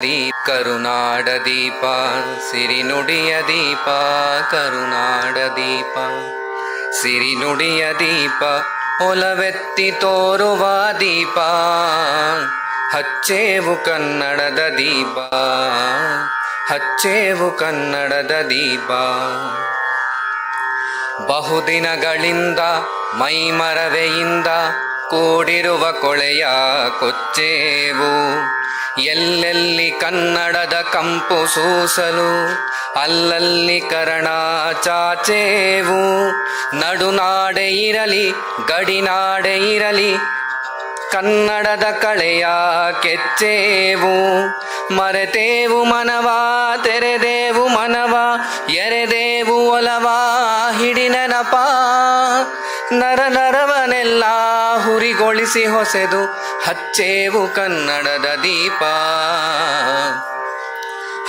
ಕರುನಾಡ ದೀಪ ಸಿರಿನುಡಿಯ ದೀಪ ಕರುನಾಡ ದೀಪ ಸಿರಿನುಡಿಯ ದೀಪ ಒಲವೆತ್ತಿ ತೋರುವ ದೀಪ ಹಚ್ಚೇವು ಕನ್ನಡದ ದೀಪ ಹಚ್ಚೇವು ಕನ್ನಡದ ದೀಪ ಬಹುದಿನಗಳಿಂದ ಮೈಮರವೆಯಿಂದ ಕೂಡಿರುವ ಕೊಳೆಯ ಕೊಚ್ಚೇವು ಎಲ್ಲೆಲ್ಲಿ ಕನ್ನಡದ ಕಂಪು ಸೂಸಲು ಅಲ್ಲಲ್ಲಿ ಕರಣ ಚಾಚೇವು ನಡುನಾಡೆ ಇರಲಿ ಗಡಿನಾಡೆ ಇರಲಿ ಕನ್ನಡದ ಕಳೆಯ ಕೆಚ್ಚೇವು ಮರೆತೇವು ಮನವ ತೆರೆದೇವು ಮನವ ಎರೆದೇವು ಒಲವ ಹಿಡಿನೆನಪ ನರ ನರವನೆಲ್ಲ ಹುರಿಗೊಳಿಸಿ ಹೊಸೆದು ಹಚ್ಚೇವು ಕನ್ನಡದ ದೀಪ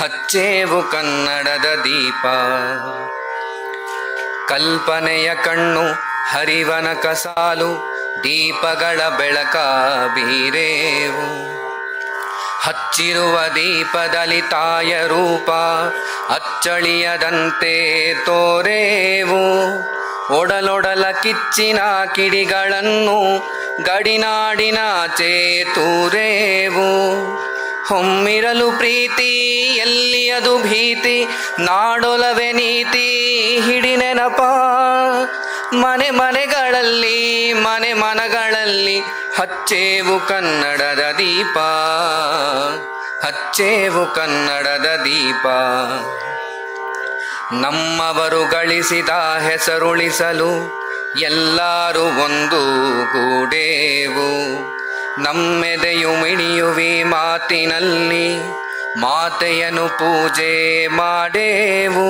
ಹಚ್ಚೇವು ಕನ್ನಡದ ದೀಪ ಕಲ್ಪನೆಯ ಕಣ್ಣು ಹರಿವನ ಕಸಾಲು ದೀಪಗಳ ಬೆಳಕ ಬೀರೇವು ಹಚ್ಚಿರುವ ದೀಪದಲ್ಲಿ ತಾಯ ರೂಪ ಅಚ್ಚಳಿಯದಂತೆ ತೋರೇವು ಒಡಲೊಡಲ ಕಿಚ್ಚಿನ ಕಿಡಿಗಳನ್ನು ಗಡಿನಾಡಿನಾಚೆ ತೂರೇವು ಹೊಮ್ಮಿರಲು ಪ್ರೀತಿ ಎಲ್ಲಿಯದು ಭೀತಿ ನಾಡೊಲವೆ ನೀತಿ ಹಿಡಿನೆನಪ ಮನೆ ಮನೆಗಳಲ್ಲಿ ಮನೆ ಮನಗಳಲ್ಲಿ ಹಚ್ಚೇವು ಕನ್ನಡದ ದೀಪ ಹಚ್ಚೇವು ಕನ್ನಡದ ದೀಪ ನಮ್ಮವರು ಗಳಿಸಿದ ಹೆಸರುಳಿಸಲು ಎಲ್ಲರೂ ಒಂದು ಗೂಡೇವು ನಮ್ಮೆದೆಯು ಮಿಣಿಯುವಿ ಮಾತಿನಲ್ಲಿ ಮಾತೆಯನ್ನು ಪೂಜೆ ಮಾಡೇವು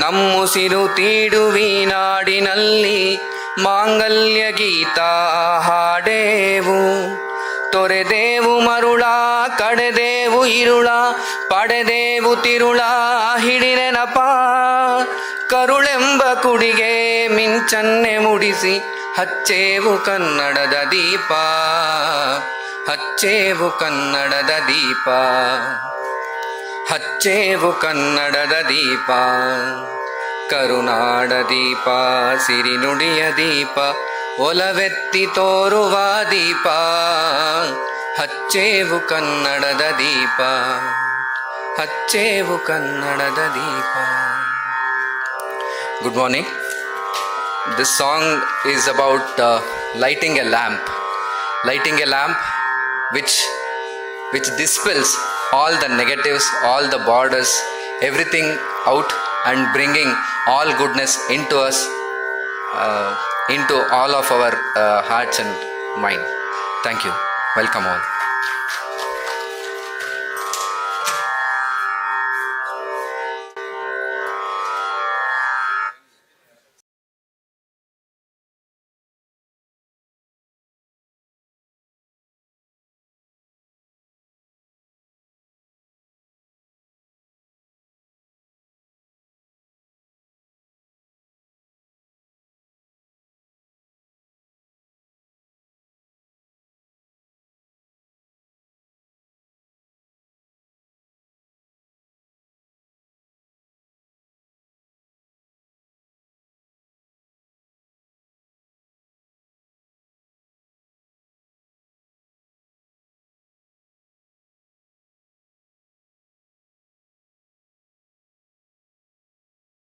ನಮ್ಮುಸಿರು ತೀಡುವಿ ನಾಡಿನಲ್ಲಿ ಮಾಂಗಲ್ಯ ಗೀತ ಹಾಡೇವು ತೊರೆದೇವು ಮರುಳ ಕಡೆದೇವು ಇರುಳ ಪಡೆದೇವು ತಿರುಳ ಹಿಡಿನೆನಪ ಕರುಳೆಂಬ ಕುಡಿಗೆ ಮಿಂಚನ್ನೆ ಮುಡಿಸಿ ಹಚ್ಚೇವು ಕನ್ನಡದ ದೀಪ ಹಚ್ಚೇವು ಕನ್ನಡದ ದೀಪ ಹಚ್ಚೇವು ಕನ್ನಡದ ದೀಪ ಕರುನಾಡ ದೀಪ ಸಿರಿನುಡಿಯ ದೀಪ ಒಲವೆತ್ತಿ ತೋರುವ ದೀಪ ಹಚ್ಚೇವು ಕನ್ನಡದ ದೀಪ ಹಚ್ಚೇವು ಕನ್ನಡದ ದೀಪ. Good morning. This song is about lighting a lamp which dispels all the negatives, all the borders, everything out and bringing all goodness into us, into all of our hearts and mind. Thank you. Welcome all.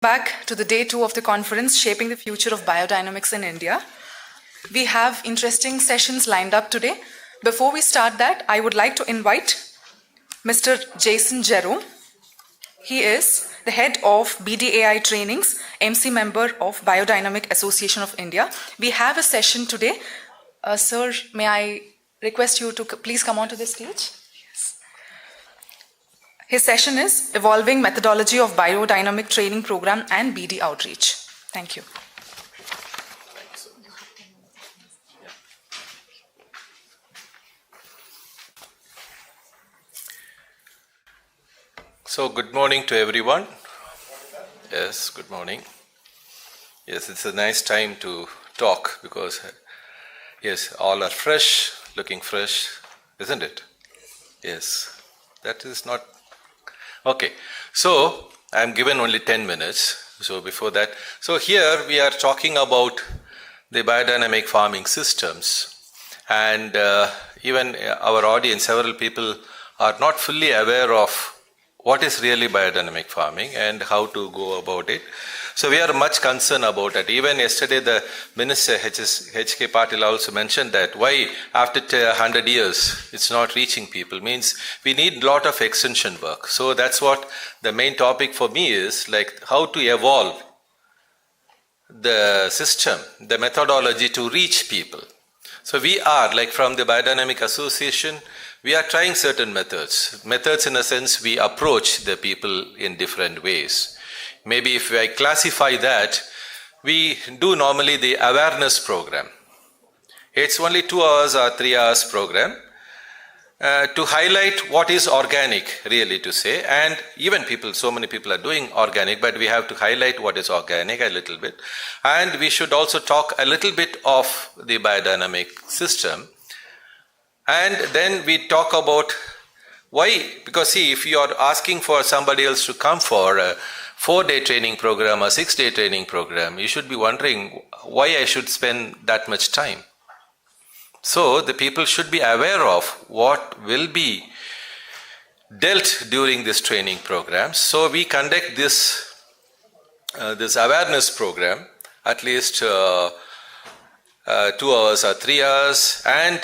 Back to the day 2 of the conference, Shaping the Future of Biodynamics in India. We have interesting sessions lined up today. Before we start that, I would like to invite Mr. Jason Jerome. He is the head of BDAI Trainings, MC member of Biodynamic Association of India. We have a session today. Sir, may I request you to please come onto the stage? His session is Evolving Methodology of Biodynamic Training Program and BD Outreach. Thank you. So, good morning to everyone. Yes, good morning. Yes, it's a nice time to talk because, yes, all are fresh, looking fresh, isn't it? Yes. That is not... Okay. So, I'm given only 10 minutes. So, before that... So, here we are talking about the biodynamic farming systems. And even our audience, several people are not fully aware of what is really biodynamic farming and how to go about it. So we are much concerned about it. Even yesterday, the Minister H.K. Patil also mentioned that why after 100 years it's not reaching people, means we need a lot of extension work. So that's what the main topic for me is, like how to evolve the system, the methodology to reach people. So we are, like from the Biodynamic Association, we are trying certain methods. Methods in a sense, we approach the people in different ways. Maybe if I classify that, we do normally the awareness program. It's only 2 hours or 3 hours program to highlight what is organic, really to say. And even people, so many people are doing organic, but we have to highlight what is organic a little bit. And we should also talk a little bit of the biodynamic system. And then we talk about why, because see, if you are asking for somebody else to come for a 4-day training program or 6-day training program, you should be wondering why I should spend that much time. So the people should be aware of what will be dealt during this training program. So we conduct this awareness program at least 2 hours or 3 hours, and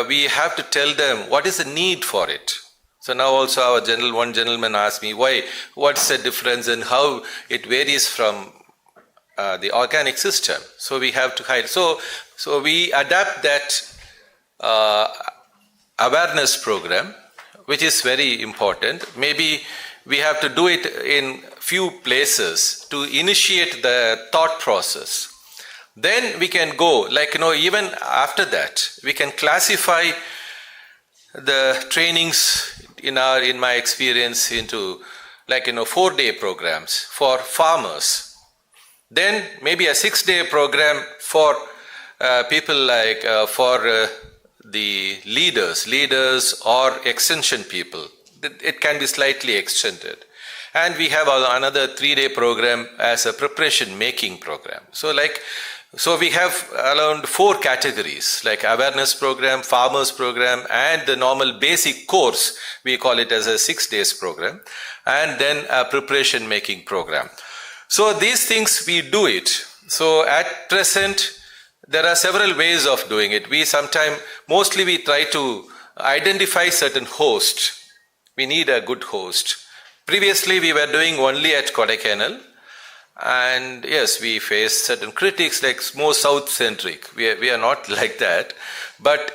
we have to tell them what is the need for it. So now also one gentleman asked me what's the difference and how it varies from the organic system. So we have to hide. So we adapt that awareness program, which is very important. Maybe we have to do it in few places to initiate the thought process. Then we can go, even after that, we can classify the trainings in my experience into 4-day programs for farmers. Then maybe a 6-day program for people for the leaders or extension people. It can be slightly extended. And we have another 3-day program as a preparation making program. So we have around 4 categories, like awareness program, farmers program, and the normal basic course, we call it as a 6 days program, and then a preparation making program. So these things we do it. So at present, there are several ways of doing it. Mostly we try to identify certain hosts. We need a good host. Previously we were doing only at Kodaikanal. And yes, we face certain critics like more south-centric. We are not like that. But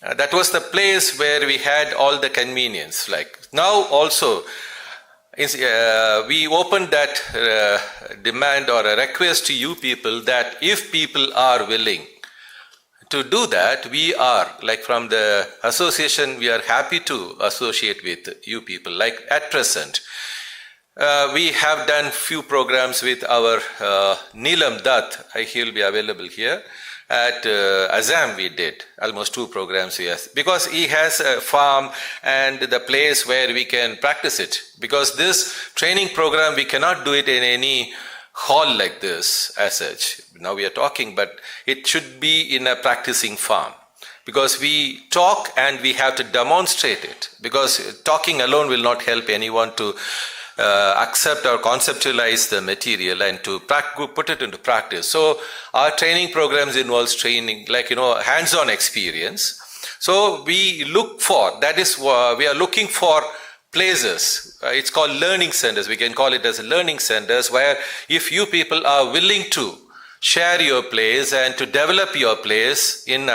that was the place where we had all the convenience. Now also, we opened that demand or a request to you people that if people are willing to do that, we are, from the association, we are happy to associate with you people. At present, we have done few programs with our Neelam Dutt. He'll be available here. At Assam we did almost 2 programs here because he has a farm and the place where we can practice it. Because this training program, we cannot do it in any hall like this as such. Now we are talking, but it should be in a practicing farm. Because we talk and we have to demonstrate it. Because talking alone will not help anyone to accept or conceptualize the material and to put it into practice. So our training programs involves training, hands-on experience. So we look for, we are looking for places. It's called learning centers. We can call it as learning centers where if you people are willing to share your place and to develop your place in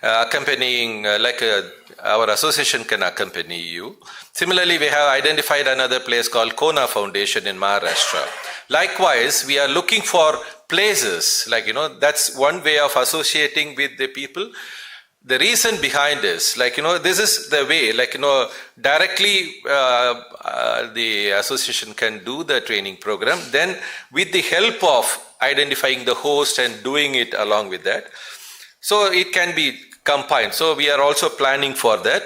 accompanying, our association can accompany you. Similarly, we have identified another place called Kona Foundation in Maharashtra. Likewise, we are looking for places, that's one way of associating with the people. The reason behind this, this is the way, directly the association can do the training program. Then with the help of identifying the host and doing it along with that, so it can be combined. So we are also planning for that.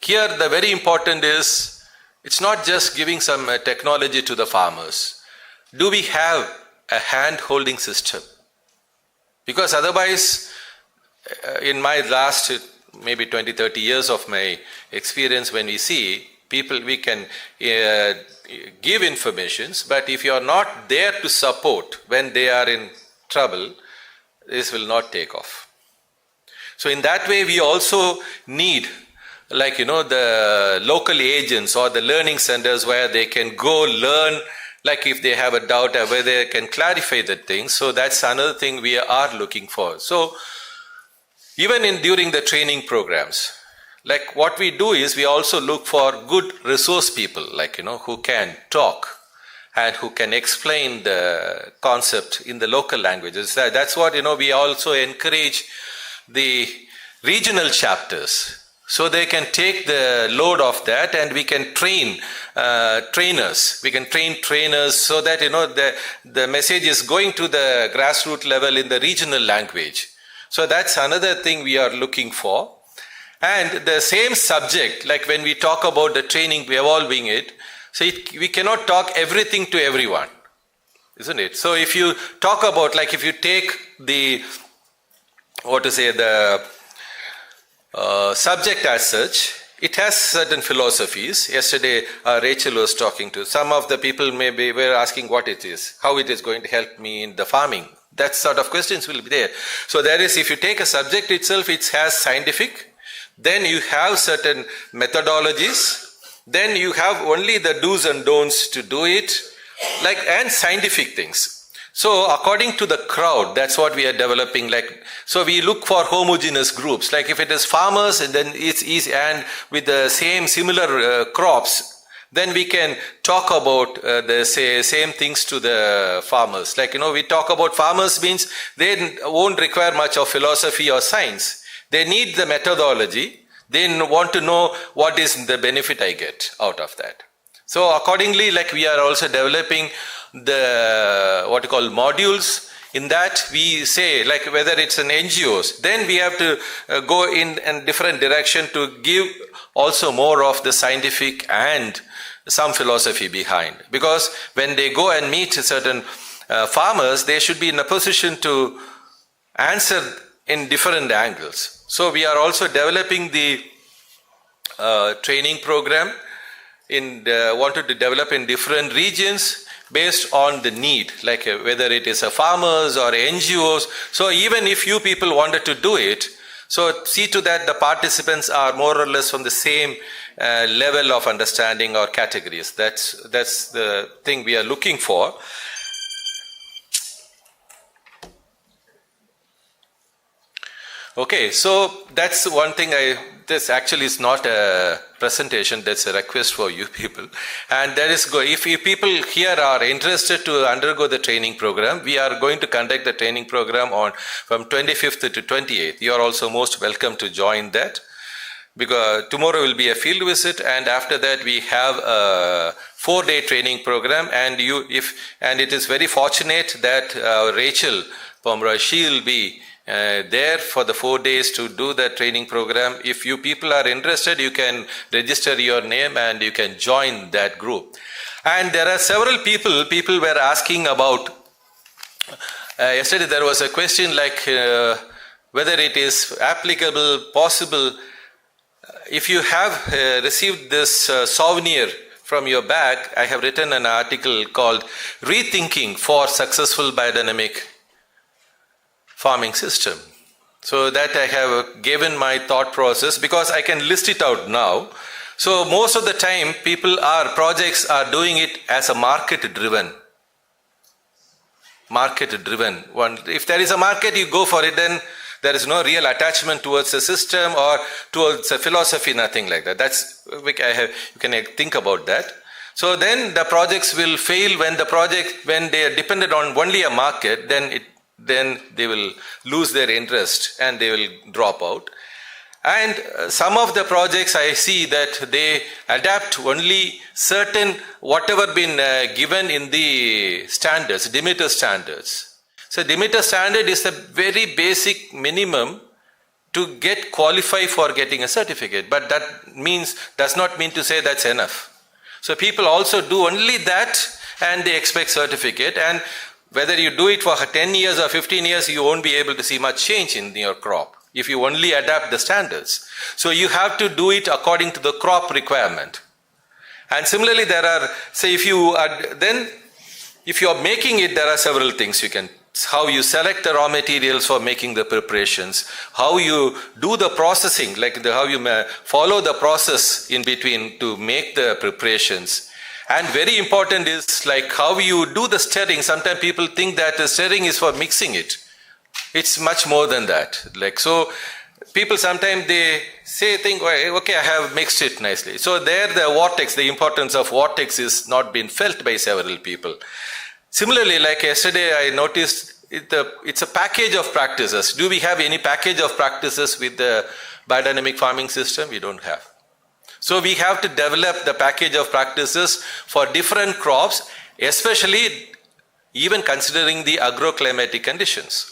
here the very important is, it's not just giving some technology to the farmers. Do we have a hand-holding system? Because otherwise, in my last maybe 20-30 years of my experience, when we see people, we can give informations, but if you are not there to support when they are in trouble, this will not take off. So in that way, we also need, like, the local agents or the learning centers where they can go learn, like if they have a doubt, where they can clarify the things. So that's another thing we are looking for. So even during the training programs, like what we do is we also look for good resource people, like, who can talk and who can explain the concept in the local languages. That's what, we also encourage the regional chapters, so they can take the load of that, and we can train trainers. We can train trainers so that, the message is going to the grassroots level in the regional language. So that's another thing we are looking for. And the same subject, like when we talk about the training, evolving it, so we cannot talk everything to everyone, isn't it? So if you talk about, like if you take the, the subject as such, it has certain philosophies. Yesterday, Rachel was talking to some of the people, maybe were asking what it is, how it is going to help me in the farming. That sort of questions will be there. So there is, if you take a subject itself, it has scientific, then you have certain methodologies, then you have only the do's and don'ts to do it, like, and scientific things. So according to the crowd, that's what we are developing. Like, so we look for homogeneous groups. Like if it is farmers, and then it's easy, and with the similar crops, then we can talk about the same things to the farmers. Like, we talk about farmers means they won't require much of philosophy or science. They need the methodology. They want to know what is the benefit I get out of that. So accordingly, like we are also developing the what you call modules. In that we say, like whether it's an NGOs, then we have to go in a different direction to give also more of the scientific and some philosophy behind. Because when they go and meet certain farmers, they should be in a position to answer in different angles. So we are also developing the training program, wanted to develop in different regions based on the need, like whether it is a farmers or NGOs. So even if you people wanted to do it, so see to that the participants are more or less from the same level of understanding or categories. That's the thing we are looking for. Okay, so that's one thing. This actually is not a presentation, that's a request for you people. And that is, if you people here are interested to undergo the training program, we are going to conduct the training program from 25th to 28th. You are also most welcome to join that, because tomorrow will be a field visit, and after that we have a 4-day training program. And it is very fortunate that Rachel Pomroy, she will be there for the 4 days to do the training program. If you people are interested, you can register your name and you can join that group. And there are several people were asking about, yesterday there was a question like whether it is applicable, possible, if you have received this souvenir from your bag. I have written an article called Rethinking for Successful Biodynamic Farming System. So that I have given my thought process, because I can list it out now. So most of the time projects are doing it as a market driven one. If there is a market, you go for it, then there is no real attachment towards a system or towards a philosophy, nothing like that. You can think about that. So then the projects will fail when they are dependent on only a market, then they will lose their interest and they will drop out. And some of the projects I see that they adapt only certain whatever been given in the standards, Demeter standards. So Demeter standard is the very basic minimum to get qualified for getting a certificate, but that does not mean to say that's enough. So people also do only that and they expect certificate, and whether you do it for 10 years or 15 years, you won't be able to see much change in your crop if you only adapt the standards. So you have to do it according to the crop requirement. And similarly, there are, say, if you are making it, there are several things you can, how you select the raw materials for making the preparations, how you do the processing, like how you follow the process in between to make the preparations. And very important is like how you do the stirring. Sometimes people think that the stirring is for mixing it. It's much more than that. Like, so people sometimes they think, okay, I have mixed it nicely. So there the vortex, the importance of vortex is not been felt by several people. Similarly, like yesterday I noticed it's a package of practices. Do we have any package of practices with the biodynamic farming system? We don't have. So we have to develop the package of practices for different crops, especially even considering the agroclimatic conditions.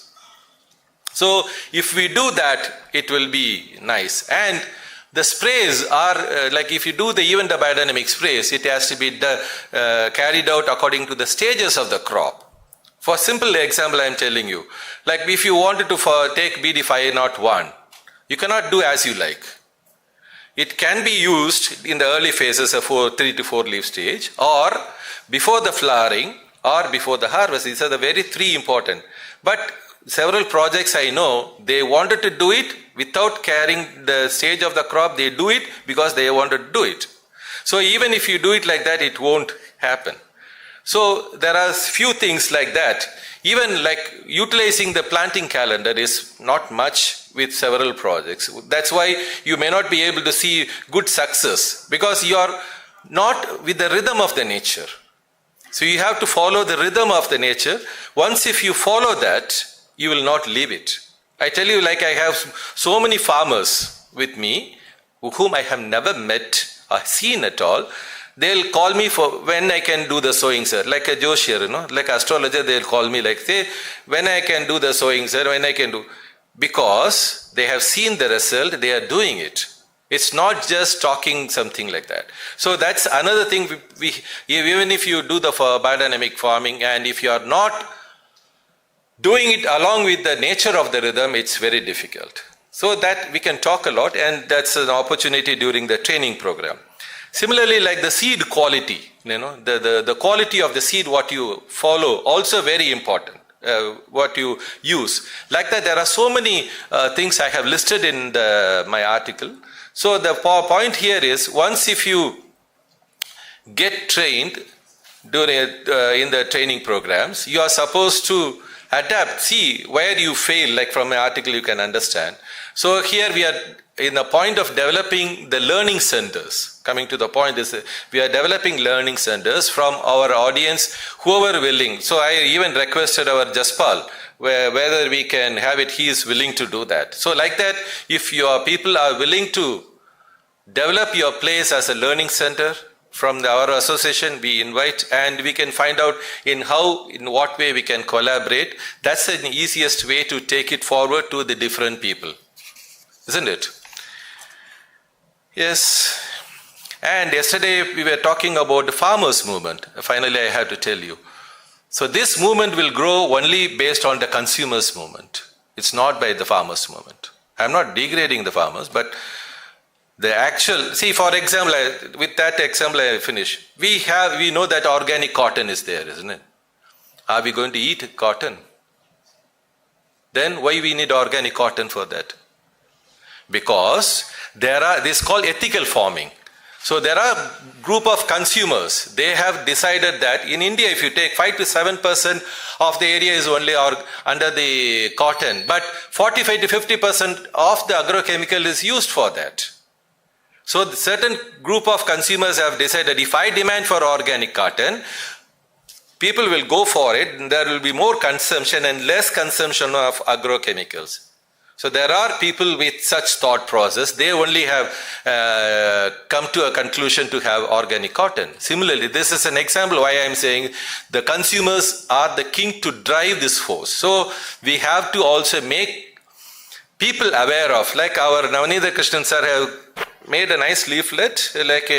So if we do that, it will be nice. And the sprays are, like if you do even the biodynamic sprays, it has to be carried out according to the stages of the crop. For simple example, I am telling you, like if you wanted to take BD 501, you cannot do as you like. It can be used in the early phases of 3 to 4 leaf stage, or before the flowering, or before the harvest. These are the very 3 important. But several projects I know, they wanted to do it without carrying the stage of the crop. They do it because they wanted to do it. So even if you do it like that, it won't happen. So there are few things like that. Even like utilizing the planting calendar is not much with several projects. That's why you may not be able to see good success, because you are not with the rhythm of the nature. So you have to follow the rhythm of the nature. Once if you follow that, you will not leave it. I tell you, like I have so many farmers with me whom I have never met or seen at all. They'll call me for when I can do the sowing, sir. Like a Joshier, like astrologer, they'll call me like, say, when I can do the sowing, sir, when I can do. Because they have seen the result, they are doing it. It's not just talking something like that. So that's another thing. Even if you do the biodynamic farming, and if you are not doing it along with the nature of the rhythm, it's very difficult. So that we can talk a lot, and that's an opportunity during the training program. Similarly, like the seed quality, the quality of the seed, what you follow, also very important, what you use. Like that, there are so many things I have listed in my article. So the point here is, once if you get trained during in the training programs, you are supposed to adapt, see where you fail, like from my article you can understand. So here we are in the point of developing the learning centers. Coming to the point is we are developing learning centers from our audience, whoever willing. So I even requested our Jaspal, whether we can have it, he is willing to do that. So like that, if your people are willing to develop your place as a learning center, from our association we invite, and we can find out in what way we can collaborate. That's the easiest way to take it forward to the different people, isn't it? Yes. And yesterday we were talking about the farmers movement. Finally, I have to tell you. So this movement will grow only based on the consumers movement. It's not by the farmers movement. I'm not degrading the farmers, but the actual, see, for example, with that example I finish. We know that organic cotton is there, isn't it? Are we going to eat cotton? Then why we need organic cotton for that? Because this is called ethical farming. So there are group of consumers. They have decided that in India, if you take 5 to 7% of the area is only under the cotton, but 45 to 50% of the agrochemical is used for that. So the certain group of consumers have decided, if I demand for organic cotton, people will go for it, and there will be more consumption and less consumption of agrochemicals. So there are people with such thought process. They only have come to a conclusion to have organic cotton. Similarly, this is an example why I am saying the consumers are the king to drive this force. So we have to also make people aware of, like our Navneetha Krishnan sir have made a nice leaflet, like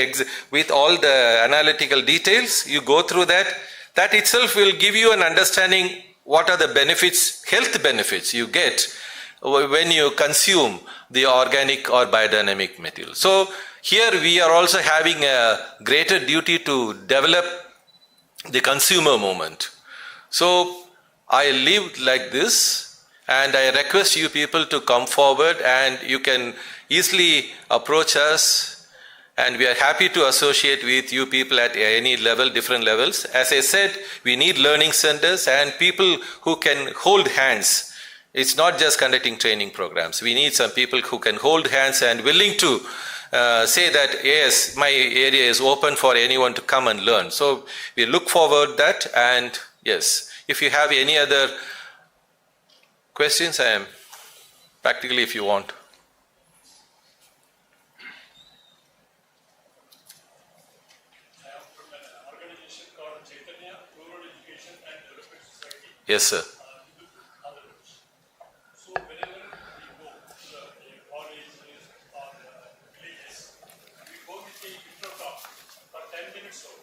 with all the analytical details. You go through that. That itself will give you an understanding what are the benefits, health benefits you get when you consume the organic or biodynamic material. So here we are also having a greater duty to develop the consumer movement. So I live like this, and I request you people to come forward, and you can easily approach us, and we are happy to associate with you people at any level, different levels. As I said, we need learning centers and people who can hold hands. It's not just conducting training programs. We need some people who can hold hands and willing to say that, yes, my area is open for anyone to come and learn. So we look forward that, and yes, if you have any other questions, I am practically, if you want. Yes, sir. So whenever we go to the colleges or villages, we go with the intro talk for 10 minutes or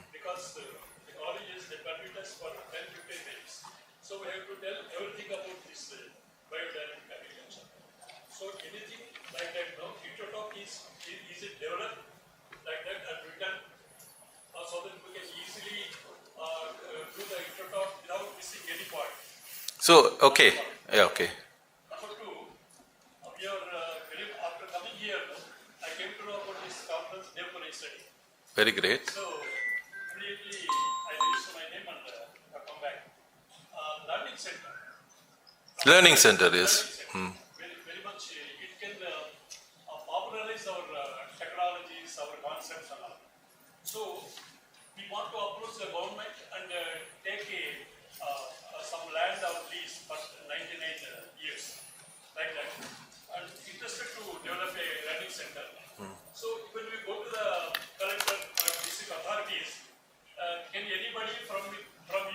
because the colleges they permit us for 10-15 minutes. So we have to tell everything about this biodynamic agriculture. So anything like that, no intro talk is it developed like that and written so that we can easily do the intro talk without missing any point. So, okay. Yeah, okay. Number two, after coming here, I came to know about this conference day study. Very great. So, immediately I registered my name and come back. Learning center. Learning center, yes. Very much, it can popularize our technologies, our concepts and all. So, we want to approach the government and take some land on lease for 99 years, like that, and interested to develop a learning center. So when we go to the collector or district authorities, can anybody from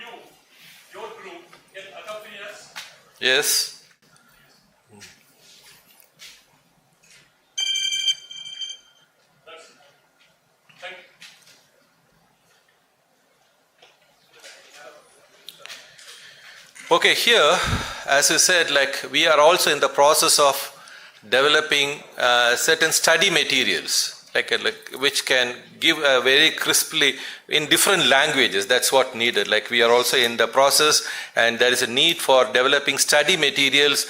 you, your group, can accompany us? Yes. That's it. Thank you. Okay, here, as you said, like we are also in the process of developing certain study materials, like which can give a very crisply in different languages. That's what needed. Like we are also in the process, and there is a need for developing study materials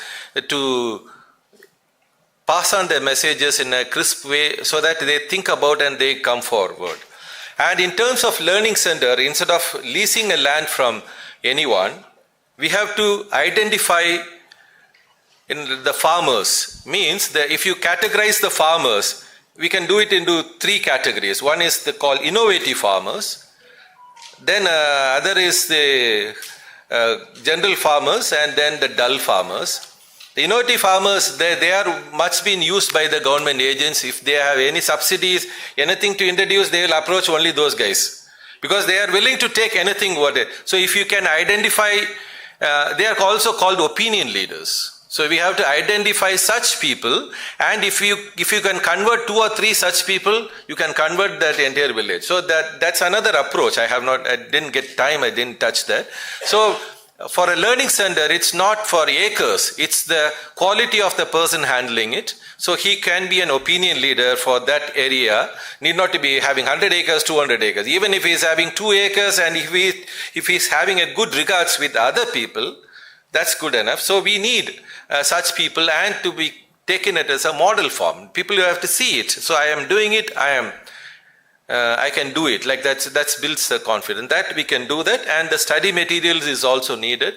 to pass on their messages in a crisp way so that they think about and they come forward. And in terms of learning center, instead of leasing a land from anyone, we have to identify in the farmers. Means that if you categorize the farmers, we can do it into three categories. One is called innovative farmers. Then other is the general farmers, and then the dull farmers. The innovative farmers, they are much been used by the government agents. If they have any subsidies, anything to introduce, they will approach only those guys, because they are willing to take anything. So if you can identify, they are also called opinion leaders. So we have to identify such people, and if you can convert 2 or 3 such people, you can convert that entire village. So that's another approach. I didn't get time, I didn't touch that. So for a learning center, it's not for acres, it's the quality of the person handling it. So he can be an opinion leader for that area, need not to be having 100 acres, 200 acres. Even if he's having 2 acres and if he's having a good regards with other people, that's good enough. So we need such people, and to be taken it as a model form. People who have to see it. So I am doing it, I can do it. Like that builds the confidence that we can do that, and the study materials is also needed.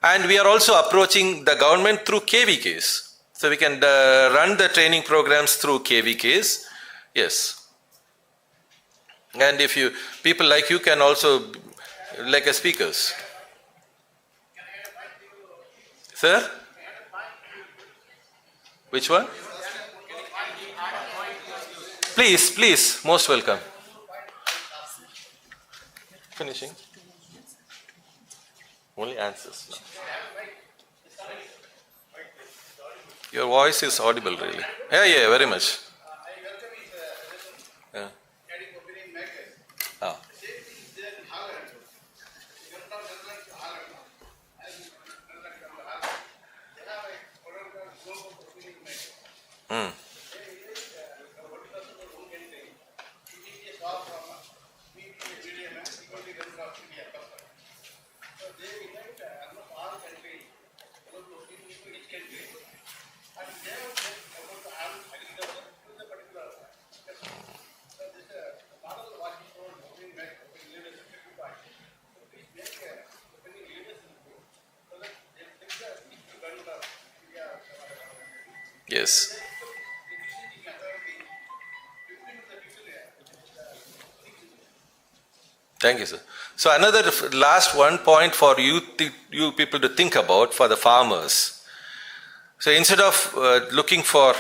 And we are also approaching the government through KVKs. So we can run the training programs through KVKs. Yes. And if people like you can also, like as speakers. Sir? Which one? Please, most welcome. Finishing? Only answers now. Your voice is audible, really. Yeah, very much. Yeah. Ah. Hmm. Yes. Thank you, sir. So another last one point for you people to think about for the farmers. So instead of looking for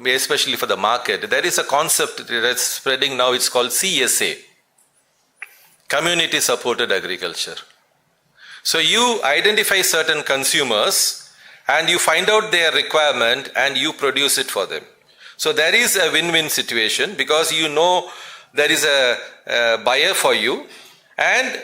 especially for the market, there is a concept that's spreading now. It's called CSA, Community Supported Agriculture. So you identify certain consumers and you find out their requirement and you produce it for them. So there is a win-win situation because you know there is a buyer for you, and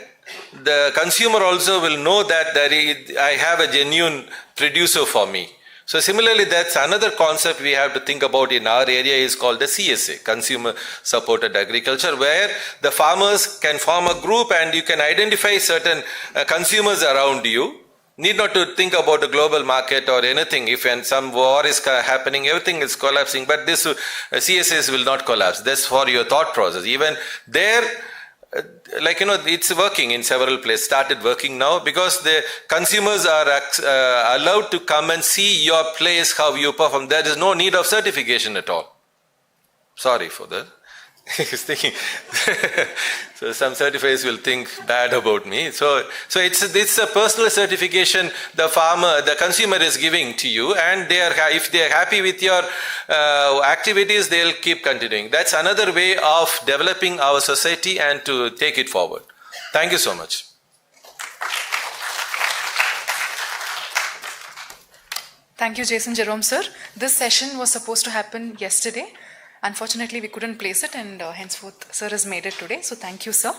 the consumer also will know that I have a genuine producer for me. So similarly, that's another concept we have to think about in our area is called the CSA, Consumer Supported Agriculture, where the farmers can form a group and you can identify certain consumers around you. Need not to think about the global market or anything. If some war is happening, everything is collapsing, but this CSAs will not collapse. That's for your thought process. Even there, it's working in several places, started working now because the consumers are allowed to come and see your place, how you perform. There is no need of certification at all. Sorry for that. He's thinking, so some certifiers will think bad about me. So it's a personal certification the consumer is giving to you, and if they are happy with your activities, they'll keep continuing. That's another way of developing our society and to take it forward. Thank you so much. Thank you, Jason Jerome, sir. This session was supposed to happen yesterday. Unfortunately, we couldn't place it, and henceforth, sir has made it today. So thank you, sir.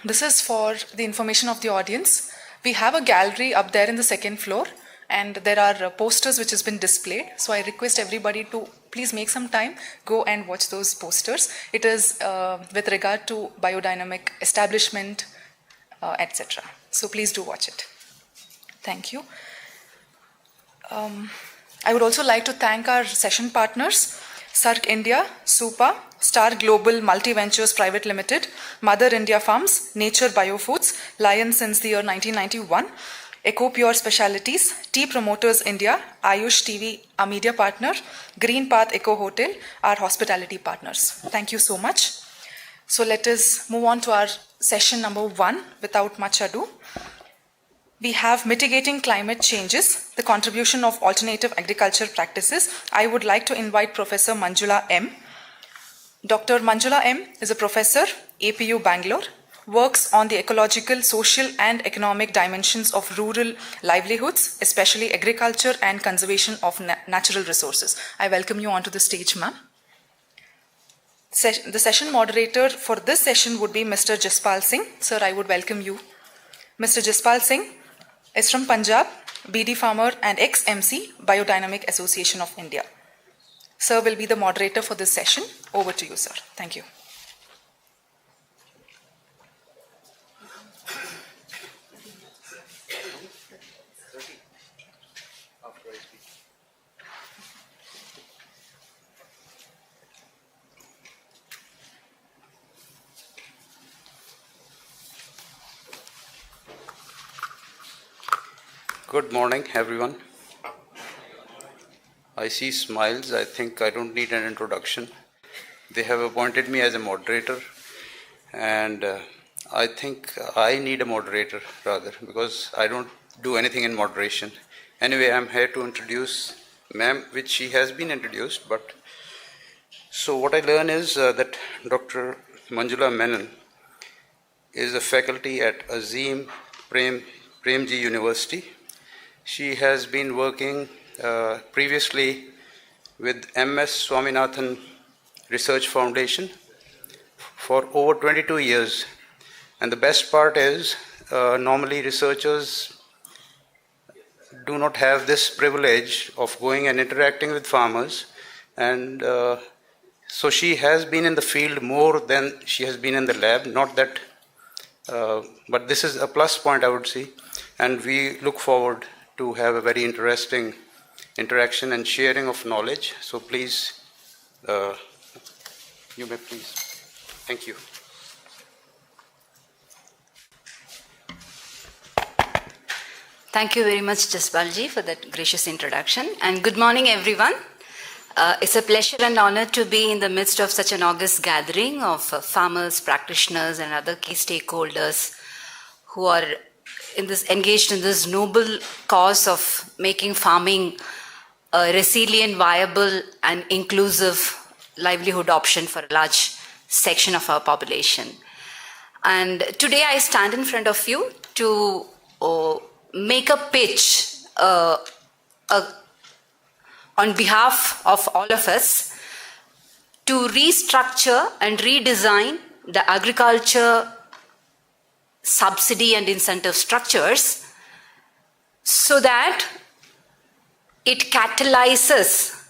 This is for the information of the audience. We have a gallery up there in the second floor, and there are posters which has been displayed. So I request everybody to please make some time, go and watch those posters. It is with regard to biodynamic establishment, etc. So please do watch it. Thank you. I would also like to thank our session partners, Sark India, SUPA, Star Global Multi-Ventures Private Limited, Mother India Farms, Nature Biofoods, Lion since the year 1991, EcoPure Specialities, Tea Promoters India, Ayush TV, our media partner, Green Path Eco Hotel, our hospitality partners. Thank you so much. So let us move on to our session number 1 without much ado. We have mitigating climate changes, the contribution of alternative agriculture practices. I would like to invite Professor Manjula M. Dr. Manjula M is a professor, APU Bangalore, works on the ecological, social and economic dimensions of rural livelihoods, especially agriculture and conservation of natural resources. I welcome you onto the stage, ma'am. The session moderator for this session would be Mr. Jaspal Singh. Sir, I would welcome you. Mr. Jaspal Singh is from Punjab, BD farmer and ex-MC, Biodynamic Association of India. Sir will be the moderator for this session. Over to you, sir. Thank you. Good morning, everyone. I see smiles. I think I don't need an introduction. They have appointed me as a moderator, and I think I need a moderator rather, because I don't do anything in moderation. Anyway, I'm here to introduce ma'am, which she has been introduced, but so what I learn is that Dr. Manjula M is a faculty at Azim Premji University, She has been working previously with MS Swaminathan Research Foundation for over 22 years. And the best part is, normally researchers do not have this privilege of going and interacting with farmers. And so she has been in the field more than she has been in the lab. Not that, but this is a plus point, I would say. And we look forward to have a very interesting interaction and sharing of knowledge. So please, you may please. Thank you. Thank you very much, Jaspalji, for that gracious introduction. And good morning, everyone. It's a pleasure and honor to be in the midst of such an august gathering of farmers, practitioners, and other key stakeholders who are engaged in this noble cause of making farming a resilient, viable, and inclusive livelihood option for a large section of our population. And today I stand in front of you to make a pitch on behalf of all of us to restructure and redesign the agriculture subsidy and incentive structures so that it catalyzes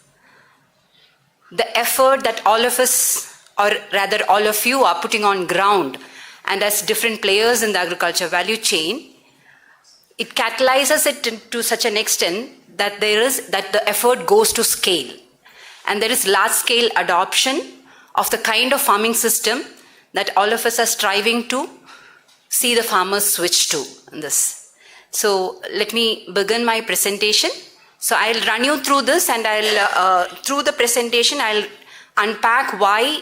the effort that all of us, or rather all of you, are putting on ground, and as different players in the agriculture value chain. It catalyzes it to such an extent that the effort goes to scale, and there is large-scale adoption of the kind of farming system that all of us are striving to see the farmers switch to in this. So let me begin my presentation. So I'll run you through this, and I'll through the presentation I'll unpack why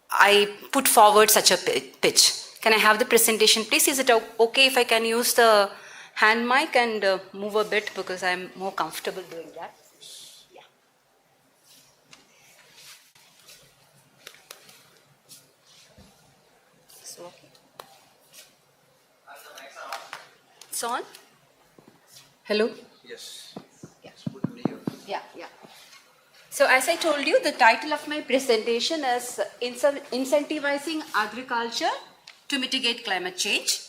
I put forward such a pitch. Can I have the presentation, please? Is it okay if I can use the hand mic and move a bit, because I'm more comfortable doing that? Yeah. So, okay. It's on? Hello? Yes. Yeah. Yeah. So as I told you, the title of my presentation is Incentivizing Agriculture to Mitigate Climate Change.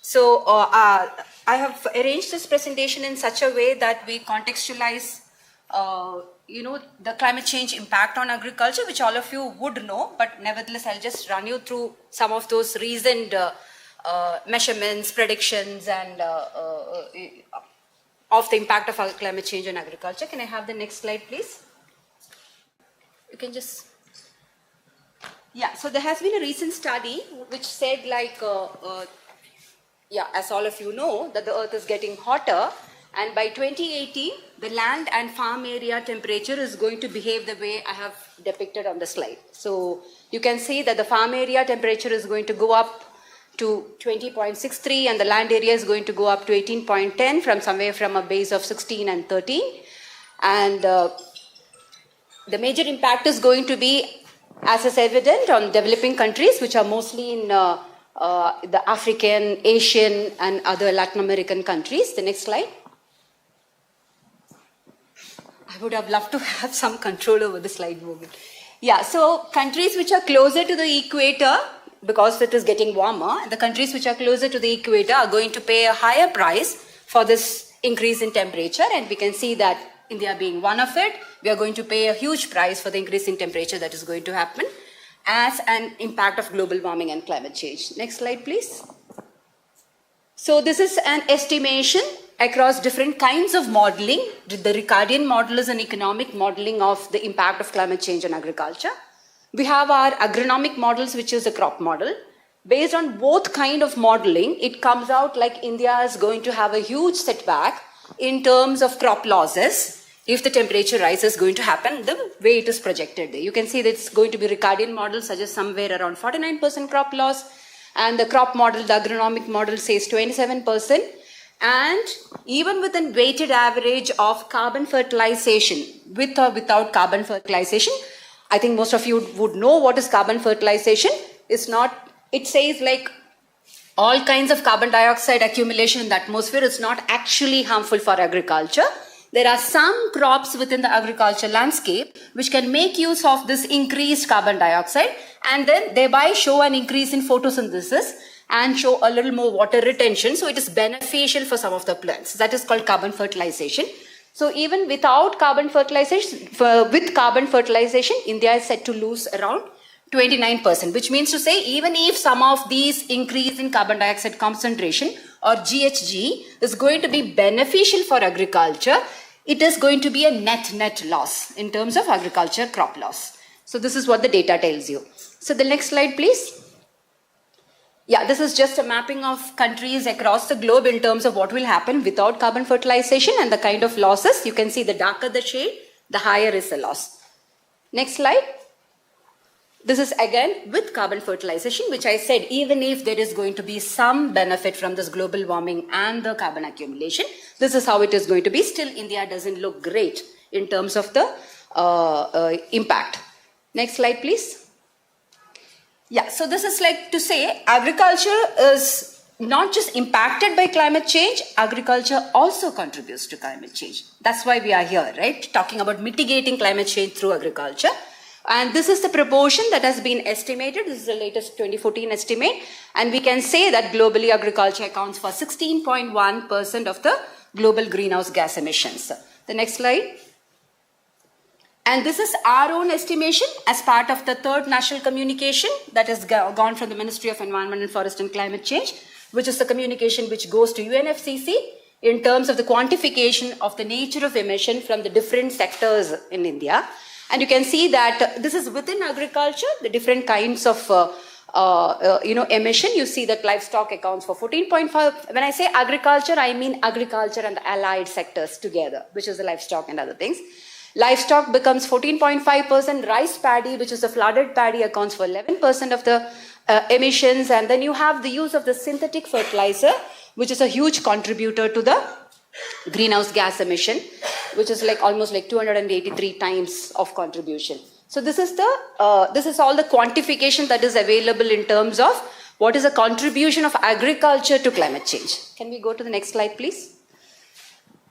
So I have arranged this presentation in such a way that we contextualize, the climate change impact on agriculture, which all of you would know, but nevertheless, I'll just run you through some of those recent measurements, predictions, and of the impact of climate change on agriculture. Can I have the next slide, please? You can just... Yeah, so there has been a recent study which said, like, as all of you know, that the earth is getting hotter, and by 2080, the land and farm area temperature is going to behave the way I have depicted on the slide. So you can see that the farm area temperature is going to go up to 20.63, and the land area is going to go up to 18.10 from a base of 16 and 13. And the major impact is going to be, as is evident, on developing countries, which are mostly in the African, Asian, and other Latin American countries. The next slide. I would have loved to have some control over the slide movement. Yeah, so countries which are closer to the equator, because it is getting warmer, the countries which are closer to the equator are going to pay a higher price for this increase in temperature, and we can see that India being one of it, we are going to pay a huge price for the increase in temperature that is going to happen as an impact of global warming and climate change. Next slide, please. So this is an estimation across different kinds of modeling. The Ricardian model is an economic modeling of the impact of climate change on agriculture. We have our agronomic models, which is a crop model. Based on both kind of modeling, it comes out like India is going to have a huge setback in terms of crop losses if the temperature rise is going to happen the way it is projected. You can see that it's going to be Ricardian model suggests somewhere around 49% crop loss, and the crop model, the agronomic model, says 27%. And even with a weighted average of carbon fertilization, with or without carbon fertilization, I think most of you would know what is carbon fertilization. It's not, it says like all kinds of carbon dioxide accumulation in the atmosphere is not actually harmful for agriculture. There are some crops within the agriculture landscape which can make use of this increased carbon dioxide and then thereby show an increase in photosynthesis and show a little more water retention. So it is beneficial for some of the plants. That is called carbon fertilization. So even without carbon fertilization, with carbon fertilization, India is set to lose around 29%, which means to say even if some of these increase in carbon dioxide concentration or GHG is going to be beneficial for agriculture, it is going to be a net loss in terms of agriculture crop loss. So this is what the data tells you. So the next slide, please. Yeah, this is just a mapping of countries across the globe in terms of what will happen without carbon fertilization and the kind of losses. You can see the darker the shade, the higher is the loss. Next slide. This is again with carbon fertilization, which I said even if there is going to be some benefit from this global warming and the carbon accumulation, this is how it is going to be. Still, India doesn't look great in terms of the impact. Next slide, please. Yeah, so this is like to say agriculture is not just impacted by climate change, agriculture also contributes to climate change. That's why we are here, right? Talking about mitigating climate change through agriculture. And this is the proportion that has been estimated. This is the latest 2014 estimate. And we can say that globally agriculture accounts for 16.1% of the global greenhouse gas emissions. The next slide. And this is our own estimation as part of the third national communication that has gone from the Ministry of Environment and Forest and Climate Change, which is the communication which goes to UNFCCC in terms of the quantification of the nature of emission from the different sectors in India. And you can see that this is within agriculture, the different kinds of emission. You see that livestock accounts for 14.5. When I say agriculture, I mean agriculture and the allied sectors together, which is the livestock and other things. Livestock becomes 14.5%. Rice paddy, which is the flooded paddy, accounts for 11% of the emissions. And then you have the use of the synthetic fertilizer, which is a huge contributor to the greenhouse gas emission, which is like almost like 283 times of contribution. So this is all the quantification that is available in terms of what is the contribution of agriculture to climate change. Can we go to the next slide, please?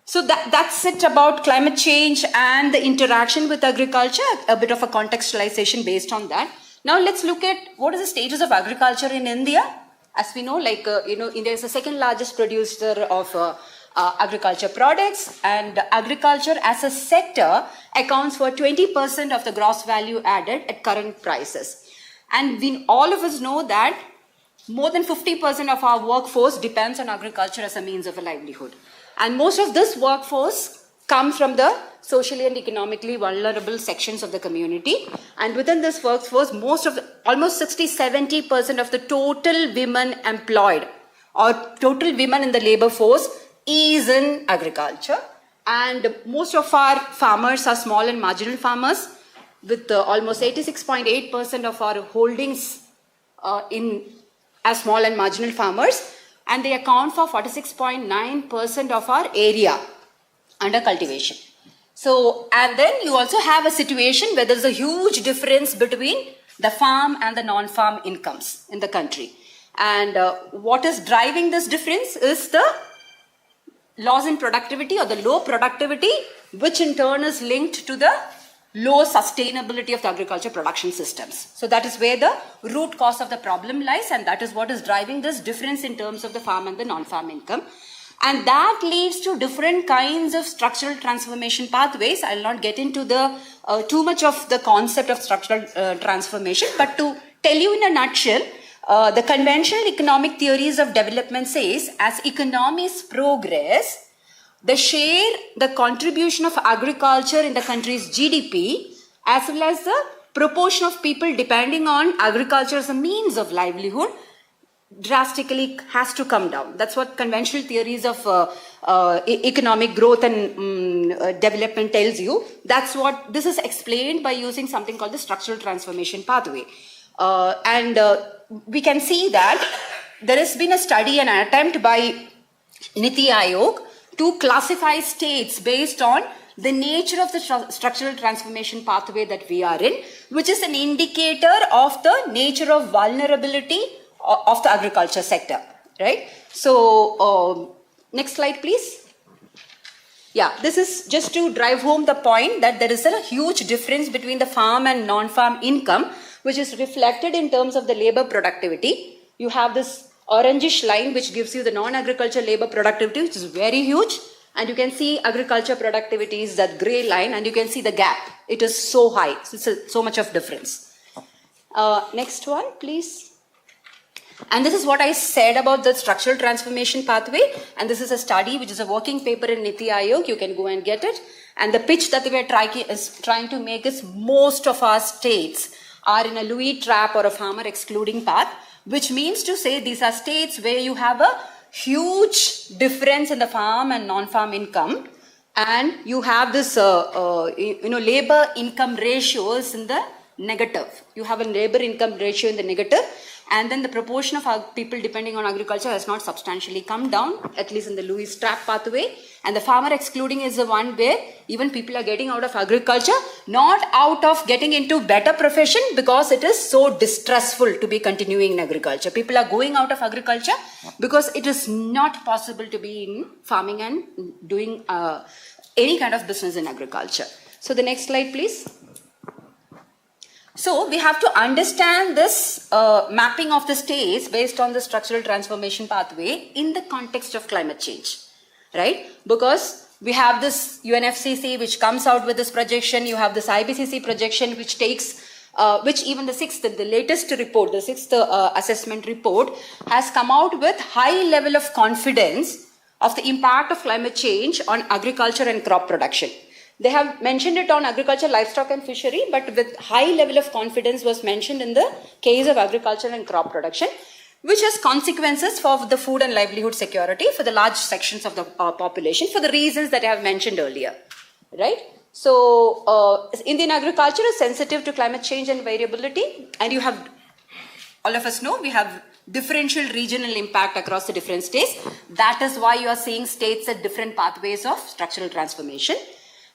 So that's it about climate change and the interaction with agriculture, a bit of a contextualization based on that. Now let's look at what is the status of agriculture in India. As we know, India is the second largest producer of agriculture products, and agriculture as a sector accounts for 20% of the gross value added at current prices. And all of us know that more than 50% of our workforce depends on agriculture as a means of a livelihood. And most of this workforce comes from the socially and economically vulnerable sections of the community. And within this workforce, almost 60-70% of the total women employed or total women in the labor force is in agriculture. And most of our farmers are small and marginal farmers, with almost 86.8% of our holdings as small and marginal farmers. And they account for 46.9% of our area under cultivation. So, and then you also have a situation where there's a huge difference between the farm and the non-farm incomes in the country. And what is driving this difference is the loss in productivity or the low productivity, which in turn is linked to the low sustainability of the agriculture production systems. So that is where the root cause of the problem lies, and that is what is driving this difference in terms of the farm and the non-farm income. And that leads to different kinds of structural transformation pathways. I'll not get into the too much of the concept of structural transformation, but to tell you in a nutshell, the conventional economic theories of development says as economies progress, the contribution of agriculture in the country's GDP, as well as the proportion of people depending on agriculture as a means of livelihood, drastically has to come down. That's what conventional theories of economic growth and development tells you. That's what this is explained by using something called the structural transformation pathway. We can see that there has been a study and an attempt by Niti Aayog to classify states based on the nature of the structural transformation pathway that we are in, which is an indicator of the nature of vulnerability of the agriculture sector. right? So next slide, please. Yeah, this is just to drive home the point that there is a huge difference between the farm and non-farm income, which is reflected in terms of the labor productivity. You have this orangish line which gives you the non-agriculture labor productivity, which is very huge, and you can see agriculture productivity is that grey line, and you can see the gap. It is so high, so it's so much of difference. Next one, please. And this is what I said about the structural transformation pathway. And this is a study which is a working paper in Niti Aayog. You can go and get it. And the pitch that we are trying to make is most of our states are in a Louis trap or a farmer excluding path, which means to say these are states where you have a huge difference in the farm and non-farm income. And you have this, labor income ratios in the negative. You have a labor income ratio in the negative. And then the proportion of people depending on agriculture has not substantially come down, at least in the Louis trap pathway. And the farmer excluding is the one where even people are getting out of agriculture, not out of getting into better profession, because it is so distressful to be continuing in agriculture. People are going out of agriculture because it is not possible to be in farming and doing any kind of business in agriculture. So the next slide, please. So we have to understand this mapping of the states based on the structural transformation pathway in the context of climate change, right? Because we have this UNFCCC which comes out with this projection. You have this IPCC projection which takes, which even the latest report, the sixth assessment report has come out with high level of confidence of the impact of climate change on agriculture and crop production. They have mentioned it on agriculture, livestock and fishery, but with high level of confidence was mentioned in the case of agriculture and crop production, which has consequences for the food and livelihood security for the large sections of the population for the reasons that I have mentioned earlier, right? So Indian agriculture is sensitive to climate change and variability, and you have, all of us know, we have differential regional impact across the different states. That is why you are seeing states at different pathways of structural transformation.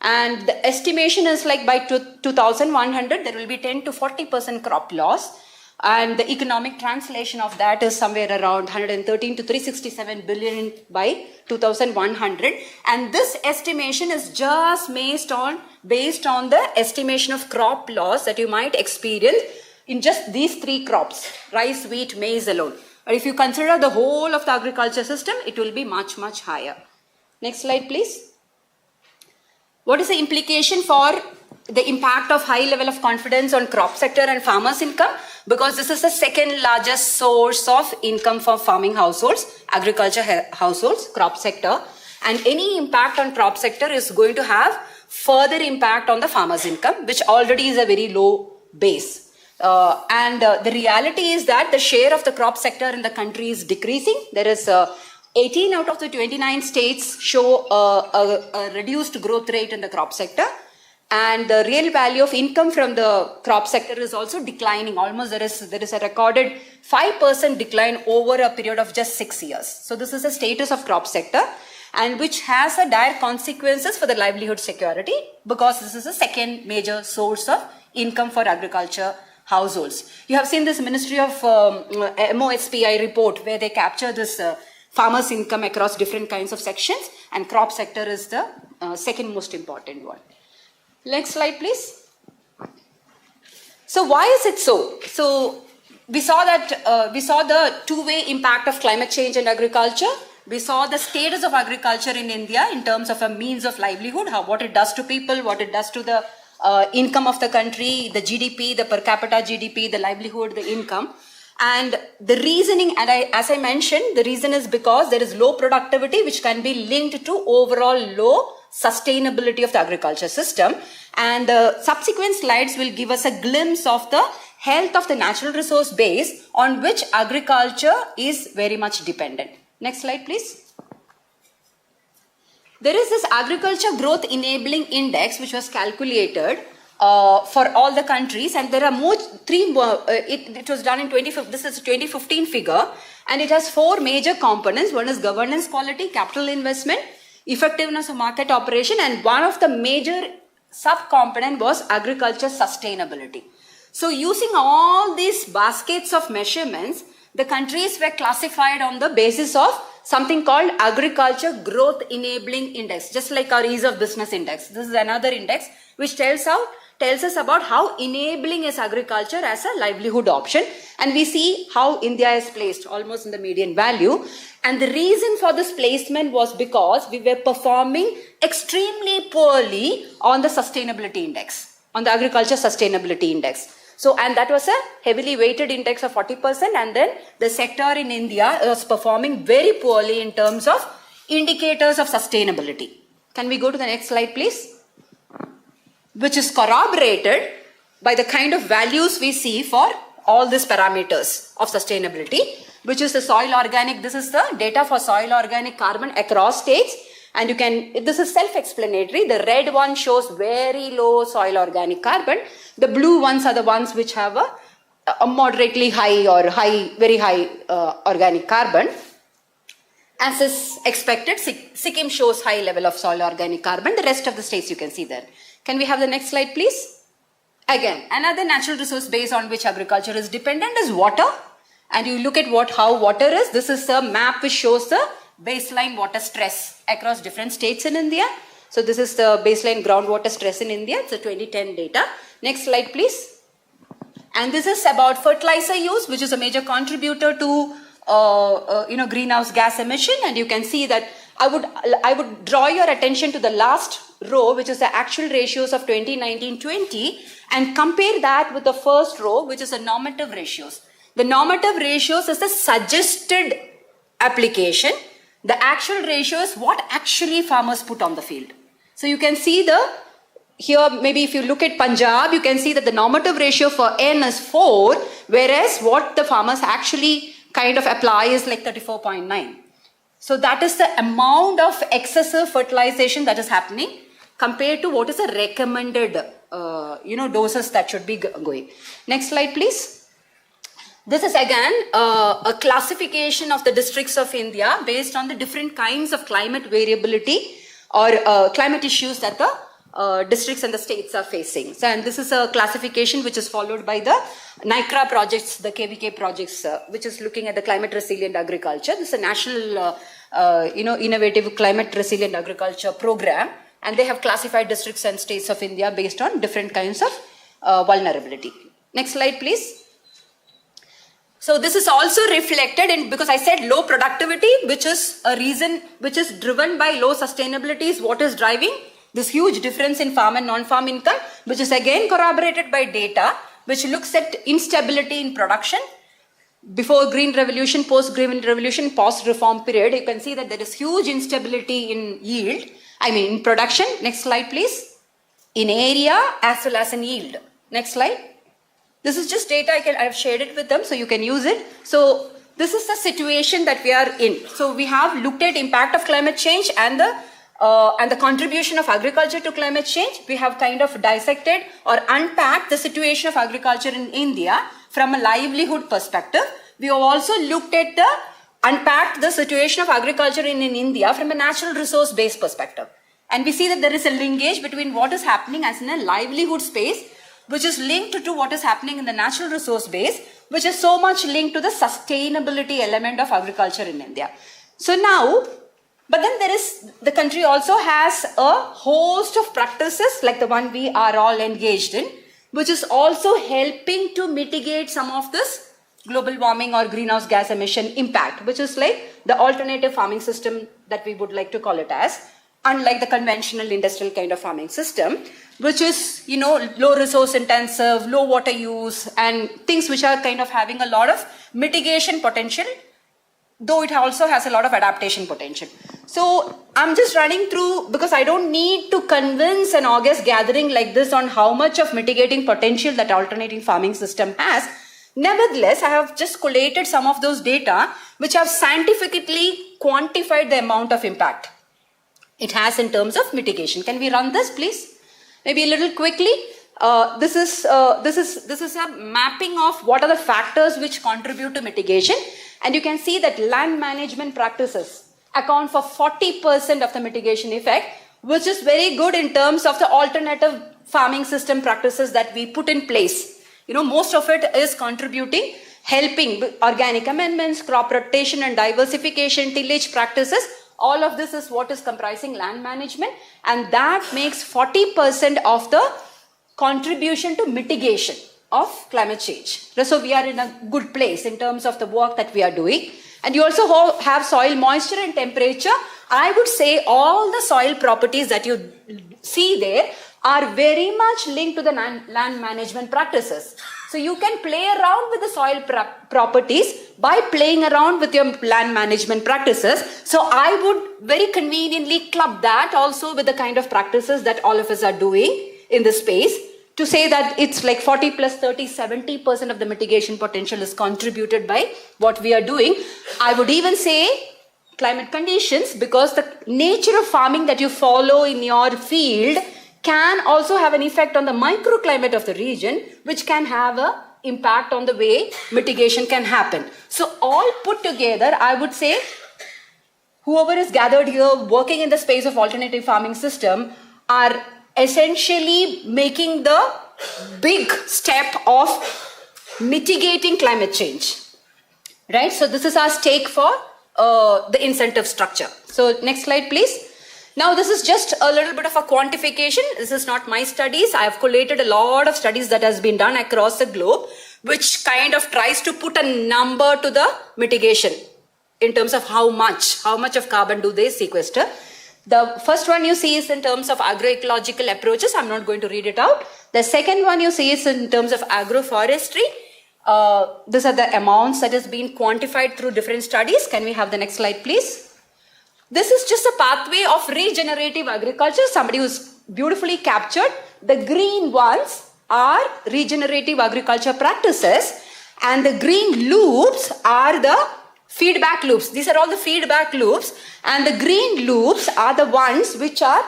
And the estimation is like by 2100, there will be 10 to 40% crop loss. And the economic translation of that is somewhere around 113 to 367 billion by 2100. And this estimation is just based on the estimation of crop loss that you might experience in just these three crops, rice, wheat, maize alone. But if you consider the whole of the agriculture system, it will be much, much higher. Next slide, please. What is the implication for the impact of high level of confidence on crop sector and farmers' income? Because this is the second largest source of income for farming households, agriculture households, crop sector. And any impact on crop sector is going to have further impact on the farmers' income, which already is a very low base. The reality is that the share of the crop sector in the country is decreasing. There is 18 out of the 29 states show a reduced growth rate in the crop sector, and the real value of income from the crop sector is also declining. Almost there is a recorded 5% decline over a period of just 6 years. So this is the status of crop sector, and which has a dire consequences for the livelihood security, because this is the second major source of income for agriculture households. You have seen this Ministry of MOSPI report where they capture this farmers' income across different kinds of sections, and crop sector is the second most important one. Next slide, please. So why is it so? So we saw that we saw the two-way impact of climate change and agriculture. We saw the status of agriculture in India in terms of a means of livelihood, what it does to people, what it does to the income of the country, the GDP, the per capita GDP, the livelihood, the income. And the reasoning, and as I mentioned, the reason is because there is low productivity, which can be linked to overall low sustainability of the agriculture system. And the subsequent slides will give us a glimpse of the health of the natural resource base on which agriculture is very much dependent. Next slide, please. There is this agriculture growth enabling index which was calculated for all the countries, and there are it was done in 2015. This is a 2015 figure, and it has 4 major components. One is governance quality, capital investment, effectiveness of market operation, and one of the major sub-component was agriculture sustainability. So using all these baskets of measurements, the countries were classified on the basis of something called Agriculture Growth Enabling Index, just like our Ease of Business Index. This is another index which tells us about how enabling is agriculture as a livelihood option. And we see how India is placed almost in the median value. And the reason for this placement was because we were performing extremely poorly on the sustainability index, on the agriculture sustainability index. So, and that was a heavily weighted index of 40%, and then the sector in India was performing very poorly in terms of indicators of sustainability. Can we go to the next slide, please? Which is corroborated by the kind of values we see for all these parameters of sustainability, which is the soil organic. This is the data for soil organic carbon across states. And you can, this is self-explanatory. The red one shows very low soil organic carbon. The blue ones are the ones which have a moderately high or very high organic carbon. As is expected, Sikkim shows high level of soil organic carbon. The rest of the states you can see there. Can we have the next slide, please? Again, another natural resource base on which agriculture is dependent is water. And you look at how water is. This is a map which shows the baseline water stress across different states in India. So this is the baseline groundwater stress in India. It's a 2010 data. Next slide, please. And this is about fertilizer use, which is a major contributor to greenhouse gas emission. And you can see that I would draw your attention to the last row, which is the actual ratios of 2019-20, and compare that with the first row, which is the normative ratios. The normative ratios is the suggested application. The actual ratio is what actually farmers put on the field. So you can see here maybe if you look at Punjab, you can see that the normative ratio for N is 4, whereas what the farmers actually kind of apply is like 34.9. So that is the amount of excessive fertilization that is happening compared to what is the recommended doses that should be going. Next slide, please. This is again a classification of the districts of India based on the different kinds of climate variability or climate issues that the districts and the states are facing. So, and this is a classification which is followed by the NICRA projects, the KVK projects, which is looking at the climate resilient agriculture. This is a national, innovative climate resilient agriculture program, and they have classified districts and states of India based on different kinds of vulnerability. Next slide, please. So this is also reflected in, because I said low productivity, which is a reason which is driven by low sustainability, is what is driving this huge difference in farm and non-farm income, which is again corroborated by data which looks at instability in production. Before Green Revolution, post-Green Revolution, post-reform period, you can see that there is huge instability in yield, in production. Next slide, please. In area as well as in yield. Next slide. This is just data, I have shared it with them so you can use it. So this is the situation that we are in. So we have looked at impact of climate change and the contribution of agriculture to climate change. We have kind of dissected or unpacked the situation of agriculture in India from a livelihood perspective. We have also looked at unpacked the situation of agriculture in India from a natural resource based perspective. And we see that there is a linkage between what is happening as in a livelihood space, which is linked to what is happening in the natural resource base, which is so much linked to the sustainability element of agriculture in India. So now, but then the country also has a host of practices like the one we are all engaged in, which is also helping to mitigate some of this global warming or greenhouse gas emission impact, which is like the alternative farming system that we would like to call it as, unlike the conventional industrial kind of farming system, which is, low resource intensive, low water use, and things which are kind of having a lot of mitigation potential, though it also has a lot of adaptation potential. So I'm just running through, because I don't need to convince an August gathering like this on how much of mitigating potential that alternating farming system has. Nevertheless, I have just collated some of those data which have scientifically quantified the amount of impact it has in terms of mitigation. Can we run this, please? Maybe a little quickly. This is a mapping of what are the factors which contribute to mitigation, and you can see that land management practices account for 40% of the mitigation effect, which is very good in terms of the alternative farming system practices that we put in place. most of it is contributing, helping organic amendments, crop rotation and diversification, tillage practices. All of this is what is comprising land management, and that makes 40% of the contribution to mitigation of climate change. So we are in a good place in terms of the work that we are doing. And you also have soil moisture and temperature. I would say all the soil properties that you see there are very much linked to the land management practices. So you can play around with the soil properties by playing around with your land management practices. So I would very conveniently club that also with the kind of practices that all of us are doing in this space, to say that it's like 40 plus 30, 70% of the mitigation potential is contributed by what we are doing. I would even say climate conditions, because the nature of farming that you follow in your field can also have an effect on the microclimate of the region, which can have an impact on the way mitigation can happen. So all put together, I would say whoever is gathered here working in the space of alternative farming system are essentially making the big step of mitigating climate change, right? So this is our stake for the incentive structure. So next slide, please. Now this is just a little bit of a quantification. This is not my studies. I have collated a lot of studies that has been done across the globe, which kind of tries to put a number to the mitigation in terms of how much of carbon do they sequester. The first one you see is in terms of agroecological approaches. I'm not going to read it out. The second one you see is in terms of agroforestry. These are the amounts that has been quantified through different studies. Can we have the next slide, please? This is just a pathway of regenerative agriculture. Somebody who's beautifully captured. The green ones are regenerative agriculture practices, and the green loops are the feedback loops. These are all the feedback loops, and the green loops are the ones which are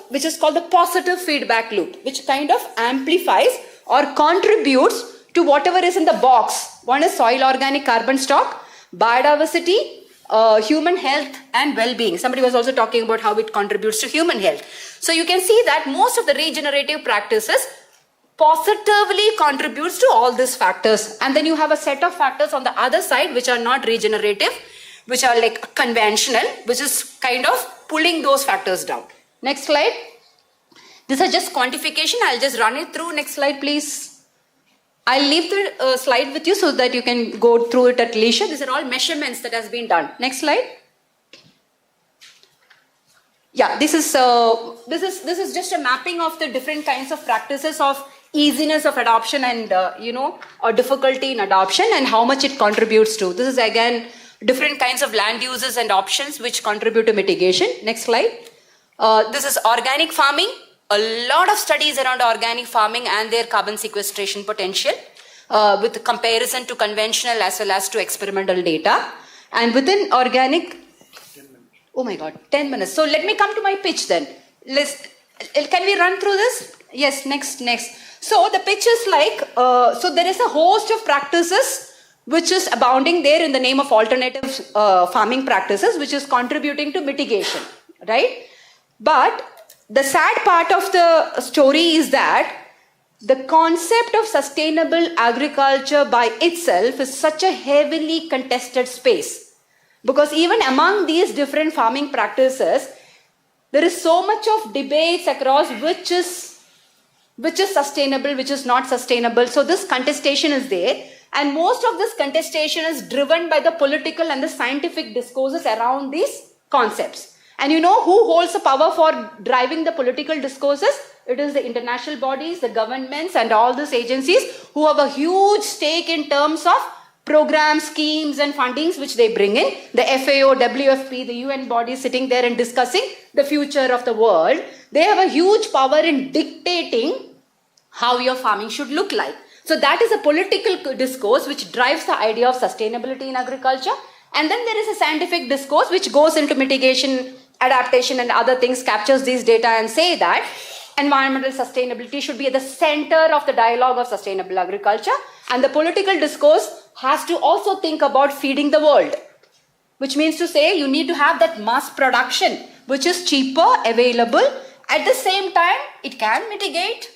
which is called the positive feedback loop, which kind of amplifies or contributes to whatever is in the box. One is soil organic carbon stock, biodiversity, human health and well-being. Somebody was also talking about how it contributes to human health. So you can see that most of the regenerative practices positively contributes to all these factors. And then you have a set of factors on the other side which are not regenerative, which are like conventional, which is kind of pulling those factors down. Next slide. These are just quantification. I'll just run it through. Next slide, please. I'll leave the slide with you so that you can go through it at leisure. These are all measurements that has been done. Next slide. Yeah, this is just a mapping of the different kinds of practices of easiness of adoption and or difficulty in adoption and how much it contributes to. This is again different kinds of land uses and options which contribute to mitigation. Next slide. This is organic farming. A lot of studies around organic farming and their carbon sequestration potential with comparison to conventional as well as to experimental data. And within organic, oh my God, 10 minutes. So let me come to my pitch then. Can we run through this? Yes, next. So the pitch is like, so there is a host of practices which is abounding there in the name of alternative farming practices, which is contributing to mitigation, right? But the sad part of the story is that the concept of sustainable agriculture by itself is such a heavily contested space. Because even among these different farming practices, there is so much of debates across which is sustainable, which is not sustainable. So this contestation is there. And most of this contestation is driven by the political and the scientific discourses around these concepts. And you know who holds the power for driving the political discourses? It is the international bodies, the governments and all these agencies who have a huge stake in terms of programs, schemes and fundings which they bring in. The FAO, WFP, the UN bodies sitting there and discussing the future of the world. They have a huge power in dictating how your farming should look like. So that is a political discourse which drives the idea of sustainability in agriculture. And then there is a scientific discourse which goes into mitigation, adaptation and other things, captures these data and say that environmental sustainability should be at the center of the dialogue of sustainable agriculture. And the political discourse has to also think about feeding the world, which means to say you need to have that mass production, which is cheaper, available. At the same time, it can mitigate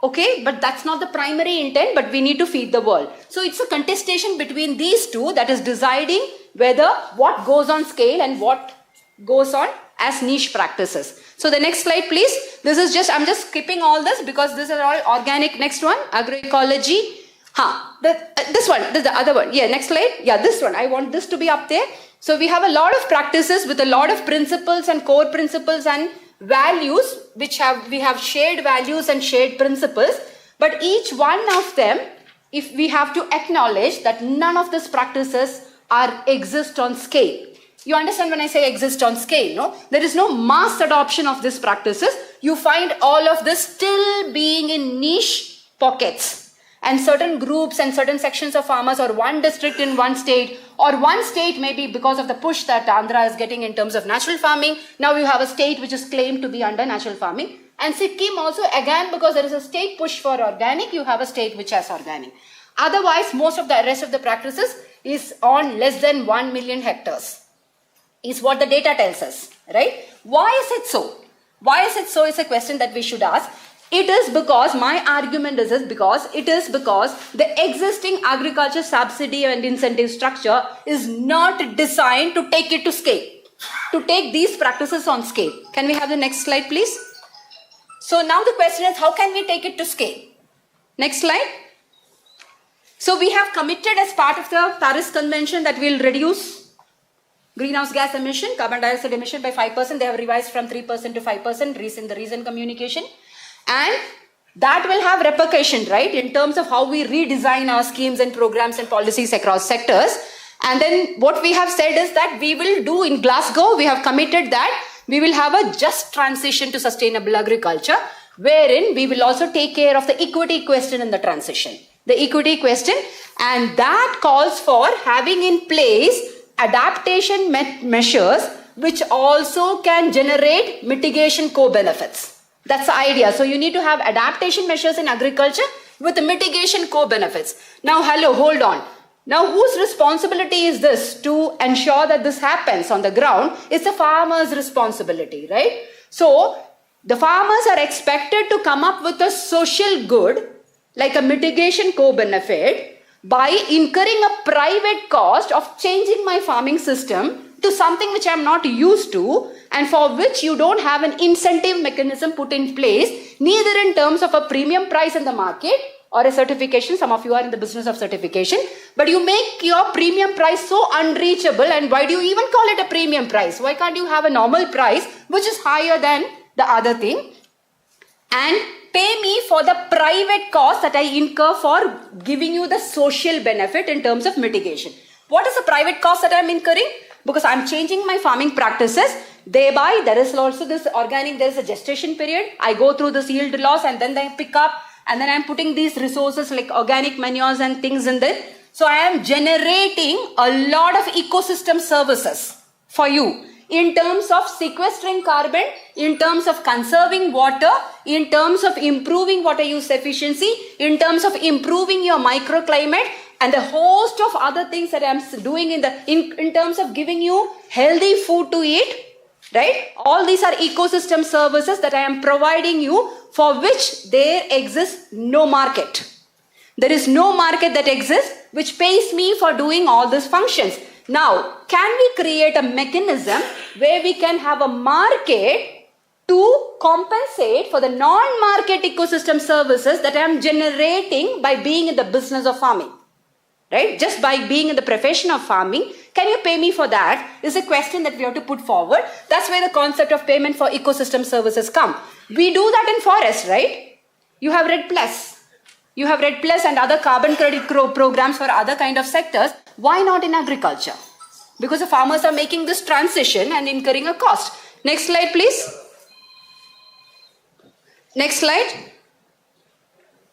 Okay, but that's not the primary intent, but we need to feed the world. So it's a contestation between these two that is deciding whether what goes on scale and what goes on as niche practices. So the next slide, please. This is just, I'm just skipping all this because this is all organic. Next one, agroecology. This one, this is the other one. Yeah, next slide. Yeah, this one. I want this to be up there. So we have a lot of practices with a lot of principles and core principles and values, which we have shared values and shared principles. But each one of them, if we have to acknowledge that none of these practices exist on scale. You understand when I say exist on scale, no? There is no mass adoption of these practices. You find all of this still being in niche pockets. And certain groups and certain sections of farmers, or one district in one state, or one state maybe because of the push that Andhra is getting in terms of natural farming. Now you have a state which is claimed to be under natural farming. And Sikkim also, again, because there is a state push for organic, you have a state which has organic. Otherwise, most of the rest of the practices is on less than 1 million hectares. Is what the data tells us, right? Why is it so? Why is it so is a question that we should ask. It is because, my argument is because the existing agriculture subsidy and incentive structure is not designed to take it to scale, to take these practices on scale. Can we have the next slide, please? So now the question is, how can we take it to scale? Next slide. So we have committed as part of the Paris Convention that we will reduce greenhouse gas emission, carbon dioxide emission by 5%. They have revised from 3% to 5% in the recent communication. And that will have repercussion, right, in terms of how we redesign our schemes and programs and policies across sectors. And then what we have said is that we will do in Glasgow, we have committed that we will have a just transition to sustainable agriculture, wherein we will also take care of the equity question in the transition. The equity question, and that calls for having in place adaptation measures which also can generate mitigation co-benefits. That's the idea. So you need to have adaptation measures in agriculture with mitigation co-benefits. Now, hold on. Now, whose responsibility is this to ensure that this happens on the ground? It's the farmer's responsibility, right? So the farmers are expected to come up with a social good, like a mitigation co-benefit, by incurring a private cost of changing my farming system to something which I'm not used to, and for which you don't have an incentive mechanism put in place, neither in terms of a premium price in the market or a certification. Some of you are in the business of certification, but you make your premium price so unreachable. And why do you even call it a premium price? Why can't you have a normal price which is higher than the other thing, and pay me for the private cost that I incur for giving you the social benefit in terms of mitigation? What is the private cost that I'm incurring? Because I'm changing my farming practices. Thereby, there is also this organic, there is a gestation period. I go through this yield loss and then I pick up, and then I'm putting these resources like organic manures and things in there. So I am generating a lot of ecosystem services for you in terms of sequestering carbon, in terms of conserving water, in terms of improving water use efficiency, in terms of improving your microclimate, and a host of other things that I'm doing in terms of giving you healthy food to eat, right? All these are ecosystem services that I am providing you, for which there exists no market. There is no market that exists which pays me for doing all these functions. Now, can we create a mechanism where we can have a market to compensate for the non-market ecosystem services that I am generating by being in the business of farming? Right? Just by being in the profession of farming, can you pay me for that? Is a question that we have to put forward. That's where the concept of payment for ecosystem services come. We do that in forest, right? You have RED Plus. You have RED Plus and other carbon credit programs for other kind of sectors. Why not in agriculture? Because the farmers are making this transition and incurring a cost. Next slide, please. Next slide.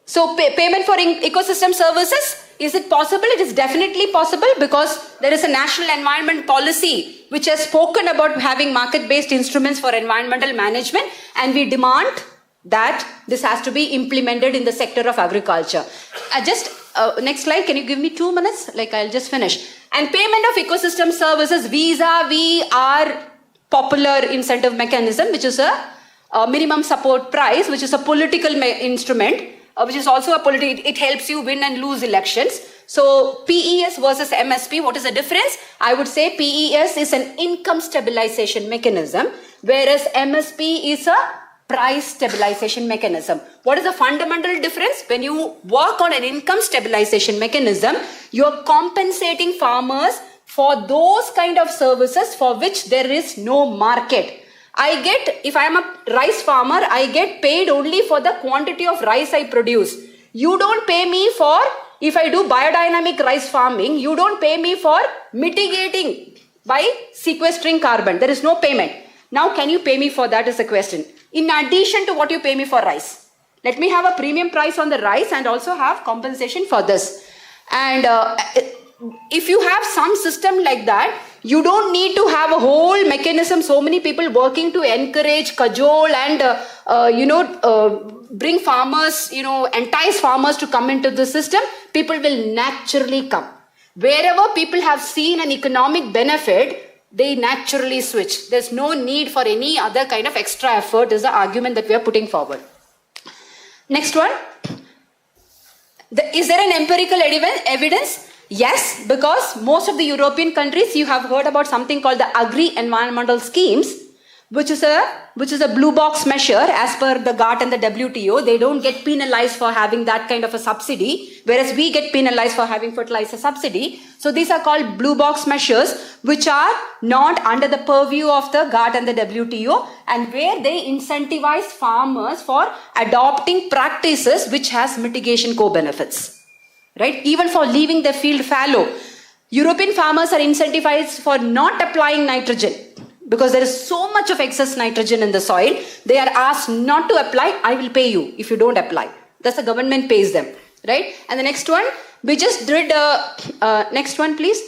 So payment for ecosystem services, is it possible? It is definitely possible, because there is a national environment policy which has spoken about having market-based instruments for environmental management, and we demand that this has to be implemented in the sector of agriculture. Next slide, can you give me 2 minutes? I'll just finish. And payment of ecosystem services vis-a-vis our popular incentive mechanism, which is a minimum support price, which is a political instrument. which is also a political, it helps you win and lose elections. So PES versus MSP, what is the difference? I would say PES is an income stabilization mechanism, whereas MSP is a price stabilization mechanism. What is the fundamental difference? When you work on an income stabilization mechanism, you are compensating farmers for those kind of services for which there is no market. If I am a rice farmer, I get paid only for the quantity of rice I produce. You don't pay me for, if I do biodynamic rice farming, you don't pay me for mitigating by sequestering carbon. There is no payment. Now, can you pay me for that is the question. In addition to what you pay me for rice. Let me have a premium price on the rice and also have compensation for this. And if you have some system like that, you don't need to have a whole mechanism, so many people working to encourage, cajole and, bring farmers, entice farmers to come into the system. People will naturally come. Wherever people have seen an economic benefit, they naturally switch. There's no need for any other kind of extra effort is the argument that we are putting forward. Next one. Is there an empirical evidence? Yes, because most of the European countries, you have heard about something called the agri-environmental schemes, which is a blue box measure as per the GATT and the WTO. They don't get penalized for having that kind of a subsidy, whereas we get penalized for having fertilizer subsidy. So these are called blue box measures, which are not under the purview of the GATT and the WTO, and where they incentivize farmers for adopting practices which has mitigation co-benefits. Right? Even for leaving the field fallow. European farmers are incentivized for not applying nitrogen because there is so much of excess nitrogen in the soil. They are asked not to apply. I will pay you if you don't apply. Thus the government pays them. Right? And the next one, we just did, next one please.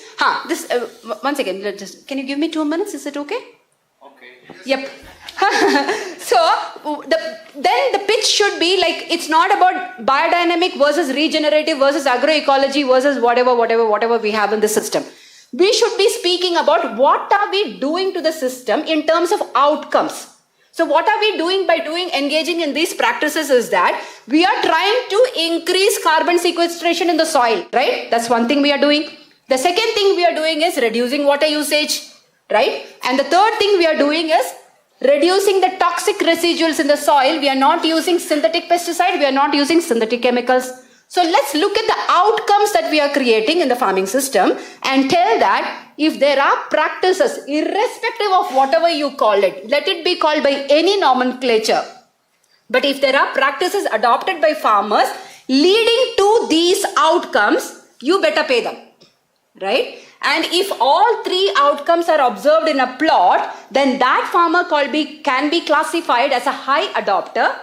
One second, can you give me 2 minutes? Is it okay? Okay. Yep. So then the pitch should be like, it's not about biodynamic versus regenerative versus agroecology versus whatever we have in the system. We should be speaking about what are we doing to the system in terms of outcomes. So what are we doing by engaging in these practices is that we are trying to increase carbon sequestration in the soil, right? That's one thing we are doing. The second thing we are doing is reducing water usage, right? And the third thing we are doing is reducing the toxic residuals in the soil. We are not using synthetic pesticide. We are not using synthetic chemicals. So let's look at the outcomes that we are creating in the farming system and tell that if there are practices, irrespective of whatever you call it, let it be called by any nomenclature. But if there are practices adopted by farmers leading to these outcomes, you better pay them. Right? And if all three outcomes are observed in a plot, then that farmer can be classified as a high adopter.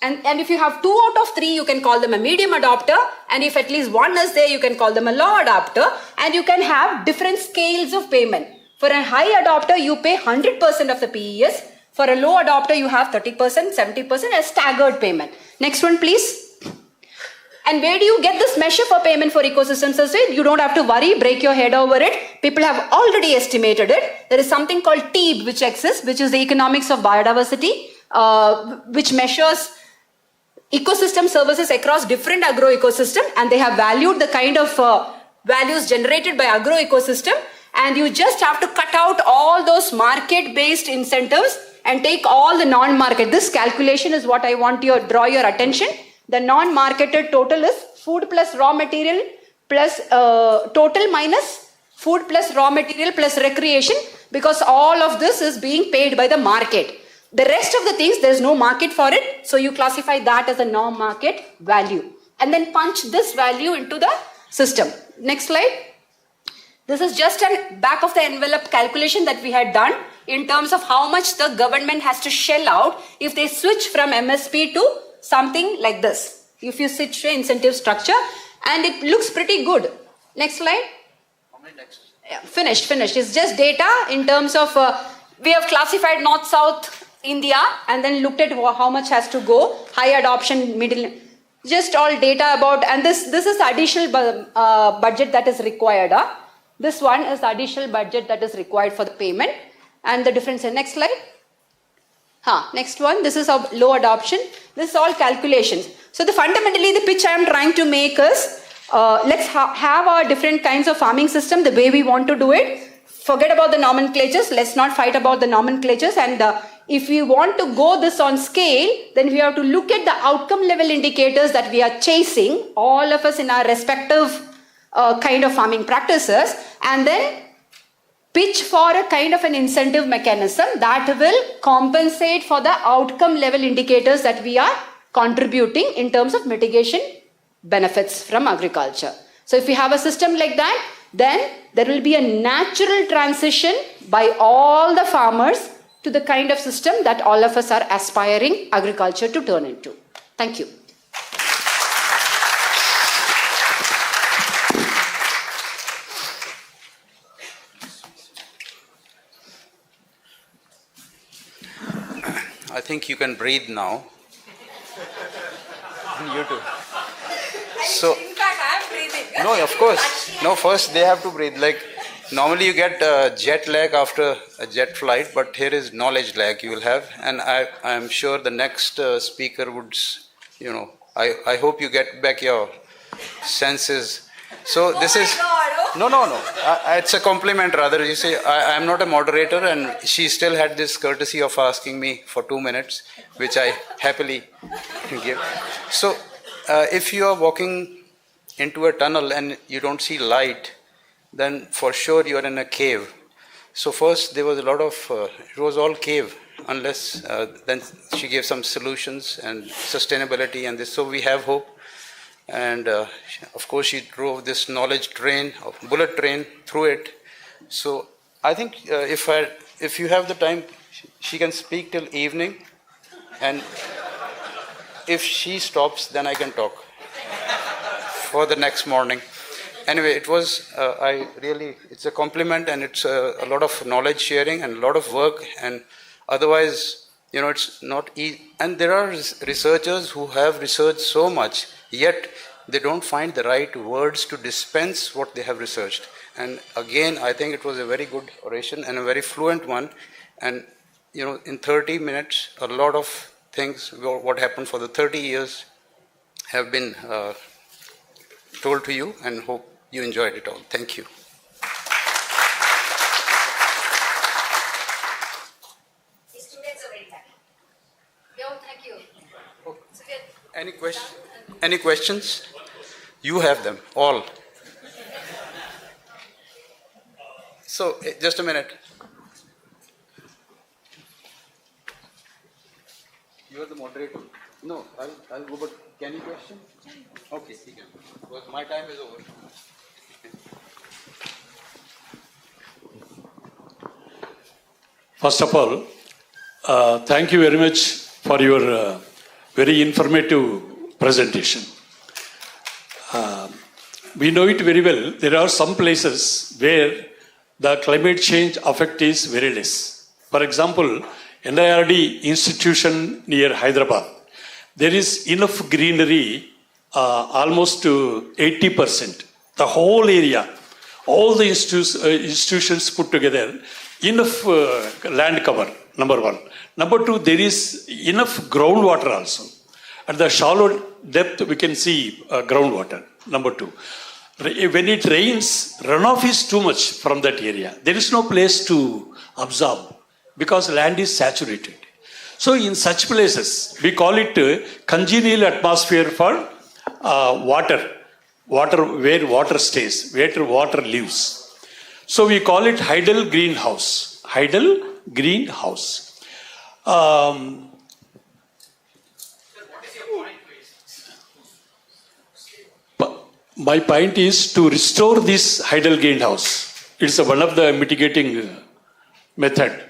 And if you have 2 out of 3, you can call them a medium adopter. And if at least one is there, you can call them a low adopter. And you can have different scales of payment. For a high adopter, you pay 100% of the PES. For a low adopter, you have 30%, 70% as staggered payment. Next one, please. And where do you get this measure for payment for ecosystems? You don't have to worry, break your head over it. People have already estimated it. There is something called TEEB which exists, which is the economics of biodiversity, which measures ecosystem services across different agro-ecosystem, and they have valued the kind of values generated by agro-ecosystem, and you just have to cut out all those market-based incentives and take all the non-market. This calculation is what I want to draw your attention. The non-marketed total is food plus raw material plus total minus food plus raw material plus recreation, because all of this is being paid by the market. The rest of the things, there is no market for it. So you classify that as a non-market value and then punch this value into the system. Next slide. This is just a back of the envelope calculation that we had done in terms of how much the government has to shell out if they switch from MSP to something like this. If you switch to incentive structure, and it looks pretty good. Next slide. How many next? Yeah, finished. It's just data in terms of, we have classified North-South India and then looked at how much has to go, high adoption, middle, just all data about, and this is the additional budget that is required. This one is the additional budget that is required for the payment and the difference. Next slide. Next one, this is of low adoption. This is all calculations. So fundamentally the pitch I am trying to make is, let's have our different kinds of farming system the way we want to do it. Forget about the nomenclatures. Let's not fight about the nomenclatures. And if we want to go this on scale, then we have to look at the outcome level indicators that we are chasing, all of us in our respective kind of farming practices, and then pitch for a kind of an incentive mechanism that will compensate for the outcome level indicators that we are contributing in terms of mitigation benefits from agriculture. So if we have a system like that, then there will be a natural transition by all the farmers to the kind of system that all of us are aspiring agriculture to turn into. Thank you. I think you can breathe now. You too. So, in fact, I am breathing. no, of course. No, first they have to breathe. Like, normally you get jet lag after a jet flight, but here is knowledge lag you will have. And I am sure the next speaker would, I hope you get back your senses. So this is, no. It's a compliment rather. You say, I am not a moderator, and she still had this courtesy of asking me for 2 minutes, which I happily give. So if you are walking into a tunnel and you don't see light, then for sure you are in a cave. So first there was a lot of, it was all cave, unless then she gave some solutions and sustainability and this. So we have hope. And of course she drove this knowledge train, bullet train through it. So I think if you have the time, she can speak till evening, and if she stops, then I can talk for the next morning. Anyway, it was, it's a compliment, and it's a lot of knowledge sharing and a lot of work, and otherwise, it's not easy. And there are researchers who have researched so much, yet they don't find the right words to dispense what they have researched. And again, I think it was a very good oration and a very fluent one. And, in 30 minutes, a lot of things, what happened for the 30 years have been told to you, and hope you enjoyed it all. Thank you. The students are very happy. No, thank you. Any questions? You have them, all. So, just a minute. You are the moderator? No, I'll go, but can you question? Okay, he can. Because my time is over. First of all, thank you very much for your very informative presentation. We know it very well. There are some places where the climate change effect is very less. For example, NIRD institution near Hyderabad, there is enough greenery, almost to 80%. The whole area, all the institutions put together, enough land cover, number one. Number two, there is enough groundwater also. At the shallow depth, we can see groundwater, number two. When it rains, runoff is too much from that area. There is no place to absorb because land is saturated. So in such places, we call it congenial atmosphere for water where water stays, where water lives. So we call it Hydel greenhouse. Hydel greenhouse. My point is to restore this Hydel greenhouse. It's one of the mitigating method.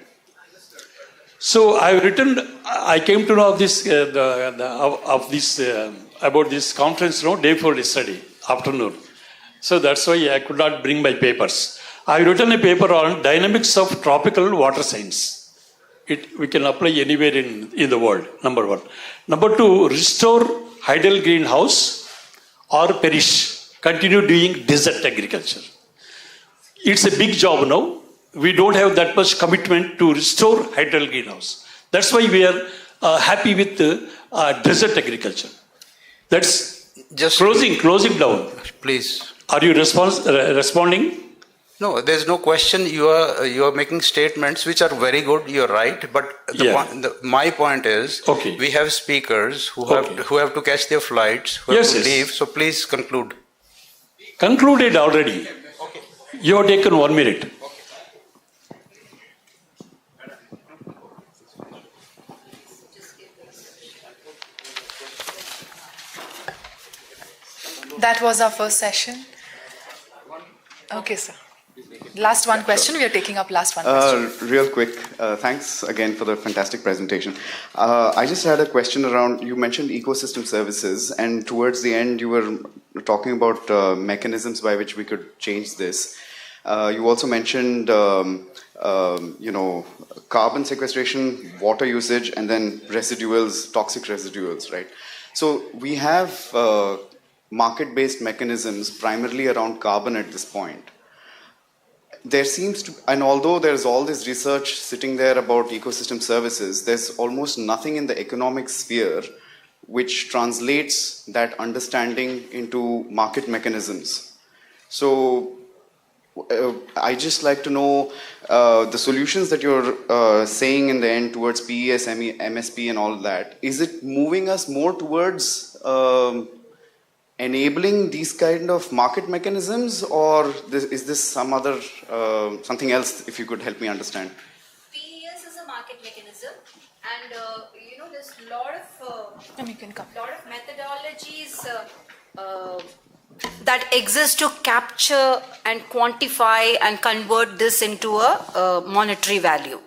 So I came to know of this about this conference day before yesterday afternoon. So that's why I could not bring my papers. I've written a paper on dynamics of tropical water science. We can apply anywhere in the world, number one. Number two, restore Hydel greenhouse or perish. Continue doing desert agriculture. It's a big job now. We don't have that much commitment to restore Hydel greenhouse. That's why we are happy with desert agriculture. That's Just closing down. please. Are you responding? No, there's no question. You are making statements which are very good. You're right, but my point is, we have speakers who have to catch their flights, who have to leave. So please conclude. Concluded already. Okay. You have taken 1 minute. That was our first session. Okay, sir. Last one question. We are taking up last one question. Real quick. Thanks again for the fantastic presentation. I just had a question around, you mentioned ecosystem services, and towards the end you were talking about mechanisms by which we could change this. You also mentioned, carbon sequestration, water usage, and then residuals, toxic residuals, right? So we have market-based mechanisms primarily around carbon at this point. There seems to, and although there's all this research sitting there about ecosystem services, there's almost nothing in the economic sphere which translates that understanding into market mechanisms. So I just like to know the solutions that you're saying in the end towards PES, MSP and all that. Is it moving us more towards enabling these kind of market mechanisms, or is this some other, something else, if you could help me understand? PES is a market mechanism, and there's a lot of methodologies that exist to capture and quantify and convert this into a monetary value.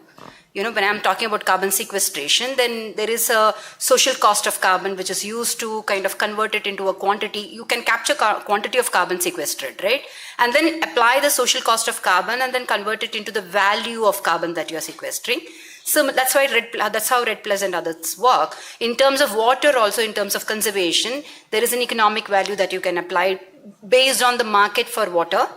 When I'm talking about carbon sequestration, then there is a social cost of carbon which is used to kind of convert it into a quantity. You can capture quantity of carbon sequestered, right? And then apply the social cost of carbon and then convert it into the value of carbon that you are sequestering. So that's how RED Plus and others work. In terms of water, also in terms of conservation, there is an economic value that you can apply based on the market for water.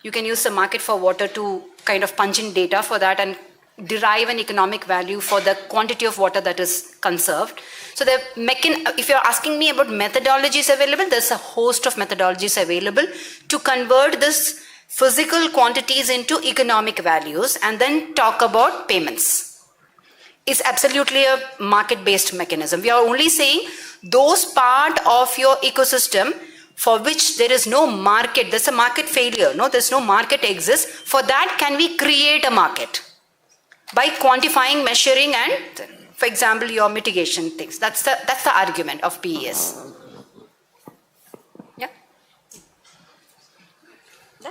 You can use the market for water to kind of punch in data for that and derive an economic value for the quantity of water that is conserved. So if you're asking me about methodologies available, there's a host of methodologies available to convert this physical quantities into economic values and then talk about payments. It's absolutely a market-based mechanism. We are only saying those part of your ecosystem for which there is no market, there's a market failure, there's no market exists. For that, can we create a market? By quantifying, measuring, and, for example, your mitigation things. That's the argument of PES. Yeah. Yeah.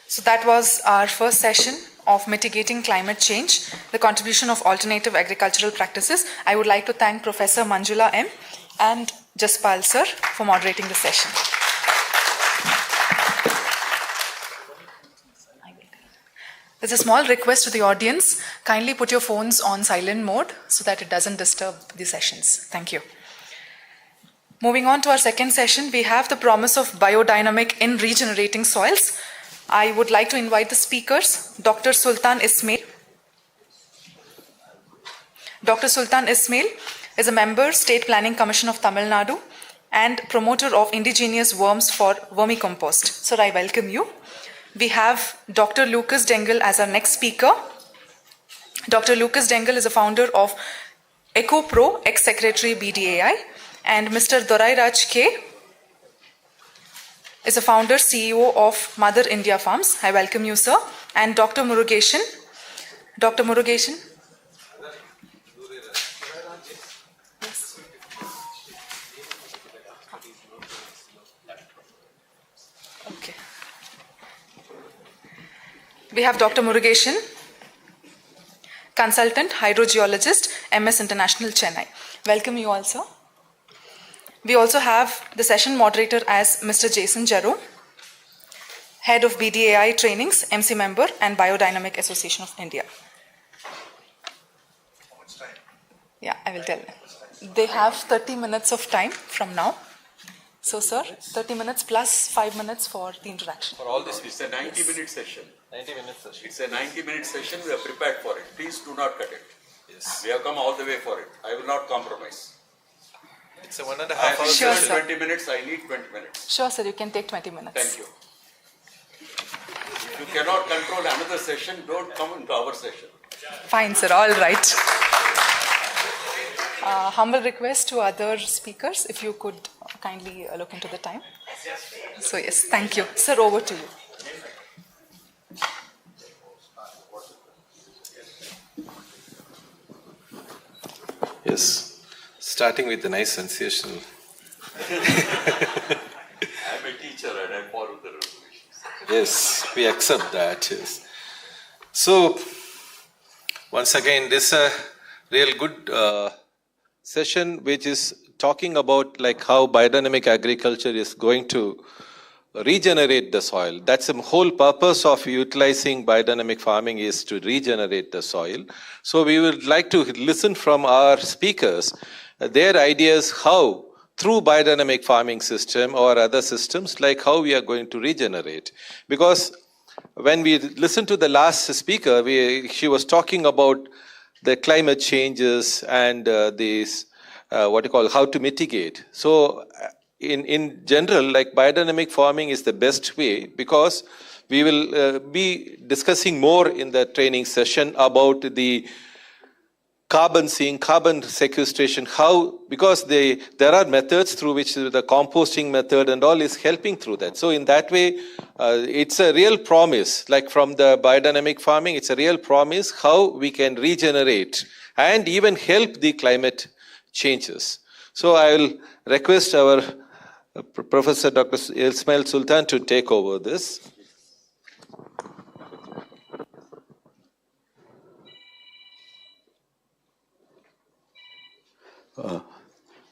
So that was our first session of mitigating climate change, the contribution of alternative agricultural practices. I would like to thank Professor Manjula M and Jaspal Sir for moderating the session. There's a small request to the audience. Kindly put your phones on silent mode so that it doesn't disturb the sessions. Thank you. Moving on to our second session, we have the promise of biodynamic in regenerating soils. I would like to invite the speakers, Dr. Sultan Ismail. Dr. Sultan Ismail is a member, State Planning Commission of Tamil Nadu, and promoter of indigenous worms for vermicompost. Sir, I welcome you. We have Dr. Lucas Dengel as our next speaker. Dr. Lucas Dengel is a founder of EcoPro, ex-secretary BDAI, and Mr. Dorairaj K is a founder, CEO of Mother India Farms. I welcome you, sir. And Dr. Murugesan. Dr. Murugesan. Yes. Okay. We have Dr. Murugesan, consultant, hydrogeologist, MS International, Chennai. Welcome you also. We also have the session moderator as Mr. Jason Jarrow, head of BDAI trainings, MC member, and Biodynamic Association of India. How much time? Yeah, I will tell them. They have 30 minutes of time from now. So, sir, 30 minutes plus 5 minutes for the introduction. For all this, it's a 90-minute session. 90-minute session. It's a 90-minute session. We are prepared for it. Please do not cut it. Yes. We have come all the way for it. I will not compromise. It's a 1.5 I have hours. Sure, just sir. 20 minutes. I need 20 minutes. Sure, sir, you can take 20 minutes. Thank you. If you cannot control another session, don't come into our session. Fine, sir, all right. Humble request to other speakers, if you could kindly look into the time. So, yes, thank you. Sir, over to you. Yes. Starting with the nice sensational. I am a teacher and I follow the regulations. Yes, we accept that. Yes. So, once again, this is a real good session which is talking about like how biodynamic agriculture is going to regenerate the soil. That's the whole purpose of utilizing biodynamic farming, is to regenerate the soil. So we would like to listen from our speakers, their ideas how through biodynamic farming system or other systems, like how we are going to regenerate. Because when we listened to the last speaker, she was talking about the climate changes and how to mitigate. So in general, like biodynamic farming is the best way, because we will be discussing more in the training session about the carbon sink, carbon sequestration, how, because there are methods through which the composting method and all is helping through that. So in that way, it's a real promise, like from the biodynamic farming, it's a real promise how we can regenerate and even help the climate changes. So I will request our Professor Dr. Ismail Sultan to take over this.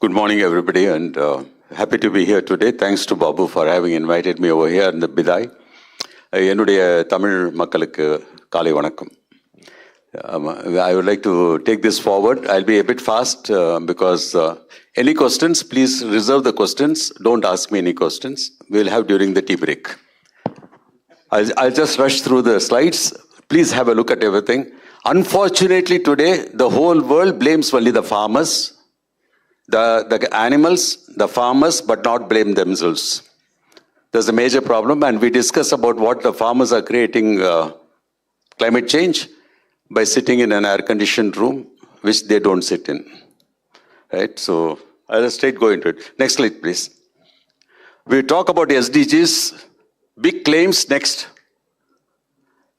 Good morning, everybody, and happy to be here today. Thanks to Babu for having invited me over here in the Bidai. என்னுடைய தமிழ் மக்களுக்கு காலை வணக்கம். I would like to take this forward. I'll be a bit fast because any questions, please reserve the questions. Don't ask me any questions. We'll have during the tea break. I'll just rush through the slides. Please have a look at everything. Unfortunately, today, the whole world blames only the farmers, the animals, the farmers, but not blame themselves. There's a major problem, and we discuss about what the farmers are creating climate change by sitting in an air-conditioned room, which they don't sit in. Right? So I'll straight go into it. Next slide, please. We talk about SDGs, big claims next.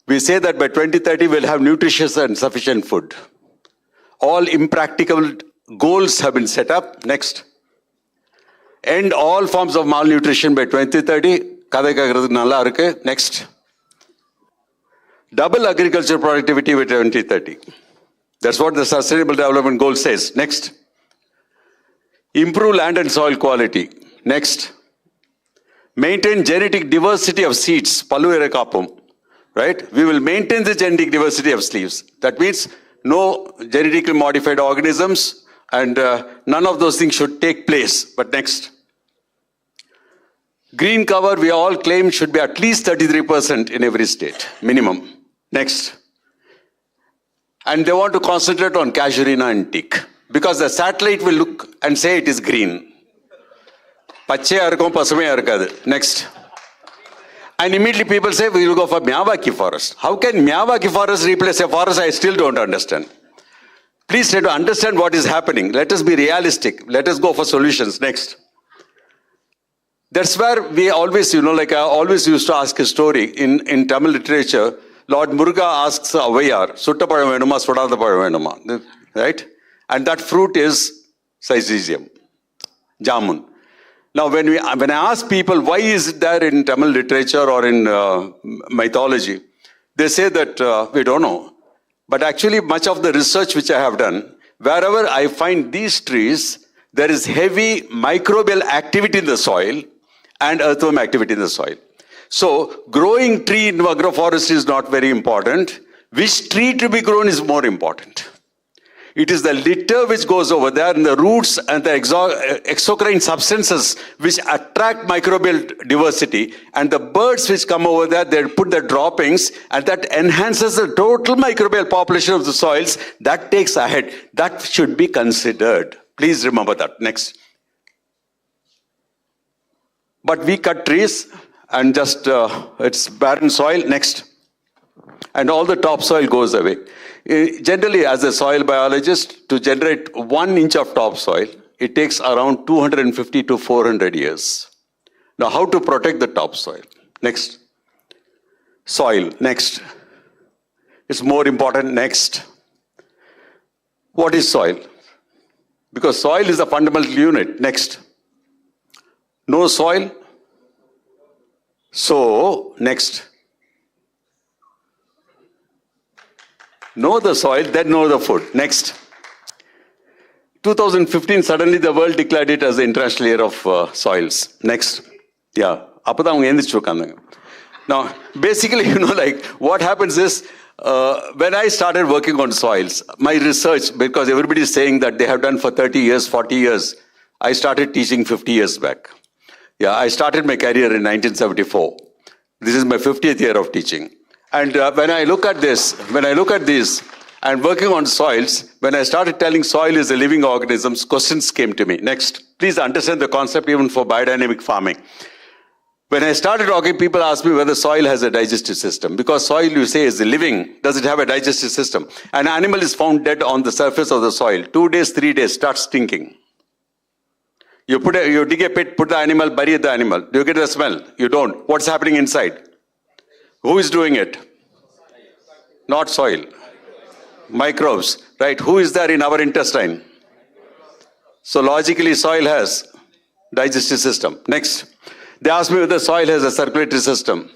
We say that by 2030 we'll have nutritious and sufficient food. All impracticable goals have been set up. Next. End all forms of malnutrition by 2030. Kadai kaakradhukku nalla irukku. Next. Double agriculture productivity by 2030. That's what the Sustainable Development Goal says. Next. Improve land and soil quality. Next. Maintain genetic diversity of seeds. Pallu erakapum. Right? We will maintain the genetic diversity of leaves. That means no genetically modified organisms, and none of those things should take place. But next. Green cover, we all claim, should be at least 33% in every state, minimum. Next. And they want to concentrate on casuarina and teak, because the satellite will look and say it is green. Pachaya irukum, pasumaya irukadu. Next. And immediately people say, we will go for Miyawaki forest. How can Miyawaki forest replace a forest? I still don't understand. Please try to understand what is happening. Let us be realistic. Let us go for solutions. Next. That's where we always, like I always used to ask a story in Tamil literature. Lord Muruga asks Avayar, Sutta Palam Venuma, Sudada Palam Venuma. Right? And that fruit is Syzygium, Jamun. Now, when I ask people why is it there in Tamil literature or in mythology, they say that we don't know. But actually, much of the research which I have done, wherever I find these trees, there is heavy microbial activity in the soil and earthworm activity in the soil. So, growing tree in agroforestry is not very important. Which tree to be grown is more important. It is the litter which goes over there, and the roots and the exocrine substances which attract microbial diversity, and the birds which come over there, they put the droppings, and that enhances the total microbial population of the soils. That takes ahead. That should be considered. Please remember that. Next. But we cut trees and just, it's barren soil. Next. And all the topsoil goes away. Generally, as a soil biologist, to generate 1 inch of topsoil, it takes around 250 to 400 years. Now, how to protect the topsoil? Next. Soil. Next. It's more important. Next. What is soil? Because soil is a fundamental unit. Next. No soil. So, next. Know the soil, then know the food. Next. 2015, suddenly the world declared it as the International Year of Soils. Next. Yeah. Now, basically, like what happens is, when I started working on soils, my research, because everybody is saying that they have done for 30 years, 40 years, I started teaching 50 years back. Yeah, I started my career in 1974. This is my 50th year of teaching. And when I look at this, and working on soils, when I started telling soil is a living organism, questions came to me. Next, please understand the concept even for biodynamic farming. When I started talking, people asked me whether soil has a digestive system. Because soil, you say, is living. Does it have a digestive system? An animal is found dead on the surface of the soil. 2 days, 3 days, starts stinking. You dig a pit, put the animal, bury the animal. Do you get a smell? You don't. What's happening inside? Who is doing it? Not soil. Microbes, right? Who is there in our intestine? So logically, soil has digestive system. Next. They asked me whether soil has a circulatory system.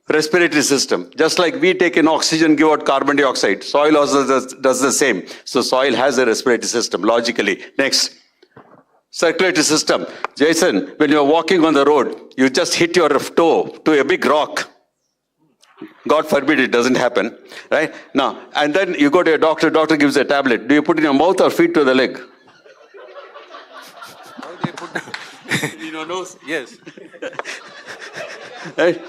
Respiratory system. Just like we take in oxygen, give out carbon dioxide. Soil also does the same. So soil has a respiratory system, logically. Next. Circulatory system. Jason, when you're walking on the road, you just hit your toe to a big rock. God forbid it doesn't happen, right? Now, and then you go to a doctor, doctor gives a tablet. Do you put in your mouth or feet to the leg? How do you put in your nose? Yes. Right?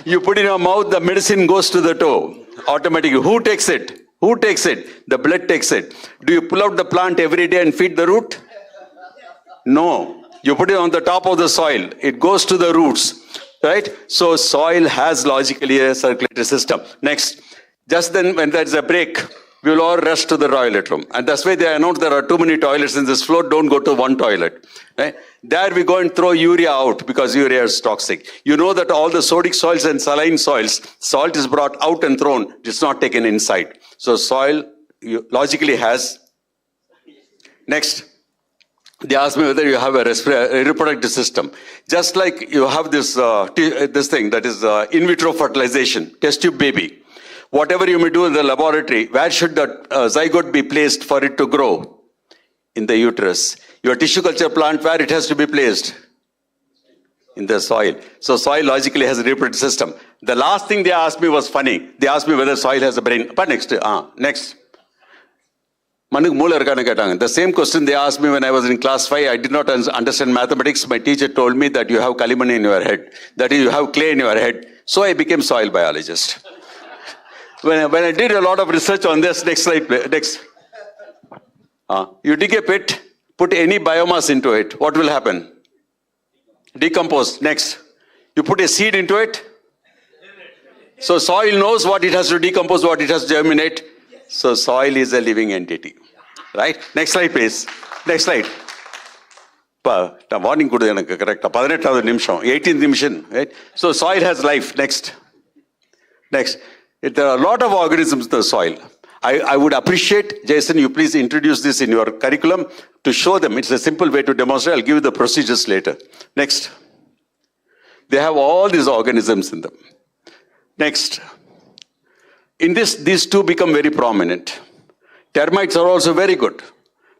You put in your mouth, the medicine goes to the toe automatically. Who takes it? Who takes it? The blood takes it. Do you pull out the plant every day and feed the root? No. You put it on the top of the soil. It goes to the roots. Right? So soil has logically a circulatory system. Next. Just then when there's a break, we will all rush to the toilet room. And that's why they announced there are too many toilets in this floor. Don't go to one toilet. Right? There we go and throw urea out because urea is toxic. You know that all the sodic soils and saline soils, salt is brought out and thrown. It's not taken inside. So soil logically has. Next. They asked me whether you have a reproductive system. Just like you have this thing that is in vitro fertilization, test tube baby. Whatever you may do in the laboratory, where should the zygote be placed for it to grow? In the uterus. Your tissue culture plant, where it has to be placed? In the soil. So soil logically has a reproductive system. The last thing they asked me was funny. They asked me whether soil has a brain. But next. The same question they asked me when I was in class 5. I did not understand mathematics. My teacher told me that you have kaliman in your head. That is, you have clay in your head. So I became soil biologist. When I did a lot of research on this, next slide, next. You dig a pit, put any biomass into it. What will happen? Decompose. Next. You put a seed into it. So soil knows what it has to decompose, what it has to germinate. So soil is a living entity. Right? Next slide, please. Next slide. Warning correct. 18th dimension. Right? So soil has life. Next. Next. There are a lot of organisms in the soil. I would appreciate, Jason, you please introduce this in your curriculum to show them. It's a simple way to demonstrate. I'll give you the procedures later. Next. They have all these organisms in them. Next. In this, these two become very prominent. Termites are also very good,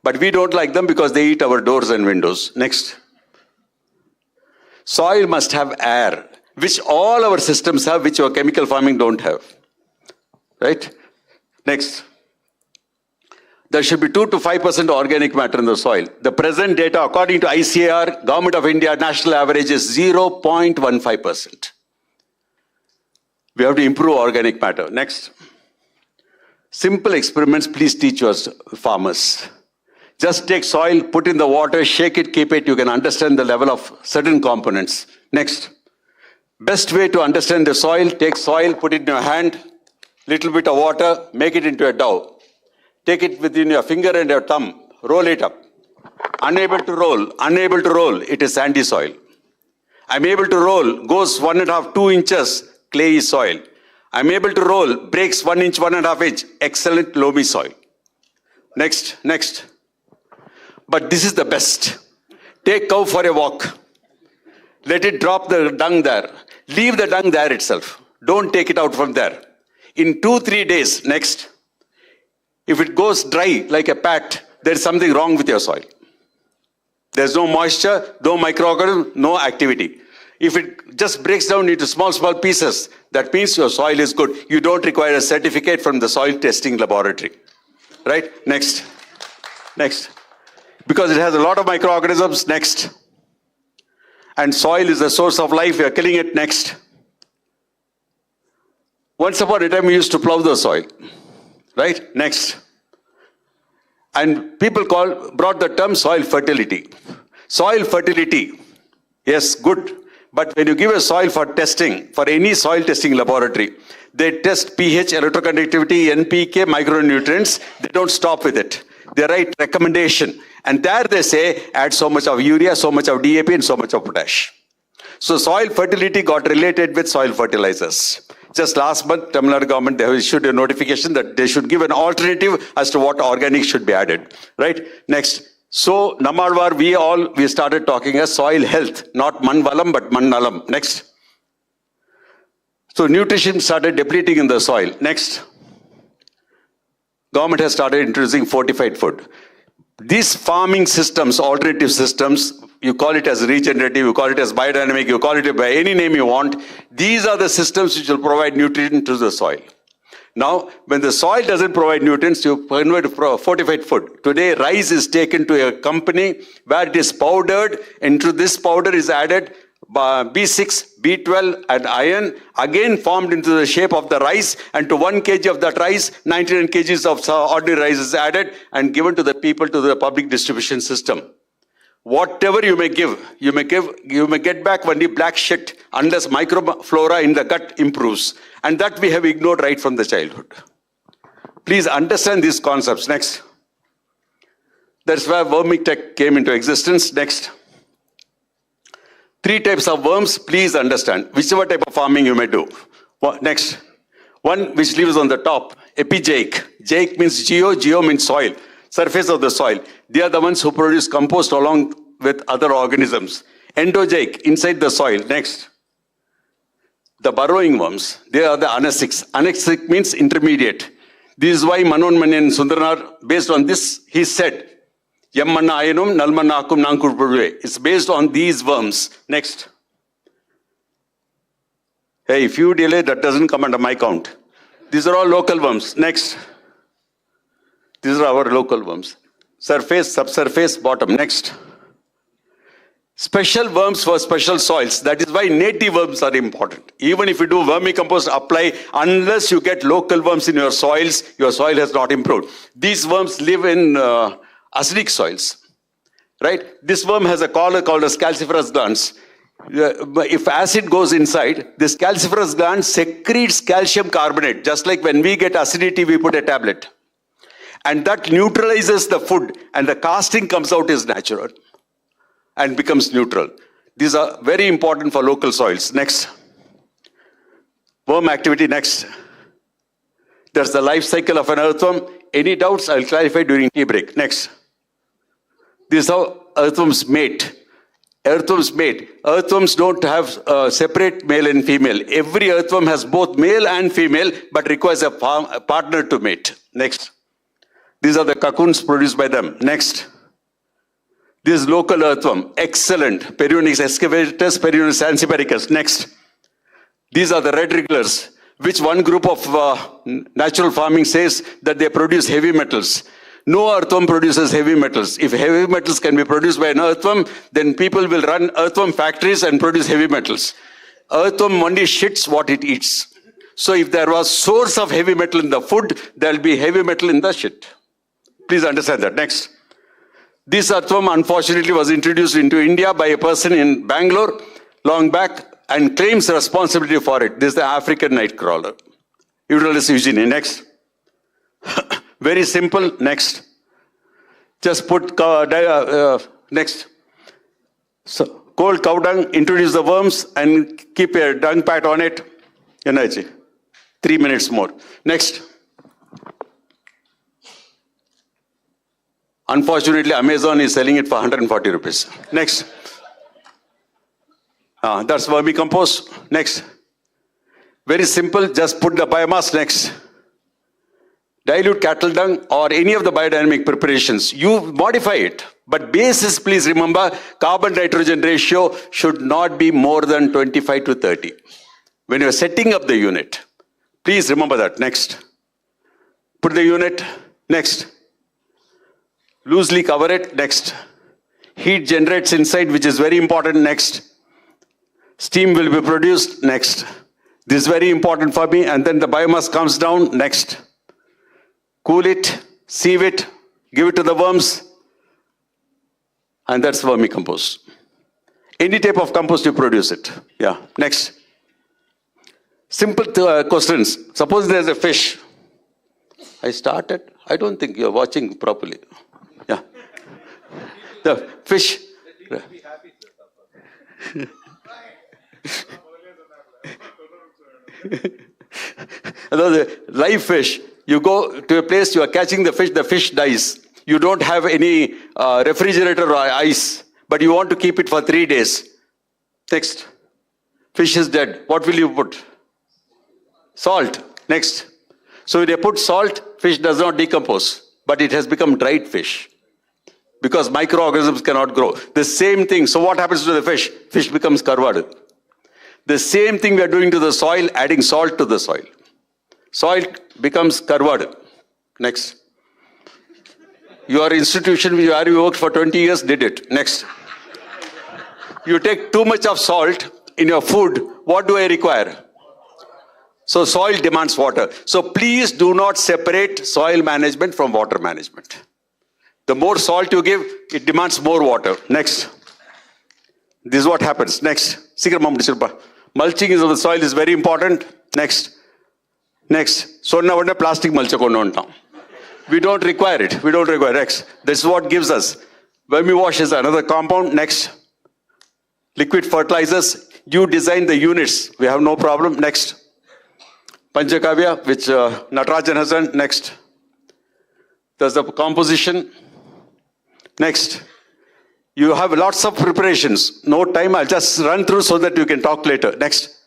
but we don't like them because they eat our doors and windows. Next. Soil must have air, which all our systems have, which our chemical farming don't have. Right? Next. there should be 2 to 5% organic matter in the soil. The present data, according to ICAR, Government of India, national average is 0.15%. We have to improve organic matter. Next. Simple experiments, please teach your farmers. Just take soil, put in the water, shake it, keep it. You can understand the level of certain components. Next. Best way to understand the soil, take soil, put it in your hand, little bit of water, make it into a dough. Take it within your finger and your thumb, roll it up. Unable to roll, it is sandy soil. I'm able to roll, goes 1.5, 2 inches, clayey soil. I'm able to roll, breaks 1 inch, 1.5 inch, excellent loamy soil. Next. But this is the best. Take cow for a walk. Let it drop the dung there. Leave the dung there itself. Don't take it out from there. In 2-3 days, next. If it goes dry like a pat, there's something wrong with your soil. There's no moisture, no microorganism, no activity. If it just breaks down into small pieces, that means your soil is good. You don't require a certificate from the soil testing laboratory. Right? Next. Because it has a lot of microorganisms. Next. And soil is the source of life. We are killing it. Next. Once upon a time, we used to plow the soil. Right? Next. And people brought the term soil fertility. Soil fertility. Yes, good. But when you give a soil for testing, for any soil testing laboratory, they test pH, electroconductivity, NPK, micronutrients. They don't stop with it. They write recommendation. And there they say, add so much of urea, so much of DAP, and so much of potash. So soil fertility got related with soil fertilizers. Just last month, Tamil Nadu government, they have issued a notification that they should give an alternative as to what organic should be added. Right? Next. So, Namadwar, we started talking as soil health, not manvalam, but mannalam. Next. So, nutrition started depleting in the soil. Next. Government has started introducing fortified food. These farming systems, alternative systems, you call it as regenerative, you call it as biodynamic, you call it by any name you want. These are the systems which will provide nutrition to the soil. Now, when the soil doesn't provide nutrients, you convert to fortified food. Today, rice is taken to a company where it is powdered. Into this powder is added B6, B12 and iron, again formed into the shape of the rice, and to 1 kg of that rice, 99 kgs of ordinary rice is added and given to the people, to the public distribution system. Whatever you may give, you may get back only black shit unless microflora in the gut improves. And that we have ignored right from the childhood. Please understand these concepts. Next. That's where vermictech came into existence. Next. 3 types of worms, please understand. Whichever type of farming you may do. Next. One which lives on the top, epigeic. Jaic means geo means soil. Surface of the soil. They are the ones who produce compost along with other organisms. Endogeic, inside the soil. Next. The burrowing worms, they are the anasics. Anasic means intermediate. This is why Manon Manian Sundarnar, based on this, he said, Yammanna ayanum, nalmanna akum nankurpurve. It's based on these worms. Next. Hey, if you delay, that doesn't come under my count. These are all local worms. Next. These are our local worms. Surface, subsurface, bottom. Next. Special worms for special soils. That is why native worms are important. Even if you do vermicompost, apply, unless you get local worms in your soil has not improved. These worms live in acidic soils. Right? This worm has a collar called as calciferous glands. If acid goes inside, this calciferous gland secretes calcium carbonate. Just like when we get acidity, we put a tablet. And that neutralizes the food, and the casting comes out as natural and becomes neutral. These are very important for local soils. Next. Worm activity. Next. There's the life cycle of an earthworm. Any doubts? I'll clarify during tea break. Next. This is how earthworms mate. Earthworms mate. Earthworms don't have separate male and female. Every earthworm has both male and female, but requires a partner to mate. Next. These are the cocoons produced by them. Next. This local earthworm. Excellent. Perionyx excavatus, Perionyx sansepharicus. Next. These are the red wrigglers, which one group of natural farming says that they produce heavy metals. No earthworm produces heavy metals. If heavy metals can be produced by an earthworm, then people will run earthworm factories and produce heavy metals. Earthworm only shits what it eats. So if there was source of heavy metal in the food, there will be heavy metal in the shit. Please understand that. Next. This earthworm unfortunately was introduced into India by a person in Bangalore long back and claims responsibility for it. This is the African nightcrawler. Uterus eugenie. Next. Very simple. Next. Just put next. So cold cow dung, introduce the worms and keep a dung pat on it. Energy. 3 minutes more. Next. Unfortunately, Amazon is selling it for 140 rupees. Next. That's vermicompost. Next. Very simple. Just put the biomass. Next. Dilute cattle dung or any of the biodynamic preparations. You modify it. But basis, please remember, carbon-nitrogen ratio should not be more than 25 to 30. When you're setting up the unit, please remember that. Next. Put the unit. Next. Loosely cover it. Next. Heat generates inside, which is very important. Next. Steam will be produced. Next. This is very important for me. And then the biomass comes down. Next. Cool it, sieve it, give it to the worms. And that's vermicompost. Any type of compost you produce it. Yeah. Next. Simple questions. Suppose there's a fish. I started. I don't think you're watching properly. Yeah. The fish. The live fish. You go to a place, you are catching the fish dies. You don't have any refrigerator or ice, but you want to keep it for 3 days. Next. Fish is dead. What will you put? Salt. Next. So when you put salt, fish does not decompose, but it has become dried fish because microorganisms cannot grow. The same thing. So what happens to the fish? Fish becomes karvad. The same thing we are doing to the soil, adding salt to the soil. Soil becomes karvad. Next. Your institution where you worked for 20 years did it. Next. You take too much of salt in your food. What do I require? So soil demands water. So please do not separate soil management from water management. The more salt you give, it demands more water. Next. This is what happens. Next. Mulching of the soil is very important. Next. Next. So now plastic mulch. We don't require it. We don't require X. This is what gives us. Vermi-wash is another compound. Next. Liquid fertilizers. You design the units. We have no problem. Next. Panchakavya, which Natarajan has done. Next. There's the composition. Next. You have lots of preparations. No time. I'll just run through so that you can talk later. Next.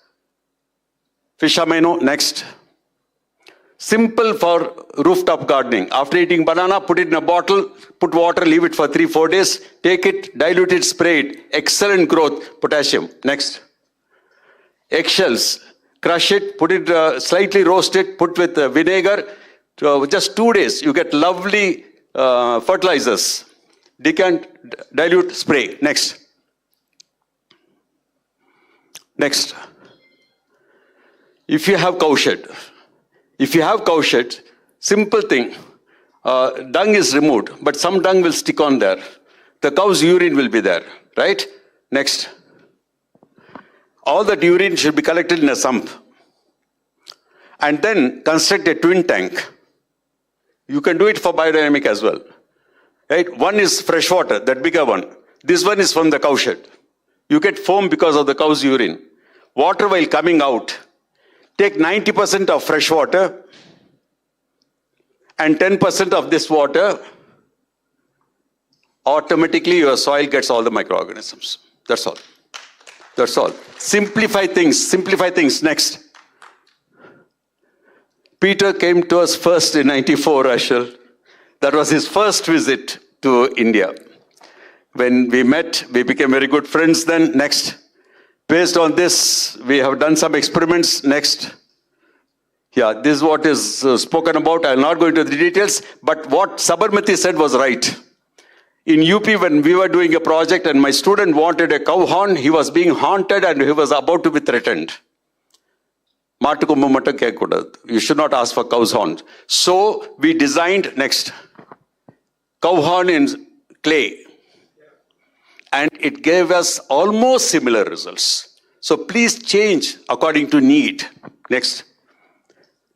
Fish amino. Next. Simple for rooftop gardening. After eating banana, put it in a bottle, put water, leave it for 3-4 days. Take it, dilute it, spray it. Excellent growth. Potassium. Next. Eggshells. Crush it, put it, slightly roast it, put with vinegar. Just 2 days, you get lovely fertilizers. Decant, dilute, spray. Next. Next. If you have cow shed, simple thing, dung is removed, but some dung will stick on there. The cow's urine will be there, right? Next. All that urine should be collected in a sump. And then construct a twin tank. You can do it for biodynamic as well. Right? One is fresh water, that bigger one. This one is from the cow shed. You get foam because of the cow's urine. Water while coming out. Take 90% of fresh water and 10% of this water. Automatically your soil gets all the microorganisms. That's all. That's all. Simplify things. Simplify things. Next. Peter came to us first in 94, Rachel. That was his first visit to India. When we met, we became very good friends then. Next. Based on this, we have done some experiments. Next. Yeah, this is what is spoken about. I'll not go into the details, but what Sabarmati said was right. In UP, when we were doing a project and my student wanted a cow horn, he was being haunted and he was about to be threatened. You should not ask for cow's horn. So we designed next cow horn in clay. And it gave us almost similar results. So please change according to need. Next.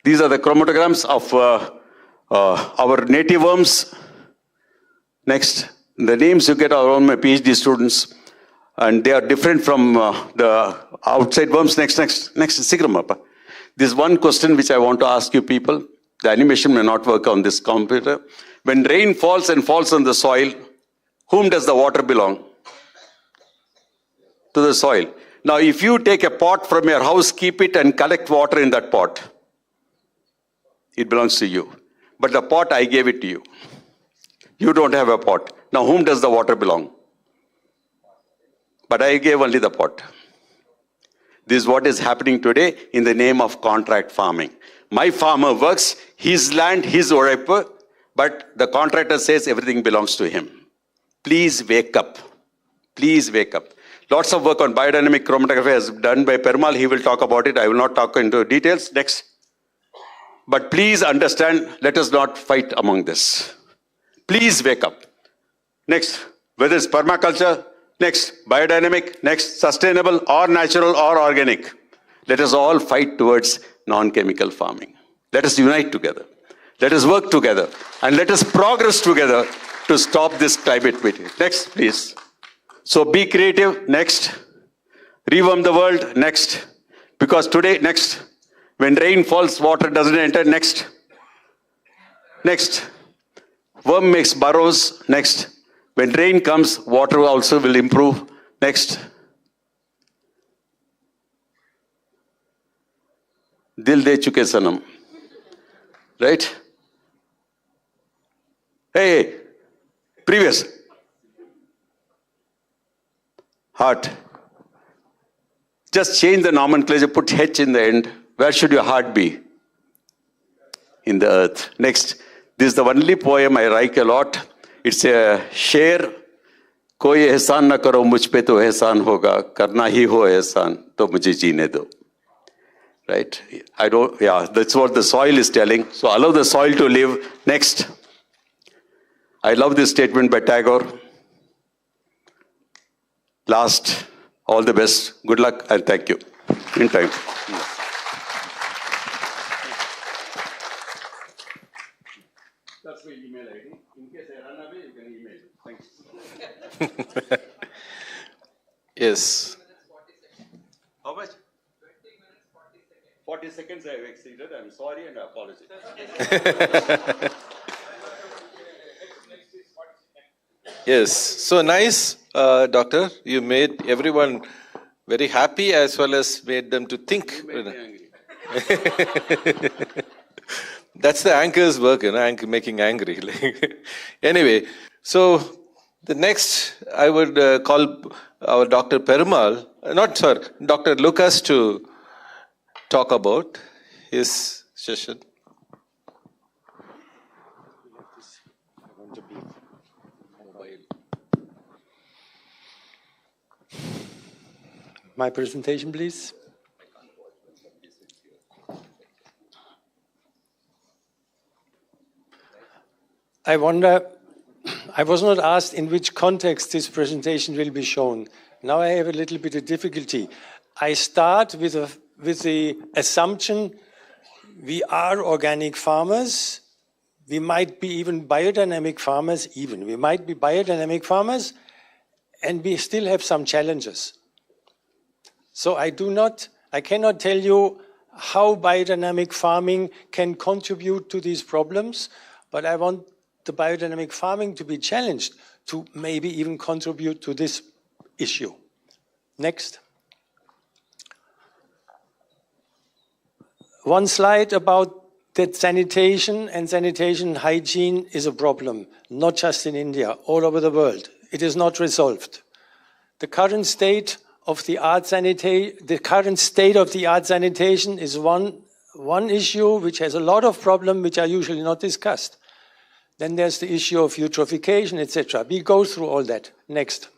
These are the chromatograms of our native worms. Next. The names you get are all my PhD students. And they are different from the outside worms. Next. Sikramappa. This one question which I want to ask you people. The animation may not work on this computer. When rain falls and falls on the soil, whom does the water belong? To the soil. Now, if you take a pot from your house, keep it and collect water in that pot, it belongs to you. But the pot, I gave it to you. You don't have a pot. Now, whom does the water belong? But I gave only the pot. This is what is happening today in the name of contract farming. My farmer works, his land, his oraper, but the contractor says everything belongs to him. Please wake up. Please wake up. Lots of work on biodynamic chromatography is done by Perumal. He will talk about it. I will not talk into details. Next. But please understand, let us not fight among this. Please wake up. Next. Whether it's permaculture, next. Biodynamic, next. Sustainable or natural or organic. Let us all fight towards non-chemical farming. Let us unite together. Let us work together. And let us progress together to stop this climate meeting. Next, please. So be creative, next. Rewarm the world, next. Because today, next. When rain falls, water doesn't enter, next. Next. Worm makes burrows, next. When rain comes, water also will improve, next. Dil de chuke sanam. Right? Hey, previous. Heart. Just change the nomenclature, put H in the end. Where should your heart be? In the earth. Next. This is the only poem I like a lot. It's a share. Koi ehsan na karo mujh pe to ehsan hoga. Karna hi ho ehsan to mujhe jeene do. Right? That's what the soil is telling. So allow the soil to live. Next. I love this statement by Tagore. Last, all the best. Good luck and thank you. In time. That's my email ID. In case I run away, you can email. Thanks. Yes. How much? 40 seconds I have exceeded. I'm sorry and I apologize. Yes. So nice, Doctor. You made everyone very happy as well as made them to think. That's the anchor's work, anchor making angry. Anyway, so the next I would call our Dr. Perumal, Dr. Lucas to talk about his session. My presentation, please. I wonder, I was not asked in which context this presentation will be shown. Now I have a little bit of difficulty. I start with the assumption we are organic farmers. We might be even biodynamic farmers, We might be biodynamic farmers, and we still have some challenges. So I cannot tell you how biodynamic farming can contribute to these problems, but I want the biodynamic farming to be challenged to maybe even contribute to this issue. Next. One slide about that sanitation and sanitation hygiene is a problem, not just in India, all over the world. It is not resolved. The current state of the art sanitation is one one issue which has a lot of problems which are usually not discussed. Then there's the issue of eutrophication, etc. We go through all that. Next.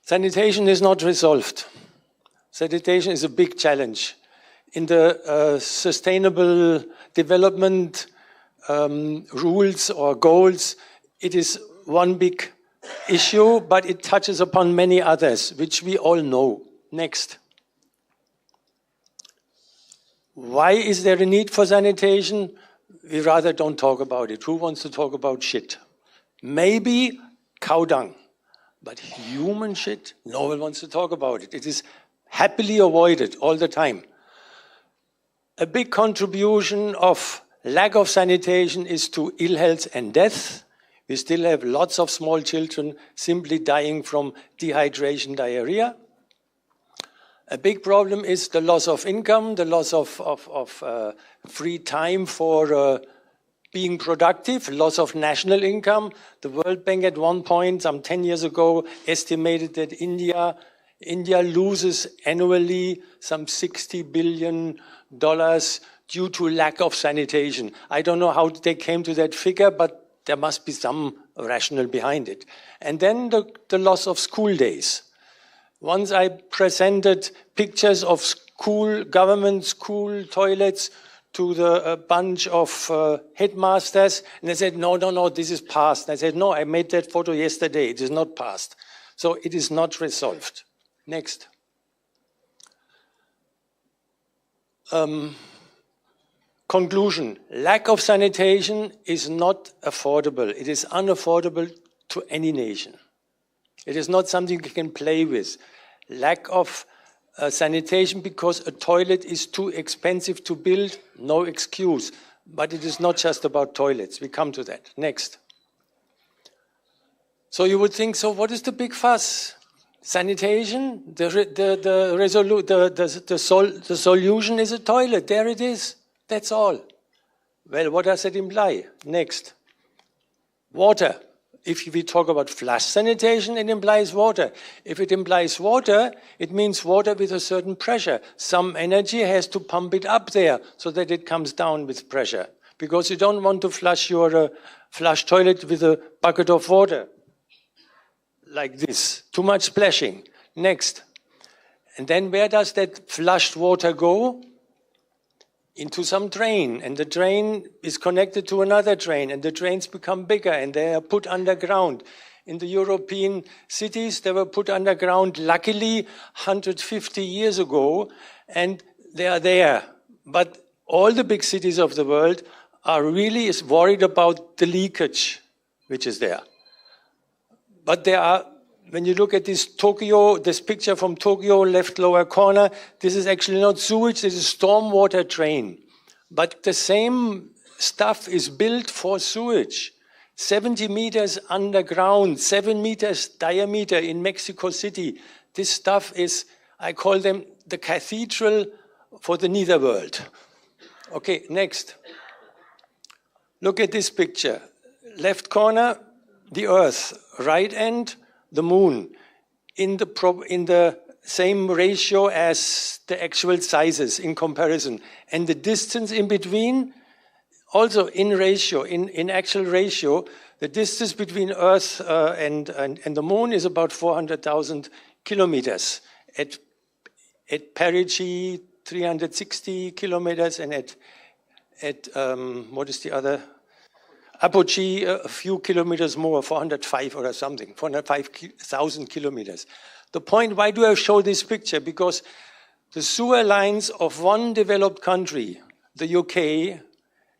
Sanitation is not resolved. Sanitation is a big challenge. In the sustainable development rules or goals, it is one big issue, but it touches upon many others, which we all know. Next. Why is there a need for sanitation? We rather don't talk about it. Who wants to talk about shit? Maybe cow dung, but human shit, no one wants to talk about it. It is happily avoided all the time. A big contribution of lack of sanitation is to ill health and death. We still have lots of small children simply dying from dehydration, diarrhea. A big problem is the loss of income, the loss of free time for being productive, loss of national income. The World Bank at one point, some 10 years ago, estimated that India loses annually some $60 billion due to lack of sanitation. I don't know how they came to that figure, but there must be some rationale behind it. And then the loss of school days. Once I presented pictures of government school toilets to a bunch of headmasters, and they said, no, this is past. And I said, no, I made that photo yesterday. It is not past. So it is not resolved. Next. Conclusion. Lack of sanitation is not affordable. It is unaffordable to any nation. It is not something you can play with. Lack of sanitation because a toilet is too expensive to build, no excuse. But it is not just about toilets. We come to that. Next. So you would think, so what is the big fuss? Sanitation, the solution is a toilet. There it is. That's all. Well, what does it imply? Next. Water. If we talk about flush sanitation, it implies water. If it implies water, it means water with a certain pressure. Some energy has to pump it up there so that it comes down with pressure. Because you don't want to flush your flush toilet with a bucket of water. Like this. Too much splashing. Next. And then where does that flushed water go? Into some drain, and the drain is connected to another drain, and the drains become bigger, and they are put underground. In the European cities, they were put underground, luckily, 150 years ago, and they are there. But all the big cities of the world are really worried about the leakage, which is there. But there are, when you look at this picture from Tokyo, left lower corner, this is actually not sewage, this is stormwater drain. But the same stuff is built for sewage. 70 meters underground, 7 meters diameter in Mexico City. This stuff is, I call them the cathedral for the netherworld. Okay, next. Look at this picture. Left corner, the Earth. Right end, the moon, in the same ratio as the actual sizes in comparison. And the distance in between, also in ratio, in actual ratio, the distance between Earth and the moon is about 400,000 kilometers. At perigee, 360 kilometers, and at what is the other? Apogee, a few kilometers more, 405 or something, 405,000 kilometers. The point, why do I show this picture? Because the sewer lines of one developed country, the UK,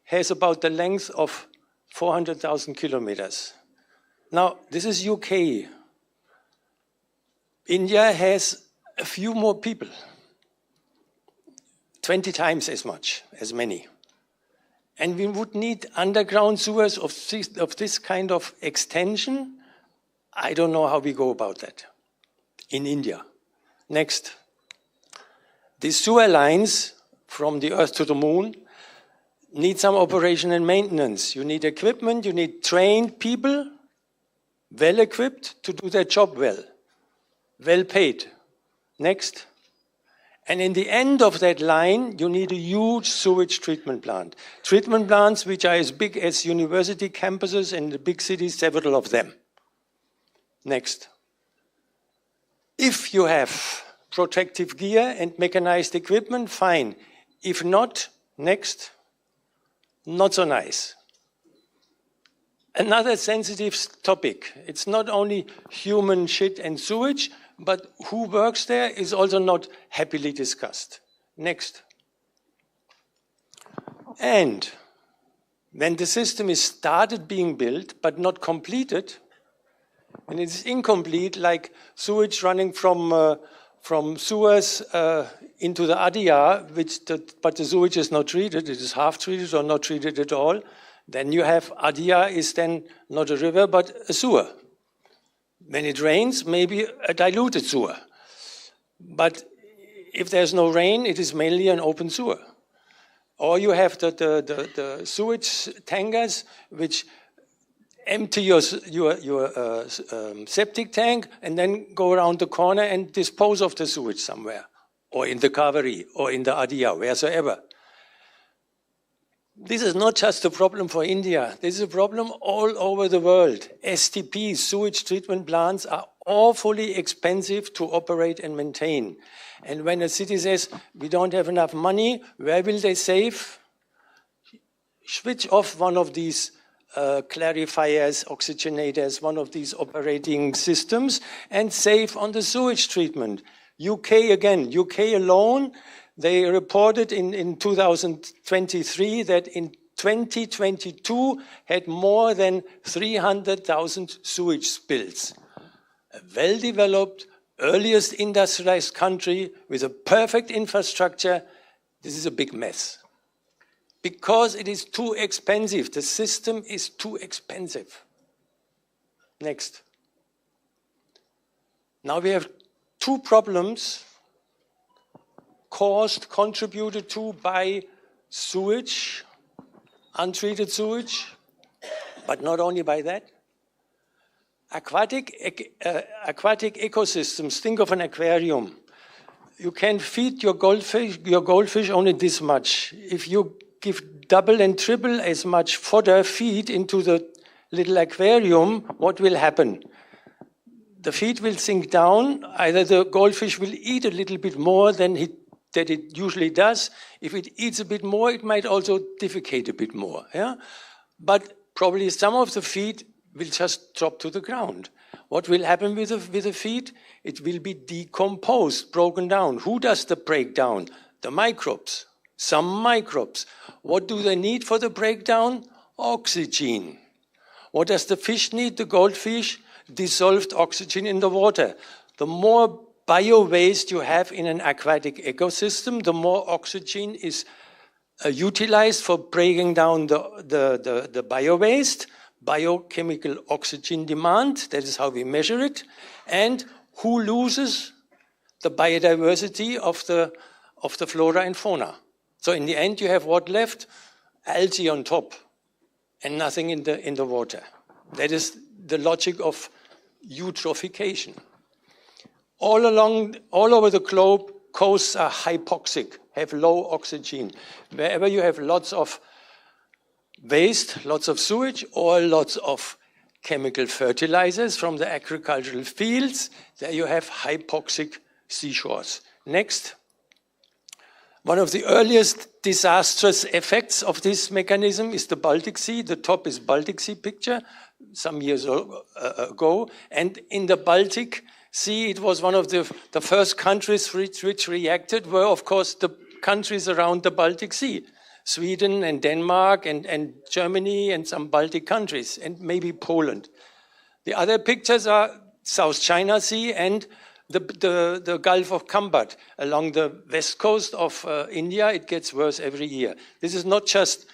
has about the length of 400,000 kilometers. Now, this is UK. India has a few more people, 20 times as many. And we would need underground sewers of this kind of extension. I don't know how we go about that in India. Next. These sewer lines from the Earth to the moon need some operation and maintenance. You need equipment, you need trained people, well equipped to do their job well paid. Next. And in the end of that line, you need a huge sewage treatment plant. Treatment plants which are as big as university campuses in the big cities, several of them. Next. If you have protective gear and mechanized equipment, fine. If not, next, not so nice. Another sensitive topic. It's not only human shit and sewage, but who works there is also not happily discussed. Next. And when the system is started being built, but not completed, and it's incomplete, like sewage running from sewers into the Adyar, but the sewage is not treated, it is half treated or not treated at all, then you have Adyar is then not a river, but a sewer. When it rains, maybe a diluted sewer. But if there's no rain, it is mainly an open sewer. Or you have the sewage tankers which empty your septic tank and then go around the corner and dispose of the sewage somewhere, or in the Kaveri, or in the Adyar, wheresoever. This is not just a problem for India. This is a problem all over the world. STPs, sewage treatment plants, are awfully expensive to operate and maintain. And when a city says, we don't have enough money, where will they save? Switch off one of these clarifiers, oxygenators, one of these operating systems, and save on the sewage treatment. UK again, UK alone, they reported in 2023 that in 2022 had more than 300,000 sewage spills. A well-developed, earliest industrialized country with a perfect infrastructure, this is a big mess. Because it is too expensive. The system is too expensive. Next. Now we have two problems contributed to by sewage, untreated sewage, but not only by that. Aquatic ecosystems, think of an aquarium. You can feed your goldfish only this much. If you give double and triple as much fodder feed into the little aquarium, what will happen? The feed will sink down. Either the goldfish will eat a little bit more than it usually does. If it eats a bit more, it might also defecate a bit more. Yeah? But probably some of the feed will just drop to the ground. What will happen with the feed? It will be decomposed, broken down. Who does the breakdown? The microbes. Some microbes. What do they need for the breakdown? Oxygen. What does the fish need, the goldfish? Dissolved oxygen in the water. The more bio-waste you have in an aquatic ecosystem, the more oxygen is utilized for breaking down the bio-waste, biochemical oxygen demand, that is how we measure it, and who loses? The biodiversity of the flora and fauna. So in the end, you have what left? Algae on top and nothing in the water. That is the logic of eutrophication. All over the globe, coasts are hypoxic, have low oxygen. Wherever you have lots of waste, lots of sewage, or lots of chemical fertilizers from the agricultural fields, there you have hypoxic seashores. Next. One of the earliest disastrous effects of this mechanism is the Baltic Sea. The top is Baltic Sea picture some years ago. And in the Baltic Sea, it was one of the first countries which reacted were, of course, the countries around the Baltic Sea. Sweden and Denmark and Germany and some Baltic countries and maybe Poland. The other pictures are South China Sea and the Gulf of Kambat. Along the west coast of India, it gets worse every year. This is not just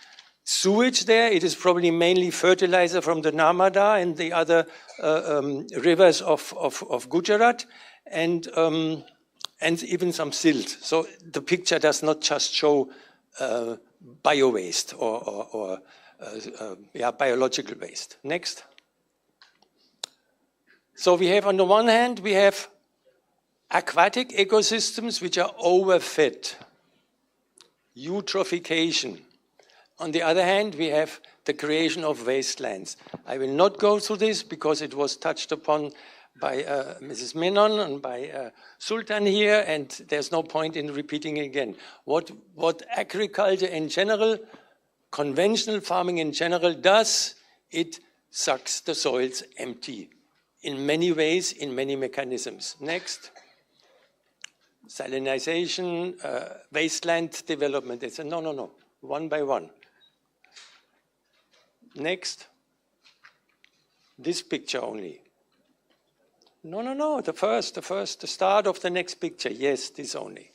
sewage there, it is probably mainly fertilizer from the Narmada and the other rivers of Gujarat and even some silt. So the picture does not just show bio-waste or biological waste. Next. So we have, on the one hand, we have aquatic ecosystems which are overfed, eutrophication. On the other hand, we have the creation of wastelands. I will not go through this because it was touched upon by Mrs. Menon and by Sultan here, and there's no point in repeating it again. What agriculture in general, conventional farming in general does, it sucks the soils empty in many ways, in many mechanisms. Next. Salinization, wasteland development. It's a no, one by one. Next. This picture only. No, the start of the next picture. Yes, this only.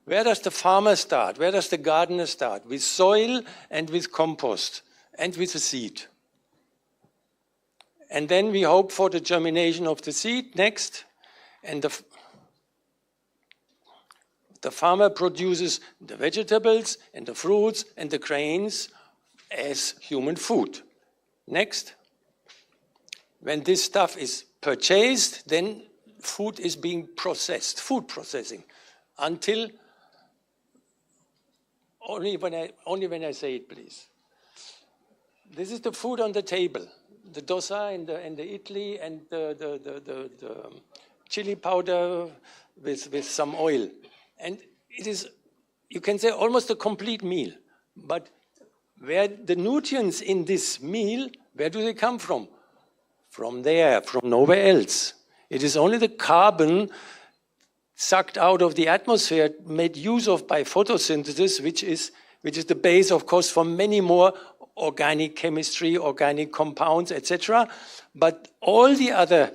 Where does the farmer start? Where does the gardener start? With soil and with compost and with a seed. And then we hope for the germination of the seed. Next. And the farmer produces the vegetables and the fruits and the grains as human food. Next. When this stuff is purchased, then food is being processed, food processing, until only when I say it, please. This is the food on the table, the dosa and the idli and the chili powder with some oil, and it is, you can say, almost a complete meal. But where the nutrients in this meal, where do they come from? From there, from nowhere else. It is only the carbon sucked out of the atmosphere, made use of by photosynthesis, which is the base, of course, for many more organic chemistry, organic compounds, etc. But all the other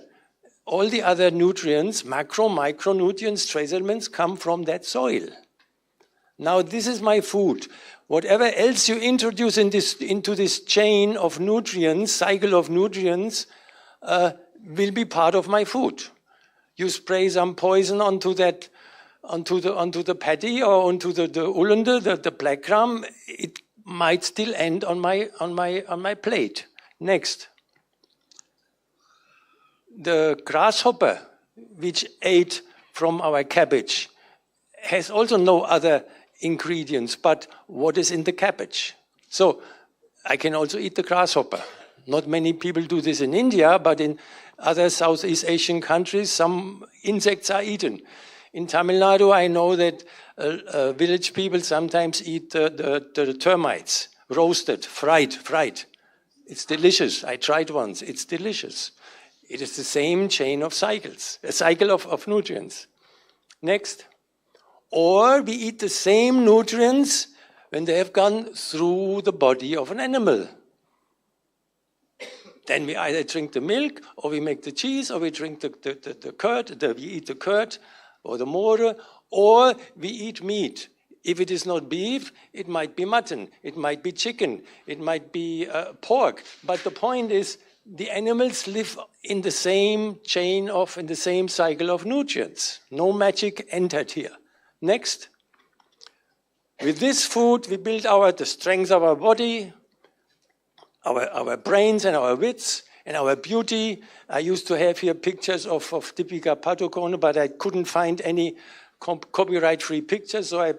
nutrients, macro, micronutrients, trace elements, come from that soil. Now, this is my food. Whatever else you introduce into this chain of nutrients, cycle of nutrients, will be part of my food. You spray some poison onto the patty or onto the ulunder, the black gram, it might still end on my plate. Next. The grasshopper, which ate from our cabbage, has also no other ingredients but what is in the cabbage. So I can also eat the grasshopper. Not many people do this in India, but in other Southeast Asian countries, some insects are eaten. In Tamil Nadu, I know that village people sometimes eat the termites, roasted, fried. It's delicious. I tried once. It's delicious. It is the same chain of cycles, a cycle of nutrients. Next. Or we eat the same nutrients when they have gone through the body of an animal. Then we either drink the milk, or we make the cheese, or we drink the curd, we eat the curd, or the more, or we eat meat. If it is not beef, it might be mutton, it might be chicken, it might be pork. But the point is, the animals live in the same chain in the same cycle of nutrients. No magic entered here. Next. With this food, we build the strength of our body, our brains and our wits and our beauty. I used to have here pictures of Deepika Padukone, but I couldn't find any copyright-free pictures, so I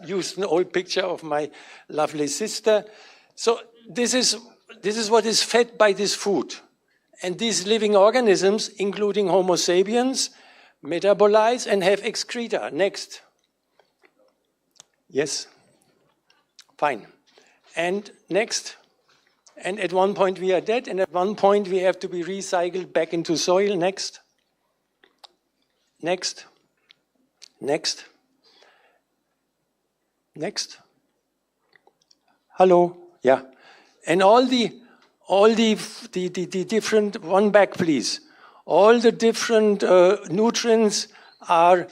used an old picture of my lovely sister. So this is what is fed by this food. And these living organisms, including Homo sapiens, metabolize and have excreta. Next. Yes. Fine. And next. And at one point we are dead, and at one point we have to be recycled back into soil. Next. Next. Next. Next. Hello. Yeah. And all the different, one back please. All the different nutrients are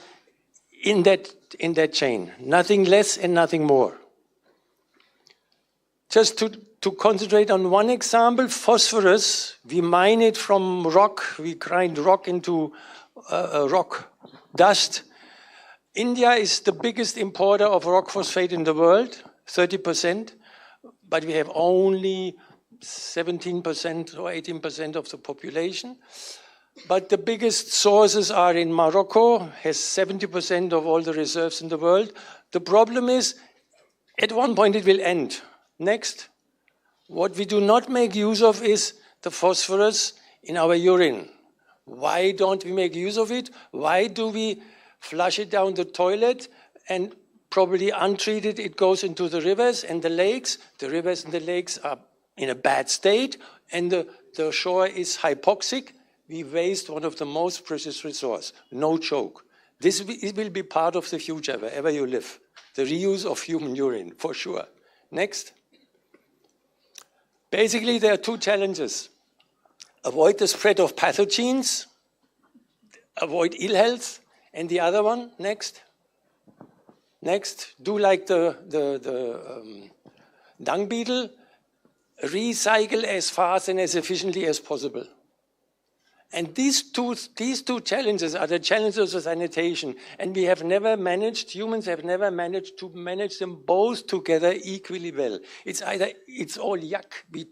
in that chain. Nothing less and nothing more. Just to concentrate on one example, phosphorus, we mine it from rock, we grind rock into rock dust. India is the biggest importer of rock phosphate in the world, 30%, but we have only 17% or 18% of the population. But the biggest sources are in Morocco, has 70% of all the reserves in the world. The problem is, at one point it will end. Next. What we do not make use of is the phosphorus in our urine. Why don't we make use of it? Why do we flush it down the toilet and probably untreated it goes into the rivers and the lakes? The rivers and the lakes are in a bad state and the shore is hypoxic. We waste one of the most precious resources. No joke. This will be part of the future wherever you live. The reuse of human urine, for sure. Next. Basically, there are two challenges. Avoid the spread of pathogens, avoid ill health, and the other one, next. Next, do like the dung beetle, recycle as fast and as efficiently as possible. And these two challenges are the challenges of sanitation. And we have never managed, humans have never managed to manage them both together equally well. It's either, it's all yuck, we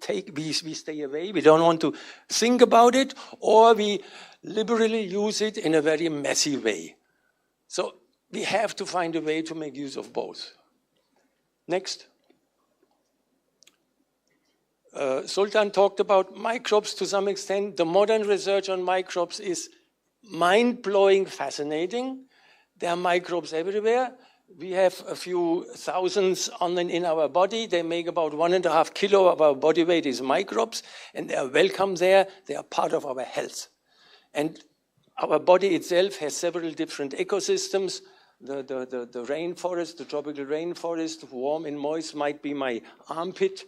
stay away, we don't want to think about it, or we liberally use it in a very messy way. So we have to find a way to make use of both. Next. Sultan talked about microbes to some extent. The modern research on microbes is mind-blowing, fascinating. There are microbes everywhere. We have a few thousands in our body. They make about 1.5 kilo of our body weight is microbes, and they are welcome there. They are part of our health. And our body itself has several different ecosystems. The rainforest, the tropical rainforest, warm and moist, might be my armpit,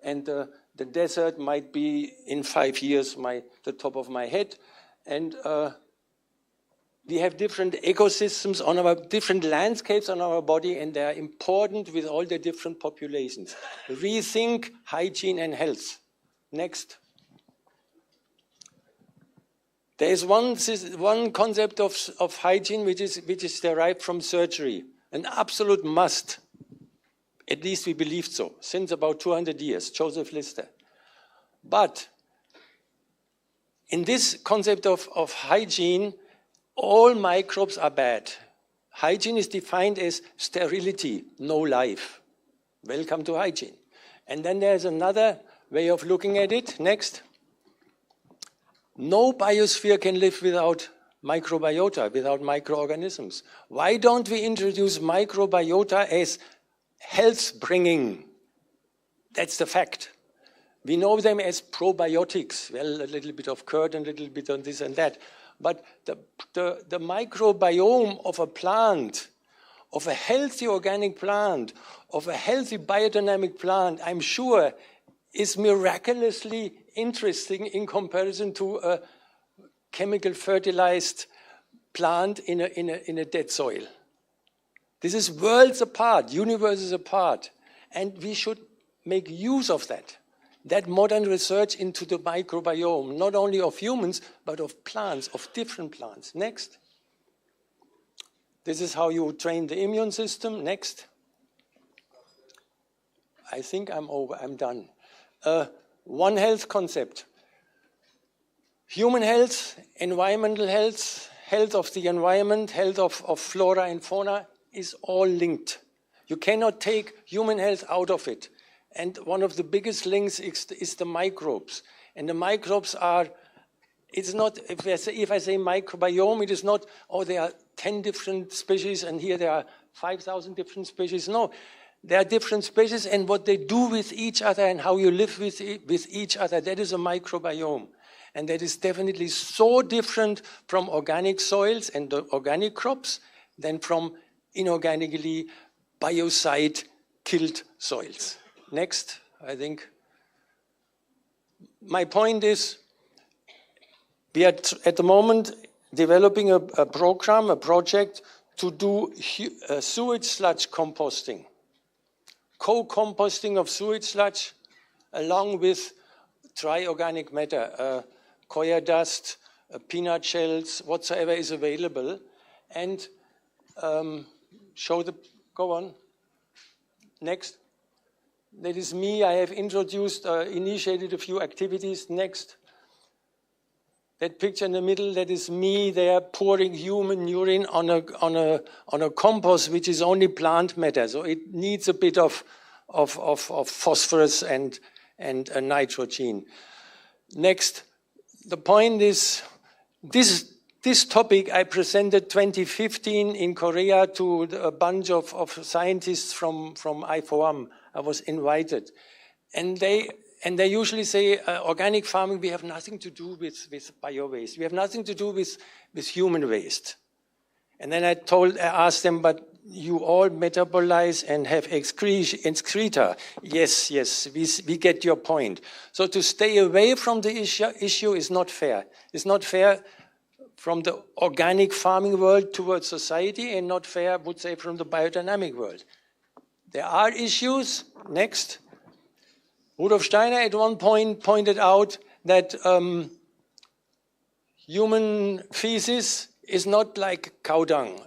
and the desert might be, in 5 years, the top of my head. And we have different ecosystems on our, different landscapes on our body, and they are important with all the different populations. Rethink hygiene and health. Next. There is one concept of hygiene which is derived from surgery, an absolute must. At least we believed so, since about 200 years, Joseph Lister. But in this concept of hygiene, all microbes are bad. Hygiene is defined as sterility, no life. Welcome to hygiene. And then there's another way of looking at it. Next. No biosphere can live without microbiota, without microorganisms. Why don't we introduce microbiota as health-bringing? That's the fact. We know them as probiotics. Well, a little bit of curd and a little bit on this and that. But the microbiome of a plant, of a healthy organic plant, of a healthy biodynamic plant, I'm sure is miraculously interesting in comparison to a chemical fertilized plant in a dead soil. This is worlds apart, universes apart, and we should make use of that modern research into the microbiome, not only of humans, but of plants, of different plants. Next. This is how you train the immune system. Next. I think I'm done. One health concept. Human health, environmental health, health of the environment, health of flora and fauna is all linked. You cannot take human health out of it. And one of the biggest links is the microbes. And the microbes are, it's not, if I say microbiome, it is not, oh, there are 10 different species and here there are 5,000 different species. No, there are different species, and what they do with each other and how you live with each other, that is a microbiome. And that is definitely so different from organic soils and the organic crops than from inorganically biocide-killed soils. Next, I think. My point is, we are at the moment developing a program, a project to do sewage sludge composting. Co-composting of sewage sludge along with dry organic matter, coir dust, peanut shells, whatsoever is available, and go on. Next. That is me. I have introduced, initiated a few activities. Next. That picture in the middle, that is me there pouring human urine on a compost which is only plant matter. So it needs a bit of phosphorus and nitrogen. Next, the point is, this topic I presented 2015 in Korea to a bunch of scientists from I4M. I was invited. And they usually say, organic farming, we have nothing to do with bio-waste. We have nothing to do with human waste. And then I asked them, but you all metabolize and have excreta. Yes, we get your point. So to stay away from the issue is not fair. It's not fair from the organic farming world towards society, and not fair, I would say, from the biodynamic world. There are issues. Next. Rudolf Steiner at one point pointed out that human feces is not like cow dung.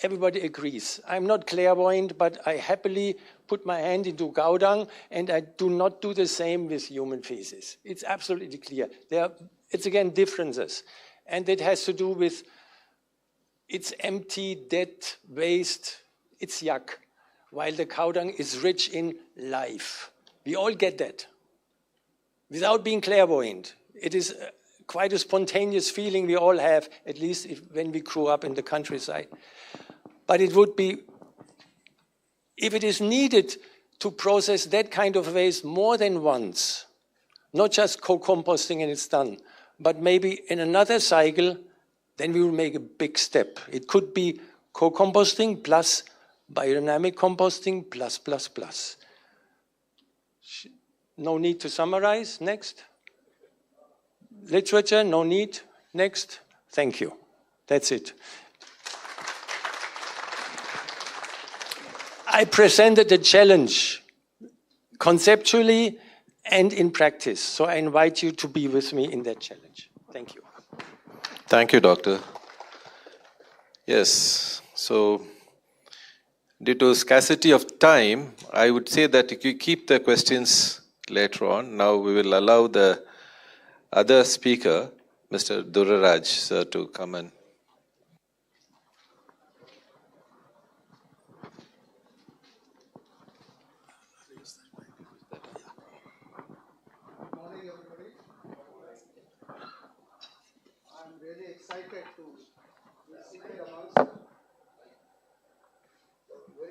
Everybody agrees. I'm not clairvoyant, but I happily put my hand into cow dung, and I do not do the same with human feces. It's absolutely clear. It's again differences. And it has to do with it's empty, dead, waste, it's yuck, while the cow dung is rich in life. We all get that. Without being clairvoyant, it is quite a spontaneous feeling we all have, at least when we grew up in the countryside. But it would be, if it is needed to process that kind of waste more than once, not just co-composting and it's done, but maybe in another cycle, then we will make a big step. It could be co-composting plus biodynamic composting plus. No need to summarize. Next. Literature, no need. Next. Thank you. That's it. I presented a challenge conceptually and in practice. So I invite you to be with me in that challenge. Thank you. Thank you, Doctor. Yes, so due to scarcity of time, I would say that if you keep the questions later on, now we will allow the other speaker, Mr. Dorairaj, sir, to come in.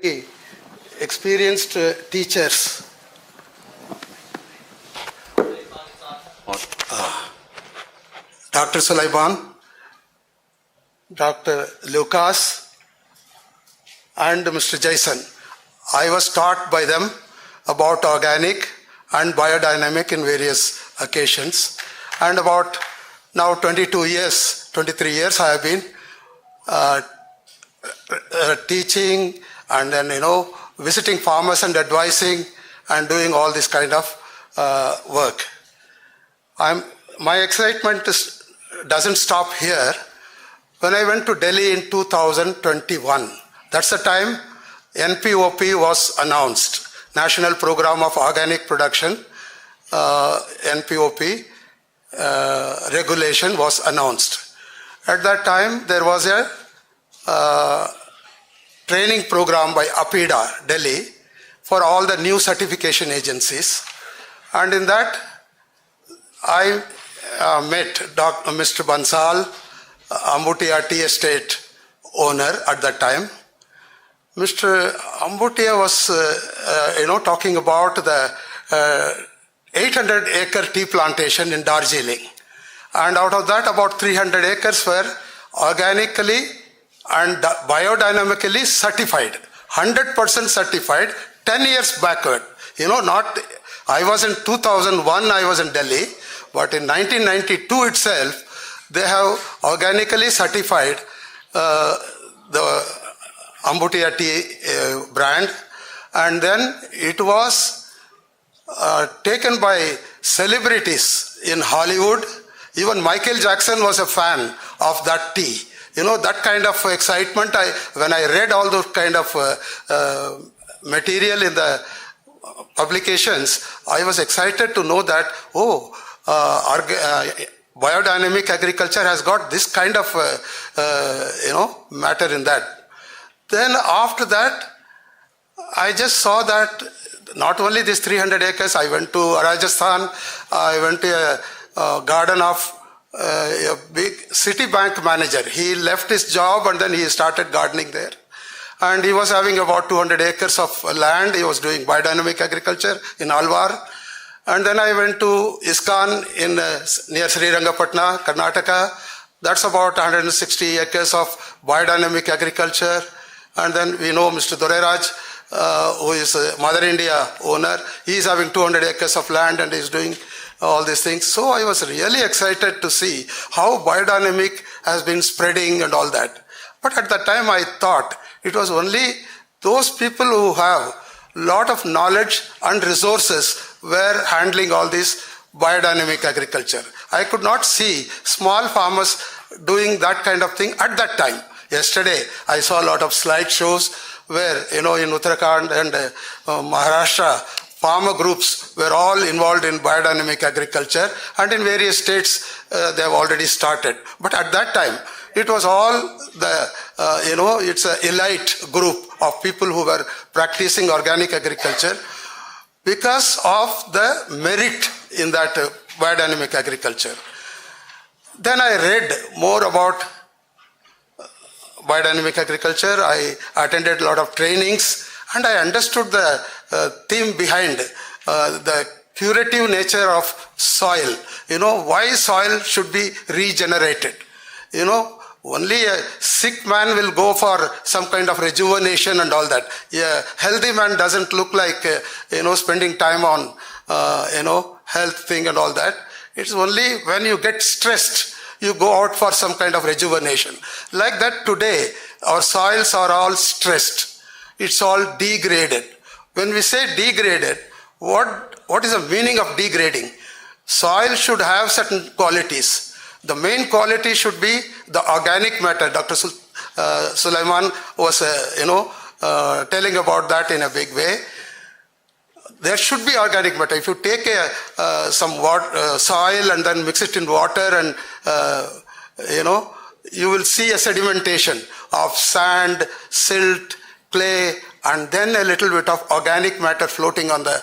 Very experienced teachers. Dr. Sulaiman, Dr. Lucas, and Mr. Jason. I was taught by them about organic and biodynamic in various occasions. And about now 23 years I have been teaching and then, visiting farmers and advising and doing all this kind of work. My excitement doesn't stop here. When I went to Delhi in 2021, that's the time NPOP was announced, National Program of Organic Production, NPOP regulation was announced. At that time, there was a training program by APIDA, Delhi, for all the new certification agencies. And in that, I met Mr. Bansal, Ambutia Tea Estate owner at that time. Mr. Ambutia was, talking about the 800-acre tea plantation in Darjeeling. And out of that, about 300 acres were organically and biodynamically certified, 100% certified, 10 years backward. I was in 2001, I was in Delhi, but in 1992 itself, they have organically certified the Ambutia tea brand, and then it was taken by celebrities in Hollywood. Even Michael Jackson was a fan of that tea. That kind of excitement, when I read all those kind of material in the publications, I was excited to know that, biodynamic agriculture has got this kind of matter in that. Then after that, I just saw that not only this 300 acres, I went to Rajasthan, I went to a garden of a big Citibank manager. He left his job and then he started gardening there. And he was having about 200 acres of land. He was doing biodynamic agriculture in Alwar. And then I went to ISKCON in near Srirangapatna, Karnataka. That's about 160 acres of biodynamic agriculture. And then we know Mr. Dorairaj, who is a Mother India owner. He is having 200 acres of land and is doing all these things. So I was really excited to see how biodynamic has been spreading and all that. But at that time I thought it was only those people who have lot of knowledge and resources were handling all this biodynamic agriculture. I could not see small farmers doing that kind of thing at that time. Yesterday I saw a lot of slideshows where, in Uttarakhand and Maharashtra, farmer groups were all involved in biodynamic agriculture, and in various states they have already started. But at that time, it was all the, it's an elite group of people who were practicing organic agriculture because of the merit in that biodynamic agriculture. Then I read more about biodynamic agriculture. I attended a lot of trainings and I understood the theme behind the curative nature of soil. Why soil should be regenerated. Only a sick man will go for some kind of rejuvenation and all that. A healthy man doesn't look like, spending time on, health thing and all that. It's only when you get stressed, you go out for some kind of rejuvenation. Like that today, our soils are all stressed. It's all degraded. When we say degraded, what is the meaning of degrading? Soil should have certain qualities. The main quality should be the organic matter. Dr. Sulaiman was, telling about that in a big way. There should be organic matter. If you take some soil and then mix it in water and, you will see a sedimentation of sand, silt, clay, and then a little bit of organic matter floating on the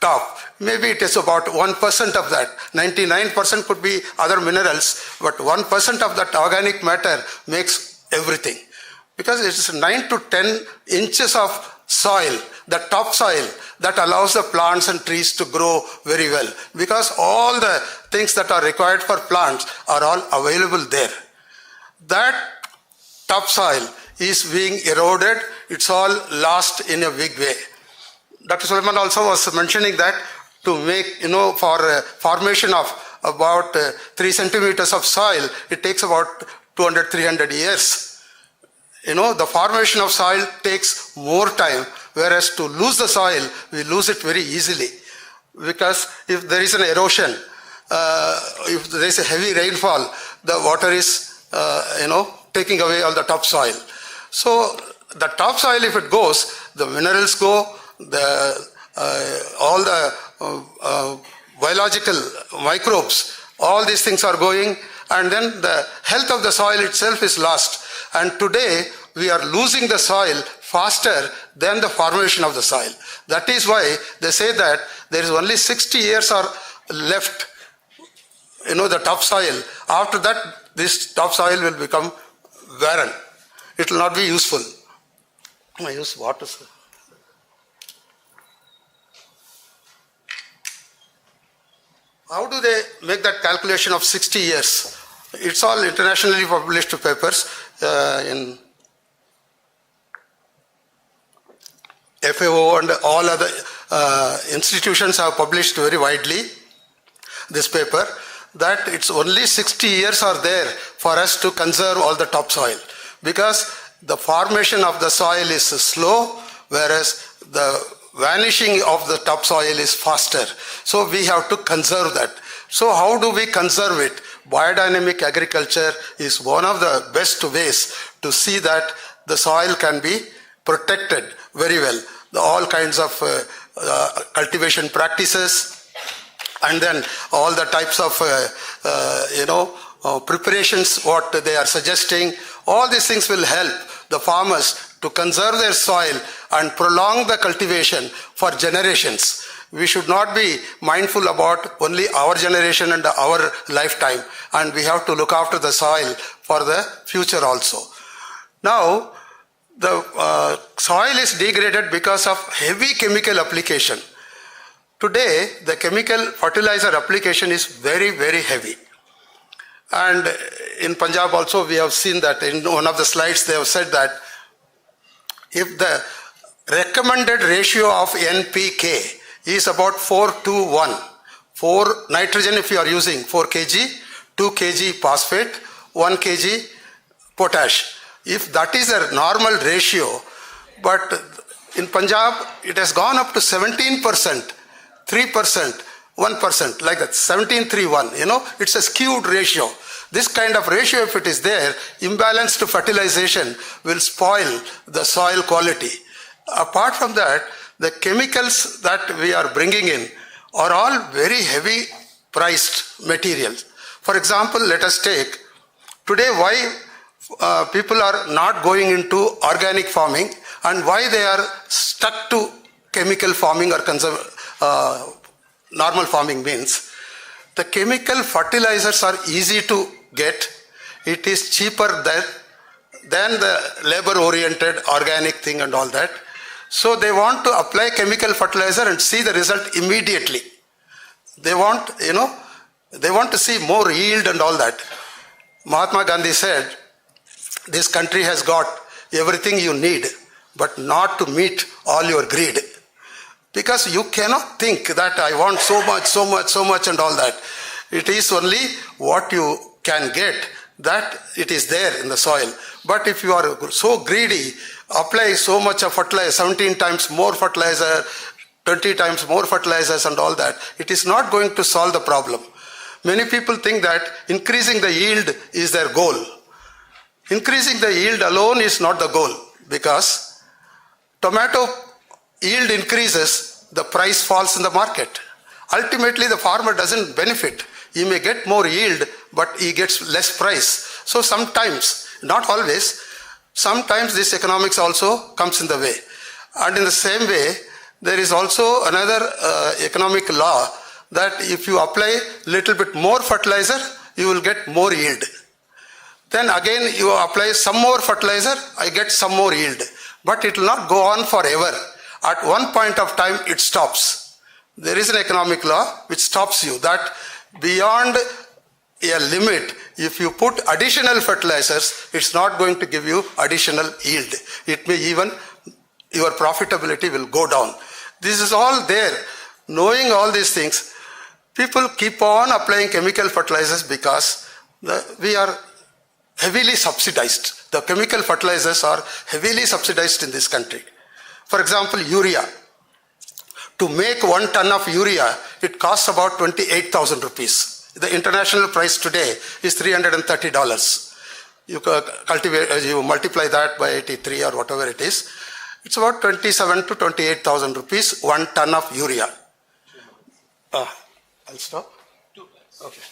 top. Maybe it is about 1% of that. 99% could be other minerals, but 1% of that organic matter makes everything. Because it is 9 to 10 inches of soil, the top soil, that allows the plants and trees to grow very well. Because all the things that are required for plants are all available there. That topsoil is being eroded. It's all lost in a big way. Dr. Sulaiman also was mentioning that to make, for formation of about 3 centimeters of soil, it takes about 200-300 years. The formation of soil takes more time, whereas to lose the soil, we lose it very easily. Because if there is an erosion, if there is a heavy rainfall, the water is, taking away all the topsoil. So the topsoil, if it goes, the minerals go, all the biological microbes, all these things are going, and then the health of the soil itself is lost. And today, we are losing the soil faster than the formation of the soil. That is why they say that there is only 60 years are left, the topsoil. After that, this topsoil will become barren. It will not be useful. I use water, sir. How do they make that calculation of 60 years? It's all internationally published papers in FAO and all other institutions have published very widely this paper, that it's only 60 years are there for us to conserve all the topsoil, because the formation of the soil is slow, whereas the vanishing of the topsoil is faster. So we have to conserve that. So how do we conserve it? Biodynamic agriculture is one of the best ways to see that the soil can be protected very well. All kinds of cultivation practices and then all the types of preparations what they are suggesting, all these things will help the farmers to conserve their soil and prolong the cultivation for generations. We should not be mindful about only our generation and our lifetime, and we have to look after the soil for the future also. Now, the soil is degraded because of heavy chemical application. Today, the chemical fertilizer application is very, very heavy. And in Punjab also, we have seen that in one of the slides, they have said that if the recommended ratio of NPK is about 4:1, 4 nitrogen if you are using 4 kg, 2 kg phosphate, 1 kg potash. If that is a normal ratio, but in Punjab, it has gone up to 17%, 3%, 1%, like that, 17:3:1, it's a skewed ratio. This kind of ratio, if it is there, imbalanced fertilization will spoil the soil quality. Apart from that, the chemicals that we are bringing in are all very heavy priced materials. For example, let us take today why people are not going into organic farming and why they are stuck to chemical farming or normal farming means the chemical fertilizers are easy to get. It is cheaper than the labor-oriented organic thing and all that. So they want to apply chemical fertilizer and see the result immediately. They want, they want to see more yield and all that. Mahatma Gandhi said, this country has got everything you need, but not to meet all your greed. Because you cannot think that I want so much and all that. It is only what you can get, that it is there in the soil. But if you are so greedy, apply so much of fertilizer, 17 times more fertilizer, 20 times more fertilizers and all that, it is not going to solve the problem. Many people think that increasing the yield is their goal. Increasing the yield alone is not the goal, because tomato yield increases, the price falls in the market. Ultimately, the farmer doesn't benefit. He may get more yield, but he gets less price. So sometimes, not always, sometimes this economics also comes in the way. And in the same way, there is also another economic law that if you apply little bit more fertilizer, you will get more yield. Then again you apply some more fertilizer, I get some more yield. But it will not go on forever. At one point of time, it stops. There is an economic law which stops you, that beyond a limit, if you put additional fertilizers, it's not going to give you additional yield. It may even, your profitability will go down. This is all there. Knowing all these things, people keep on applying chemical fertilizers because we are heavily subsidized. The chemical fertilizers are heavily subsidized in this country. For example, urea. To make 1 ton of urea, it costs about 28,000 rupees. The international price today is $330. You multiply that by 83 or whatever it is. It's about 27 to 28,000 rupees, 1 ton of urea. I'll stop. Okay.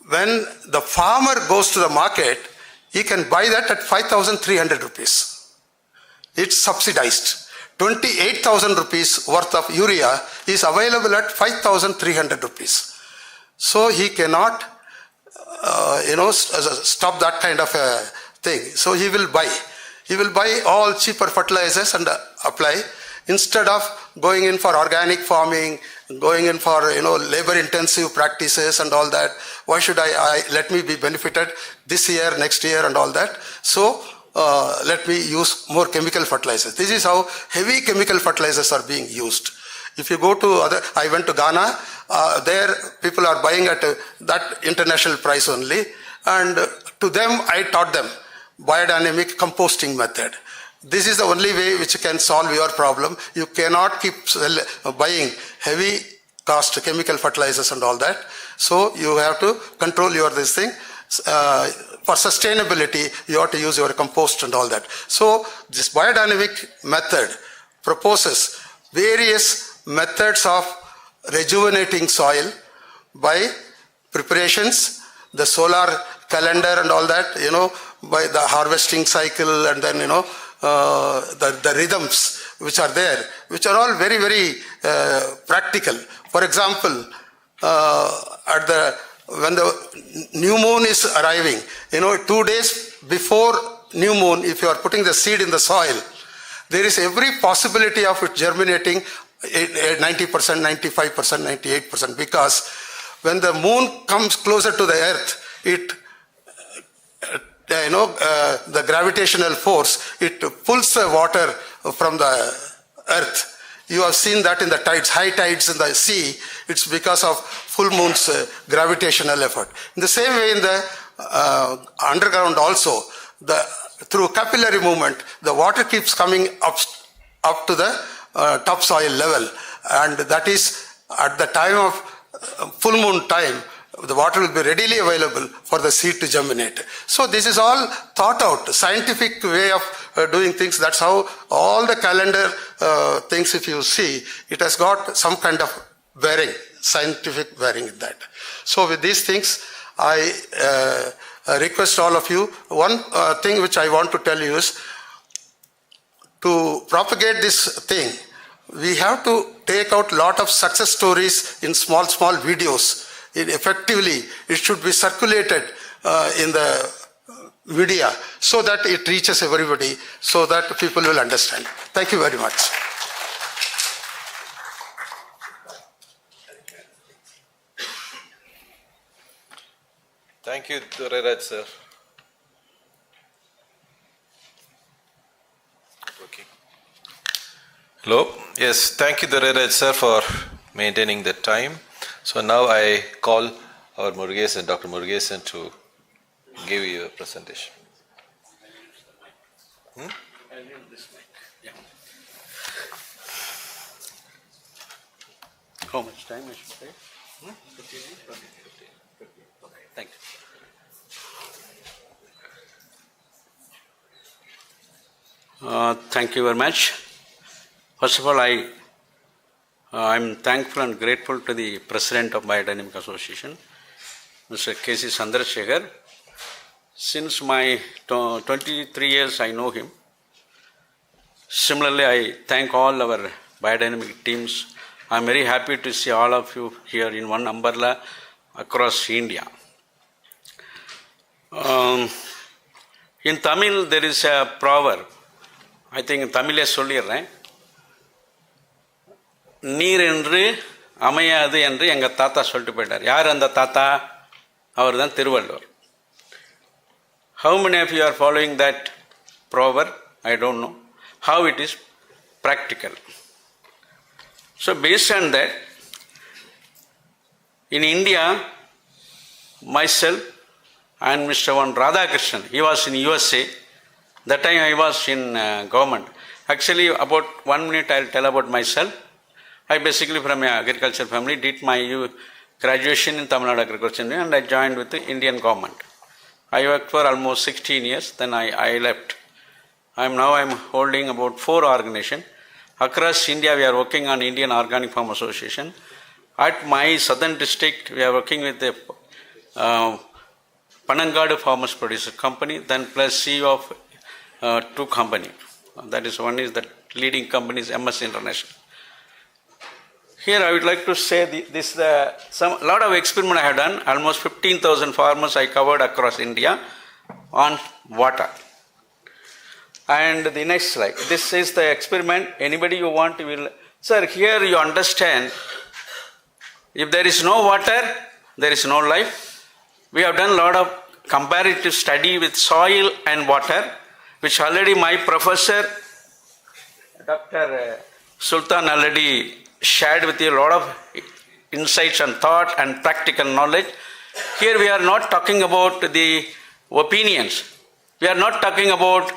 When the farmer goes to the market, he can buy that at 5,300 rupees. It's subsidized. 28,000 rupees worth of urea is available at 5,300 rupees. So he cannot, stop that kind of a thing. So he will buy. He will buy all cheaper fertilizers and apply, instead of going in for organic farming, going in for labor-intensive practices and all that. Why should I let me be benefited this year, next year, and all that? So let me use more chemical fertilizers. This is how heavy chemical fertilizers are being used. If you go to I went to Ghana, there people are buying at that international price only, and to them I taught them biodynamic composting method. This is the only way which can solve your problem. You cannot keep buying heavy cost chemical fertilizers and all that. So you have to control this thing. For sustainability, you have to use your compost and all that. So this biodynamic method proposes various methods of rejuvenating soil by preparations, the solar calendar and all that, by the harvesting cycle, and then, the rhythms which are there, which are all very, very practical. For example, when the new moon is arriving, 2 days before new moon, if you are putting the seed in the soil, there is every possibility of it germinating 90%, 95%, 98%, because when the moon comes closer to the earth, the gravitational force, it pulls the water from the earth. You have seen that in the tides, high tides in the sea, it's because of full moon's gravitational effort. In the same way in the underground also, through capillary movement, the water keeps coming up to the topsoil level, and that is at the time of full moon time, the water will be readily available for the seed to germinate. So this is all thought out, scientific way of doing things. That's how all the calendar things, if you see, it has got some kind of bearing, scientific bearing in that. So with these things, I request all of you, one thing which I want to tell you is, to propagate this thing, we have to take out a lot of success stories in small videos. Effectively, it should be circulated in the media so that it reaches everybody, so that people will understand. Thank you very much. Thank you, Dorairaj sir. Okay. Hello. Yes, thank you, Dorairaj sir, for maintaining the time. So now I call our Murugesan, Dr. Murugesan, to give you a presentation. I'll use this mic. Yeah. How much time I should take? 15 minutes? 15. Okay, thank you. Thank you very much. First of all, I'm thankful and grateful to the President of Biodynamic Association, Mr. K.C. Chandrasekhar. Since my 23 years, I know him. Similarly, I thank all our biodynamic teams. I'm very happy to see all of you here in one umbrella across India. In Tamil, there is a proverb. I think in Tamil I சொல்லிடுறேன். நீர் என்று அமையாது என்று எங்கள் தாத்தா சொல்லிட்டு போயிட்டார். யார் அந்த தாத்தா? அவர் தான் Thiruvalluvar. How many of you are following that proverb? I don't know. How it is practical. So based on that, in India, myself and Mr. Radhakrishnan, he was in USA. That time I was in government. Actually, about 1 minute I'll tell about myself. I basically from an agriculture family did my graduation in Tamil Nadu Agriculture and I joined with the Indian government. I worked for almost 16 years, then I left. I'm holding about 4 organizations. Across India, we are working on Indian Organic Farm Association. At my southern district, we are working with the Panangadu Farmers Producer Company, then plus CEO of 2 companies. That is, one is the leading company is MS International. Here I would like to say this lot of experiment I have done. Almost 15,000 farmers I covered across India on water. And the next slide. This is the experiment. Anybody you want will. Sir, here you understand. If there is no water, there is no life. We have done a lot of comparative study with soil and water, which already my professor, Dr. Sultan, already shared with you a lot of insights and thought and practical knowledge. Here we are not talking about the opinions. We are not talking about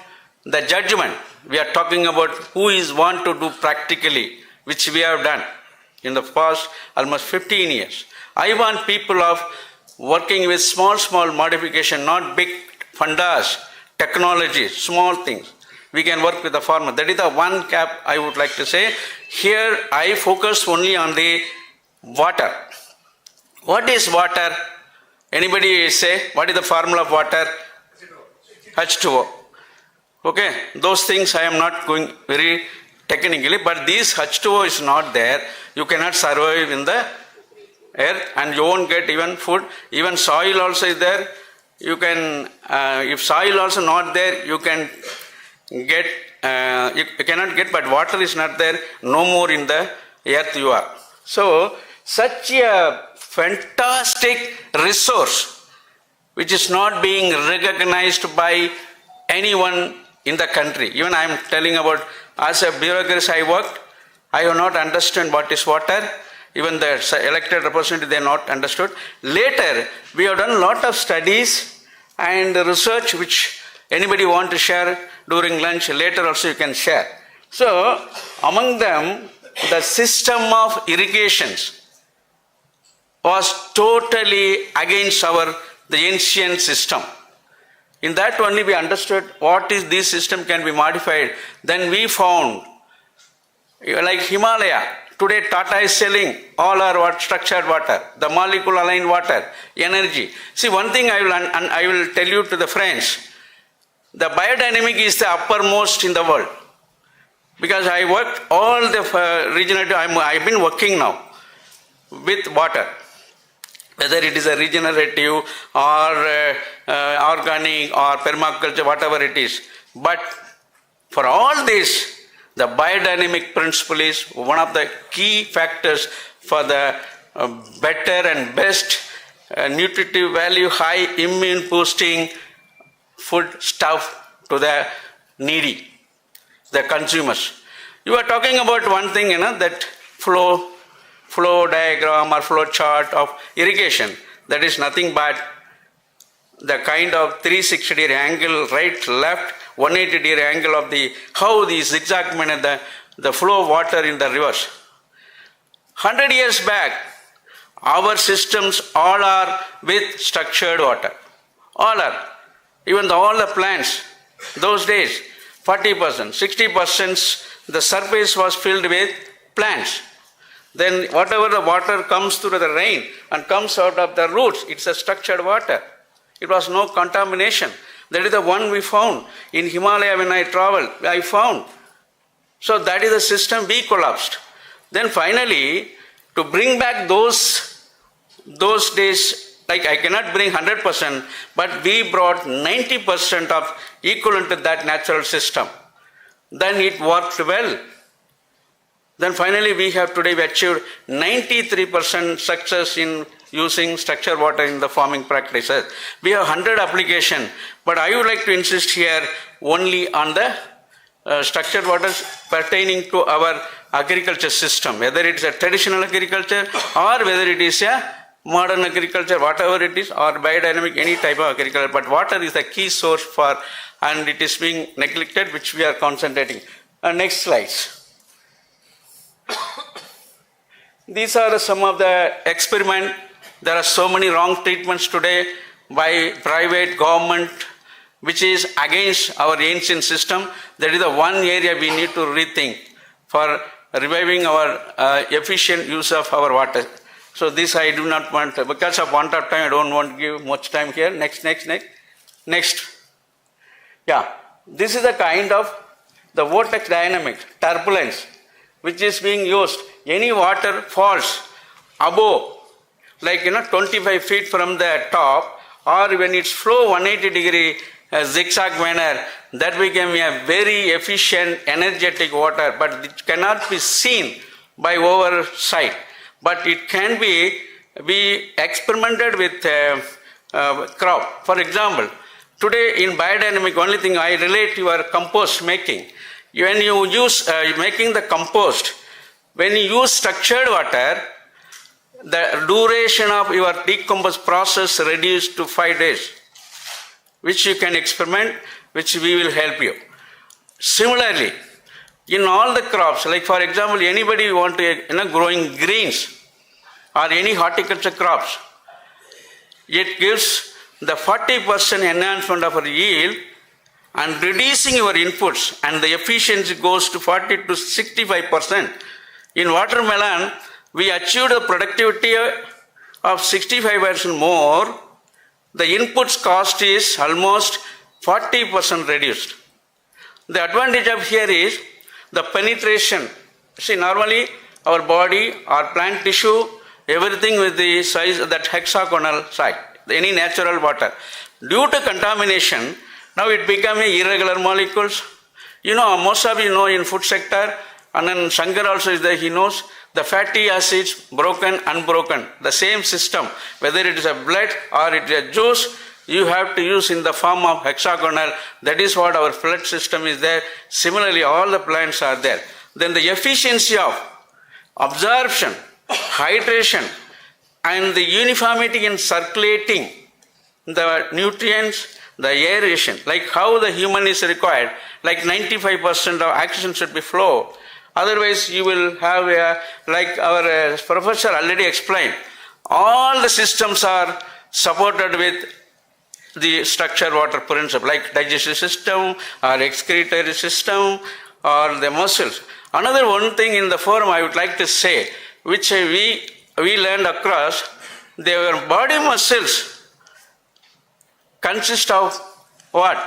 the judgment. We are talking about who is want to do practically, which we have done in the past almost 15 years. I want people of working with small modification, not big fundas, technology, small things. We can work with the farmer. That is the one cap I would like to say. Here I focus only on the water. What is water? Anybody say, what is the formula of water? H2O. Okay, those things I am not going very technically, but this H2O is not there. You cannot survive in the air and you won't get even food. Even soil also is there. You can, if soil also not there, you can get, you cannot get, but water is not there, no more in the earth you are. So, such a fantastic resource which is not being recognized by anyone in the country. Even I am telling about, as a bureaucrat I worked, I have not understood what is water. Even the elected representative, they have not understood. Later, we have done a lot of studies and research which anybody want to share during lunch, later also you can share. So, among them, the system of irrigations was totally against the ancient system. In that only we understood what is this system can be modified. Then we found, like Himalaya, today Tata is selling all our structured water, the molecule aligned water, energy. See, one thing I will tell you to the friends, the biodynamic is the uppermost in the world. Because I worked all the regenerative, I've been working now with water. Whether it is a regenerative or organic or permaculture, whatever it is. But for all this, the biodynamic principle is one of the key factors for the better and best nutritive value, high immune boosting food stuff to the needy, the consumers. You are talking about one thing, that flow diagram or flow chart of irrigation. That is nothing but the kind of 360-degree angle, right, left, 180-degree angle of how the zigzag manner, the flow of water in the rivers. 100 years back, our systems all are with structured water. All are. Even all the plants, those days, 40%, 60% the surface was filled with plants. Then whatever the water comes through the rain and comes out of the roots, it's a structured water. It was no contamination. That is the one we found. In Himalaya when I traveled, I found. So that is the system we collapsed. Then finally, to bring back those days, like I cannot bring 100%, but we brought 90% of equivalent to that natural system. Then it worked well. Then finally we achieved 93% success in using structured water in the farming practices. We have 100 applications, but I would like to insist here only on the structured waters pertaining to our agriculture system, whether it is a traditional agriculture or whether it is a modern agriculture, whatever it is, or biodynamic, any type of agriculture. But water is the key source for, and it is being neglected, which we are concentrating. Next slides. These are some of the experiments. There are so many wrong treatments today by private government, which is against our ancient system. That is the one area we need to rethink for reviving our efficient use of our water. So this I do not want, because of want of time, I don't want to give much time here. Next. Yeah, this is the kind of the vortex dynamics, turbulence, which is being used. Any water falls above, like 25 feet from the top, or when it's flow 180-degree zigzag manner, that became a very efficient, energetic water, but it cannot be seen by oversight. But it can be experimented with crop. For example, today in biodynamic, only thing I relate to your compost making. When you use making the compost, when you use structured water, the duration of your decompose process reduced to 5 days, which you can experiment, which we will help you. Similarly, in all the crops, like for example, anybody want to growing greens or any horticulture crops, it gives the 40% enhancement of our yield and reducing your inputs, and the efficiency goes to 40 to 65%. In watermelon, we achieved a productivity of 65% more, the inputs cost is almost 40% reduced. The advantage of here is the penetration. See, normally our body, our plant tissue, everything with the size of that hexagonal side, any natural water. Due to contamination, now it become irregular molecules. You know, most of you know in food sector, and then Shankar also is there, he knows the fatty acids, broken, unbroken, the same system, whether it is a blood or it is a juice, you have to use in the form of hexagonal. That is what our blood system is there. Similarly, all the plants are there. Then the efficiency of absorption, hydration, and the uniformity in circulating the nutrients, the aeration, like how the human is required, like 95% of oxygen should be flow. Otherwise, you will have, like our professor already explained, all the systems are supported with the structured water principle, like digestive system or excretory system or the muscles. Another one thing in the forum I would like to say, which we learned across, their body muscles consist of what?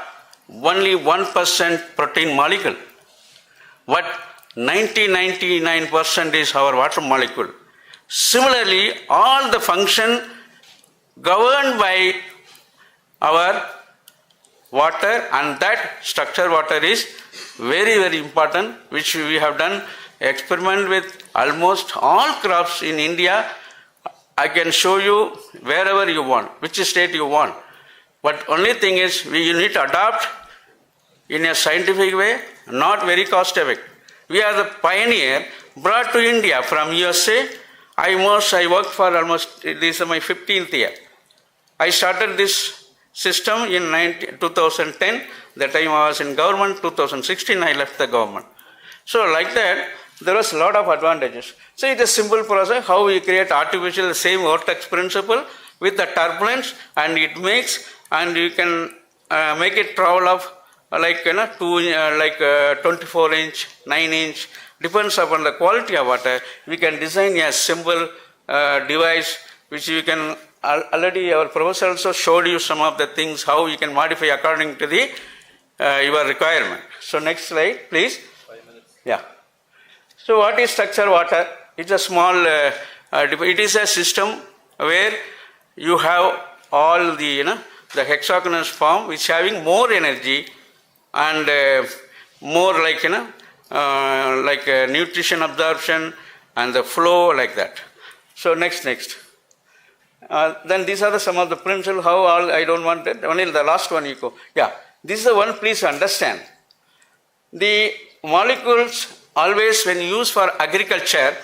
Only 1% protein molecule. What? 99% is our water molecule. Similarly, all the function governed by our water, and that structured water is very, very important, which we have done experiment with almost all crops in India. I can show you wherever you want, which state you want. But only thing is, you need to adopt in a scientific way, not very cost effective. We are the pioneer brought to India from USA. I worked for almost, this is my 15th year. I started this system in 2010. That time I was in government. 2016 I left the government. So like that, there was a lot of advantages. So it's a simple process, how we create artificial, the same vortex principle with the turbulence, and it makes, and you can make it travel of like 24 inch, 9 inch, depends upon the quality of water. We can design a simple device which you can already, our professor also showed you some of the things how you can modify according to the your requirement. So next slide, please. 5 minutes. Yeah. So what is structured water? It's a small, it is a system where you have all the the hexagonal form which having more energy and more like nutrition absorption and the flow like that. So next. Then these are some of the principles, how all, I don't want it, only the last one you go. Yeah, this is the one, please understand. The molecules always when used for agriculture,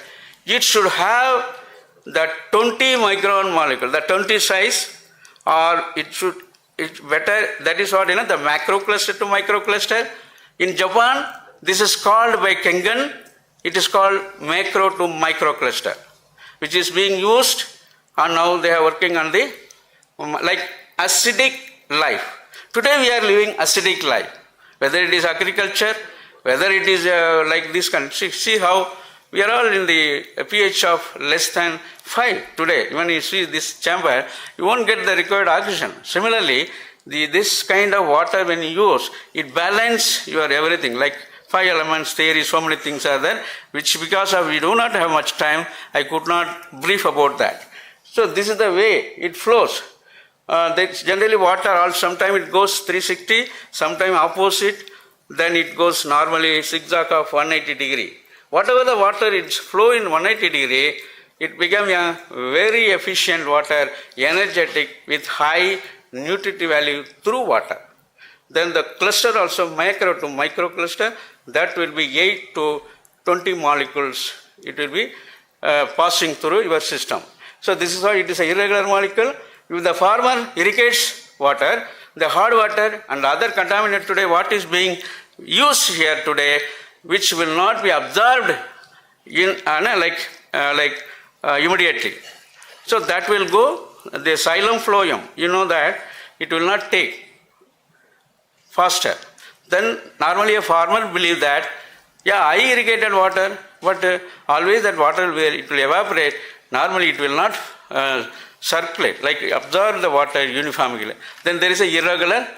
it should have the 20 micron molecule, the 20 size, or it's better, that is what, the macro cluster to micro cluster. In Japan, this is called by Kengan, it is called macro to micro cluster, which is being used, and now they are working on the like acidic life. Today we are living acidic life, whether it is agriculture, whether it is like this country. See how we are all in the pH of less than 5 today. When you see this chamber, you won't get the required oxygen. Similarly, this kind of water when you use, it balances your everything, like 5 elements theory, so many things are there, which because of we do not have much time, I could not brief about that. So this is the way it flows. Generally water, sometimes it goes 360, sometimes opposite, then it goes normally zigzag of 180 degree. Whatever the water is flow in 180 degree, it becomes a very efficient water, energetic with high nutritive value through water. Then the cluster also macro to micro cluster, that will be 8 to 20 molecules. It will be passing through your system. So this is why it is an irregular molecule. If the farmer irrigates water, the hard water and other contaminant today, what is being used here today, which will not be absorbed in immediately. So that will go, the xylem phloem, you know that, it will not take faster. Then normally a farmer believes that, yeah, I irrigated water, but always that water it will evaporate. Normally it will not circulate, like absorb the water uniformly. Then there is a irregular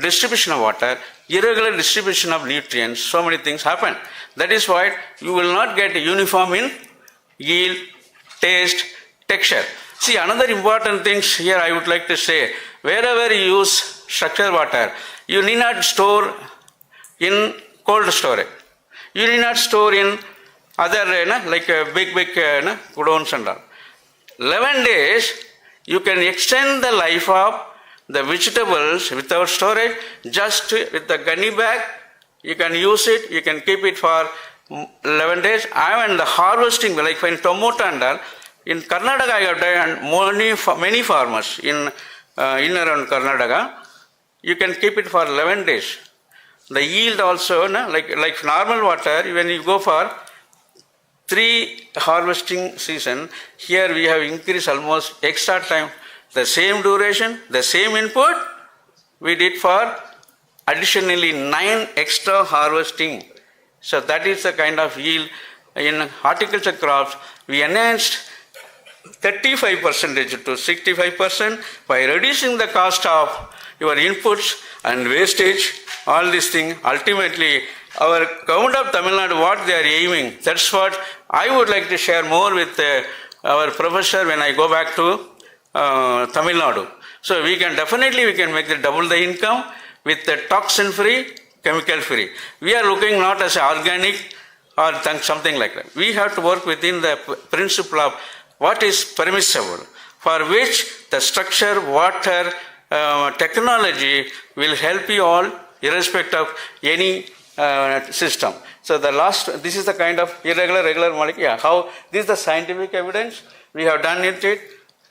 distribution of water, irregular distribution of nutrients, so many things happen. That is why you will not get uniform in yield, taste, texture. See, another important thing here I would like to say, wherever you use structured water, you need not store in cold storage. You need not store in other like big godowns and all. 11 days, you can extend the life of the vegetables without storage, just with the gunny bag. You can use it, you can keep it for 11 days. And the harvesting, like in tomato and all, in Karnataka I have done many farmers in around Karnataka, you can keep it for 11 days. The yield also, like normal water, when you go for 3 harvesting season, here we have increased almost extra time. The same duration, the same input, we did for additionally 9 extra harvesting. So that is the kind of yield. In horticulture crops, we enhanced 35% to 65% by reducing the cost of your inputs and wastage, all these things. Ultimately, our government of Tamil Nadu, what they are aiming, that's what I would like to share more with our professor when I go back to Tamil Nadu. So we can make the double the income with the toxin free, chemical free. We are looking not as organic or something like that. We have to work within the principle of what is permissible, for which the structure, water, technology will help you all irrespective of any system. So this is the kind of irregular, regular molecule. Yeah, how this is the scientific evidence. We have done it.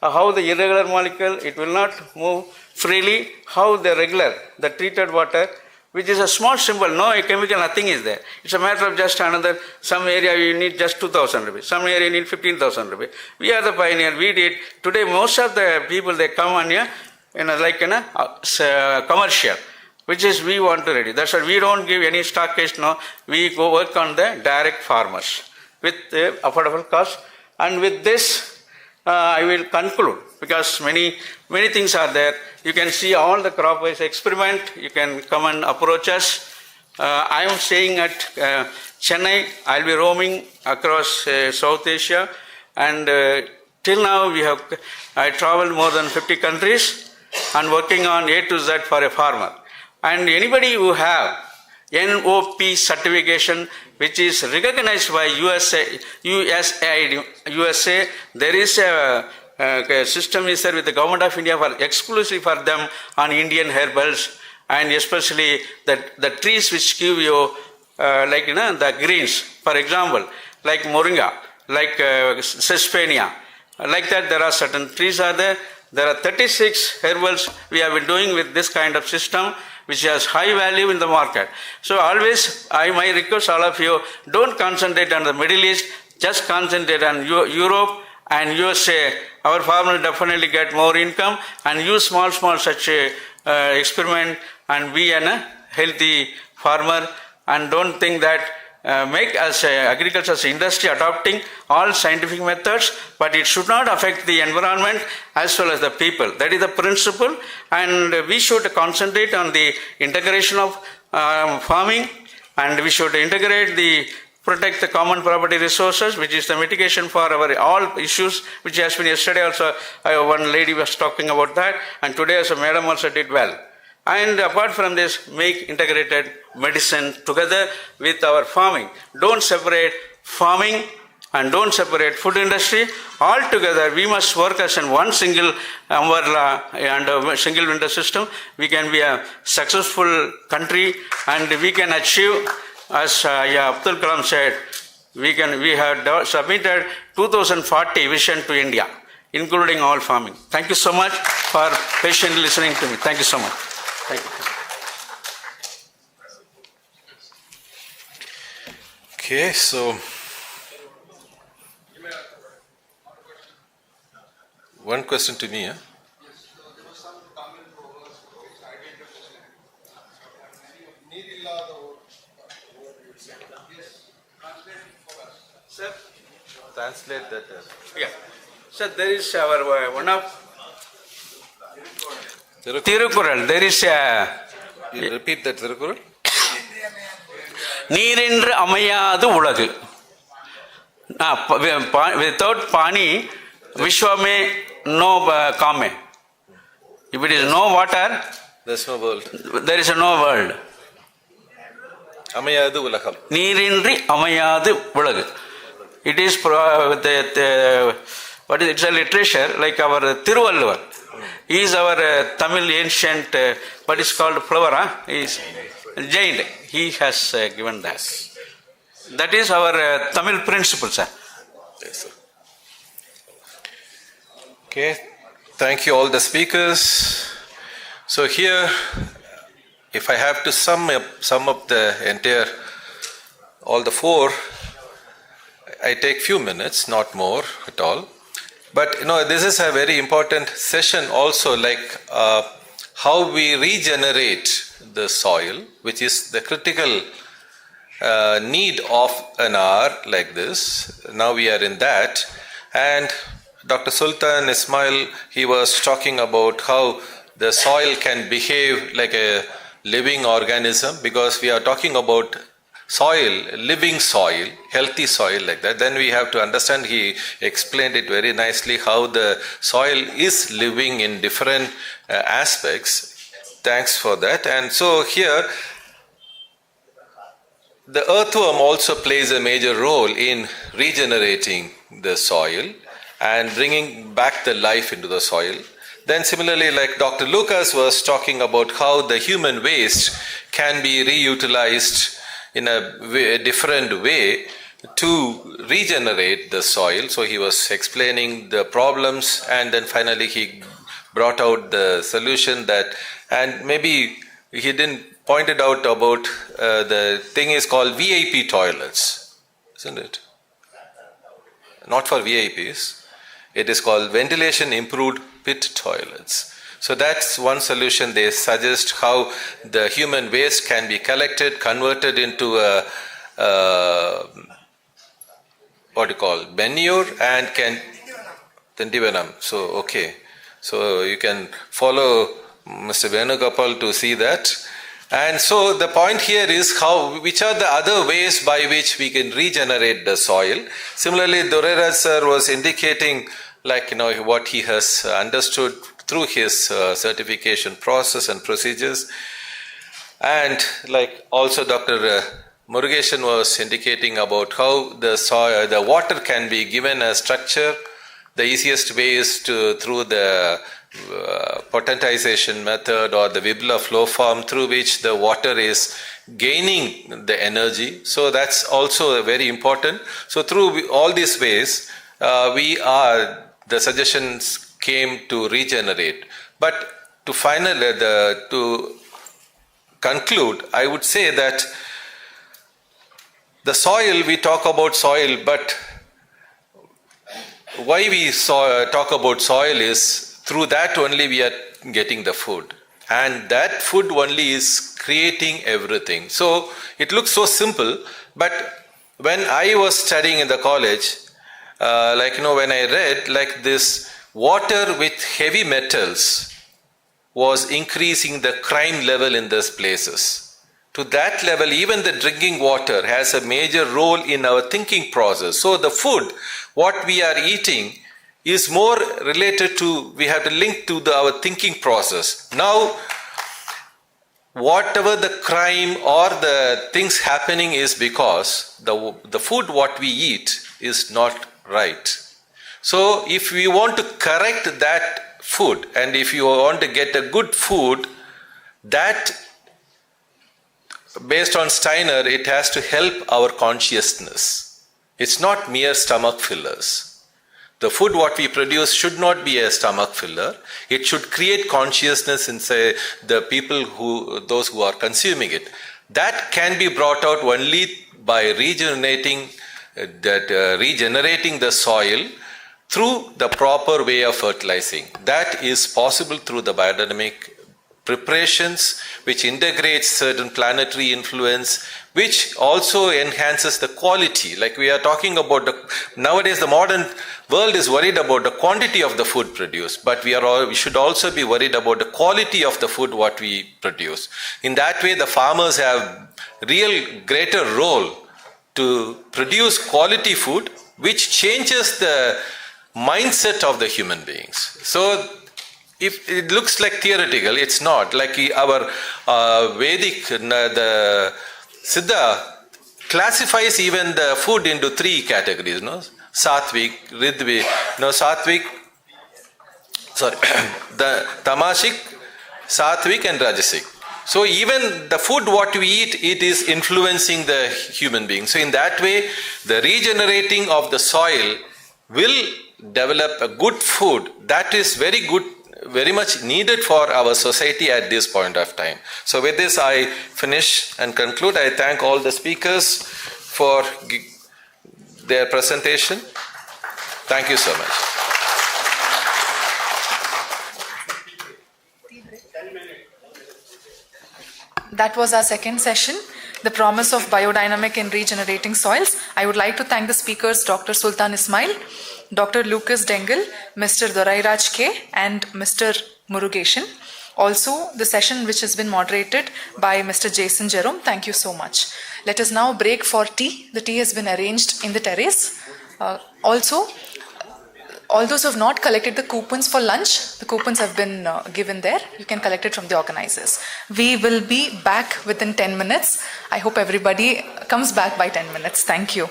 How the irregular molecule, it will not move freely. How the regular, the treated water, which is a small symbol, no chemical, nothing is there. It's a matter of just some area you need just 2,000 rupees, some area you need 15,000 rupees. We are the pioneer, we did. Today most of the people, they come on here, commercial, which is we want to ready. That's why we don't give any stockage, no. We go work on the direct farmers with affordable cost. And with this, I will conclude, because many things are there. You can see all the crop-wise experiment. You can come and approach us. I am staying at Chennai. I'll be roaming across South Asia, and till now I traveled more than 50 countries and working on A to Z for a farmer. And anybody who have NOP certification, which is recognized by USA, there is a system is there with the government of India for exclusive for them on Indian herbals, and especially the trees which give you the greens. For example, like moringa, like sespania, like that there are certain trees are there. There are 36 herbals we have been doing with this kind of system, which has high value in the market. So always I might request all of you, don't concentrate on the Middle East, just concentrate on Europe and USA. Our farmers definitely get more income, and use small such experiment and be a healthy farmer, and don't think that make as agriculture as industry adopting all scientific methods, but it should not affect the environment as well as the people. That is the principle, and we should concentrate on the integration of farming, and we should protect the common property resources, which is the mitigation for our all issues, which has been yesterday also, one lady was talking about that, and today as a madam also did well. And apart from this, make integrated medicine together with our farming. Don't separate farming and don't separate food industry. All together, we must work as in one single umbrella and a single window system. We can be a successful country, and we can achieve, as Abdul Kalam said, we have submitted 2040 vision to India, including all farming. Thank you so much for patiently listening to me. Thank you so much. Thank you. Okay, so one question to me. Sir, translate that. Yeah. So there is our one of Tirukural. There is a. You repeat that Tirukural. நீரென்று அமையாது உலகு. Without Pani, Vishwame no Kame. If it is no water, there's no world. There is no world. Amayadu ulagam. நீரின்றி அமையாது உலகு. It is what is it? It's a literature like our Tiruvalluvar. He is our Tamil ancient, what is called flower. He is giant. He has given that. That is our Tamil principle, sir. Yes, sir. Okay, thank you all the speakers. So here, if I have to sum up the entire, all the four, I take few minutes, not more at all. But this is a very important session also, like how we regenerate the soil, which is the critical need of an hour like this. Now we are in that. And Dr. Sultan, Ismail, he was talking about how the soil can behave like a living organism, because we are talking about soil, living soil, healthy soil like that. Then we have to understand, he explained it very nicely, how the soil is living in different aspects. Thanks for that. And so here, the earthworm also plays a major role in regenerating the soil and bringing back the life into the soil. Then similarly, like Dr. Lucas was talking about how the human waste can be reutilized in a different way to regenerate the soil. So he was explaining the problems, and then finally he brought out the solution that, and maybe he didn't point it out about the thing is called VIP toilets, isn't it? Not for VIPs. It is called ventilation improved pit toilets. So that's one solution. They suggest how the human waste can be collected, converted into what you call manure, and can Tindivanam. So okay, so you can follow Mr. Venugopal to see that. And so the point here is which are the other ways by which we can regenerate the soil. Similarly, Dorairaj sir was indicating, like what he has understood through his certification process and procedures. And like also Dr. Murugesan was indicating about how the soil, the water can be given a structure. The easiest way is through the potentization method or the Vibla flow form, through which the water is gaining the energy. So that's also very important. So through all these ways, the suggestions came to regenerate. But to conclude, I would say that the soil, we talk about soil, but why we talk about soil is through that only we are getting the food. And that food only is creating everything. So it looks so simple, but when I was studying in the college, when I read like this, water with heavy metals was increasing the crime level in those places. To that level, even the drinking water has a major role in our thinking process. So the food, what we are eating, is more related to, we have to link to our thinking process. Now, whatever the crime or the things happening is because the food what we eat is not right. So if we want to correct that food, and if you want to get a good food, that based on Steiner, it has to help our consciousness. It's not mere stomach fillers. The food what we produce should not be a stomach filler. It should create consciousness in, say, the people those who are consuming it. That can be brought out only by regenerating the soil through the proper way of fertilizing. That is possible through the biodynamic preparations, which integrates certain planetary influence, which also enhances the quality. Like we are talking about nowadays the modern world is worried about the quantity of the food produced, but we should also be worried about the quality of the food what we produce. In that way, the farmers have real greater role to produce quality food, which changes the mindset of the human beings. So if it looks like theoretical, it's not. Like our Vedic, the Siddha classifies even the food into 3 categories, no? Satvik, Ridvik, no, Satvik, sorry, the Tamasic, Satvik and Rajasic. So even the food what we eat, it is influencing the human being. So in that way, the regenerating of the soil will develop a good food that is very good, very much needed for our society at this point of time. So with this, I finish and conclude. I thank all the speakers for their presentation. Thank you so much. That was our second session, the promise of biodynamic in regenerating soils. I would like to thank the speakers, Dr. Sultan Ismail, Dr. Lucas Dengel, Mr. Dorairaj K, and Mr. Murugesan. Also, the session which has been moderated by Mr. Jason Jerome. Thank you so much. Let us now break for tea. The tea has been arranged in the terrace. Also, all those who have not collected the coupons for lunch, the coupons have been given there. You can collect it from the organizers. We will be back within 10 minutes. I hope everybody comes back by 10 minutes. Thank you.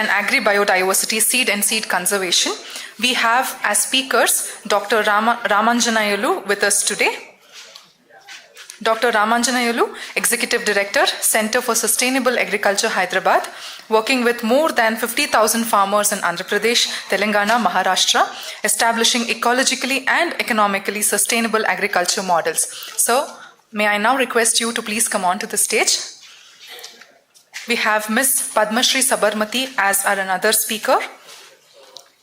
and Agri-Biodiversity Seed and Seed Conservation. We have as speakers Dr. Ramanjanayalu with us today. Dr. Ramanjanayalu, Executive Director, Center for Sustainable Agriculture, Hyderabad, working with more than 50,000 farmers in Andhra Pradesh, Telangana, Maharashtra, establishing ecologically and economically sustainable agriculture models. So, may I now request you to please come on to the stage. We have Ms. Padma Shri Sabarmati as our another speaker.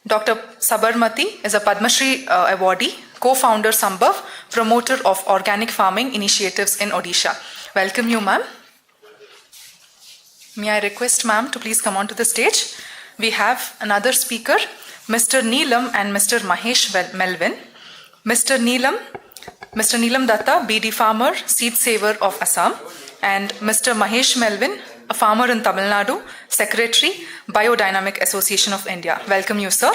Dr. Sabarmati is a Padma Shri awardee, co-founder Sambhav, promoter of organic farming initiatives in Odisha. Welcome you, ma'am. May I request ma'am to please come on to the stage. We have another speaker, Mr. Neelam and Mr. Mahesh Melvin. Mr. Neelam Datta, BD farmer, seed saver of Assam, and Mr. Mahesh Melvin, a farmer in Tamil Nadu, Secretary, Biodynamic Association of India. Welcome you, sir.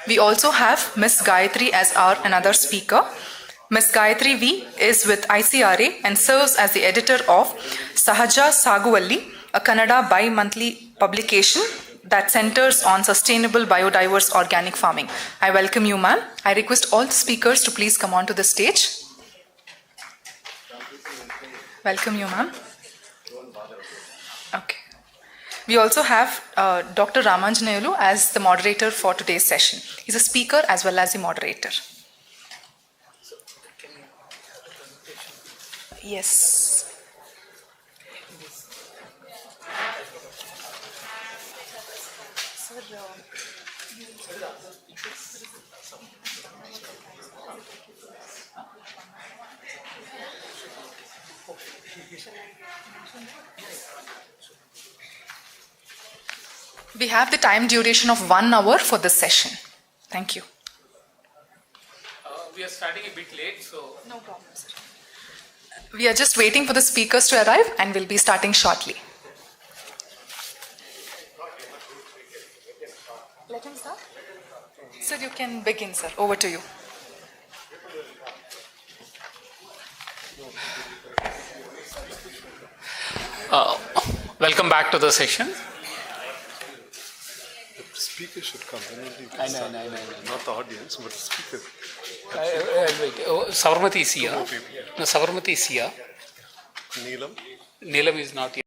We also have Ms. Gayatri as our another speaker. Ms. Gayatri V is with ICRA and serves as the editor of Sahaja Saguvalli, a Kannada bi-monthly publication that centers on sustainable biodiverse organic farming. I welcome you, ma'am. I request all the speakers to please come on to the stage. Welcome you, ma'am. Okay. We also have Dr. Ramanjanayalu as the moderator for today's session. He's a speaker as well as a moderator. Yes. We have the time duration of 1 hour for this session. Thank you. We are starting a bit late, so... No problem, sir. We are just waiting for the speakers to arrive and we'll be starting shortly. Let him start. Sir, you can begin, sir. Over to you. Welcome back to the session. Speaker should come. I know. Not the audience, but the speaker. Sabarmati is here. No, Sabarmati is here. Neelam? Neelam is not here.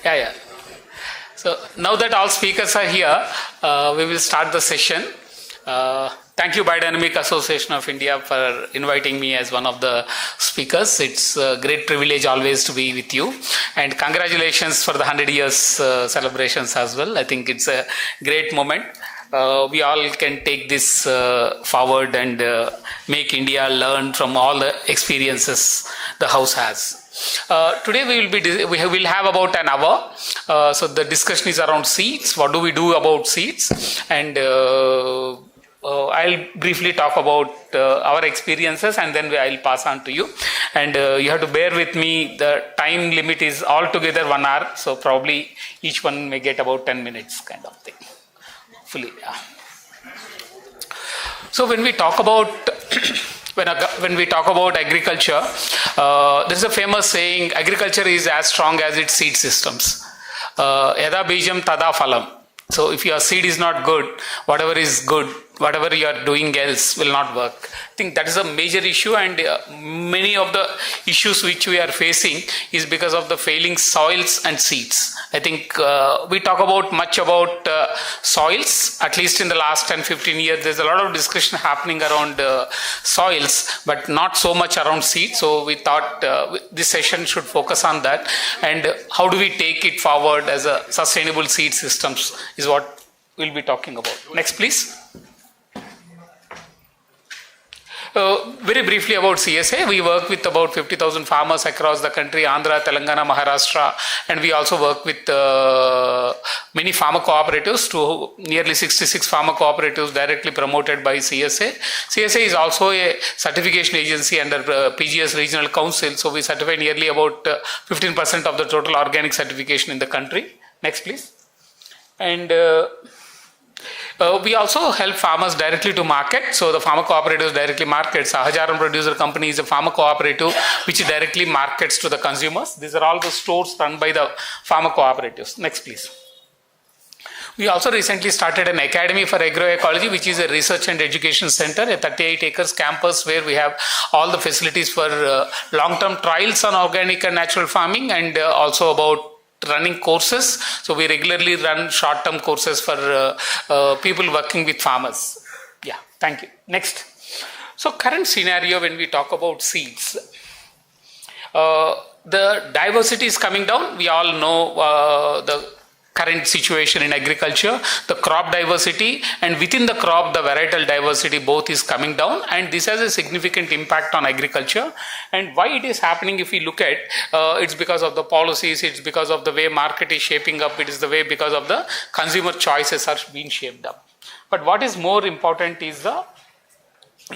Yeah. So now that all speakers are here, we will start the session. Thank you, Biodynamic Association of India, for inviting me as one of the speakers. It's a great privilege always to be with you. And congratulations for the 100 years celebrations as well. I think it's a great moment. We all can take this forward and make India learn from all the experiences the house has. Today we will have about an hour. So the discussion is around seeds. What do we do about seeds? And I'll briefly talk about our experiences, and then I'll pass on to you. And you have to bear with me. The time limit is altogether 1 hour. So probably each one may get about 10 minutes kind of thing. Fully. Yeah. So when we talk about when we talk about agriculture, there is a famous saying: agriculture is as strong as its seed systems. Yada bijam tada phalam. So if your seed is not good, whatever is good, whatever you are doing else will not work. I think that is a major issue, and many of the issues which we are facing is because of the failing soils and seeds. I think we talk much about soils, at least in the last 10-15 years. There's a lot of discussion happening around soils, but not so much around seeds. So we thought this session should focus on that, and how do we take it forward as a sustainable seed systems is what we'll be talking about. Next, please. Very briefly about CSA, we work with about 50,000 farmers across the country, Andhra, Telangana, Maharashtra, and we also work with many farmer cooperatives, to nearly 66 farmer cooperatives directly promoted by CSA. CSA is also a certification agency under PGS Regional Council, so we certify nearly about 15% of the total organic certification in the country. Next, please. And we also help farmers directly to market. So the farmer cooperatives directly market. Sahajaram Producer Company is a farmer cooperative which directly markets to the consumers. These are all the stores run by the farmer cooperatives. Next, please. We also recently started an academy for agroecology, which is a research and education center, a 38 acres campus where we have all the facilities for long-term trials on organic and natural farming, and also about running courses. So we regularly run short-term courses for people working with farmers. Yeah, thank you. Next. So current scenario when we talk about seeds, the diversity is coming down. We all know the current situation in agriculture, the crop diversity, and within the crop, the varietal diversity, both is coming down, and this has a significant impact on agriculture. And why it is happening, if we look at, it's because of the policies, it's because of the way market is shaping up, it is the way because of the consumer choices are being shaped up. But what is more important is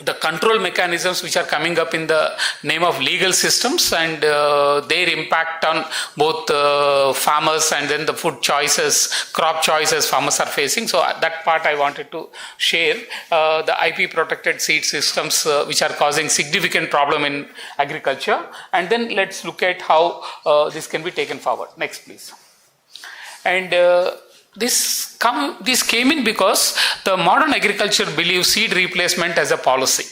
the control mechanisms which are coming up in the name of legal systems, and their impact on both farmers and then the food choices, crop choices farmers are facing. So that part I wanted to share. The IP protected seed systems which are causing significant problem in agriculture, and then let's look at how this can be taken forward. Next, please. And this came in because the modern agriculture believes seed replacement as a policy.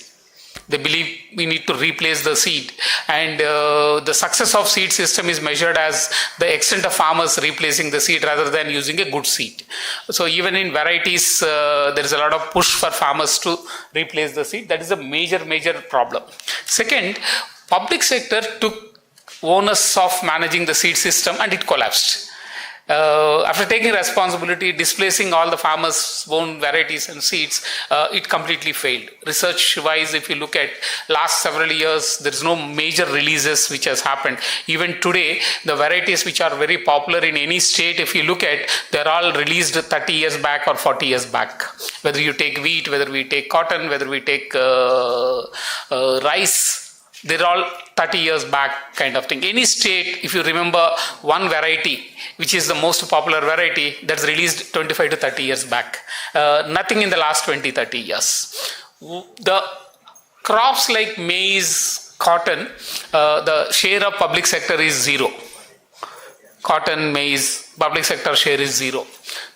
They believe we need to replace the seed, and the success of seed system is measured as the extent of farmers replacing the seed rather than using a good seed. So even in varieties, there is a lot of push for farmers to replace the seed. That is a major problem. Second, public sector took onus of managing the seed system and it collapsed. After taking responsibility, displacing all the farmers' own varieties and seeds, it completely failed. Research-wise, if you look at last several years, there is no major releases which has happened. Even today, the varieties which are very popular in any state, if you look at, they're all released 30 years back or 40 years back. Whether you take wheat, whether we take cotton, whether we take rice, they're all 30 years back kind of thing. Any state, if you remember one variety, which is the most popular variety, that's released 25 to 30 years back. Nothing in the last 20-30 years. The crops like maize, cotton, the share of public sector is zero. Cotton, maize, public sector share is zero.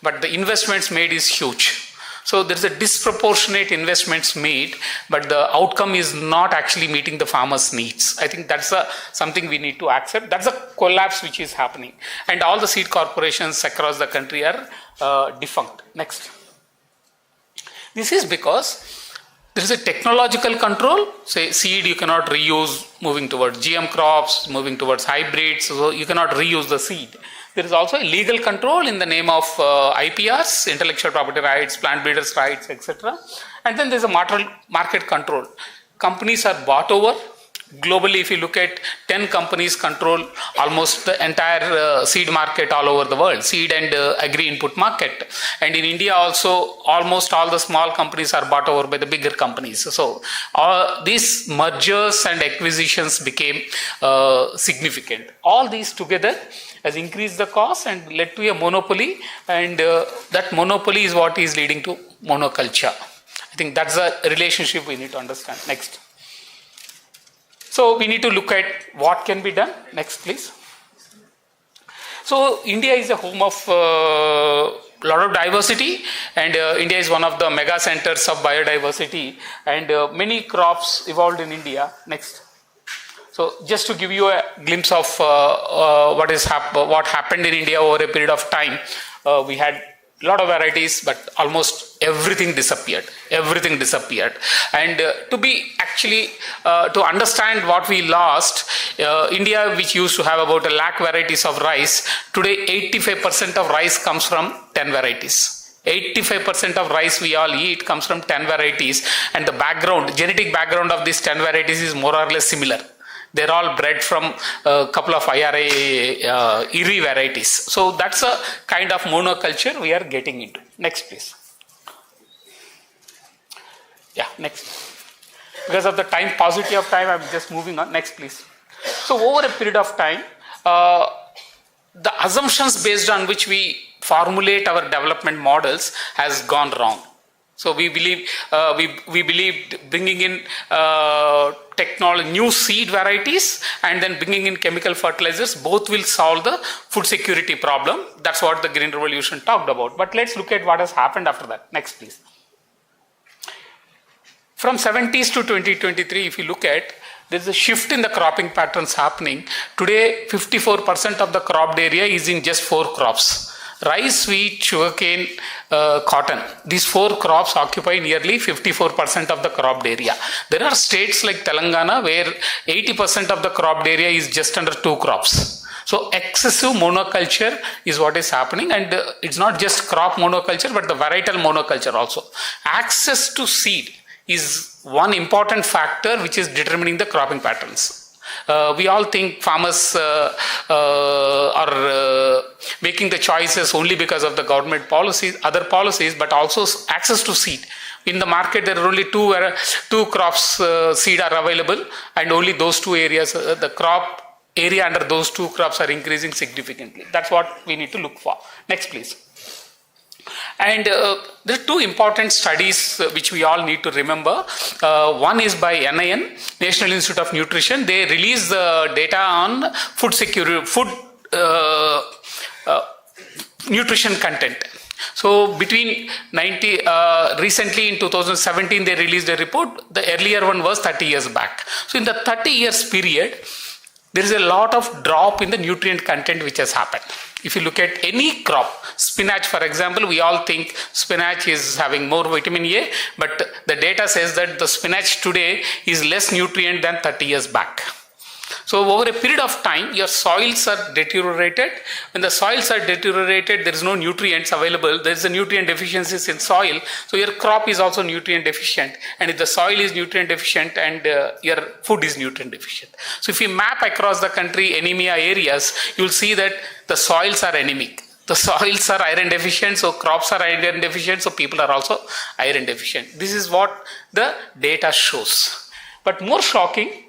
But the investments made is huge. So there is a disproportionate investments made, but the outcome is not actually meeting the farmers' needs. I think that's something we need to accept. That's a collapse which is happening. And all the seed corporations across the country are defunct. Next. This is because there is a technological control. Say seed you cannot reuse, moving towards GM crops, moving towards hybrids, so you cannot reuse the seed. There is also a legal control in the name of IPRs, intellectual property rights, plant breeders' rights, etc. And then there is a market control. Companies are bought over. Globally, if you look at 10 companies control almost the entire seed market all over the world, seed and agri-input market. And in India also, almost all the small companies are bought over by the bigger companies. So these mergers and acquisitions became significant. All these together has increased the cost and led to a monopoly, and that monopoly is what is leading to monoculture. I think that's a relationship we need to understand. Next. So we need to look at what can be done. Next, please. So India is a home of lot of diversity, and India is one of the mega centers of biodiversity, and many crops evolved in India. Next. So just to give you a glimpse of what happened in India over a period of time, we had a lot of varieties, but almost everything disappeared. Everything disappeared. And to understand what we lost, India, which used to have about 1 lakh varieties of rice, today 85% of rice comes from 10 varieties. 85% of rice we all eat comes from 10 varieties, and the genetic background of these 10 varieties is more or less similar. They're all bred from a couple of IRA varieties. So that's a kind of monoculture we are getting into. Next, please. Yeah, next. Because of the paucity of time, I'm just moving on. Next, please. So over a period of time, the assumptions based on which we formulate our development models has gone wrong. So we believed bringing in technology, new seed varieties, and then bringing in chemical fertilizers, both will solve the food security problem. That's what the Green Revolution talked about. But let's look at what has happened after that. Next, please. From 70s to 2023, if you look at, there's a shift in the cropping patterns happening. Today, 54% of the cropped area is in just 4 crops. Rice, wheat, sugarcane, cotton. These 4 crops occupy nearly 54% of the cropped area. There are states like Telangana where 80% of the cropped area is just under 2 crops. So excessive monoculture is what is happening, and it's not just crop monoculture but the varietal monoculture also. Access to seed is one important factor which is determining the cropping patterns. We all think farmers are making the choices only because of the government policies, other policies, but also access to seed. In the market, there are only two crops seed are available, and only those 2 areas, the crop area under those 2 crops are increasing significantly. That's what we need to look for. Next, please. And there are 2 important studies which we all need to remember. One is by NIN, National Institute of Nutrition. They release the data on food security, nutrition content. So between recently in 2017, they released a report. The earlier one was 30 years back. So in the 30 years period, there is a lot of drop in the nutrient content which has happened. If you look at any crop, spinach for example, we all think spinach is having more vitamin A, but the data says that the spinach today is less nutrient than 30 years back. So over a period of time, your soils are deteriorated. When the soils are deteriorated, there is no nutrients available. There is a nutrient deficiencies in soil. So your crop is also nutrient deficient. And if the soil is nutrient deficient and your food is nutrient deficient. So if you map across the country anemia areas, you'll see that the soils are anemic. The soils are iron deficient, so crops are iron deficient, so people are also iron deficient. This is what the data shows. But more shocking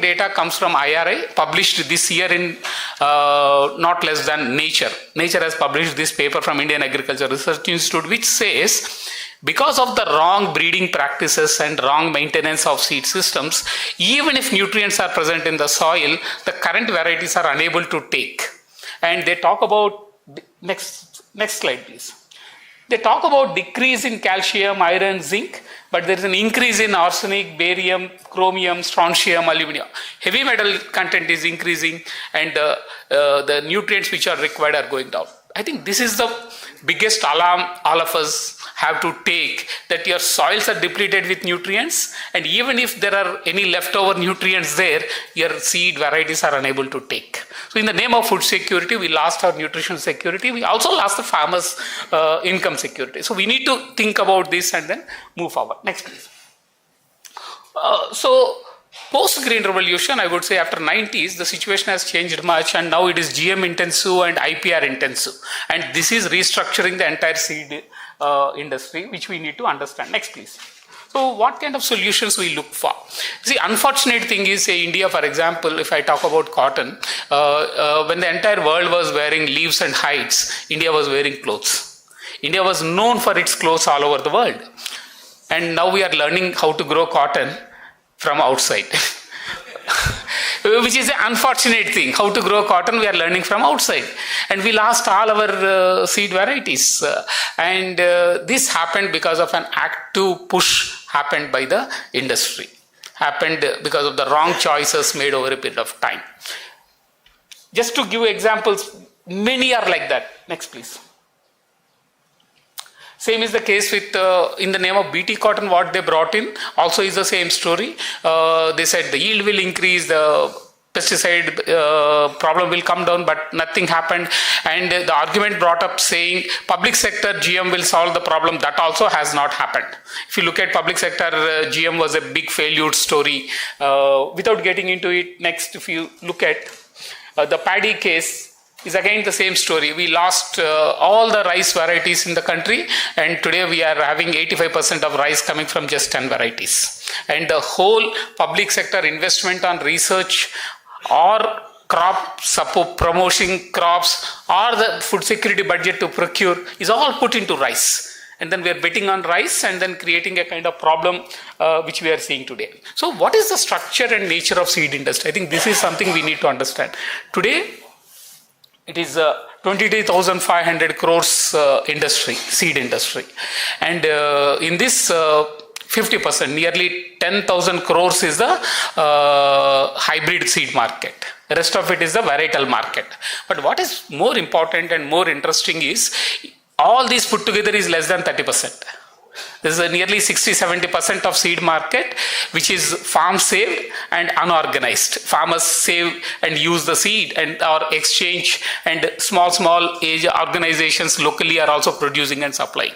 data comes from IRA, published this year in not less than Nature. Nature has published this paper from Indian Agriculture Research Institute, which says because of the wrong breeding practices and wrong maintenance of seed systems, even if nutrients are present in the soil, the current varieties are unable to take. And they talk about, next slide please. They talk about decrease in calcium, iron, zinc, but there is an increase in arsenic, barium, chromium, strontium, aluminum. Heavy metal content is increasing, and the nutrients which are required are going down. I think this is the biggest alarm all of us have to take, that your soils are depleted with nutrients, and even if there are any leftover nutrients there, your seed varieties are unable to take. So in the name of food security, we lost our nutrition security. We also lost the farmers' income security. So we need to think about this and then move forward. Next, please. So post-Green Revolution, I would say after 90s, the situation has changed much, and now it is GM intensive and IPR intensive. And this is restructuring the entire seed industry, which we need to understand. Next, please. So what kind of solutions we look for? See, unfortunate thing is, say India, for example, if I talk about cotton, when the entire world was wearing leaves and hides, India was wearing clothes. India was known for its clothes all over the world. And now we are learning how to grow cotton from outside. which is an unfortunate thing. How to grow cotton, we are learning from outside. And we lost all our seed varieties. And this happened because of an active push happened by the industry. Happened because of the wrong choices made over a period of time. Just to give examples, many are like that. Next, please. Same is the case with, in the name of BT cotton, what they brought in also is the same story. They said the yield will increase, the pesticide problem will come down, but nothing happened. And the argument brought up saying public sector GM will solve the problem. That also has not happened. If you look at public sector, GM was a big failure story. Without getting into it, next, if you look at the paddy case, is again the same story. We lost all the rice varieties in the country, and today we are having 85% of rice coming from just 10 varieties. And the whole public sector investment on research or crop support, promoting crops, or the food security budget to procure is all put into rice. And then we are betting on rice and then creating a kind of problem which we are seeing today. So what is the structure and nature of seed industry? I think this is something we need to understand. Today, it is 22,500 crores industry, seed industry. And in this 50%, nearly 10,000 crores is the hybrid seed market. The rest of it is the varietal market. But what is more important and more interesting is, all these put together is less than 30%. This is a nearly 60-70% of seed market, which is farm saved and unorganized. Farmers save and use the seed and or exchange, and small age organizations locally are also producing and supplying.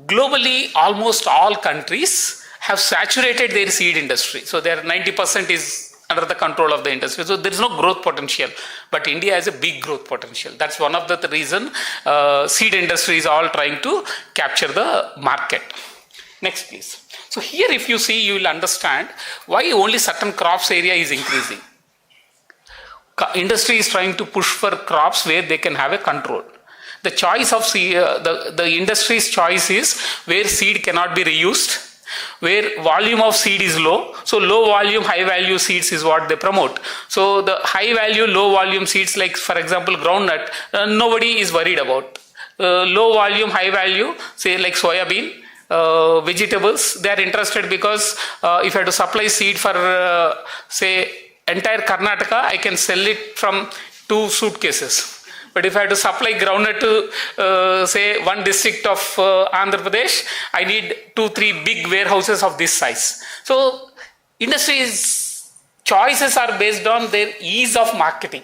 Globally, almost all countries have saturated their seed industry. So their 90% is under the control of the industry. So there is no growth potential. But India has a big growth potential. That's one of the reason seed industry is all trying to capture the market. Next, please. So here, if you see, you will understand why only certain crops area is increasing. Industry is trying to push for crops where they can have a control. The choice of seed, the industry's choice is where seed cannot be reused, where volume of seed is low. So low volume, high value seeds is what they promote. So the high value, low volume seeds, like for example groundnut, nobody is worried about. Low volume, high value, say like soya bean, vegetables, they are interested because if I have to supply seed for say entire Karnataka, I can sell it from 2 suitcases. But if I have to supply groundnut to say one district of Andhra Pradesh, I need 2-3 big warehouses of this size. So industry's choices are based on their ease of marketing.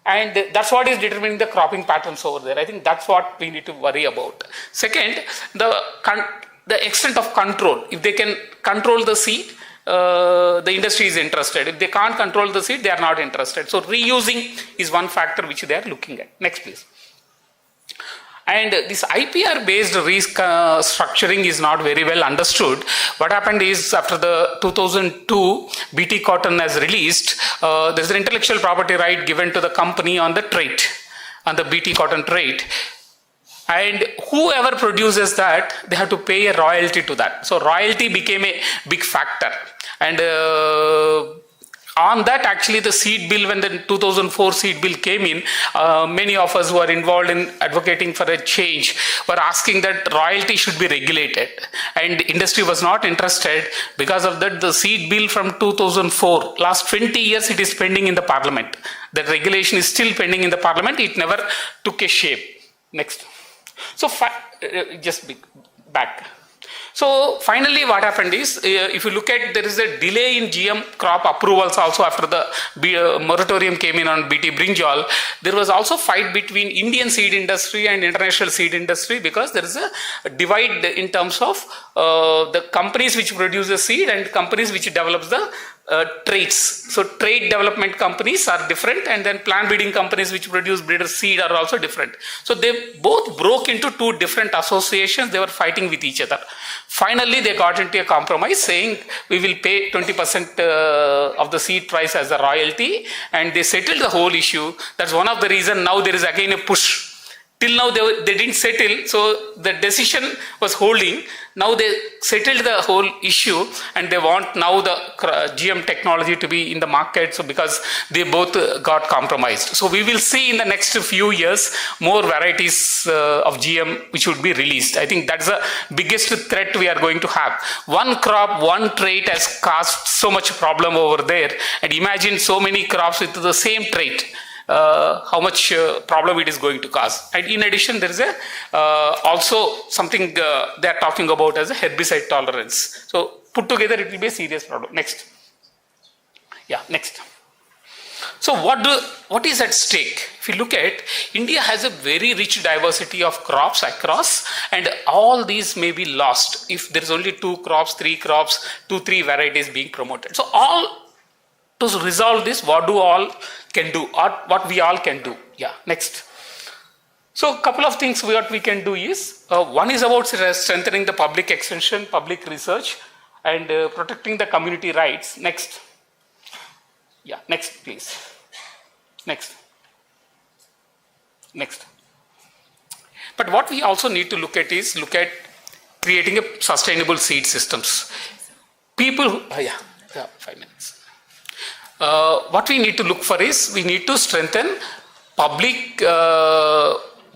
And that's what is determining the cropping patterns over there. I think that's what we need to worry about. Second, the extent of control. If they can control the seed, the industry is interested. If they can't control the seed, they are not interested. So reusing is one factor which they are looking at. Next, please. And this IPR based restructuring is not very well understood. What happened is, after the 2002 BT cotton has released, there's an intellectual property right given to the company on the trait, on the BT cotton trait. And whoever produces that, they have to pay a royalty to that. So royalty became a big factor. And on that, actually, the seed bill, when the 2004 seed bill came in, many of us who are involved in advocating for a change were asking that royalty should be regulated. And industry was not interested. Because of that, the seed bill from 2004, last 20 years, it is pending in the parliament. That regulation is still pending in the parliament. It never took a shape. Next. So just back. So finally what happened is, if you look at, there is a delay in GM crop approvals also after the moratorium came in on BT brinjal. There was also fight between Indian seed industry and international seed industry, because there is a divide in terms of the companies which produce the seed and companies which develops the traits. So trait development companies are different, and then plant breeding companies which produce breeder seed are also different. So they both broke into 2 different associations. They were fighting with each other. Finally, they got into a compromise saying we will pay 20% of the seed price as a royalty, and they settled the whole issue. That's one of the reasons now there is again a push till now they didn't settle, so the decision was holding. Now they settled the whole issue and they want now the GM technology to be in the market, so because they both got compromised. So we will see in the next few years more varieties of GM which would be released. I think that's the biggest threat we are going to have. One crop, one trait has caused so much problem over there, and imagine so many crops with the same trait. How much problem it is going to cause. And in addition, there is a also something they are talking about as a herbicide tolerance. So put together, it will be a serious problem. Next. Yeah, next. So what is at stake? If you look at, India has a very rich diversity of crops across, and all these may be lost if there is only 2 crops, 3 crops, 2-3 varieties being promoted. So all to resolve this, what do all can do, or what we all can do? Yeah, next. So a couple of things what we can do is, one is about strengthening the public extension, public research, and protecting the community rights. Next. Yeah, next please. Next. Next. But what we also need to look at is, creating a sustainable seed systems. People who, 5 minutes. What we need to look for is, we need to strengthen public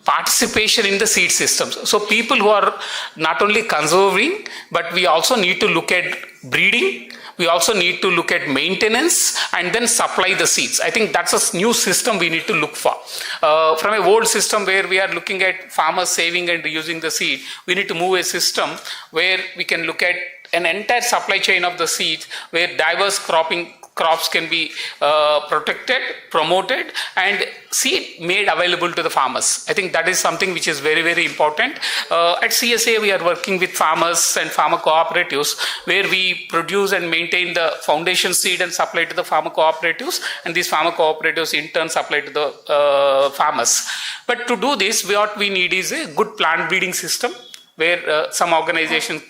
participation in the seed systems. So people who are not only conserving, but we also need to look at breeding, we also need to look at maintenance, and then supply the seeds. I think that's a new system we need to look for. From an old system where we are looking at farmers saving and reusing the seed, we need to move a system where we can look at an entire supply chain of the seeds, where diverse crops can be protected, promoted, and seed made available to the farmers. I think that is something which is very, very important. At CSA, we are working with farmers and farmer cooperatives, where we produce and maintain the foundation seed and supply to the farmer cooperatives, and these farmer cooperatives in turn supply to the farmers. But to do this, what we need is a good plant breeding system, where some organizations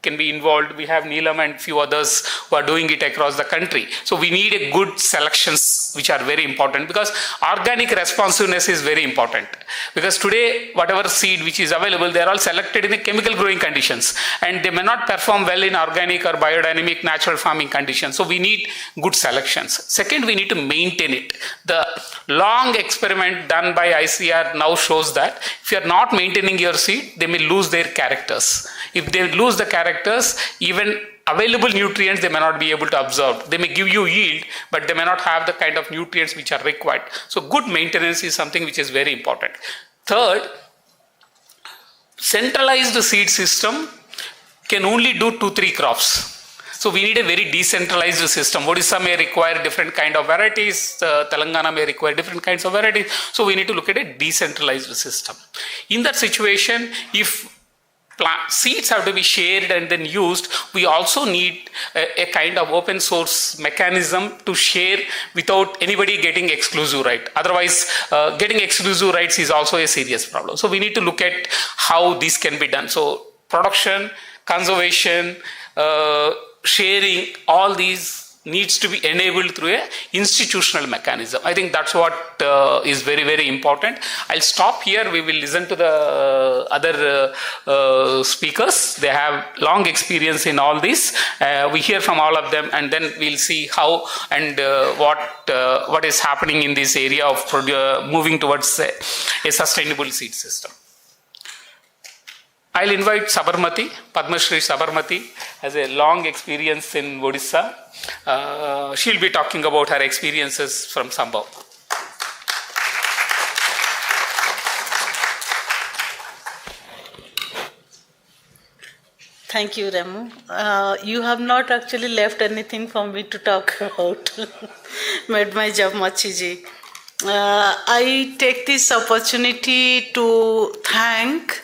can be involved. We have Neelam and few others who are doing it across the country. So we need a good selections which are very important, because organic responsiveness is very important. Because today, whatever seed which is available, they are all selected in the chemical growing conditions, and they may not perform well in organic or biodynamic natural farming conditions. So we need good selections. Second, we need to maintain it. The long experiment done by ICR now shows that if you are not maintaining your seed, they may lose their characters. If they lose the characters, even available nutrients they may not be able to absorb. They may give you yield, but they may not have the kind of nutrients which are required. So good maintenance is something which is very important. Third, centralized seed system can only do 2-3 crops. So we need a very decentralized system. Odisha may require different kind of varieties, Telangana may require different kinds of varieties. So we need to look at a decentralized system. In that situation, if seeds have to be shared and then used, we also need a kind of open source mechanism to share without anybody getting exclusive right. Otherwise, getting exclusive rights is also a serious problem. So we need to look at how this can be done. So production, conservation, sharing, all these needs to be enabled through a institutional mechanism. I think that's what is very, very important. I'll stop here. We will listen to the other speakers. They have long experience in all this. We hear from all of them, and then we'll see how and what is happening in this area of moving towards a sustainable seed system. I'll invite Sabarmati. Padma Shri Sabarmati has a long experience in Odisha. She'll be talking about her experiences from Sambhav. Thank you, Ramu. You have not actually left anything for me to talk about. Made my job much easy. I take this opportunity to thank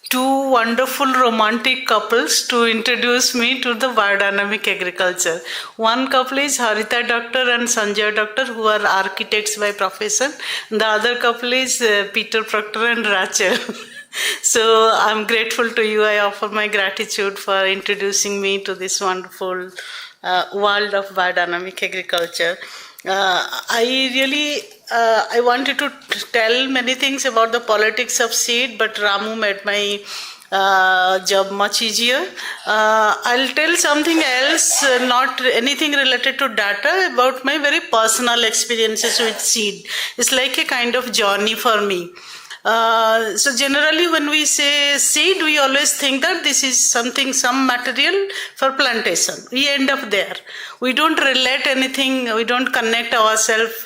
two wonderful romantic couples to introduce me to the biodynamic agriculture. One couple is Harita Doctor and Sanjay Doctor, who are architects by profession. The other couple is Peter Proctor and Rachel. So I'm grateful to you. I offer my gratitude for introducing me to this wonderful world of biodynamic agriculture. I wanted to tell many things about the politics of seed, but Ramu made my job much easier. I'll tell something else, not anything related to data, about my very personal experiences with seed. It's like a kind of journey for me. So generally when we say seed, we always think that this is some material for plantation. We end up there. We don't relate anything, we don't connect ourselves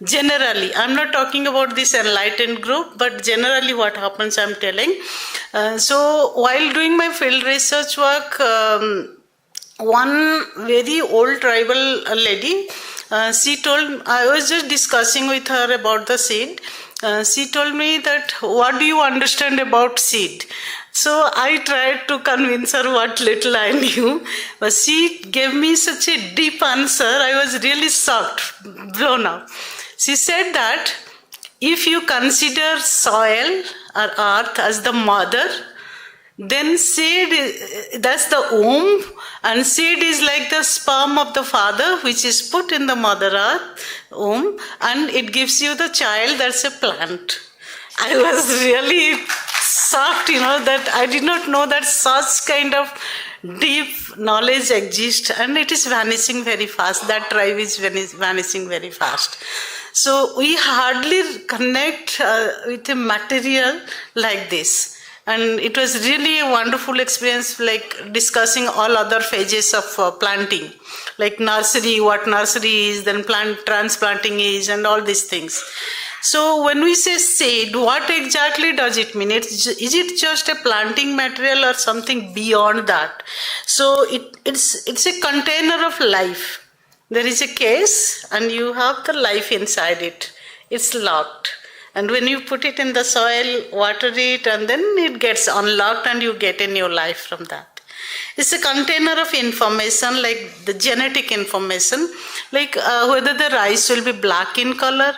generally. I'm not talking about this enlightened group, but generally what happens I'm telling. So while doing my field research work, one very old tribal lady, she told, I was just discussing with her about the seed. She told me that, what do you understand about seed? So I tried to convince her what little I knew, but she gave me such a deep answer, I was really shocked, blown up. She said that if you consider soil or earth as the mother, then seed, that's the womb, and seed is like the sperm of the father, which is put in the mother earth womb, and it gives you the child, that's a plant. I was really shocked, that I did not know that such kind of deep knowledge exists, and it is vanishing very fast. That tribe is vanishing very fast. So we hardly connect with a material like this. And it was really a wonderful experience, like discussing all other phases of planting, like nursery, what nursery is, then transplanting is, and all these things. So when we say seed, what exactly does it mean? Is it just a planting material or something beyond that? So it's a container of life. There is a case and you have the life inside it. It's locked. And when you put it in the soil, water it, and then it gets unlocked and you get a new life from that. It's a container of information, like the genetic information, like whether the rice will be black in color,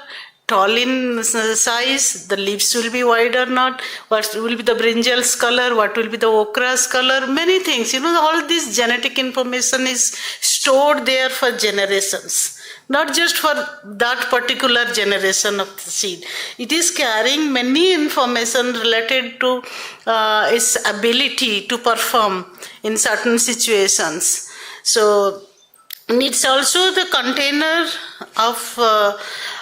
tall in size, the leaves will be wide or not, what will be the brinjal's color, what will be the okra's color, many things. All this genetic information is stored there for generations. Not just for that particular generation of the seed. It is carrying many information related to its ability to perform in certain situations. So it's also the container of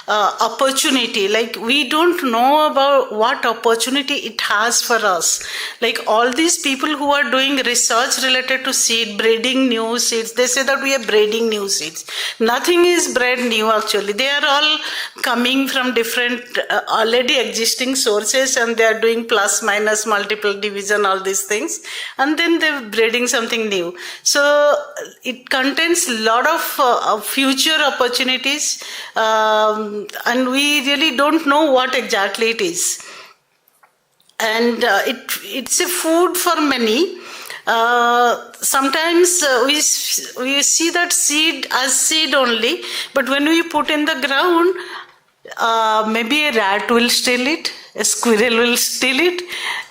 opportunity. Like we don't know about what opportunity it has for us. Like all these people who are doing research related to seed, breeding new seeds, they say that we are breeding new seeds. Nothing is bred new actually. They are all coming from different already existing sources, and they are doing plus, minus, multiple division, all these things. And then they're breeding something new. So it contains a lot of future opportunities, and we really don't know what exactly it is. And it's a food for many. Sometimes we see that seed as seed only, but when we put in the ground, maybe a rat will steal it, a squirrel will steal it,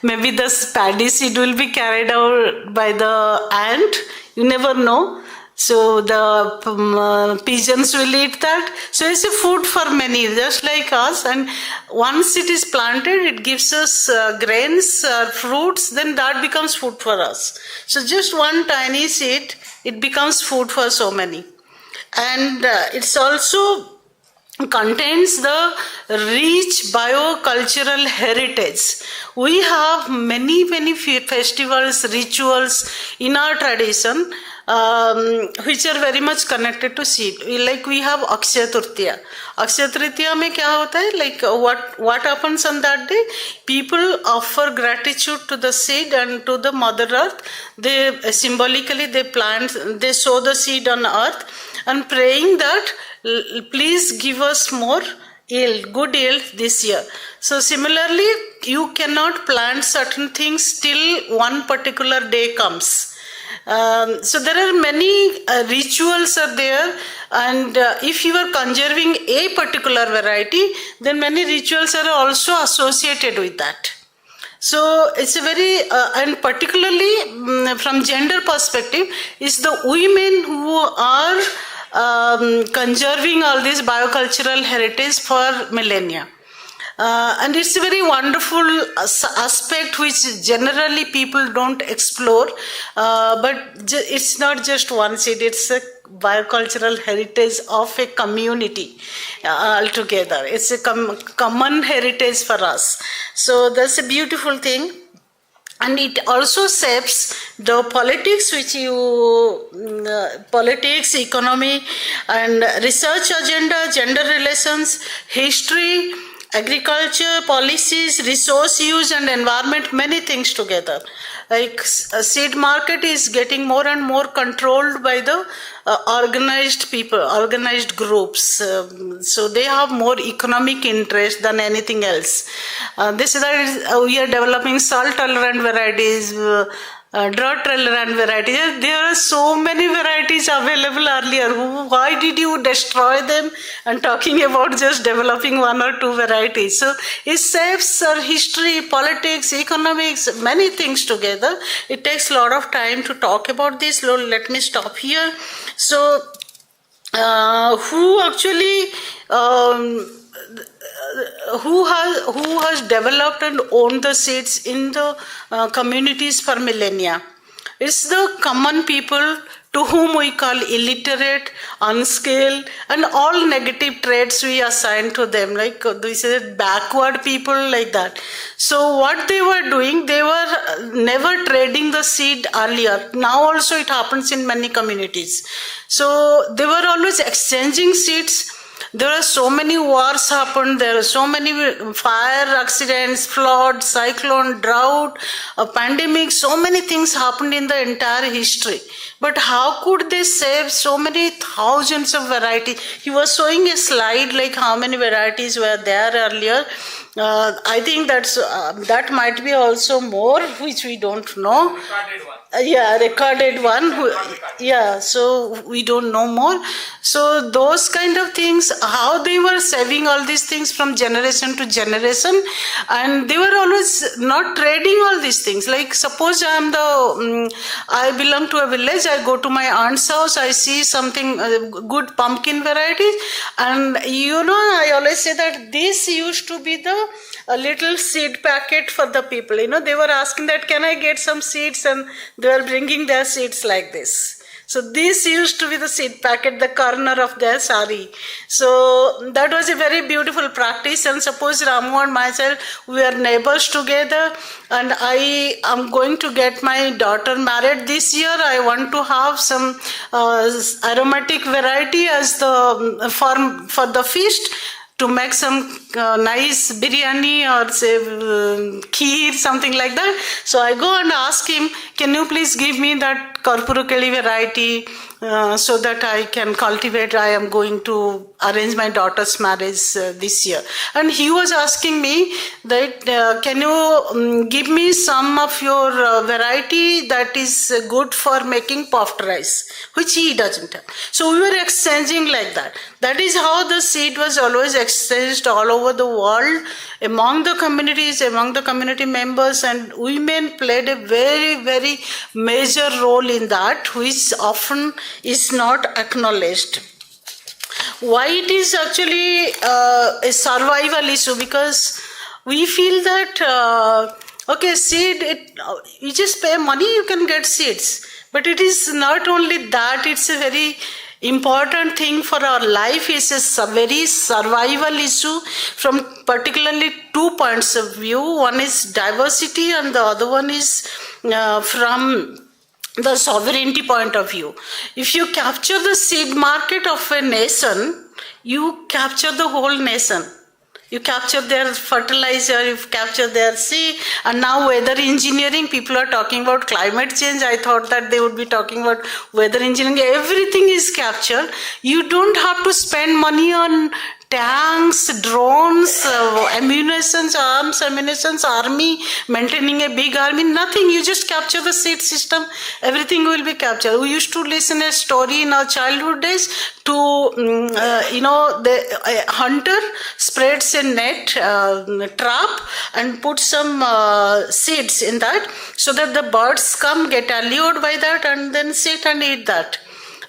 maybe the paddy seed will be carried out by the ant, you never know. So the pigeons will eat that. So it's a food for many, just like us. And once it is planted, it gives us grains, fruits, then that becomes food for us. So just one tiny seed, it becomes food for so many. And it's also contains the rich biocultural heritage. We have many festivals, rituals in our tradition, which are very much connected to seed. Like we have Akshaya Tritiya. Akshaya Tritiya mein kya hota hai? Like what happens on that day? People offer gratitude to the seed and to the Mother Earth. They symbolically they sow the seed on earth and praying that please give us more yield, good yield this year. So similarly, you cannot plant certain things till one particular day comes. So there are many rituals are there, and if you are conserving a particular variety, then many rituals are also associated with that. So it's a very, and particularly from gender perspective, is the women who are conserving all this biocultural heritage for millennia. And it's a very wonderful aspect which generally people don't explore, but it's not just one seed, it's a biocultural heritage of a community altogether. It's a common heritage for us. So that's a beautiful thing. And it also shapes the politics, which politics, economy, and research agenda, gender relations, history, agriculture, policies, resource use, and environment, many things together. Like seed market is getting more and more controlled by the organized people, organized groups. So they have more economic interest than anything else. This is that we are developing salt-tolerant varieties, drought-tolerant varieties. There are so many varieties available earlier. Why did you destroy them and talking about just developing one or two varieties? So it shapes our history, politics, economics, many things together. It takes a lot of time to talk about this. Let me stop here. So who actually who has developed and owned the seeds in the communities for millennia? It's the common people to whom we call illiterate, unskilled, and all negative traits we assign to them, like we say backward people, like that. So what they were doing, they were never trading the seed earlier. Now also it happens in many communities. So they were always exchanging seeds. There are so many wars happened, there are so many fire accidents, flood, cyclone, drought, a pandemic, so many things happened in the entire history. But how could they save so many thousands of varieties? He was showing a slide like how many varieties were there earlier. I think that might be also more, which we don't know. Recorded one. So we don't know more. So those kind of things, how they were saving all these things from generation to generation, and they were always not trading all these things. Like suppose I belong to a village, I go to my aunt's house, I see something good pumpkin varieties, and I always say that this used to be a little seed packet for the people. They were asking that, can I get some seeds? And they were bringing their seeds like this. So this used to be the seed packet, the corner of their sari. So that was a very beautiful practice. And suppose Ramu and myself, we are neighbors together, and I am going to get my daughter married this year. I want to have some aromatic variety as for the feast, to make some nice biryani or say kheer, something like that. So I go and ask him, can you please give me that Karpurukeli variety so that I can cultivate? I am going to arrange my daughter's marriage this year. And he was asking me that, can you give me some of your variety that is good for making puffed rice, which he doesn't have. So we were exchanging like that. That is how the seed was always exchanged all over the world, among the communities, among the community members, and women played a very, very major role in that, which often is not acknowledged. Why it is actually a survival issue? Because we feel that, seed, you just pay money, you can get seeds. But it is not only that, it's a very important thing for our life. Is a very survival issue from particularly 2 points of view. One is diversity and the other one is from the sovereignty point of view. If you capture the seed market of a nation, you capture the whole nation. You capture their fertilizer, you capture their seed, and now weather engineering, people are talking about climate change. I thought that they would be talking about weather engineering. Everything is captured. You don't have to spend money on tanks, drones, ammunitions, army, maintaining a big army, nothing. You just capture the seed system, everything will be captured. We used to listen a story in our childhood days to, a hunter spreads a net, trap, and puts some seeds in that, so that the birds come, get allured by that, and then sit and eat that.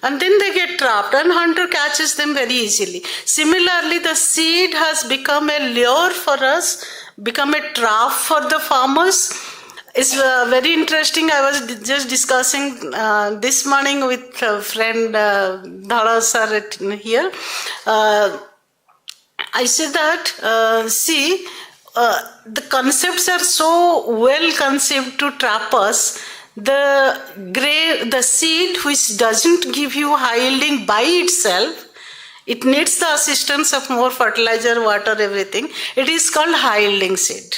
and then they get trapped, and hunter catches them very easily. Similarly, the seed has become a lure for us, become a trap for the farmers. It's very interesting. I was just discussing this morning with a friend, Dhala sir here. I said that, the concepts are so well conceived to trap us. The seed which doesn't give you high yielding by itself, it needs the assistance of more fertilizer, water, everything. It is called high yielding seed.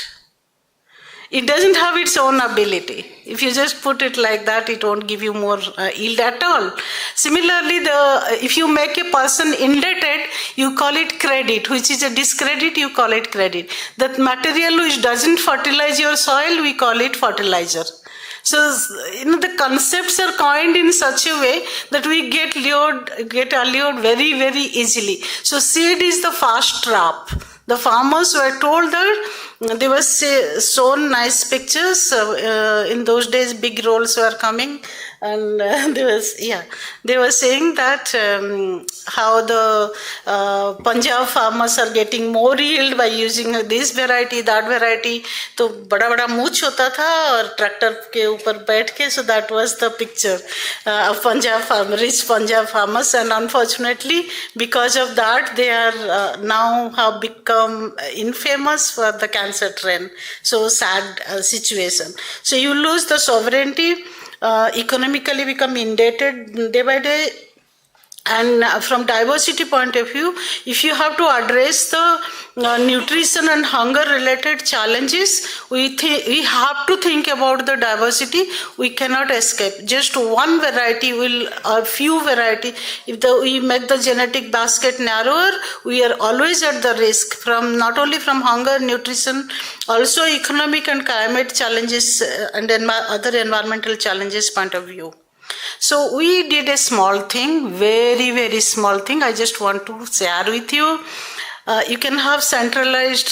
It doesn't have its own ability. If you just put it like that, it won't give you more yield at all. Similarly, if you make a person indebted, you call it credit, which is a discredit, you call it credit. That material which doesn't fertilize your soil, we call it fertilizer. So, the concepts are coined in such a way that we get allured very, very easily. So, seed is the fast trap. The farmers were told that they were shown nice pictures. In those days, big rolls were coming, and they were saying that how the Punjab farmers are getting more yield by using this variety, that variety. तो बड़ा मूछ होता था और tractor के ऊपर बैठ के. So that was the picture of rich Punjab farmers, and unfortunately, because of that, they are now have become infamous for the cancer trend. So sad situation. So you lose the sovereignty, economically become indebted day by day. And from diversity point of view, if you have to address the nutrition and hunger related challenges, we have to think about the diversity. We cannot escape. Just one variety or few variety. If we make the genetic basket narrower, we are always at the risk from not only from hunger, nutrition, also economic and climate challenges and other environmental challenges point of view. So we did a small thing, very, very small thing. I just want to share with you. You can have centralized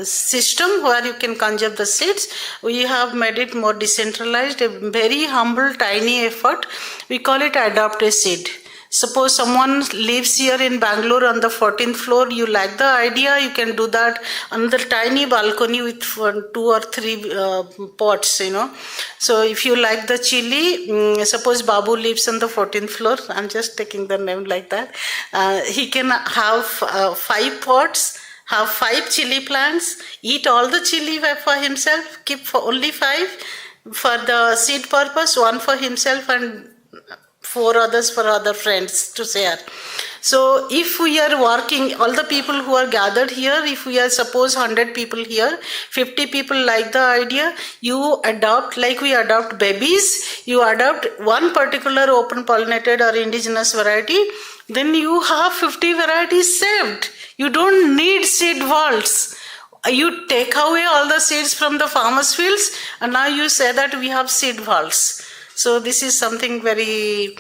system where you can conserve the seeds. We have made it more decentralized, a very humble, tiny effort. We call it adopt a seed. Suppose someone lives here in Bangalore on the 14th floor, you like the idea, you can do that on the tiny balcony with 2 or 3 pots, So if you like the chili, suppose Babu lives on the 14th floor, I'm just taking the name like that, he can have 5 pots, have 5 chili plants, eat all the chili for himself, keep for only 5 for the seed purpose, 1 for himself and 4 others for other friends to share. So if we are working, all the people who are gathered here, if we are suppose 100 people here, 50 people like the idea, you adopt, like we adopt babies, you adopt one particular open pollinated or indigenous variety, then you have 50 varieties saved. You don't need seed vaults. You take away all the seeds from the farmers' fields, and now you say that we have seed vaults. So this is something very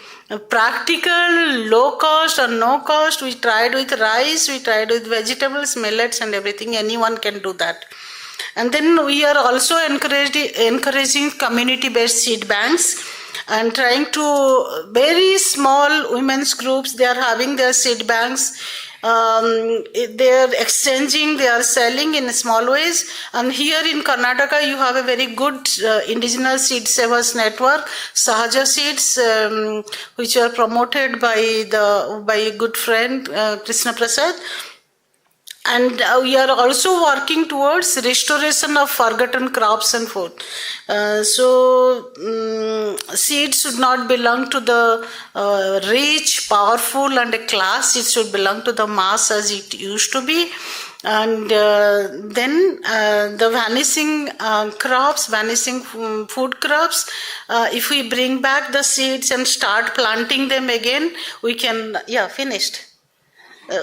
practical, low cost or no cost. We tried with rice, we tried with vegetables, millets and everything. Anyone can do that. And then we are also encouraging community-based seed banks and trying to, very small women's groups, they are having their seed banks. They are exchanging, they are selling in small ways. And here in Karnataka, you have a very good indigenous seed savers network, Sahaja Seeds, which are promoted by a good friend, Krishna Prasad. And we are also working towards restoration of forgotten crops and food. Seeds should not belong to the rich, powerful and a class. It should belong to the mass as it used to be. And then the vanishing crops, vanishing food crops, if we bring back the seeds and start planting them again, we can, finished.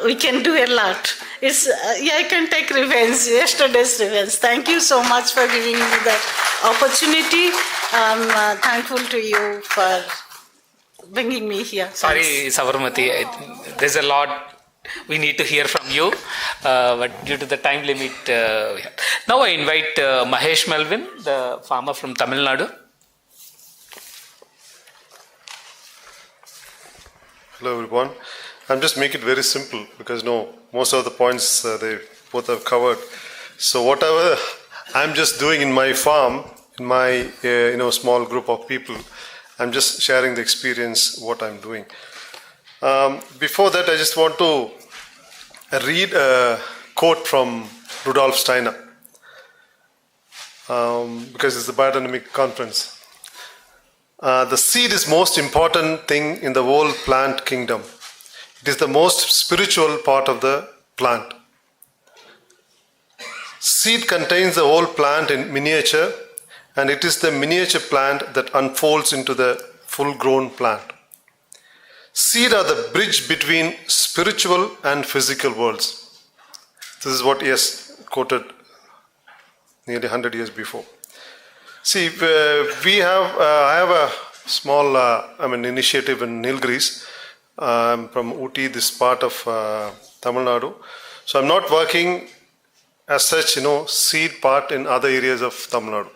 We can do a lot. I can take revenge, yesterday's revenge. Thank you so much for giving me that opportunity. I'm thankful to you for bringing me here. Sorry, Sabarmati, there's a lot we need to hear from you, but due to the time limit, now I invite Mahesh Melvin, the farmer from Tamil Nadu. Hello everyone. I'm just make it very simple because most of the points they both have covered. So whatever I'm just doing in my farm, in my small group of people, I'm just sharing the experience what I'm doing. Before that, I just want to read a quote from Rudolf Steiner because it's the Biodynamic conference. The seed is most important thing in the whole plant kingdom. It is the most spiritual part of the plant. Seed contains the whole plant in miniature, and it is the miniature plant that unfolds into the full-grown plant. Seed are the bridge between spiritual and physical worlds. This is what he has quoted nearly 100 years before. See, I have a small initiative in Nilgiris. I'm from Ooty, this part of Tamil Nadu. So I'm not working as such, seed part in other areas of Tamil Nadu.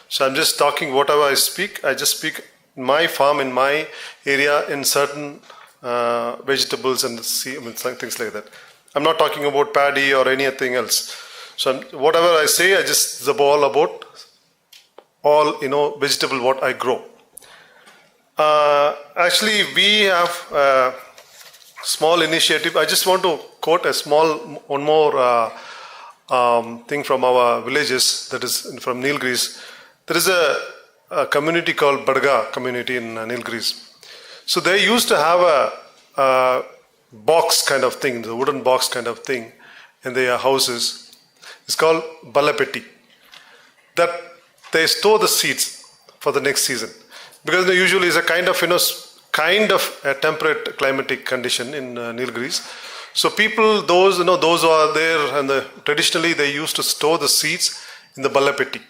So I'm just talking whatever I speak. I just speak in my farm, in my area, in certain vegetables and things like that. I'm not talking about paddy or anything else. So whatever I say, I just all about all vegetable what I grow. Actually, we have a small initiative. I just want to quote one more thing from our villages, that is from Nilgiris. There is a community called Badga community in Nilgiris. So they used to have a box kind of thing, the wooden box kind of thing in their houses. It's called Balapeti. That they store the seeds for the next season, because usually it's a kind of a temperate climatic condition in Nilgiris. So people, those who are there, and traditionally they used to store the seeds in the Balapeti.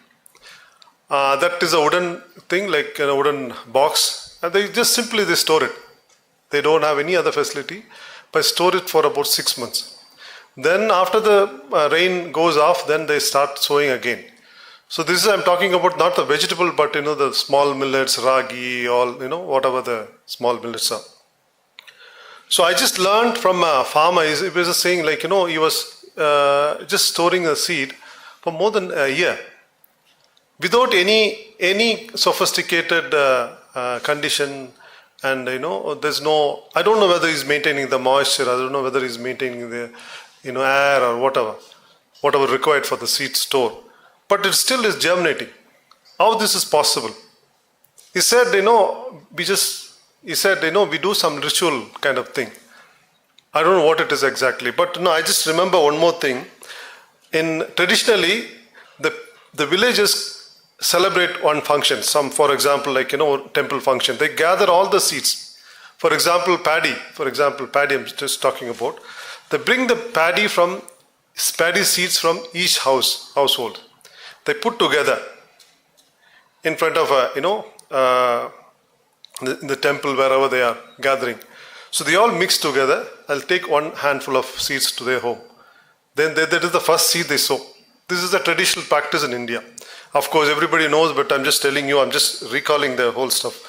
That is a wooden thing, like a wooden box, and they just simply store it. They don't have any other facility, but store it for about 6 months. Then after the rain goes off, then they start sowing again. So this is, I'm talking about not the vegetable, but the small millets, ragi, all, whatever the small millets are. So I just learned from a farmer, he was saying he was just storing a seed for more than a year without any sophisticated condition, and there's no, I don't know whether he's maintaining the moisture, I don't know whether he's maintaining the air or whatever required for the seed store. But it still is germinating. How this is possible? He said, we do some ritual kind of thing. I don't know what it is exactly, but I just remember one more thing. Traditionally, the villages celebrate one function. Some, for example, temple function. They gather all the seeds. For example, paddy I'm just talking about. They bring the paddy seeds from each household. They put together in front of in the temple, wherever they are gathering. So they all mix together. I'll take one handful of seeds to their home. Then that is the first seed they sow. This is the traditional practice in India. Of course, everybody knows, but I'm just telling you, I'm just recalling the whole stuff.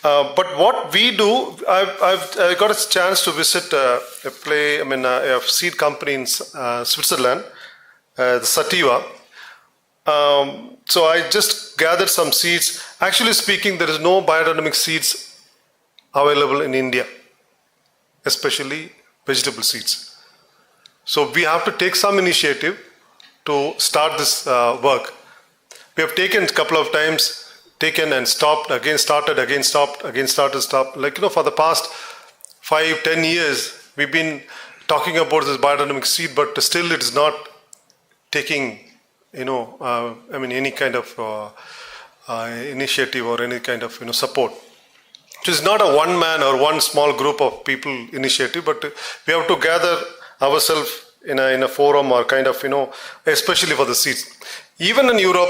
But what we do, I got a chance to visit a seed company in Switzerland, the Sativa. So I just gathered some seeds. Actually speaking, there is no biodynamic seeds available in India, especially vegetable seeds. So we have to take some initiative to start this work. We have taken a couple of times, taken and stopped, again started, again stopped, again started, stopped. For the past 5-10 years, we've been talking about this biodynamic seed, but still it is not taking any kind of initiative or any kind of support. It is not a one man or one small group of people initiative, but we have to gather ourselves in a forum or kind of especially for the seeds. Even in Europe,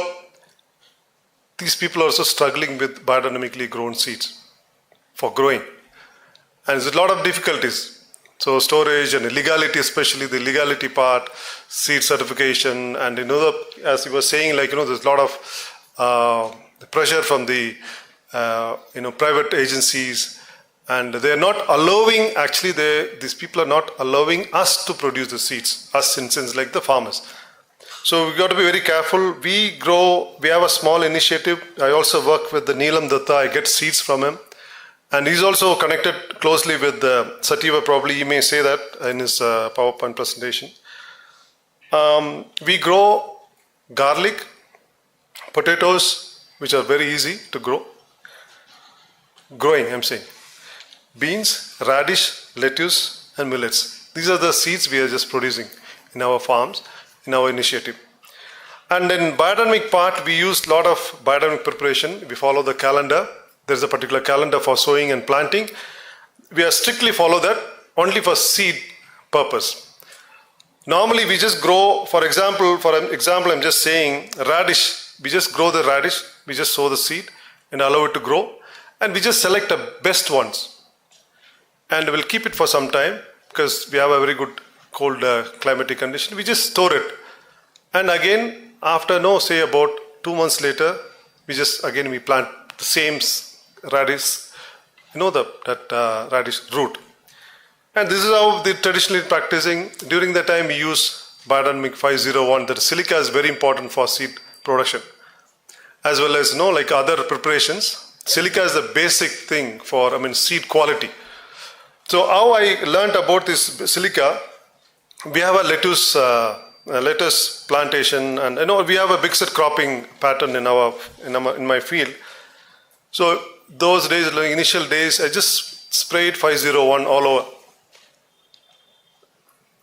these people are also struggling with biodynamically grown seeds for growing, and there's a lot of difficulties. So storage and legality, especially the legality part, seed certification, and as you were saying, there's a lot of pressure from the private agencies, And they are not allowing, actually these people are not allowing us to produce the seeds, us in sense like the farmers. So we've got to be very careful. We have a small initiative. I also work with the Neelam Datta, I get seeds from him. And he's also connected closely with Sativa, probably he may say that in his PowerPoint presentation. We grow garlic, potatoes, which are very easy to grow. Growing, I'm saying. Beans, radish, lettuce, and millets. These are the seeds we are just producing in our farms, in our initiative. And in biodynamic part, we use a lot of biodynamic preparation. We follow the calendar. There's a particular calendar for sowing and planting. We are strictly follow that only for seed purpose. Normally we just grow, for example, I'm just saying radish. We just grow the radish, we just sow the seed and allow it to grow. And we just select the best ones. And we'll keep it for some time because we have a very good cold climatic condition. We just store it. And again, after say about 2 months later, we plant the same radish, that radish root. And this is how they traditionally practicing. During that time, we use Biodynamic 501. That silica is very important for seed production, as well as like other preparations. Silica is the basic thing for seed quality. So how I learned about this silica, we have a lettuce plantation, and we have a mixed cropping pattern in my field. So those days, initial days, I just sprayed 501 all over.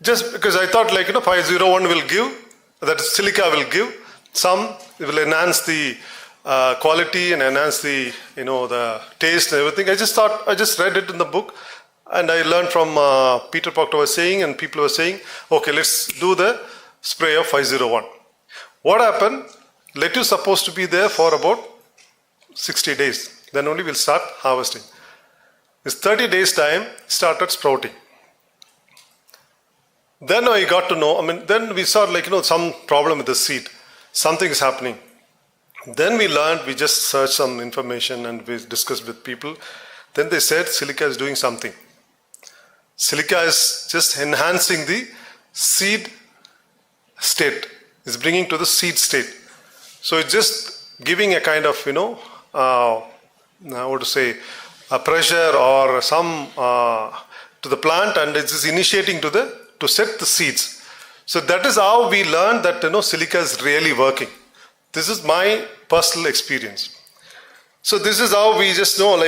Just because I thought 501 will give, that silica will give some, it will enhance the quality and enhance the the taste and everything. I just read it in the book, and I learned from Peter Proctor was saying, and people were saying, okay, let's do the spray of 501. What happened? Lettuce supposed to be there for about 60 days. Then only we'll start harvesting. This 30 days time started sprouting. Then I got to know, then we saw some problem with the seed. Something is happening. Then we learned, we just searched some information and we discussed with people. Then they said silica is doing something. Silica is just enhancing the seed state. It's bringing to the seed state. So it's just giving a kind of, a pressure or some to the plant, and it's just initiating to set the seeds. So that is how we learned that silica is really working. This is my personal experience. So this is how we just know,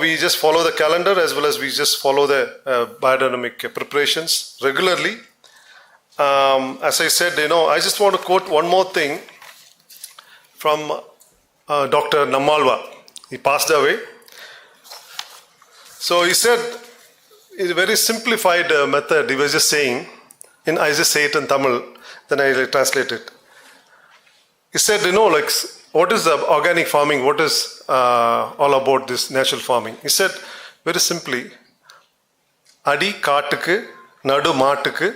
we just follow the calendar as well as we just follow the biodynamic preparations regularly. As I said, I just want to quote one more thing from Dr. Nammalwa. He passed away. So he said, in a very simplified method, he was just saying, I just say it in Tamil, then I translate it. He said, what is the organic farming? What is all about this natural farming? He said, very simply, Adi kaattukku, nadu maattukku,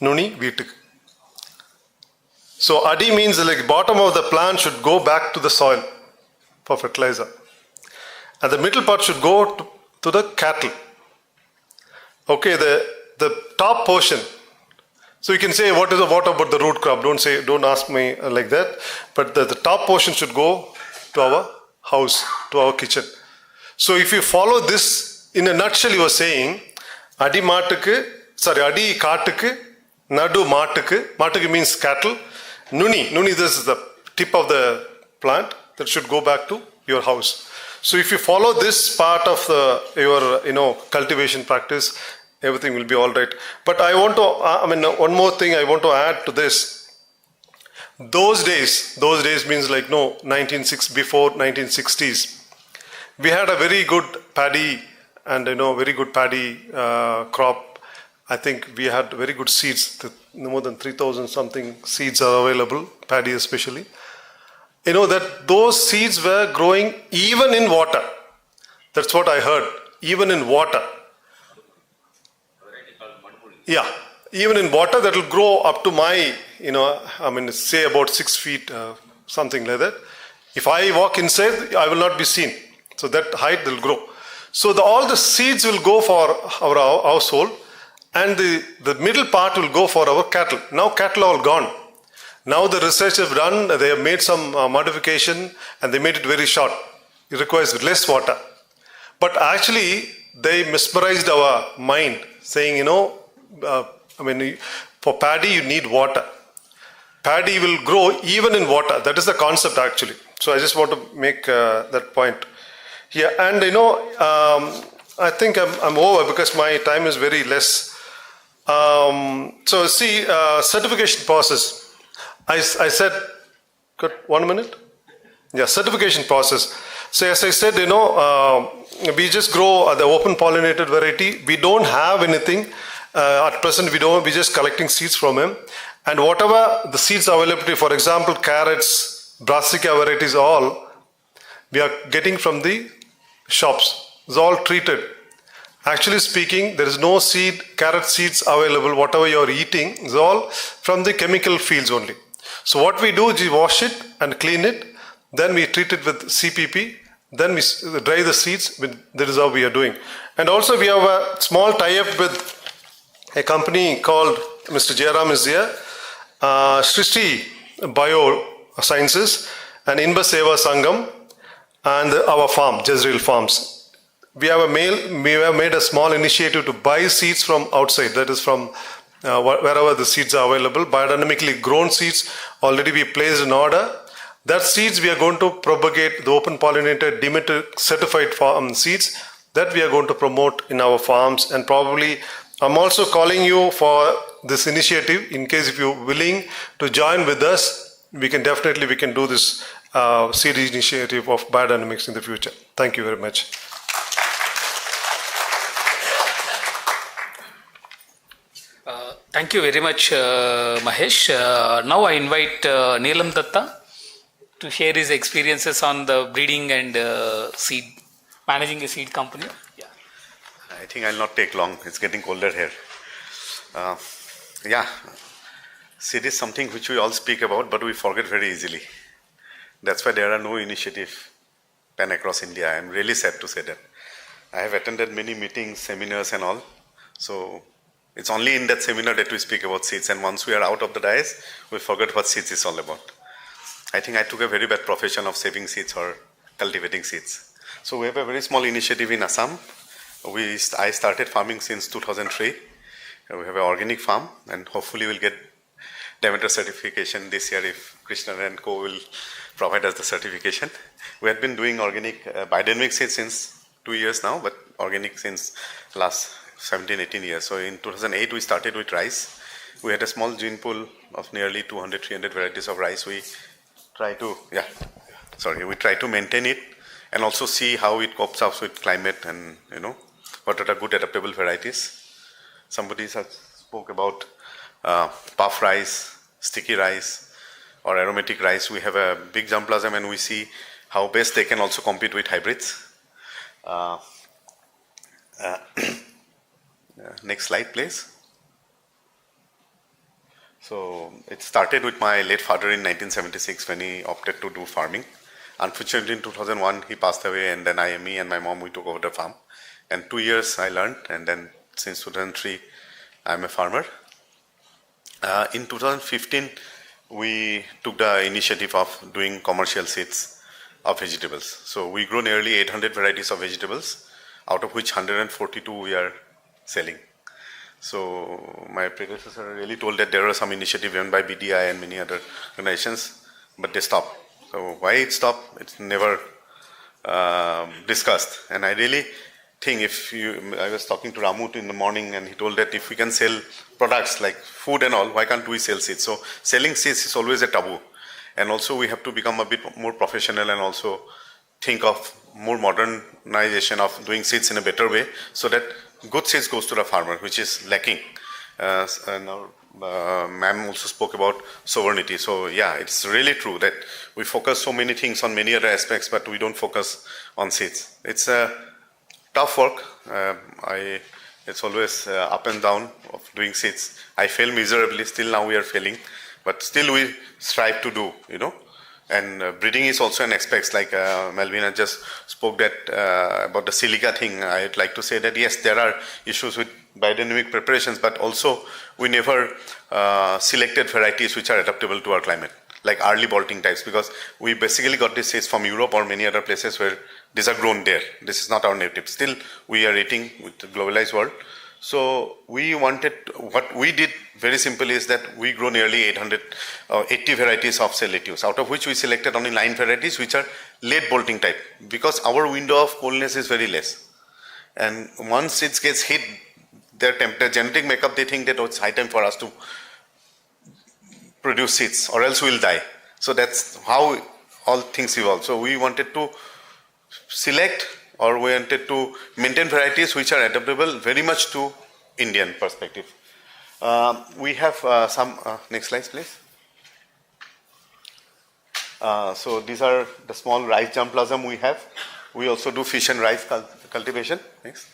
nuni veetukku. So Adi means bottom of the plant should go back to the soil for fertilizer. And the middle part should go to the cattle. Okay, the top portion. So you can say, what about the root crop? Don't ask me like that. But the top portion should go to our house, to our kitchen. So if you follow this, in a nutshell, you are saying, Adi kaattukku, nadu maattukku. Maattukku means cattle. Nuni, this is the tip of the plant that should go back to your house. So if you follow this part of your cultivation practice, everything will be all right. But I want to, one more thing I want to add to this. Those days means before 1960s, we had a very good paddy and very good paddy crop. I think we had very good seeds. More than 3,000 something seeds are available, paddy especially. That those seeds were growing even in water. That's what I heard. Even in water. Yeah, even in water that will grow up to my, say about 6 feet, something like that. If I walk inside, I will not be seen. So that height will grow. So all the seeds will go for our household, and the middle part will go for our cattle. Now cattle are all gone. Now the research have done, they have made some modification, and they made it very short. It requires less water. But actually, they mesmerized our mind, saying, for paddy you need water. Paddy will grow even in water. That is the concept actually. So I just want to make that point. Yeah, and I think I'm over because my time is very less. So see, certification process. I said, got 1 minute? Yeah, certification process. So as I said, we just grow the open pollinated variety. We don't have anything at present. We're just collecting seeds from him, and whatever the seeds availability, for example, carrots, brassica varieties, all we are getting from the shops. It's all treated. Actually speaking, there is no carrot seeds available. Whatever you are eating is all from the chemical fields only. So what we do is we wash it and clean it. Then we treat it with CPP. Then we dry the seeds. That is how we are doing. And also we have a small tie-up with a company called, Mr. Jairam is here, Srishti Biosciences and Inba Seva Sangam, and our farm, Jezreel Farms. We have made a small initiative to buy seeds from outside, that is from wherever the seeds are available, biodynamically grown seeds. Already we placed an order. That seeds we are going to propagate, the open pollinated Demeter certified farm seeds that we are going to promote in our farms. And probably I'm also calling you for this initiative in case if you're willing to join with us, we can do this seed initiative of biodynamics in the future. Thank you very much. Thank you very much, Mahesh. Now I invite Neelam Datta to share his experiences on the breeding and managing a seed company. Yeah. I think I'll not take long. It's getting colder here. Seed is something which we all speak about, but we forget very easily. That's why there are no initiatives pan across India. I'm really sad to say that. I have attended many meetings, seminars and all. So it's only in that seminar that we speak about seeds, and once we are out of the dais, we forget what seeds is all about. I think I took a very bad profession of saving seeds or cultivating seeds. So we have a very small initiative in Assam. I started farming since 2003. We have an organic farm, and hopefully we'll get Demeter certification this year if Krishna and Co will provide us the certification. We have been doing organic biodynamic seeds since 2 years now, but organic since last 17-18 years. So in 2008 we started with rice. We had a small gene pool of nearly 200-300 varieties of rice. We try to maintain it and also see how it copes up with climate and what are the good adaptable varieties. Somebody spoke about puff rice, sticky rice or aromatic rice. We have a big germplasm and we see how best they can also compete with hybrids. Next slide, please. So it started with my late father in 1976 when he opted to do farming. Unfortunately, in 2001, he passed away, and then me and my mom, we took over the farm. And 2 years I learned, and then since 2003, I'm a farmer. In 2015, we took the initiative of doing commercial seeds of vegetables. So we grow nearly 800 varieties of vegetables, out of which 142 we are selling. So my predecessor really told that there are some initiatives run by BDI and many other organizations, but they stopped. So why it stopped, it's never discussed. And I really think I was talking to Ramu in the morning and he told that if we can sell products like food and all, why can't we sell seeds? So selling seeds is always a taboo. And also we have to become a bit more professional and also think of more modernization of doing seeds in a better way so that good seeds goes to the farmer, which is lacking. And our ma'am also spoke about sovereignty. So yeah, it's really true that we focus so many things on many other aspects, but we don't focus on seeds. It's a tough work. It's always up and down of doing seeds. I fail miserably. Still now we are failing, but still we strive to do, And breeding is also an aspect, like Melvina just spoke that about the silica thing. I'd like to say that yes, there are issues with biodynamic preparations, but also we never selected varieties which are adaptable to our climate, like early bolting types, because we basically got these seeds from Europe or many other places where these are grown there. This is not our native. Still, we are eating with the globalized world. So we wanted, what we did very simple is that we grow nearly 80 varieties of say lettuce, out of which we selected only 9 varieties which are late bolting type, because our window of coolness is very less. And once it gets hit, their genetic makeup, they think that it's high time for us to produce seeds or else we'll die. So that's how all things evolve. So we wanted to select, or we wanted to maintain varieties which are adaptable very much to Indian perspective. We have some, next slide please. So these are the small rice germplasm we have. We also do fish and rice cultivation. Next.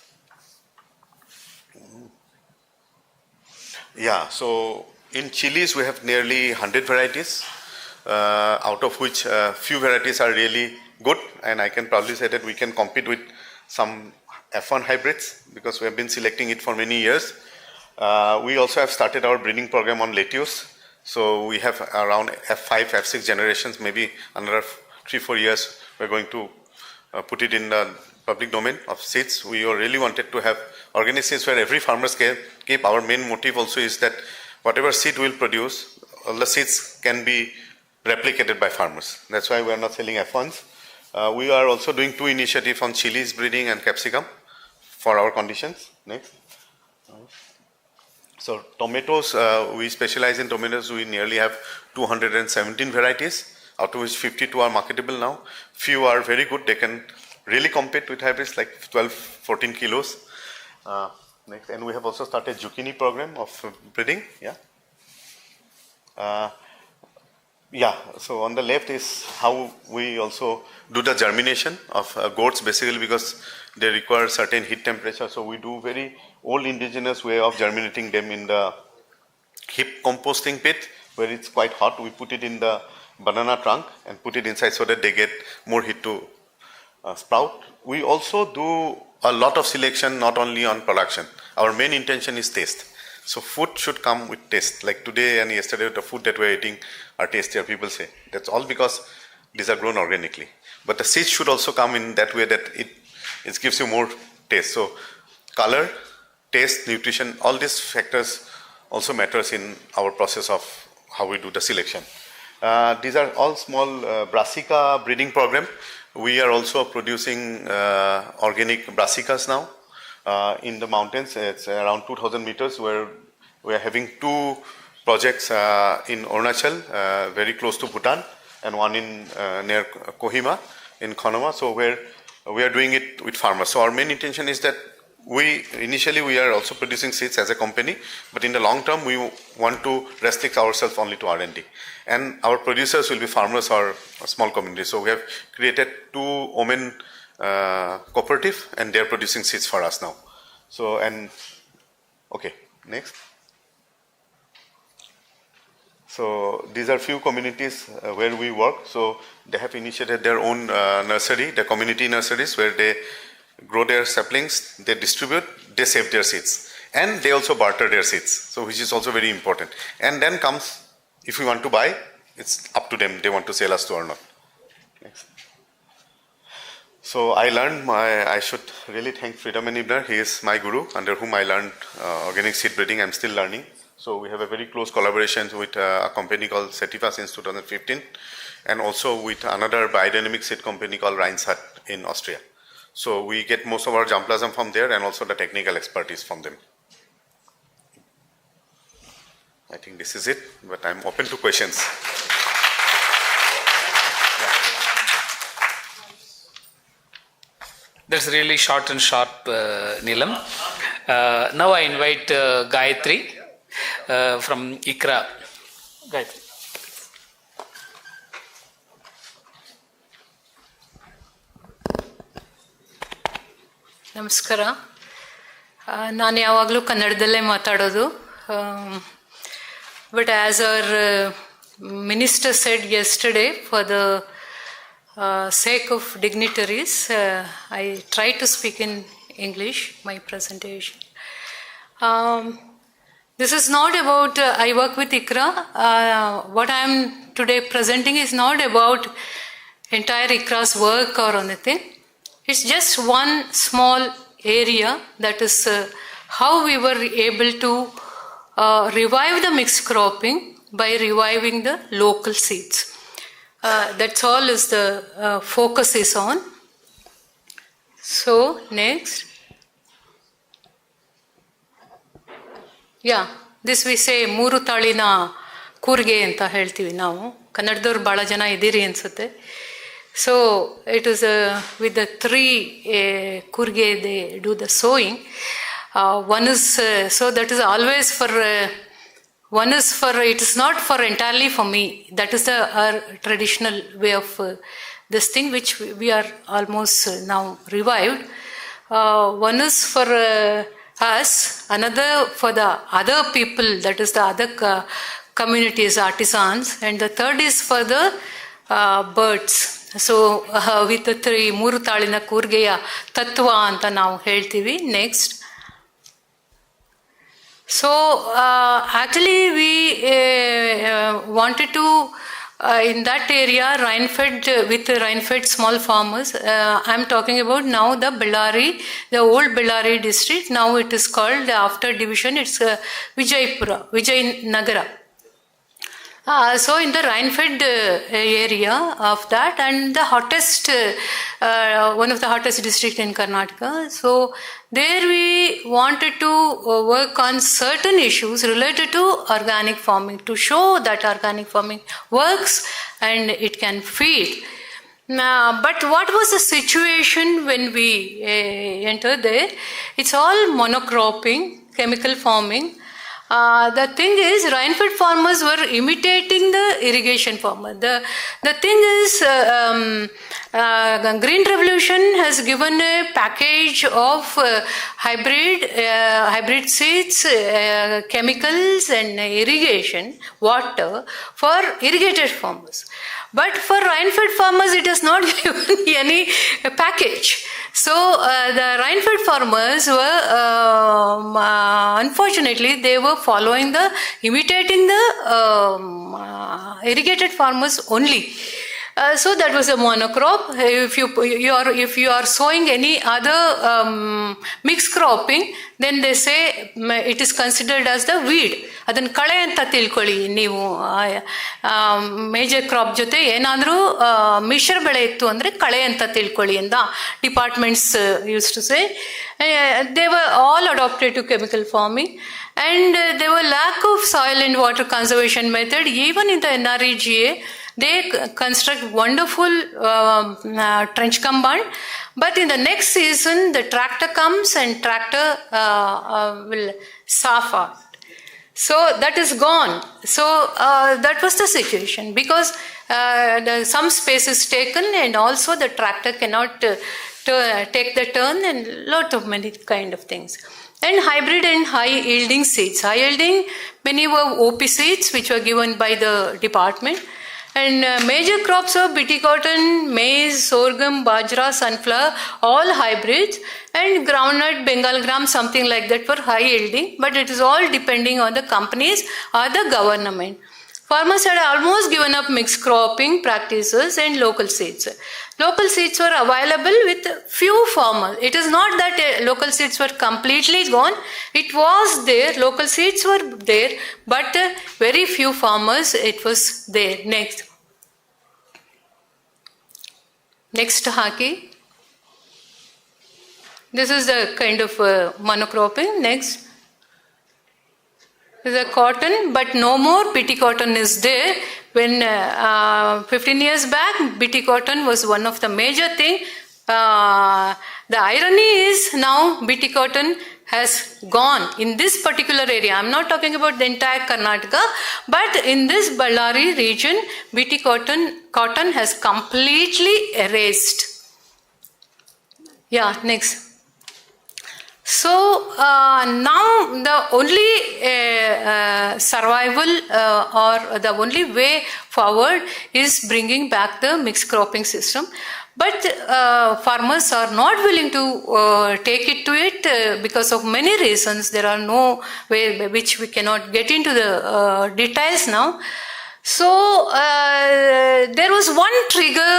Yeah, so in chilies we have nearly 100 varieties, out of which few varieties are really good, and I can probably say that we can compete with some F1 hybrids because we have been selecting it for many years. We also have started our breeding program on lettuce. So we have around F5, F6 generations, maybe another 3-4 years we're going to put it in the public domain of seeds. We really wanted to have organic seeds where every farmer can keep. Our main motive also is that whatever seed we'll produce, all the seeds can be replicated by farmers. That's why we are not selling F1s. We are also doing 2 initiatives on chilies breeding and capsicum for our conditions. Next. So tomatoes, we specialize in tomatoes. We nearly have 217 varieties, out of which 52 are marketable now. Few are very good. They can really compete with hybrids like 12-14 kilos. Next. And we have also started zucchini program of breeding. Yeah, so on the left is how we also do the germination of gourds, basically because they require certain heat temperature. So we do very old indigenous way of germinating them in the hip composting pit, where it's quite hot. We put it in the banana trunk and put it inside so that they get more heat to sprout. We also do a lot of selection, not only on production. Our main intention is taste. So food should come with taste. Like today and yesterday, the food that we're eating are tastier, people say. That's all because these are grown organically. But the seeds should also come in that way that it gives you more taste. So color, taste, nutrition, all these factors also matters in our process of how we do the selection. These are all small brassica breeding program. We are also producing organic brassicas now. In the mountains, it's around 2,000 meters, where we are having 2 projects in Arunachal, very close to Bhutan, and one in near Kohima in Khanoma. So where we are doing it with farmers. So our main intention is that initially we are also producing seeds as a company, but in the long term we want to restrict ourselves only to R&D. And our producers will be farmers or small communities. So we have created 2 Omen cooperative, and they are producing seeds for us now. So, and okay, next. So these are few communities where we work. So they have initiated their own nursery, the community nurseries, where they grow their saplings, they distribute, they save their seeds, and they also barter their seeds. So which is also very important. And then comes, if we want to buy, it's up to them. They want to sell us to or not. Next. So I learned I should really thank Freedom and Ibner. He is my guru, under whom I learned organic seed breeding. I'm still learning. So we have a very close collaboration with a company called Setiva since 2015, and also with another biodynamic seed company called Reinhardt in Austria. So we get most of our germplasm from there, and also the technical expertise from them. I think this is it, but I'm open to questions. That's really short and sharp, Neelam. Now I invite Gayatri from ICRA. Gayatri. ನಮಸ್ಕಾರ. ನಾನು ಯಾವಾಗಲೂ ಕನ್ನಡದಲ್ಲೇ ಮಾತಾಡೋದು. But as hour Minister said yesterday, for the sake of dignitaries, I try to speak in English, my presentation. This is not about, I work with ICRA. What I am today presenting is not about entire ICRA's work or anything. It's just one small area, that is how we were able to revive the mixed cropping by reviving the local seeds. That's all is the focus is on. So, next. Yeah, this we say ಮೂರು ತಾಳಿನ ಕೂರ್ಗೆ ಅಂತ ಹೇಳ್ತೀವಿ ನಾವು. ಕನ್ನಡದವ್ರು ಭಾಳ ಜನ ಇದ್ದೀರಿ ಅನ್ಸುತ್ತೆ. So it is with the three kurge they do the sowing. One is so that is always for one is for, it is not for entirely for me. That is the our traditional way of this thing which we are almost now revived. One is for us, another for the other people, that is the other communities, artisans, and the third is for the birds. So with the three ಮೂರು ತಾಳಿನ ಕೂರ್ಗೆಯ ತತ್ವ ಅಂತ ನಾವು ಹೇಳ್ತೀವಿ. Next. So actually we wanted to in that area rain-fed with rain-fed small farmers. I'm talking about now the Bellary, the old Bellary district. Now it is called after division. It's Vijayanagar. So in the rain-fed area of that, and the hottest, one of the hottest districts in Karnataka. So there we wanted to work on certain issues related to organic farming, to show that organic farming works and it can feed. But what was the situation when we entered there? It's all monocropping, chemical farming. The thing is, rain-fed farmers were imitating the irrigation farmer. The thing is, Green Revolution has given a package of hybrid seeds, chemicals and irrigation, water for irrigated farmers. But for rain-fed farmers, it has not given any package. So the rain-fed farmers were, unfortunately, they were imitating the irrigated farmers only. So that was a monocrop. If you are sowing any other mixed cropping, then they say it is considered as the weed. ಅದನ್ನು ಕಳೆ ಅಂತ ತಿಳ್ಕೊಳ್ಳಿ ನೀವು. Major crop ಜೊತೆ ಏನಾದರೂ ಮಿಶ್ರ ಬೆಳೆ ಇತ್ತು ಅಂದರೆ ಕಳೆ ಅಂತ ತಿಳ್ಕೊಳ್ಳಿ ಅಂತ departments use to say. They were all adopted to chemical farming, and there were lack of soil and water conservation method. Even in the NREGA, they construct wonderful trench combine, but in the next season the tractor comes and tractor will saff out. So that is gone. So that was the situation, because some space is taken and also the tractor cannot take the turn, and lot of many kind of things. And hybrid and high yielding seeds. High yielding, many were OP seeds which were given by the department. And major crops of bitty cotton, maize, sorghum, bajra, sunflower, all hybrids, and groundnut, Bengal gram, something like that for high yielding. But it is all depending on the companies or the government. Farmers had almost given up mixed cropping practices and local seeds. Local seeds were available with few farmers. It is not that local seeds were completely gone. It was there, local seeds were there, but very few farmers it was there. Next haki. This is the kind of monocropping. Next. This is a cotton, but no more bitty cotton is there. When 15 years back, bitty cotton was one of the major thing. The irony is now bitty cotton has gone in this particular area. I'm not talking about the entire Karnataka, but in this Bellary region, bitty cotton has completely erased. Yeah, next. So now the only survival or the only way forward is bringing back the mixed cropping system. But farmers are not willing to take it to it because of many reasons. There are no way which we cannot get into the details now. So there was one trigger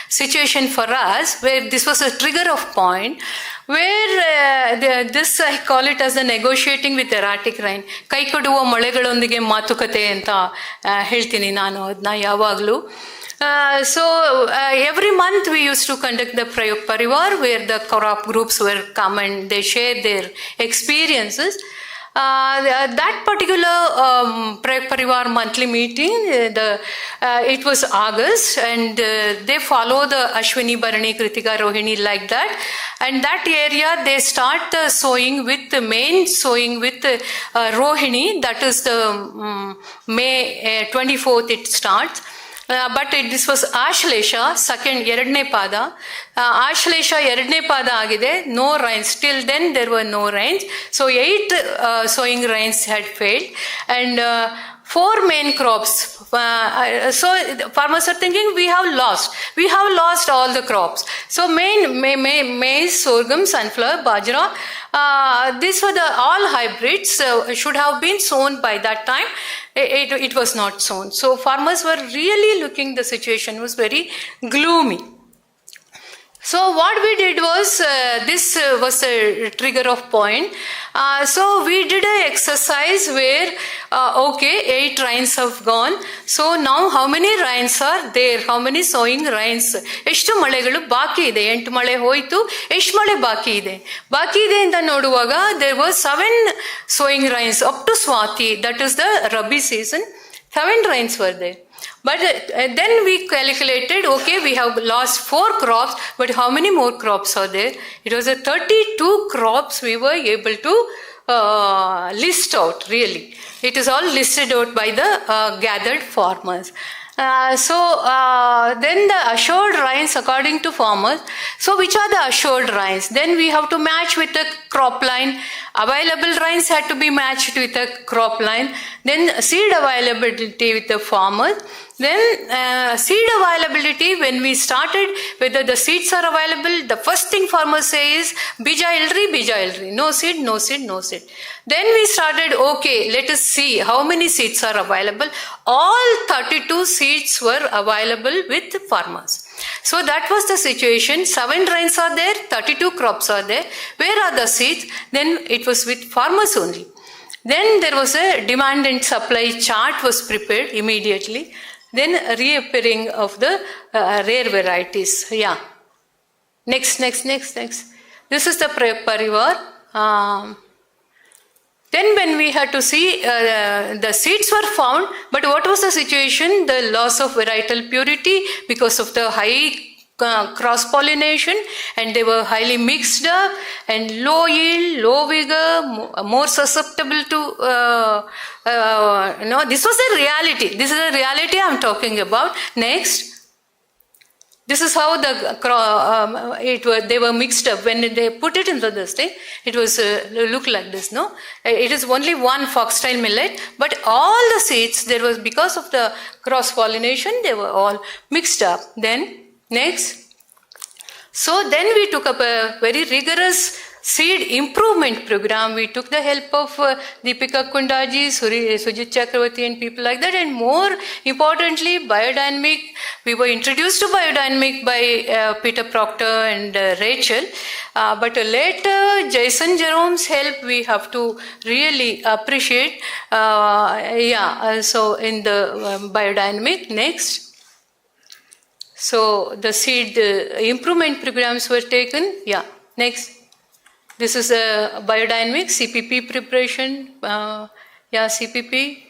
situation for us where this was a trigger of point where this I call it as the negotiating with erratic rain. ಕೈ ಕೊಡುವ ಮಳೆಗಳೊಂದಿಗೆ ಮಾತುಕತೆ ಅಂತ ಹೇಳ್ತೀನಿ ನಾನು ಅದನ್ನ ಯಾವಾಗಲೂ. So every month we used to conduct the Prayog Parivar where the crop groups were come and they shared their experiences. That particular Prayog Parivar monthly meeting, it was August, and they follow the Ashwini, Bharani, Kritika, Rohini like that. And that area they start the sowing with the main sowing with Rohini, that is the May 24th it starts. But this was Ashlesha, second, Yeradne Pada. Ashlesha, Yeradne Pada agide, no rains. Till then there were no rains. So 8 sowing rains had failed. And 4 main crops. So farmers are thinking we have lost all the crops. So maize, sorghum, sunflower, bajra, these were all hybrids, should have been sown by that time. It was not sown. So farmers were really looking, the situation was very gloomy. So what we did was, this was a trigger of point. So we did an exercise where, okay, 8 rains have gone. So now how many rains are there? How many sowing rains? Eshtu malegalu baki ide? 8 male hoitu. Eshtu male baki ide? Baki ide anta noduvaga, there were 7 sowing rains up to Swati. That is the Rabi season. 7 rains were there. But then we calculated, okay, we have lost 4 crops, but how many more crops are there? It was a 32 crops we were able to list out, really. It is all listed out by the gathered farmers. Then the assured rains according to farmers. So which are the assured rains? Then we have to match with the crop line. Available rains had to be matched with the crop line. Then seed availability with the farmers. Then seed availability, when we started, whether the seeds are available, the first thing farmers say is, bija ilri, no seed, no seed, no seed. Then we started, okay, let us see how many seeds are available. All 32 seeds were available with farmers. So that was the situation. 7 rains are there, 32 crops are there. Where are the seeds? Then it was with farmers only. Then there was a demand and supply chart was prepared immediately. Then reappearing of the rare varieties. Yeah. Next. This is the Prayog Parivar. Then when we had to see, the seeds were found, but what was the situation? The loss of varietal purity because of the high cross-pollination, and they were highly mixed up, and low yield, low vigor, more susceptible to, this was the reality. This is the reality I'm talking about. Next. This is how they were mixed up. When they put it into this thing, it was look like this, no? It is only one foxtail millet, but all the seeds, there was, because of the cross-pollination, they were all mixed up. Then, next. So then we took up a very rigorous seed improvement program. We took the help of Deepika Kundaji, Sujit Chakravarti and people like that, and more importantly, biodynamic. We were introduced to biodynamic by Peter Proctor and Rachel, but later Jason Jerome's help we have to really appreciate. So in the biodynamic, next. So the seed improvement programs were taken. Yeah, next. This is a biodynamic CPP preparation. CPP.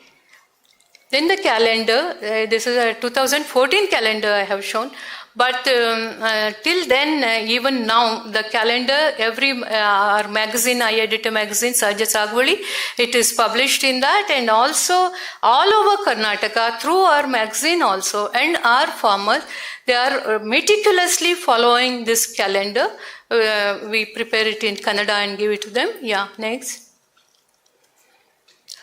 Then the calendar. This is a 2014 calendar I have shown. But till then, even now, the calendar, our magazine, I edit a magazine, Sahaja Sagvali, it is published in that, and also all over Karnataka through our magazine also, and our farmers, they are meticulously following this calendar. We prepare it in Kannada and give it to them. Yeah, next.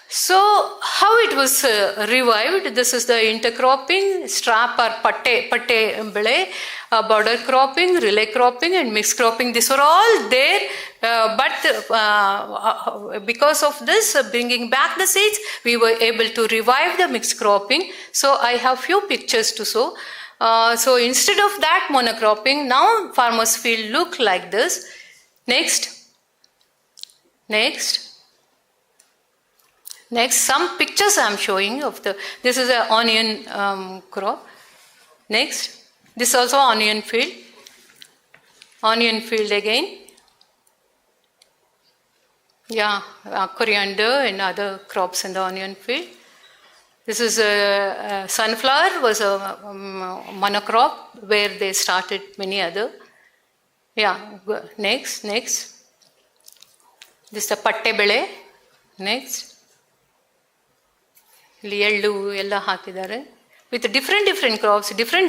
So, how it was revived? This is the intercropping, strap or patte bele, border cropping, relay cropping, and mixed cropping. These were all there, but because of this, bringing back the seeds, we were able to revive the mixed cropping. So, I have few pictures to show. So, instead of that monocropping, now farmers' field look like this. Next. Next, some pictures I am showing of this is an onion crop. Next, this is also onion field. Onion field again. Yeah, coriander and other crops in the onion field. This is sunflower was a monocrop where they started many other. Yeah, next. This is the patte bele. Next. ಎಳ್ಳು ಎಲ್ಲ ಹಾಕಿದ್ದಾರೆ with different crops, different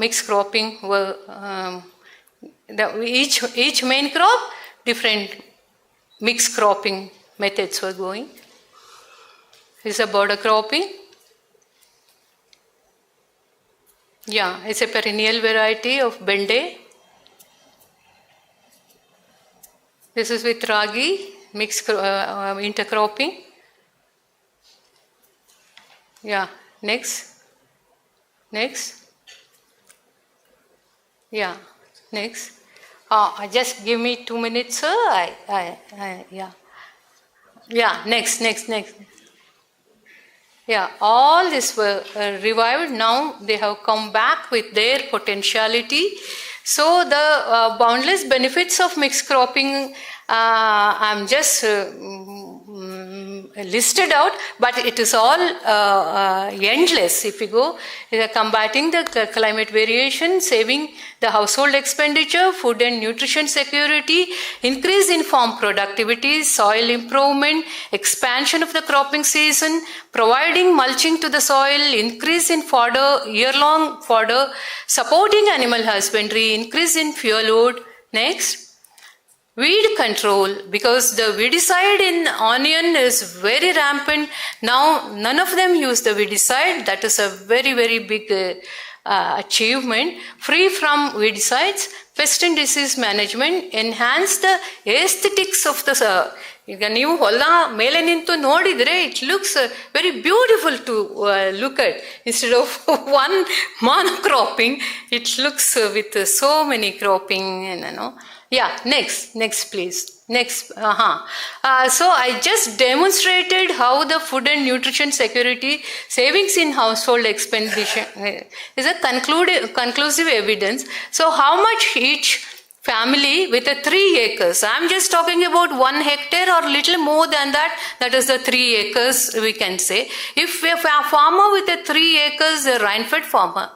mixed cropping. Each main crop, different mixed cropping methods were going. This is a border cropping. Yeah, it's a perennial variety of bende. This is with ragi, mixed intercropping. Yeah, next. Yeah, next. Just give me 2 minutes, sir. Yeah, next. Yeah, all this were revived. Now they have come back with their potentiality. So the boundless benefits of mixed cropping, I'm just listed out, but it is all endless. If you go, combating the climate variation, saving the household expenditure, food and nutrition security, increase in farm productivity, soil improvement, expansion of the cropping season, providing mulching to the soil, increase in fodder, year-long fodder, supporting animal husbandry, increase in fuel load. Next. Weed control, because the weedicide in onion is very rampant. Now, none of them use the weedicide. That is a very, very big achievement. Free from weedicides, pest and disease management, enhance the aesthetics of the ಈಗ ನೀವು ಹೊಲ ಮೇಲೆ ನಿಂತು ನೋಡಿದರೆ it looks very beautiful to look at instead of one monocropping, it looks with so many cropping, Yeah, next please. Next. So I just demonstrated how the food and nutrition security savings in household expenditure is a conclusive evidence. So how much each family with a 3 acres, I'm just talking about 1 hectare or little more than that, that is the 3 acres we can say. If a farmer with a 3 acres, a rain-fed farmer,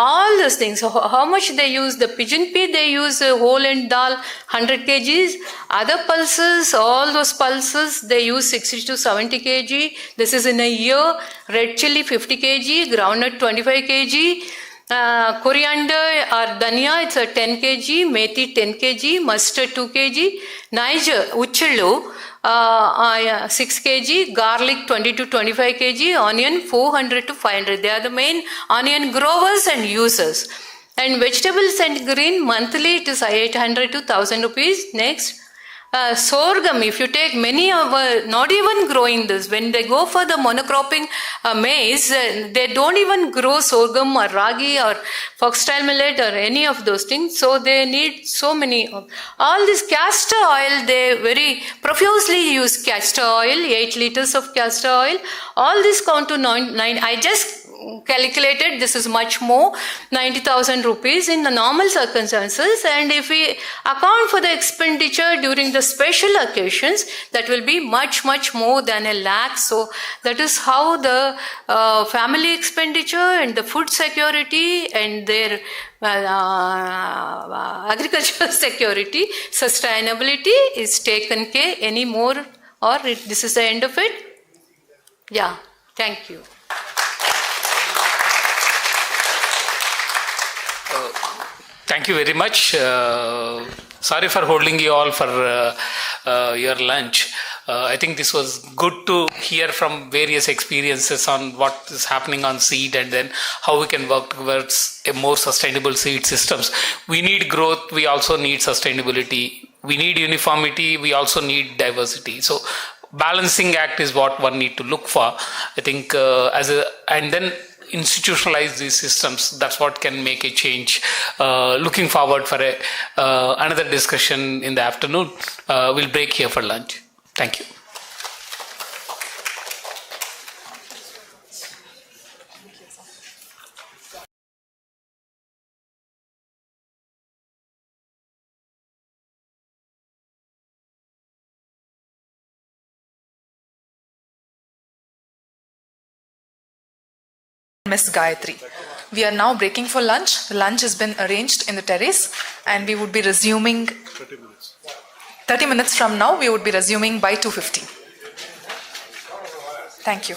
all those things, how much they use the pigeon pea, they use whole and dal 100 kgs, other pulses, all those pulses, they use 60 to 70 kg. This is in a year. Red chili 50 kg, groundnut 25 kg. Coriander or dhania, it's a 10 kg, methi 10 kg, mustard 2 kg, Niger, uchillu 6 kg, garlic 20 to 25 kg, onion 400 to 500. They are the main onion growers and users. And vegetables and green, monthly it is 800 to 1000 rupees. Next. Sorghum, if you take many of not even growing this, when they go for the monocropping maize, they don't even grow sorghum or ragi or foxtail millet or any of those things. So they need so many of all this castor oil. They very profusely use castor oil, 8 liters of castor oil. All this count to 9. I just calculated, this is much more, 90,000 rupees in the normal circumstances, and if we account for the expenditure during the special occasions, that will be much more than 1 lakh. So that is how the family expenditure and the food security and their agricultural security, sustainability is taken care anymore, or this is the end of it? Yeah, thank you. Thank you very much. Sorry for holding you all for your lunch. I think this was good to hear from various experiences on what is happening on seed and then how we can work towards a more sustainable seed systems. We need growth, we also need sustainability. We need uniformity, we also need diversity. So balancing act is what one need to look for. I think and then institutionalize these systems. That's what can make a change. Looking forward for another discussion in the afternoon. We'll break here for lunch. Thank you. Miss Gayatri. We are now breaking for lunch. The lunch has been arranged in the terrace and we would be resuming 30 minutes from now. We would be resuming by 2:50. Thank you.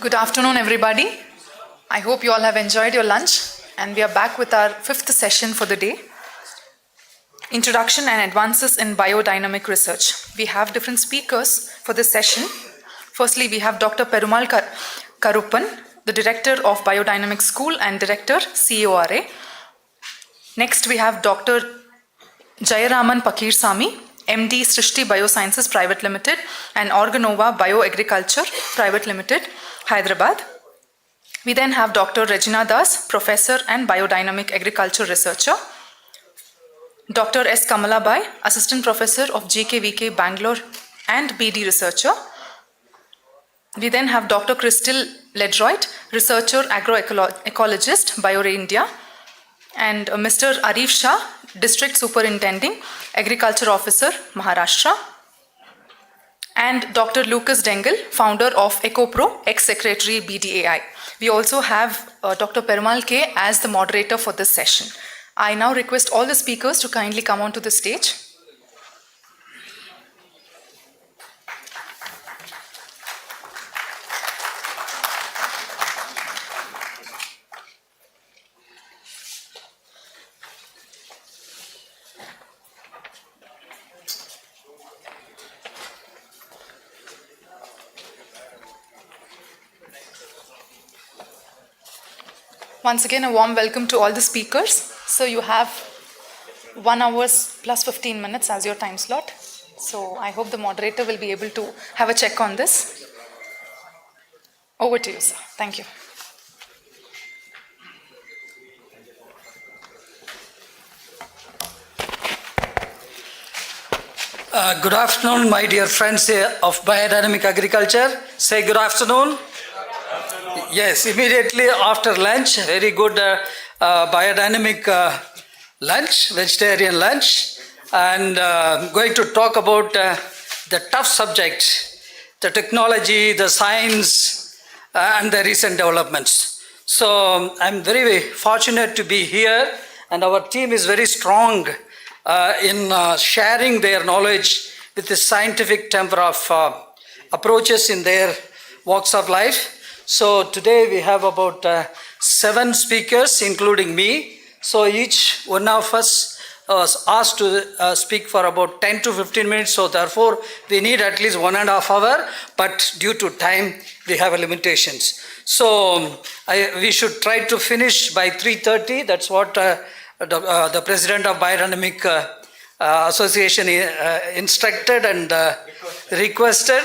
Good afternoon, everybody. I hope you all have enjoyed your lunch, and we are back with our 5th session for the day. Introduction and Advances in Biodynamic Research. We have different speakers for this session. Firstly, we have Dr. Perumal Karuppan, the Director of Biodynamics School and Director, CORA. Next, we have Dr. Jayaraman Pakirsamy, MD, Srishti Biosciences Private Limited and Organova Bioagriculture Private Limited, Hyderabad. We then have Dr. Regina Das, Professor and Biodynamic Agriculture Researcher. Dr. S. Kamalabai, Assistant Professor of GKVK Bangalore and BD Researcher. We then have Dr. Crystal Ledroit, Researcher, Agroecologist, BioRay India. And Mr. Arif Shah, District Superintending, Agriculture Officer, Maharashtra. And Dr. Lucas Dengel, founder of EcoPro, ex-secretary BDAI. We also have Dr. Perumal K as the moderator for this session. I now request all the speakers to kindly come onto the stage. Once again, a warm welcome to all the speakers. So you have 1 hour plus 15 minutes as your time slot. So I hope the moderator will be able to have a check on this. Over to you, sir. Thank you. Good afternoon, my dear friends of biodynamic agriculture. Say good afternoon. Yes, immediately after lunch, very good biodynamic lunch, vegetarian lunch, and going to talk about the tough subject, the technology, the science, and the recent developments. So I'm very fortunate to be here, and our team is very strong in sharing their knowledge with the scientific temper of approaches in their walks of life. So today we have about 7 speakers, including me. So each one of us was asked to speak for about 10 to 15 minutes. So therefore we need at least 1.5 hours, but due to time we have limitations. So we should try to finish by 3:30. That's what the president of Biodynamic Association instructed and requested.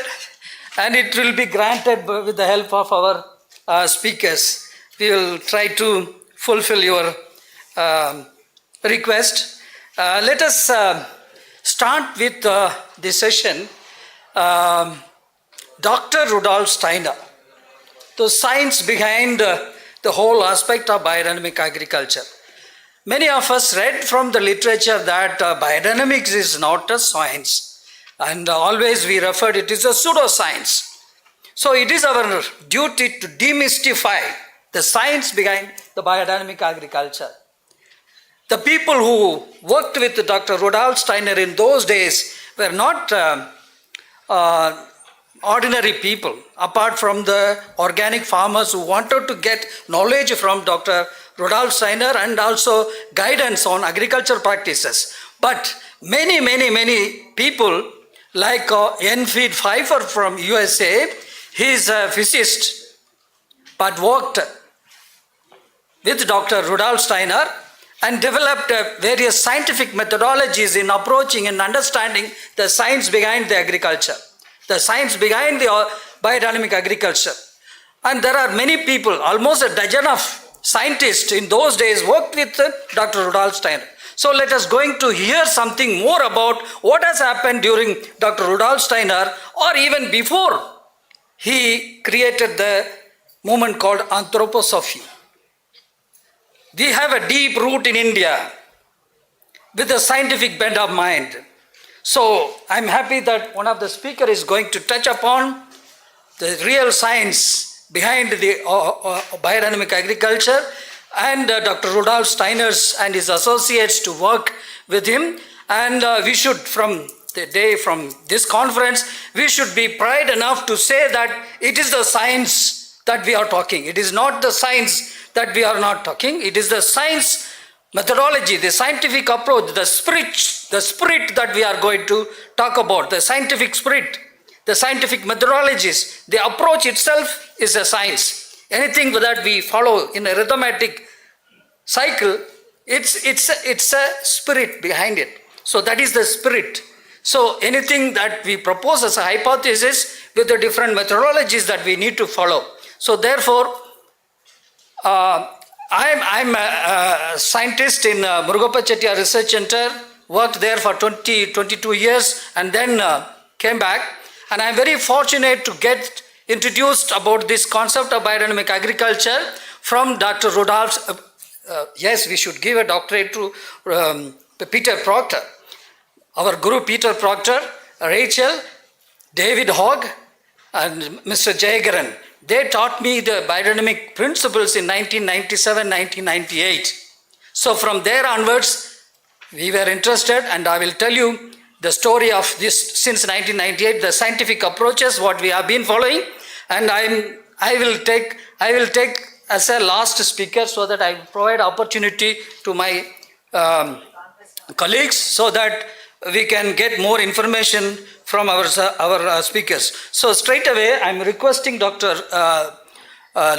And it will be granted with the help of our speakers. We will try to fulfill your request. Let us start with the session. Dr. Rudolf Steiner, the science behind the whole aspect of biodynamic agriculture. Many of us read from the literature that biodynamics is not a science. And always we referred it as a pseudoscience. So it is our duty to demystify the science behind the biodynamic agriculture. The people who worked with Dr. Rudolf Steiner in those days were not ordinary people, apart from the organic farmers who wanted to get knowledge from Dr. Rudolf Steiner and also guidance on agriculture practices. But many people like N. Pfeiffer from USA, he is a physicist, but worked with Dr. Rudolf Steiner and developed various scientific methodologies in approaching and understanding the science behind the agriculture, the science behind the biodynamic agriculture. And there are many people, almost a dozen of scientists in those days worked with Dr. Rudolf Steiner. So let us going to hear something more about what has happened during Dr. Rudolf Steiner or even before he created the movement called anthroposophy. We have a deep root in India with a scientific bent of mind. So I'm happy that one of the speakers is going to touch upon the real science behind the biodynamic agriculture, and Dr. Rudolf Steiner and his associates to work with him. And we should, from this conference, we should be proud enough to say that it is the science that we are talking. It is not the science that we are not talking. It is the science methodology, the scientific approach, the spirit that we are going to talk about, the scientific spirit, the scientific methodologies. The approach itself is a science. Anything that we follow in a rhythmatic cycle, it's a spirit behind it. So that is the spirit. So anything that we propose as a hypothesis with the different methodologies that we need to follow. So therefore, I'm a scientist in Murugappa Chettiar Research Center, worked there for 22 years and then came back. And I'm very fortunate to get introduced about this concept of biodynamic agriculture from Dr. Rudolph. Yes, we should give a doctorate to Peter Proctor. Our guru Peter Proctor, Rachel, David Hogg, and Mr. Jayagaran. They taught me the biodynamic principles in 1997, 1998. So from there onwards, we were interested, and I will tell you the story of this since 1998, the scientific approaches, what we have been following, and I will take as a last speaker so that I provide opportunity to my colleagues so that we can get more information from our speakers. So straight away, I'm requesting Dr.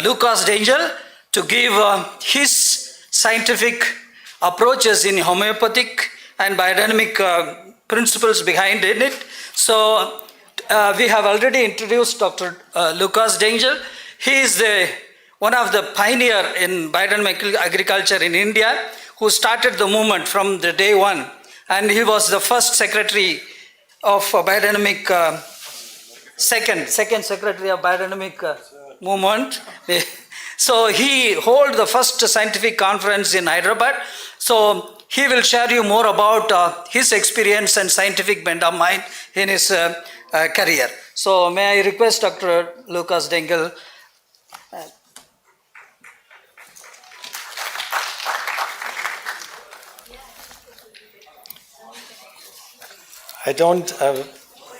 Lucas Dengel to give his scientific approaches in homeopathic and biodynamic principles behind it. So we have already introduced Dr. Lucas Dengel. He is one of the pioneer in biodynamic agriculture in India, who started the movement from the day one. And he was the first secretary of biodynamic, second secretary of biodynamic movement. So he held the first scientific conference in Hyderabad. So he will share you more about his experience and scientific bent of mind in his career. So may I request Dr. Lucas Dengel. I don't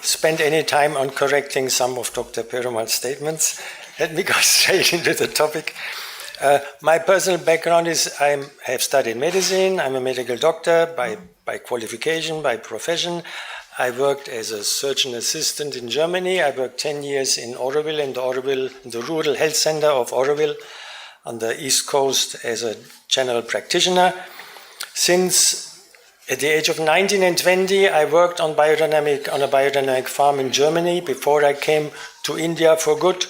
spend any time on correcting some of Dr. Perumal's statements. Let me go straight into the topic. My personal background is I have studied medicine. I'm a medical doctor by qualification, by profession. I worked as a surgeon assistant in Germany. I worked 10 years in Oroville, in the rural health center of Oroville on the East Coast as a general practitioner. Since at the age of 19 and 20, I worked on a biodynamic farm in Germany before I came to India for good.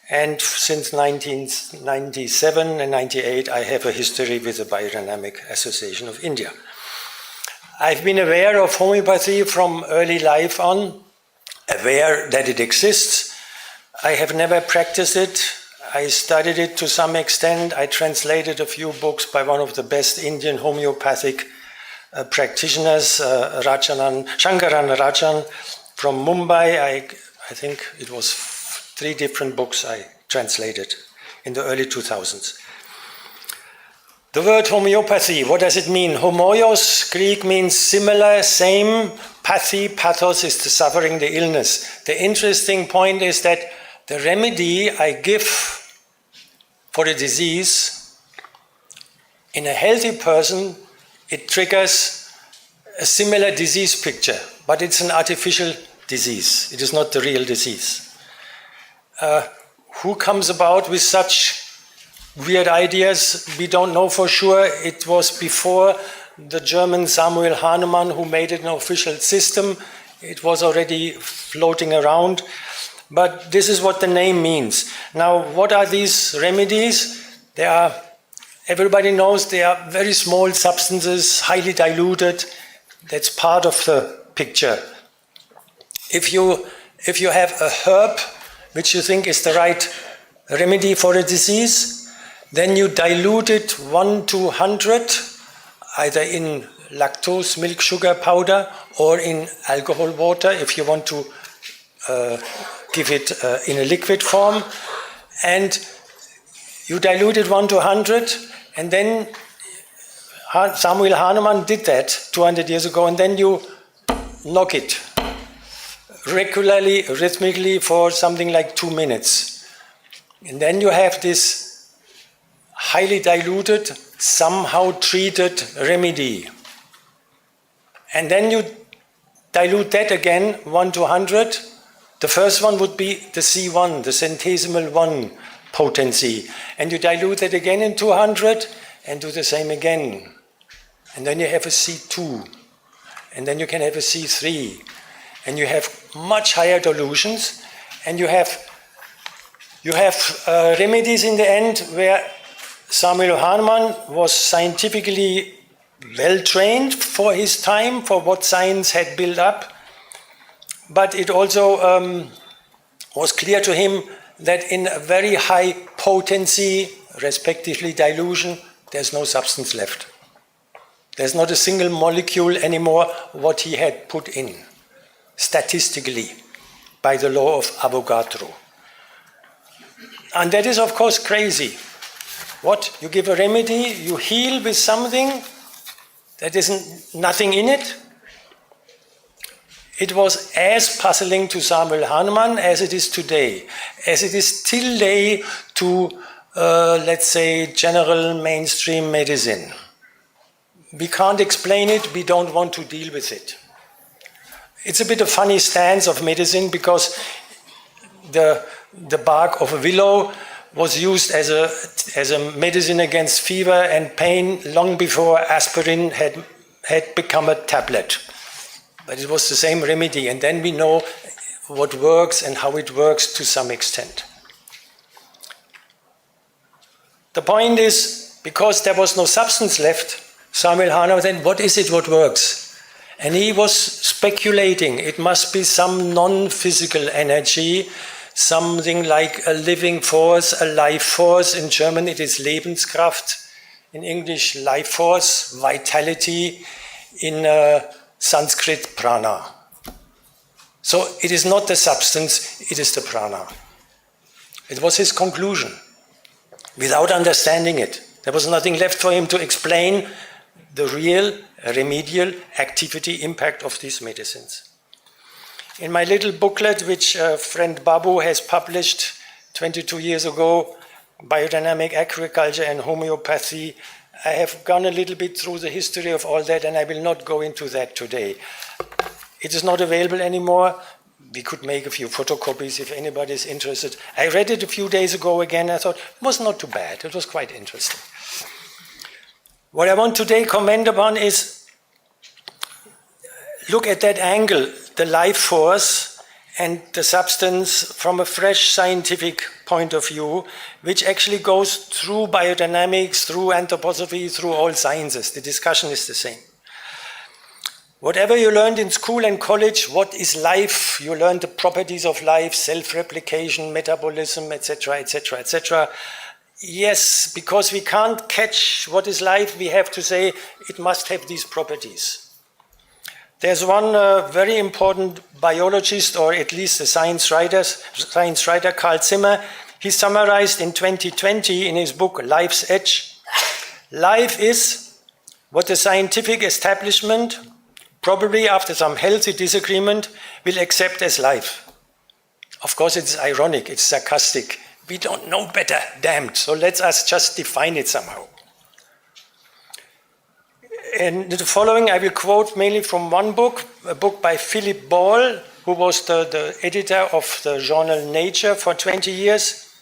And since 1997 and 98, I have a history with the Biodynamic Association of India. I've been aware of homeopathy from early life on, aware that it exists. I have never practiced it. I studied it to some extent. I translated a few books by one of the best Indian homeopathic practitioners, Shankaran Rajan from Mumbai. I think it was 3 different books I translated in the early 2000s. The word homeopathy, what does it mean? Homoios, Greek, means similar, same. Pathos is the suffering, the illness. The interesting point is that the remedy I give for a disease in a healthy person, it triggers a similar disease picture, but it's an artificial disease. It is not the real disease. Who comes about with such weird ideas? We don't know for sure. It was before the German Samuel Hahnemann who made it an official system. It was already floating around. But this is what the name means. Now, what are these remedies? Everybody knows they are very small substances, highly diluted. That's part of the picture. If you have a herb which you think is the right remedy for a disease, then you dilute it 1 to 100, either in lactose milk sugar powder or in alcohol water if you want to give it in a liquid form. And you dilute it 1 to 100, and then Samuel Hahnemann did that 200 years ago, and then you knock it regularly, rhythmically for something like 2 minutes. And then you have this highly diluted, somehow treated remedy. And then you dilute that again, 1 to 100. The first one would be the C1, the centesimal 1 potency. And you dilute it again in 200 and do the same again. And then you have a C2. And then you can have a C3. And you have much higher dilutions. And you have remedies in the end where Samuel Hahnemann was scientifically well trained for his time, for what science had built up. But it also was clear to him that in a very high potency, respectively dilution, there's no substance left. There's not a single molecule anymore what he had put in, statistically, by the law of Avogadro. And that is, of course, crazy. What? You give a remedy, you heal with something that isn't nothing in it? It was as puzzling to Samuel Hahnemann as it is today, as it is till today to, let's say, general mainstream medicine. We can't explain it, we don't want to deal with it. It's a bit of a funny stance of medicine because the bark of a willow was used as a medicine against fever and pain long before aspirin had become a tablet. But it was the same remedy, and then we know what works and how it works to some extent. The point is, because there was no substance left, Samuel Hahnemann then, what is it what works? And he was speculating, it must be some non-physical energy, something like a living force, a life force. In German it is Lebenskraft, in English life force, vitality, in Sanskrit prana. So it is not the substance, it is the prana. It was his conclusion, without understanding it. There was nothing left for him to explain the real remedial activity impact of these medicines. In my little booklet, which friend Babu has published 22 years ago, Biodynamic Agriculture and Homeopathy, I have gone a little bit through the history of all that, and I will not go into that today. It is not available anymore. We could make a few photocopies if anybody is interested. I read it a few days ago again. I thought it was not too bad. It was quite interesting. What I want today comment upon is look at that angle, the life force and the substance from a fresh scientific point of view, which actually goes through biodynamics, through anthroposophy, through all sciences. The discussion is the same. Whatever you learned in school and college, what is life? You learned the properties of life, self-replication, metabolism, etc., etc., etc. Yes, because we can't catch what is life, we have to say it must have these properties. There's one very important biologist, or at least a science writer, Carl Zimmer. He summarized in 2020 in his book Life's Edge. Life is what the scientific establishment, probably after some healthy disagreement, will accept as life. Of course, it's ironic, it's sarcastic. We don't know better, damned. So let us just define it somehow. In the following, I will quote mainly from one book, a book by Philip Ball, who was the editor of the journal Nature for 20 years,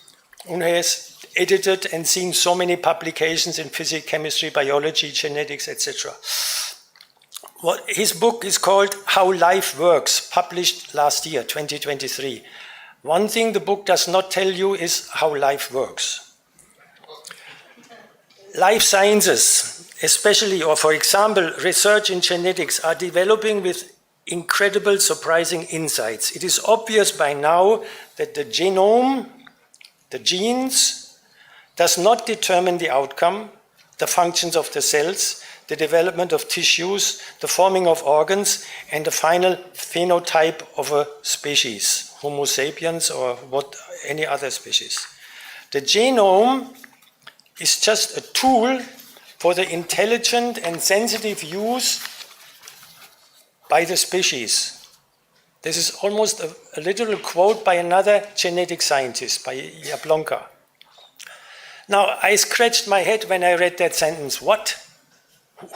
who has edited and seen so many publications in physics, chemistry, biology, genetics, etc. His book is called How Life Works, published last year, 2023. One thing the book does not tell you is how life works. Life sciences, especially, or for example, research in genetics, are developing with incredible, surprising insights. It is obvious by now that the genome, the genes, does not determine the outcome, the functions of the cells, the development of tissues, the forming of organs, and the final phenotype of a species, Homo sapiens or any other species. The genome is just a tool for the intelligent and sensitive use by the species. This is almost a literal quote by another genetic scientist, by Jablonka. Now, I scratched my head when I read that sentence. What?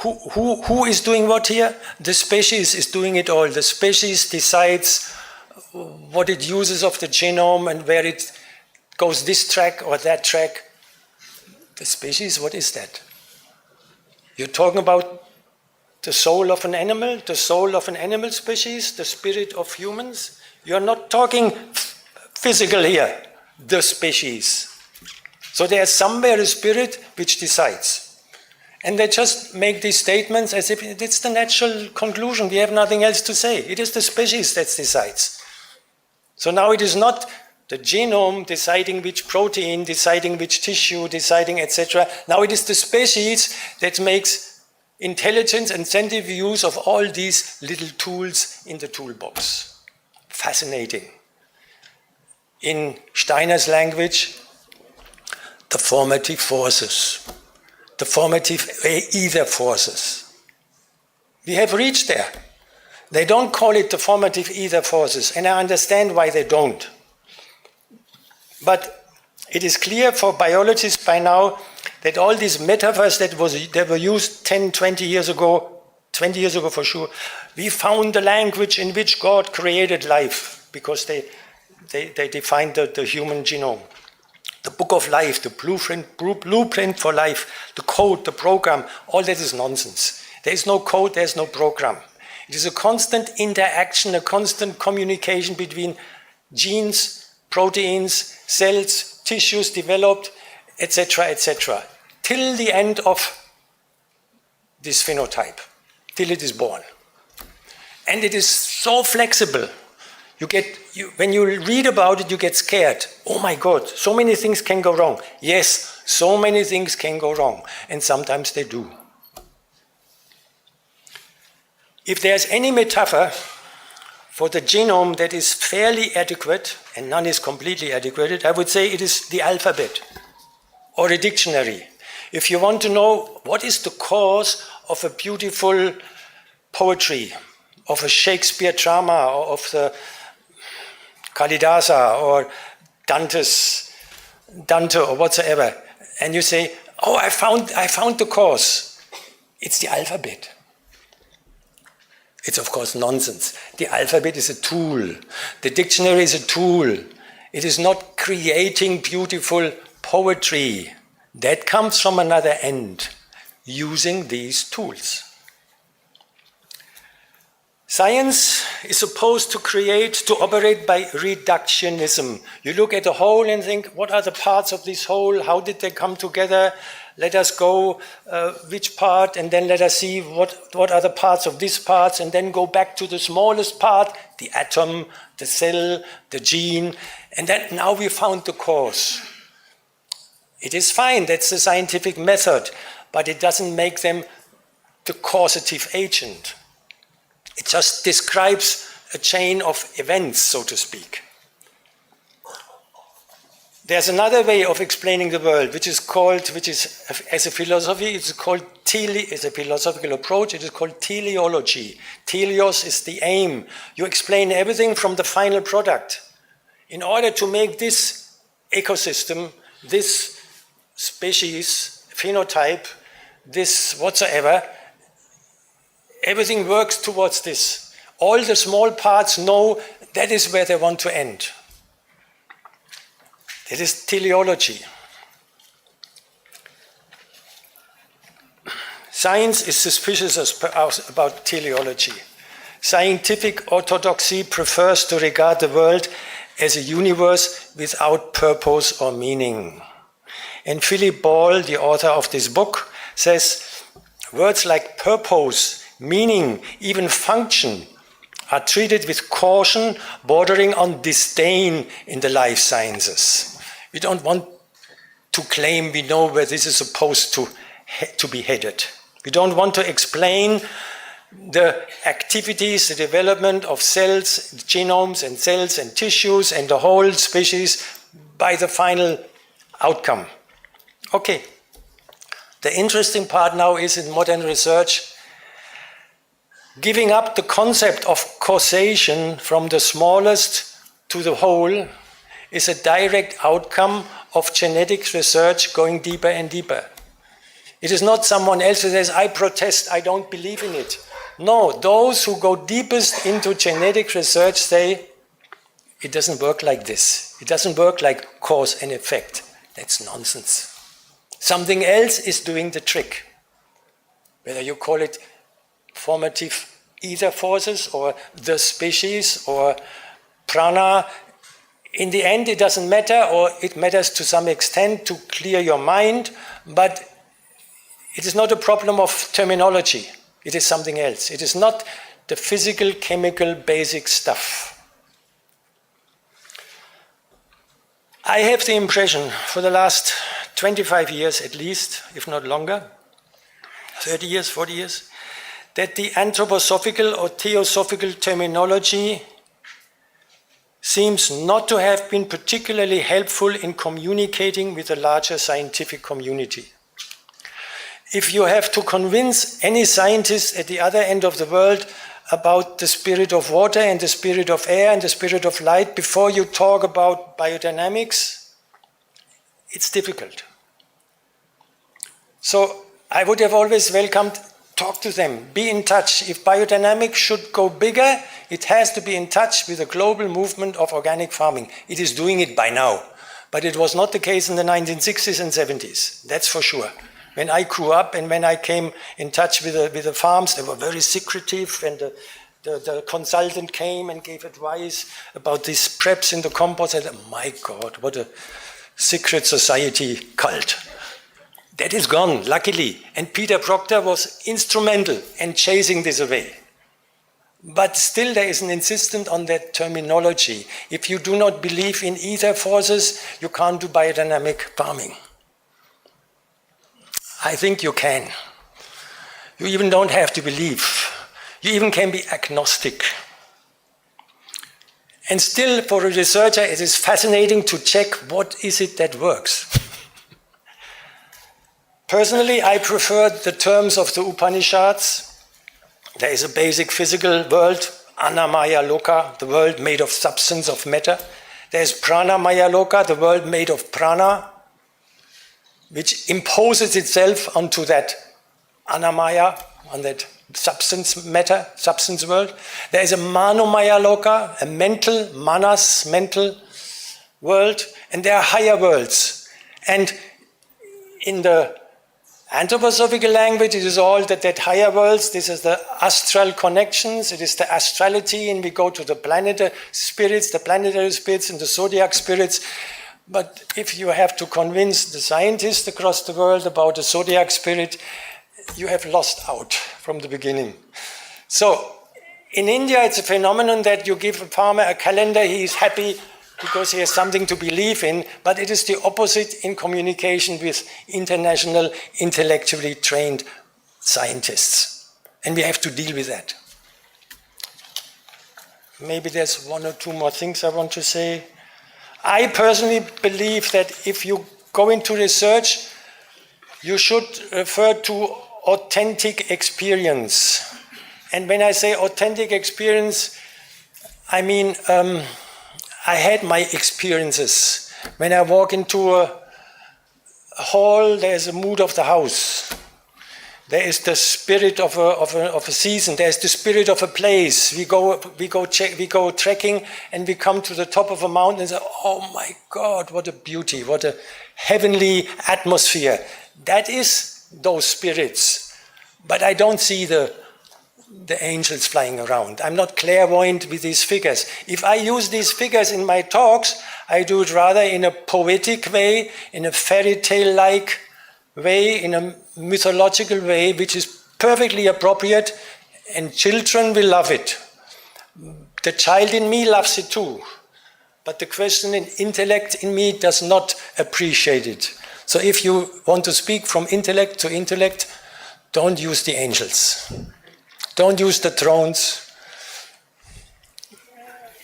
Who is doing what here? The species is doing it all. The species decides what it uses of the genome and where it goes this track or that track. The species, what is that? You're talking about the soul of an animal, the soul of an animal species, the spirit of humans. You're not talking physical here, the species. So there's somewhere a spirit which decides. And they just make these statements as if it's the natural conclusion. We have nothing else to say. It is the species that decides. So now it is not the genome deciding which protein, deciding which tissue, deciding etc. Now it is the species that makes intelligence and scientific use of all these little tools in the toolbox. Fascinating. In Steiner's language, the formative forces, the formative ether forces. We have reached there. They don't call it the formative ether forces, and I understand why they don't. But it is clear for biologists by now that all these metaphors that were used 10, 20 years ago for sure, we found the language in which God created life, because they defined the human genome. The book of life, the blueprint for life, the code, the program, all that is nonsense. There is no code, there is no program. It is a constant interaction, a constant communication between genes, proteins, cells, tissues developed, etc., etc., till the end of this phenotype, till it is born. And it is so flexible. When you read about it, you get scared. Oh my God, so many things can go wrong. Yes, so many things can go wrong, and sometimes they do. If there's any metaphor for the genome that is fairly adequate, and none is completely adequate, I would say it is the alphabet or a dictionary. If you want to know what is the cause of a beautiful poetry, of a Shakespeare drama, or of the Kalidasa or Dante or whatsoever, and you say, oh, I found the cause. It's the alphabet. It's of course nonsense. The alphabet is a tool. The dictionary is a tool. It is not creating beautiful poetry. That comes from another end, using these tools. Science is supposed to operate by reductionism. You look at the whole and think, what are the parts of this whole? How did they come together? Let us go which part, and then let us see what are the parts of this part, and then go back to the smallest part, the atom, the cell, the gene, and then now we found the cause. It is fine, that's the scientific method, but it doesn't make them the causative agent. It just describes a chain of events, so to speak. There's another way of explaining the world, which is as a philosophy, it's a philosophical approach, it is called teleology. Teleos is the aim. You explain everything from the final product. In order to make this ecosystem, this species, phenotype, this whatsoever, everything works towards this. All the small parts know that is where they want to end. That is teleology. Science is suspicious about teleology. Scientific orthodoxy prefers to regard the world as a universe without purpose or meaning. And Philip Ball, the author of this book, says words like purpose, meaning, even function, are treated with caution bordering on disdain in the life sciences. We don't want to claim we know where this is supposed to be headed. We don't want to explain the activities, the development of cells, genomes and cells and tissues and the whole species by the final outcome. Okay. The interesting part now is in modern research, giving up the concept of causation from the smallest to the whole is a direct outcome of genetic research going deeper and deeper. It is not someone else who says, I protest, I don't believe in it. No, those who go deepest into genetic research say, it doesn't work like this. It doesn't work like cause and effect. That's nonsense. Something else is doing the trick. Whether you call it formative ether forces or the species or prana, in the end it doesn't matter, or it matters to some extent to clear your mind, but it is not a problem of terminology. It is something else. It is not the physical, chemical, basic stuff. I have the impression for the last 25 years at least, if not longer, 30 years, 40 years, that the anthroposophical or theosophical terminology seems not to have been particularly helpful in communicating with the larger scientific community. If you have to convince any scientist at the other end of the world about the spirit of water and the spirit of air and the spirit of light before you talk about biodynamics, it's difficult. So I would have always welcomed, talk to them, be in touch. If biodynamics should go bigger, it has to be in touch with the global movement of organic farming. It is doing it by now, but it was not the case in the 1960s and 70s, that's for sure. When I grew up and when I came in touch with the farms, they were very secretive, and the consultant came and gave advice about these preps in the compost. I said, my God, what a secret society cult. That is gone, luckily. And Peter Proctor was instrumental in chasing this away. But still there is an insistence on that terminology. If you do not believe in ether forces, you can't do biodynamic farming. I think you can. You even don't have to believe. You even can be agnostic. And still, for a researcher, it is fascinating to check what is it that works. Personally, I prefer the terms of the Upanishads. There is a basic physical world, Annamaya Loka, the world made of substance, of matter. There is Pranamaya Loka, the world made of prana, which imposes itself onto that Annamaya, on that substance matter, substance world. There is a Manomaya Loka, a mental, manas, mental world, and there are higher worlds. And in the anthroposophical language, it is all that higher worlds. This is the astral connections, it is the astrality, and we go to the planetary spirits and the zodiac spirits. But if you have to convince the scientists across the world about the zodiac spirit, you have lost out from the beginning. So in India, it's a phenomenon that you give a farmer a calendar, he is happy because he has something to believe in, but it is the opposite in communication with international, intellectually trained scientists. And we have to deal with that. Maybe there's one or two more things I want to say. I personally believe that if you go into research, you should refer to authentic experience. And when I say authentic experience, I mean, I had my experiences. When I walk into a hall, there's a mood of the house. There is the spirit of a season. There's the spirit of a place. We go trekking, and we come to the top of a mountain and say, "Oh my God, what a beauty! What a heavenly atmosphere!" That is those spirits. But I don't see the angels flying around. I'm not clairvoyant with these figures. If I use these figures in my talks, I do it rather in a poetic way, in a fairy tale-like way, in a mythological way, which is perfectly appropriate, and children will love it. The child in me loves it too, but the question in intellect in me does not appreciate it. So if you want to speak from intellect to intellect, don't use the angels. Don't use the thrones.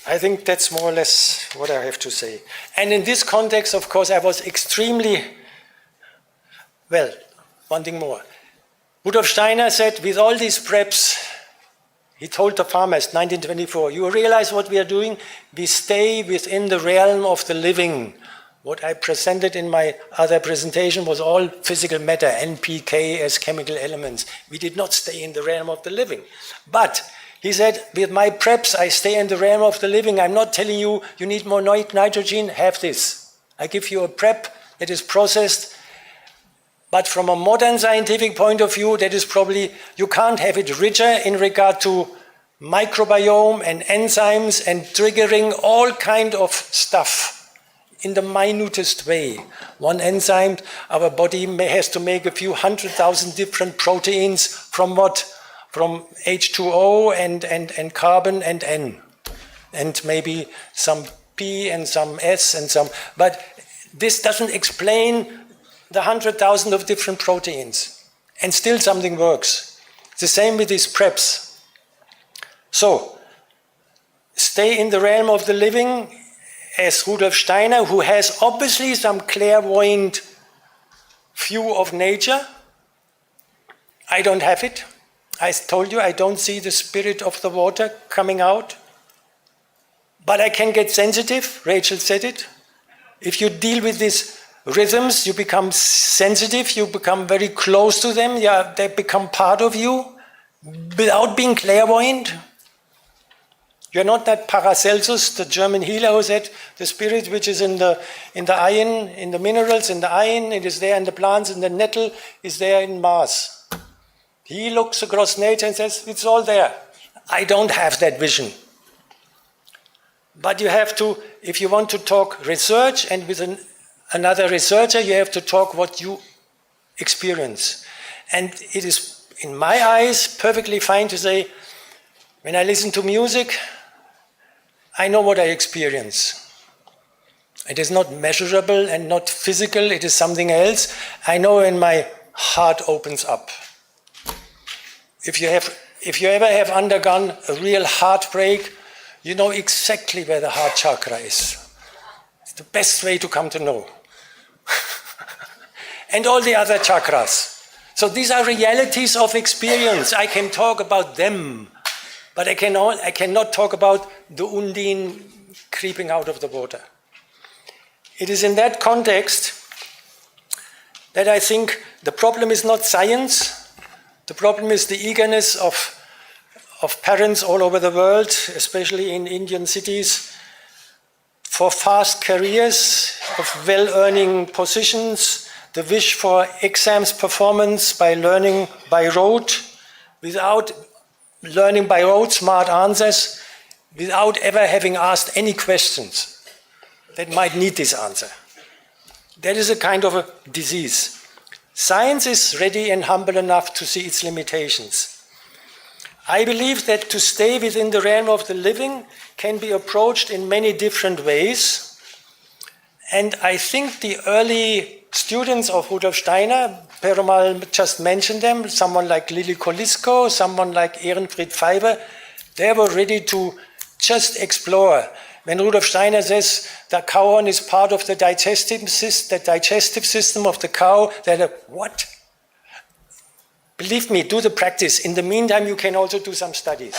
I think that's more or less what I have to say. And in this context, of course, I was extremely, well, one thing more. Rudolf Steiner said, with all these preps, He told the farmers, 1924, you realize what we are doing? We stay within the realm of the living. What I presented in my other presentation was all physical matter, NPK as chemical elements. We did not stay in the realm of the living. But he said, with my preps, I stay in the realm of the living. I'm not telling you, you need more nitrogen, have this. I give you a prep that is processed. But from a modern scientific point of view, that is probably, you can't have it richer in regard to microbiome and enzymes and triggering all kind of stuff in the minutest way. One enzyme, our body has to make a few 100,000 different proteins from what? From H2O and carbon and N. And maybe some P and some S and some, but this doesn't explain the 100,000 of different proteins, and still something works. It's the same with these preps. So, stay in the realm of the living as Rudolf Steiner, who has obviously some clairvoyant view of nature. I don't have it. I told you I don't see the spirit of the water coming out. But I can get sensitive, Rachel said it. If you deal with these rhythms, you become sensitive, you become very close to them, yeah, they become part of you without being clairvoyant. You're not that Paracelsus, the German healer, who said the spirit which is in the iron, in the minerals, in the iron, it is there in the plants, in the nettle, is there in Mars. He looks across nature and says, it's all there. I don't have that vision. But you have to, if you want to talk research and with another researcher, you have to talk what you experience. And it is, in my eyes, perfectly fine to say, when I listen to music, I know what I experience. It is not measurable and not physical, it is something else. I know when my heart opens up. If you ever have undergone a real heartbreak, you know exactly where the heart chakra is. It's the best way to come to know. And all the other chakras. So these are realities of experience. I can talk about them, but I cannot talk about the undine creeping out of the water. It is in that context that I think the problem is not science. The problem is the eagerness of parents all over the world, especially in Indian cities, for fast careers of well-earning positions, the wish for exams performance by learning by rote, without learning by rote smart answers, without ever having asked any questions that might need this answer. That is a kind of a disease. Science is ready and humble enough to see its limitations. I believe that to stay within the realm of the living can be approached in many different ways. And I think the early students of Rudolf Steiner, Perumal just mentioned them, someone like Lily Kolisko, someone like Ehrenfried Pfeiffer, they were ready to just explore. When Rudolf Steiner says the cow horn is part of the digestive system of the cow, they're like, what? Believe me, do the practice. In the meantime, you can also do some studies.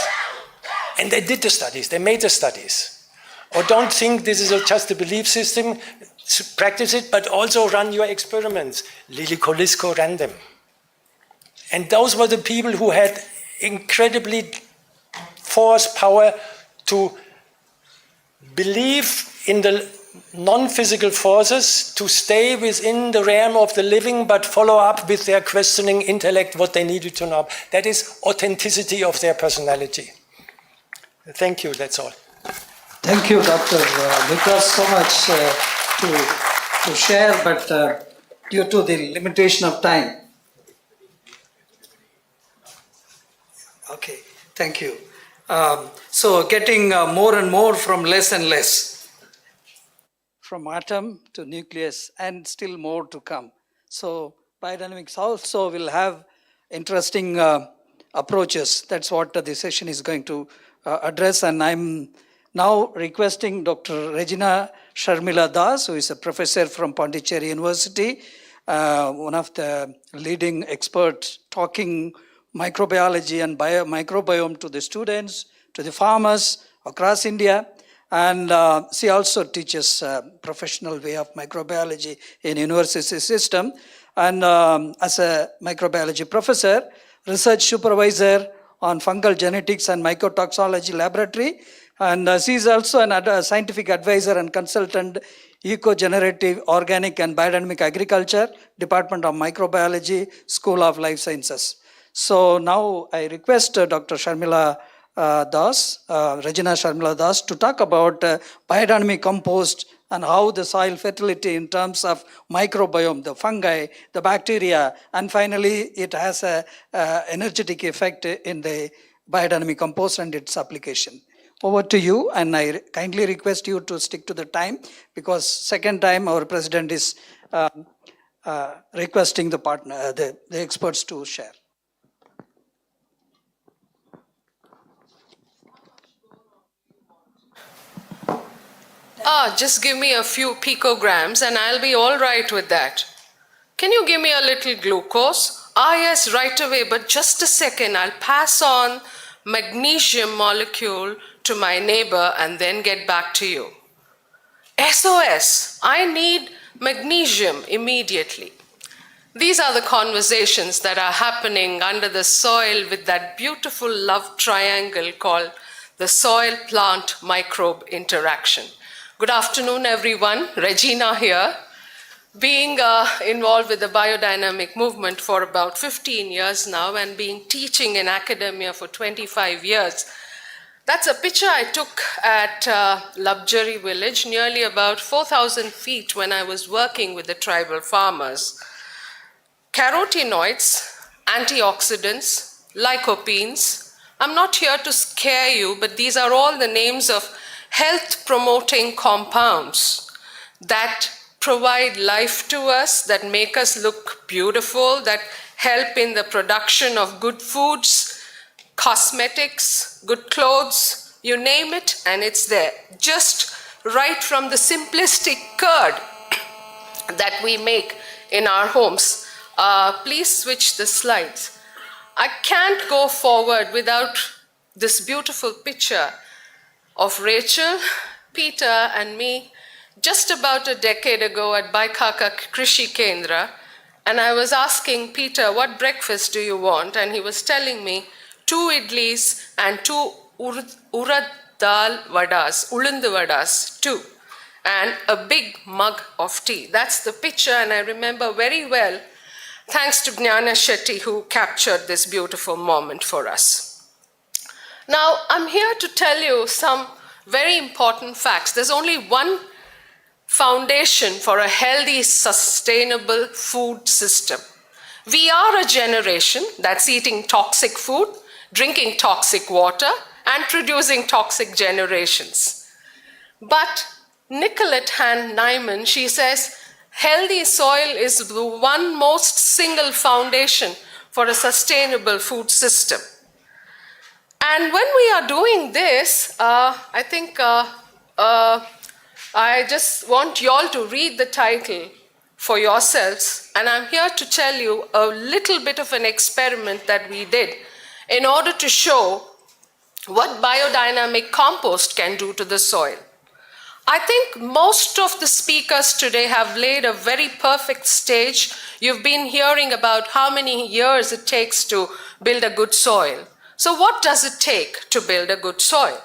And they did the studies, they made the studies. Or don't think this is just a belief system, practice it, but also run your experiments. Lily Kolisko ran them. And those were the people who had incredibly force, power to believe in the non-physical forces, to stay within the realm of the living, but follow up with their questioning intellect what they needed to know. That is authenticity of their personality. Thank you, that's all. Thank you, Dr. Niklas, so much to share, but due to the limitation of time. Okay, thank you. So getting more and more from less and less. From atom to nucleus and still more to come. So biodynamics also will have interesting approaches. That's what the session is going to address. And I'm now requesting Dr. Regina Sharmila Das, who is a professor from Pondicherry University, one of the leading experts talking microbiology and microbiome to the students, to the farmers across India. And she also teaches professional way of microbiology in university system. And as a microbiology professor, research supervisor on fungal genetics and mycotoxicology laboratory. And she is also a scientific advisor and consultant, eco-generative, organic and biodynamic agriculture, Department of Microbiology, School of Life Sciences. So now I request Dr. Sharmila Regina Sharmila Das, to talk about biodynamic compost and how the soil fertility in terms of microbiome, the fungi, the bacteria, and finally it has a energetic effect in the biodynamic compost and its application. Over to you, and I kindly request you to stick to the time, because second time our president is requesting the experts to share. Just give me a few picograms and I'll be all right with that. Can you give me a little glucose? Yes, right away, but just a second. I'll pass on magnesium molecule to my neighbor and then get back to you. SOS, I need magnesium immediately. These are the conversations that are happening under the soil with that beautiful love triangle called the soil-plant microbe interaction. Good afternoon, everyone. Regina here. Being involved with the biodynamic movement for about 15 years now and being teaching in academia for 25 years, that's a picture I took at Labjari village, nearly about 4,000 feet when I was working with the tribal farmers. Carotenoids, antioxidants, lycopenes. I'm not here to scare you, but these are all the names of health-promoting compounds that provide life to us, that make us look beautiful, that help in the production of good foods, cosmetics, good clothes, you name it, and it's there. Just right from the simplistic curd that we make in our homes. Please switch the slides. I can't go forward without this beautiful picture of Rachel, Peter, and me just about a decade ago at Baikaka Krishi Kendra, and I was asking Peter, what breakfast do you want? And he was telling me 2 idlis and 2 urad dal vadas, ulundu vadas, 2, and a big mug of tea. That's the picture, and I remember very well, thanks to Jnana Shetty, who captured this beautiful moment for us. Now, I'm here to tell you some very important facts. There's only one foundation for a healthy, sustainable food system. We are a generation that's eating toxic food, drinking toxic water, and producing toxic generations. But Nicolette Han Nyman, she says, healthy soil is the one most single foundation for a sustainable food system. And when we are doing this, I think I just want you all to read the title for yourselves. And I'm here to tell you a little bit of an experiment that we did in order to show what biodynamic compost can do to the soil. I think most of the speakers today have laid a very perfect stage. You've been hearing about how many years it takes to build a good soil. So what does it take to build a good soil?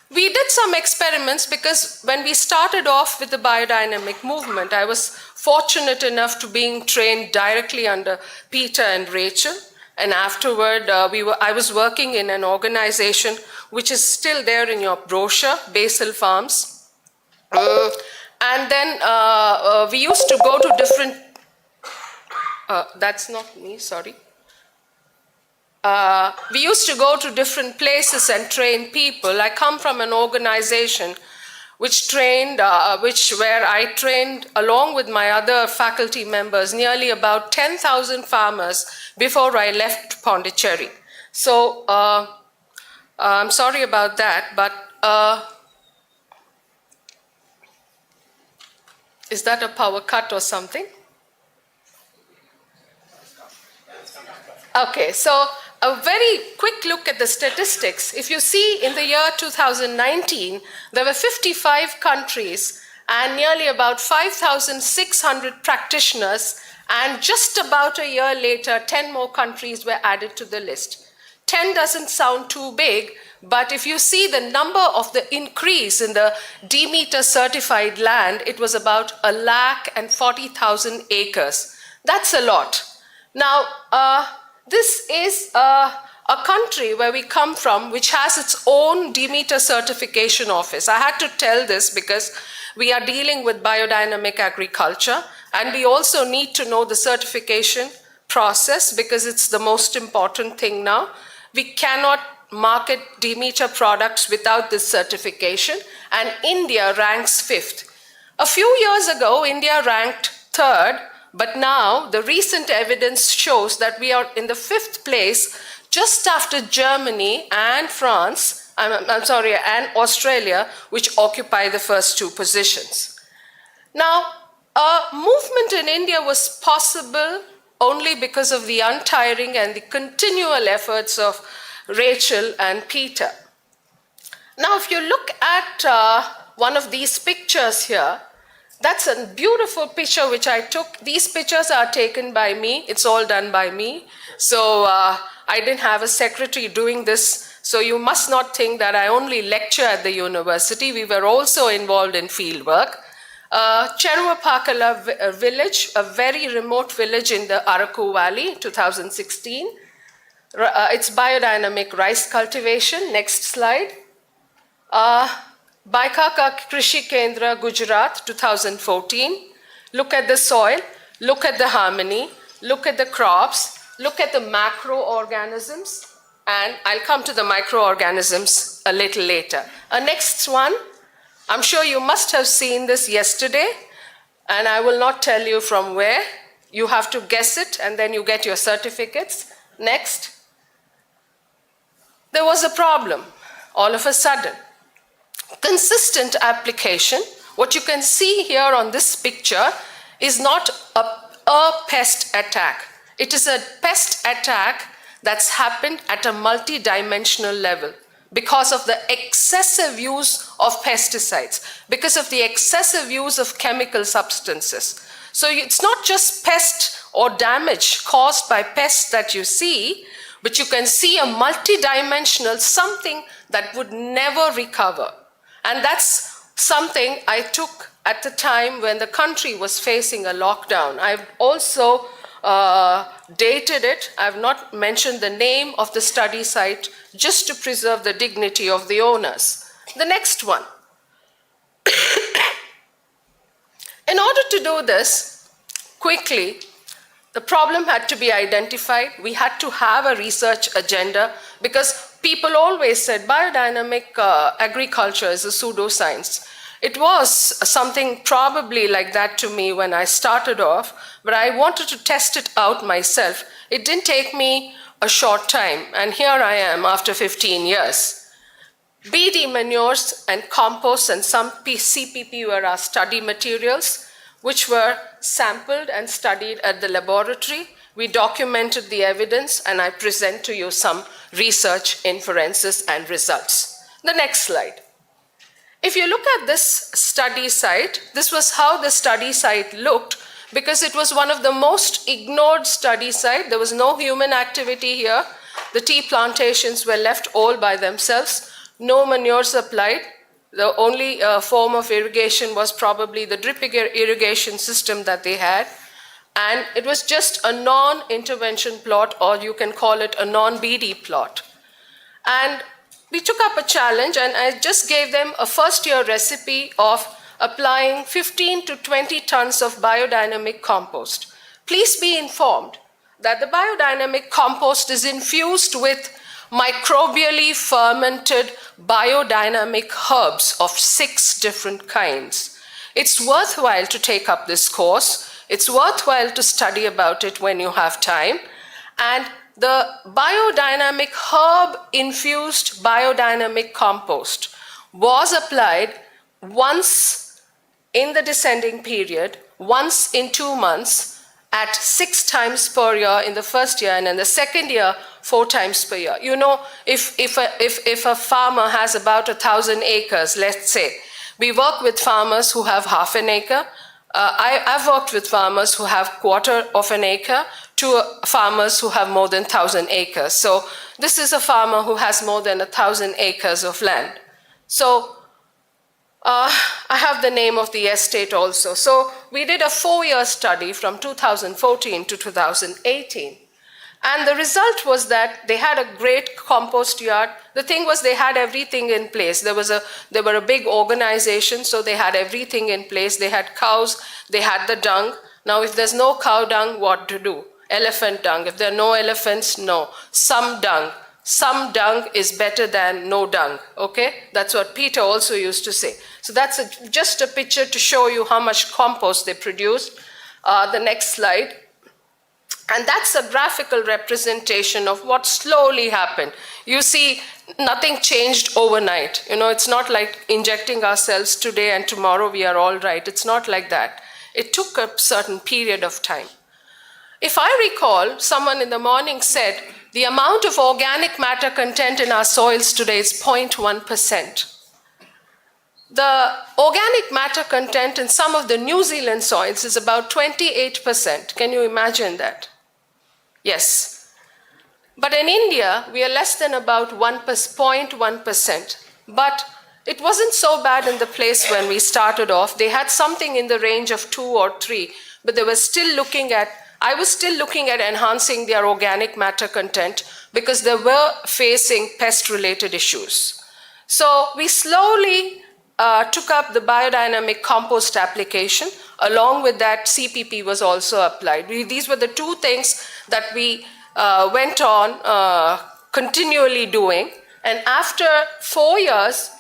We did some experiments because when we started off with the biodynamic movement, I was fortunate enough to being trained directly under Peter and Rachel. And afterward, I was working in an organization which is still there in your brochure, Basil Farms. And then we used to go to different, that's not me, sorry. We used to go to different places and train people. I come from an organization which trained, where I trained along with my other faculty members, nearly about 10,000 farmers before I left Pondicherry. So I'm sorry about that, but is that a power cut or something? Okay, so a very quick look at the statistics. If you see in the year 2019, there were 55 countries and nearly about 5,600 practitioners, and just about a year later, 10 more countries were added to the list. 10 doesn't sound too big, but if you see the number of the increase in the Demeter certified land, it was about 140,000 acres. That's a lot. Now, this is a country where we come from, which has its own Demeter certification office. I had to tell this because we are dealing with biodynamic agriculture, and we also need to know the certification process because it's the most important thing now. We cannot market Demeter products without this certification, and India ranks 5th. A few years ago, India ranked 3rd, but now the recent evidence shows that we are in the 5th place, just after Germany and France, and Australia, which occupy the first 2 positions. Now, movement in India was possible only because of the untiring and the continual efforts of Rachel and Peter. Now, if you look at one of these pictures here, that's a beautiful picture which I took. These pictures are taken by me. It's all done by me. So I didn't have a secretary doing this. So you must not think that I only lecture at the university. We were also involved in field work. Cheruvapakala village, a very remote village in the Araku Valley, 2016. It's biodynamic rice cultivation. Next slide. Baikaka Krishi Kendra, Gujarat, 2014. Look at the soil, look at the harmony, look at the crops, look at the macroorganisms, and I'll come to the microorganisms a little later. Next one. I'm sure you must have seen this yesterday, and I will not tell you from where. You have to guess it, and then you get your certificates. Next. There was a problem all of a sudden. Consistent application. What you can see here on this picture is not a pest attack. It is a pest attack that's happened at a multi-dimensional level, because of the excessive use of pesticides, because of the excessive use of chemical substances. So it's not just pest or damage caused by pests that you see, but you can see a multidimensional something that would never recover. And that's something I took at the time when the country was facing a lockdown. I've also dated it. I've not mentioned the name of the study site just to preserve the dignity of the owners. The next one. In order to do this quickly, the problem had to be identified. We had to have a research agenda because people always said biodynamic agriculture is a pseudoscience. It was something probably like that to me when I started off, but I wanted to test it out myself. It didn't take me a short time, and here I am after 15 years. BD manures and compost and some CPP were our study materials, which were sampled and studied at the laboratory. We documented the evidence, and I present to you some research inferences and results. The next slide. If you look at this study site, this was how the study site looked, because it was one of the most ignored study sites. There was no human activity here. The tea plantations were left all by themselves. No manures applied. The only form of irrigation was probably the drip irrigation system that they had. And it was just a non-intervention plot, or you can call it a non-BD plot. And we took up a challenge, and I just gave them a first-year recipe of applying 15 to 20 tons of biodynamic compost. Please be informed that the biodynamic compost is infused with microbially fermented biodynamic herbs of 6 different kinds. It's worthwhile to take up this course. It's worthwhile to study about it when you have time. And the biodynamic herb-infused biodynamic compost was applied once in the descending period, once in 2 months, at 6 times per year in the first year, and in the second year, 4 times per year. You know, if a farmer has about 1,000 acres, let's say, we work with farmers who have half an acre. I've worked with farmers who have quarter of an acre to farmers who have more than 1,000 acres. So this is a farmer who has more than 1,000 acres of land. So I have the name of the estate also. So we did a 4-year study from 2014 to 2018. And the result was that they had a great compost yard. The thing was they had everything in place. They were a big organization, so they had everything in place. They had cows, they had the dung. Now if there's no cow dung, what to do? Elephant dung. If there are no elephants, no. Some dung. Some dung is better than no dung, okay? That's what Peter also used to say. So that's just a picture to show you how much compost they produced. The next slide. And that's a graphical representation of what slowly happened. You see, nothing changed overnight. You know, it's not like injecting ourselves today and tomorrow we are all right. It's not like that. It took a certain period of time. If I recall, someone in the morning said, the amount of organic matter content in our soils today is 0.1%. The organic matter content in some of the New Zealand soils is about 28%. Can you imagine that? Yes. But in India, we are less than about 0.1%. But it wasn't so bad in the place when we started off. They had something in the range of 2 or 3, but they were still looking at, I was still looking at enhancing their organic matter content because they were facing pest-related issues. So we slowly took up the biodynamic compost application. Along with that, CPP was also applied. These were the 2 things that we went on continually doing. And after 4 years,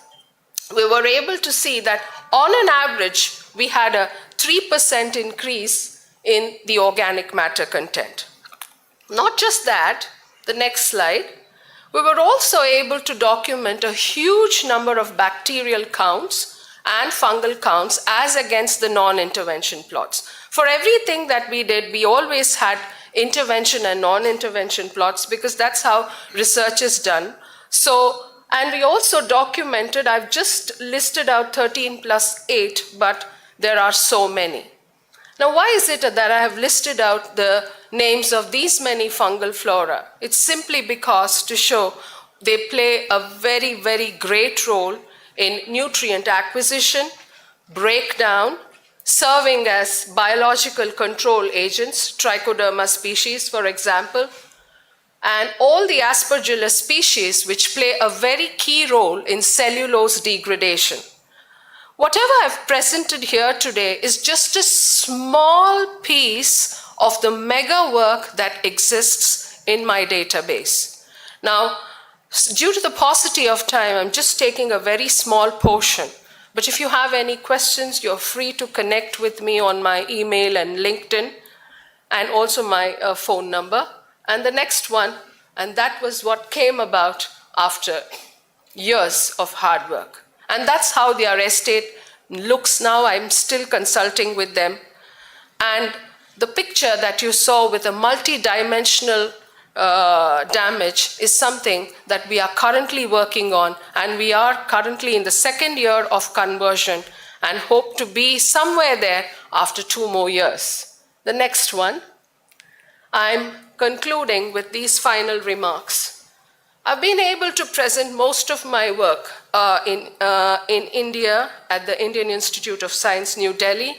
we were able to see that on an average, we had a 3% increase in the organic matter content. Not just that, the next slide, we were also able to document a huge number of bacterial counts and fungal counts as against the non-intervention plots. For everything that we did, we always had intervention and non-intervention plots because that's how research is done. So, and we also documented, I've just listed out 13 plus 8, but there are so many. Now, why is it that I have listed out the names of these many fungal flora? It's simply because to show they play a very, very great role in nutrient acquisition, breakdown, serving as biological control agents, Trichoderma species, for example, and all the Aspergillus species which play a very key role in cellulose degradation. Whatever I've presented here today is just a small piece of the mega work that exists in my database. Now, due to the paucity of time, I'm just taking a very small portion. But if you have any questions, you're free to connect with me on my email and LinkedIn, and also my phone number. And the next one, and that was what came about after years of hard work. And that's how their estate looks now. I'm still consulting with them. And the picture that you saw with a multi-dimensional damage is something that we are currently working on, and we are currently in the 2nd year of conversion and hope to be somewhere there after 2 more years. The next one, I'm concluding with these final remarks. I've been able to present most of my work in India at the Indian Institute of Science, New Delhi,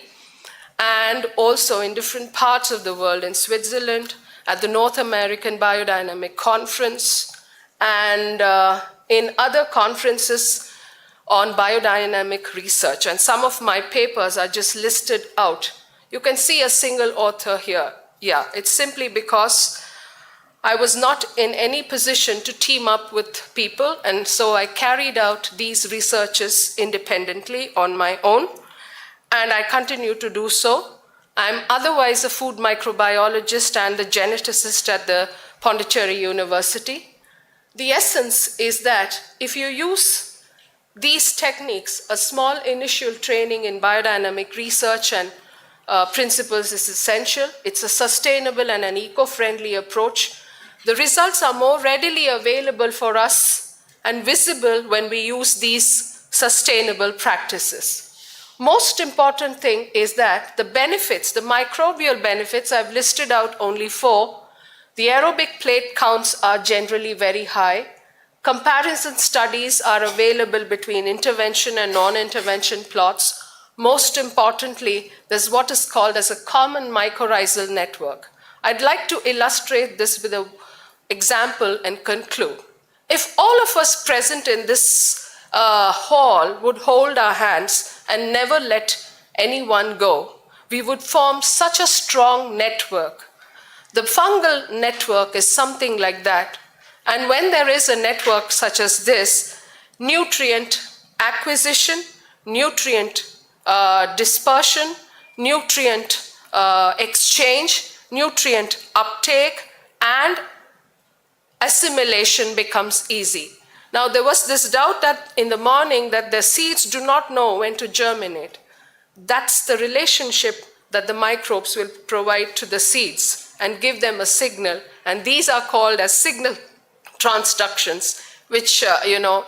and also in different parts of the world, in Switzerland, at the North American Biodynamic Conference, and in other conferences on biodynamic research. And some of my papers are just listed out. You can see a single author here. Yeah, it's simply because I was not in any position to team up with people, and so I carried out these researches independently on my own, and I continue to do so. I'm otherwise a food microbiologist and the geneticist at the Pondicherry University. The essence is that if you use these techniques, a small initial training in biodynamic research and principles is essential. It's a sustainable and an eco-friendly approach. The results are more readily available for us and visible when we use these sustainable practices. Most important thing is that the benefits, the microbial benefits, I've listed out only 4. The aerobic plate counts are generally very high. Comparison studies are available between intervention and non-intervention plots. Most importantly, there's what is called as a common mycorrhizal network. I'd like to illustrate this with an example and conclude. If all of us present in this hall would hold our hands and never let anyone go, we would form such a strong network. The fungal network is something like that. And when there is a network such as this, nutrient acquisition, nutrient dispersion, nutrient exchange, nutrient uptake, and assimilation becomes easy. Now, there was this doubt that in the morning that the seeds do not know when to germinate. That's the relationship that the microbes will provide to the seeds and give them a signal. And these are called as signal transductions, which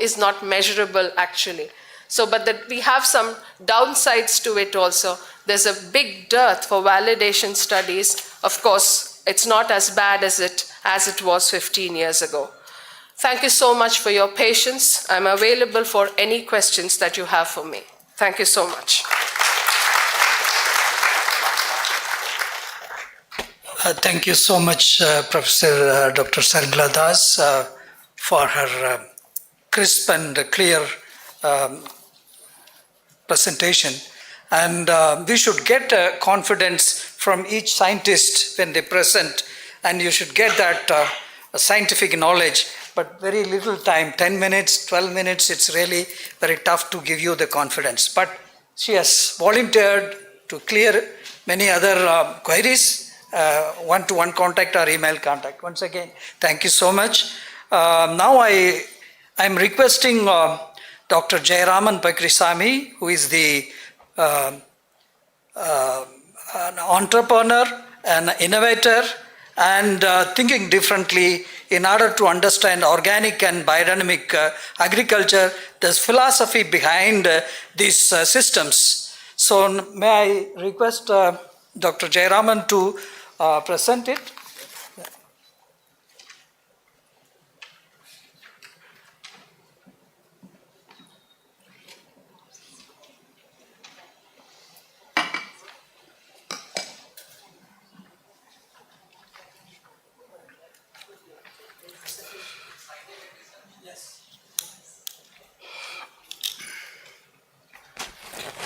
is not measurable actually. So, but that we have some downsides to it also. There's a big dearth for validation studies. Of course, it's not as bad as it was 15 years ago. Thank you so much for your patience. I'm available for any questions that you have for me. Thank you so much. Thank you so much, Professor Dr. Sarmila Das, for her crisp and clear presentation. And we should get confidence from each scientist when they present, and you should get that scientific knowledge. But very little time, 10 minutes, 12 minutes, it's really very tough to give you the confidence. But she has volunteered to clear many other queries, one-to-one contact or email contact. Once again, thank you so much. Now I'm requesting Dr. Jayaraman Pakrisamy, who is the an entrepreneur, an innovator, and thinking differently in order to understand organic and biodynamic agriculture, the philosophy behind these systems. So may I request Dr. Jayaraman to present it?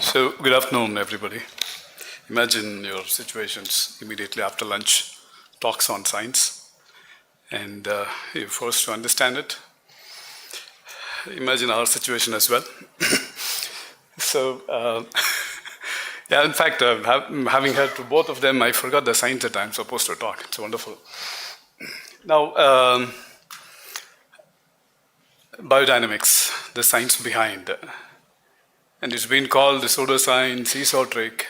So, good afternoon, everybody. Imagine your situations immediately after lunch, talks on science, and you're forced to understand it. Imagine our situation as well. So, yeah, in fact, having heard to both of them, I forgot the science that I'm supposed to talk. It's wonderful. Now, biodynamics, the science behind. And it's been called the pseudoscience, esoteric,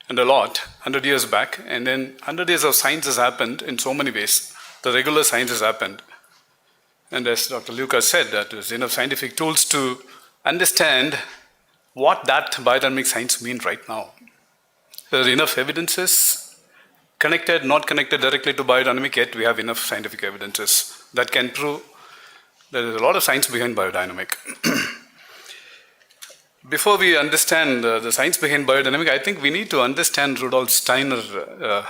and a lot, 100 years back. And then 100 years of science has happened in so many ways. The regular science has happened. And as Dr. Lucas said, that there's enough scientific tools to understand what that biodynamic science means right now. There are enough evidences, connected, not connected directly to biodynamic, yet we have enough scientific evidences that can prove there is a lot of science behind biodynamic. Before we understand the science behind biodynamic, I think we need to understand Rudolf Steiner a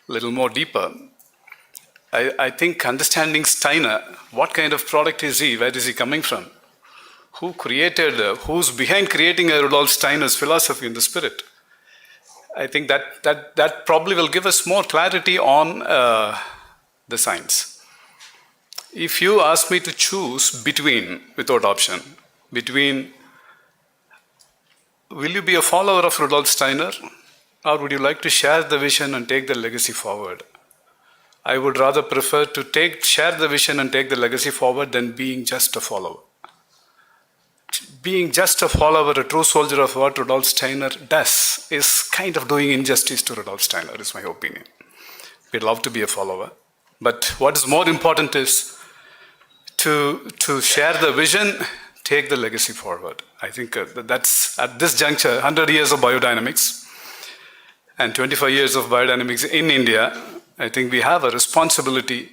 little more deeper. I think understanding Steiner, what kind of product is he, where is he coming from? Who created, who's behind creating a Rudolf Steiner's philosophy in the spirit? I think that probably will give us more clarity on the science. If you ask me to choose between, without option, between will you be a follower of Rudolf Steiner, or would you like to share the vision and take the legacy forward? I would rather prefer to share the vision and take the legacy forward than being just a follower. being just a follower, a true soldier of what Rudolf Steiner does is kind of doing injustice to Rudolf Steiner, is my opinion. We'd love to be a follower. But what is more important is to share the vision, take the legacy forward. I think that's, at this juncture, 100 years of biodynamics and 25 years of biodynamics in India, I think we have a responsibility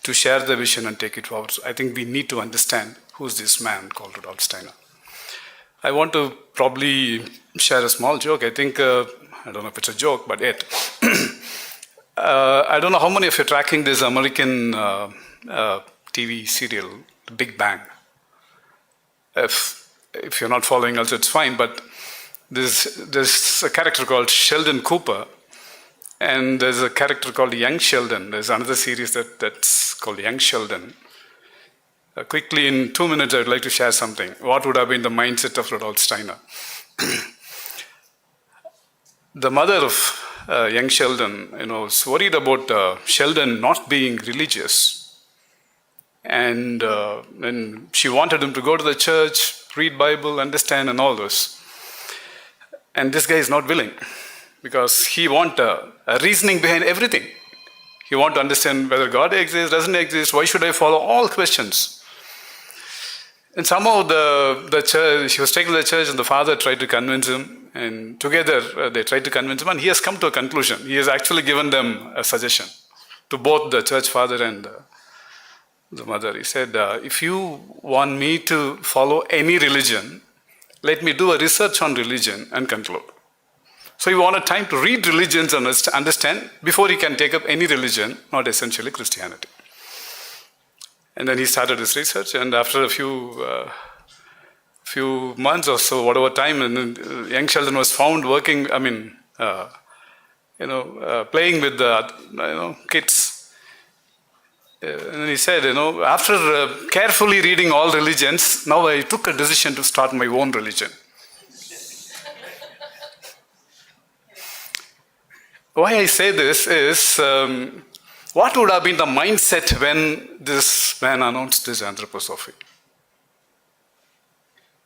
to share the vision and take it forward. So I think we need to understand who's this man called Rudolf Steiner. I want to probably share a small joke. I think, I don't know if it's a joke, but yet. I don't know how many of you are tracking this American TV serial, The Big Bang. If you're not following also, it's fine, but there's a character called Sheldon Cooper, and there's a character called Young Sheldon. There's another series that's called Young Sheldon. Quickly, in 2 minutes, I'd like to share something. What would have been the mindset of Rudolf Steiner? The mother of young Sheldon, was worried about Sheldon not being religious. And she wanted him to go to the church, read Bible, understand, and all this. And this guy is not willing, because he wants a reasoning behind everything. He wants to understand whether God exists, doesn't exist, why should I follow, all questions. And somehow the church, he was taken to the church, and the father tried to convince him, and together they tried to convince him, and he has come to a conclusion. He has actually given them a suggestion to both the church father and the mother. He said, if you want me to follow any religion, let me do a research on religion and conclude. So he wanted time to read religions and understand before he can take up any religion, not essentially Christianity. And then he started his research, and after a few months or so, whatever time, and then young Sheldon was found working, playing with the kids. And then he said, after carefully reading all religions, now I took a decision to start my own religion. Why I say this is, what would have been the mindset when this man announced this anthroposophy?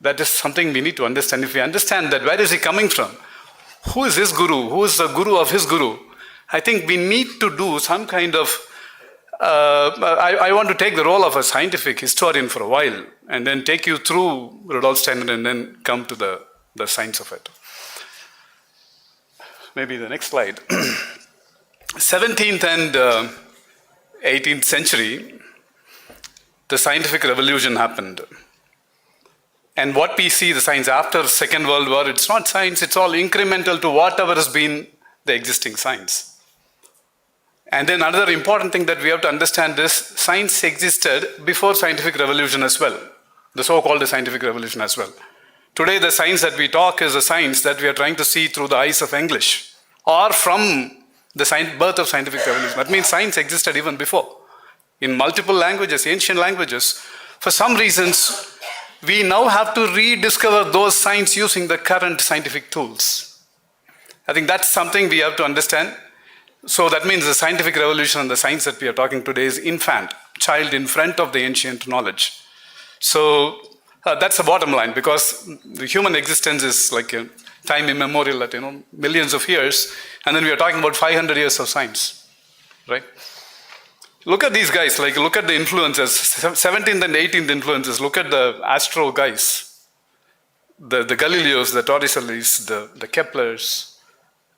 That is something we need to understand. If we understand that, where is he coming from? Who is his guru? Who is the guru of his guru? I think we need to do some kind of, I want to take the role of a scientific historian for a while, and then take you through Rudolf Steiner and then come to the science of it. Maybe the next slide. 17th and 18th century, the scientific revolution happened. And what we see, the science after Second World War, it's not science, it's all incremental to whatever has been the existing science. And then another important thing that we have to understand is science existed before scientific revolution as well, the so-called scientific revolution as well. Today, the science that we talk is a science that we are trying to see through the eyes of English, or from the birth of scientific revolution. That means science existed even before, in multiple languages, ancient languages. For some reasons, we now have to rediscover those science using the current scientific tools. I think that's something we have to understand. So that means the scientific revolution and the science that we are talking today is infant, child in front of the ancient knowledge. So that's the bottom line, because the human existence is like a time immemorial at millions of years, and then we are talking about 500 years of science, right? Look at these guys, look at the influences, 17th and 18th influences. Look at the astro guys, the Galileos, the Torricellis, the Keplers,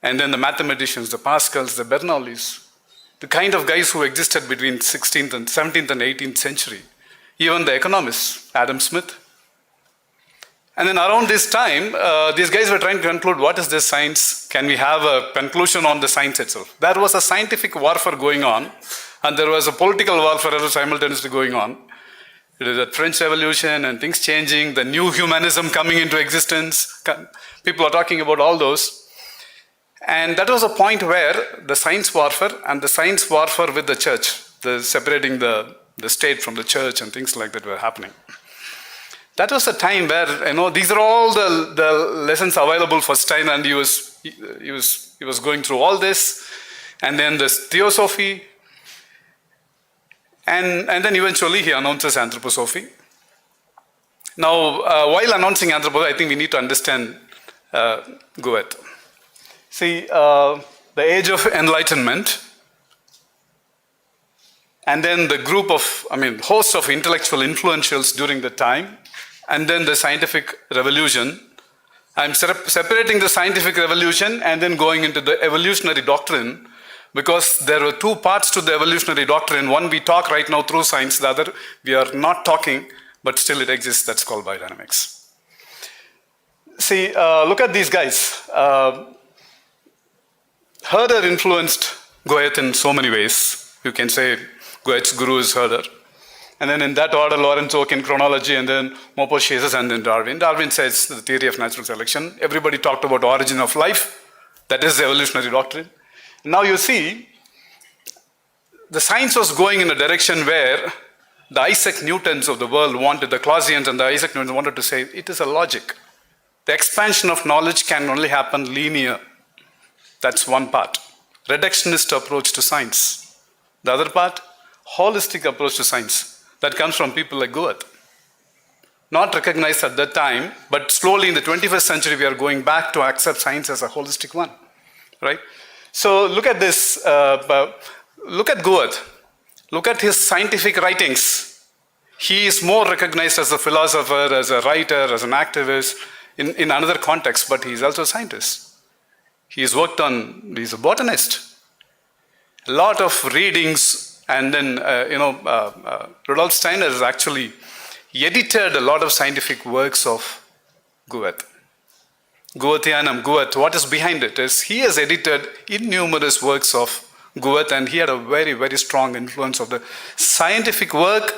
and then the mathematicians, the Pascals, the Bernoullis, the kind of guys who existed between 17th and 18th century. Even the economists, Adam Smith. And then around this time, these guys were trying to conclude, what is this science? Can we have a conclusion on the science itself? There was a scientific warfare going on, and there was a political warfare simultaneously going on. It is the French Revolution and things changing, the new humanism coming into existence. People are talking about all those. And that was a point where the science warfare and the science warfare with the church, separating the state from the church and things like that were happening. That was a time where, these are all the lessons available for Steiner, and he was going through all this, and then this theosophy, and then eventually he announces anthroposophy. Now, while announcing anthropology, I think we need to understand Goethe. See, the age of enlightenment, and then the group of, host of intellectual influentials during the time, and then the scientific revolution. I'm separating the scientific revolution and then going into the evolutionary doctrine, because there were two parts to the evolutionary doctrine. One we talk right now through science, the other we are not talking, but still it exists. That's called biodynamics. See, look at these guys. Herder influenced Goethe in so many ways. You can say Goethe's guru is Herder. And then in that order, Lawrence Oak in chronology, and then Maupassant, and then Darwin. Darwin says the theory of natural selection. Everybody talked about origin of life. That is the evolutionary doctrine. Now you see, the science was going in a direction where the Isaac Newtons of the world wanted, the Clausians and the Isaac Newtons wanted to say, it is a logic. The expansion of knowledge can only happen linear. That's one part. Reductionist approach to science. The other part, holistic approach to science. That comes from people like Goethe. Not recognized at that time, but slowly in the 21st century, we are going back to accept science as a holistic one, right? So look at this, look at Goethe. Look at his scientific writings. He is more recognized as a philosopher, as a writer, as an activist, in another context, but he is also a scientist. He's a botanist. A lot of readings. And then, Rudolf Steiner has actually edited a lot of scientific works of Goethe. Goetheanum, Goethe, what is behind it is he has edited innumerous works of Goethe, and he had a very, very strong influence of the scientific work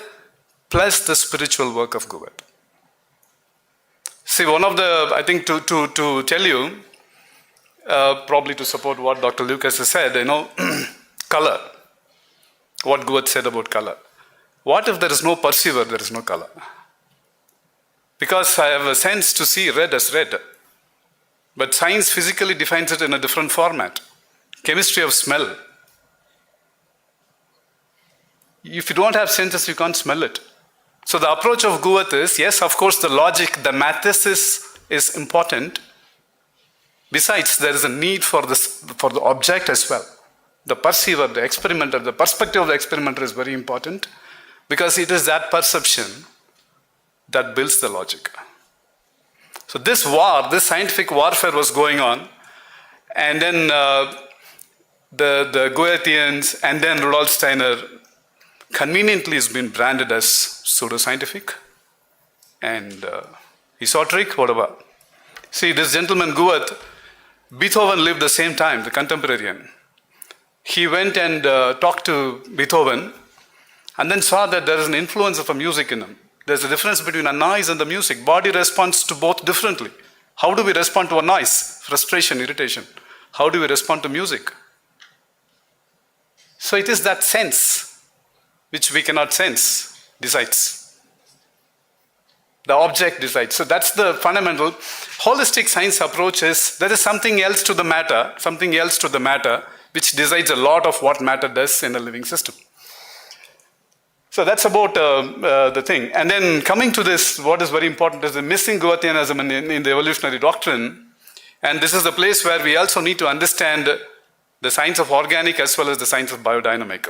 plus the spiritual work of Goethe. See, one of the, I think to tell you, probably to support what Dr. Lucas has said, color. What Goethe said about color. What if there is no perceiver, there is no color? Because I have a sense to see red as red. But science physically defines it in a different format. Chemistry of smell. If you don't have senses, you can't smell it. So the approach of Goethe is, yes, of course, the logic, the mathesis is important. Besides, there is a need for the object as well. The perceiver, the experimenter, the perspective of the experimenter is very important, because it is that perception that builds the logic. So this war, this scientific warfare was going on, and then the Goetheans and then Rudolf Steiner conveniently has been branded as pseudoscientific and esoteric, whatever. See, this gentleman Goethe, Beethoven lived the same time, the contemporarian. He went and talked to Beethoven and then saw that there is an influence of a music in him. There's a difference between a noise and the music. Body responds to both differently. How do we respond to a noise? Frustration, irritation. How do we respond to music? So it is that sense which we cannot sense decides. The object decides. So that's the fundamental. Holistic science approach is there is something else to the matter, which decides a lot of what matter does in a living system. So that's about the thing. And then coming to this, what is very important is the missing Goetheanism in the evolutionary doctrine. And this is the place where we also need to understand the science of organic as well as the science of biodynamic.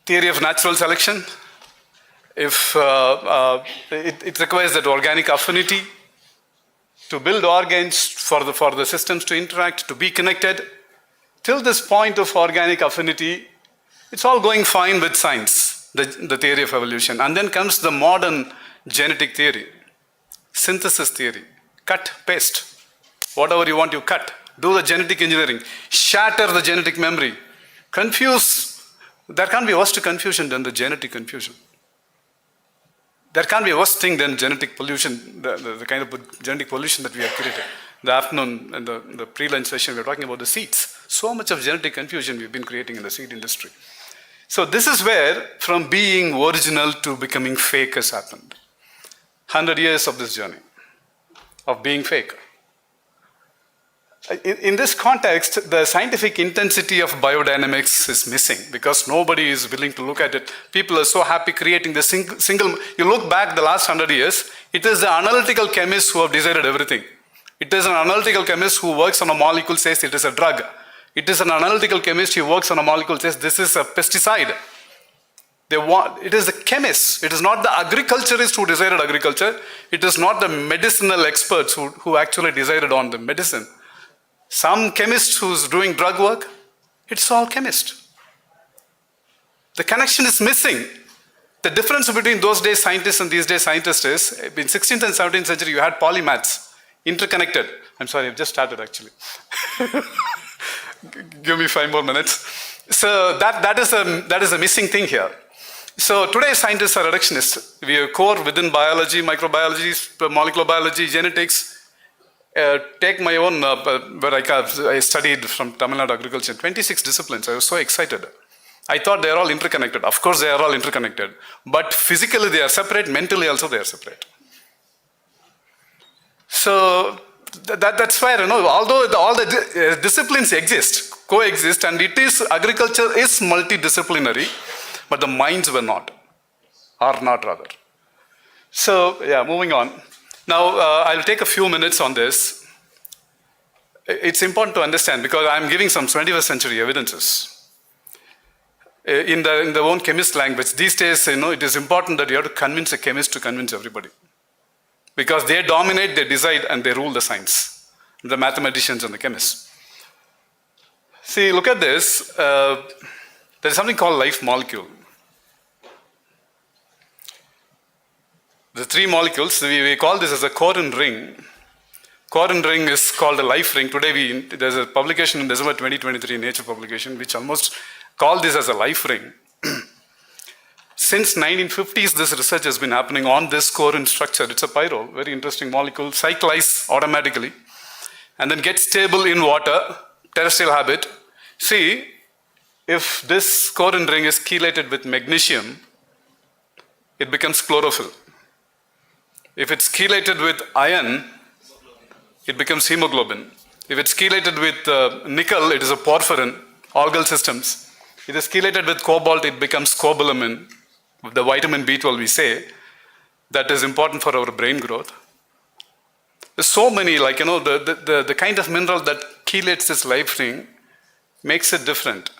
Theory of natural selection. If it requires that organic affinity to build organs for the systems to interact, to be connected. Till this point of organic affinity, it's all going fine with science, the theory of evolution. And then comes the modern genetic theory, synthesis theory, cut, paste. Whatever you want, you cut. Do the genetic engineering, shatter the genetic memory, confuse. There can't be worse confusion than the genetic confusion. There can't be a worse thing than genetic pollution, the kind of genetic pollution that we have created. The afternoon and the pre-lunch session, we were talking about the seeds. So much of genetic confusion we've been creating in the seed industry. So this is where, from being original to becoming fake has happened. 100 years of this journey, of being fake. in this context, the scientific intensity of biodynamics is missing because nobody is willing to look at it. People are so happy creating the single. You look back the last 100 years, it is the analytical chemists who have decided everything. It is an analytical chemist who works on a molecule, says it is a drug. It is an analytical chemist who works on a molecule, says this is a pesticide. It is the chemists. It is not the agriculturists who decided agriculture. It is not the medicinal experts who actually decided on the medicine. Some chemist who's doing drug work, it's all chemist. The connection is missing. The difference between those days scientists and these days scientists is, in 16th and 17th century, you had polymaths, interconnected. I'm sorry, I've just started actually. Give me 5 more minutes. So that is a missing thing here. So today scientists are reductionists. We are core within biology, microbiology, molecular biology, genetics. Take my own, where I studied from Tamil Nadu agriculture, 26 disciplines. I was so excited. I thought they are all interconnected. Of course they are all interconnected. But physically they are separate, mentally also they are separate. So that's why, although all the disciplines exist, coexist, and agriculture is multidisciplinary, but the minds were not, are not rather. So, yeah, moving on. Now, I'll take a few minutes on this. It's important to understand because I'm giving some 21st century evidences. In the own chemist language, these days, it is important that you have to convince a chemist to convince everybody. Because they dominate, they decide, and they rule the science. The mathematicians and the chemists. See, look at this. There's something called life molecule. The 3 molecules, we call this as a Corin ring. Corin ring is called a life ring. Today, there's a publication in December 2023, Nature publication, which almost called this as a life ring. Since 1950s, this research has been happening on this Corin structure. It's a pyrrole, very interesting molecule, cyclize automatically, and then gets stable in water, terrestrial habit. See, if this Corin ring is chelated with magnesium, it becomes chlorophyll. If it's chelated with iron, it becomes hemoglobin. If it's chelated with nickel, it is a porphyrin, algal systems. If it is chelated with cobalt, it becomes cobalamin, the vitamin B12 we say, that is important for our brain growth. There's so many, like, the kind of mineral that chelates this life ring makes it different.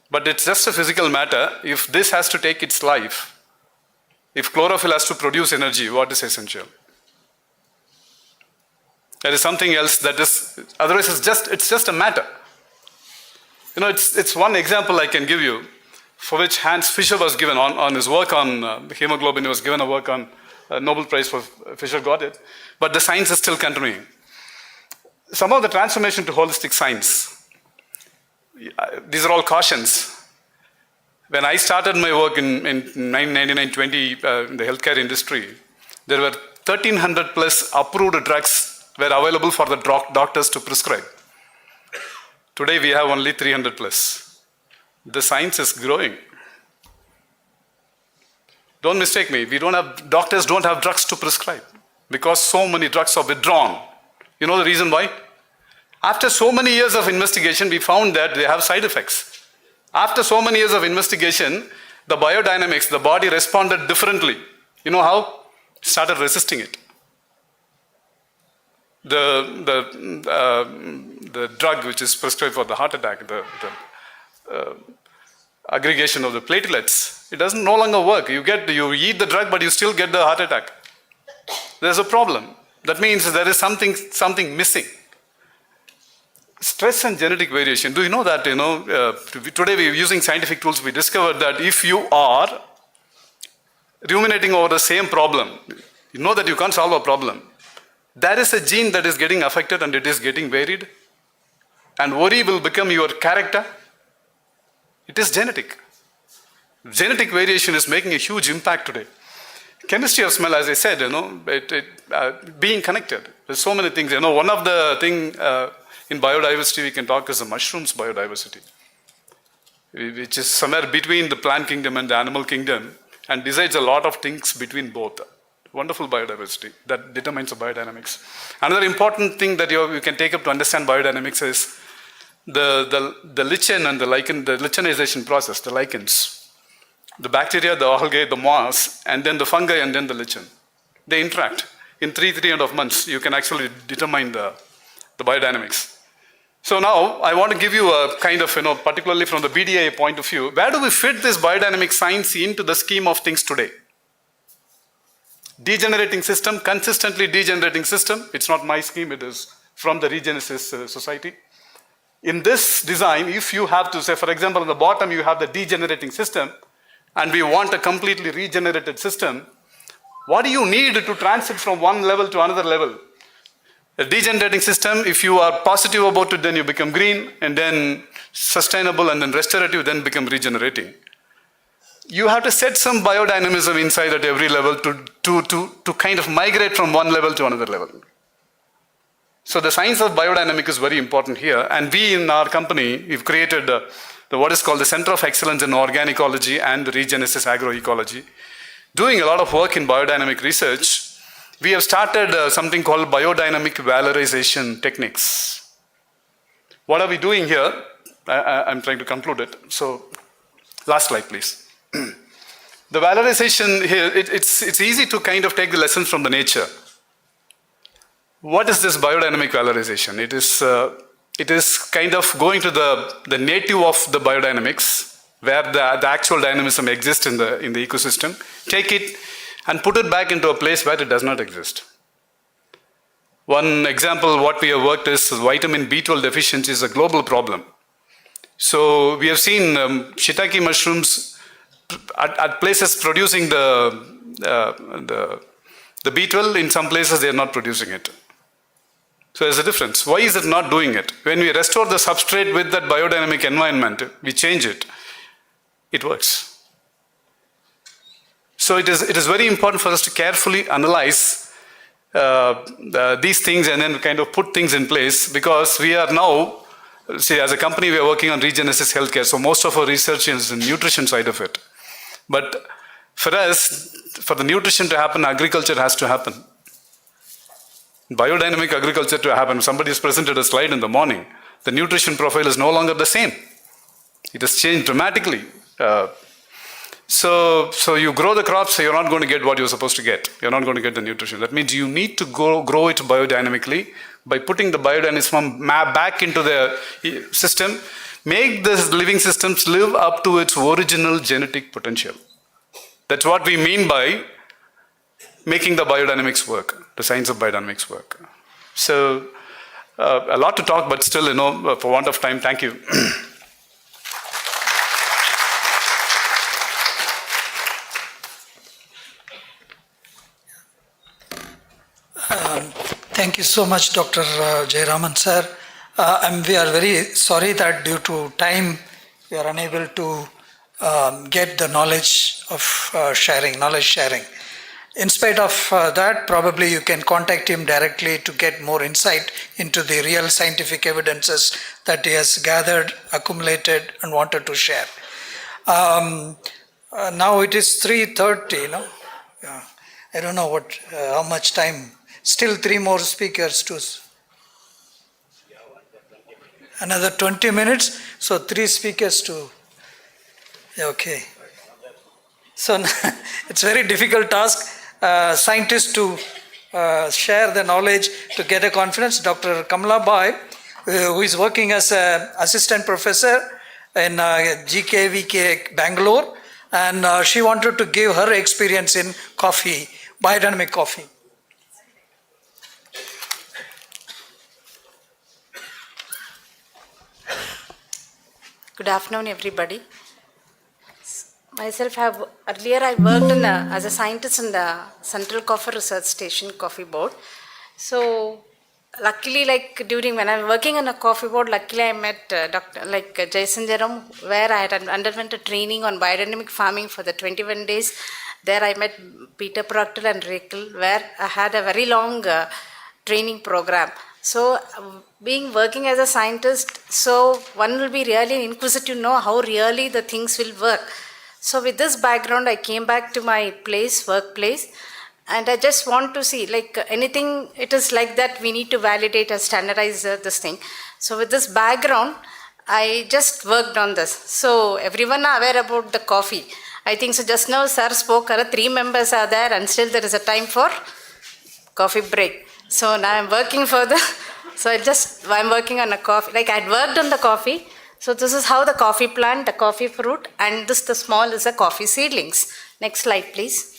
But it's just a physical matter. If this has to take its life, if chlorophyll has to produce energy, what is essential? There is something else that is, otherwise it's just a matter. It's one example I can give you, for which Hans Fischer was given on his work on hemoglobin. He was given a work on Nobel Prize for Fischer got it. But the science is still continuing. Some of the transformation to holistic science, these are all cautions. When I started my work in 1999-20 in the healthcare industry, there were 1,300 plus approved drugs were available for the doctors to prescribe. Today we have only 300 plus. The science is growing. Don't mistake me, doctors don't have drugs to prescribe because so many drugs are withdrawn. You know the reason why? After so many years of investigation, we found that they have side effects. After so many years of investigation, the biodynamics, the body responded differently. You know how? It started resisting it. The drug which is prescribed for the heart attack, the aggregation of the platelets, it doesn't no longer work. You eat the drug, but you still get the heart attack. There's a problem. That means there is something missing. Stress and genetic variation. Do you know that, today we're using scientific tools, we discovered that if you are ruminating over the same problem, you know that you can't solve a problem. There is a gene that is getting affected and it is getting varied. And worry will become your character. It is genetic. Genetic variation is making a huge impact today. Chemistry of smell, as I said, being connected. There's so many things. One of the things in biodiversity we can talk is the mushrooms biodiversity, which is somewhere between the plant kingdom and the animal kingdom and decides a lot of things between both. wonderful biodiversity that determines the biodynamics. Another important thing that you can take up to understand biodynamics is the lichen and the lichen, the lichenization process, the lichens. The bacteria, the algae, the moss, and then the fungi, and then the lichen. They interact. In 3.5 months, you can actually determine the biodynamics. So now, I want to give you a kind of, particularly from the BDA point of view, where do we fit this biodynamic science into the scheme of things today? Degenerating system, consistently degenerating system. It's not my scheme, it is from the Regenesis Society. In this design, if you have to say, for example, on the bottom you have the degenerating system, and we want a completely regenerated system, what do you need to transit from one level to another level? A degenerating system, if you are positive about it, then you become green, and then sustainable, and then restorative, then become regenerating. You have to set some biodynamism inside at every level to kind of migrate from one level to another level. So the science of biodynamic is very important here, and we in our company, we've created what is called the Center of Excellence in Organicology and Regenesis Agroecology, doing a lot of work in biodynamic research. We have started something called biodynamic valorization techniques. What are we doing here? I'm trying to conclude it. So, last slide, please. The valorization here, it's easy to kind of take the lessons from the nature. What is this biodynamic valorization? It is kind of going to the native of the biodynamics, where the actual dynamism exists in the ecosystem, take it and put it back into a place where it does not exist. One example, what we have worked is vitamin B12 deficiency is a global problem. So we have seen shiitake mushrooms at places producing the B12, in some places they are not producing it. So there's a difference. Why is it not doing it? When we restore the substrate with that biodynamic environment, we change it, it works. So it is very important for us to carefully analyze these things and then kind of put things in place, because we are now, see, as a company we are working on Regenesis Healthcare, so most of our research is in the nutrition side of it. But for us, for the nutrition to happen, agriculture has to happen. Biodynamic agriculture to happen. Somebody has presented a slide in the morning. The nutrition profile is no longer the same. It has changed dramatically. So you grow the crops, so you're not going to get what you're supposed to get. You're not going to get the nutrition. That means you need to grow it biodynamically by putting the biodynamism back into the system, make the living systems live up to its original genetic potential. That's what we mean by making the biodynamics work, the science of biodynamics work. So a lot to talk, but still, for want of time, thank you. Thank you so much, Dr. Jayaraman sir. We are very sorry that due to time we are unable to get the knowledge sharing. In spite of that, probably you can contact him directly to get more insight into the real scientific evidences that he has gathered, accumulated, and wanted to share. Now it is 3:30, I don't know how much time. Still 3 more speakers to another 20 minutes, so 3 speakers to, okay. So it's a very difficult task, scientists to share the knowledge, to get a confidence. Dr. Kamala Bai, who is working as an assistant professor in GKVK Bangalore, and she wanted to give her experience in coffee, biodynamic coffee. Good afternoon, everybody. Myself, I worked as a scientist in the Central Coffee Research Station Coffee Board. So, luckily, when I was working on a coffee board, luckily I met Dr. Jason Jerome, where I had underwent a training on biodynamic farming for the 21 days. There I met Peter Proctor and Rachel, where I had a very long training program. So, working as a scientist, so one will be really inquisitive to know how really the things will work. So with this background, I came back to my workplace, And I just want to see, like anything, it is like that we need to validate or standardize this thing. So with this background, I just worked on this. So everyone are aware about the coffee. I think so just now sir spoke, 3 members are there and still there is a time for coffee break. So now I'm working for I'm working on a coffee, like I'd worked on the coffee. So this is how the coffee plant, the coffee fruit, and this the small is the coffee seedlings. Next slide please.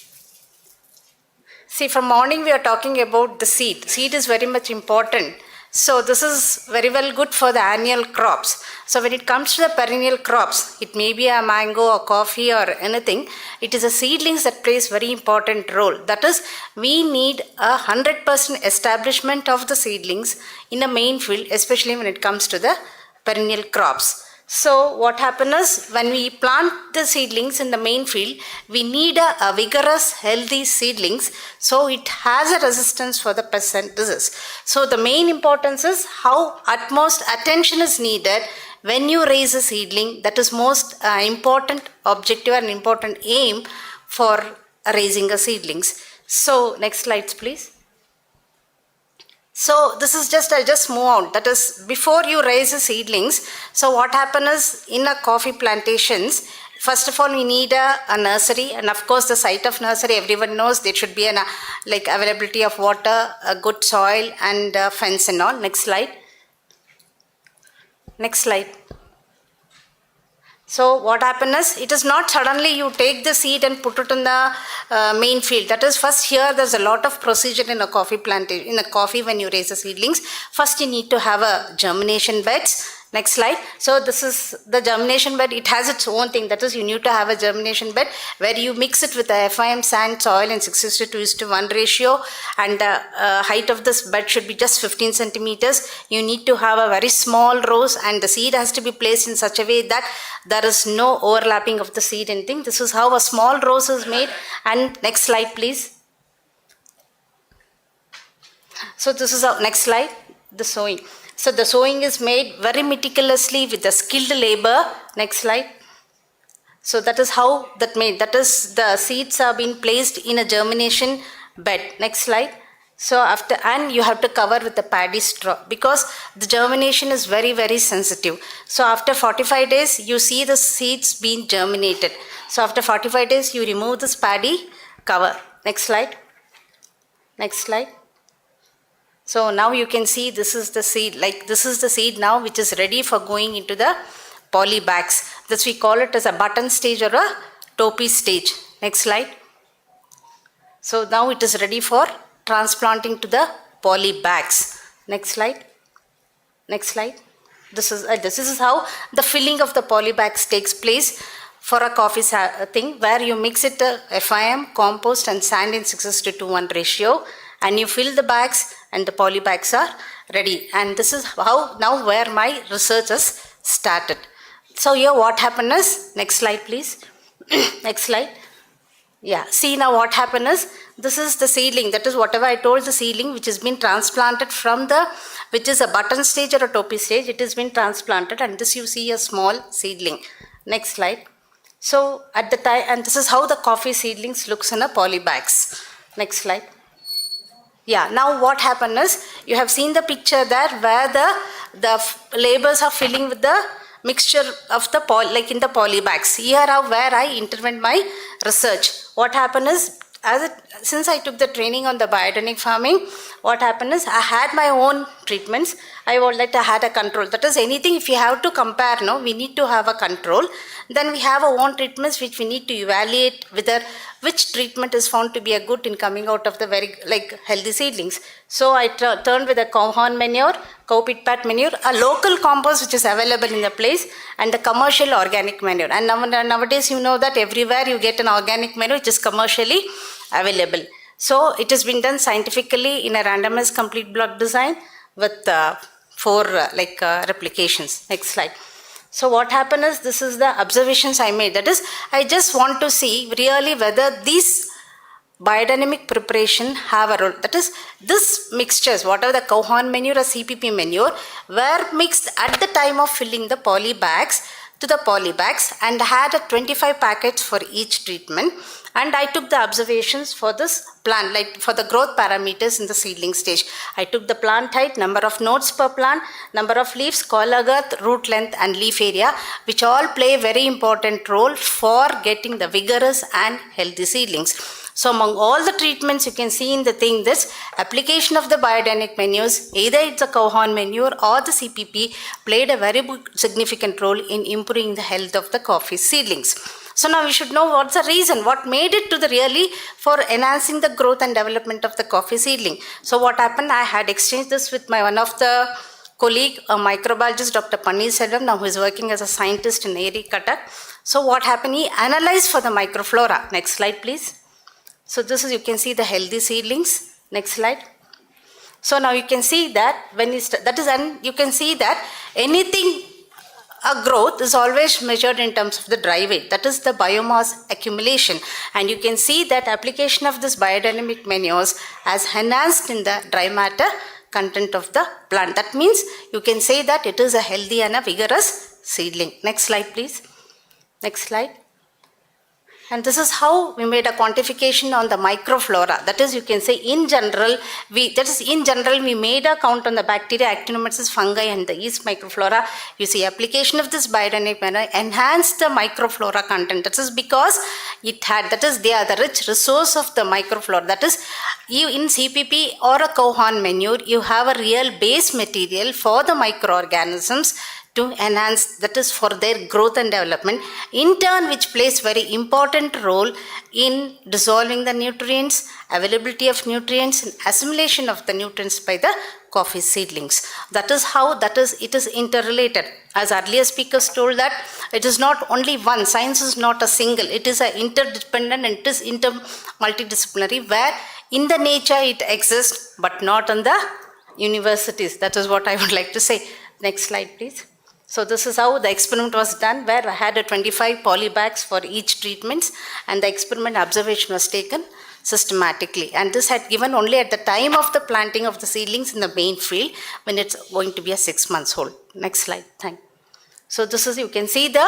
See, from morning we are talking about the seed. Seed is very much important. So this is very well good for the annual crops. So when it comes to the perennial crops, it may be a mango or coffee or anything, it is a seedlings that plays very important role. That is, we need 100% establishment of the seedlings in a main field, especially when it comes to the perennial crops. So what happens is, when we plant the seedlings in the main field, we need a vigorous, healthy seedlings, so it has a resistance for the pest and disease. So the main importance is how utmost attention is needed when you raise a seedling. That is most important objective and important aim for raising a seedlings. So next slides please. So this is just, I just move on. That is, before you raise the seedlings, so what happens is, in a coffee plantations, first of all we need a nursery, and of course the site of nursery, everyone knows there should be an like availability of water, a good soil, and fence and all. Next slide. Next slide. So what happens is, it is not suddenly you take the seed and put it in the main field. That is, first here there's a lot of procedure in a coffee plantation, in a coffee when you raise the seedlings. First you need to have a germination beds. Next slide. So this is the germination bed. It has its own thing. That is, you need to have a germination bed where you mix it with the FIM, sand, soil in 6:1 ratio, and the height of this bed should be just 15 centimeters. You need to have a very small rows, and the seed has to be placed in such a way that there is no overlapping of the seed and thing. This is how a small rows is made. And next slide please. So this is our next slide, the sowing. So the sowing is made very meticulously with the skilled labor. Next slide. So that is how that made. That is, the seeds are being placed in a germination bed. Next slide. So after, and you have to cover with the paddy straw, because the germination is very, very sensitive. So after 45 days, you see the seeds being germinated. So after 45 days, you remove this paddy cover. Next slide. Next slide. So now you can see this is the seed, like this is the seed now which is ready for going into the poly bags. This we call it as a button stage or a topi stage. Next slide. So now it is ready for transplanting to the poly bags. Next slide. Next slide. This is how the filling of the poly bags takes place for a coffee thing, where you mix it FIM, compost and sand in 6:1 ratio, and you fill the bags and the poly bags are ready. And this is how now where my research has started. So here what happened is, next slide please. Next slide. Yeah, see now what happened is, this is the seedling, that is whatever I told, the seedling which has been transplanted from the, which is a button stage or a topi stage, it has been transplanted, and this you see a small seedling. Next slide. So at the time, and this is how the coffee seedlings looks in a poly bags. Next slide. Yeah, now what happened is, you have seen the picture there where the laborers are filling with the mixture of the like in the poly bags. Here are where I intervened my research. What happened is, since I took the training on the biodynamic farming, what happened is I had my own treatments. I would like to had a control. That is, anything if you have to compare, no, we need to have a control. Then we have our own treatments which we need to evaluate whether which treatment is found to be a good in coming out of the very healthy seedlings. So I turned with a cow horn manure, cow pit pat manure, a local compost which is available in the place, and the commercial organic manure. And nowadays you know that everywhere you get an organic manure which is commercially available. So it has been done scientifically in a randomized complete block design with 4 replications. Next slide. So what happened is, this is the observations I made. That is, I just want to see really whether these biodynamic preparation have a role. That is, this mixtures, whatever the cow horn manure or CPP manure, were mixed at the time of filling the poly bags to the poly bags, and had 25 packets for each treatment. And I took the observations for this plant, like for the growth parameters in the seedling stage. I took the plant height, number of nodes per plant, number of leaves, coil girth, root length, and leaf area, which all play a very important role for getting the vigorous and healthy seedlings. So among all the treatments you can see in the thing, this application of the biodynamic manures, either it's a cow horn manure or the CPP, played a very significant role in improving the health of the coffee seedlings. So now we should know what's the reason, what made it to the really for enhancing the growth and development of the coffee seedling. So what happened, I had exchanged this with my one of the colleague, a microbiologist, Dr. Panneerselvam, now who is working as a scientist in Eri, Cuttack. So what happened, he analyzed for the microflora. Next slide, please. So this is, you can see the healthy seedlings. Next slide. So now you can see that when you you can see that anything, a growth is always measured in terms of the dry weight. That is the biomass accumulation. And you can see that application of this biodynamic manures has enhanced in the dry matter content of the plant. That means you can say that it is a healthy and a vigorous seedling. Next slide, please. Next slide. And this is how we made a quantification on the microflora. That is, you can say in general, we made a count on the bacteria, actinomyces, fungi, and the yeast microflora. You see, application of this biodynamic manure enhanced the microflora content. That is because it had, that is, they are the rich resource of the microflora. That is, you in CPP or a cow horn manure, you have a real base material for the microorganisms to enhance, that is for their growth and development, in turn which plays very important role in dissolving the nutrients, availability of nutrients, and assimilation of the nutrients by the coffee seedlings. That is how, it is interrelated. As earlier speakers told that it is not only one, science is not a single, it is an interdependent and it is multidisciplinary, where in the nature it exists but not on the universities. That is what I would like to say. Next slide, please. So this is how the experiment was done, where I had 25 polybags for each treatment, and the experiment observation was taken systematically. And this had given only at the time of the planting of the seedlings in the main field, when it's going to be a 6 months old. Next slide. Thank you. So this is, you can see the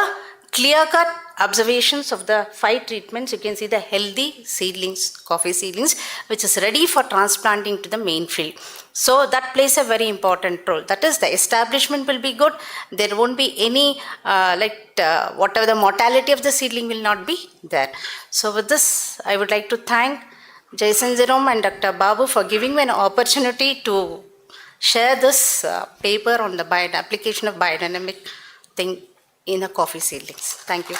clear-cut observations of the 5 treatments. You can see the healthy seedlings, coffee seedlings, which is ready for transplanting to the main field. So that plays a very important role. That is, the establishment will be good. There won't be any, whatever the mortality of the seedling will not be there. So with this, I would like to thank Jason Jerome and Dr. Babu for giving me an opportunity to share this paper on the application of biodynamic thing in the coffee seedlings. Thank you.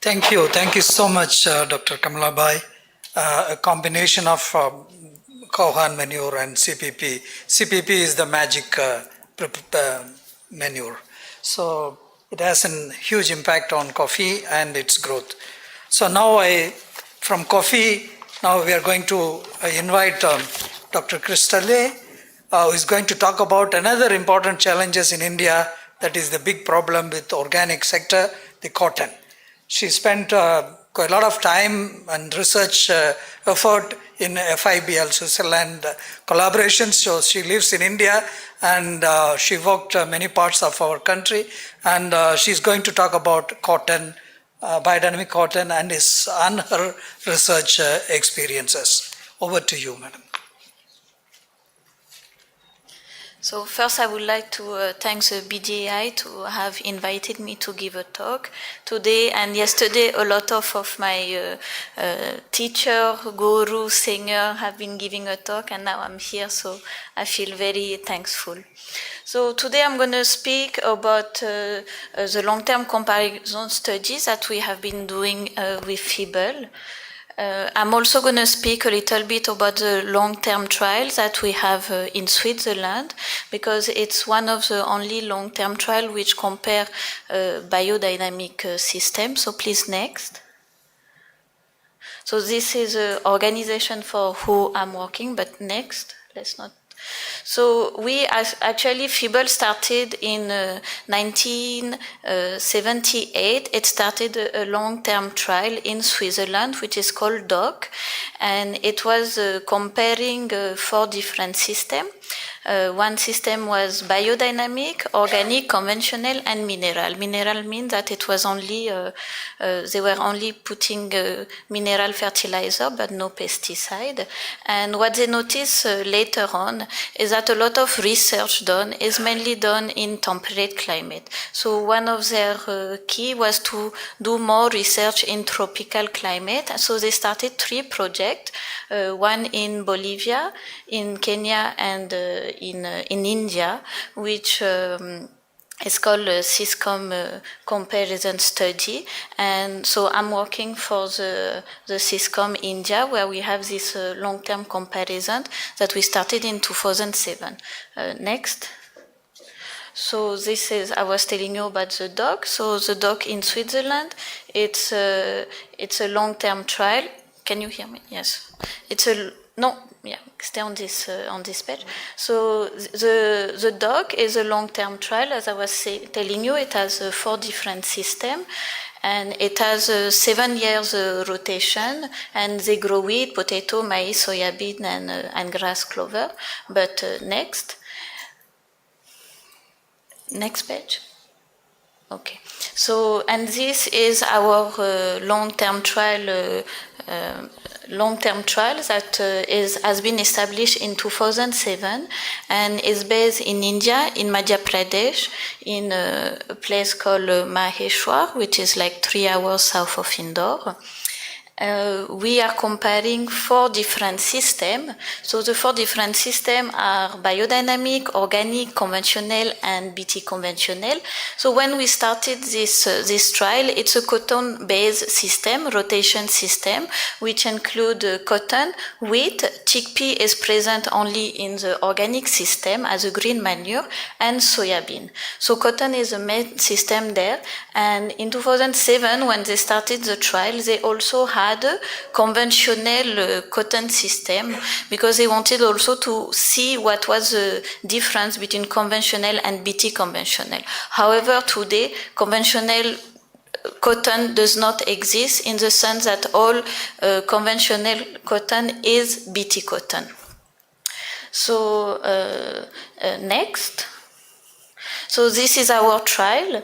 Thank you. Thank you so much, Dr. Kamalabai. A combination of cow horn manure and CPP. CPP is the magic manure. So it has a huge impact on coffee and its growth. So now from coffee, now we are going to invite Dr. Cristale, who is going to talk about another important challenges in India, that is the big problem with organic sector, the cotton. She spent quite a lot of time and research effort in FIBL, Switzerland collaboration. So she lives in India and she worked many parts of our country, and she's going to talk about cotton, biodynamic cotton, and her research experiences. Over to you, madam. So first I would like to thank the BDI to have invited me to give a talk. Today and yesterday a lot of my teacher, guru, singer have been giving a talk, and now I'm here, so I feel very thankful. So today I'm going to speak about the long-term comparison studies that we have been doing with FIBL. I'm also going to speak a little bit about the long-term trials that we have in Switzerland, because it's one of the only long-term trials which compare biodynamic systems. So please, next. So this is an organization for who I'm working, but next, let's not. So we actually, FIBL started in 1978. It started a long-term trial in Switzerland, which is called DOC, and it was comparing 4 different systems. One system was biodynamic, organic, conventional, and mineral. Mineral means that it was only, they were only putting mineral fertilizer but no pesticide. And what they noticed later on is that a lot of research done is mainly done in temperate climate. So one of their key was to do more research in tropical climate. So they started 3 projects, one in Bolivia, in Kenya, and in India, which is called a SysCom comparison study. And so I'm working for the SysCom India, where we have this long-term comparison that we started in 2007. Next. So this is, I was telling you about the doc. So the doc in Switzerland, it's a long-term trial. Can you hear me? Yes. It's a, no, yeah, stay on this page. So the doc is a long-term trial. As I was telling you, it has 4 different systems. And it has 7 years rotation, and they grow wheat, potato, maize, soybean, and grass clover. But next page. Okay. So, and this is our long-term trial. Long-term trial that has been established in 2007 and is based in India, in Madhya Pradesh, in a place called Maheshwar, which is like 3 hours south of Indore. We are comparing 4 different systems. So the 4 different systems are biodynamic, organic, conventional, and BT conventional. So when we started this trial, it's a cotton-based system, rotation system, which include cotton, wheat, chickpea is present only in the organic system as a green manure, and soybean. So cotton is the main system there. And in 2007, when they started the trial, they also had a conventional cotton system because they wanted also to see what was the difference between conventional and BT conventional. However, today, conventional cotton does not exist in the sense that all conventional cotton is BT cotton. So, next. So this is our trial.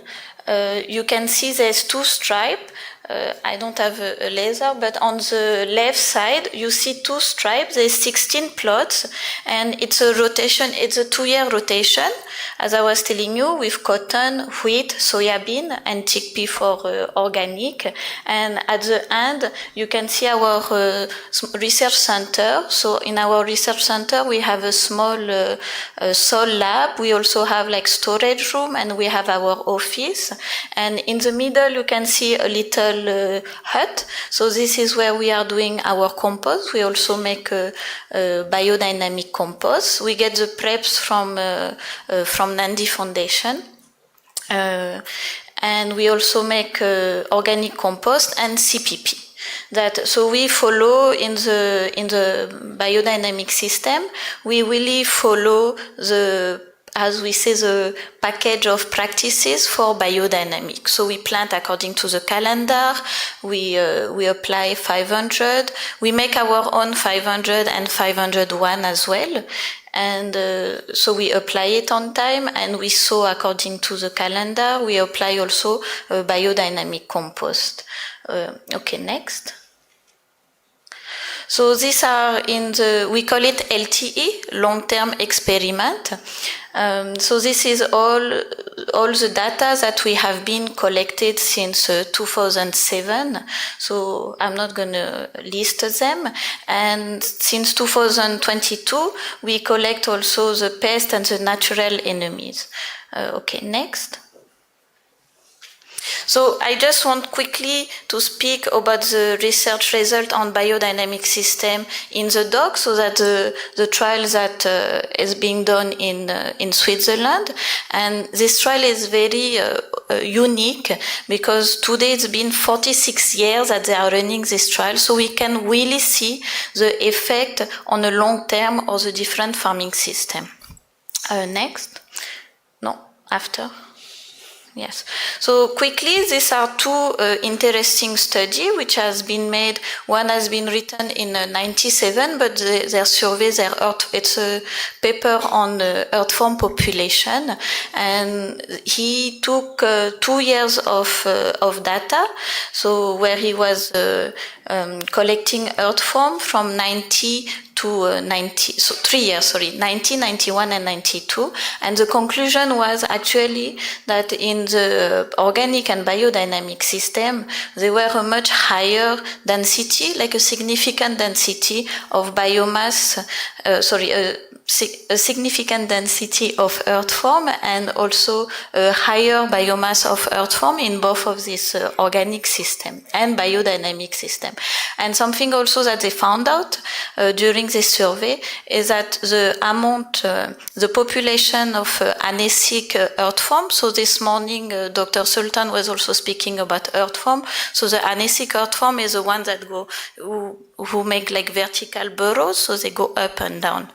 You can see there's 2 stripes. I don't have a laser, but on the left side, you see 2 stripes. There's 16 plots, and it's a rotation. It's a 2-year rotation, as I was telling you, with cotton, wheat, soybean, and chickpea for organic. And at the end, you can see our research center. So in our research center, we have a small soil lab. We also have like storage room, and we have our office. And in the middle, you can see a little hut. So this is where we are doing our compost. We also make biodynamic compost. We get the preps from Nandi Foundation. And we also make organic compost and CPP. So we follow in the biodynamic system, we really follow as we say, the package of practices for biodynamic. So we plant according to the calendar, we apply 500, we make our own 500 and 501 as well. And so we apply it on time, and we sow according to the calendar. We apply also biodynamic compost. Okay, next. So these are we call it LTE, long-term experiment. So this is all the data that we have been collected since 2007. So I'm not going to list them. And since 2022, we collect also the pests and the natural enemies. Okay, next. So I just want quickly to speak about the research result on biodynamic system in the doc, so that the trial that is being done in Switzerland. And this trial is very unique because today it's been 46 years that they are running this trial, so we can really see the effect on a long term of the different farming system. Next. No, after. Yes. So quickly, these are two interesting studies which has been made. One has been written in 97, but their survey, it's a paper on earth form population, and he took 2 years of data. So where he was collecting earth form from 90 to 90, so 3 years, sorry, 90, 91, and 92. And the conclusion was actually that in the organic and biodynamic system, there were a much higher density, like a significant density of biomass, a significant density of earth form and also a higher biomass of earth form in both of this organic system and biodynamic system. And something also that they found out during this survey is that the amount, the population of anesic earth form, so this morning Dr. Sultan was also speaking about earth form, so the anesic earth form is the one that go, who make like vertical burrows, so they go up and down.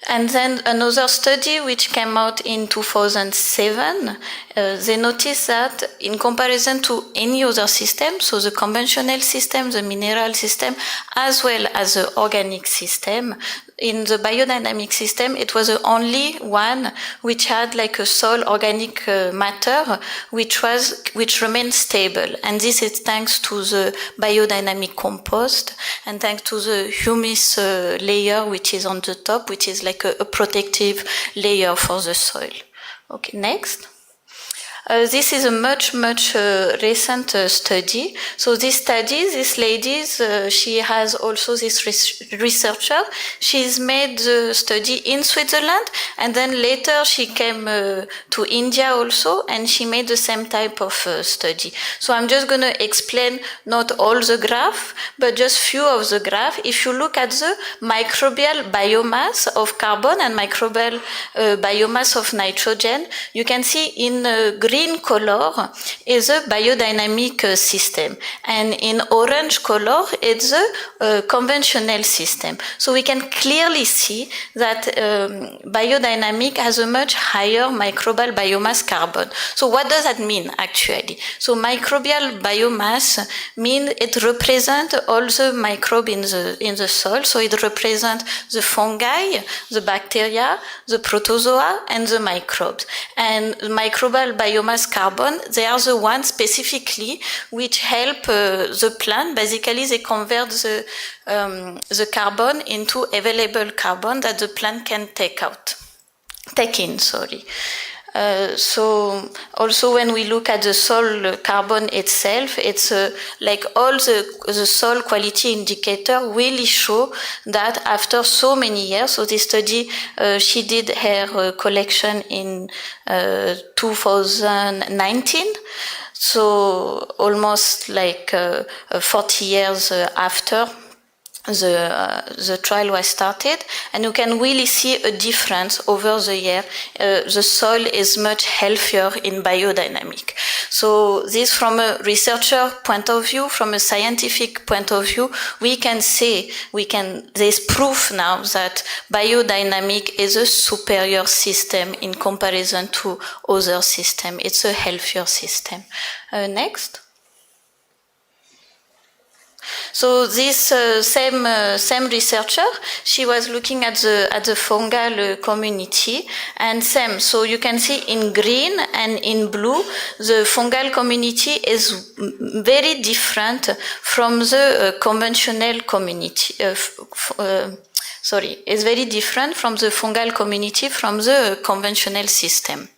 And then another study which came out in 2007, they noticed that in comparison to any other system, so the conventional system, the mineral system, as well as the organic system, in the biodynamic system, it was the only one which had like a soil organic matter which remained stable. And this is thanks to the biodynamic compost and thanks to the humus layer which is on the top, which is like a protective layer for the soil. Okay, next. This is a much recent study. So this study, this lady, she has also this researcher. She's made the study in Switzerland, and then later she came to India also, and she made the same type of study. So I'm just going to explain not all the graph, but just few of the graph. If you look at the microbial biomass of carbon and microbial biomass of nitrogen, you can see in green color is a biodynamic system, and in orange color it's a conventional system. So we can clearly see that biodynamic has a much higher microbial biomass carbon. So what does that mean actually? So microbial biomass means it represents all the microbe in the soil. So it represents the fungi, the bacteria, the protozoa, and the microbes. And microbial biomass carbon, they are the ones specifically which help the plant. Basically, they convert the carbon into available carbon that the plant can take in. So also when we look at the soil carbon itself, it's like all the soil quality indicator really show that after so many years, so this study, she did her collection in 2019, so almost like 40 years after the trial was started, and you can really see a difference over the year. The soil is much healthier in biodynamic. So this, from a researcher point of view, from a scientific point of view, we can say, there's proof now that biodynamic is a superior system in comparison to other systems. It's a healthier system. Next. So this same researcher, she was looking at the fungal community, and same. So you can see in green and in blue, the fungal community is very different from the conventional community. Is very different from the fungal community from the conventional system.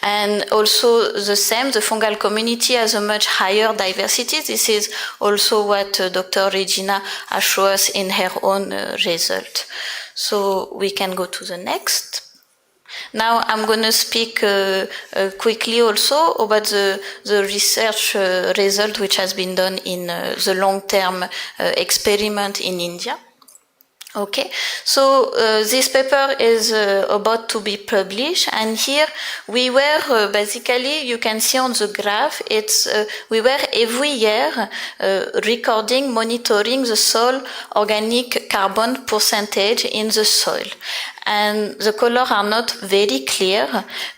And also the same, the fungal community has a much higher diversity. This is also what Dr. Regina has shown us in her own result. So we can go to the next. Now I'm going to speak quickly also about the research result which has been done in the long-term experiment in India. Okay, so this paper is about to be published, and here we were basically, you can see on the graph, we were every year monitoring the soil organic carbon percentage in the soil. and the colors are not very clear,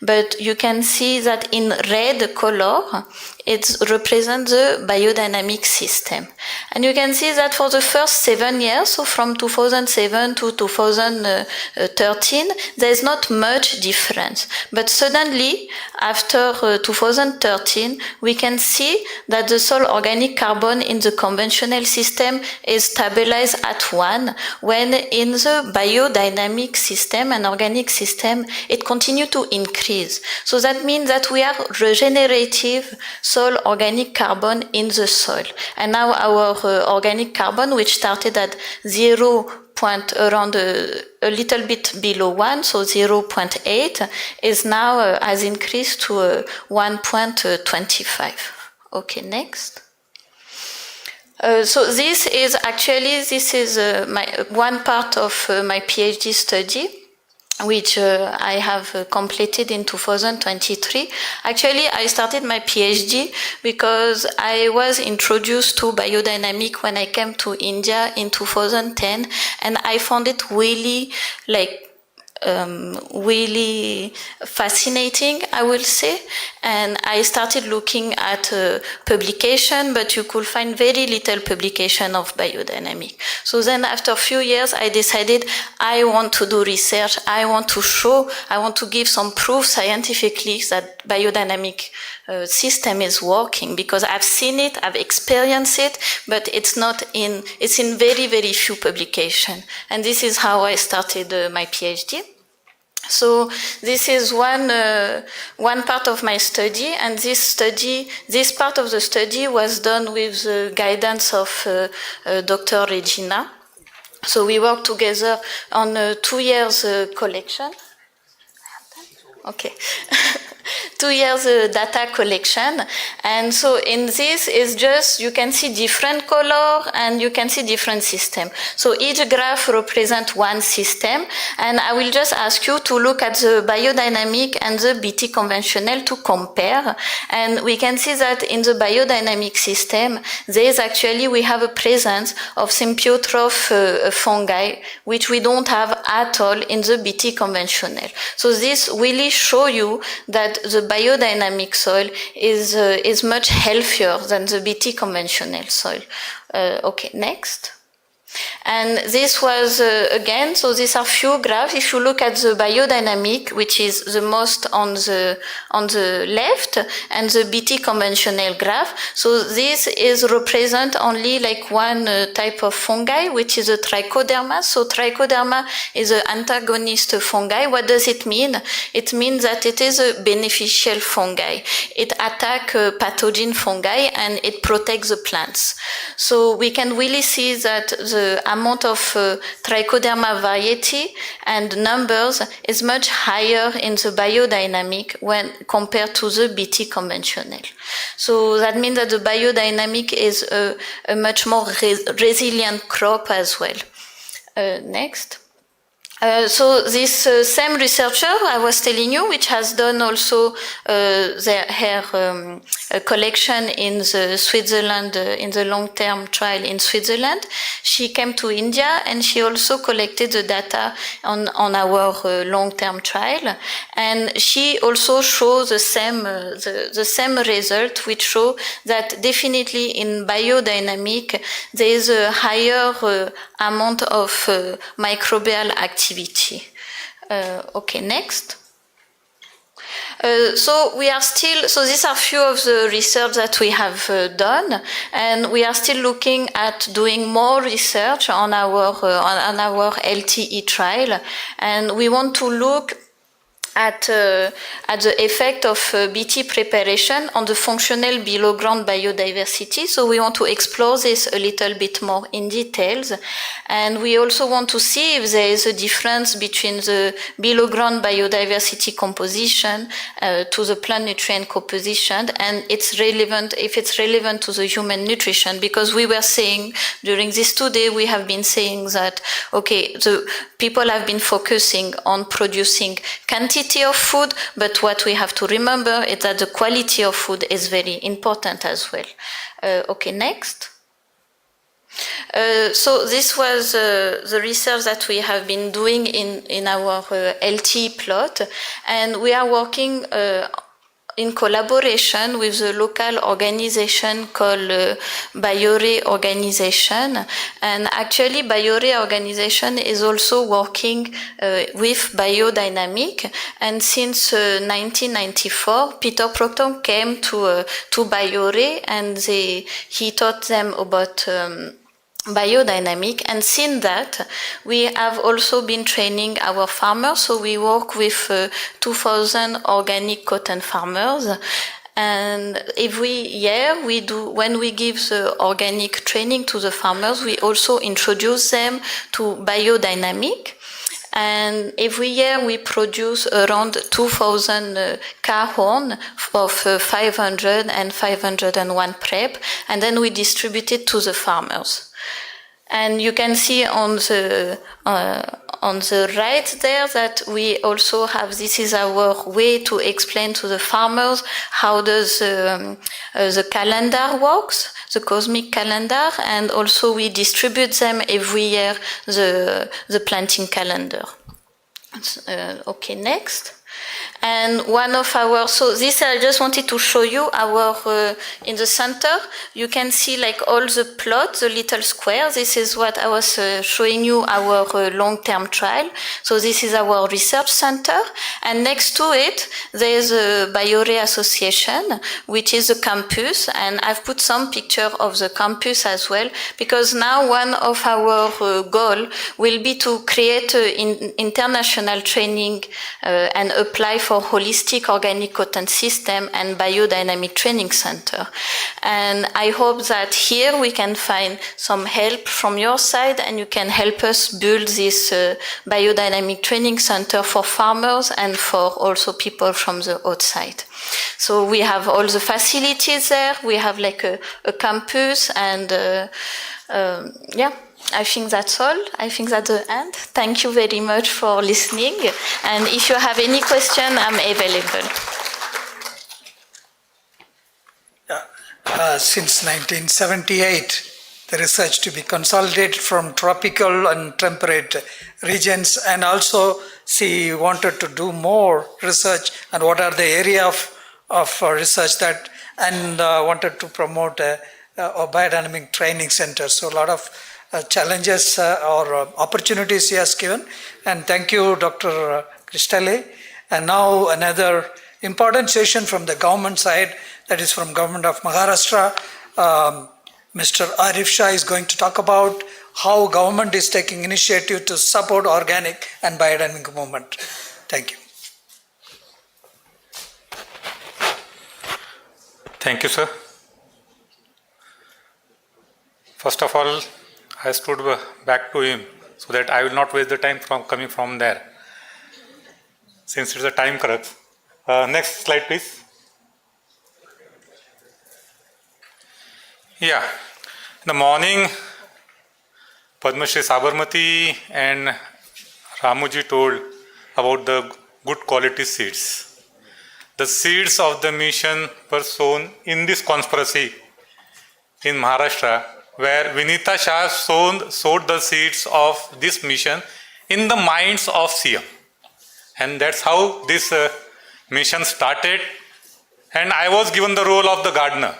but you can see that in red color, it represents the biodynamic system. And you can see that for the first 7 years, so from 2007 to 2013, there is not much difference. But suddenly, after 2013, we can see that the soil organic carbon in the conventional system is stabilized at 1, when in the biodynamic system and organic system, it continues to increase. So that means that we are regenerative soil organic carbon in the soil. And now our organic carbon, which started at 0. Around a little bit below 1, so 0.8, is now has increased to 1.25. Okay, next. So this is one part of my PhD study, which I have completed in 2023. Actually, I started my PhD because I was introduced to biodynamic when I came to India in 2010, and I found it really really fascinating, I will say. And I started looking at publication, but you could find very little publication of biodynamic. So then after a few years, I decided I want to do research. I want to give some proof scientifically that biodynamic system is working, because I've seen it, I've experienced it, but it's in very, very few publications. And this is how I started my PhD. So this is one part of my study, and this part of the study was done with the guidance of Dr. Regina. So we worked together on a 2 years collection. Okay. 2 years data collection. And so in this is just, you can see different color and you can see different system. So each graph represents one system, and I will just ask you to look at the biodynamic and the BT conventional to compare. And we can see that in the biodynamic system, we have a presence of symbiotroph fungi, which we don't have at all in the BT conventional. So this really show you that the biodynamic soil is much healthier than the BT conventional soil. Okay, next. And this was, again, so these are few graphs. If you look at the biodynamic, which is the most on the left, and the BT conventional graph, so this represent only like one type of fungi, which is a trichoderma. So trichoderma is an antagonist fungi. What does it mean? It means that it is a beneficial fungi. It attacks pathogen fungi and it protects the plants. So we can really see that the amount of trichoderma variety and numbers is much higher in the biodynamic when compared to the BT conventional. So that means that the biodynamic is a much more resilient crop as well. Next. So this same researcher I was telling you, which has done also her collection in the Switzerland, in the long-term trial in Switzerland, she came to India and she also collected the data on our long-term trial, and she also shows the same result, which show that definitely in biodynamic there is a higher amount of microbial activity. Okay, next. So these are few of the research that we have done, and we are still looking at doing more research on our LTE trial, and we want to look at the effect of BT preparation on the functional below ground biodiversity. So we want to explore this a little bit more in details. And we also want to see if there is a difference between the below ground biodiversity composition to the plant nutrient composition, and if it's relevant to the human nutrition, because we were saying during this 2 days, we have been saying that, okay, the people have been focusing on producing quantity of food, but what we have to remember is that the quality of food is very important as well. Okay, next. So this was the research that we have been doing in our LT plot, and we are working in collaboration with the local organization called Biore Organization. And actually Biore Organization is also working with Biodynamic. And since 1994, Peter Proctor came to Biore, and he taught them about biodynamic, and since that we have also been training our farmers. So we work with 2,000 organic cotton farmers, and every year when we give the organic training to the farmers, we also introduce them to biodynamic. And every year we produce around 2,000 car horn of 500 and 501 prep, and then we distribute it to the farmers. And you can see on the right there that we also have, this is our way to explain to the farmers how does the calendar works, the cosmic calendar, and also we distribute them every year the planting calendar. Okay, next. And one of our, so this I just wanted to show you our, in the center, you can see like all the plots, the little square. This is what I was showing you, our long-term trial. So this is our research center. And next to it, there's a Biore Association, which is a campus. And I've put some picture of the campus as well, because now one of our goal will be to create international training and apply for holistic organic cotton system and biodynamic training center. And I hope that here we can find some help from your side, and you can help us build this biodynamic training center for farmers and for also people from the outside. So we have all the facilities there. We have like a campus, and yeah. I think that's all. I think that's the end. Thank you very much for listening. And if you have any question, I'm available. Since 1978, the research to be consolidated from tropical and temperate regions, and also she wanted to do more research and what are the area of research that, and wanted to promote a biodynamic training center. So a lot of challenges or opportunities he has given, and thank you, Dr. Cristale. And now another important session from the government side, that is from Government of Maharashtra. Mr. Arif Shah is going to talk about how government is taking initiative to support organic and biodynamic movement. Thank you. Thank you, sir. First of all, I stood back to him so that I will not waste the time from coming from there, since it's a time crux. Next slide, please. Yeah, in the morning, Padma Shri Sabarmati and Ramuji told about the good quality seeds. The seeds of the mission were sown in this conspiracy in Maharashtra, where Vinita Shah sowed the seeds of this mission in the minds of CM. And that's how this mission started. And I was given the role of the gardener.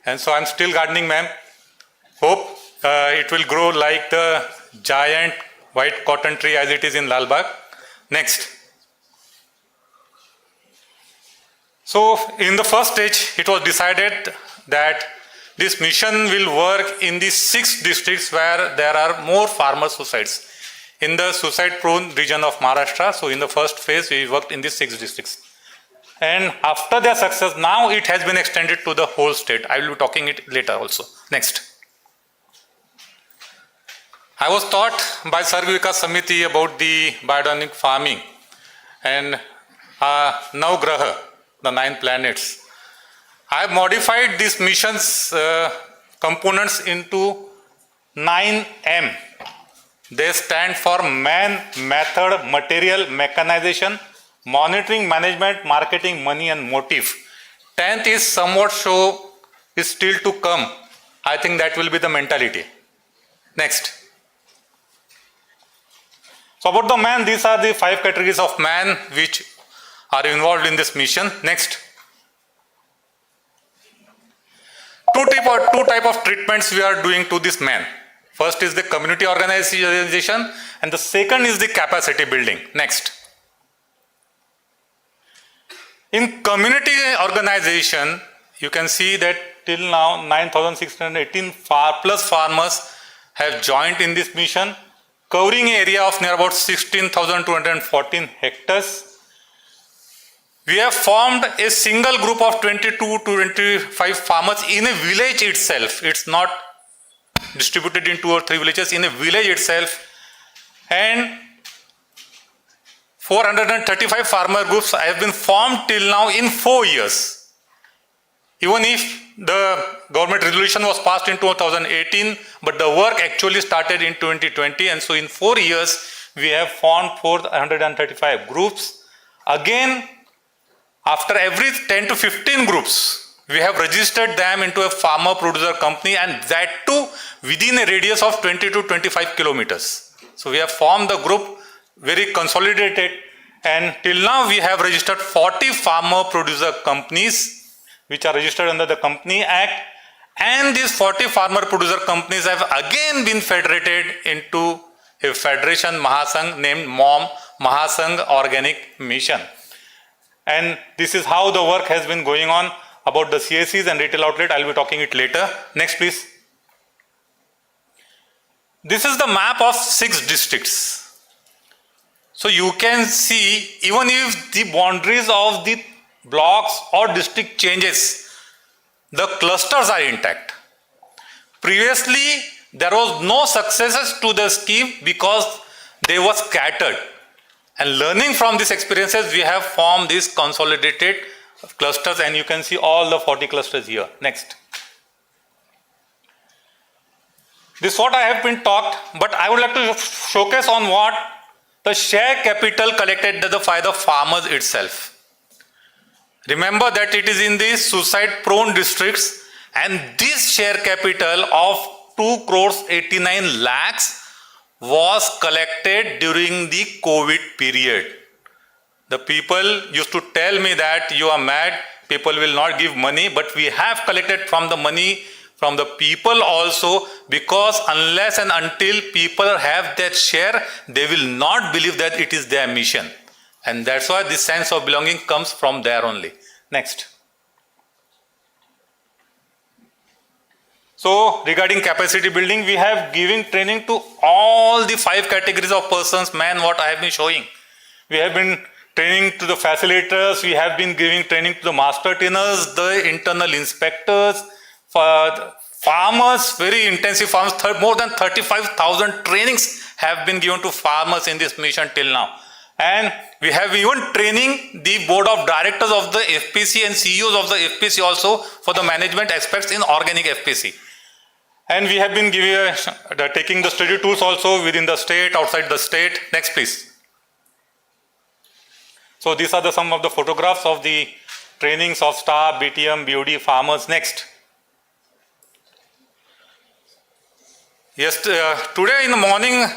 And so I'm still gardening, ma'am. Hope it will grow like the giant white cotton tree as it is in Lalbagh. Next. So in the first stage, it was decided that this mission will work in the 6 districts where there are more farmer suicides in the suicide-prone region of Maharashtra. So in the first phase, we worked in the 6 districts. And after their success, now it has been extended to the whole state. I will be talking it later also. Next. I was taught by Sarva Vikas Samiti about the biodynamic farming and Navgraha, the 9 planets. I have modified these missions components into 9M. They stand for man, method, material, mechanization, monitoring, management, marketing, money, and motive. 10th is somewhat is still to come. I think that will be the mentality. Next. So about the man, these are the 5 categories of man which are involved in this mission. Next. Two type of treatments we are doing to this man. First is the community organization and the second is the capacity building. Next. In community organization, you can see that till now 9,618 plus farmers have joined in this mission, covering area of near about 16,214 hectares. We have formed a single group of 22 to 25 farmers in a village itself. It's not distributed in 2 or 3 villages, in a village itself. And 435 farmer groups have been formed till now in 4 years. Even if the government resolution was passed in 2018, but the work actually started in 2020, and so in 4 years we have formed 435 groups. Again, after every 10 to 15 groups, we have registered them into a farmer producer company, and that too within a radius of 20 to 25 kilometers. So we have formed the group very consolidated, and till now we have registered 40 farmer producer companies which are registered under the Company Act, and these 40 farmer producer companies have again been federated into a federation Mahasangh named MOM, Mahasangh Organic Mission. And this is how the work has been going on. About the CSCs and retail outlet, I'll be talking it later. Next please. This is the map of 6 districts. So you can see, even if the boundaries of the blocks or district changes, the clusters are intact. Previously, there was no successes to the scheme because they were scattered. And learning from these experiences, we have formed these consolidated clusters, and you can see all the 40 clusters here. Next. This is what I have been talked, but I would like to showcase on what the share capital collected by the farmers itself. Remember that it is in the suicide prone districts, and this share capital of 2 crores 89 lakhs was collected during the COVID period. The people used to tell me that you are mad, people will not give money, but we have collected from the money from the people also, because unless and until people have that share, they will not believe that it is their mission. And that's why this sense of belonging comes from there only. Next. So regarding capacity building, we have given training to all the 5 categories of persons, man, what I have been showing. We have been training to the facilitators, we have been giving training to the master trainers, the internal inspectors, for farmers, very intensive farmers, more than 35,000 trainings have been given to farmers in this mission till now. And we have even training the board of directors of the FPC and CEOs of the FPC also for the management aspects in organic FPC. And we have been taking the study tools also within the state, outside the state. Next please. So these are some of the photographs of the trainings of staff, BTM, BOD, farmers. Next. Yes, today in the morning,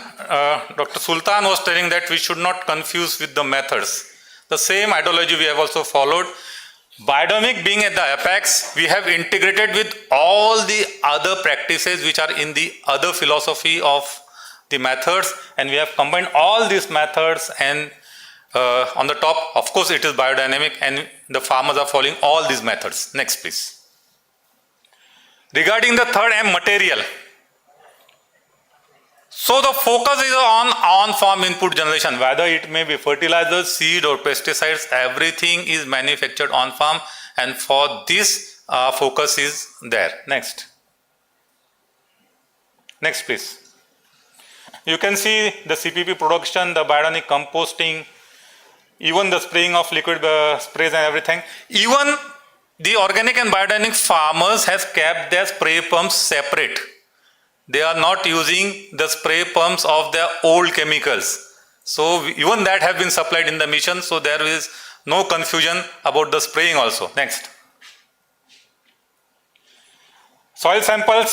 Dr. Sultan was telling that we should not confuse with the methods. The same ideology we have also followed. Biodynamic being at the apex, we have integrated with all the other practices which are in the other philosophy of the methods, and we have combined all these methods, and on the top, of course, it is biodynamic, and the farmers are following all these methods. Next, please. Regarding the third M, material. So the focus is on-farm input generation, whether it may be fertilizers, seed or pesticides, everything is manufactured on-farm, and for this focus is there. Next. Next please. You can see the CPP production, the biodynamic composting, even the spraying of liquid sprays and everything. Even the organic and biodynamic farmers have kept their spray pumps separate. They are not using the spray pumps of their old chemicals. So even that have been supplied in the mission, so there is no confusion about the spraying also. Next. soil samples,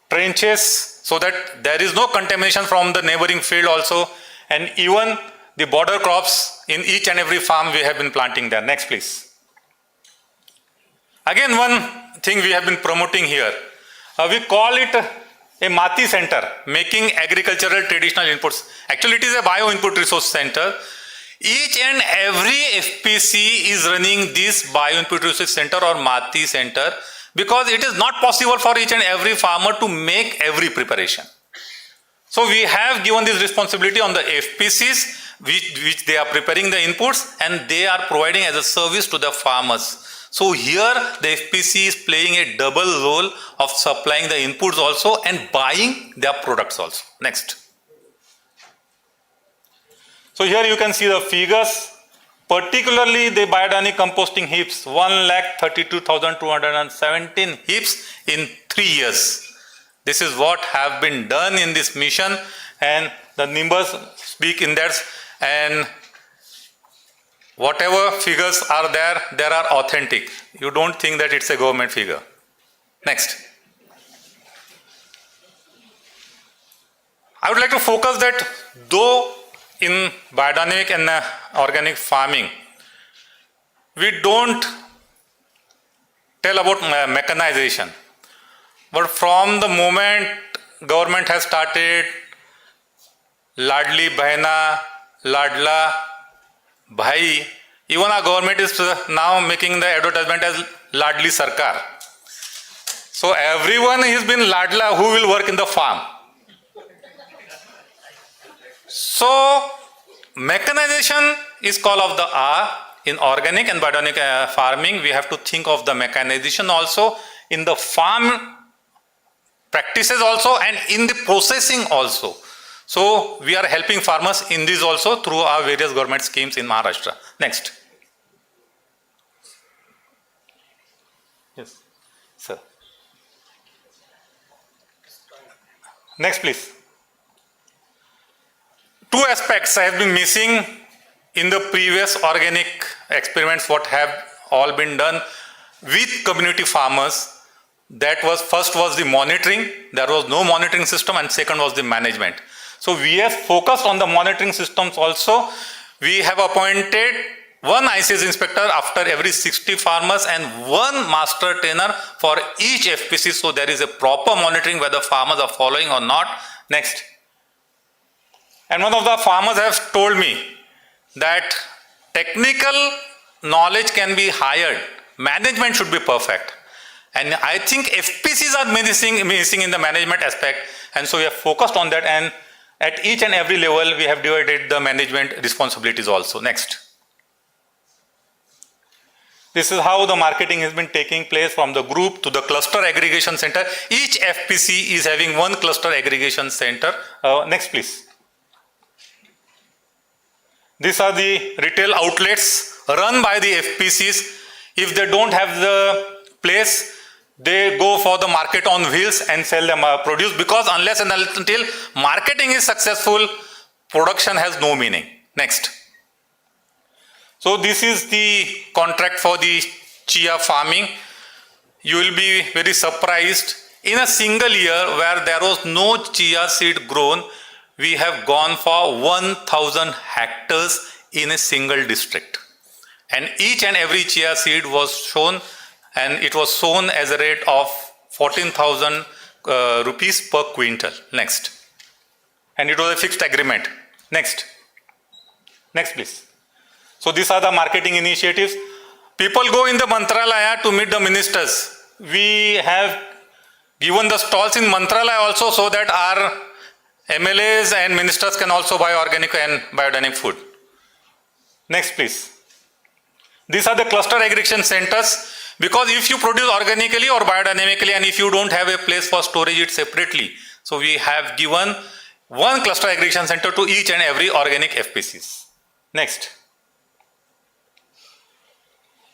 trenches, so that there is no contamination from the neighboring field also, and even the border crops in each and every farm we have been planting there. Next, please. Again, one thing we have been promoting here, we call it a MATI center, making agricultural traditional inputs. Actually, it is a bio input resource center. Each and every FPC is running this bio input resource center or MATI center, because it is not possible for each and every farmer to make every preparation. So we have given this responsibility on the FPCs, which they are preparing the inputs and they are providing as a service to the farmers. So here the FPC is playing a double role of supplying the inputs also and buying their products also. Next. So here you can see the figures, particularly the biodynamic composting heaps, 1,32,217 heaps in 3 years. This is what have been done in this mission, and the numbers speak in that, and whatever figures are there, they are authentic. You don't think that it's a government figure. Next. I would like to focus that though in biodynamic and organic farming, we don't tell about mechanization. But from the moment government has started Ladli Bahna, Ladla Bhai, even our government is now making the advertisement as Ladli Sarkar. So everyone has been Ladla who will work in the farm. So mechanization is call of the hour. In organic and biodynamic farming, we have to think of the mechanization also in the farm practices also and in the processing also. So we are helping farmers in this also through our various government schemes in Maharashtra. Next. Yes, sir. Next, please. Two aspects have been missing in the previous organic experiments what have all been done with community farmers. That was, first was the monitoring, there was no monitoring system, and second was the management. So we have focused on the monitoring systems also. We have appointed one ICS inspector after every 60 farmers and one master trainer for each FPC, so there is a proper monitoring whether farmers are following or not. Next. And one of the farmers has told me that technical knowledge can be hired, management should be perfect. And I think FPCs are missing in the management aspect, and so we have focused on that, and at each and every level we have divided the management responsibilities also. Next. This is how the marketing has been taking place from the group to the cluster aggregation center. Each FPC is having one cluster aggregation center. Next, please. These are the retail outlets run by the FPCs. If they don't have the place, they go for the market on wheels and sell them produce, because unless and until marketing is successful, production has no meaning. Next. So this is the contract for the chia farming. You will be very surprised. In a single year where there was no chia seed grown, we have gone for 1,000 hectares in a single district. And each and every chia seed was shown, and it was sown as a rate of 14,000 rupees per quintal. Next. And it was a fixed agreement. Next. Next, please. So these are the marketing initiatives. People go in the Mantralaya to meet the ministers. We have given the stalls in Mantralaya also so that our MLAs and ministers can also buy organic and biodynamic food. Next, please. These are the cluster aggregation centers, because if you produce organically or biodynamically and if you don't have a place for storage it separately, so we have given one cluster aggregation center to each and every organic FPCs. Next.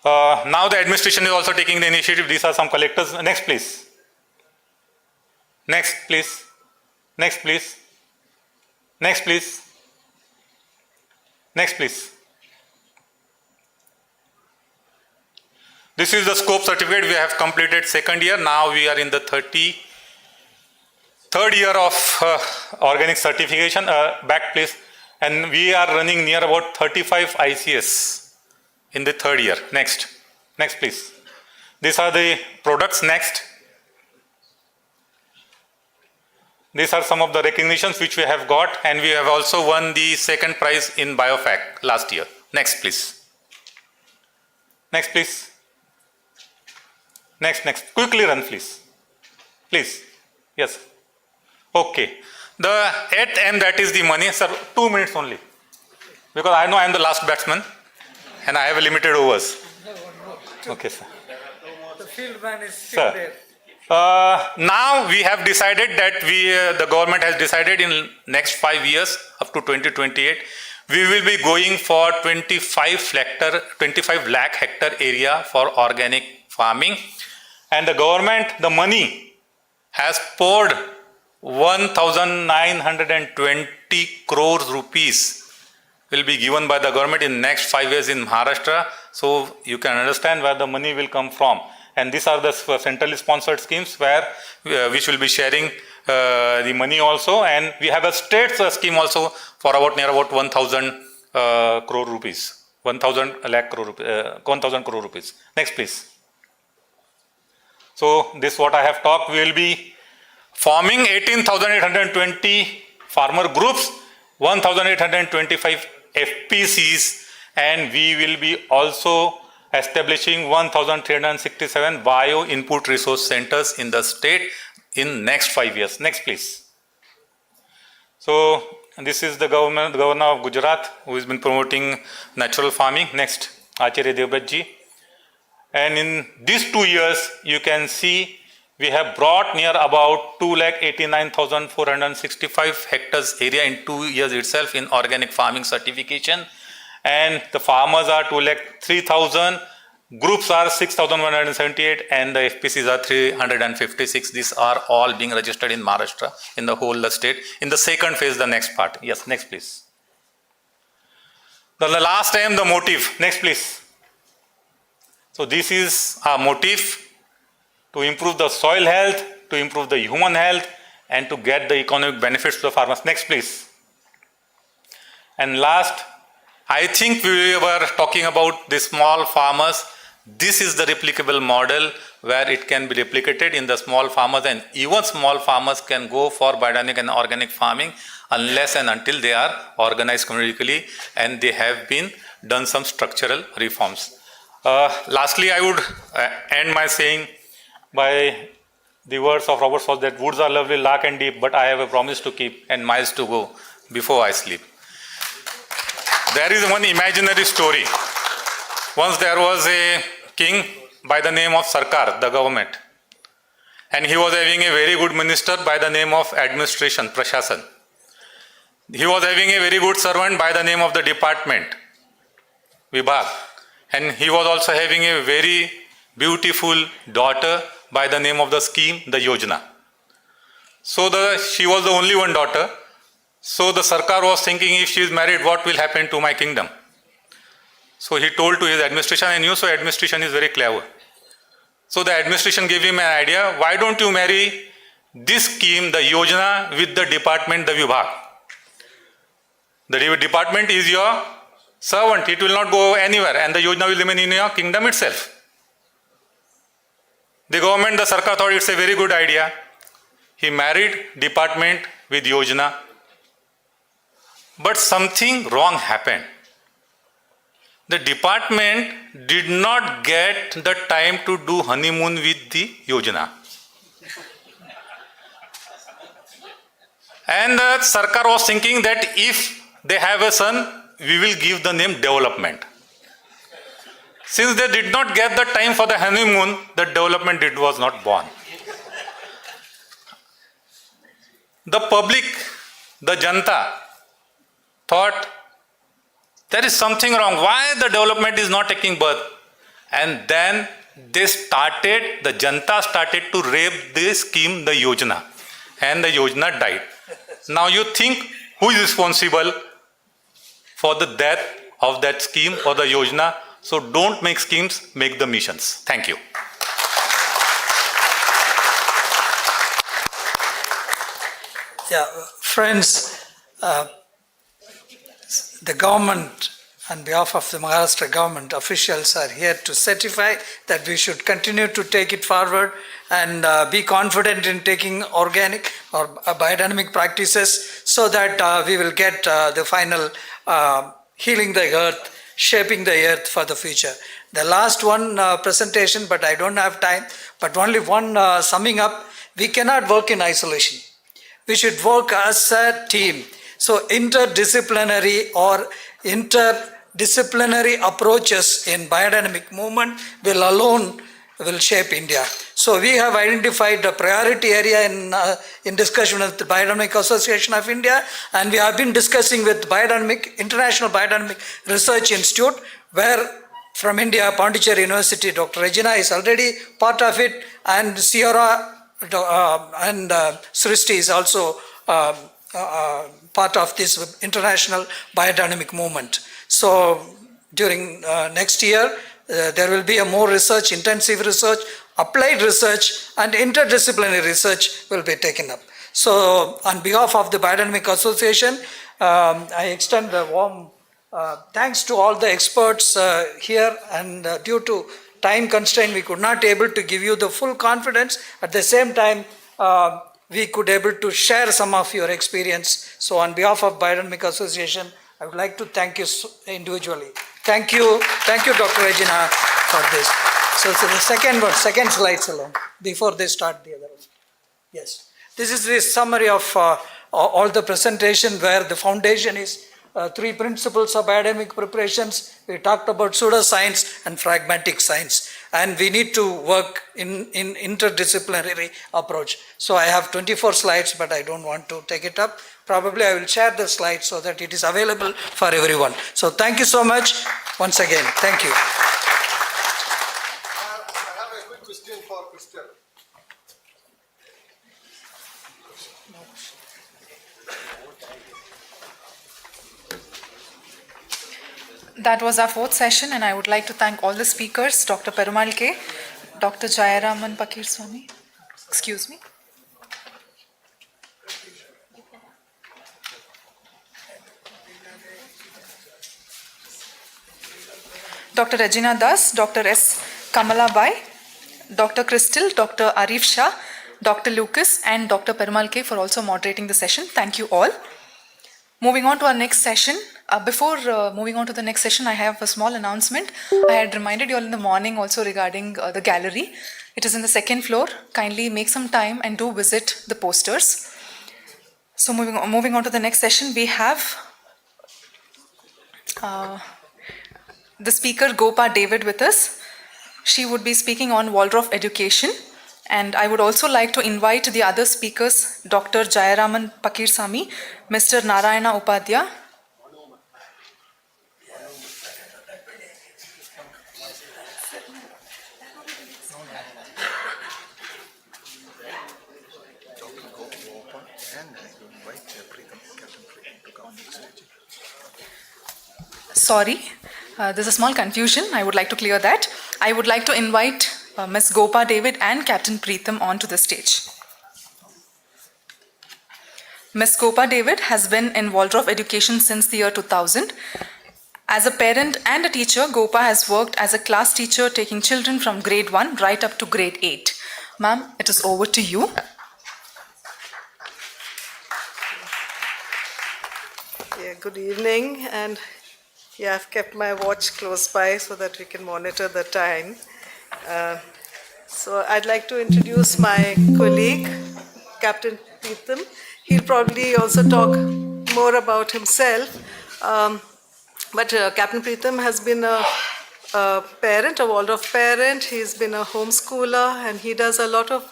Now the administration is also taking the initiative. These are some collectors. Next, please. Next, please. Next, please. Next, please. Next, please. This is the scope certificate. We have completed second year. Now we are in the third year of organic certification. Back please. And we are running near about 35 ICS in the third year. Next please. These are the products. Next. These are some of the recognitions which we have got, and we have also won the second prize in BioFact last year. Next please. Next please. Next. Quickly run please. Please. Yes. Okay. The 8th M, that is the money. Sir, 2 minutes only. Because I know I am the last batsman and I have a limited overs. Okay, sir. The field man is still there. Now we have decided that the government has decided in next 5 years up to 2028, we will be going for 25 lakh hectare area for organic farming. And the government, the money has poured 1,920 crores rupees will be given by the government in next 5 years in Maharashtra. So you can understand where the money will come from. And these are the centrally sponsored schemes where which will be sharing the money also. And we have a state scheme also for near about 1,000 crore rupees. 1,000 crore rupees. Next please. So this what I have talked, we will be forming 18,820 farmer groups, 1,825 FPCs, and we will be also establishing 1,367 bio input resource centers in the state in next 5 years. Next please. So this is the governor of Gujarat who has been promoting natural farming. Next, Acharya Devbratji. And in these 2 years, you can see we have brought near about 2,89,465 hectares area in 2 years itself in organic farming certification. And the farmers are 2,03,000, groups are 6,178, and the FPCs are 356. These are all being registered in Maharashtra, in the whole state. In the second phase, the next part. Yes, next please. The last time, the motive. Next please. So this is our motive to improve the soil health, to improve the human health, and to get the economic benefits to the farmers. Next please. And last, I think we were talking about the small farmers. This is the replicable model where it can be replicated in the small farmers, and even small farmers can go for biodynamic and organic farming unless and until they are organized communally and they have been done some structural reforms. Lastly, I would end my saying by the words of Robert Frost that woods are lovely, dark and deep, but I have a promise to keep and miles to go before I sleep. There is one imaginary story. Once there was a king by the name of Sarkar, the government, and he was having a very good minister by the name of administration, Prashasan. He was having a very good servant by the name of the department, Vibhag, and he was also having a very beautiful daughter by the name of the scheme, the Yojana. So she was the only one daughter. So the Sarkar was thinking, if she is married, what will happen to my kingdom? So he told to his administration, and you, so administration is very clever. So the administration gave him an idea, why don't you marry this scheme, the Yojana, with the department, the Vibhag? The department is your servant, it will not go anywhere, and the Yojana will remain in your kingdom itself. The government, the Sarkar thought it's a very good idea. He married department with Yojana. But something wrong happened. The department did not get the time to do honeymoon with the Yojana. And the Sarkar was thinking that if they have a son, we will give the name development. Since they did not get the time for the honeymoon, the development was not born. The public, the Janta, thought there is something wrong. Why the development is not taking birth? And then the Janta started to rape the scheme, the Yojana. And the Yojana died. Now you think who is responsible for the death of that scheme or the Yojana? So don't make schemes, make the missions. Thank you. Yeah, friends, the government, on behalf of the Maharashtra government, officials are here to certify that we should continue to take it forward and be confident in taking organic or biodynamic practices so that we will get the final healing the earth, shaping the earth for the future. The last one presentation, but I don't have time, but only one summing up. We cannot work in isolation. We should work as a team. So interdisciplinary or interdisciplinary approaches in biodynamic movement will shape India. So we have identified a priority area in discussion with the Biodynamic Association of India, and we have been discussing with International Biodynamic Research Institute, where from India, Pondicherry University, Dr. Regina is already part of it, and Sierra and Srishti is also part of this international biodynamic movement. So during next year, there will be a more research, intensive research, applied research, and interdisciplinary research will be taken up. So on behalf of the Biodynamic Association, I extend a warm thanks to all the experts here, and due to time constraint, we could not able to give you the full confidence. At the same time, we could able to share some of your experience. So on behalf of Biodynamic Association, I would like to thank you individually. Thank you, Dr. Regina, for this. So the second slides alone, before they start the other one. Yes, this is the summary of all the presentation, where the foundation is 3 principles of biodynamic preparations. We talked about pseudoscience and pragmatic science, and we need to work in interdisciplinary approach. So I have 24 slides, but I don't want to take it up. Probably I will share the slides so that it is available for everyone. So thank you so much once again. Thank you. I have a quick question for Crystal. That was our 4th session, and I would like to thank all the speakers, Dr. Perumal K, Dr. Jayaraman Pakir Swami, excuse me, Dr. Regina Das, Dr. S. Kamala Bai, Dr. Crystal, Dr. Arif Shah, Dr. Lucas, and Dr. Perumal K for also moderating the session. Thank you all. Moving on to our next session. Before moving on to the next session, I have a small announcement. I had reminded you all in the morning also regarding the gallery. It is in the 2nd floor. Kindly make some time and do visit the posters. So moving on to the next session, we have the speaker Gopa David with us. She would be speaking on Waldorf education. And I would also like to invite the other speakers, Dr. Jayaraman Pakirsamy, Mr. Narayana Upadhyay. Sorry, there's a small confusion. I would like to clear that. I would like to invite Ms. Gopa David and Captain Preetham onto the stage. Ms. Gopa David has been in Waldorf education since the year 2000. As a parent and a teacher, Gopa has worked as a class teacher, taking children from grade 1 right up to grade 8. Ma'am, it is over to you. Yeah, good evening, and yeah, I've kept my watch close by so that we can monitor the time. So I'd like to introduce my colleague, Captain Preetham. He'll probably also talk more about himself. But Captain Preetham has been a parent, a Waldorf parent. He's been a homeschooler, and he does a lot of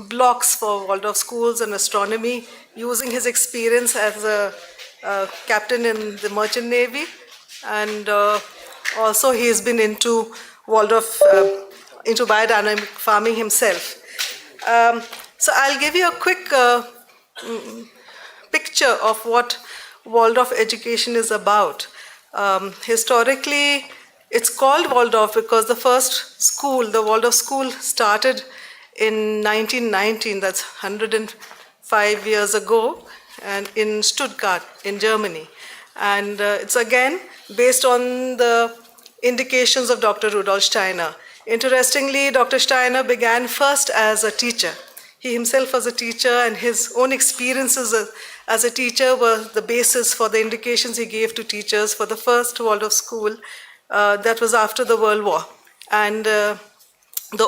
blocks for Waldorf schools and astronomy, using his experience as a captain in the Merchant Navy. And also he's been into Waldorf, into biodynamic farming himself. So I'll give you a quick picture of what Waldorf education is about. Historically, It's called Waldorf because the first school, the Waldorf school, started in 1919, that's 105 years ago, and in Stuttgart, in Germany. And it's again based on the indications of Dr. Rudolf Steiner. Interestingly, Dr. Steiner began first as a teacher. He himself was a teacher, and his own experiences as a teacher were the basis for the indications he gave to teachers for the first Waldorf school. That was after the World War. And the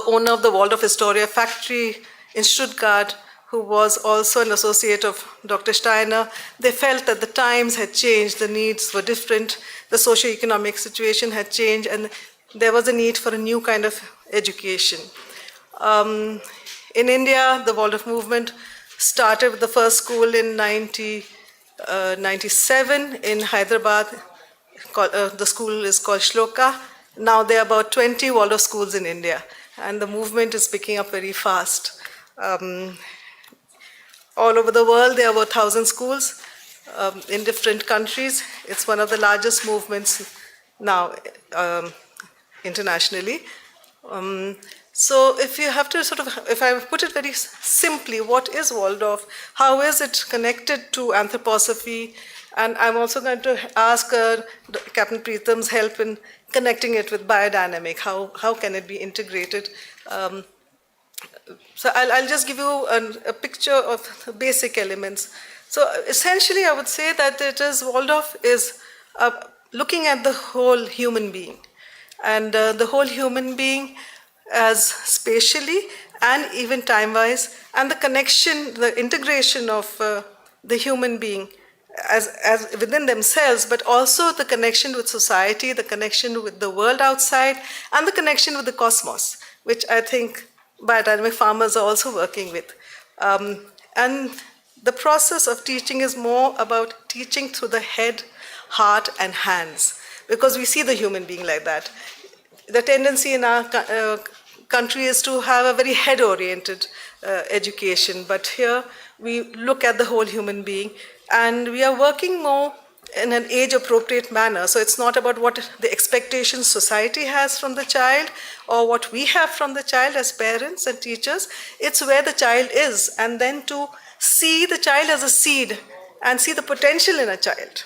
owner of the Waldorf Astoria factory in Stuttgart, who was also an associate of Dr. Steiner, they felt that the times had changed, the needs were different, the socio-economic situation had changed, and there was a need for a new kind of education. In India, the Waldorf movement started with the first school in 1997 in Hyderabad. The school is called Shloka. Now there are about 20 Waldorf schools in India, and the movement is picking up very fast. All over the world, there are about 1,000 schools in different countries. It's one of the largest movements now internationally. So if you have to if I put it very simply, what is Waldorf? How is it connected to anthroposophy? And I'm also going to ask Captain Preetham's help in connecting it with biodynamic. How can it be integrated? So I'll just give you a picture of the basic elements. So essentially, I would say that Waldorf is looking at the whole human being, and the whole human being as spatially and even time-wise, and the connection, the integration of the human being as within themselves, but also the connection with society, the connection with the world outside, and the connection with the cosmos, which I think biodynamic farmers are also working with. And the process of teaching is more about teaching through the head, heart, and hands, because we see the human being like that. The tendency in our country is to have a very head-oriented education, but here we look at the whole human being, and we are working more in an age-appropriate manner. So it's not about what the expectations society has from the child or what we have from the child as parents and teachers. It's where the child is, and then to see the child as a seed and see the potential in a child.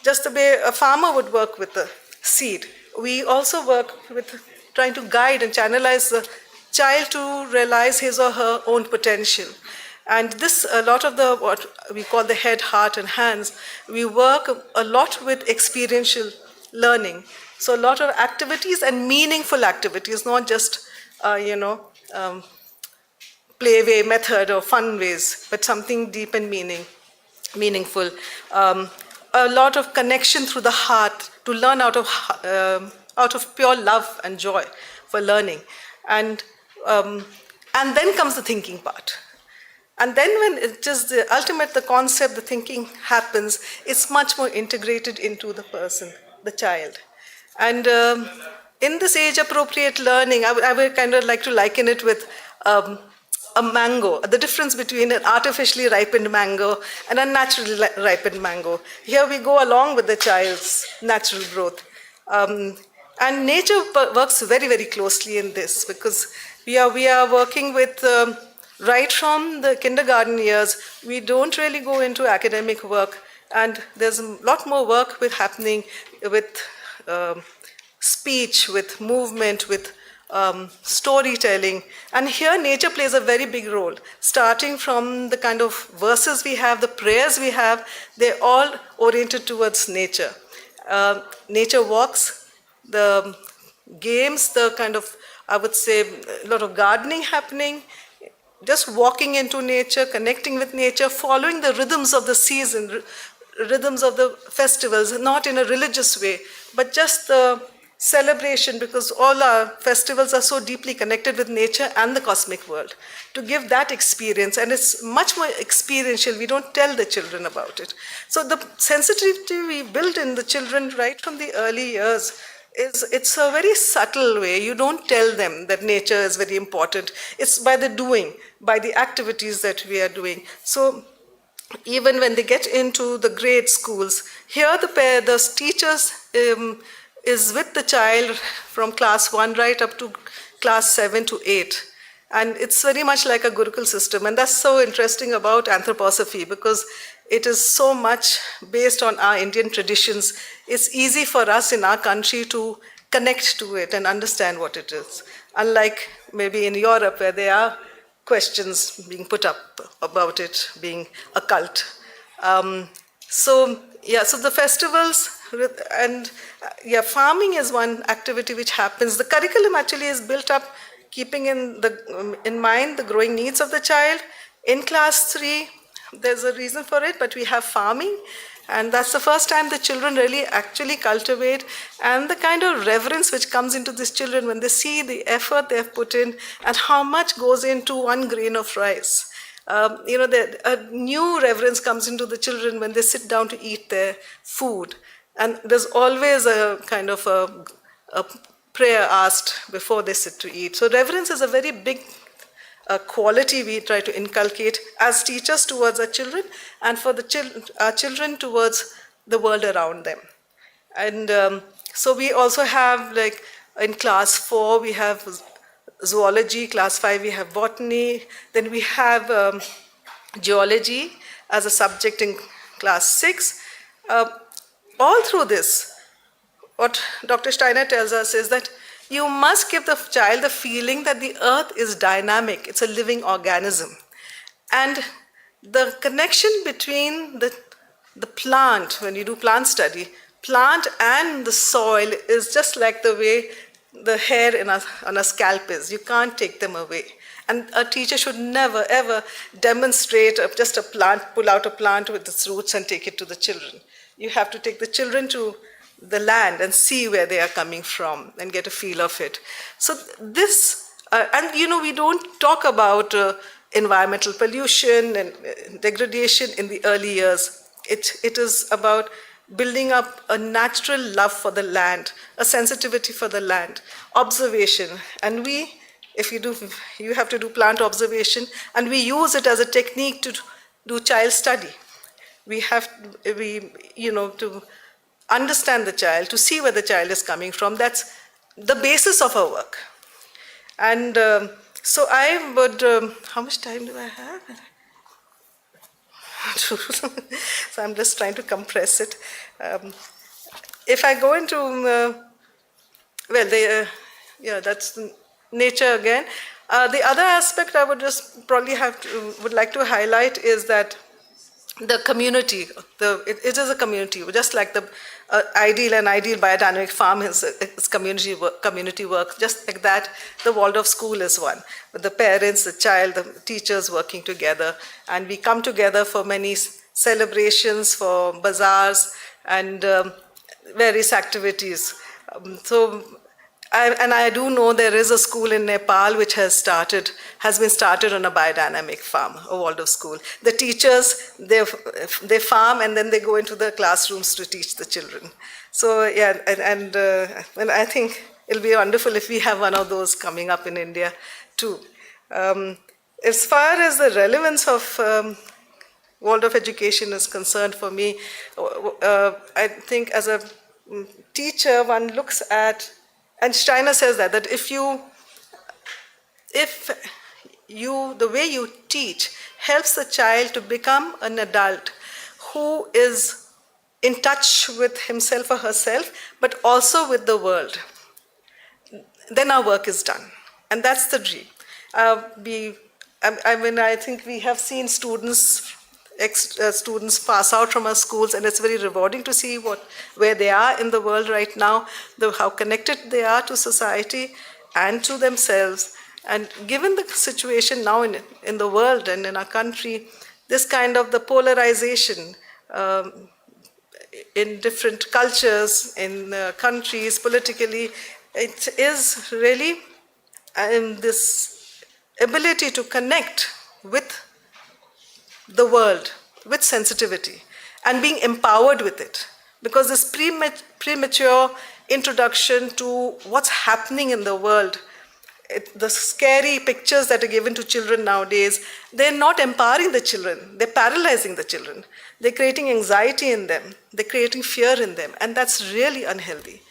Just the way a farmer would work with the seed, we also work with trying to guide and channelize the child to realize his or her own potential. And this, a lot of what we call the head, heart, and hands, we work a lot with experiential learning. So a lot of activities and meaningful activities, not just, play way method or fun ways, but something deep and meaningful. A lot of connection through the heart to learn out of pure love and joy for learning. And then comes the thinking part. And then when it is the ultimate, the concept, the thinking happens, it's much more integrated into the person, the child. And in this age-appropriate learning, I would kind of like to liken it with a mango, the difference between an artificially ripened mango and a naturally ripened mango. Here we go along with the child's natural growth. And nature works very, very closely in this, because we are working with, right from the kindergarten years, we don't really go into academic work, and there's a lot more work happening with speech, with movement, with storytelling. And here nature plays a very big role. Starting from the kind of verses we have, the prayers we have, they're all oriented towards nature. Nature walks, the games, the kind of, I would say, a lot of gardening happening, just walking into nature, connecting with nature, following the rhythms of the season, rhythms of the festivals, not in a religious way, but just the celebration, because all our festivals are so deeply connected with nature and the cosmic world, to give that experience. And it's much more experiential. We don't tell the children about it. So the sensitivity we build in the children right from the early years it's a very subtle way. You don't tell them that nature is very important. It's by the doing, by the activities that we are doing. So even when they get into the grade schools, here the teachers is with the child from class 1 right up to class 7 to 8. And it's very much like a Gurukul system. And that's so interesting about anthroposophy, because it is so much based on our Indian traditions. It's easy for us in our country to connect to it and understand what it is. Unlike maybe in Europe, where there are questions being put up about it being a cult. So the festivals and farming is one activity which happens. The curriculum actually is built up keeping in mind the growing needs of the child. In class 3, there's a reason for it, but we have farming, and that's the first time the children really actually cultivate, and the kind of reverence which comes into these children when they see the effort they have put in and how much goes into one grain of rice. A new reverence comes into the children when they sit down to eat their food. And there's always a kind of a prayer asked before they sit to eat. So reverence is a very big quality we try to inculcate as teachers towards our children, and for our children towards the world around them. And so we also have, like in class 4, we have zoology, class 5 we have botany, then we have geology as a subject in class 6. All through this, what Dr. Steiner tells us is that you must give the child the feeling that the earth is dynamic, it's a living organism. And the connection between the plant, when you do plant study, plant and the soil is just like the way the hair on a scalp is. You can't take them away. And a teacher should never, ever demonstrate just a plant, pull out a plant with its roots and take it to the children. You have to take the children to the land and see where they are coming from and get a feel of it. So this, and we don't talk about environmental pollution and degradation in the early years. It is about building up a natural love for the land, a sensitivity for the land, observation. And you have to do plant observation, and we use it as a technique to do child study. To understand the child, to see where the child is coming from. That's the basis of our work. And so I would, how much time do I have? So I'm just trying to compress it. If I go into, that's nature again. The other aspect I would just probably would like to highlight is that the community, it is a community, just like the ideal biodynamic farm is community work. Just like that, the Waldorf school is one, with the parents, the child, the teachers working together. And we come together for many celebrations, for bazaars, and various activities. I do know there is a school in Nepal which has been started on a biodynamic farm, a Waldorf school. The teachers, they farm and then they go into the classrooms to teach the children. So and I think it'll be wonderful if we have one of those coming up in India too. As far as the relevance of Waldorf education is concerned for me, I think as a teacher, one looks at, and Steiner says that the way you teach helps the child to become an adult who is in touch with himself or herself, but also with the world, then our work is done. And that's the dream. I think we have seen students pass out from our schools, and it's very rewarding to see where they are in the world right now, how connected they are to society and to themselves. And given the situation now in the world and in our country, this kind of the polarization in different cultures, in countries, politically, it is really this ability to connect with the world with sensitivity and being empowered with it, because this premature introduction to what's happening in the world, the scary pictures that are given to children nowadays, they're not empowering the children, they're paralyzing the children, they're creating anxiety in them, they're creating fear in them, and that's really unhealthy.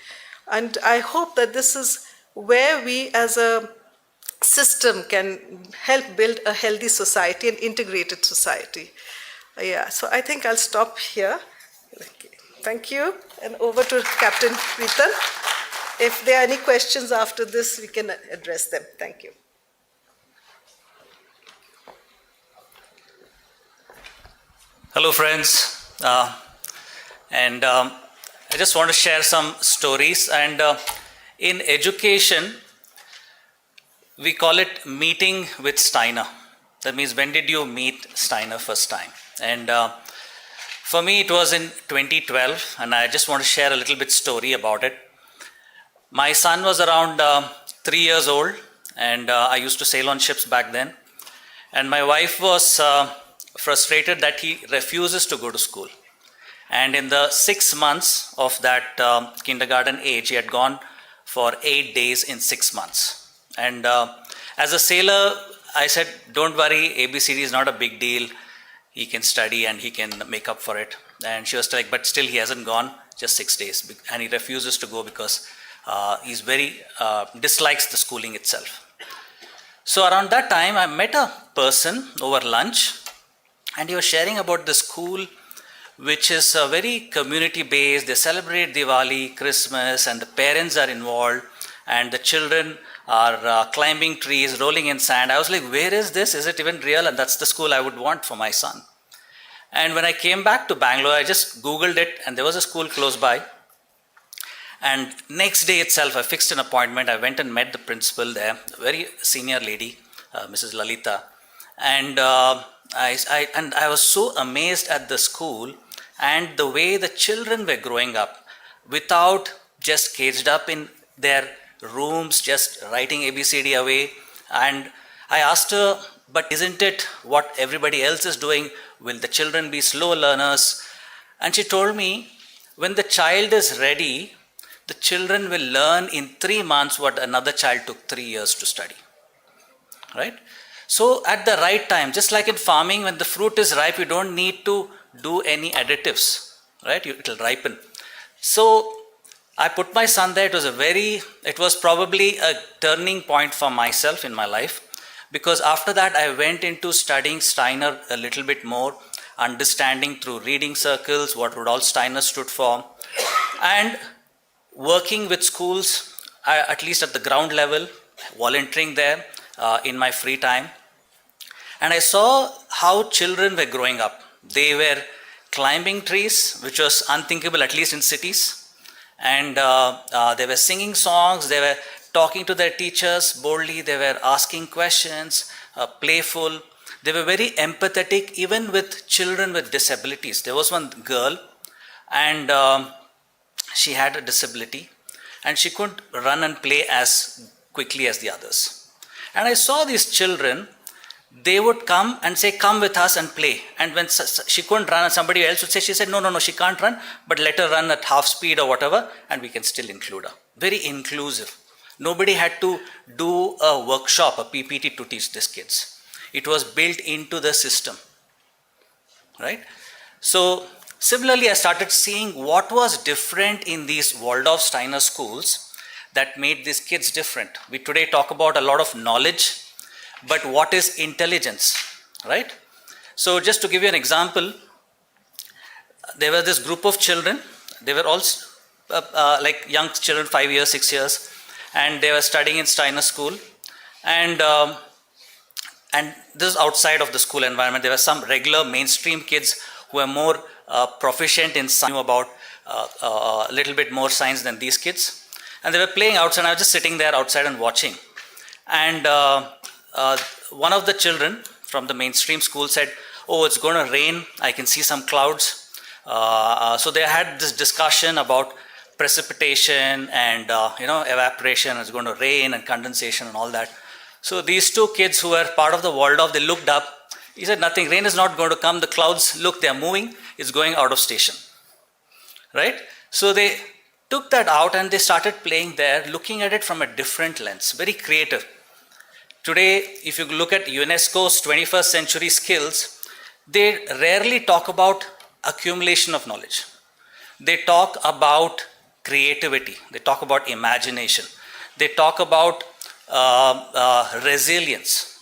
And I hope that this is where we as a system can help build a healthy society, an integrated society. Yeah, so I think I'll stop here. Thank you. And over to Captain Preetham. If there are any questions after this, we can address them. Thank you. Hello, friends. I just want to share some stories. And in education, we call it meeting with Steiner. That means, when did you meet Steiner first time? And for me, it was in 2012, and I just want to share a little bit story about it. My son was around 3 years old, and I used to sail on ships back then. And my wife was frustrated that he refuses to go to school. And in the 6 months of that kindergarten age, he had gone for 8 days in 6 months. And as a sailor, I said, don't worry, ABCD is not a big deal. He can study and he can make up for it. And she was like, but still he hasn't gone, just 6 days. And he refuses to go because he's very, dislikes the schooling itself. So around that time, I met a person over lunch, and he was sharing about the school, which is very community based. They celebrate Diwali, Christmas, and the parents are involved, and the children are climbing trees, rolling in sand. I was like, where is this? Is it even real? And that's the school I would want for my son. And when I came back to Bangalore, I just Googled it, and there was a school close by. And next day itself, I fixed an appointment. I went and met the principal there, a very senior lady, Mrs. Lalita. And I was so amazed at the school and the way the children were growing up without just caged up in their rooms, just writing ABCD away. And I asked her, but isn't it what everybody else is doing? Will the children be slow learners? And she told me, when the child is ready, the children will learn in 3 months what another child took 3 years to study. Right? So at the right time, just like in farming, when the fruit is ripe, you don't need to do any additives. Right? It will ripen. So I put my son there. It was probably a turning point for myself in my life, because after that I went into studying Steiner a little bit more, understanding through reading circles what Rudolf Steiner stood for, and working with schools, at least at the ground level, volunteering there in my free time. And I saw how children were growing up. They were climbing trees, which was unthinkable, at least in cities. And they were singing songs, they were talking to their teachers boldly, they were asking questions, playful. They were very empathetic, even with children with disabilities. There was one girl, and she had a disability, and she couldn't run and play as quickly as the others. And I saw these children, they would come and say, come with us and play. And when she couldn't run, and somebody else would say, she said, no, she can't run, but let her run at half speed or whatever, and we can still include her. Very inclusive. Nobody had to do a workshop, a PPT to teach these kids. It was built into the system. Right? So similarly, I started seeing what was different in these Waldorf Steiner schools that made these kids different. We today talk about a lot of knowledge, but what is intelligence, right? So just to give you an example, there was this group of children. They were all like young children, 5 years, 6 years, and they were studying in Steiner school. And this is outside of the school environment. There were some regular mainstream kids who were more proficient in science, knew about a little bit more science than these kids. And they were playing outside. I was just sitting there outside and watching. And one of the children from the mainstream school said, oh, it's going to rain. I can see some clouds. So they had this discussion about precipitation and evaporation. It's going to rain and condensation and all that. So these two kids who were part of the Waldorf, they looked up. He said, nothing, rain is not going to come. The clouds, look, they are moving. It's going out of station. Right? So they took that out and they started playing there, looking at it from a different lens, very creative. Today, if you look at UNESCO's 21st century skills, they rarely talk about accumulation of knowledge. They talk about creativity, they talk about imagination, they talk about resilience.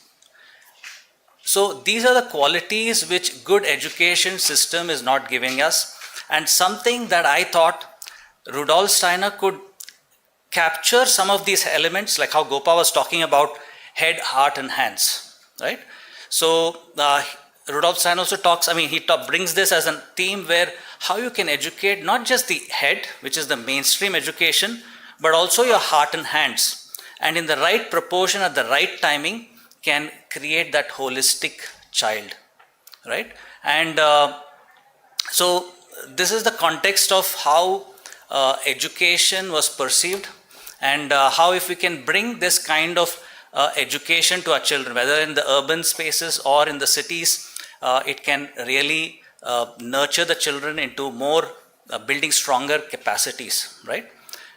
So these are the qualities which good education system is not giving us, and something that I thought Rudolf Steiner could capture some of these elements, like how Gopa was talking about head, heart and hands, right? So Rudolf Steiner also talks, he brings this as a theme where how you can educate not just the head, which is the mainstream education, but also your heart and hands. And in the right proportion at the right timing can create that holistic child, right? And so this is the context of how education was perceived, and how if we can bring this kind of education to our children, whether in the urban spaces or in the cities, it can really nurture the children into more building stronger capacities, right?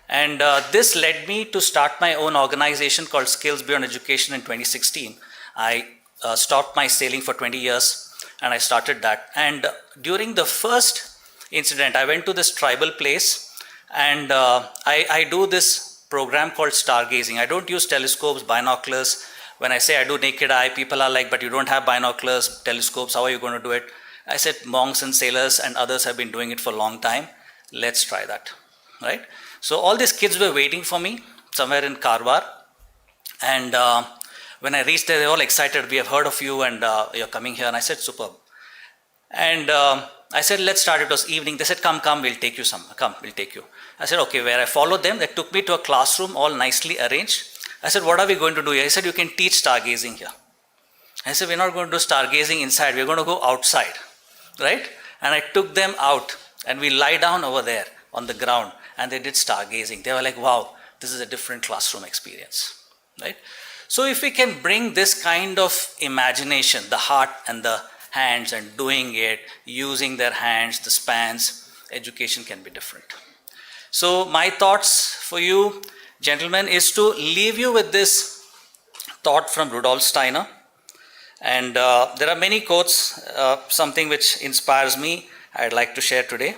And this led me to start my own organization called Skills Beyond Education in 2016. I stopped my sailing for 20 years and I started that. And during the first incident, I went to this tribal place, and I do this program called stargazing. I don't use telescopes, binoculars. When I say I do naked eye, people are like, but you don't have binoculars, telescopes, how are you going to do it? I said, monks and sailors and others have been doing it for a long time. Let's try that, right? So all these kids were waiting for me somewhere in Karwar. And when I reached there, they were all excited. We have heard of you and you're coming here. And I said, superb. And I said, let's start. It was evening. They said, come, we'll take you some. Come, we'll take you. I said, okay, where I followed them. They took me to a classroom, all nicely arranged. I said, what are we going to do here? He said, you can teach stargazing here. I said, we're not going to do stargazing inside. We're going to go outside, right? And I took them out and we lie down over there on the ground and they did stargazing. They were like, wow, this is a different classroom experience, right? So if we can bring this kind of imagination, the heart and the hands, and doing it, using their hands, the spans, education can be different. So my thoughts for you, gentlemen, is to leave you with this thought from Rudolf Steiner. And there are many quotes, something which inspires me, I'd like to share today.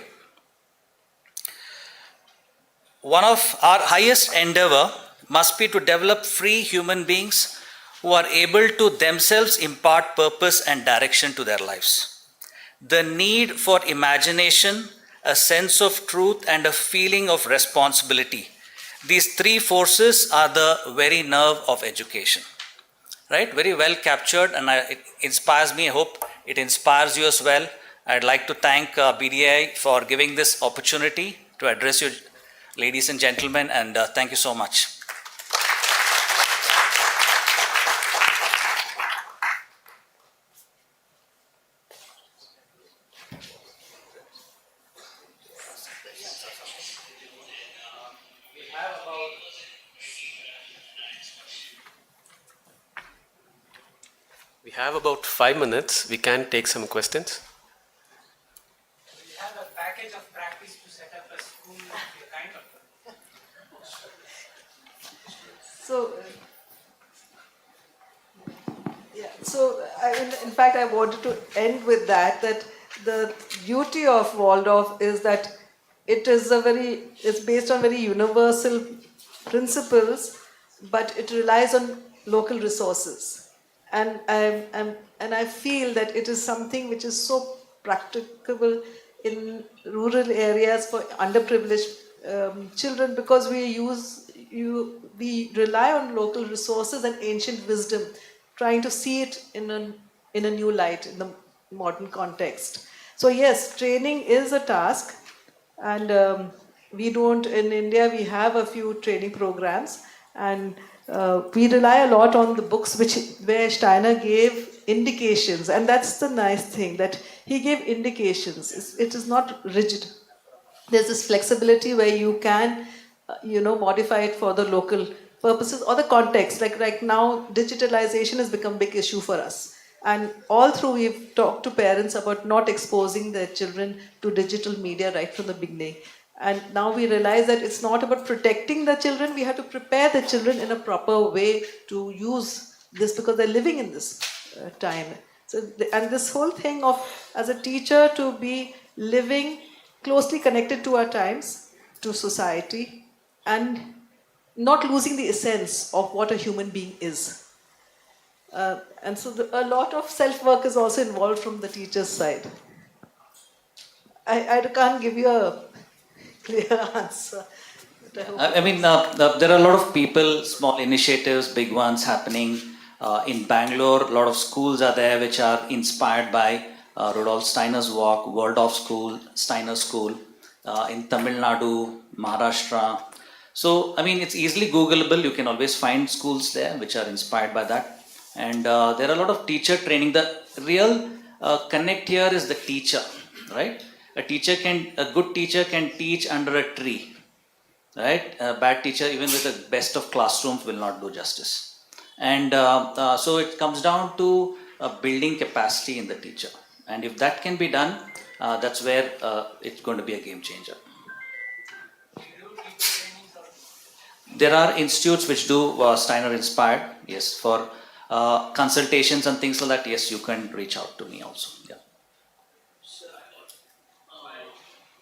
One of our highest endeavor must be to develop free human beings who are able to themselves impart purpose and direction to their lives. The need for imagination, a sense of truth, and a feeling of responsibility. These three forces are the very nerve of education. Right? Very well captured, and it inspires me. I hope it inspires you as well. I'd like to thank BDI for giving this opportunity to address you, ladies and gentlemen, and thank you so much. We have about 5 minutes. We can take some questions. We have a package of practice to set up a school kind of. In fact, I wanted to end with that the beauty of Waldorf is that it's based on very universal principles, but it relies on local resources. And I feel that it is something which is so practicable in rural areas for underprivileged children, because we rely on local resources and ancient wisdom, trying to see it in a new light in the modern context. So yes, training is a task, and in India we have a few training programs, and we rely a lot on the books where Steiner gave indications, and that's the nice thing, that he gave indications. It is not rigid. There's this flexibility where you can, modify it for the local purposes or the context. Like right now, digitalization has become a big issue for us. And all through, we've talked to parents about not exposing their children to digital media right from the beginning. And now we realize that it's not about protecting the children, we have to prepare the children in a proper way to use this, because they're living in this time. And this whole thing of, as a teacher, to be living closely connected to our times, to society and not losing the essence of what a human being is. And so a lot of self-work is also involved from the teacher's side. I can't give you a clear answer. I mean, there are a lot of people, small initiatives, big ones happening. In Bangalore, a lot of schools are there which are inspired by Rudolf Steiner's walk, Waldorf School, Steiner School, in Tamil Nadu, Maharashtra. So, I mean, it's easily Googleable. You can always find schools there which are inspired by that. And there are a lot of teacher training. The real connect here is the teacher, right? A good teacher can teach under a tree, right? A bad teacher, even with the best of classrooms, will not do justice. And so it comes down to building capacity in the teacher. And if that can be done, that's where it's going to be a game changer. There are institutes which do Steiner inspired, yes, for consultations and things like that. Yes, you can reach out to me also. Yeah.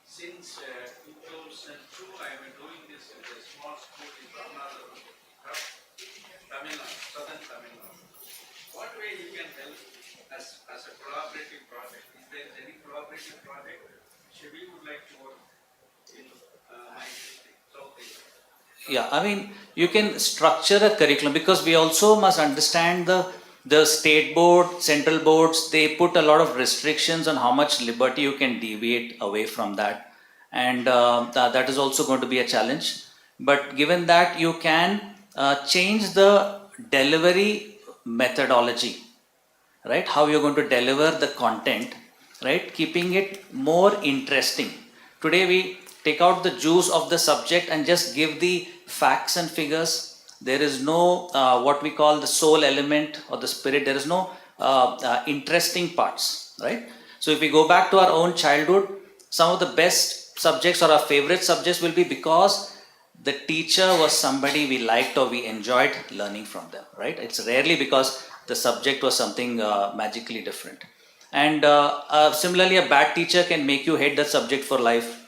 Since 2002, I am doing this in a small school in Brahma, Tamil Nadu, southern Tamil Nadu. What way you can help as a collaborative project? Is there any collaborative project which we would like to work in my district? Yeah, I mean, you can structure a curriculum because we also must understand the state board, central boards, they put a lot of restrictions on how much liberty you can deviate away from that. And that is also going to be a challenge. But given that, you can change the delivery methodology, right? How you're going to deliver the content, right? Keeping it more interesting. Today we take out the juice of the subject and just give the facts and figures. There is no what we call the soul element or the spirit. There is no interesting parts, right? So if we go back to our own childhood, some of the best subjects or our favorite subjects will be because the teacher was somebody we liked or we enjoyed learning from them, right? It's rarely because the subject was something magically different. And similarly, a bad teacher can make you hate that subject for life.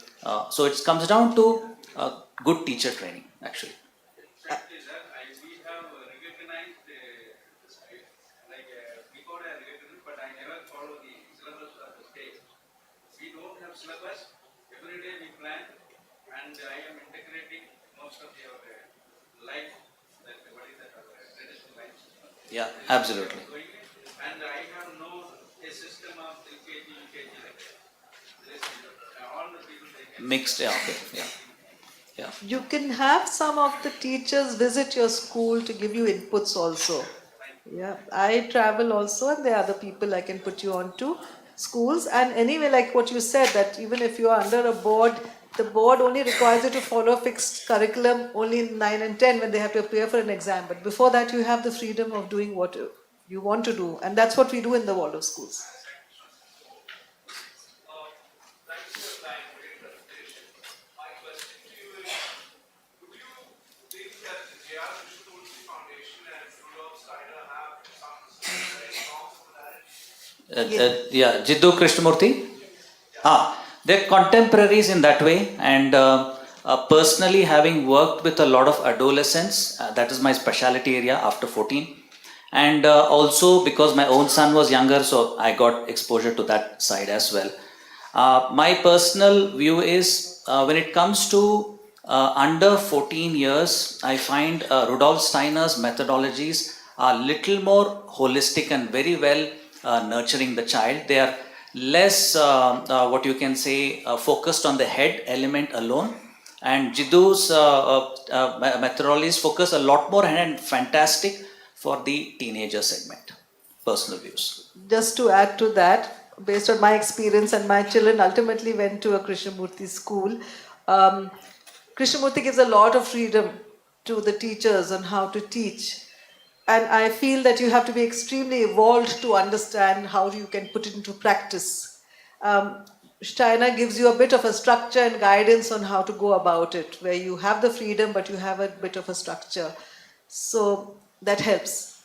So it comes down to good teacher training, actually. We have recognized, before I recognized, but I never follow the syllabus of the state. We don't have syllabus. Every day we plan, and I am integrating most of your life, what is that, traditional life system. Yeah, absolutely. And I have no a system of LKG, UKG like that. All the people they can Mixed, yeah, okay, yeah. Yeah. You can have some of the teachers visit your school to give you inputs also. Yeah, I travel also, and there are other people I can put you on to schools. And anyway, like what you said, that even if you are under a board, the board only requires you to follow a fixed curriculum only in 9 and 10 when they have to appear for an exam. But before that, you have the freedom of doing what you want to do. And that's what we do in the Waldorf schools. Yeah, Jiddu Krishnamurthy. They're contemporaries in that way, and personally having worked with a lot of adolescents, that is my specialty area after 14, and also because my own son was younger, so I got exposure to that side as well. My personal view is when it comes to under 14 years, I find Rudolf Steiner's methodologies are little more holistic and very well nurturing the child. They are less, what you can say, focused on the head element alone. And Jiddu's methodologies focus a lot more and fantastic for the teenager segment. Personal views. Just to add to that, based on my experience, and my children ultimately went to a Krishnamurti school, Krishnamurti gives a lot of freedom to the teachers on how to teach. And I feel that you have to be extremely evolved to understand how you can put it into practice. Steiner gives you a bit of a structure and guidance on how to go about it, where you have the freedom, but you have a bit of a structure. So that helps.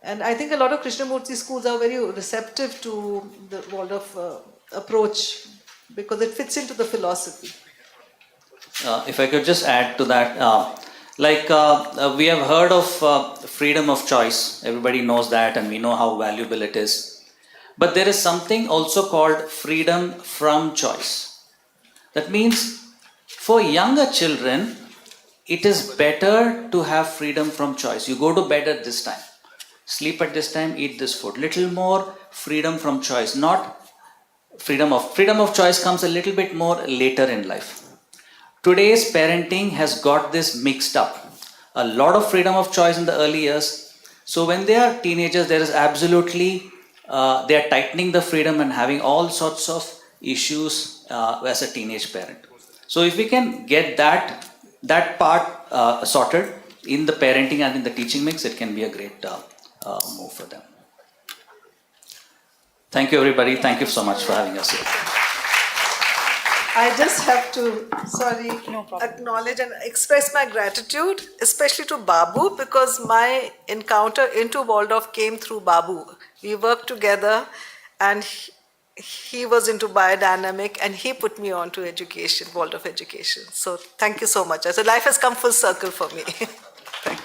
And I think a lot of Krishnamurti schools are very receptive to the Waldorf approach because it fits into the philosophy. if I could just add to that, we have heard of freedom of choice. Everybody knows that, and we know how valuable it is. But there is something also called freedom from choice. That means for younger children, it is better to have freedom from choice. You go to bed at this time, sleep at this time, eat this food. Little more freedom from choice, not freedom of choice comes a little bit more later in life. Today's parenting has got this mixed up. A lot of freedom of choice in the early years. So when they are teenagers, there is absolutely, they are tightening the freedom and having all sorts of issues as a teenage parent. So if we can get that part sorted in the parenting and in the teaching mix, it can be a great move for them. Thank you, everybody. Thank you so much for having us here. I just have to, acknowledge and express my gratitude, especially to Babu, because my encounter into Waldorf came through Babu. We worked together, and he was into biodynamic, and he put me on to education, Waldorf education. So thank you so much. So life has come full circle for me. Thank you.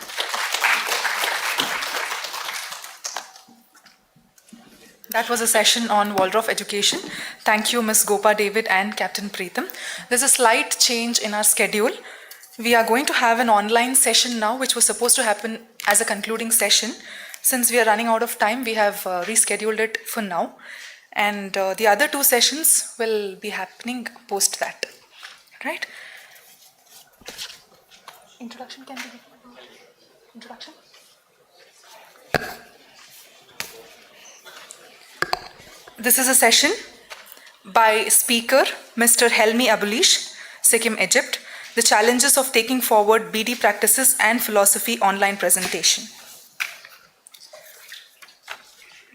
That was a session on Waldorf education. Thank you, Ms. Gopa David and Captain Preetham. There's a slight change in our schedule. We are going to have an online session now, which was supposed to happen as a concluding session. Since we are running out of time, we have rescheduled it for now. And the other two sessions will be happening post that. Right? Introduction can be given. Introduction? This is a session by speaker Mr. Helmi Abulish, Sikkim, Egypt, the challenges of taking forward BD practices and philosophy online presentation.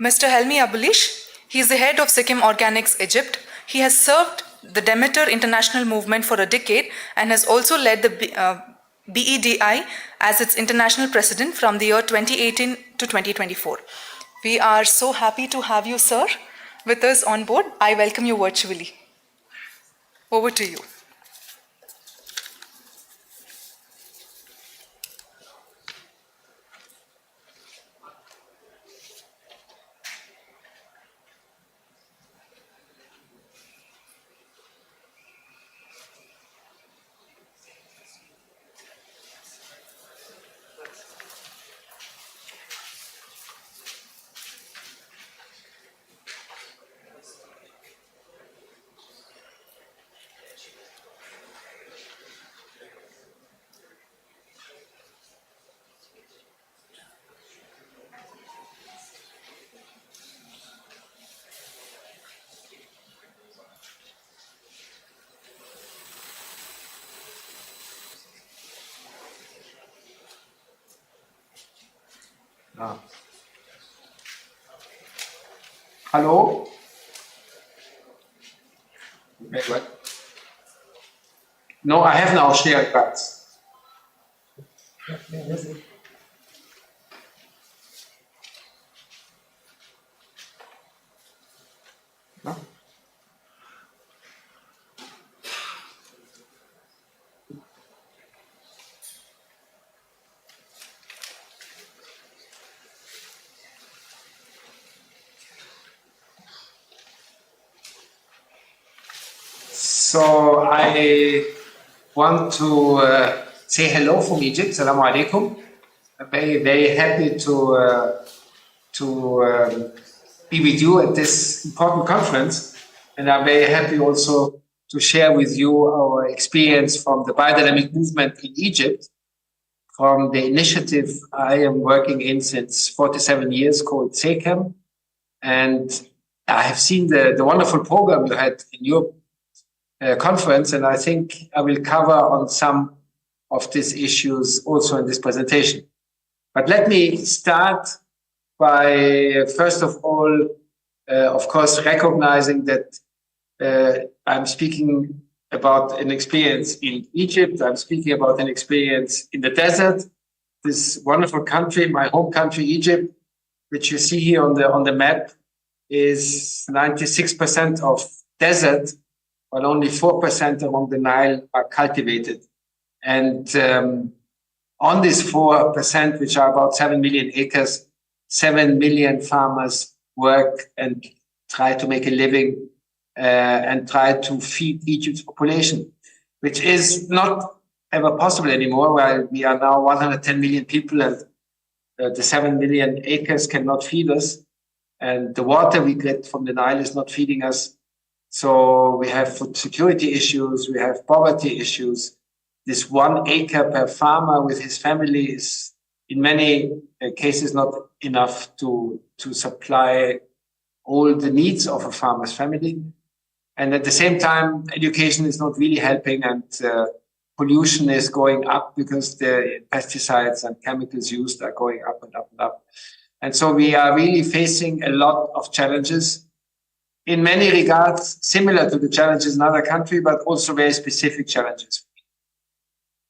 Mr. Helmi Abulish, he is the head of Sikkim Organics, Egypt. He has served the Demeter International Movement for a decade and has also led the BEDI as its international president from the year 2018 to 2024. We are so happy to have you, sir, with us on board. I welcome you virtually. Over to you. Hello? Wait, what? No, I have now shared cards. No? So I want to say hello from Egypt. Assalamu alaikum. I'm very, very happy to be with you at this important conference, and I'm very happy also to share with you our experience from the biodynamic movement in Egypt, from the initiative I am working in since 47 years called SECAM. And I have seen the wonderful program you had in your conference, and I think I will cover on some of these issues also in this presentation. But let me start by, first of all, of course, recognizing that I'm speaking about an experience in Egypt. I'm speaking about an experience in the desert, this wonderful country, my home country, Egypt, which you see here on the map, is 96% of desert while only 4% along the Nile are cultivated. And on this 4%, which are about 7 million acres, 7 million farmers work and try to make a living and try to feed Egypt's population, which is not ever possible anymore, while we are now 110 million people and the 7 million acres cannot feed us. And the water we get from the Nile is not feeding us. So we have food security issues, we have poverty issues. This 1 acre per farmer with his family is in many cases not enough to supply all the needs of a farmer's family. And at the same time, education is not really helping, and pollution is going up because the pesticides and chemicals used are going up and up and up. And so we are really facing a lot of challenges, in many regards similar to the challenges in other countries, but also very specific challenges.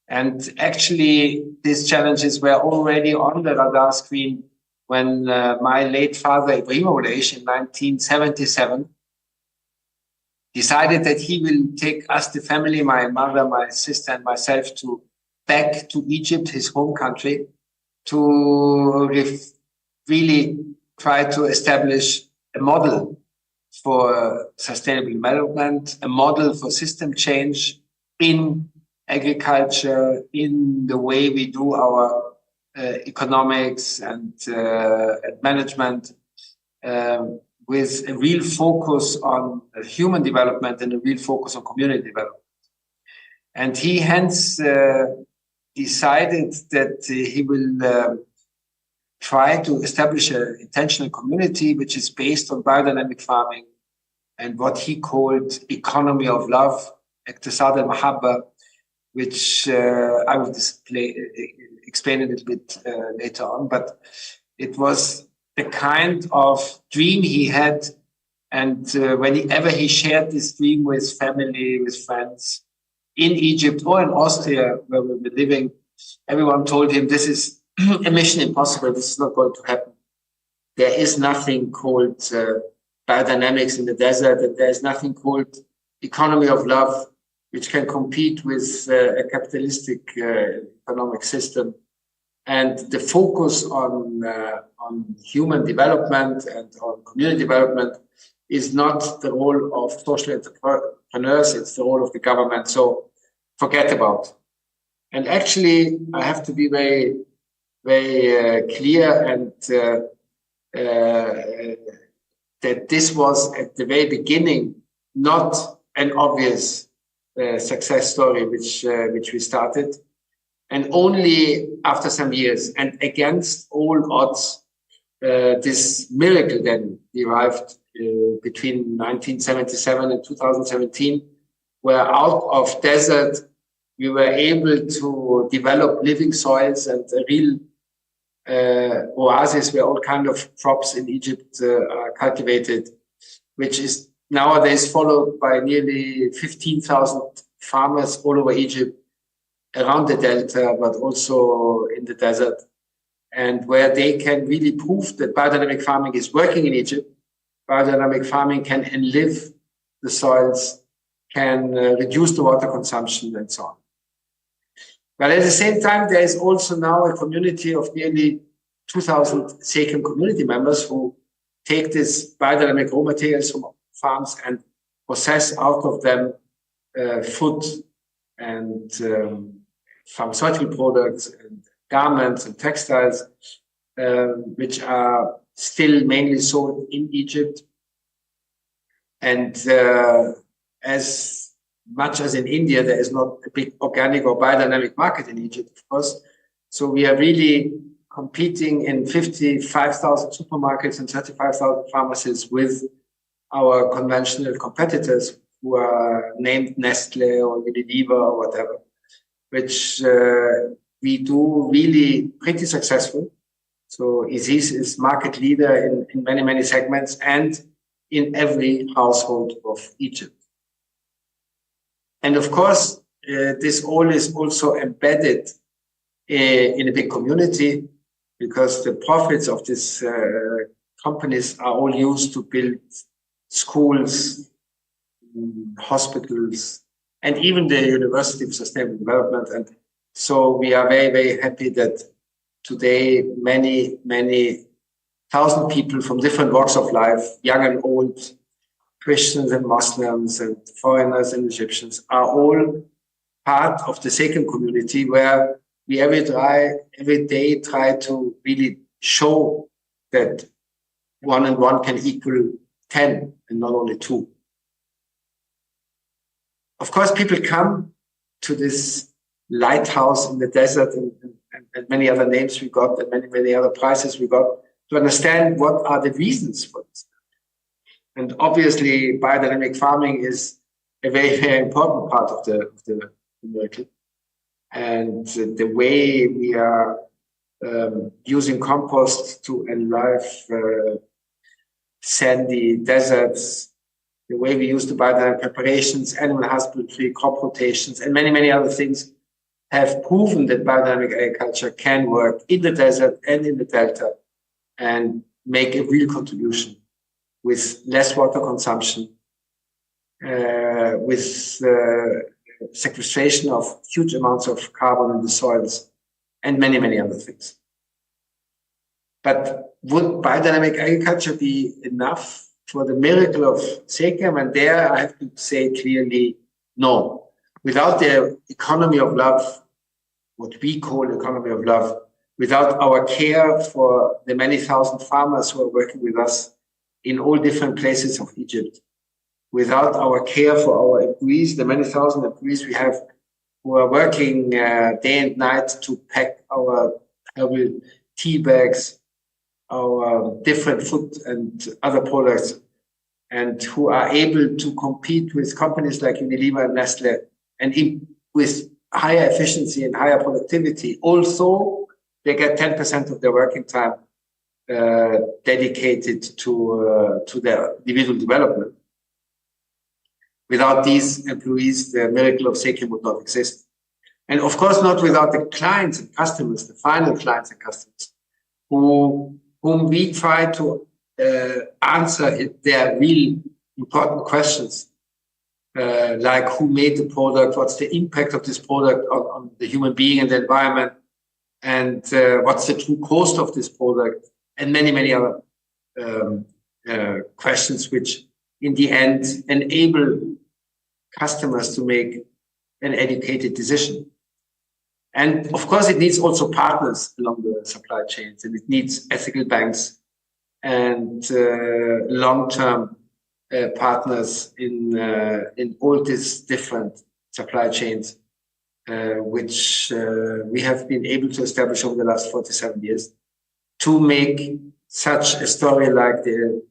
And actually, these challenges were already on the radar screen when my late father, Ibrahimovic, in 1977, decided that he will take us, the family, my mother, my sister, and myself, back to Egypt, his home country, to really try to establish a model for sustainable development, a model for system change in agriculture, in the way we do our economics and management, with a real focus on human development and a real focus on community development. And he hence decided that he will try to establish an intentional community which is based on biodynamic farming and what he called economy of love, اقتصاد المحبة, which I will explain a little bit later on. But it was the kind of dream he had, and whenever he shared this dream with family, with friends in Egypt or in Austria, where we were living, everyone told him, this is a mission impossible, this is not going to happen. There is nothing called biodynamics in the desert, and there is nothing called economy of love, which can compete with a capitalistic economic system. And the focus on human development and on community development is not the role of social entrepreneurs, it's the role of the government. So forget about it. And actually, I have to be very, very clear and that this was at the very beginning not an obvious success story which we started. And only after some years and against all odds, this miracle then derived between 1977 and 2017, where out of desert, we were able to develop living soils and a real oasis where all kinds of crops in Egypt are cultivated, which is nowadays followed by nearly 15,000 farmers all over Egypt, around the delta, but also in the desert, and where they can really prove that biodynamic farming is working in Egypt. Biodynamic farming can enlive the soils, can reduce the water consumption, and so on. But at the same time, there is also now a community of nearly 2,000 SECAM community members who take these biodynamic raw materials from farms and process out of them food and pharmaceutical products and garments and textiles, which are still mainly sold in Egypt. And as much as in India, there is not a big organic or biodynamic market in Egypt, of course. So we are really competing in 55,000 supermarkets and 35,000 pharmacies with our conventional competitors who are named Nestle or Unilever or whatever, which we do really pretty successful. So Isis is market leader in many, many segments and in every household of Egypt. And of course, this all is also embedded in a big community, because the profits of these companies are all used to build schools, hospitals, and even the University of Sustainable Development. And so we are very, very happy that today many thousand people from different walks of life, young and old, Christians and Muslims and foreigners and Egyptians, are all part of the SECAM community, where we every day try to really show that 1 and 1 can equal 10 and not only 2. Of course, people come to this lighthouse in the desert and many other names we got and many other prizes we got to understand what are the reasons for this. And obviously, biodynamic farming is a very, very important part of the miracle. And the way we are using compost to enlive sandy deserts, the way we use the biodynamic preparations, animal husbandry, crop rotations, and many other things have proven that biodynamic agriculture can work in the desert and in the delta and make a real contribution with less water consumption, with sequestration of huge amounts of carbon in the soils, and many other things. But would biodynamic agriculture be enough for the miracle of SECAM? And there I have to say clearly, no. Without the economy of love, what we call economy of love, without our care for the many thousand farmers who are working with us in all different places of Egypt, without our care for our employees, the many thousand employees we have who are working day and night to pack our herbal tea bags, our different food and other products, and who are able to compete with companies like Unilever and Nestle and with higher efficiency and higher productivity. Also, they get 10% of their working time dedicated to their individual development. Without these employees, the miracle of SECAM would not exist. And of course, not without the clients and customers, the final clients and customers, whom we try to answer their real important questions, like who made the product, what's the impact of this product on the human being and the environment, and what's the true cost of this product, and many other questions which in the end enable customers to make an educated decision. And of course, it needs also partners along the supply chains, and it needs ethical banks and long-term partners in all these different supply chains, which we have been able to establish over the last 47 years to make such a story like the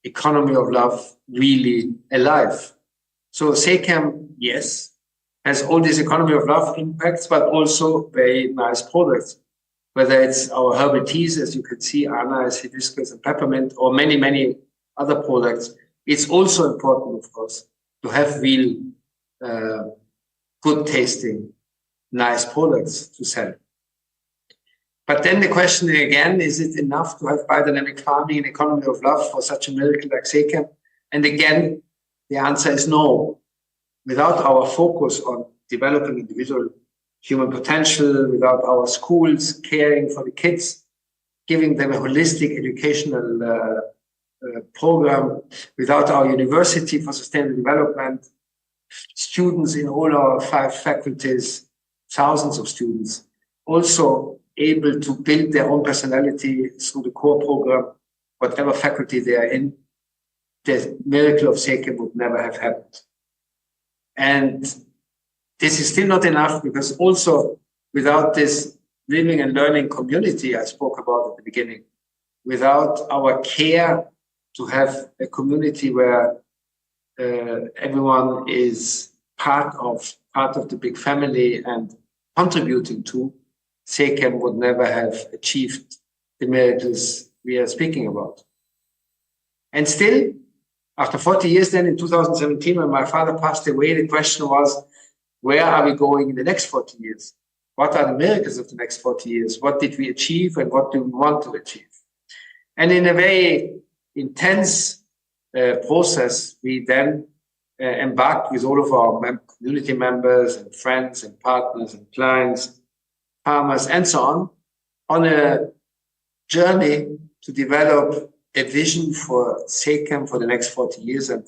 economy of love really alive. So SECAM, yes, has all these economy of love impacts, but also very nice products. Whether it's our herbal teas, as you can see, anise, hibiscus, and peppermint, or many other products, it's also important, of course, to have real, good tasting, nice products to sell. But then the question again, is it enough to have biodynamic farming and economy of love for such a miracle like SECAM? And again, the answer is no. Without our focus on developing individual human potential, without our schools caring for the kids, giving them a holistic educational program, without our University for Sustainable Development, students in all our 5 faculties, thousands of students, also able to build their own personality through the core program, whatever faculty they are in, the miracle of SECAM would never have happened. And this is still not enough, because also without this living and learning community I spoke about at the beginning, without our care to have a community where everyone is part of the big family and contributing to, SECAM would never have achieved the miracles we are speaking about. And still, after 40 years then, in 2017, when my father passed away, the question was, where are we going in the next 40 years? What are the miracles of the next 40 years? What did we achieve and what do we want to achieve? And in a very intense process, we then embarked with all of our community members and friends and partners and clients, farmers, and so on a journey to develop a vision for SECAM for the next 40 years, and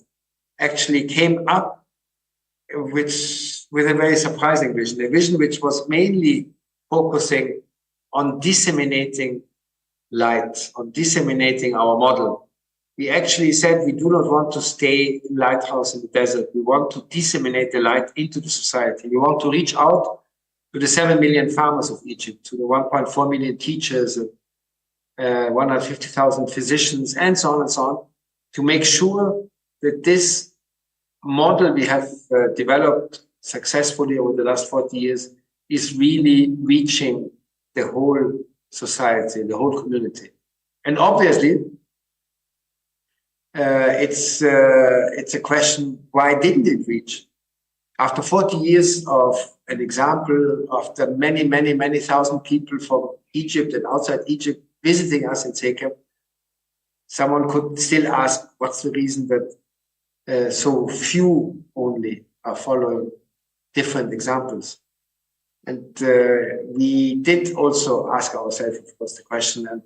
actually came up with a very surprising vision, a vision which was mainly focusing on disseminating light, on disseminating our model. We actually said we do not want to stay in lighthouse in the desert. We want to disseminate the light into the society. We want to reach out to the 7 million farmers of Egypt, to the 1.4 million teachers, 150,000 physicians, and so on, to make sure that this model we have developed successfully over the last 40 years is really reaching the whole society, the whole community. And obviously, it's a question, why didn't it reach? After 40 years of an example, after many thousand people from Egypt and outside Egypt visiting us in SECAM, someone could still ask, what's the reason that so few only are following different examples? And we did also ask ourselves, of course, the question, and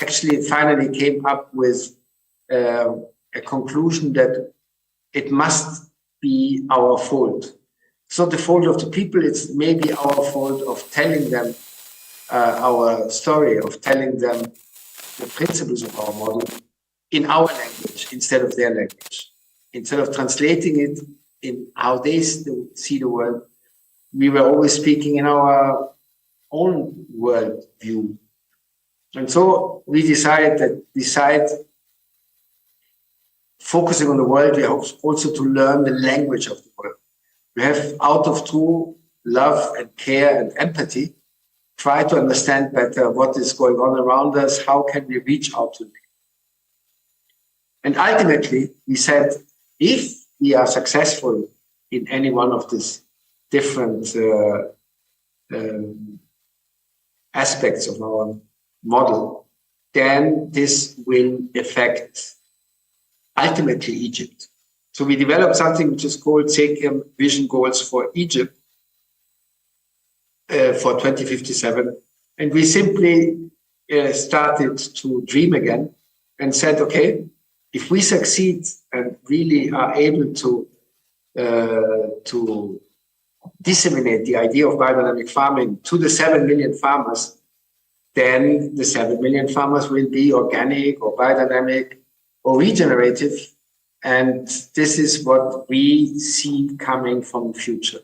actually finally came up with a conclusion that it must be our fault. It's not the fault of the people, it's maybe our fault of telling them our story, of telling them the principles of our model in our language instead of their language. Instead of translating it in how they see the world, we were always speaking in our own world view. And so we decided that besides focusing on the world, we have also to learn the language of the world. We have, out of true love and care and empathy, try to understand better what is going on around us, how can we reach out to them. And ultimately, we said, if we are successful in any one of these different aspects of our model, then this will affect ultimately Egypt. So we developed something which is called SECAM Vision Goals for Egypt for 2057. And we simply started to dream again and said, okay, if we succeed and really are able to disseminate the idea of biodynamic farming to the 7 million farmers, then the 7 million farmers will be organic or biodynamic or regenerative. And this is what we see coming from the future.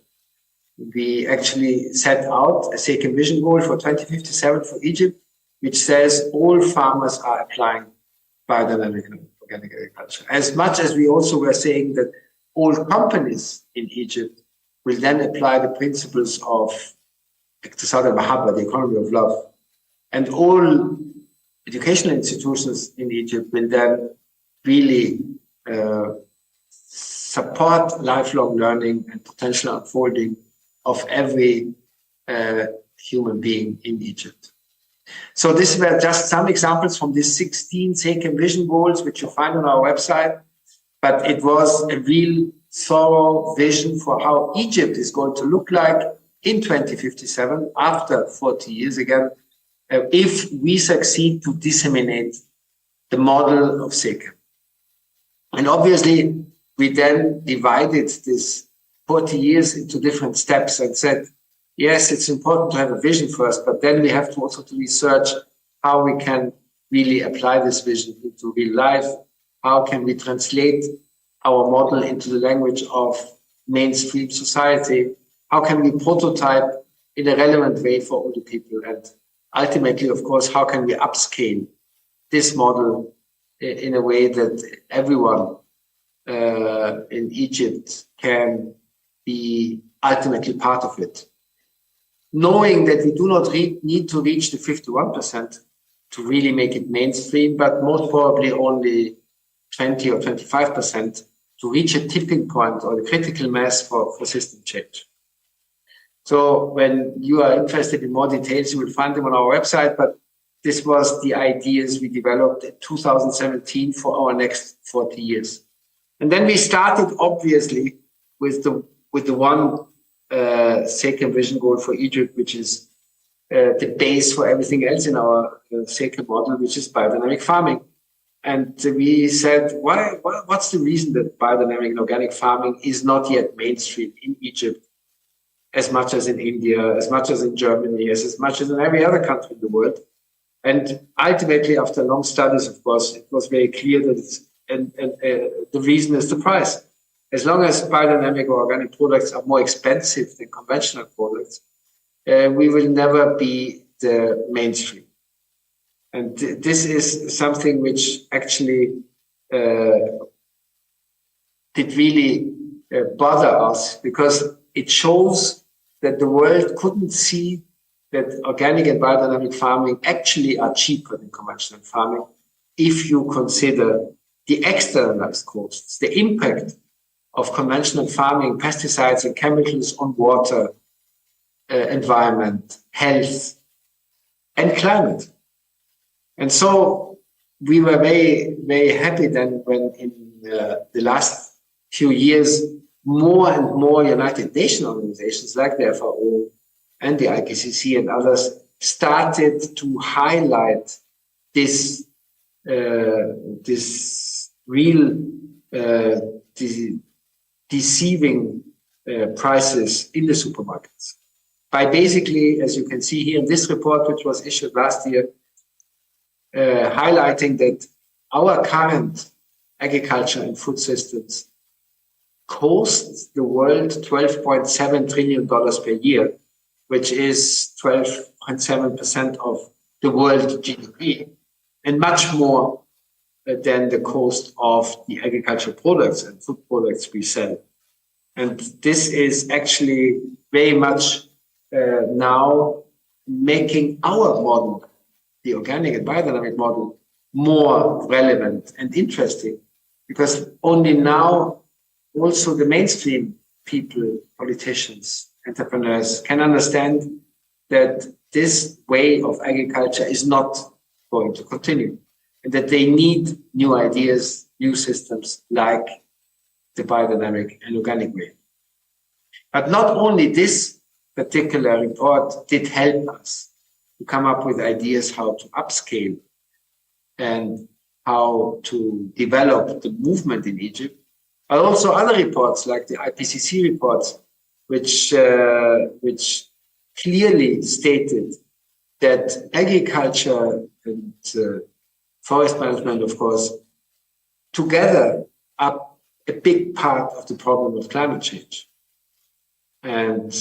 We actually set out a SECAM vision goal for 2057 for Egypt, which says all farmers are applying biodynamic and organic agriculture. As much as we also were saying that all companies in Egypt will then apply the principles of Iqtisad al-Mahabba, the economy of love. And all educational institutions in Egypt will then really support lifelong learning and potential unfolding of every human being in Egypt. So these were just some examples from these 16 SECAM vision goals, which you find on our website. But it was a real thorough vision for how Egypt is going to look like in 2057, after 40 years again, if we succeed to disseminate the model of SECAM. And obviously, we then divided this 40 years into different steps and said, yes, it's important to have a vision first, but then we have to also to research how we can really apply this vision into real life. How can we translate our model into the language of mainstream society? How can we prototype in a relevant way for all the people? And ultimately, of course, how can we upscale this model in a way that everyone in Egypt can be ultimately part of it? Knowing that we do not need to reach the 51% to really make it mainstream, but most probably only 20 or 25% to reach a tipping point or the critical mass for system change. So when you are interested in more details, you will find them on our website, but this was the ideas we developed in 2017 for our next 40 years. And then we started, obviously, with the one sacred vision goal for Egypt, which is the base for everything else in our sacred model, which is biodynamic farming. And we said, what's the reason that biodynamic and organic farming is not yet mainstream in Egypt as much as in India, as much as in Germany, as much as in every other country in the world? And ultimately, after long studies, of course, it was very clear that the reason is the price. As long as biodynamic or organic products are more expensive than conventional products, we will never be the mainstream. And this is something which actually did really bother us, because it shows that the world couldn't see that organic and biodynamic farming actually are cheaper than conventional farming if you consider the externalized costs, the impact of conventional farming, pesticides and chemicals on water, environment, health, and climate. And so we were very, very happy then when in the last few years, more and more United Nations organizations like the FAO and the IPCC and others started to highlight this real deceiving prices in the supermarkets. By basically, as you can see here in this report, which was issued last year, highlighting that our current agriculture and food systems cost the world $12.7 trillion per year, which is 12.7% of the world GDP, and much more than the cost of the agricultural products and food products we sell. And this is actually very much now making our model, the organic and biodynamic model, more relevant and interesting, because only now also the mainstream people, politicians, entrepreneurs can understand that this way of agriculture is not going to continue, and that they need new ideas, new systems like the biodynamic and organic way. But not only this particular report did help us to come up with ideas how to upscale and how to develop the movement in Egypt, but also other reports like the IPCC reports, which clearly stated that agriculture and forest management, of course, together are a big part of the problem of climate change and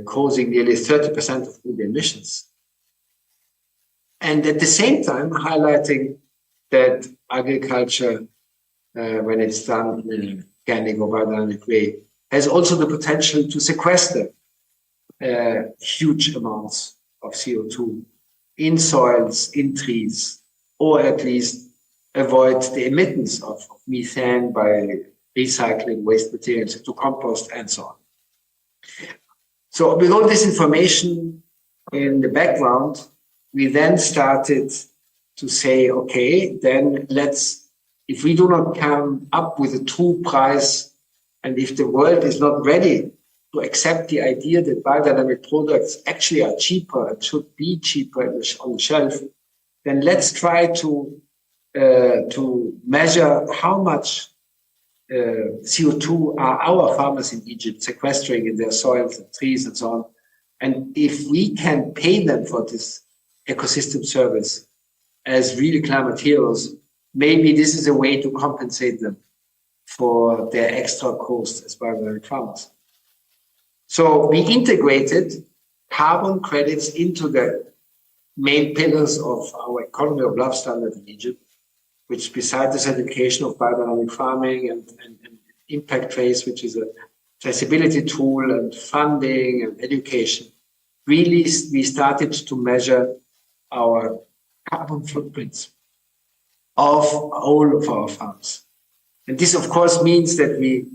causing nearly 30% of all the emissions. And at the same time, highlighting that agriculture, when it's done in an organic or biodynamic way, has also the potential to sequester huge amounts of CO2 in soils, in trees, or at least avoid the emittance of methane by recycling waste materials into compost and so on. So with all this information in the background, we then started to say, okay, then if we do not come up with a true price, and if the world is not ready to accept the idea that biodynamic products actually are cheaper and should be cheaper on the shelf, then let's try to measure how much CO2 are our farmers in Egypt sequestering in their soils and trees and so on. And if we can pay them for this ecosystem service as really climate heroes, maybe this is a way to compensate them for their extra cost as biodynamic farmers. So we integrated carbon credits into the main pillars of our economy of life standard in Egypt, which besides the certification of biodynamic farming and impact trace, which is a traceability tool, and funding and education, really we started to measure our carbon footprints of all of our farms. And this, of course, means that we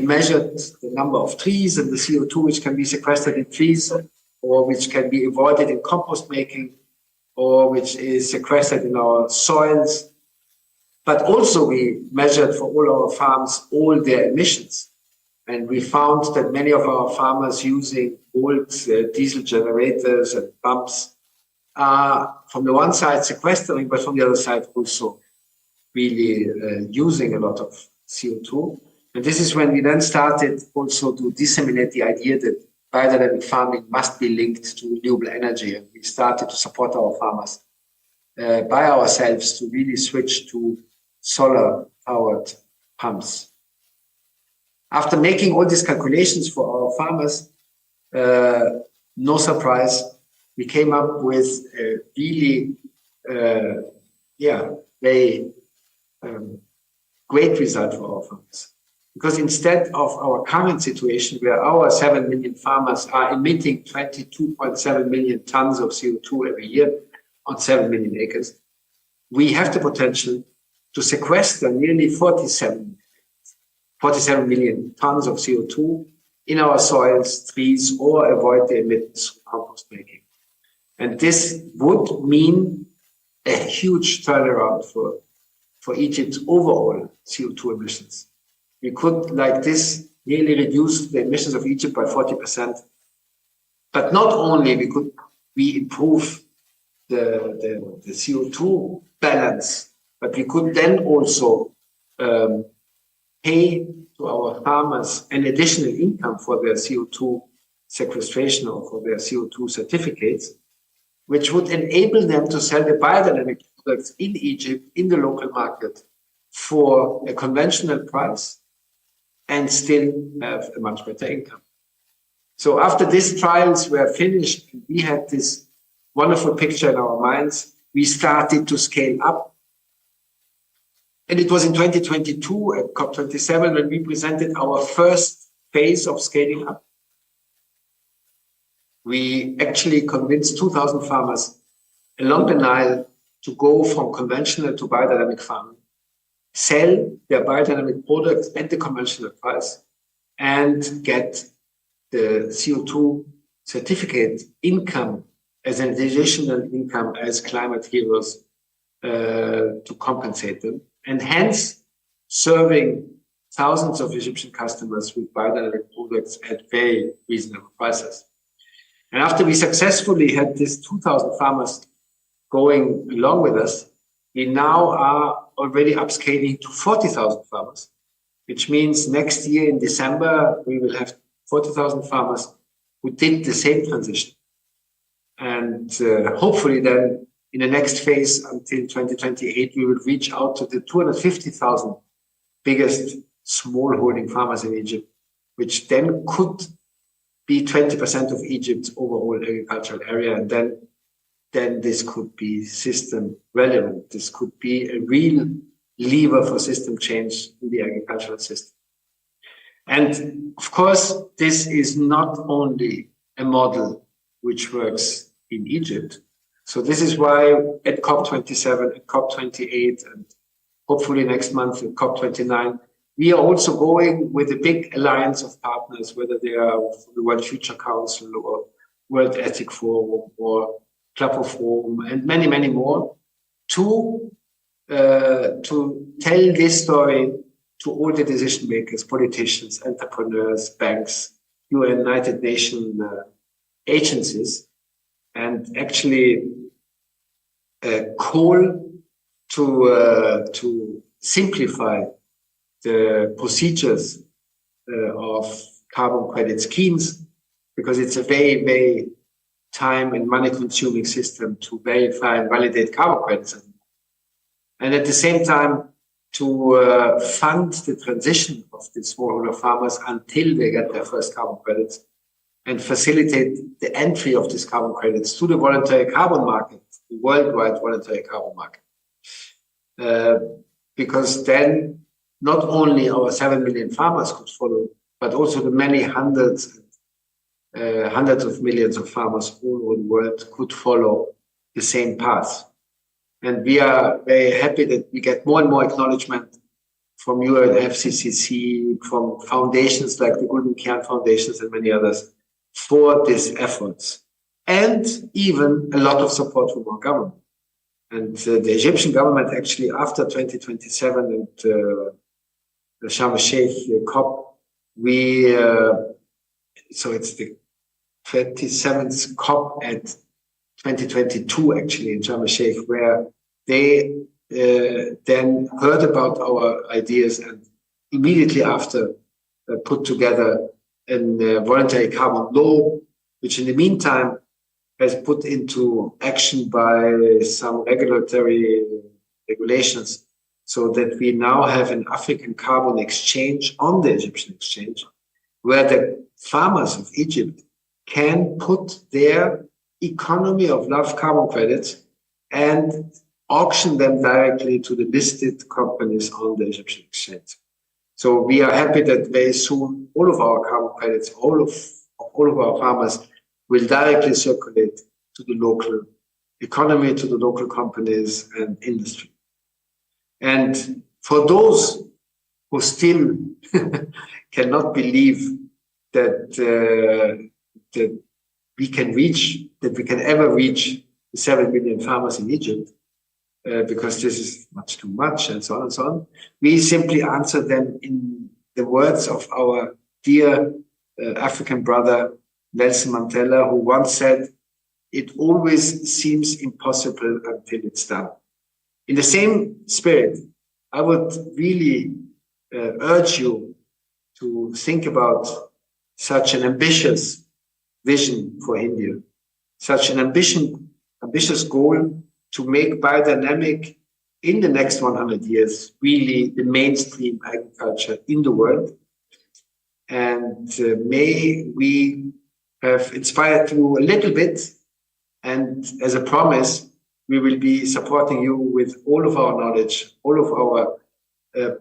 measured the number of trees and the CO2 which can be sequestered in trees, or which can be avoided in compost making, or which is sequestered in our soils. But also we measured for all our farms all their emissions. And we found that many of our farmers using old diesel generators and pumps are, from the one side, sequestering, but from the other side, also really using a lot of CO2. And this is when we then started also to disseminate the idea that biodynamic farming must be linked to renewable energy. And we started to support our farmers by ourselves to really switch to solar-powered pumps. After making all these calculations for our farmers, no surprise, we came up with a really, very great result for our farmers. Because instead of our current situation where our 7 million farmers are emitting 22.7 million tons of CO2 every year on 7 million acres, we have the potential to sequester nearly 47 million tons of CO2 in our soils, trees, or avoid the emissions from compost making. And this would mean a huge turnaround for Egypt's overall CO2 emissions. We could, like this, nearly reduce the emissions of Egypt by 40%. But not only could we improve the CO2 balance, but we could then also pay to our farmers an additional income for their CO2 sequestration or for their CO2 certificates, which would enable them to sell the biodynamic products in Egypt, in the local market, for a conventional price and still have a much better income. So after these trials were finished, we had this wonderful picture in our minds, we started to scale up. And it was in 2022 at COP27 when we presented our first phase of scaling up. We actually convinced 2,000 farmers along the Nile to go from conventional to biodynamic farming, sell their biodynamic products at the conventional price, and get the CO2 certificate income as an additional income as climate heroes to compensate them, and hence serving thousands of Egyptian customers with biodynamic products at very reasonable prices. And after we successfully had these 2,000 farmers going along with us, we now are already upscaling to 40,000 farmers, which means next year in December, we will have 40,000 farmers who did the same transition. And hopefully then in the next phase until 2028, we will reach out to the 250,000 biggest smallholding farmers in Egypt, which then could be 20% of Egypt's overall agricultural area. And then this could be system relevant. This could be a real lever for system change in the agricultural system. And of course, this is not only a model which works in Egypt. So this is why at COP27, at COP28, and hopefully next month at COP29, we are also going with a big alliance of partners, whether they are from the World Future Council or World Ethic Forum or Club of Rome and many, many more, to tell this story to all the decision makers, politicians, entrepreneurs, banks, United Nations agencies, and actually call to simplify the procedures of carbon credit schemes, because it's a very, very time and money consuming system to verify and validate carbon credits. And at the same time, to fund the transition of the smallholder farmers until they get their first carbon credits and facilitate the entry of these carbon credits to the voluntary carbon market, the worldwide voluntary carbon market. Because then not only our 7 million farmers could follow, but also the many hundreds of millions of farmers all over the world could follow the same path. And we are very happy that we get more and more acknowledgement from UNFCCC, from foundations like the Gulbenkian Foundations and many others for these efforts. And even a lot of support from our government. And the Egyptian government actually, after 2027 and the Sharm el-Sheikh COP, so it's the 27th COP at 2022 actually in Sharm el-Sheikh, where they then heard about our ideas and immediately after put together a voluntary carbon law, which in the meantime has put into action by some regulatory regulations, so that we now have an African carbon exchange on the Egyptian exchange, where the farmers of Egypt can put their economy of love carbon credits and auction them directly to the listed companies on the Egyptian exchange. So we are happy that very soon all of our carbon credits, all of our farmers will directly circulate to the local economy, to the local companies and industry. And for those who still cannot believe that we can ever reach the 7 million farmers in Egypt, because this is much too much and so on and so on, we simply answer them in the words of our dear African brother Nelson Mandela, who once said, "It always seems impossible until it's done." In the same spirit, I would really urge you to think about such an ambitious vision for India, such an ambitious goal to make biodynamic in the next 100 years really the mainstream agriculture in the world. And may we have inspired you a little bit, and as a promise, we will be supporting you with all of our knowledge, all of our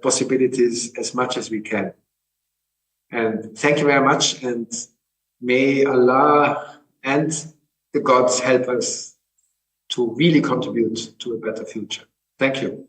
possibilities as much as we can. And thank you very much, and may Allah and the gods help us to really contribute to a better future. Thank you.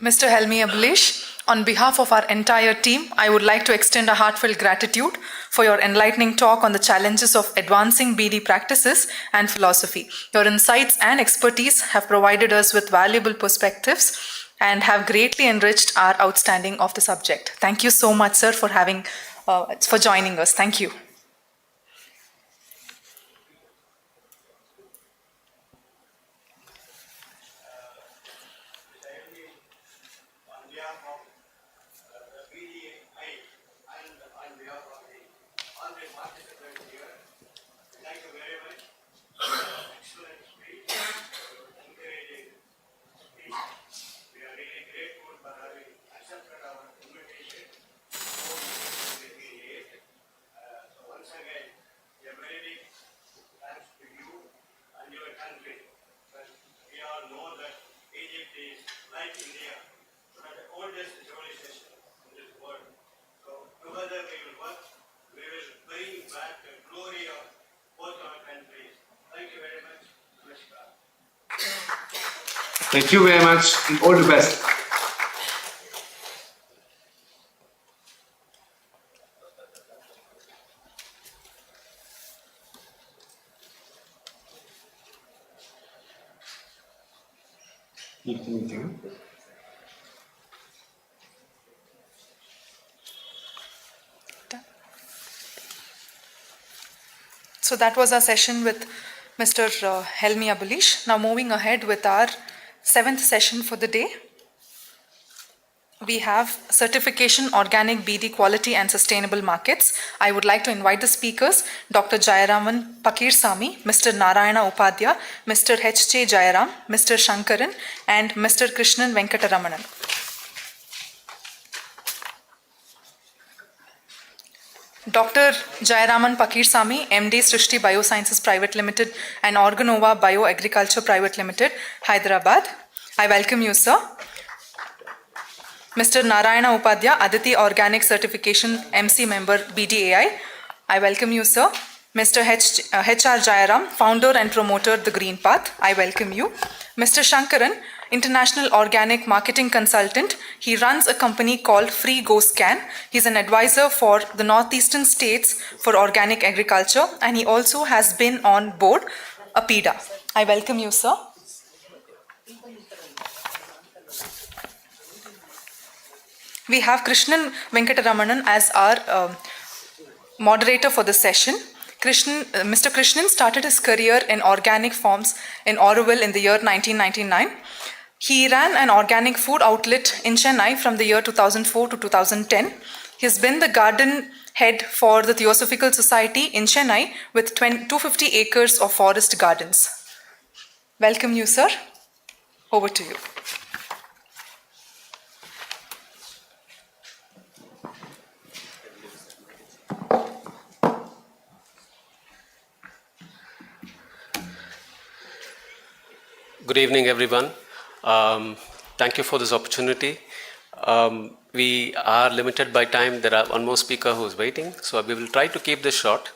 Mr. Helmi Abolish, on behalf of our entire team, I would like to extend a heartfelt gratitude for your enlightening talk on the challenges of advancing BD practices and philosophy. Your insights and expertise have provided us with valuable perspectives and have greatly enriched our understanding of the subject. Thank you so much, sir, for joining us. Thank you. Thank you very much, and all the best. So that was our session with Mr. Helmi Abolish. Now moving ahead with our 7th session for the day. We have Certification, Organic BD Quality and Sustainable Markets. I would like to invite the speakers, Dr. Jayaraman Pakirsamy, Mr. Narayana Upadhyaya, Mr. H.J. Jayaram, Mr. Shankaran, and Mr. Krishnan Venkataramanan. Dr. Jayaraman Pakirsamy, MD Srishti Biosciences Private Limited and Organova Bioagriculture Private Limited, Hyderabad. I welcome you, sir. Mr. Narayana Upadhyaya, Aditi Organic Certification MC Member BDAI. I welcome you, sir. Mr. H.R. Jayaram, Founder and Promoter The Green Path. I welcome you. Mr. Shankaran, international organic marketing consultant. He runs a company called Free Go Scan. He's an advisor for the northeastern states for organic agriculture, and he also has been on board APIDA. I welcome you, sir. We have Krishnan Venkataramanan as our moderator for the session. Mr. Krishnan started his career in organic farms in Auroville in the year 1999. He ran an organic food outlet in Chennai from the year 2004 to 2010. He has been the garden head for the Theosophical Society in Chennai with 250 acres of forest gardens. Welcome you, sir. Over to you. Good evening, everyone. Thank you for this opportunity. We are limited by time. There are one more speaker who is waiting, so we will try to keep this short.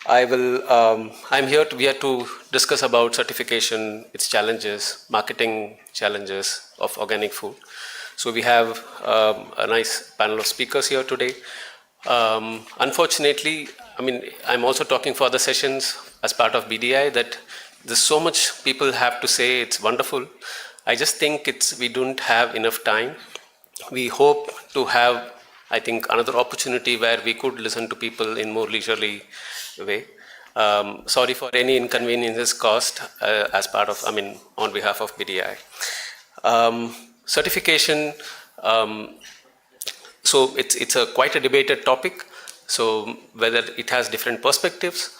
I'm here to discuss about certification, its challenges, marketing challenges of organic food. So we have a nice panel of speakers here today. Unfortunately, I'm also talking for other sessions as part of BDI that there's so much people have to say. It's wonderful. I just think we don't have enough time. We hope to have, I think, another opportunity where we could listen to people in more leisurely way. Sorry for any inconveniences caused as part of, on behalf of BDI. Certification, so it's quite a debated topic. So whether it has different perspectives.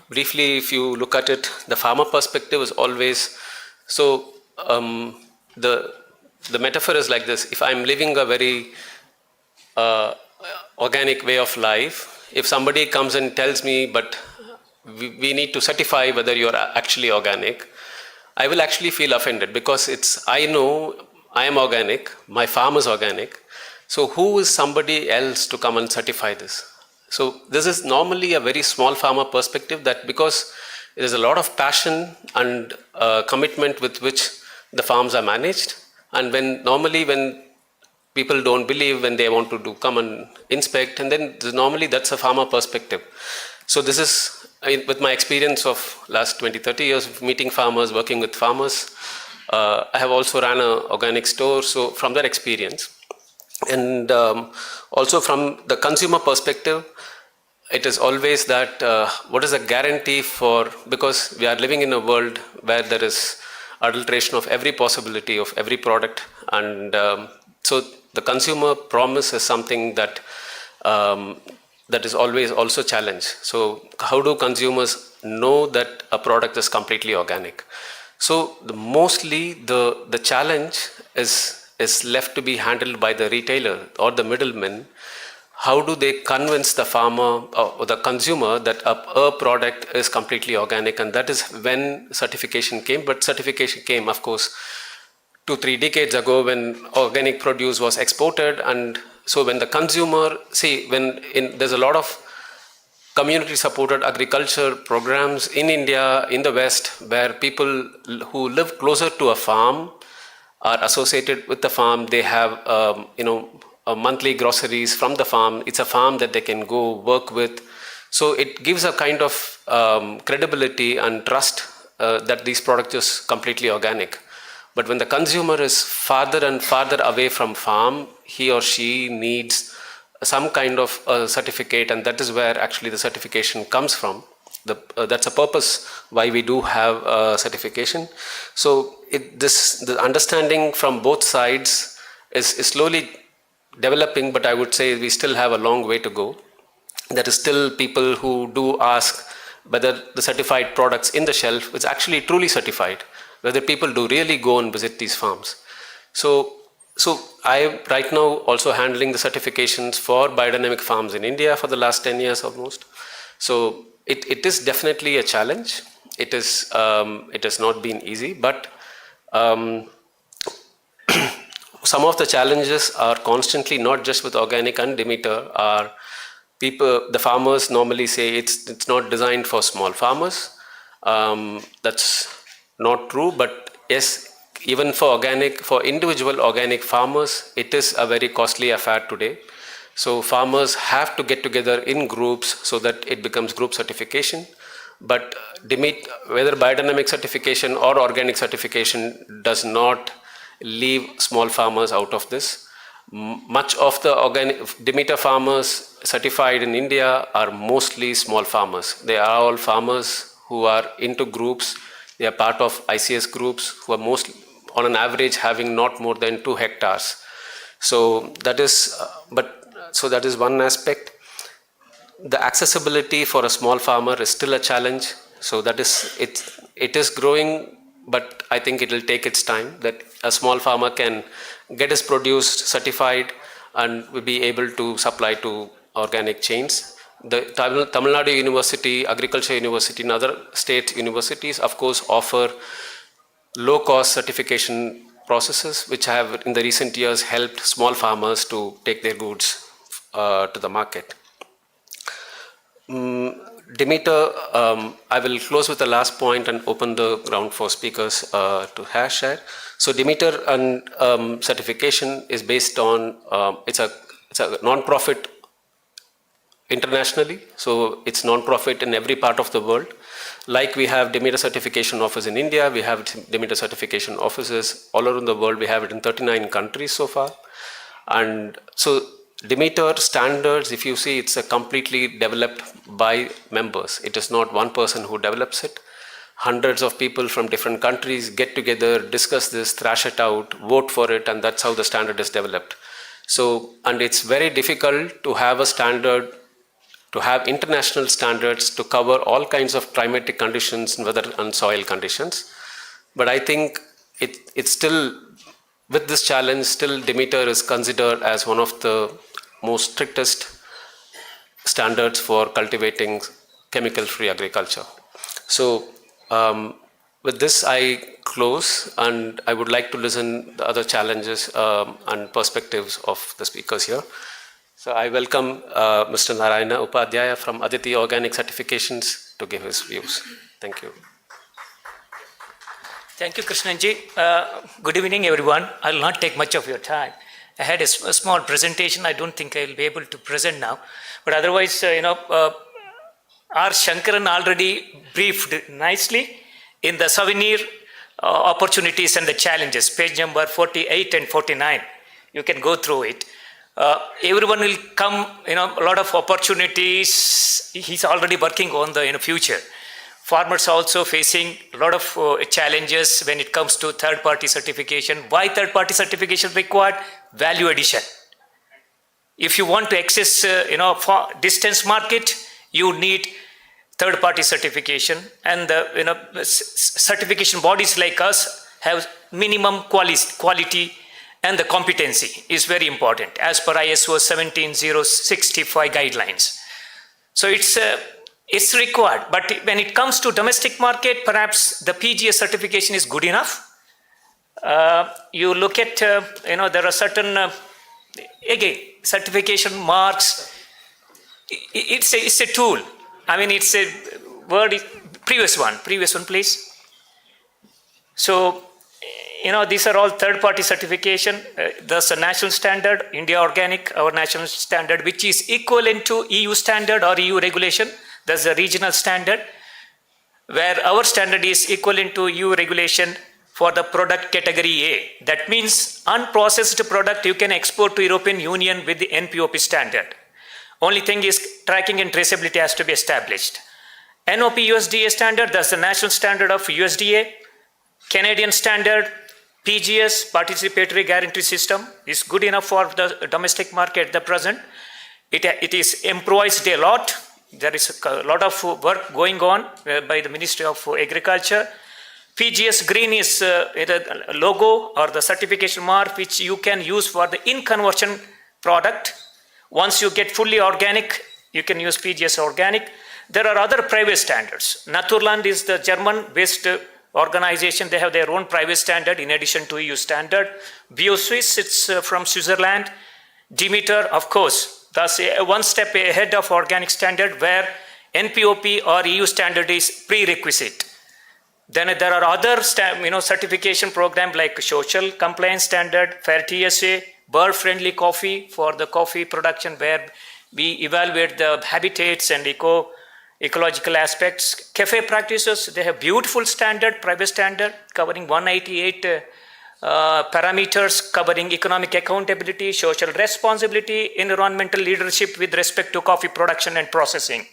Briefly, if you look at it, the farmer perspective is always, so the metaphor is like this: if I'm living a very organic way of life, if somebody comes and tells me, but we need to certify whether you're actually organic, I will actually feel offended because I know I am organic, my farm is organic, so who is somebody else to come and certify this? So this is normally a very small farmer perspective, that because there is a lot of passion and commitment with which the farms are managed, and when people don't believe, when they want to come and inspect, and then normally that's a farmer perspective. So this is, with my experience of last 20-30 years of meeting farmers, working with farmers, I have also ran an organic store, so from that experience. And also from the consumer perspective, it is always that what is a guarantee for, because we are living in a world where there is adulteration of every possibility of every product, and so the consumer promise is something that that is always also challenged. So how do consumers know that a product is completely organic? So mostly the challenge is left to be handled by the retailer or the middleman. How do they convince the farmer or the consumer that a product is completely organic? And that is when certification came. But certification came, of course, 2-3 decades ago when organic produce was exported. And so when the consumer, there's a lot of community supported agriculture programs in India, in the West, where people who live closer to a farm are associated with the farm. They have, monthly groceries from the farm. It's a farm that they can go work with. So it gives a kind of credibility and trust that these products is completely organic. But when the consumer is farther and farther away from farm, he or she needs some kind of certificate, and that is where actually the certification comes from. That's a purpose why we do have certification. So the understanding from both sides is slowly developing, but I would say we still have a long way to go. There is still people who do ask whether the certified products in the shelf is actually truly certified, whether people do really go and visit these farms. So I am right now also handling the certifications for biodynamic farms in India for the last 10 years almost. So it is definitely a challenge. It has not been easy, but some of the challenges are constantly, not just with organic and Demeter, the farmers normally say it's not designed for small farmers. That's not true, but yes, even for individual organic farmers, it is a very costly affair today. So farmers have to get together in groups so that it becomes group certification. But whether biodynamic certification or organic certification does not leave small farmers out of this. Much of the Demeter farmers certified in India are mostly small farmers. They are all farmers who are into groups. They are part of ICS groups who are mostly, on an average, having not more than 2 hectares. So that is one aspect. The accessibility for a small farmer is still a challenge. So that is it is growing, but I think it will take its time that a small farmer can get his produce certified and will be able to supply to organic chains. The Tamil Nadu University, Agriculture University, and other state universities, of course, offer low-cost certification processes, which have in the recent years helped small farmers to take their goods to the market. Demeter, I will close with the last point and open the ground for speakers to share. So Demeter and certification is based on, it's a non-profit internationally, so it's non-profit in every part of the world. Like we have Demeter certification office in India, we have Demeter certification offices all around the world. We have it in 39 countries so far. And so Demeter standards, if you see, it's a completely developed by members. It is not one person who develops it. Hundreds of people from different countries get together, discuss this, thrash it out, vote for it, and that's how the standard is developed. So, and it's very difficult to have a standard, to have international standards to cover all kinds of climatic conditions, weather and soil conditions. But I think it's still, with this challenge, still Demeter is considered as one of the most strictest standards for cultivating chemical-free agriculture. So with this I close, and I would like to listen the other challenges and perspectives of the speakers here. So I welcome Mr. Narayana Upadhyaya from Aditi Organic Certifications to give his views. Thank you. Thank you, Krishnanji. Good evening, everyone. I will not take much of your time. I had a small presentation. I don't think I will be able to present now. But otherwise, R. Shankaran already briefed nicely in the souvenir opportunities and the challenges, page number 48 and 49. You can go through it. Everyone will come, a lot of opportunities. He's already working on the future. Farmers are also facing a lot of challenges when it comes to third-party certification. Why third-party certification required? Value addition. If you want to access, for distance market, you need third-party certification, and the certification bodies like us have minimum quality, and the competency is very important as per ISO 17065 guidelines. So it's required, but when it comes to domestic market, perhaps the PGS certification is good enough. You look at, there are certain, again, certification marks. It's a tool. I mean, it's a word, previous one, please. So, these are all third-party certification. There's a national standard, India Organic, our national standard, which is equivalent to EU standard or EU regulation. There's a regional standard, where our standard is equivalent to EU regulation for the product category A. That means unprocessed product you can export to European Union with the NPOP standard. Only thing is tracking and traceability has to be established. NOP USDA standard, that's the national standard of USDA. Canadian standard, PGS, participatory guarantee system, is good enough for the domestic market at the present. It is improvised a lot. There is a lot of work going on by the Ministry of Agriculture. PGS green is the logo or the certification mark which you can use for the in-conversion product. Once you get fully organic, you can use PGS organic. There are other private standards. Naturland is the German-based organization. They have their own private standard in addition to EU standard. BioSwiss, it's from Switzerland. Demeter, of course, thus one step ahead of organic standard where NPOP or EU standard is prerequisite. Then there are other certification programs like Social Compliance Standard, Fair TSA, Bird-Friendly Coffee for the coffee production, where we evaluate the habitats and ecological aspects. Cafe practices, they have beautiful standard, private standard, covering 188 parameters, covering economic accountability, social responsibility, environmental leadership with respect to coffee production and processing.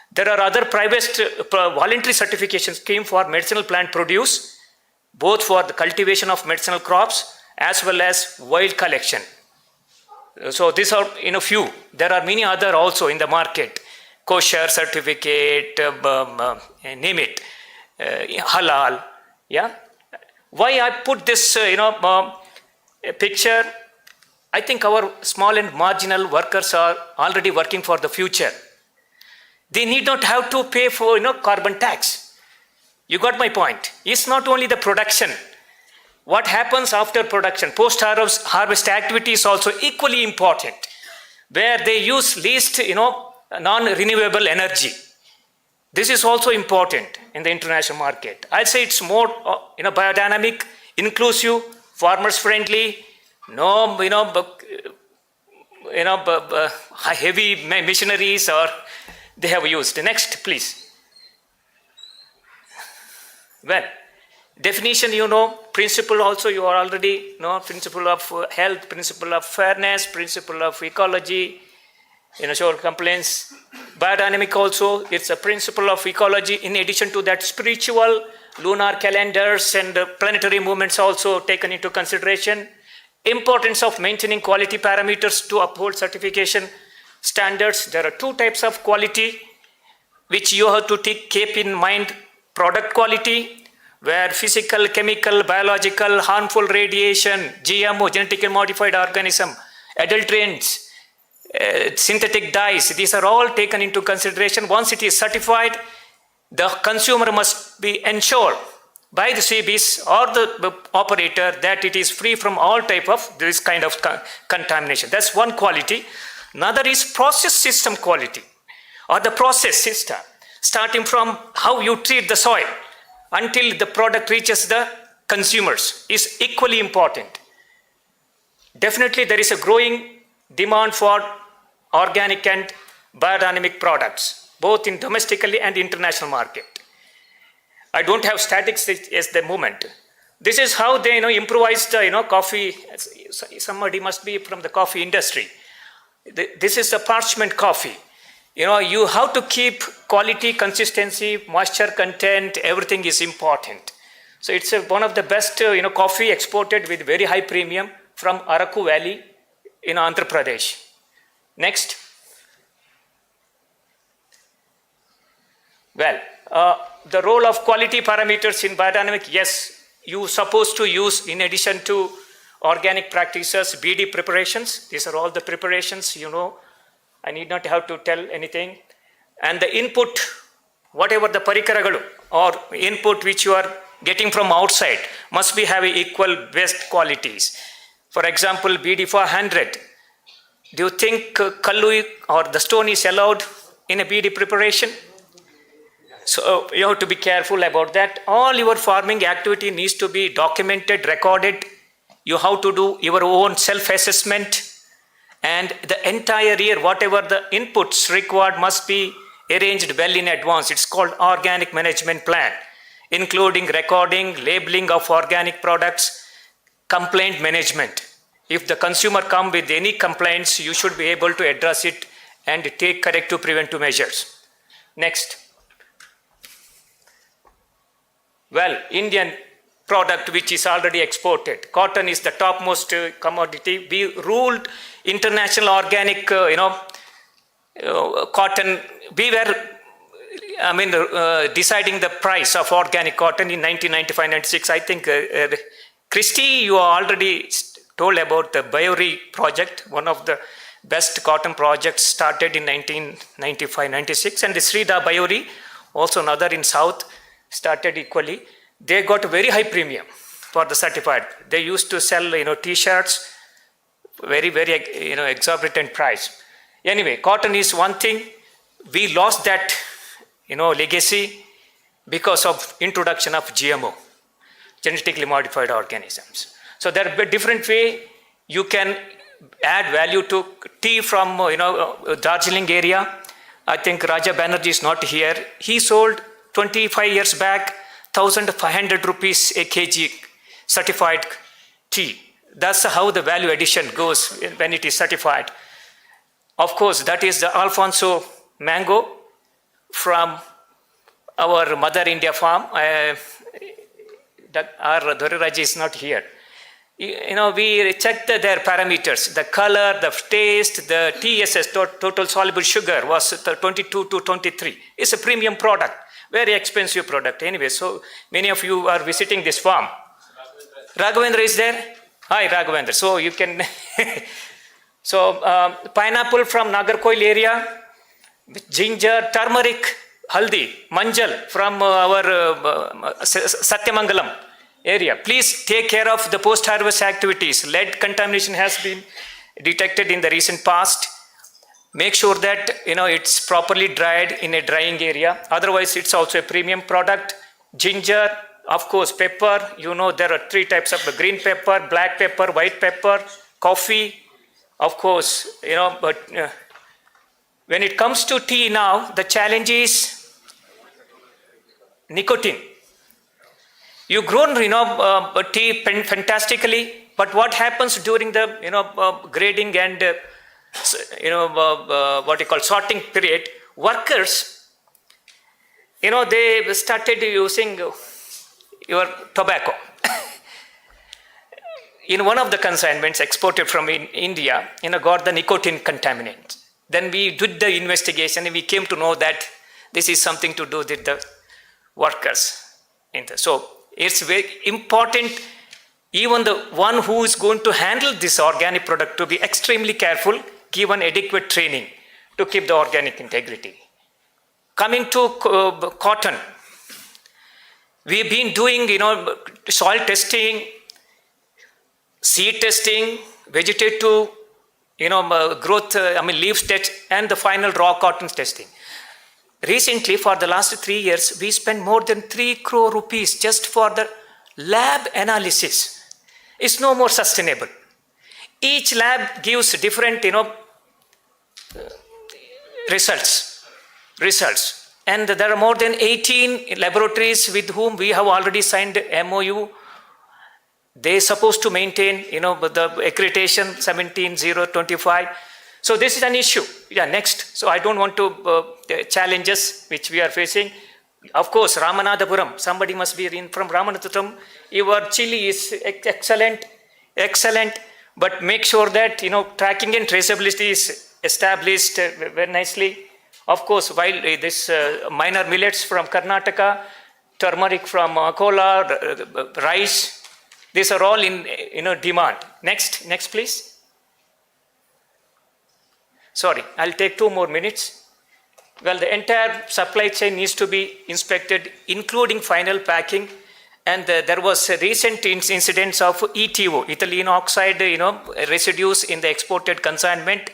There are other private voluntary certification scheme for medicinal plant produce, both for the cultivation of medicinal crops as well as wild collection. So these are a few. There are many other also in the market. Kosher certificate, name it, halal. Yeah. Why I put this picture? I think our small and marginal workers are already working for the future. They need not have to pay for carbon tax. You got my point. It's not only the production. What happens after production, post-harvest activity is also equally important, where they use least non-renewable energy. This is also important in the international market. I'd say it's more biodynamic, inclusive, farmers friendly, no heavy machineries or they have used. Next, please. Well, definition, principle also you are already know, principle of health, principle of fairness, principle of ecology, social compliance. Biodynamic also, it's a principle of ecology. In addition to that, spiritual, lunar calendars and planetary movements also taken into consideration. Importance of maintaining quality parameters to uphold certification standards. There are two types of quality which you have to keep in mind. Product quality, where physical, chemical, biological, harmful radiation, GMO, genetically modified organism, adulterants, synthetic dyes, these are all taken into consideration. Once it is certified, the consumer must be ensured by the CBs or the operator that it is free from all type of this kind of contamination. That's one quality. Another is process system quality, or the process system, starting from how you treat the soil until the product reaches the consumers is equally important. Definitely there is a growing demand for organic and biodynamic products, both in domestically and international market. I don't have statistics at the moment. This is how they improvise the coffee. Somebody must be from the coffee industry. This is the parchment coffee. You have to keep quality, consistency, moisture content, everything is important. So it's one of the best coffee exported with very high premium from Araku Valley in Andhra Pradesh. Next. Well, the role of quality parameters in biodynamic, yes, you're supposed to use, in addition to organic practices, BD preparations. These are all the preparations, I need not have to tell anything. And the input, whatever the parikaragalu or input which you are getting from outside must be having equal best qualities. For example, BD 400. Do you think kallu or the stone is allowed in a BD preparation? So you have to be careful about that. All your farming activity needs to be documented, recorded. You have to do your own self-assessment. And the entire year, whatever the inputs required must be arranged well in advance. It's called organic management plan, including recording, labeling of organic products, complaint management. If the consumer comes with any complaints, you should be able to address it and take corrective preventive measures. Next. Well, Indian product which is already exported. Cotton is the topmost commodity. We ruled international organic, cotton. We were, deciding the price of organic cotton in 1995-96. I think, Christy, you already told about the Biori project, one of the best cotton projects started in 1995-96. And the Srida Biori, also another in South, started equally. They got a very high premium for the certified. They used to sell, t-shirts, very, very, exorbitant price. Anyway, cotton is one thing. We lost that, legacy. because of introduction of GMO, genetically modified organisms. So there are different way you can add value to tea from Darjeeling area. I think Raja Banerjee is not here. He sold 25 years back 1,500 rupees a kg certified tea. That's how the value addition goes when it is certified. Of course, that is the Alfonso mango from our Mother India farm. Our Dorairaj is not here. We checked their parameters, the color, the taste, the TSS, total soluble sugar, was 22 to 23. It's a premium product, very expensive product anyway. So many of you are visiting this farm. Raghavendra is there? Hi, Raghavendra. So you can, pineapple from Nagarkoil area, ginger, turmeric, haldi, manjal from our Satyamangalam area. Please take care of the post-harvest activities. Lead contamination has been detected in the recent past. Make sure that it's properly dried in a drying area. Otherwise, it's also a premium product. Ginger, of course, pepper. There are 3 types of green pepper, black pepper, white pepper, coffee. Of course, but when it comes to tea now, the challenge is nicotine. You grown, tea fantastically, but what happens during the, grading and, sorting period? Workers, they started using your tobacco. In one of the consignments exported from India, got the nicotine contaminant. Then we did the investigation and we came to know that this is something to do with the workers. So it's very important, even the one who is going to handle this organic product, to be extremely careful, given adequate training to keep the organic integrity. Coming to cotton, we've been doing, soil testing, seed testing, vegetative, growth, leaves test, and the final raw cotton testing. Recently, for the last 3 years, we spent more than 3 crore rupees just for the lab analysis. It's no more sustainable. Each lab gives different, results. And there are more than 18 laboratories with whom we have already signed MOU. They're supposed to maintain, the accreditation 17025. So this is an issue. Yeah, next. So I don't want to challenges which we are facing. Of course, Ramanathapuram. Somebody must be from Ramanathapuram. Your chili is excellent. But make sure that tracking and traceability is established very nicely. Of course, while this minor millets from Karnataka, turmeric from Akola, rice, these are all in demand. Next please. Sorry, I'll take 2 more minutes. Well, the entire supply chain needs to be inspected, including final packing. And there was a recent incidents of ETO, ethylene oxide, residues in the exported consignment,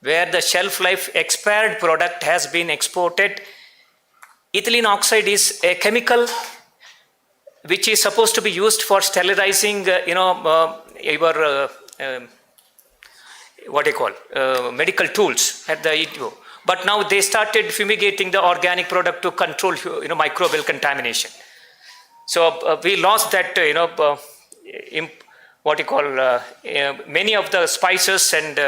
where the shelf life expired product has been exported. Ethylene oxide is a chemical which is supposed to be used for sterilizing, medical tools at the ETO. But now they started fumigating the organic product to control, microbial contamination. So we lost that, many of the spices and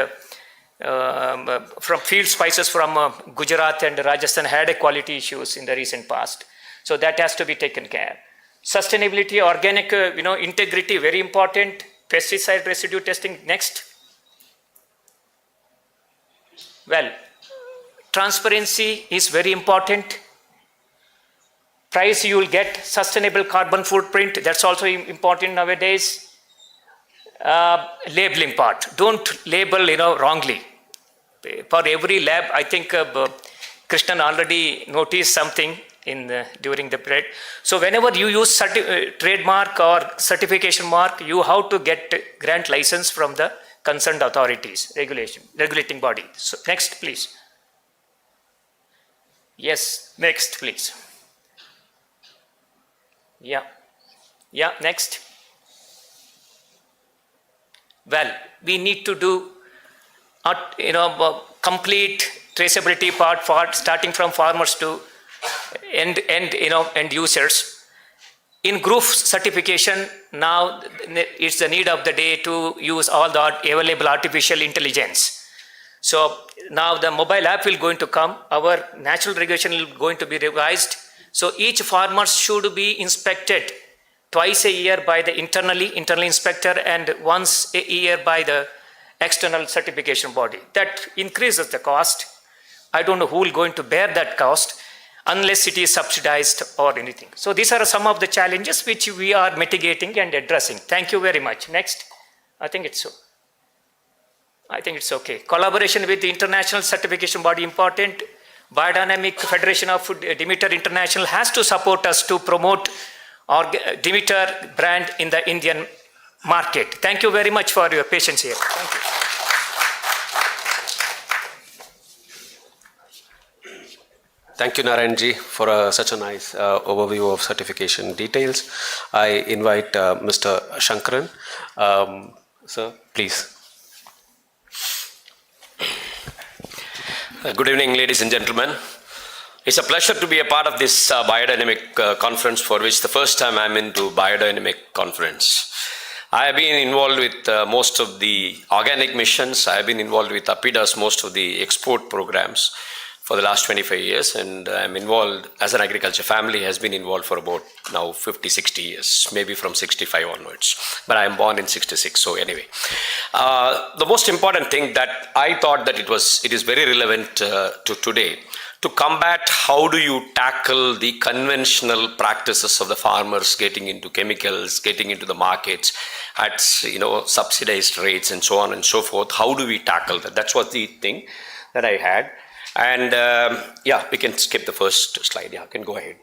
from field spices from Gujarat and Rajasthan had a quality issues in the recent past. So that has to be taken care. Sustainability, organic, integrity, very important. Pesticide residue testing, next. Well, transparency is very important. Price you will get, sustainable carbon footprint, that's also important nowadays. Labeling part, don't label wrongly. For every lab, I think Krishnan already noticed something during the period. So whenever you use trademark or certification mark, you have to grant license from the concerned authorities, regulating body. So next, please. Yes, next, please. Yeah, next. Well, we need to do complete traceability part starting from farmers to end users. In group certification, now it's the need of the day to use all the available artificial intelligence. So now the mobile app will going to come, our natural regulation will going to be revised. So each farmer should be inspected twice a year by the internal inspector and once a year by the external certification body. That increases the cost. I don't know who will going to bear that cost unless it is subsidized or anything. So these are some of the challenges which we are mitigating and addressing. Thank you very much. Next. I think it's okay. Collaboration with the international certification body important. Biodynamic Federation of Demeter International has to support us to promote our Demeter brand in the Indian market. Thank you very much for your patience here. Thank you. Thank you, Narayanji, for such a nice overview of certification details. I invite Mr. Shankaran. Sir, please. Good evening, ladies and gentlemen. It's a pleasure to be a part of this biodynamic conference, for which the first time I'm into biodynamic conference. I have been involved with most of the organic missions. I have been involved with APIDA's most of the export programs for the last 25 years, and I'm involved as an agriculture family has been involved for about now 50, 60 years, maybe from 65 onwards. But I'm born in 66, so anyway. The most important thing that I thought that it is very relevant to today, to combat how do you tackle the conventional practices of the farmers getting into chemicals, getting into the markets at subsidized rates and so on and so forth. How do we tackle that? That's what the thing that I had. And we can skip the first slide. Yeah, can go ahead.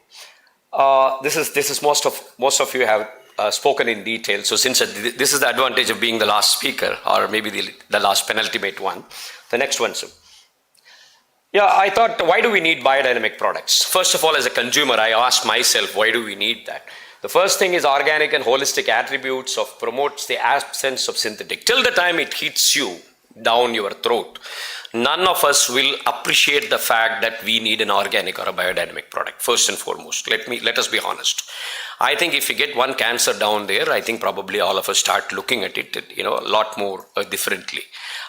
This is most of you have spoken in detail. So since this is the advantage of being the last speaker, or maybe the last penultimate one. The next one, sir. Yeah, I thought, why do we need biodynamic products? First of all, as a consumer, I asked myself, why do we need that? The first thing is organic and holistic attributes of promotes the absence of synthetic. Till the time it hits you down your throat, none of us will appreciate the fact that we need an organic or a biodynamic product, first and foremost. Let us be honest. I think if you get one cancer down there, I think probably all of us start looking at it, a lot more differently.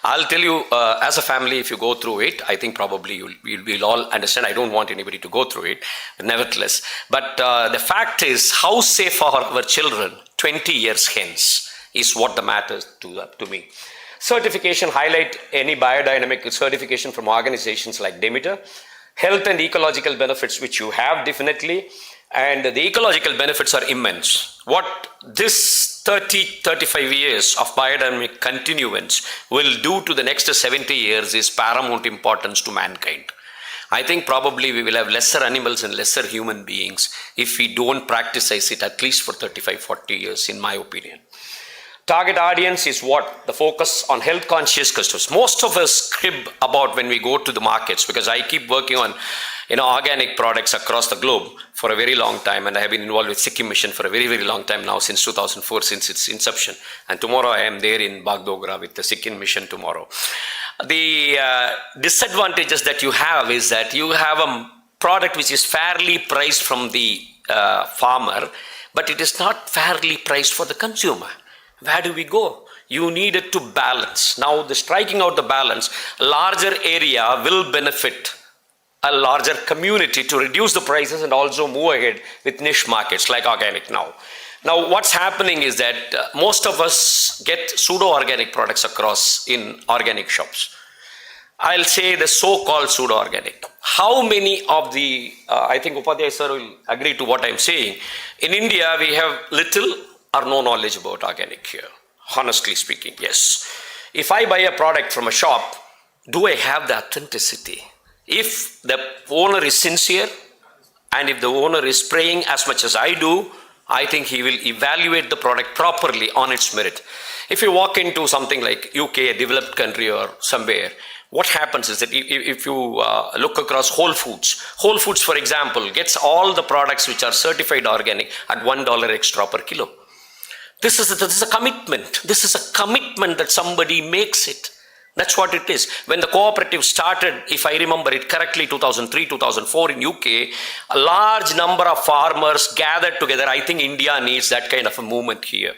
I'll tell you, as a family, if you go through it, I think probably we'll all understand. I don't want anybody to go through it, but nevertheless. But the fact is, how safe are our children 20 years hence is what the matters to me. Certification, highlight any biodynamic certification from organizations like Demeter. Health and ecological benefits, which you have definitely, and the ecological benefits are immense. What this 35 years of biodynamic continuance will do to the next 70 years is paramount importance to mankind. I think probably we will have lesser animals and lesser human beings if we don't practice it at least for 35, 40 years, in my opinion. Target audience is what? The focus on health conscious customers. Most of us crib about when we go to the markets, because I keep working on organic products across the globe for a very long time, and I have been involved with Sikkim Mission for a very, very long time now, since 2004, since its inception. And tomorrow I am there in Bagdogra with the Sikkim Mission tomorrow. The disadvantages that you have is that you have a product which is fairly priced from the farmer, but it is not fairly priced for the consumer. Where do we go? You need it to balance. Now, the striking out the balance, a larger area will benefit a larger community to reduce the prices and also move ahead with niche markets like organic now. Now, what's happening is that most of us get pseudo-organic products across in organic shops. I'll say the so-called pseudo-organic. How many of the, I think Upadhyay sir will agree to what I'm saying. In India, we have little or no knowledge about organic here. Honestly speaking, yes. If I buy a product from a shop, do I have the authenticity? If the owner is sincere, and if the owner is praying as much as I do, I think he will evaluate the product properly on its merit. If you walk into something like UK, a developed country or somewhere, what happens is that if you look across Whole Foods, for example, gets all the products which are certified organic at $1 extra per kilo. This is a commitment. This is a commitment that somebody makes it. That's what it is. When the cooperative started, if I remember it correctly, 2003, 2004 in UK, a large number of farmers gathered together. I think India needs that kind of a movement here.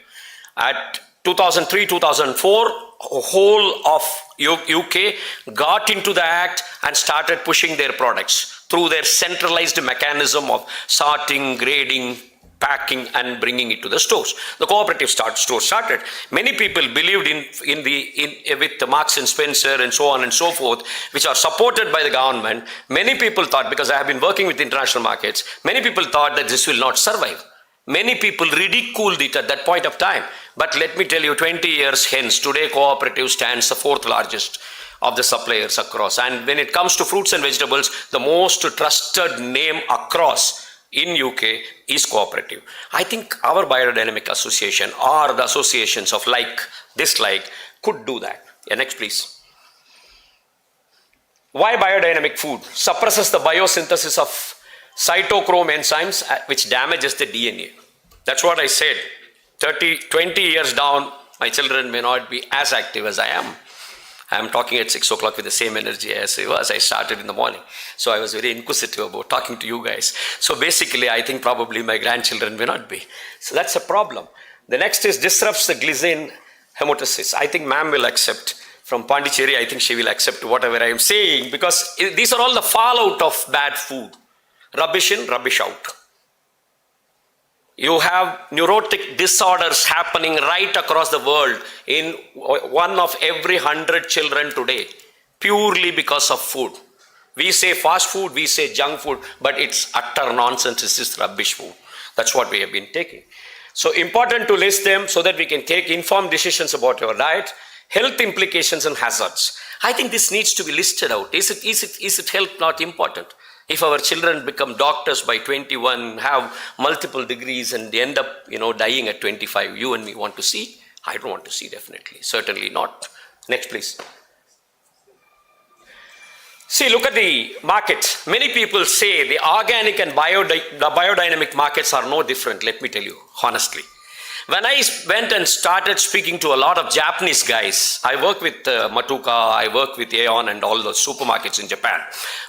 At 2003, 2004, whole of UK got into the act and started pushing their products through their centralized mechanism of sorting, grading, packing and bringing it to the stores. The cooperative store started. Many people believed with the Marks and Spencer and so on and so forth, which are supported by the government. Many people thought, because I have been working with international markets, many people thought that this will not survive. Many people ridiculed it at that point of time. But let me tell you, 20 years hence, today cooperative stands the fourth largest of the suppliers across. And when it comes to fruits and vegetables, the most trusted name across in UK is cooperative. I think our Biodynamic Association or the associations of like, dislike could do that. Yeah, next please. Why biodynamic food? Suppresses the biosynthesis of cytochrome enzymes which damages the DNA. That's what I said. 20 years down, my children may not be as active as I am. I am talking at 6 o'clock with the same energy as I started in the morning. So I was very inquisitive about talking to you guys. So basically, I think probably my grandchildren may not be. So that's a problem. The next is disrupts the glycine hemostasis. I think ma'am will accept. From Pondicherry, I think she will accept whatever I am saying, because these are all the fallout of bad food. Rubbish in, rubbish out. You have neurotic disorders happening right across the world in 1 of every 100 children today, purely because of food. We say fast food, we say junk food, but it's utter nonsense. This is rubbish food. That's what we have been taking. So important to list them so that we can take informed decisions about your diet, health implications and hazards. I think this needs to be listed out. Is it health not important? If our children become doctors by 21, have multiple degrees and they end up, dying at 25, you and me want to see? I don't want to see, definitely. Certainly not. Next, please. See, look at the market. Many people say the organic and the biodynamic markets are no different, let me tell you, honestly. When I went and started speaking to a lot of Japanese guys, I work with Matuka, I work with Aeon and all those supermarkets in Japan.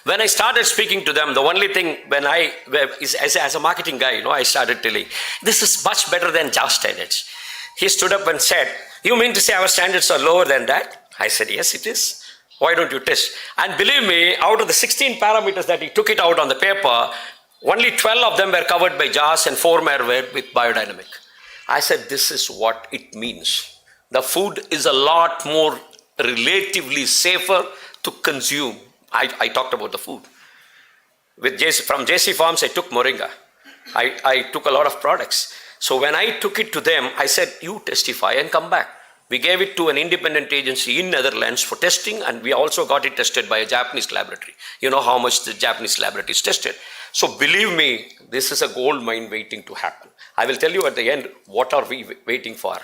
When I started speaking to them, the only thing as a marketing guy, I started telling, this is much better than Just standards. He stood up and said, you mean to say our standards are lower than that? I said, yes, it is. Why don't you test? And believe me, out of the 16 parameters that he took it out on the paper, only 12 of them were covered by JAS and 4 were with biodynamic. I said, this is what it means. The food is a lot more relatively safer to consume. I talked about the food. From JC Farms, I took moringa. I took a lot of products. So when I took it to them, I said, you testify and come back. We gave it to an independent agency in Netherlands for testing, and we also got it tested by a Japanese laboratory. You know how much the Japanese laboratory is tested. So believe me, this is a gold mine waiting to happen. I will tell you at the end, what are we waiting for?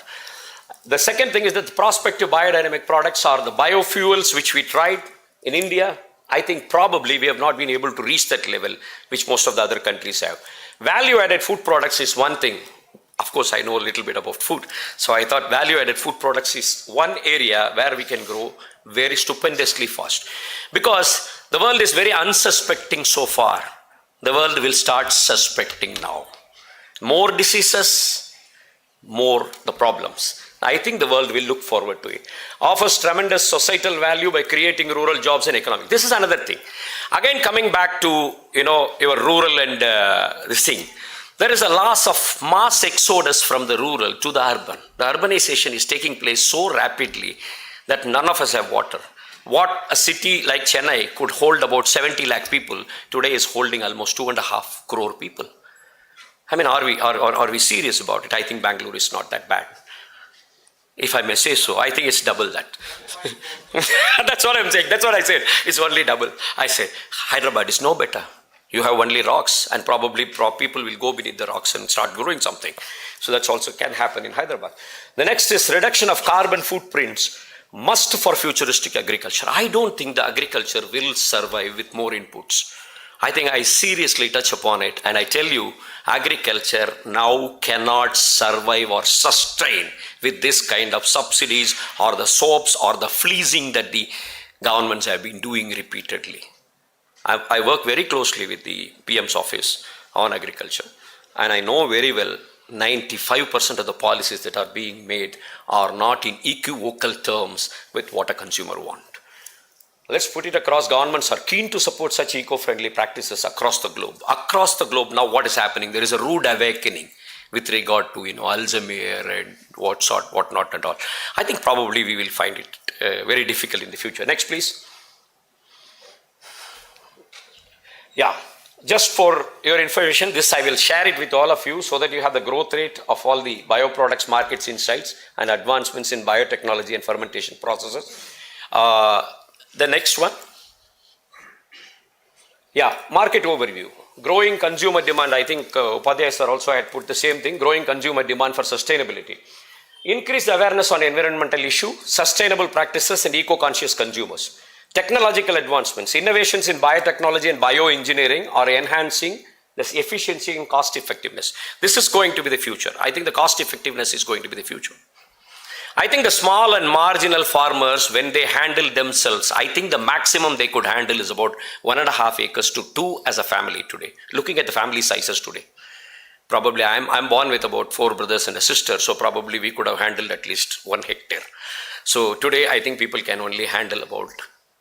The second thing is that the prospective biodynamic products are the biofuels, which we tried in India. I think probably we have not been able to reach that level, which most of the other countries have. Value-added food products is one thing. Of course, I know a little bit about food. So I thought value-added food products is one area where we can grow very stupendously fast. Because the world is very unsuspecting so far. The world will start suspecting now. More diseases, more the problems. I think the world will look forward to it. Offers tremendous societal value by creating rural jobs and economic. This is another thing. Again, coming back to, your rural and this thing. There is a loss of mass exodus from the rural to the urban. The urbanization is taking place so rapidly that none of us have water. What a city like Chennai could hold about 70 lakh people, today is holding almost 2.5 crore people. I mean, are we serious about it? I think Bangalore is not that bad. If I may say so, I think it's double that. That's what I'm saying. That's what I said. It's only double. I said, Hyderabad is no better. You have only rocks, and probably people will go beneath the rocks and start growing something. So that's also can happen in Hyderabad. The next is reduction of carbon footprints must for futuristic agriculture. I don't think the agriculture will survive with more inputs. I think I seriously touch upon it, and I tell you, agriculture now cannot survive or sustain with this kind of subsidies or the soaps or the fleecing that the governments have been doing repeatedly. I work very closely with the PM's office on agriculture, and I know very well 95% of the policies that are being made are not in equivocal terms with what a consumer wants. Let's put it across. Governments are keen to support such eco-friendly practices across the globe. Across the globe, now what is happening? There is a rude awakening with regard to, Alzheimer and whatnot and all. I think probably we will find it very difficult in the future. Next, please. Yeah, just for your information, this I will share it with all of you so that you have the growth rate of all the bioproducts markets insights and advancements in biotechnology and fermentation processes. The next one. Yeah, market overview. Growing consumer demand. I think Upadhyay sir also had put the same thing. Growing consumer demand for sustainability. Increased awareness on environmental issue, sustainable practices and eco-conscious consumers. Technological advancements. Innovations in biotechnology and bioengineering are enhancing the efficiency and cost effectiveness. This is going to be the future. I think the cost effectiveness is going to be the future. I think the small and marginal farmers, when they handle themselves, I think the maximum they could handle is about 1.5 acres to 2 as a family today. Looking at the family sizes today. Probably I'm born with about 4 brothers and a sister, so probably we could have handled at least 1 hectare. So today I think people can only handle about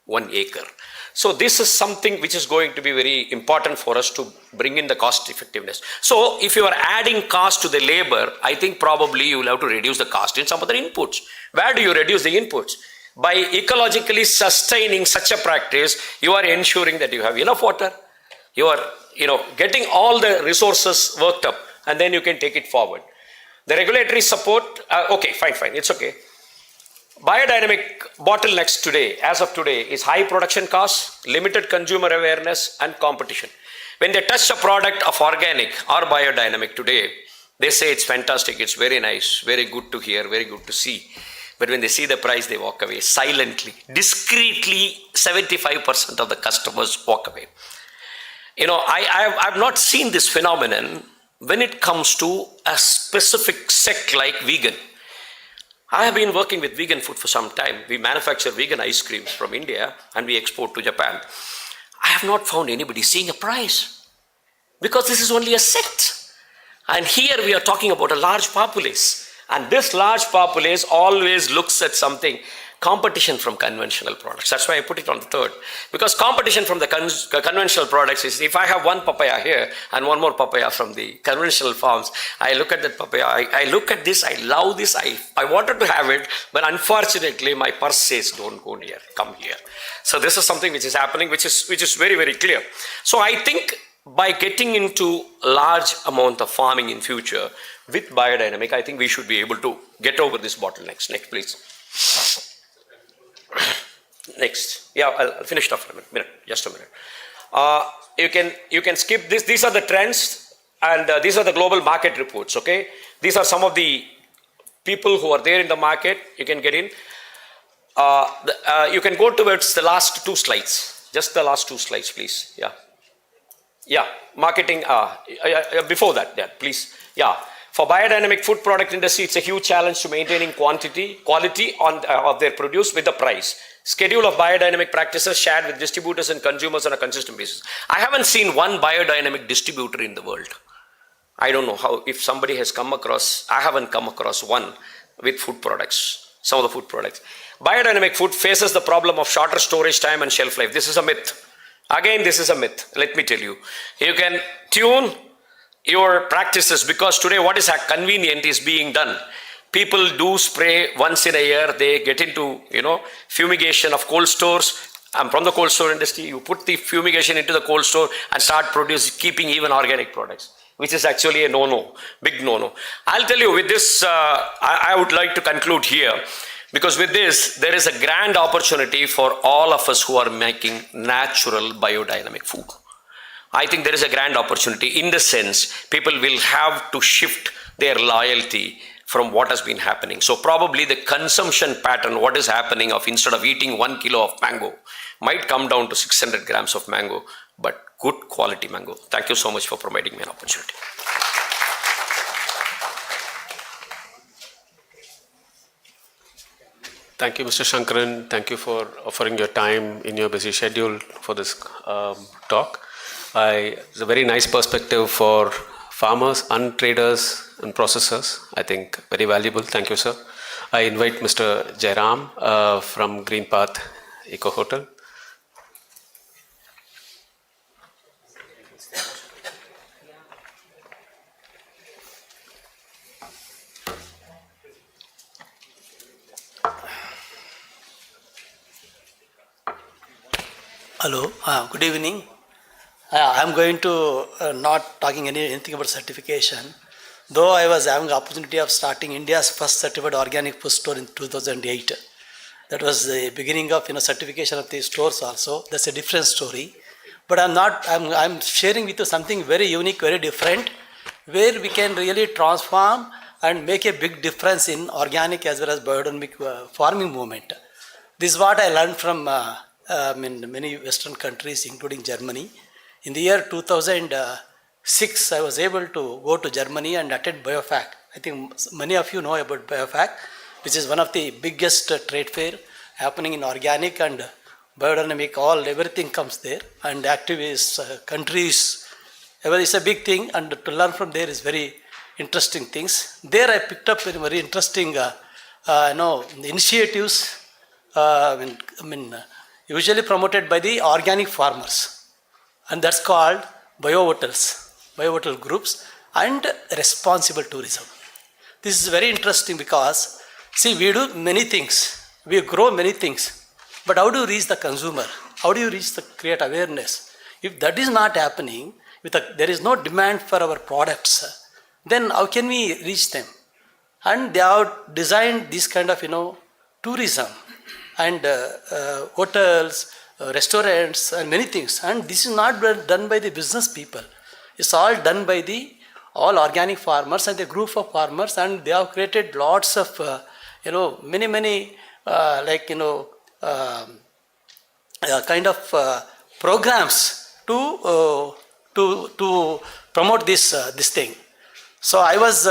1 acre. So this is something which is going to be very important for us to bring in the cost effectiveness. So if you are adding cost to the labor, I think probably you will have to reduce the cost in some other inputs. Where do you reduce the inputs? By ecologically sustaining such a practice, you are ensuring that you have enough water. You are, getting all the resources worked up, and then you can take it forward. The regulatory support, okay, fine, it's okay. Biodynamic bottlenecks today, as of today, is high production costs, limited consumer awareness, and competition. When they touch a product of organic or biodynamic today, they say it's fantastic, it's very nice, very good to hear, very good to see. But when they see the price, they walk away silently, discreetly. 75% of the customers walk away. I've not seen this phenomenon when it comes to a specific sect like vegan. I have been working with vegan food for some time. We manufacture vegan ice creams from India and we export to Japan. I have not found anybody seeing a price because this is only a sect. And here we are talking about a large populace. And this large populace always looks at something, competition from conventional products. That's why I put it on the third. Because competition from the conventional products is, if I have 1 papaya here and 1 more papaya from the conventional farms, I look at that papaya, I look at this, I love this, I wanted to have it, but unfortunately my purse says, don't go near, come here. So this is something which is happening, which is very, very clear. So I think by getting into large amount of farming in future with biodynamic, I think we should be able to get over this bottlenecks. Next, please. Next. Yeah, I'll finish it off in a minute. Just a minute. You can skip this. These are the trends and these are the global market reports, okay? These are some of the people who are there in the market. You can get in. You can go towards the last 2 slides. Just the last 2 slides, please. Yeah, marketing. Before that, please. Yeah. For biodynamic food product industry, it's a huge challenge to maintaining quality of their produce with the price. Schedule of biodynamic practices shared with distributors and consumers on a consistent basis. I haven't seen one biodynamic distributor in the world. I don't know how, if somebody has come across, I haven't come across one with food products, some of the food products. Biodynamic food faces the problem of shorter storage time and shelf life. This is a myth. Again, this is a myth. Let me tell you. You can tune your practices because today what is convenient is being done. People do spray once in a year. They get into, fumigation of cold stores. I'm from the cold store industry. You put the fumigation into the cold store and start keeping even organic products, which is actually a no-no, big no-no. I'll tell you with this, I would like to conclude here because with this, there is a grand opportunity for all of us who are making natural biodynamic food. I think there is a grand opportunity in the sense people will have to shift their loyalty from what has been happening. So probably the consumption pattern, what is happening of instead of eating 1 kilo of mango, might come down to 600 grams of mango, but good quality mango. Thank you so much for providing me an opportunity. Thank you, Mr. Shankaran. Thank you for offering your time in your busy schedule for this talk. It's a very nice perspective for farmers and traders and processors. I think very valuable. Thank you, sir. I invite Mr. Jairam from Green Path Eco Hotel. Hello, good evening. I'm going to not talking anything about certification. Though I was having the opportunity of starting India's first certified organic food store in 2008. That was the beginning of certification of the stores also. That's a different story. But I'm sharing with you something very unique, very different, where we can really transform and make a big difference in organic as well as biodynamic farming movement. This is what I learned from many Western countries, including Germany. In the year 2006, I was able to go to Germany and attend BioFac. I think many of you know about BioFac, which is one of the biggest trade fair happening in organic and biodynamic. Everything comes there, and activists, countries, it's a big thing, and to learn from there is very interesting things. There I picked up very interesting initiatives. Usually promoted by the organic farmers, and that's called biohotel groups and responsible tourism. This is very interesting because, see, we do many things, we grow many things, but how do you reach the consumer? How do you create awareness? If that is not happening, there is no demand for our products, then how can we reach them? And they have designed this kind of tourism and hotels, restaurants, and many things. And this is not done by the business people. It's all done by all organic farmers and the group of farmers, and they have created lots of, many kind of programs to promote this thing. So I was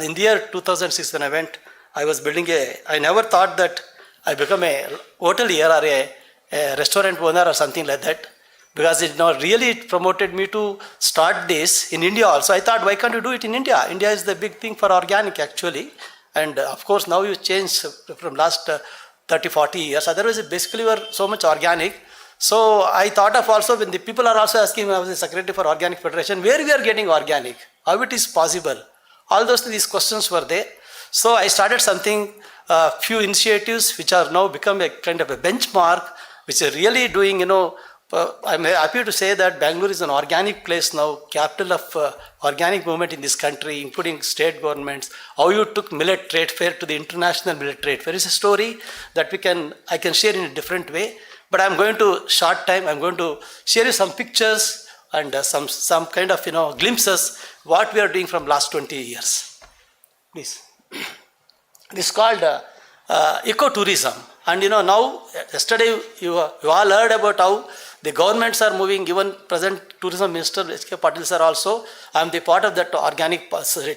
in the year 2006 when I went, I was building I never thought that I become a hotelier or a restaurant owner or something like that, because it really promoted me to start this in India also. I thought, why can't you do it in India? India is the big thing for organic actually, and of course now you change from last 30-40 years. Otherwise basically we were so much organic. So I thought of also, when the people are also asking me, I was the secretary for Organic Federation, where we are getting organic, how it is possible, all these questions were there. So I started something, few initiatives which are now become a kind of a benchmark, which are really doing, I'm happy to say that Bangalore is an organic place now, capital of organic movement in this country, including state governments. How you took millet trade fair to the international millet trade fair is a story that I can share in a different way. But I'm going to short time, I'm going to share you some pictures and some kind of glimpses what we are doing from last 20 years. Please. This is called ecotourism. And now, yesterday you all heard about how the governments are moving, even present tourism minister H.K. Patil sir also. I am the part of that organic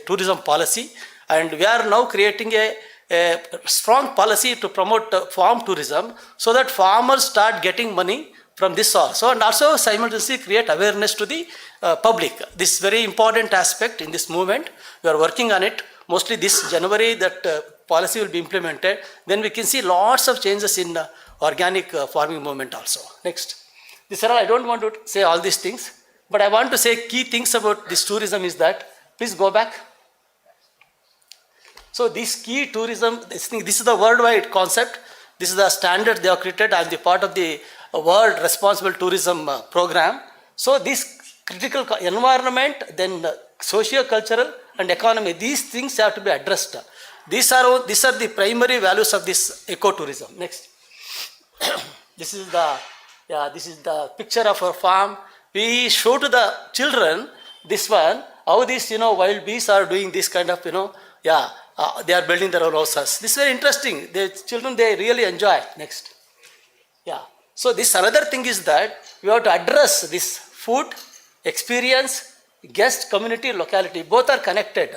tourism policy, and we are now creating a strong policy to promote farm tourism, so that farmers start getting money from this also, and also simultaneously create awareness to the public. This is very important aspect in this movement. We are working on it. Mostly this January that policy will be implemented. Then we can see lots of changes in organic farming movement also. Next. I don't want to say all these things, but I want to say key things about this tourism is that, please go back. So this key tourism, this is the worldwide concept. This is the standard they have created. I am the part of the World Responsible Tourism Program. So this critical environment, then socio-cultural and economy, these things have to be addressed. These are the primary values of this ecotourism. Next. This is the picture of our farm. We show to the children this one, how these wild bees are doing this kind of they are building their own houses. This is very interesting. The children, they really enjoy. Next. Yeah. So this another thing is that we have to address this food, experience, guest, community, locality. Both are connected.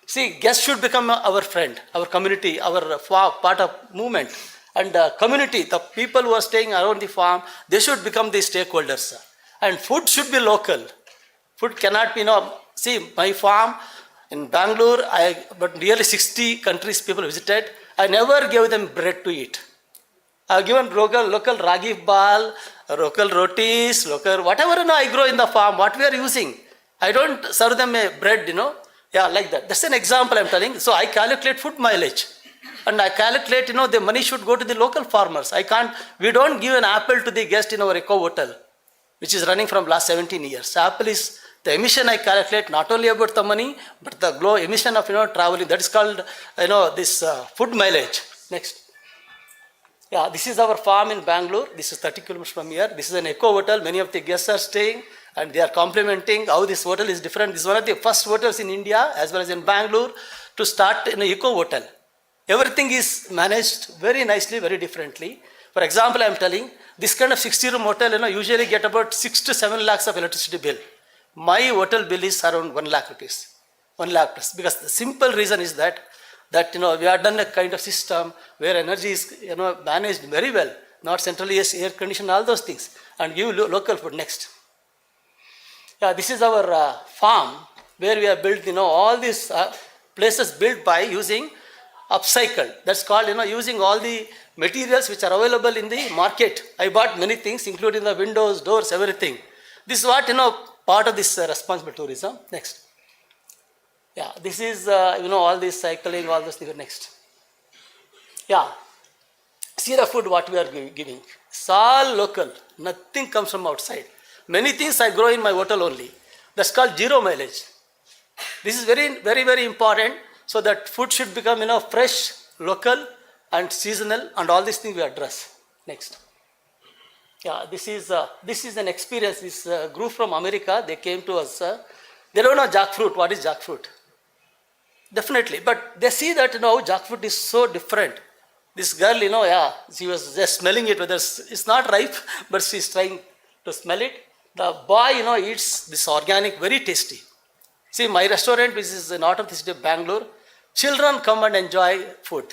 See, guest should become our friend, our community, our part of movement. And community, the people who are staying around the farm, they should become the stakeholders. And food should be local. Food cannot be, see, my farm in Bangalore, but nearly 60 countries people visited. I never gave them bread to eat. I have given local ragi ball, local rotis, local whatever I grow in the farm, what we are using. I don't serve them a bread, like that. That's an example I'm telling. So I calculate food mileage. And I calculate, the money should go to the local farmers. We don't give an apple to the guest in our eco hotel, which is running from last 17 years. Apple is the emission I calculate not only about the money, but the emission of, traveling. That is called, this food mileage. Next. Yeah, this is our farm in Bangalore. This is 30 kilometers from here. This is an eco hotel. Many of the guests are staying and they are complimenting how this hotel is different. This is one of the first hotels in India as well as in Bangalore to start in an eco hotel. Everything is managed very nicely, very differently. For example, I am telling, this kind of 60-room hotel, usually get about 6 to 7 lakhs of electricity bill. My hotel bill is around 1 lakh rupees, 1 lakh plus. Because the simple reason is that we have done a kind of system where energy is managed very well, not centrally air conditioned, all those things, and give local food. Next. Yeah, this is our farm where we have built all these places built by using upcycle. That's called using all the materials which are available in the market. I bought many things including the windows, doors, everything. This is what part of this responsible tourism. Next. Yeah, this is all this cycling, all those things. Next. Yeah, see the food what we are giving. It's all local. Nothing comes from outside. Many things I grow in my hotel only. That's called zero mileage. This is very, very, very important. So that food should become fresh, local, and seasonal, and all these things we address. Next. Yeah, this is an experience. This group from America, they came to us. They don't know jackfruit. What is jackfruit? Definitely, but they see that jackfruit is so different. This girl, she was just smelling it, whether it's not ripe, but she's trying to smell it. The boy, eats this organic, very tasty. See, my restaurant, which is north of the city of Bangalore, children come and enjoy food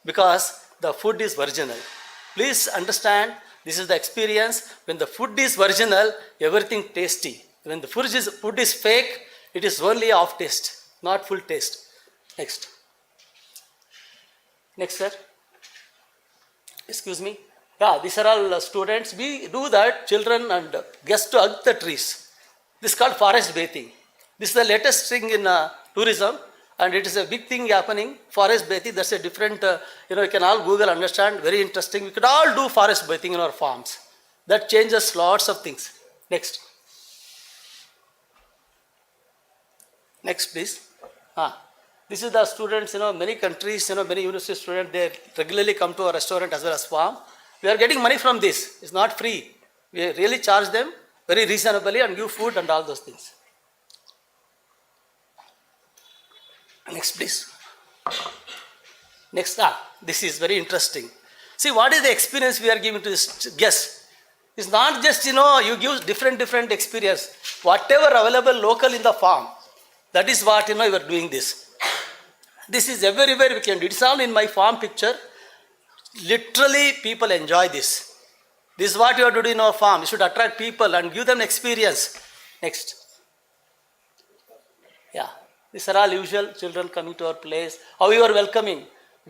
because the food is virginal. Please understand, this is the experience. When the food is virginal, everything tasty. When the food is fake, it is only off taste, not full taste. Next. Next, sir. Excuse me. Yeah, these are all students. We do that, children and guests to hug the trees. This is called forest bathing. This is the latest thing in tourism, and it is a big thing happening. Forest bathing, that's a different, you can all Google, understand, very interesting. We could all do forest bathing in our farms. That changes lots of things. Next. Next, please. This is the students, many countries, many university students, they regularly come to our restaurant as well as farm. We are getting money from this. It's not free. We really charge them very reasonably and give food and all those things. Next, please. Next, this is very interesting. See, what is the experience we are giving to this guest? It's not just, you give different experience. Whatever available local in the farm, that is what, you are doing this. This is everywhere we can do. It's all in my farm picture. Literally, people enjoy this. This is what you have to do in our farm. You should attract people and give them experience. Next. Yeah. These are all usual children coming to our place. How you are welcoming?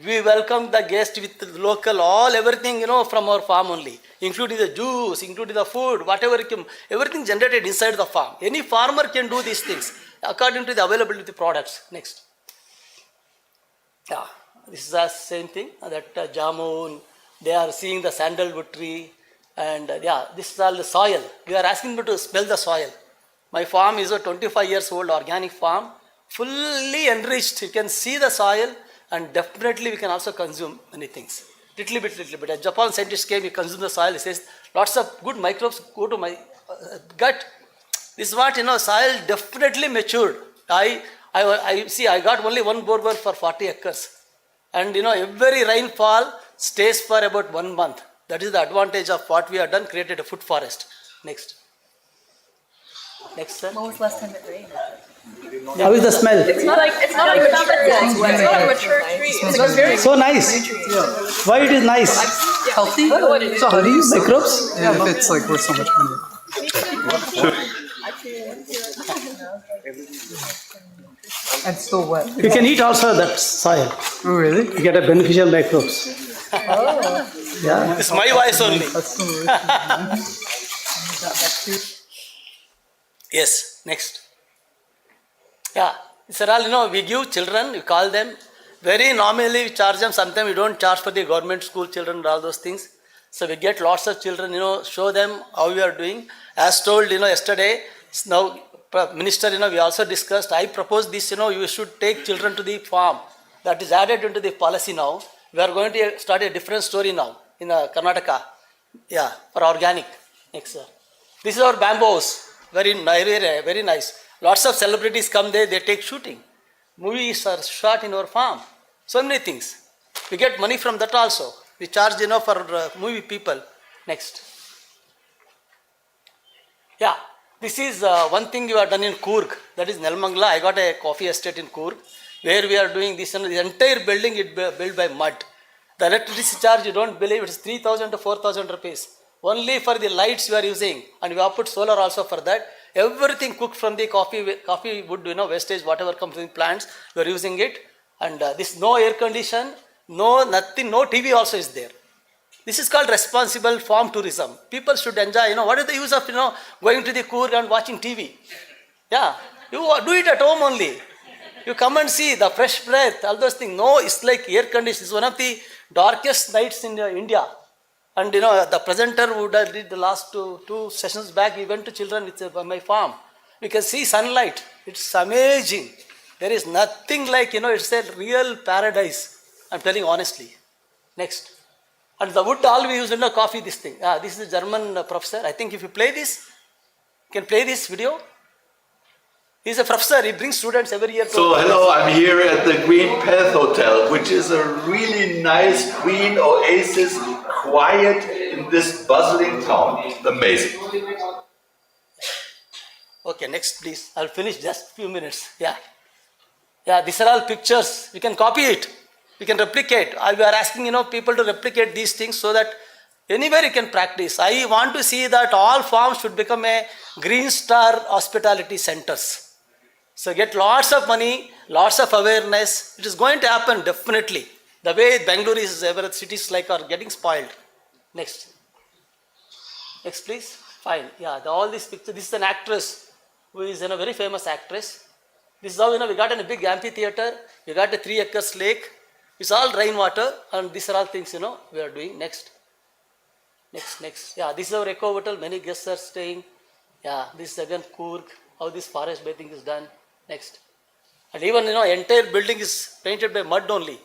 We welcome the guest with local, everything, from our farm only, including the juice, including the food, whatever, everything generated inside the farm. Any farmer can do these things according to the availability of the products. Next. Yeah, this is the same thing, that jamun, they are seeing the sandalwood tree, and this is all the soil. We are asking them to smell the soil. My farm is a 25 years old organic farm, fully enriched. You can see the soil, and definitely we can also consume many things. Little bit. A Japan scientist came, he consumed the soil, he says, lots of good microbes go to my gut. This is what, soil definitely matured. I got only one borewell for 40 acres. And every rainfall stays for about 1 month. That is the advantage of what we have done, created a food forest. Next. Next, sir. When was the last time it rained? How is the smell? It's not like a mature tree. It's like very So nice. Why it is nice? healthy. So how do you microbes? Yeah, if it's like worth so much money. And still wet. You can eat also that soil. Oh, really? You get a beneficial microbes. Oh. Yeah. It's my voice only. Yes, next. Yeah, these are all, we give children, we call them, very nominally we charge them, sometimes we don't charge for the government school children and all those things. So we get lots of children, show them how we are doing. As told, yesterday, now, Minister, we also discussed, I propose this, you should take children to the farm. That is added into the policy now. We are going to start a different story now in Karnataka. Yeah, for organic. Next, sir. This is our bamboos. Very nice. Lots of celebrities come there, they take shooting. Movies are shot in our farm. So many things. We get money from that also. We charge, for movie people. Next. Yeah, this is one thing you have done in Coorg. That is Nelmangla. I got a coffee estate in Coorg where we are doing this. And the entire building is built by mud. The electricity charge, you don't believe, it is 3,000 to 4,000 rupees. Only for the lights we are using, and we have put solar also for that. Everything cooked from the coffee wood, wastage, whatever comes in plants, we are using it. And this no air condition, no nothing, no TV also is there. This is called responsible farm tourism. People should enjoy, what is the use of, going to the Coorg and watching TV? Yeah, you do it at home only. You come and see the fresh breath, all those things. No, it's like air condition. It's one of the darkest nights in India. And the presenter who did the last two sessions back, he went to children with my farm. We can see sunlight. It's amazing. There is nothing like, it's a real paradise. I'm telling honestly. Next. And the wood all we use in coffee, this thing. This is a German professor. I think if you play this, you can play this video. He's a professor. He brings students every year. So hello, I'm here at the Green Path Hotel, which is a really nice green oasis, quiet in this bustling town. Amazing. Okay, next please. I'll finish just a few minutes. Yeah. Yeah, these are all pictures. We can copy it. We can replicate. We are asking, people to replicate these things so that anywhere you can practice. I want to see that all farms should become a Green Star hospitality centers. So get lots of money, lots of awareness. It is going to happen definitely. The way Bangalore is, ever cities like are getting spoiled. Next. Next please. Fine. Yeah, all these pictures. This is an actress who is a very famous actress. This is how we got in a big amphitheater. We got a 3 acres lake. It's all rainwater, and these are all things we are doing. Next. Next. Yeah, this is our eco hotel. Many guests are staying. Yeah, this is again Coorg. How this forest bathing is done. Next. And even entire building is painted by mud only.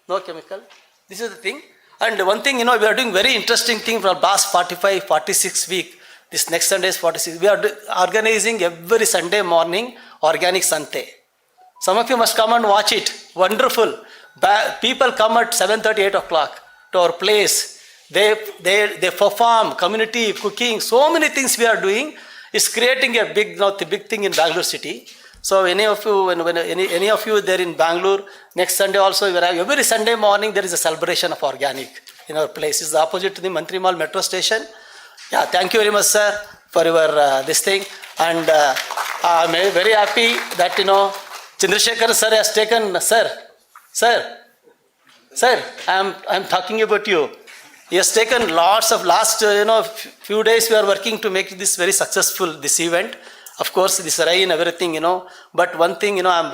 No chemical. This is the thing. And one thing, we are doing very interesting thing for last 45, 46 week. This next Sunday is 46. We are organizing every Sunday morning organic Sante. Some of you must come and watch it. Wonderful. People come at 7:30, 8 o'clock to our place. They perform community cooking. So many things we are doing. It's creating a big thing in Bangalore city. So any of you, when any of you there in Bangalore, next Sunday also, every Sunday morning there is a celebration of organic in our place. It's opposite to the Mantri Mall metro station. Yeah, thank you very much, sir, for your this thing. And I'm very happy that Chandrasekhar sir has taken, sir, I'm talking about you. He has taken lots of last few days we are working to make this very successful, this event. Of course, this rain, everything, but one thing, I've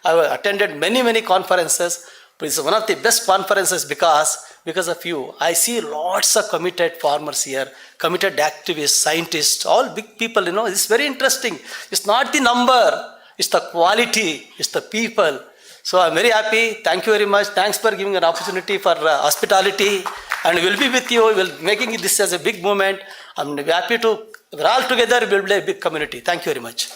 attended many conferences, but it's one of the best conferences because of you. I see lots of committed farmers here, committed activists, scientists, all big people, it's very interesting. It's not the number, it's the quality, it's the people. So I'm very happy. Thank you very much. Thanks for giving an opportunity for hospitality. And we'll be with you. We'll making this as a big movement. I'm happy to, we're all together, we'll be a big community. Thank you very much.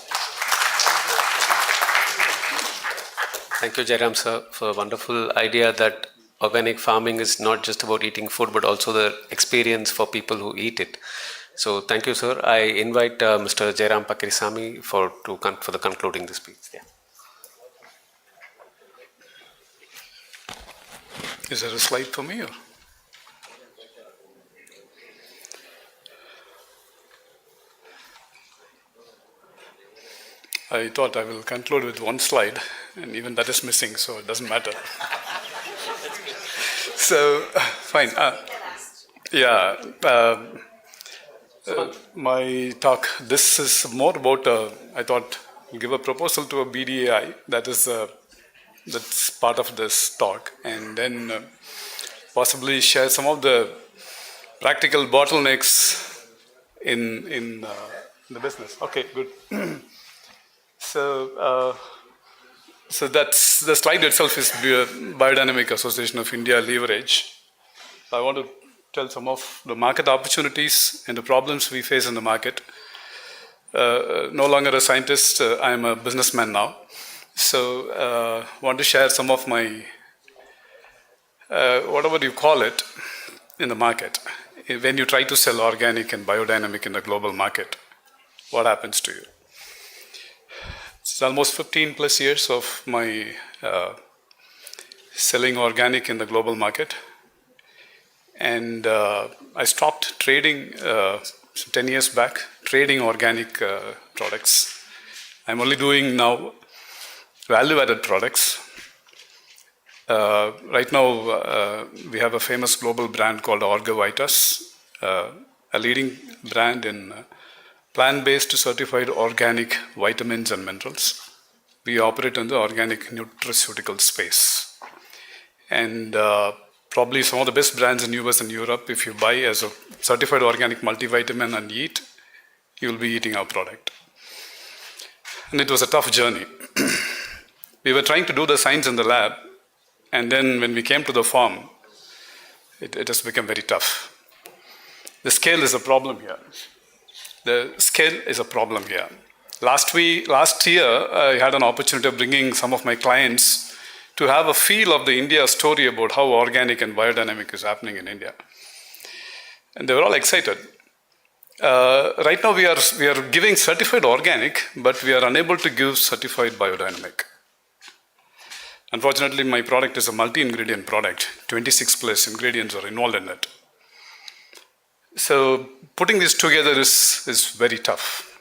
Thank you, Jairam sir, for a wonderful idea that organic farming is not just about eating food, but also the experience for people who eat it. So thank you, sir. I invite Mr. Jairam Pakirisamy for the concluding the speech. Yeah. Is there a slide for me? Or? I thought I will conclude with one slide, and even that is missing, so it doesn't matter. So, fine. My talk, this is more about, I thought, I'll give a proposal to a BDAI, that's part of this talk, and then possibly share some of the practical bottlenecks in the business. Okay, good. So that's the slide itself is Biodynamic Association of India leverage. I want to tell some of the market opportunities and the problems we face in the market. No longer a scientist, I am a businessman now. So want to share some of my, whatever you call it, in the market. When you try to sell organic and biodynamic in the global market, what happens to you? It's almost 15 plus years of my selling organic in the global market. And I stopped trading 10 years back, trading organic products. I'm only doing now value-added products. Right now, we have a famous global brand called Orgavitas, a leading brand in plant-based certified organic vitamins and minerals. We operate in the organic nutraceutical space. And probably some of the best brands in US and Europe, if you buy as a certified organic multivitamin and eat, you'll be eating our product. And it was a tough journey. We were trying to do the science in the lab, and then when we came to the farm, it has become very tough. The scale is a problem here. The scale is a problem here. Last year, I had an opportunity of bringing some of my clients to have a feel of the India story about how organic and biodynamic is happening in India. And they were all excited. Right now, we are giving certified organic, but we are unable to give certified biodynamic. Unfortunately, my product is a multi-ingredient product. 26 plus ingredients are involved in it. So putting this together is very tough.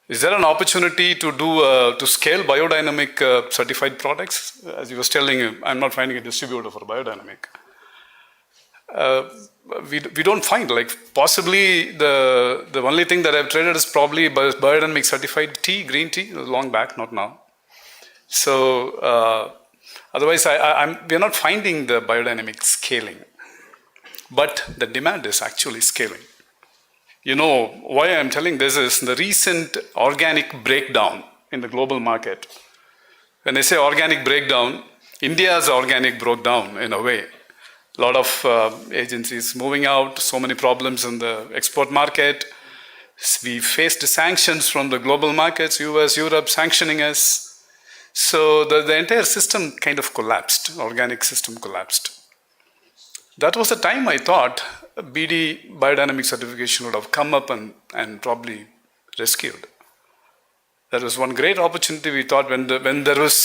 Is there an opportunity to scale biodynamic certified products? As you were telling, I'm not finding a distributor for biodynamic. We don't find, possibly the only thing that I've traded is probably biodynamic certified tea, green tea, long back, not now. So otherwise, we're not finding the biodynamic scaling. But the demand is actually scaling. You know, why I'm telling this is the recent organic breakdown in the global market. When I say organic breakdown, India's organic broke down in a way. A lot of agencies moving out, so many problems in the export market. We faced sanctions from the global markets, US, Europe sanctioning us. So the entire system kind of collapsed, organic system collapsed. That was the time I thought BD biodynamic certification would have come up and probably rescued. There was one great opportunity we thought when there was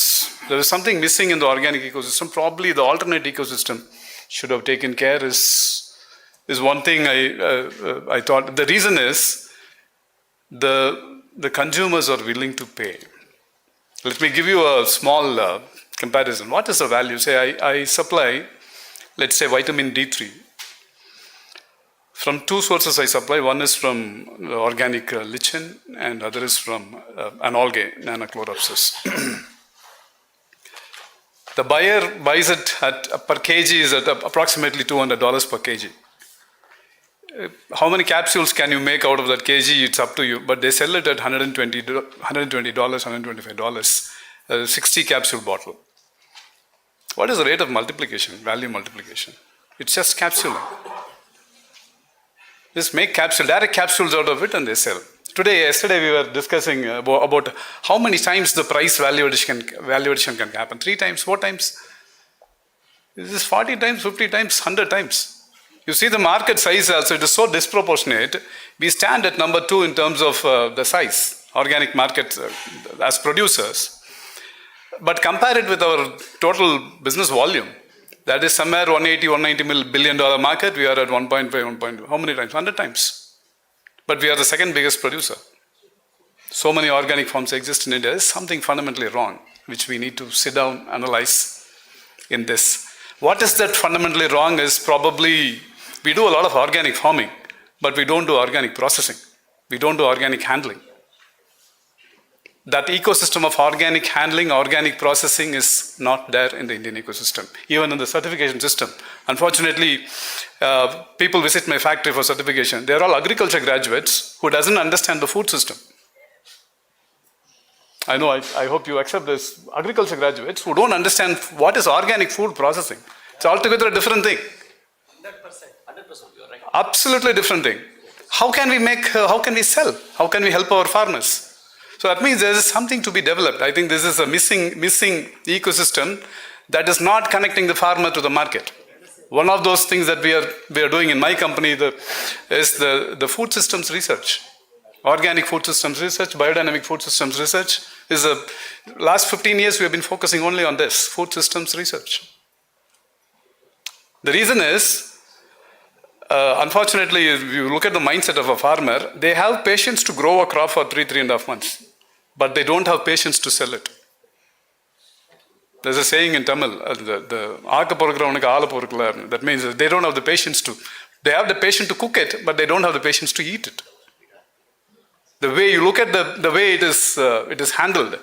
something missing in the organic ecosystem, probably the alternate ecosystem should have taken care is one thing I thought. The reason is the consumers are willing to pay. Let me give you a small comparison. What is the value? Say I supply, let's say, vitamin D3. From two sources I supply. One is from organic lichen and other is from an algae, Nanachloropsis. The buyer buys it per kg is at approximately $200 per kg. How many capsules can you make out of that kg? It's up to you. But they sell it at $120, $125, a 60 capsule bottle. What is the rate of multiplication, value multiplication? It's just capsuling. Just make direct capsules out of it and they sell. $200 Yesterday we were discussing about how many times the price value addition can happen. 3 times, 4 times. This is 40 times, 50 times, 100 times. You see the market size also, it is so disproportionate. We stand at number 2 in terms of the size, organic market as producers. But compare it with our total business volume. That is somewhere 180 billion dollar market. We are at 1.5, 1.2. How many times? 100 times. But we are the second biggest producer. So many organic farms exist in India. There is something fundamentally wrong, which we need to sit down, analyze in this. What is that fundamentally wrong is probably, we do a lot of organic farming, but we don't do organic processing. We don't do organic handling. That ecosystem of organic handling, organic processing is not there in the Indian ecosystem, even in the certification system. Unfortunately, people visit my factory for certification. They're all agriculture graduates who doesn't understand the food system. I know, I hope you accept this. Agriculture graduates who don't understand what is organic food processing. It's altogether a different thing. 100%, you're right. Absolutely different thing. How can we sell? How can we help our farmers? So that means there is something to be developed. I think this is a missing ecosystem that is not connecting the farmer to the market. One of those things that we are doing in my company is the food systems research. Organic food systems research, biodynamic food systems research is last 15 years we have been focusing only on this, food systems research. The reason is, unfortunately, if you look at the mindset of a farmer, they have patience to grow a crop for 3.5 months, but they don't have patience to sell it. There's a saying in Tamil, that means they don't have the patience they have the patience to cook it, but they don't have the patience to eat it. The way you look at the way it is handled,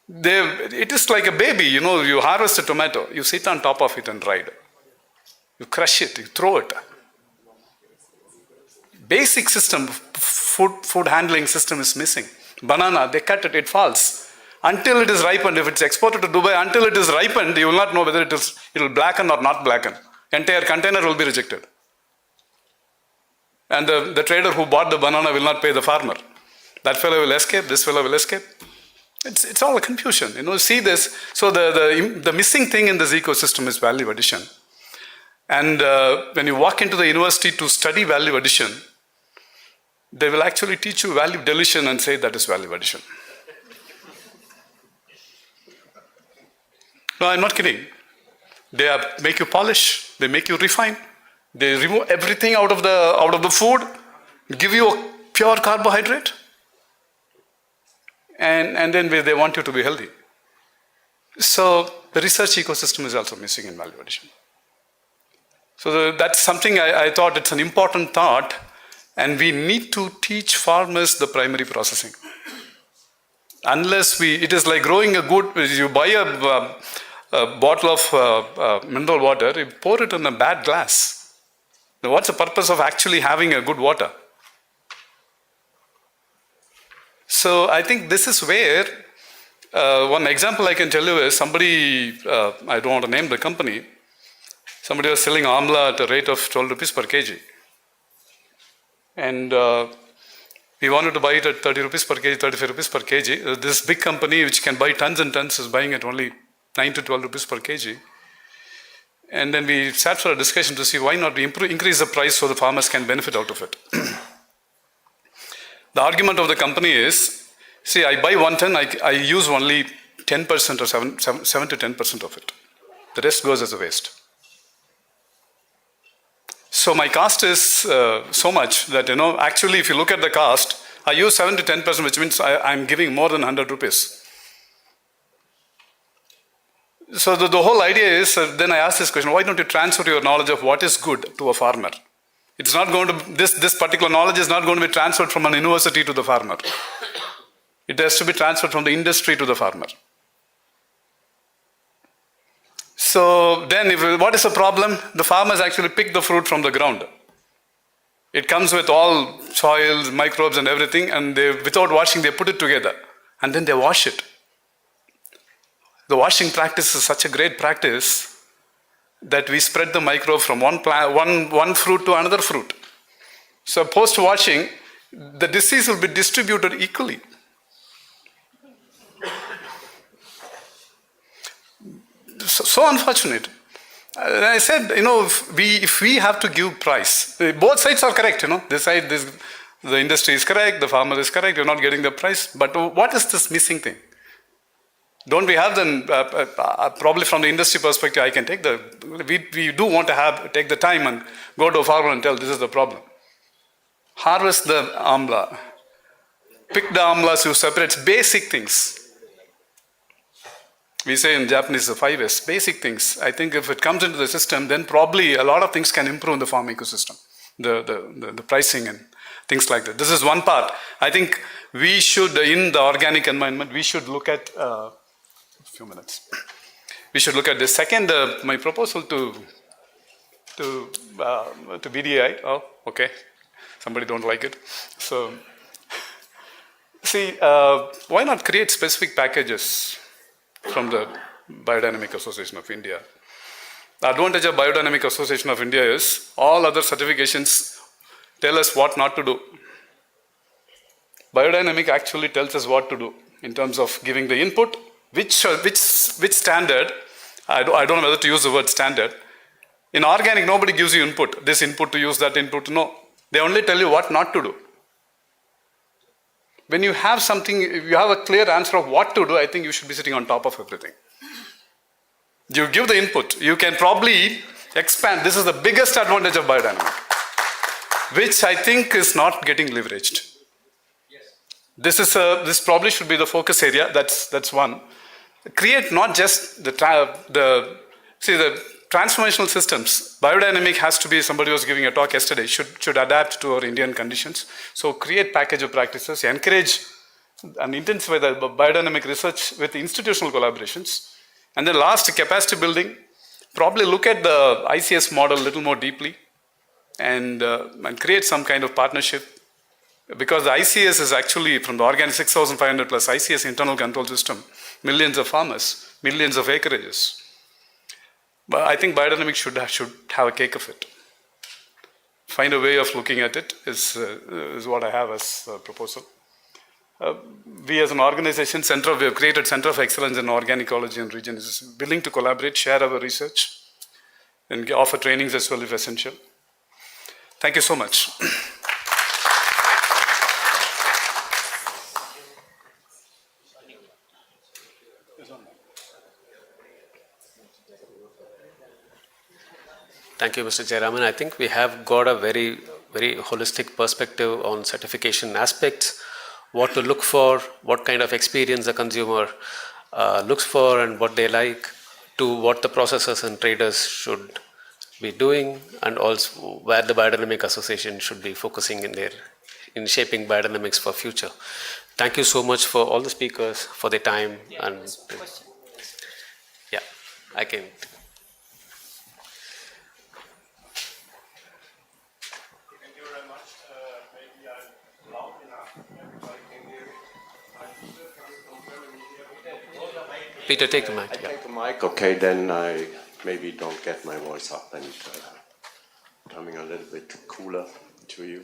it is like a baby, you harvest a tomato, you sit on top of it and ride. You crush it, you throw it. Basic system, food handling system is missing. Banana, they cut it, it falls. Until it is ripened, if it's exported to Dubai, until it is ripened, you will not know whether it will blacken or not blacken. Entire container will be rejected. And the trader who bought the banana will not pay the farmer. That fellow will escape, this fellow will escape. It's all a confusion. See this. So the missing thing in this ecosystem is value addition. And when you walk into the university to study value addition, they will actually teach you value deletion and say that is value addition. No, I'm not kidding. They make you polish, they make you refine, they remove everything out of the food, give you a pure carbohydrate, and then they want you to be healthy. So the research ecosystem is also missing in value addition. So that's something I thought it's an important thought, and we need to teach farmers the primary processing. Unless it is like growing you buy a bottle of mineral water, you pour it in a bad glass. Now what's the purpose of actually having a good water? So I think this is where, one example I can tell you is somebody, I don't want to name the company, somebody was selling amla at a rate of 12 rupees per kg. And we wanted to buy it at 30 rupees per kg, 35 rupees per kg. This big company which can buy tons and tons is buying at only 9 to 12 rupees per kg. And then we sat for a discussion to see why not we increase the price so the farmers can benefit out of it. The argument of the company is, see, I buy 1 ton, I use only 10% or 7 to 10% of it. The rest goes as a waste. So my cost is so much that, actually if you look at the cost, I use 7 to 10%, which means I'm giving more than 100 rupees. So the whole idea is, then I asked this question, why don't you transfer your knowledge of what is good to a farmer? It's not going to, this particular knowledge is not going to be transferred from an university to the farmer. It has to be transferred from the industry to the farmer. So then what is the problem? The farmers actually pick the fruit from the ground. It comes with all soils, microbes and everything, and without washing they put it together and then they wash it. The washing practice is such a great practice that we spread the microbe from one fruit to another fruit. So post-washing, the disease will be distributed equally. So unfortunate. And I said, if we have to give price, both sides are correct, This side, the industry is correct, the farmer is correct, you're not getting the price. But what is this missing thing? Don't we have then, probably from the industry perspective, I can take we do want to take the time and go to a farmer and tell this is the problem. Harvest the amla. Pick the amlas, you separate basic things. We say in Japanese, the 5S, basic things. I think if it comes into the system, then probably a lot of things can improve in the farm ecosystem. The pricing and things like that. This is one part. I think we should, in the organic environment, we should look at, a few minutes. We should look at this. Second, my proposal to BDI, oh, okay. Somebody don't like it. So, see, why not create specific packages from the Biodynamic Association of India? The advantage of Biodynamic Association of India is all other certifications tell us what not to do. Biodynamic actually tells us what to do in terms of giving the input, which standard, I don't know whether to use the word standard. In organic, nobody gives you input, this input to use, that input to know. They only tell you what not to do. When you have something, if you have a clear answer of what to do, I think you should be sitting on top of everything. You give the input, you can probably expand. This is the biggest advantage of biodynamic, which I think is not getting leveraged. This probably should be the focus area. That's one. Create not just the transformational systems. Biodynamic has to be, somebody was giving a talk yesterday, should adapt to our Indian conditions. So create package of practices, encourage and intensify the biodynamic research with institutional collaborations. And then last, capacity building. Probably look at the ICS model a little more deeply and create some kind of partnership. Because the ICS is actually, from the organic 6,500 plus ICS internal control system, millions of farmers, millions of acreages. But I think biodynamics should have a cake of it. Find a way of looking at it is what I have as a proposal. We as an organization, we have created Center of Excellence in Organic Ecology and Region, is willing to collaborate, share our research, and offer trainings as well if essential. Thank you so much. Thank you, Mr. Jayaraman. I think we have got a very, very holistic perspective on certification aspects, what to look for, what kind of experience the consumer looks for and what they like, to what the processors and traders should be doing, and also where the Biodynamic Association should be focusing in shaping biodynamics for future. Thank you so much for all the speakers for their time. Yeah, and yeah, I can. Peter, take the mic. I take the mic, okay, then I maybe don't get my voice up and coming a little bit cooler to you.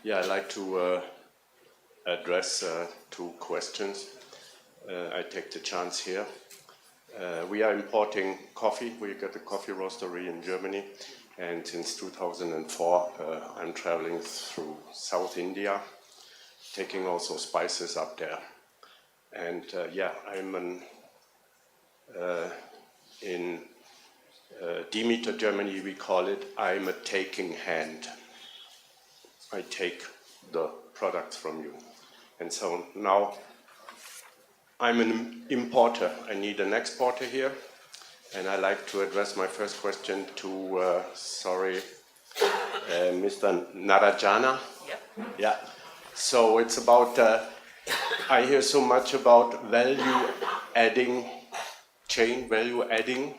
Yeah, I'd like to address two questions. I take the chance here. We are importing coffee. We got a coffee roastery in Germany, and since 2004 I'm traveling through South India, taking also spices up there. And yeah, I'm in Demeter, Germany, we call it, I'm a taking hand. I take the products from you. And so now I'm an importer. I need an exporter here. And I like to address my first question to, Mr. Narajana. Yeah. Yeah. So it's about, I hear so much about value adding, chain value adding.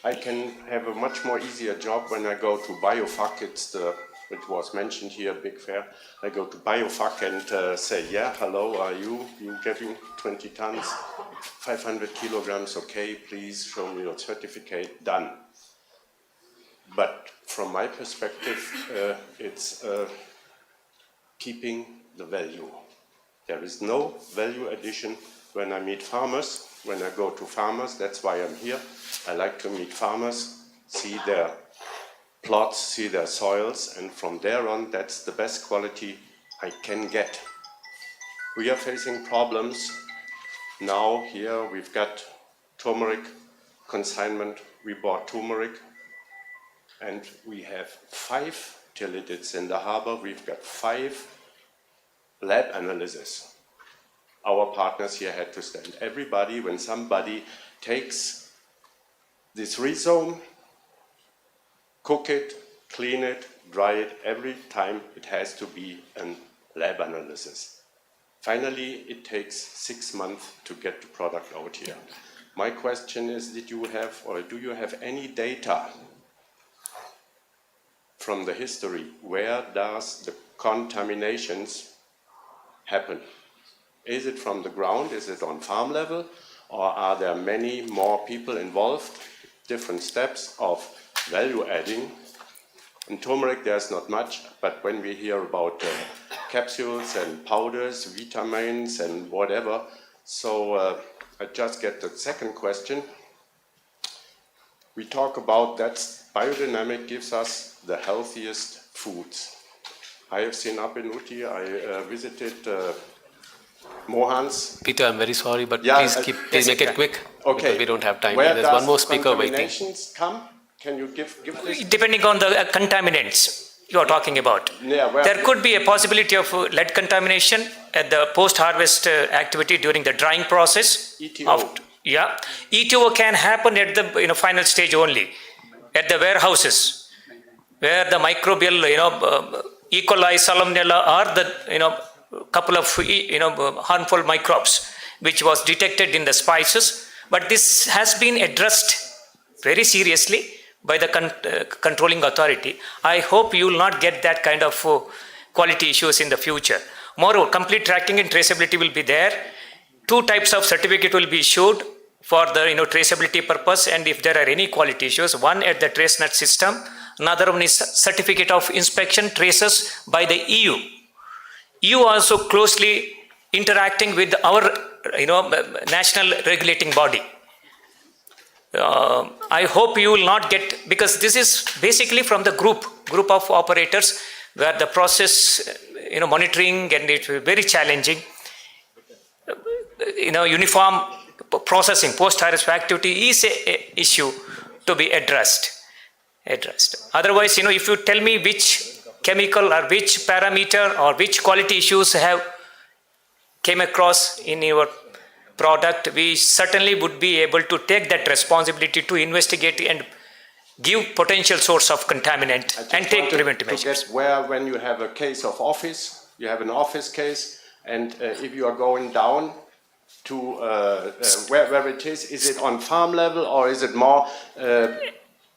I can have a much more easier job when I go to Biofac. It was mentioned here, big fair. I go to Biofac and say, yeah, hello, are you getting 20 tons, 500 kilograms, okay, please show me your certificate, done. But from my perspective, it's keeping the value. There is no value addition when I meet farmers, when I go to farmers. That's why I'm here. I like to meet farmers, see their plots, see their soils, and from there on, that's the best quality I can get. We are facing problems now here. We've got turmeric consignment. We bought turmeric, and we have 5 till it is in the harbor. We've got 5 lab analysis. Our partners here had to stand. Everybody, when somebody takes this rhizome, cook it, clean it, dry it, every time it has to be a lab analysis. Finally, it takes 6 months to get the product out here. My question is, did you have, or do you have any data from the history? Where does the contaminations happen? Is it from the ground? Is it on farm level? Or are there many more people involved? Different steps of value adding. In turmeric, there's not much, but when we hear about capsules and powders, vitamins and whatever, so I just get the second question. We talk about that biodynamic gives us the healthiest foods. I have seen up in Uti, I visited Mohan's. Peter, I'm very sorry, but Yeah, please make it quick. Okay. Because we don't have time. Where There's does one more speaker waiting. contaminations come? Can you give this? Depending on the contaminants you are talking about. Yeah, where, There could be a possibility of lead contamination at the post-harvest activity during the drying process. ETO. Yeah, ETO can happen at the final stage only, at the warehouses, where the microbial E. coli, salmonella, or the couple of harmful microbes which was detected in the spices. But this has been addressed very seriously by the controlling authority. I hope you will not get that kind of quality issues in the future. Moreover, complete tracking and traceability will be there. 2 types of certificate will be issued for the traceability purpose, and if there are any quality issues, one at the trace net system, another one is certificate of inspection traces by the EU. EU also closely interacting with our national regulating body. I hope you will not get, because this is basically from the group of operators where the process, monitoring, and it will be very challenging. Uniform processing, post-harvest activity is a issue to be addressed. Otherwise, if you tell me which chemical or which parameter or which quality issues have came across in your product, we certainly would be able to take that responsibility to investigate and give potential source of contaminant and take preventive measures. Where, when you have a case of office, you have an office case, and if you are going down to where it is it on farm level or is it more?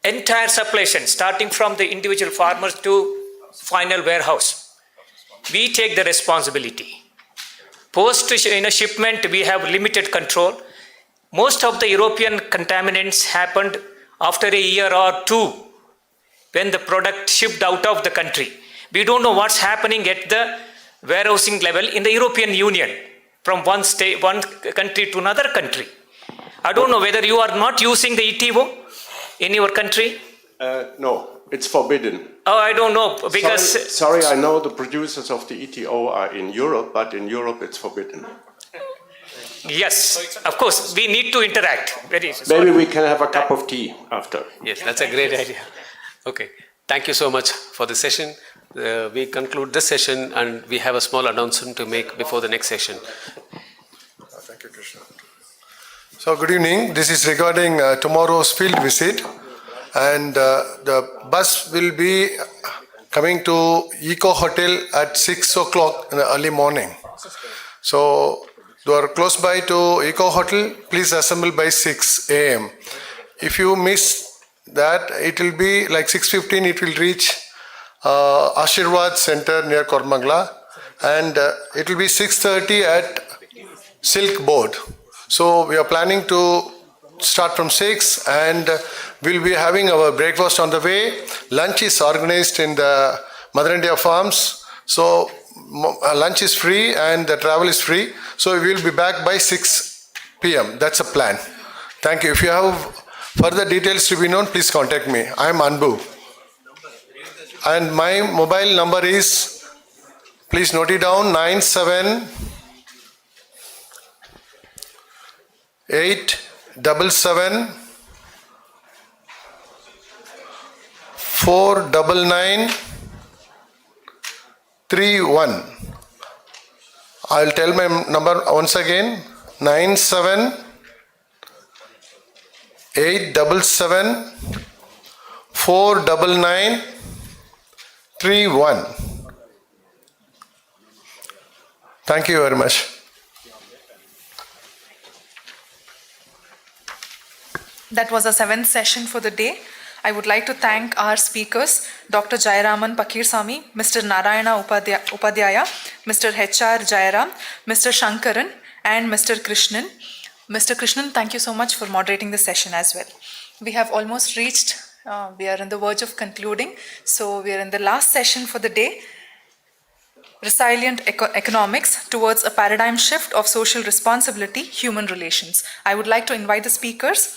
Entire supply chain, starting from the individual farmers to final warehouse. We take the responsibility. Post shipment, we have limited control. Most of the European contaminants happened after a year or 2 when the product shipped out of the country. We don't know what's happening at the warehousing level in the European Union from one country to another country. I don't know whether you are not using the ETO in your country? No, it's forbidden. Oh, I don't know, because... Sorry, I know the producers of the ETO are in Europe, but in Europe it's forbidden. Yes, of course, we need to interact. Maybe we can have a cup of tea after. Yes, that's a great idea. Okay, thank you so much for the session. We conclude this session and we have a small announcement to make before the next session. Thank you, Krishna. So good evening. This is regarding tomorrow's field visit, and the bus will be coming to Eco Hotel at 6 o'clock in the early morning. So you are close by to Eco Hotel, please assemble by 6 a.m. If you miss that, it will be like 6:15, it will reach Ashirwad Center near Kormangla, and it will be 6:30 at Silk Board. So we are planning to start from 6, and we'll be having our breakfast on the way. Lunch is organized in the Mother India Farms. So lunch is free and the travel is free. So we will be back by 6 p.m. That's a plan. Thank you. If you have further details to be known, please contact me. I am Anbu. And my mobile number is, please note it down, 97-877-499-31. I'll tell my number once again, 97-877-499-31. Thank you very much. That was our 7th session for the day. I would like to thank our speakers, Dr. Jayaraman Pakirsamy, Mr. Narayana Upadhyaya, Mr. H.R. Jayaram, Mr. Shankaran, and Mr. Krishnan. Mr. Krishnan, thank you so much for moderating the session as well. We have almost reached, we are on the verge of concluding. So we are in the last session for the day. Resilient Economics Towards a Paradigm Shift of Social Responsibility, Human Relations. I would like to invite the speakers.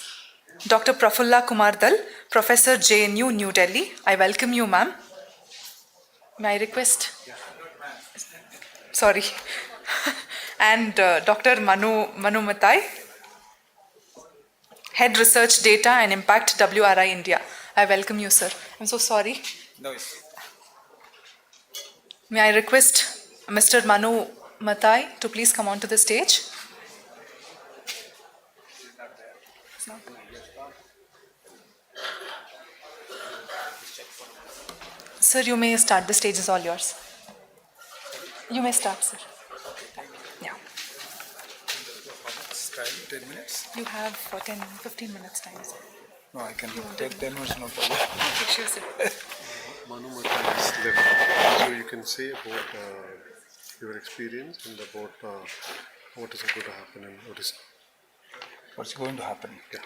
Dr. Prafulla Kumar Dal, Professor JNU, New Delhi. I welcome you, ma'am. May I request? Sorry. And Dr. Manu Matai, Head Research Data and Impact, WRI India. I welcome you, sir. I'm so sorry. No. May I request Mr. Manu Matai to please come onto the stage? Sir, you may start. The stage is all yours. You may start, sir. Yeah. 10 minutes? You have 15 minutes time, sir. No, I can take 10 minutes, no problem. Okay, sure, sir. Manu Matai is left. So you can say about your experience and about what is going to happen and What's going to happen? Yeah,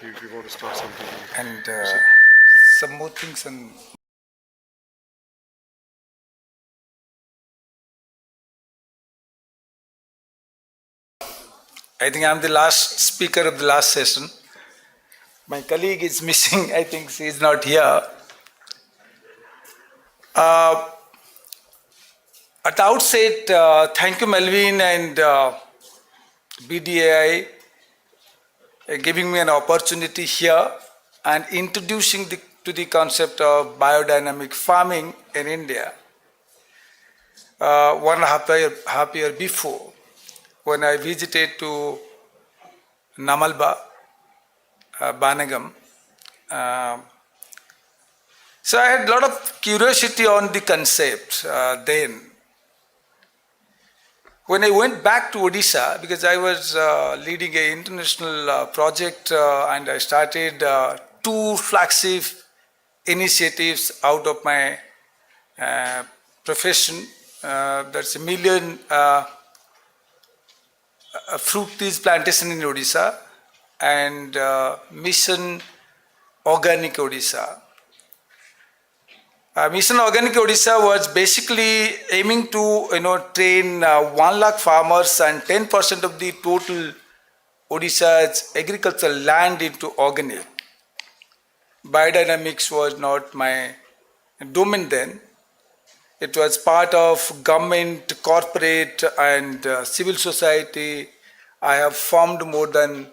if you want to start something. And some more things and I think I'm the last speaker of the last session. My colleague is missing. I think she is not here. At the outset, thank you, Melvin and BDAI, giving me an opportunity here and introducing to the concept of biodynamic farming in India. 1.5 year before, when I visited to Namalba, Banagam. So I had a lot of curiosity on the concept then. When I went back to Odisha, because I was leading an international project and I started 2 flagship initiatives out of my profession. That's 1 million fruit trees plantation in Odisha and Mission Organic Odisha. Mission Organic Odisha was basically aiming to train 1 lakh farmers and 10% of the total Odisha's agricultural land into organic. Biodynamics was not my domain then. It was part of government, corporate and civil society. I have formed more than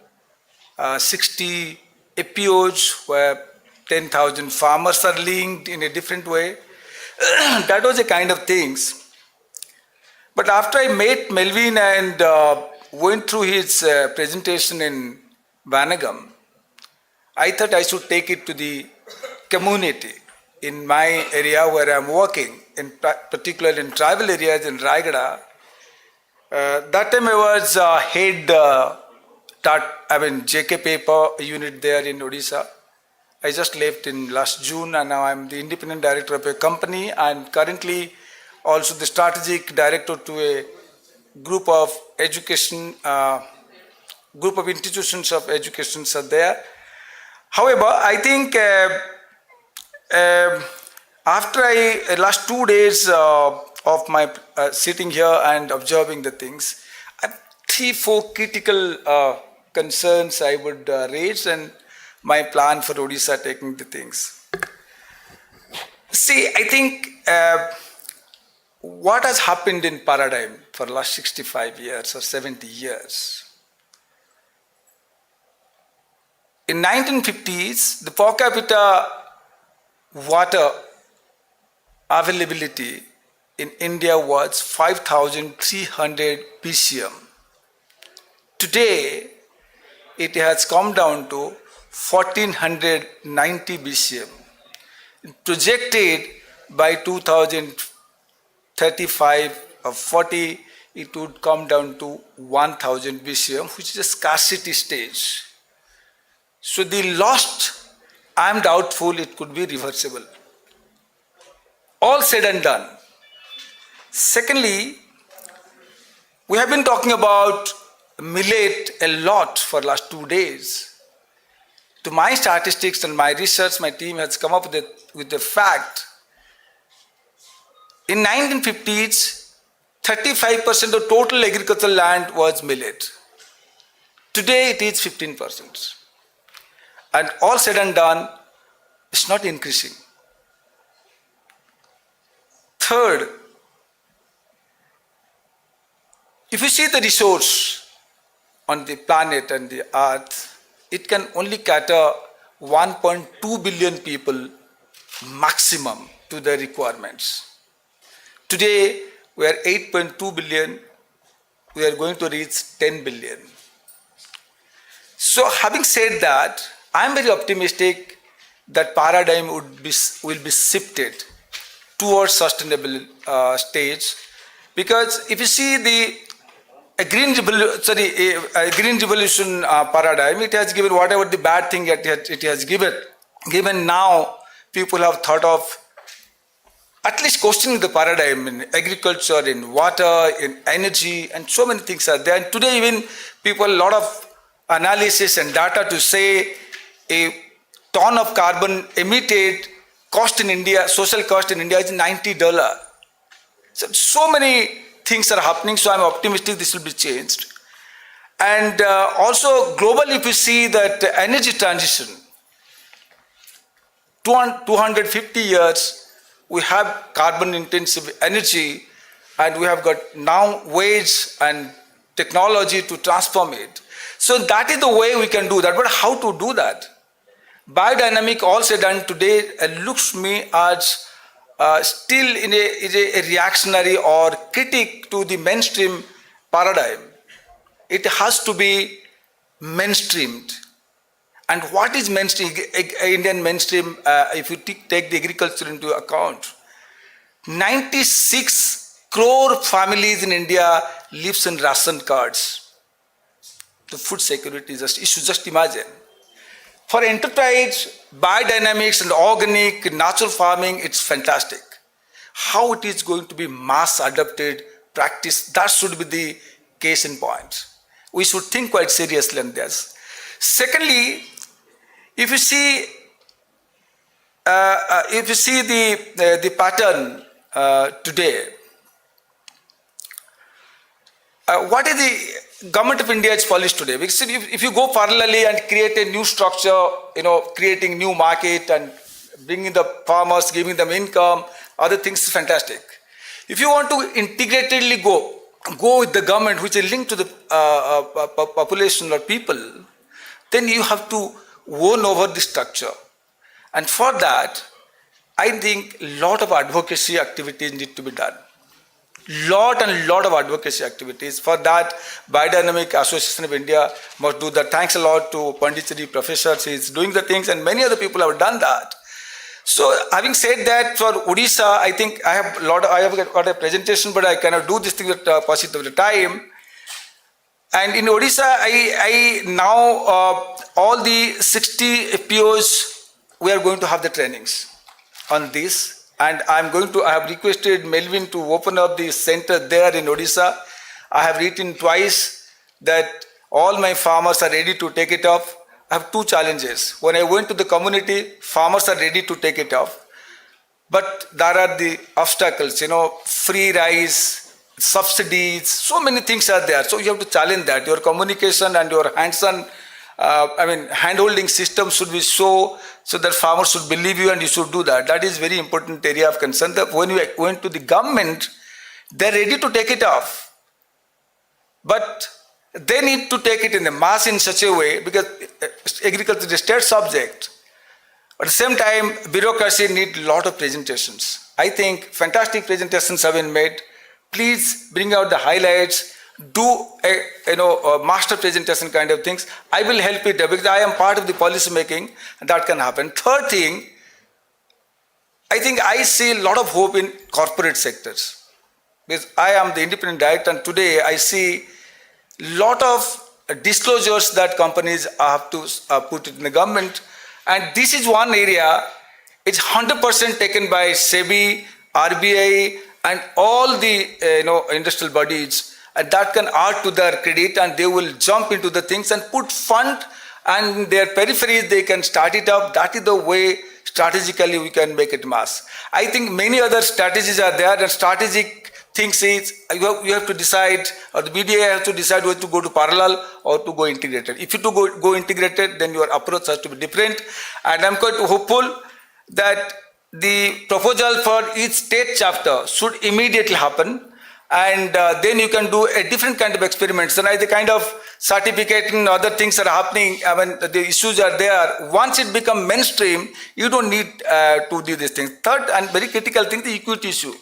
60 APOs where 10,000 farmers are linked in a different way. That was a kind of things. But after I met Melvin and went through his presentation in Banagam, I thought I should take it to the community in my area where I'm working, in particular in tribal areas in Raigada. That time I was head JK paper unit there in Odisha. I just left in last June and now I'm the independent director of a company and currently also the strategic director to a group of education, group of institutions of education are there. However, I think after last 2 days of my sitting here and observing the things, I have 3-4 critical concerns I would raise and my plan for Odisha taking the things. See, I think what has happened in paradigm for the last 65 years or 70 years. In 1950s, the per capita water availability in India was 5,300 BCM. Today, it has come down to 1,490 BCM. Projected by 2035 or 40, it would come down to 1,000 BCM, which is a scarcity stage. So the lost, I am doubtful it could be reversible. All said and done. Secondly, we have been talking about millet a lot for the last 2 days. To my statistics and my research, my team has come up with the fact. In 1950s, 35% of total agricultural land was millet. Today it is 15%. And all said and done, it's not increasing. Third, if you see the resource on the planet and the earth, it can only cater 1.2 billion people maximum to the requirements. Today, we are 8.2 billion, we are going to reach 10 billion. So having said that, I am very optimistic that paradigm will be shifted towards sustainable stage, because if you see the green revolution paradigm, it has given whatever the bad thing it has given now, people have thought of at least questioning the paradigm in agriculture, in water, in energy, and so many things are there. And today even people, a lot of analysis and data to say a ton of carbon emitted cost in India, social cost in India is $90. So many things are happening, so I'm optimistic this will be changed. And also globally, if you see that energy transition, 250 years, we have carbon intensive energy and we have got now ways and technology to transform it. So that is the way we can do that. But how to do that? Biodynamic, all said and today, looks me as still in a reactionary or critic to the mainstream paradigm. It has to be mainstreamed. And what is mainstream? Indian mainstream, if you take the agriculture into account, 96 crore families in India lives in ration cards. The food security is just, you should just imagine. For enterprise, biodynamics and organic, natural farming, it's fantastic. How it is going to be mass adopted practice, that should be the case in point. We should think quite seriously on this. Secondly, if you see the pattern today, what is the government of India's policy today? Because if you go parallelly and create a new structure, creating new market and bringing the farmers, giving them income, other things is fantastic. If you want to integratedly go with the government, which is linked to the population or people, then you have to own over the structure. And for that, I think a lot of advocacy activities need to be done. Lot of advocacy activities. For that, Biodynamic Association of India must do that. Thanks a lot to Pondicherry professors. He is doing the things, and many other people have done that. So, having said that, for Odisha, I think I have got a presentation, but I cannot do this thing with paucity of the time. And in Odisha, I now all the 60 FPOs, we are going to have the trainings on this. And I have requested Melvin to open up the center there in Odisha. I have written twice that all my farmers are ready to take it up. I have two challenges. When I went to the community, farmers are ready to take it up. but there are the obstacles, free rice, subsidies, so many things are there. So you have to challenge that. Your communication and your hands-on, hand-holding system should be so that farmers should believe you and you should do that. That is very important area of concern. That when you went to the government, they're ready to take it off. But they need to take it in a mass in such a way, because agriculture is a state subject. At the same time, bureaucracy needs a lot of presentations. I think fantastic presentations have been made. Please bring out the highlights, do a master presentation kind of things. I will help it because I am part of the policy making, and that can happen. Third thing, I think I see a lot of hope in corporate sectors. Because I am the independent director, and today I see a lot of disclosures that companies have to put in the government. And this is one area, it's 100% taken by SEBI, RBI, and all the industrial bodies, and that can add to their credit, and they will jump into the things and put fund, and their peripheries they can start it up. That is the way strategically we can make it mass. I think many other strategies are there, and strategic things is you have to decide, or the BDA has to decide whether to go to parallel or to go integrated. If you to go integrated, then your approach has to be different. And I'm quite hopeful that the proposal for each state chapter should immediately happen, and then you can do a different kind of experiments. And the kind of certificate and other things are happening, the issues are there. Once it becomes mainstream, you don't need to do these things. Third and very critical thing, the equity issue.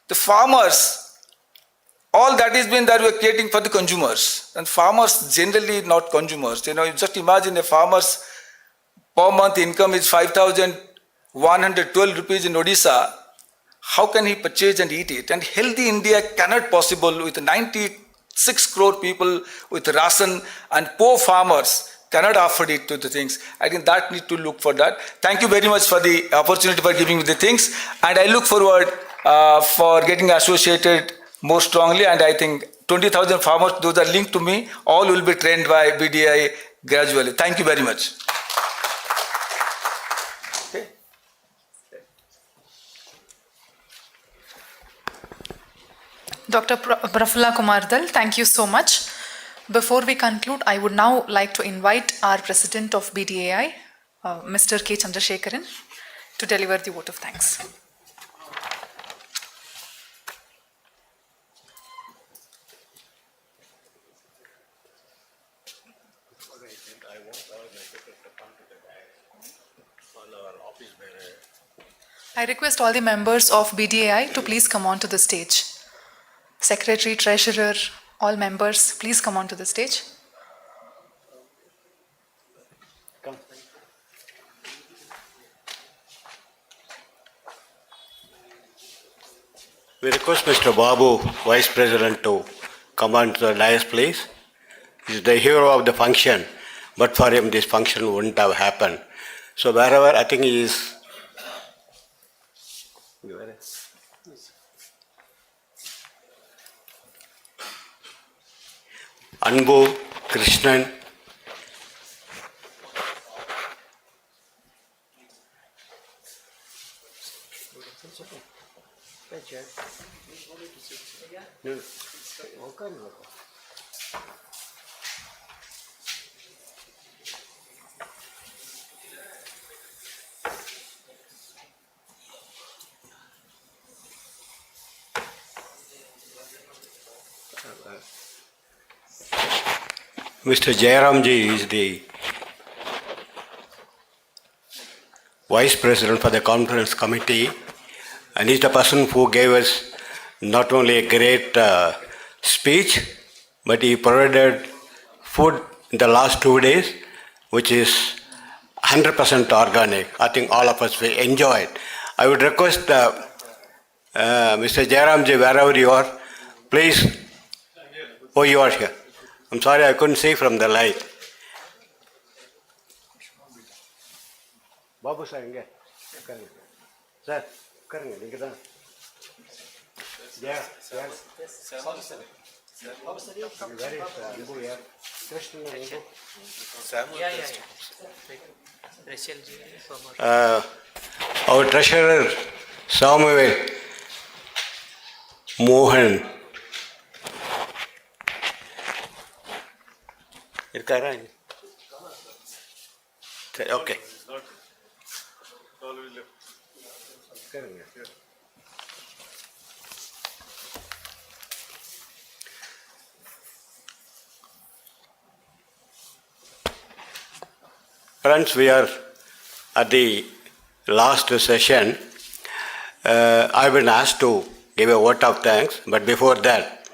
The farmers, all that has been that we are creating for the consumers, and farmers generally not consumers. You just imagine a farmer's per month income is 5,112 rupees in Odisha. How can he purchase and eat it? And healthy India cannot possible with 96 crore people with ration, and poor farmers cannot afford it to the things. I think that need to look for that. Thank you very much for the opportunity for giving me the things, and I look forward for getting associated more strongly. And I think 20,000 farmers, those are linked to me, all will be trained by BDI gradually. Thank you very much. Dr. Prafulla Kumardal, thank you so much. Before we conclude, I would now like to invite our President of BDAI, Mr. K. Chandrasekharan, to deliver the vote of thanks. I request all the members of BDAI to please come on to the stage. Secretary, Treasurer, all members, please come on to the stage. Come. We request Mr. Babu, Vice President, to come on to the dais, please. He is the hero of the function, but for him this function wouldn't have happened. So wherever I think he is, Anbu, Krishnan, Mr. Jairamji is the Vice President for the Conference Committee, and he's the person who gave us not only a great speech, but he provided food in the last 2 days, which is 100% organic. I think all of us will enjoy it. I would request Mr. Jairamji, wherever you are, please. Oh, you are here. I'm sorry, I couldn't see from the light. Babu sir, inge. Sir, karenge, inge da. Yeah, yeah. Babu sir. Babu sir, you come. Where is Anbu here? Krishna, Anbu. Yeah. Our treasurer, Samuel, Mohan. இருக்காரா? சரி, okay. Friends, we are at the last session. I've been asked to give a vote of thanks, but before that,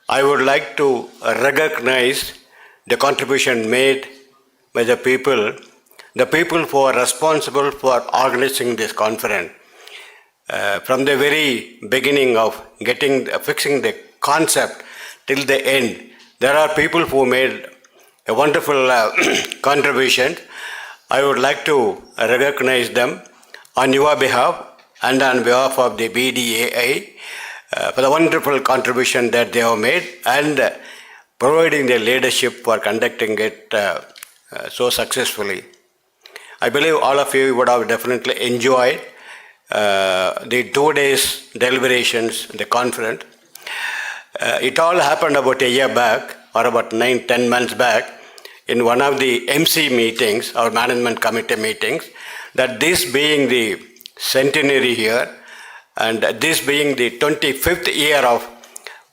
I would like to recognize the contribution made by the people who are responsible for organizing this conference. From the very beginning of fixing the concept till the end, there are people who made a wonderful contribution. I would like to recognize them on your behalf and on behalf of the BDAI for the wonderful contribution that they have made and providing the leadership for conducting it so successfully. I believe all of you would have definitely enjoyed the 2 days deliberations, the conference. It all happened about a year back or about 9-10 months back in one of the MC meetings or management committee meetings, that this being the centenary year and this being the 25th year of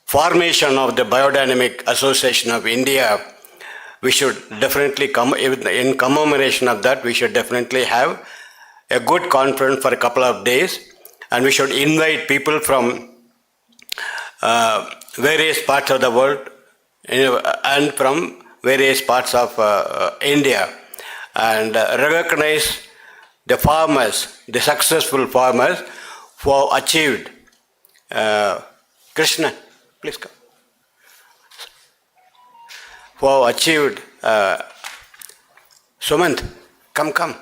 formation of the Biodynamic Association of India, we should definitely in commemoration of that, we should definitely have a good conference for a couple of days, and we should invite people from various parts of the world and from various parts of India, and recognize the farmers, the successful farmers who have achieved. Krishna, please come. Who have achieved. Sumant, come.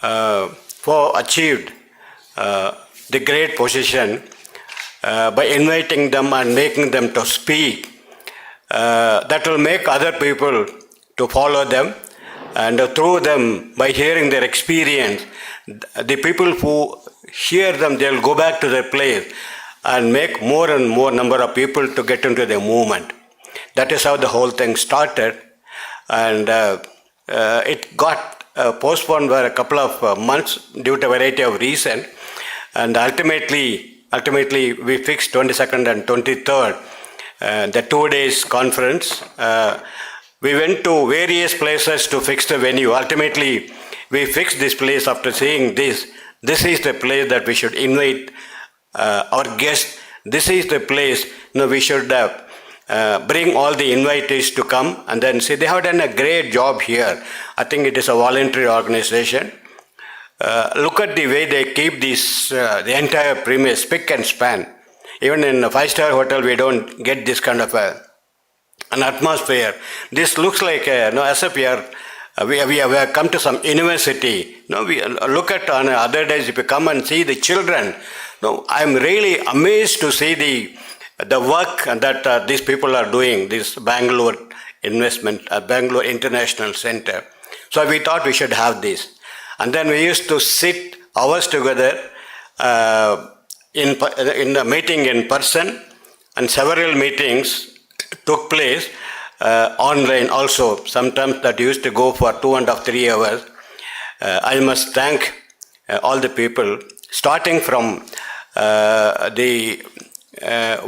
Who have achieved the great position by inviting them and making them to speak. That will make other people to follow them, and through them, by hearing their experience, the people who hear them, they'll go back to their place and make more and more number of people to get into the movement. That is how the whole thing started, and it got postponed for a couple of months due to a variety of reasons, and ultimately we fixed 22nd and 23rd, the 2 days conference. We went to various places to fix the venue. Ultimately, we fixed this place after seeing this. This is the place that we should invite our guests. This is the place we should bring all the invitees to come and then see. They have done a great job here. I think it is a voluntary organization. Look at the way they keep this, the entire premise, spick and span. Even in a 5-star hotel, we don't get this kind of an atmosphere. This looks like as if we have come to some university. We look at on other days, if you come and see the children, I'm really amazed to see the work that these people are doing, this Bangalore Bangalore International Center. So we thought we should have this. And then we used to sit hours together in the meeting in person, and several meetings took place online also. Sometimes that used to go for 2.5-3 hours. I must thank all the people, starting from the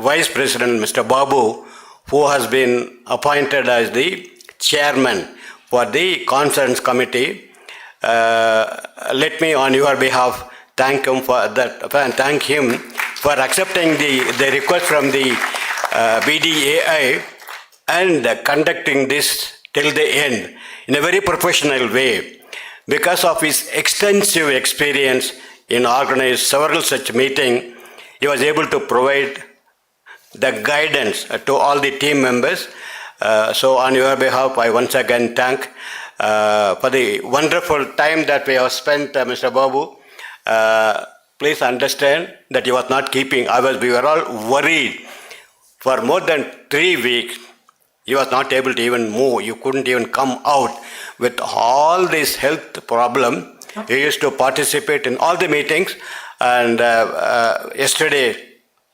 Vice President, Mr. Babu, who has been appointed as the chairman for the conference committee. Let me, on your behalf, thank him for that, and thank him for accepting the request from the BDAI and conducting this till the end in a very professional way. Because of his extensive experience in organizing several such meetings, he was able to provide the guidance to all the team members. So on your behalf, I once again thank for the wonderful time that we have spent, Mr. Babu. Please understand that he was not keeping. We were all worried. For more than 3 weeks, he was not able to even move. You couldn't even come out with all this health problem. He used to participate in all the meetings, and yesterday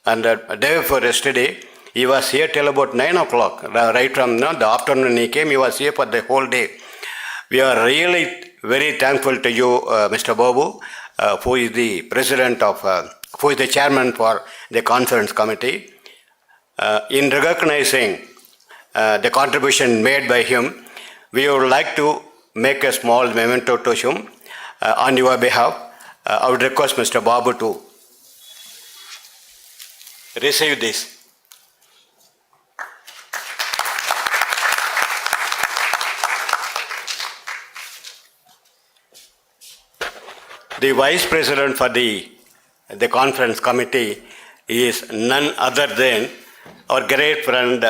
and the day before yesterday, he was here till about 9 o'clock. Right from the afternoon he came, he was here for the whole day. We are really very thankful to you, Mr. Babu, who is the president of, who is the chairman for the conference committee. In recognizing the contribution made by him, we would like to make a small memento to him on your behalf. I would request Mr. Babu to receive this. The vice president for the conference committee is none other than our great friend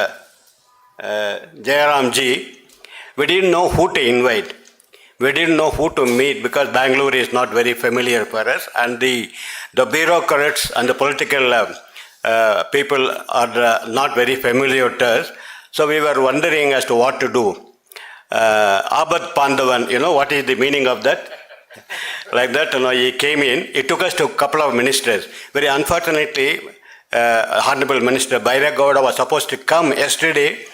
Jayaram ji. We didn't know who to invite. We didn't know who to meet because Bangalore is not very familiar for us, and the bureaucrats and the political people are not very familiar to us. So we were wondering as to what to do. Abad Pandavan, you know what is the meaning of that? Like that, he came in. It took us to a couple of ministers. Very unfortunately, Honorable Minister Bairagowda was supposed to come yesterday,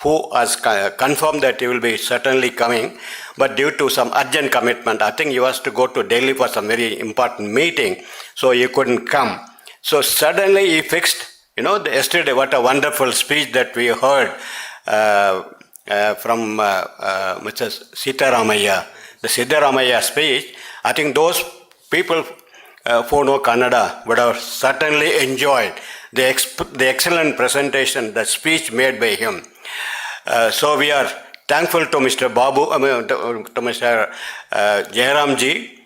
who has confirmed that he will be certainly coming, but due to some urgent commitment, I think he was to go to Delhi for some very important meeting, so he couldn't come. So suddenly he fixed, yesterday, what a wonderful speech that we heard from Mr. Sitaramaya. The Siddharamaya speech, I think those people who know Kannada would have certainly enjoyed the excellent presentation, the speech made by him. So we are thankful to Mr. Babu, to Mr. Jayaram ji,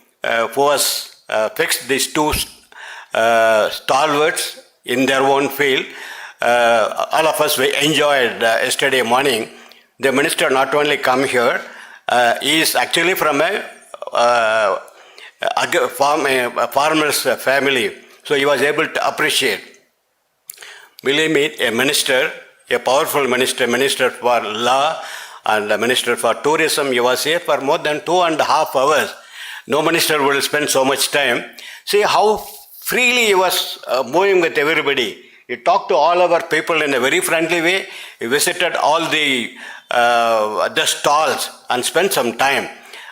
who has fixed these two stalwarts in their own field. All of us, we enjoyed yesterday morning. The minister not only come here, he is actually from a farmer's family, so he was able to appreciate. Believe me, a minister, a powerful minister, Minister for Law and the Minister for Tourism, he was here for more than 2.5 hours. No minister will spend so much time. See how freely he was moving with everybody. He talked to all our people in a very friendly way. He visited all the stalls and spent some time.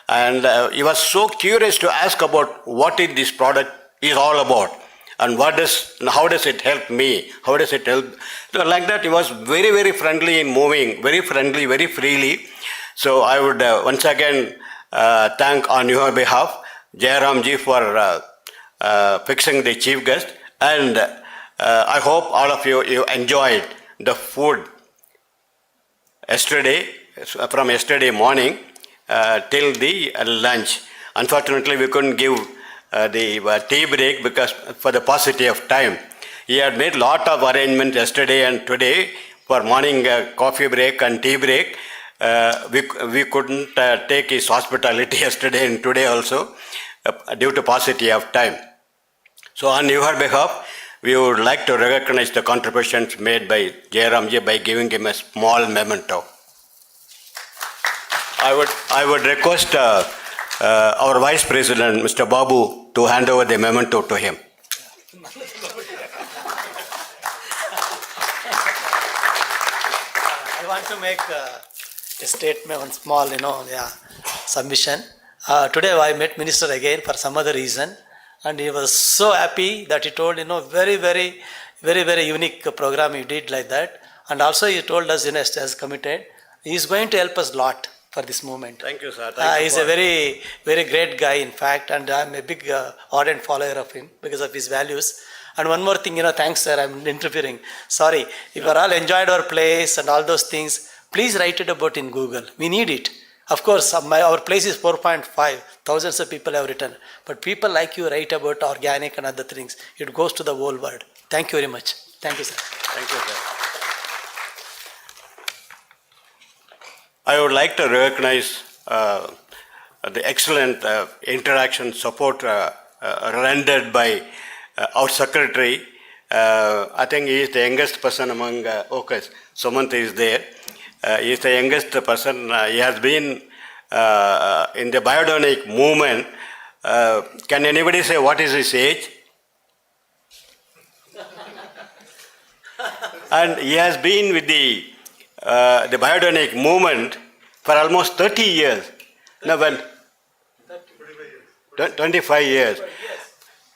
And he was so curious to ask about what is this product is all about and how does it help me, how does it help. So like that, he was very, very friendly in moving, very friendly, very freely. So I would once again thank on your behalf Jayaram ji for fixing the chief guest, and I hope all of you enjoyed the food from yesterday morning till the lunch. Unfortunately, we couldn't give the tea break because for the paucity of time. He had made lot of arrangements yesterday and today for morning coffee break and tea break. We couldn't take his hospitality yesterday and today also due to paucity of time. So on your behalf, we would like to recognize the contributions made by Jayaramji by giving him a small memento. I would request our Vice President, Mr. Babu, to hand over the memento to him. I want to make a statement, one small, submission. Today I met Minister again for some other reason, and he was so happy that he told, very, very, very, very unique program you did like that. And also he told us, as committed, he is going to help us a lot for this movement. Thank you, sir. He's a very, very great guy, in fact, and I'm a big ardent follower of him because of his values. And one more thing, thanks, sir, I'm interfering. Sorry. If you all enjoyed our place and all those things, please write it about in Google. We need it. Of course, our place is 4.5. Thousands of people have written. But people like you write about organic and other things. It goes to the whole world. Thank you very much. Thank you, sir. Thank you, sir. I would like to recognize the excellent interaction support rendered by our secretary. I think he is the youngest person among OCUS. Sumant is there. He is the youngest person. He has been in the biodynamic movement Can anybody say what is his age? And he has been with the biodynamic movement for almost 30 years. No, well, 25 years.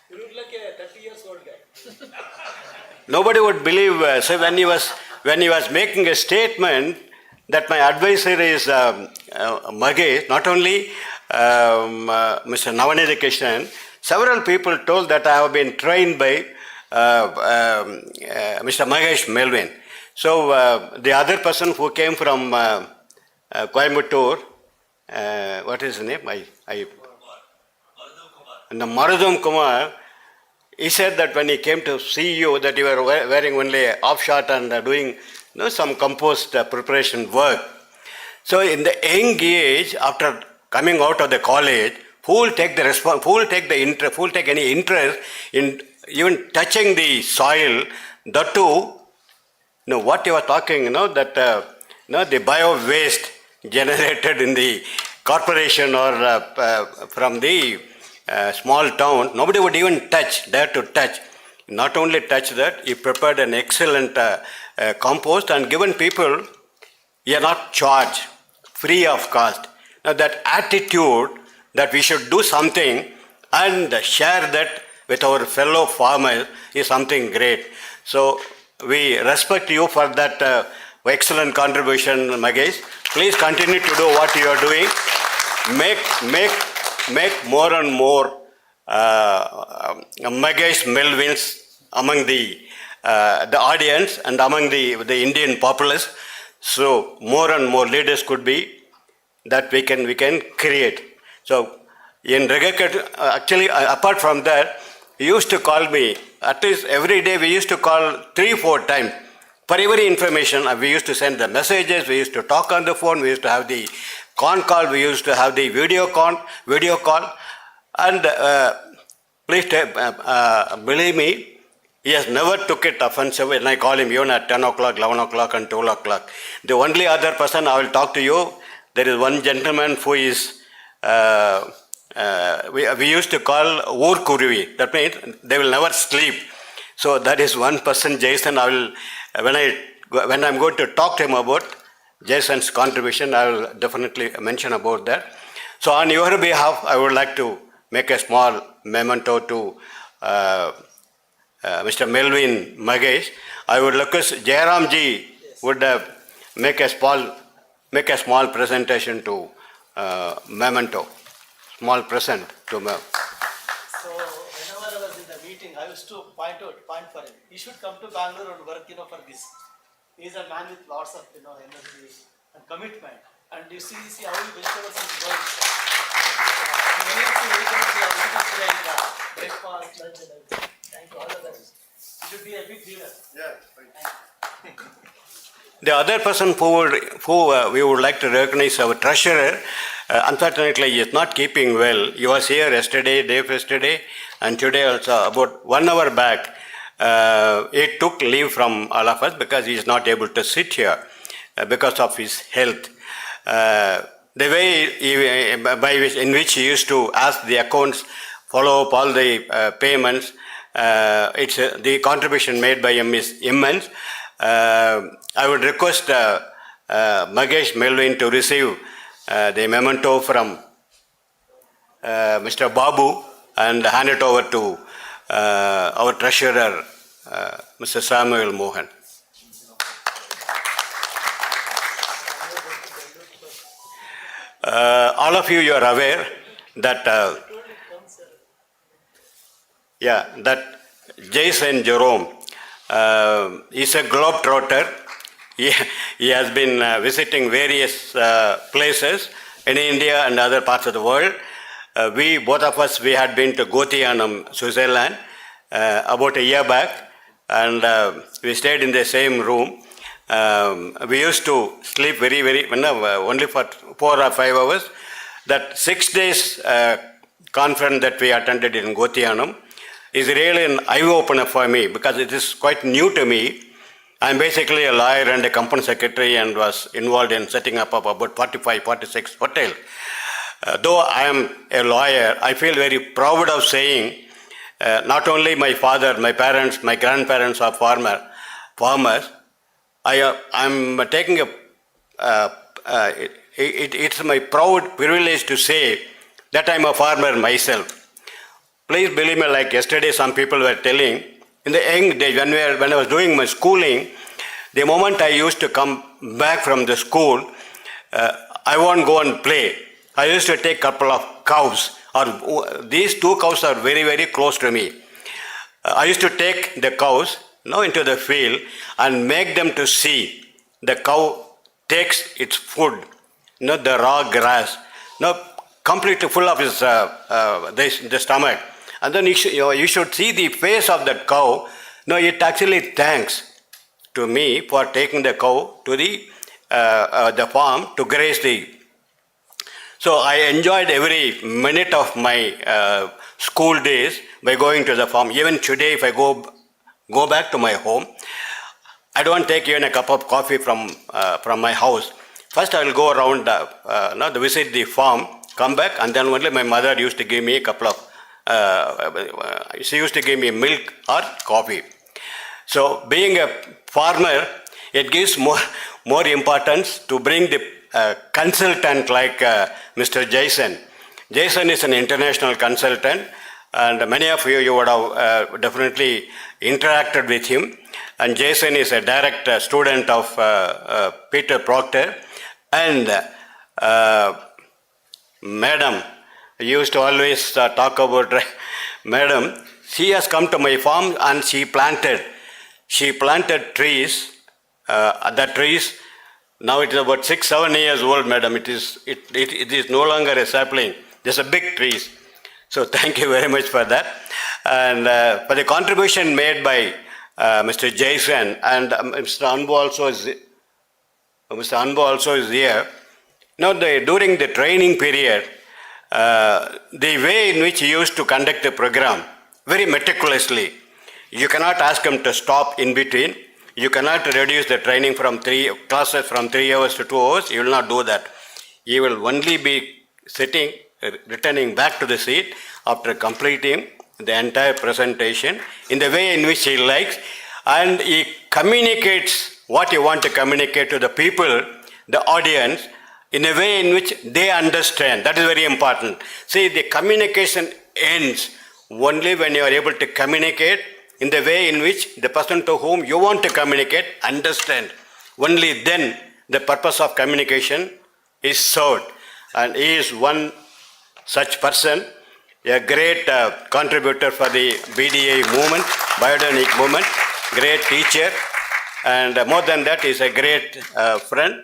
You look like a 30 years old guy. Nobody would believe. So when he was making a statement that my advisor is Magesh, not only Mr. Navanidha Krishnan, several people told that I have been trained by Mr. Magesh Melvin. So the other person who came from Coimbatore, what is his name? Marudam Kumar, he said that when he came to see you that you were wearing only off shirt and doing some compost preparation work. So in the young age, after coming out of the college, who will take any interest in even touching the soil? That too, what you are talking, that the bio waste generated in the corporation or from the small town, nobody would even dare to touch. Not only touch that, he prepared an excellent compost and given people, he are not charged, free of cost. Now that attitude that we should do something and share that with our fellow farmers is something great. So we respect you for that excellent contribution, Magesh. Please continue to do what you are doing. Make more and more Magesh Melvins among the audience and among the Indian populace. So more and more leaders could be that we can create. So in Regakat, actually apart from that, he used to call me at least every day. We used to call 3-4 times for every information. We used to send the messages. We used to talk on the phone. We used to have the con call. We used to have the video call. And please believe me, he has never took it offensive when I call him even at 10 o'clock, 11 o'clock and 12 o'clock. The only other person I will talk to you, there is one gentleman who is, we used to call Ur Kuruvi. That means they will never sleep. So that is one person, Jason. When I'm going to talk to him about Jason's contribution, I will definitely mention about that. So on your behalf, I would like to make a small memento to Mr. Melvin Magesh. I would request Jairam ji would make a small presentation to memento, small present to me. So whenever I was in the meeting, I used to point for him. He should come to Bangalore and work, for this. He is a man with lots of, energy and commitment. And you see how vegetables is growing. Many of the vegetables are like breakfast, lunch, and everything. Thank you, all of that. You should be a big leader. Yeah. The other person who we would like to recognize, our treasurer, unfortunately he is not keeping well. He was here day before yesterday, and today also about 1 hour back. He took leave from all of us because he is not able to sit here because of his health. The way in which he used to ask the accounts, follow up all the payments, the contribution made by him is immense. I would request Magesh Melvin to receive the memento from Mr. Babu and hand it over to our treasurer, Mr. Samuel Mohan. All of you are aware that that Jason Jerome is a globetrotter. He has been visiting various places in India and other parts of the world. Both of us had been to Gotianum, Switzerland about a year back, and we stayed in the same room. We used to sleep only for 4 or 5 hours. That 6 days conference that we attended in Gotianum is really an eye-opener for me because it is quite new to me. I'm basically a lawyer and a company secretary and was involved in setting up about 45, 46 hotels. Though I am a lawyer, I feel very proud of saying not only my father, my parents, my grandparents are farmers. I'm taking it's my proud privilege to say that I'm a farmer myself. Please believe me, like yesterday some people were telling, in the young days when I was doing my schooling, the moment I used to come back from the school, I won't go and play. I used to take a couple of cows, or these 2 cows are very, very close to me. I used to take the cows into the field and make them to see. The cow takes its food, the raw grass, completely full of the stomach. And then you should see the face of that cow. It actually thanks to me for taking the cow to the farm to graze the. So I enjoyed every minute of my school days by going to the farm. Even today, if I go back to my home, I don't take even a cup of coffee from my house. First, I will go around, visit the farm, come back, and then only my mother used to give me a couple of. She used to give me milk or coffee. So, being a farmer, it gives more importance to bring the consultant like Mr. Jason. Jason is an international consultant, and many of you would have definitely interacted with him. And Jason is a direct student of Peter Proctor. And Madam, I used to always talk about Madam. She has come to my farm and she planted trees. The trees, now it is about 6-7 years old, Madam. It is no longer a sapling. There's a big trees. So thank you very much for that. And for the contribution made by Mr. Jason, and Mr. Anbu also is here. Now, during the training period, the way in which he used to conduct the program, very meticulously, you cannot ask him to stop in between. You cannot reduce the training from 3 hours to 2 hours. He will not do that. He will only be sitting, returning back to the seat after completing the entire presentation in the way in which he likes, and he communicates what you want to communicate to the people, the audience, in a way in which they understand. That is very important. See, the communication ends only when you are able to communicate in the way in which the person to whom you want to communicate understand. Only then the purpose of communication is served. And he is one such person, a great contributor for the BDA movement, Biodynamic movement, great teacher, and more than that, he is a great friend.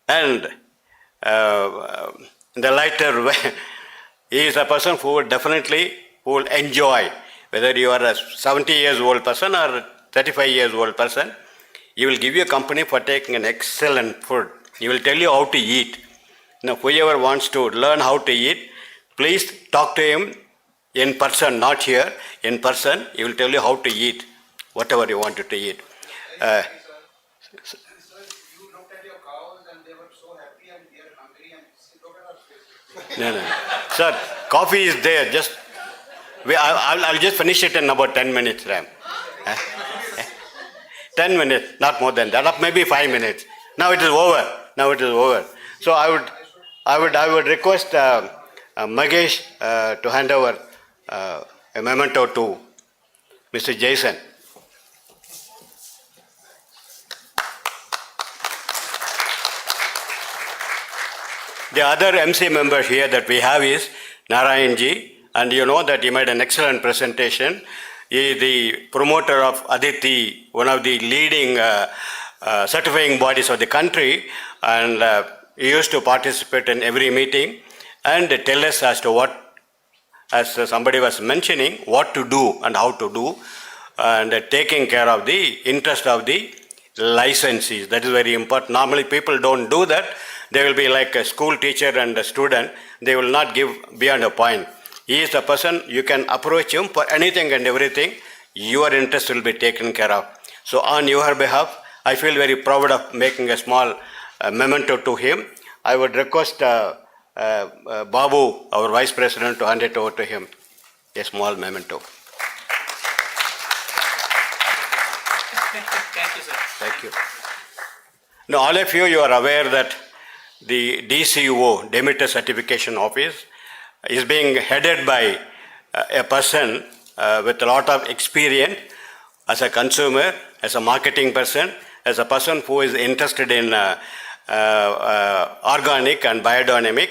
And the lighter way, he is a person who will enjoy, whether you are a 70 years old person or 35 years old person. He will give you a company for taking an excellent food. He will tell you how to eat. Now, whoever wants to learn how to eat, please talk to him in person, not here, in person. He will tell you how to eat, whatever you wanted to eat. No. Sir, coffee is there. I'll just finish it in about 10 minutes, Ram. 10 minutes, not more than that. Maybe 5 minutes. Now it is over. So I would request Magesh to hand over a memento to Mr. Jason. The other MC member here that we have is Narayanji, and you know that he made an excellent presentation. He is the promoter of Aditi, one of the leading certifying bodies of the country, and he used to participate in every meeting and tell us as to what, as somebody was mentioning, what to do and how to do, and taking care of the interest of the licensees. That is very important. Normally people don't do that. They will be like a school teacher and a student. They will not give beyond a point. He is the person, you can approach him for anything and everything. Your interest will be taken care of. So on your behalf, I feel very proud of making a small memento to him. I would request Babu, our Vice President, to hand it over to him. A small memento. Thank you, sir. Thank you. Now, all of you are aware that the DCO, Demeter Certification Office, is being headed by a person with a lot of experience as a consumer, as a marketing person, as a person who is interested in organic and biodynamic,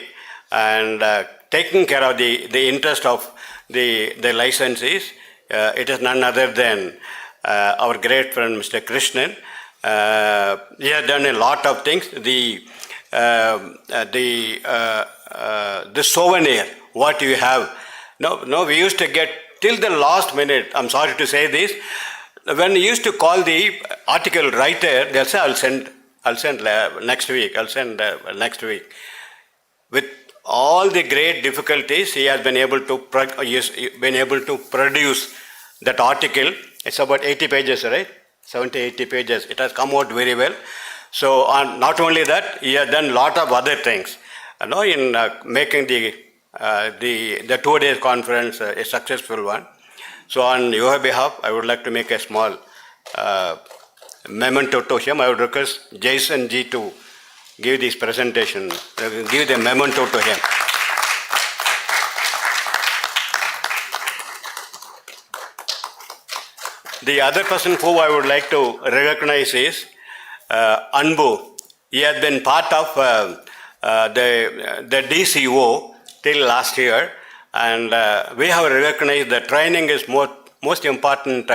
and taking care of the interest of the licensees. It is none other than our great friend Mr. Krishnan. He has done a lot of things. The souvenir, what you have. No, we used to get till the last minute. I'm sorry to say this. When we used to call the article writer, they'll say, I'll send next week. I'll send next week. With all the great difficulties, he has been able to produce that article. It's about 80 pages, right? 70, 80 pages. It has come out very well. So, not only that, he has done a lot of other things. In making the 2 days conference a successful one. So, on your behalf, I would like to make a small memento to him. I would request Jason Ji to give this presentation, give the memento to him. The other person who I would like to recognize is Anbu. He has been part of the DCO till last year, and we have recognized that training is most important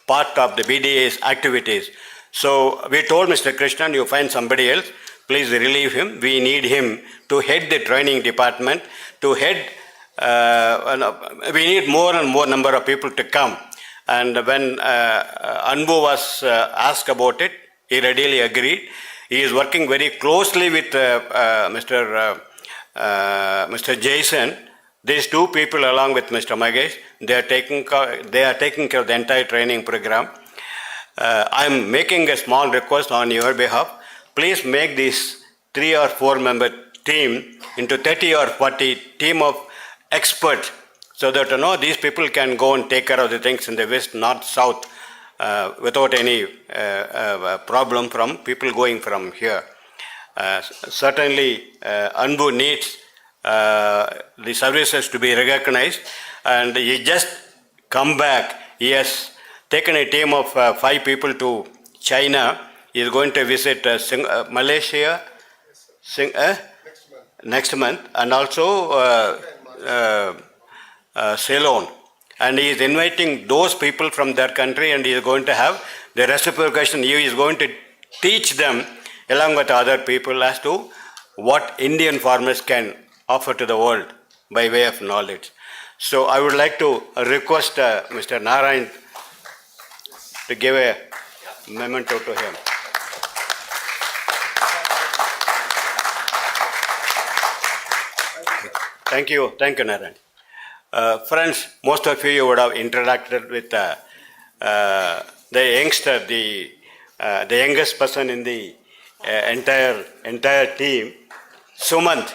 part of the BDA's activities. So we told Mr. Krishnan, you find somebody else, please relieve him. We need him to head the training department, to head, we need more and more number of people to come. And when Anbu was asked about it, he readily agreed. He is working very closely with Mr. Jason. These two people, along with Mr. Magesh, they are taking care of the entire training program. I am making a small request on your behalf. Please make this 3 or 4 member team into 30 or 40 team of experts, so that these people can go and take care of the things in the west, north, south, without any problem from people going from here. Certainly, Anbu needs the services to be recognized, and he just come back. He has taken a team of 5 people to China. He is going to visit Malaysia next month, and also Ceylon. And he is inviting those people from their country, and he is going to have the reciprocation. He is going to teach them, along with other people, as to what Indian farmers can offer to the world by way of knowledge. So I would like to request Mr. Narayan to give a memento to him. Thank you, Narayan. Friends, most of you would have interacted with the youngster, the youngest person in the entire team, Sumant.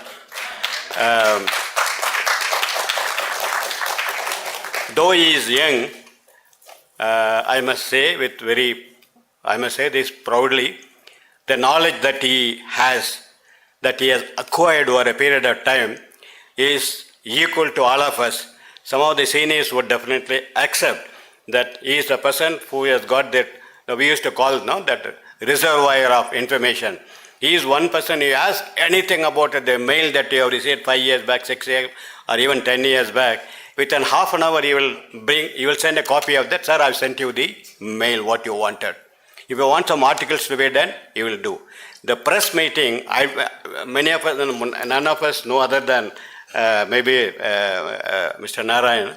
Though he is young, I must say this proudly, the knowledge that he has acquired over a period of time is equal to all of us. Some of the seniors would definitely accept that he is a person who has got that, we used to call that reservoir of information. He is one person who asks anything about the mail that you have received 5 years back, 6 years, or even 10 years back. Within half an hour, he will send a copy of that. Sir, I've sent you the mail, what you wanted. If you want some articles to be done, he will do. The press meeting, many of us, none of us know other than maybe Mr. Narayan.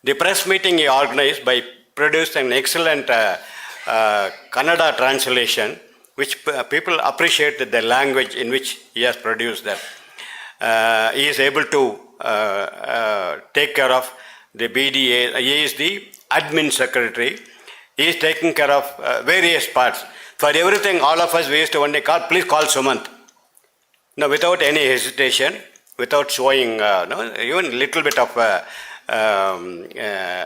The press meeting he organized by producing an excellent Kannada translation, which people appreciate the language in which he has produced that. He is able to take care of the BDA. He is the admin secretary. He is taking care of various parts. For everything, all of us, we used to one day call, please call Sumant. Now, without any hesitation, without showing even little bit of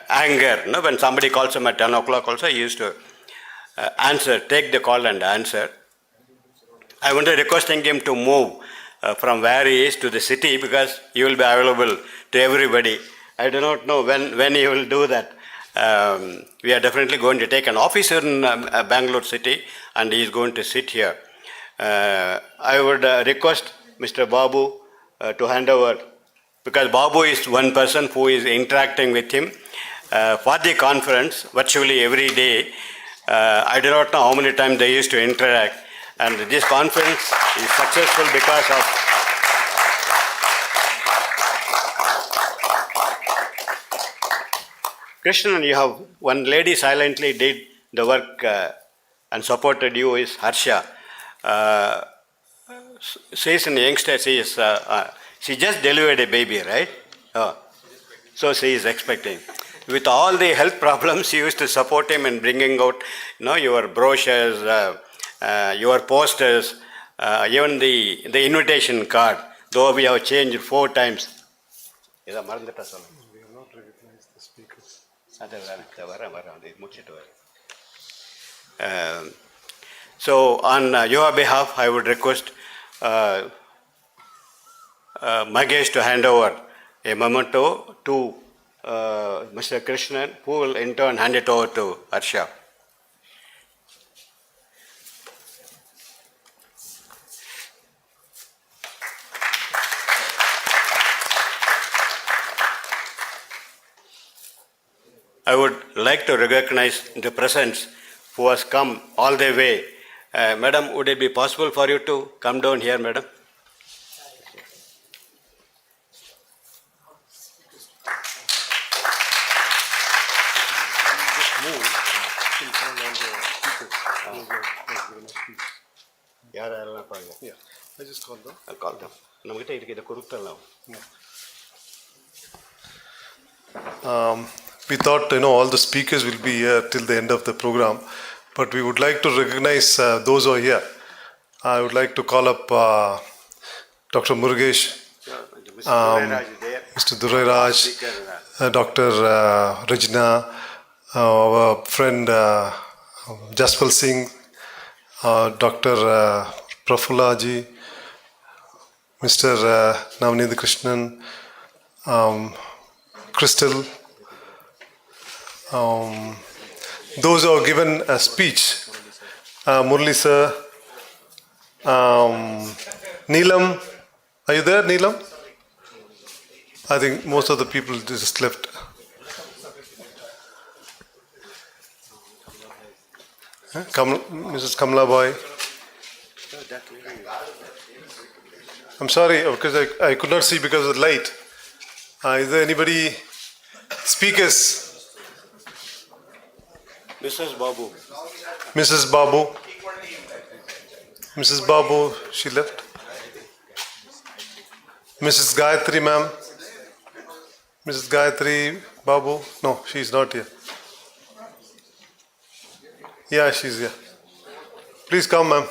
anger. When somebody calls him at 10 o'clock also, he used to answer, take the call and answer. I want to requesting him to move from where he is to the city, because he will be available to everybody. I do not know when he will do that. We are definitely going to take an office in Bangalore city, and he is going to sit here. I would request Mr. Babu to hand over, because Babu is one person who is interacting with him for the conference virtually every day. I do not know how many times they used to interact, and this conference is successful because of Krishnan. You have one lady silently did the work and supported you is Harsha. She is a youngster. She just delivered a baby, right? Oh. So she is expecting. With all the health problems, you used to support him in bringing out, your brochures, your posters, even the invitation card. Though we have changed 4 times. We have not recognized the speakers. So on your behalf, I would request Magesh to hand over a memento to Mr. Krishnan, who will in turn hand it over to Harsha. I would like to recognize the presence who has come all the way. Madam, would it be possible for you to come down here, madam? Yeah, I just called them. I'll call them. We thought, all the speakers will be here till the end of the program, but we would like to recognize those who are here. I would like to call up Dr. Murugesan, Mr. Dorairaj, Dr. Regina, our friend Jaspal Singh, Dr. Prafullaji, Mr. Navneet Krishnan, Crystal, those who have given a speech, Murli sir, Neelam, are you there, Neelam? I think most of the people just left. Mrs. Kamla Boy. I'm sorry, because I could not see because of the light. Is there anybody, speakers? Mrs. Babu. Mrs. Babu. Mrs. Babu, she left. Mrs. Gayatri, ma'am. Mrs. Gayatri Babu. No, she's not here. Yeah, she's here. Please come, ma'am.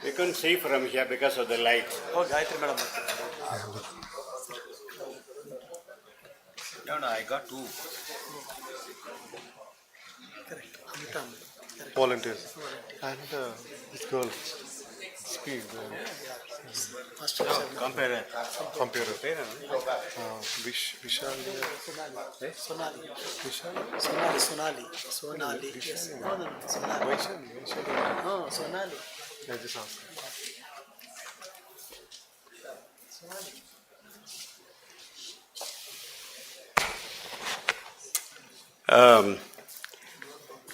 We couldn't see from here because of the light. Oh, Gayatri madam. No, I got 2. Correct. Volunteers. And this girl, speed. Compare. Vishali. Sonali. Vishali? Sonali. Yes. No. Sonali. No, Sonali. I just asked.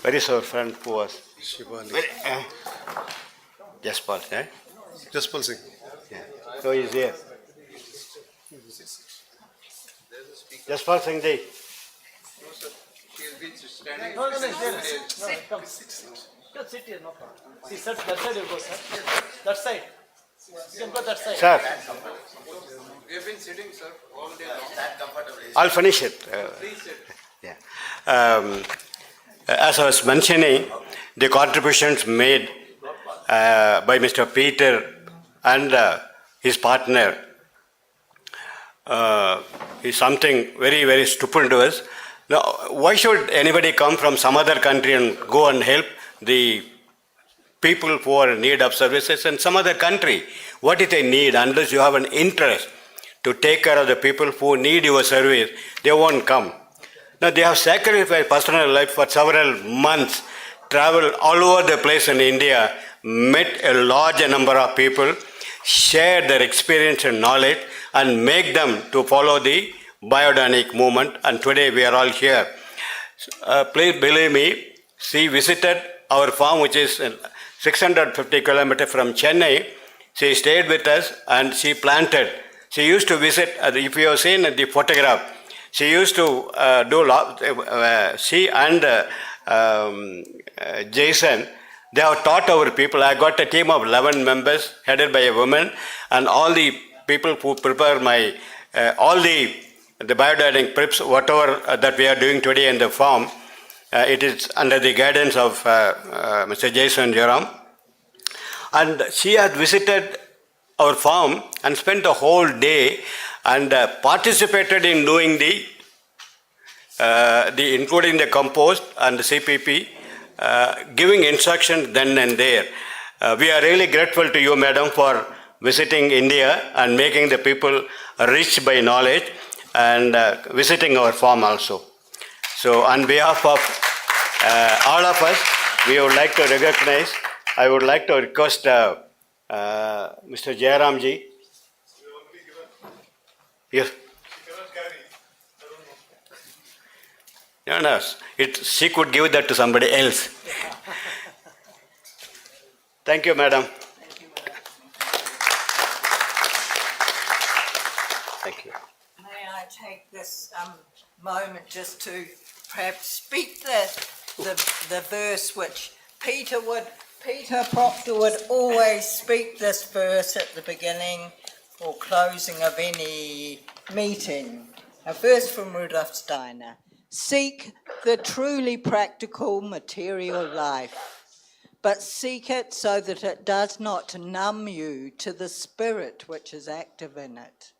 Where is our friend who was? Shivali. Jaspal, eh? Jaspal Singh. Yeah. So he's here. Jaspal Singh ji. No, he's there. Come. Sit here, no problem. See, sir, that side you go, sir. That side. You can go that side. Sir. We have been sitting, sir, all day long. I'll finish it. Please sit. Yeah. As I was mentioning, the contributions made by Mr. Peter and his partner is something very, very stupendous. Now, why should anybody come from some other country and go and help the people who are in need of services in some other country? What is they need? Unless you have an interest to take care of the people who need your service, they won't come. Now, they have sacrificed personal life for several months, traveled all over the place in India, met a large number of people, shared their experience and knowledge, and make them to follow the biodynamic movement. And today we are all here. Please believe me, she visited our farm, which is 650 kilometers from Chennai. She stayed with us and she planted. She used to visit, if you have seen the photograph, she used to she and Jason, they have taught our people. I got a team of 11 members headed by a woman, and all the people who prepare my, all the biodynamic preps, whatever that we are doing today in the farm, it is under the guidance of Mr. Jason Joram. And she had visited our farm and spent the whole day and participated in doing the including the compost and the CPP, giving instructions then and there. We are really grateful to you, madam, for visiting India and making the people rich by knowledge and visiting our farm also. So on behalf of all of us, we would like to recognize, I would like to request Mr. Jairamji. Yes. No, she could give that to somebody else. Thank you, madam. Thank you. May I take this moment just to perhaps speak the verse which Peter Proctor would always speak this verse at the beginning or closing of any meeting. A verse from Rudolf Steiner. Seek the truly practical material life, but seek it so that it does not numb you to the spirit which is active in it.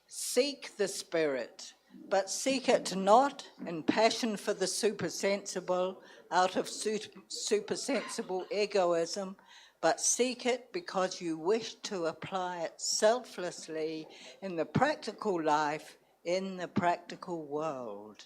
Seek the spirit, but seek it not in passion for the supersensible, out of supersensible egoism, but seek it because you wish to apply it selflessly in the practical life, in the practical world.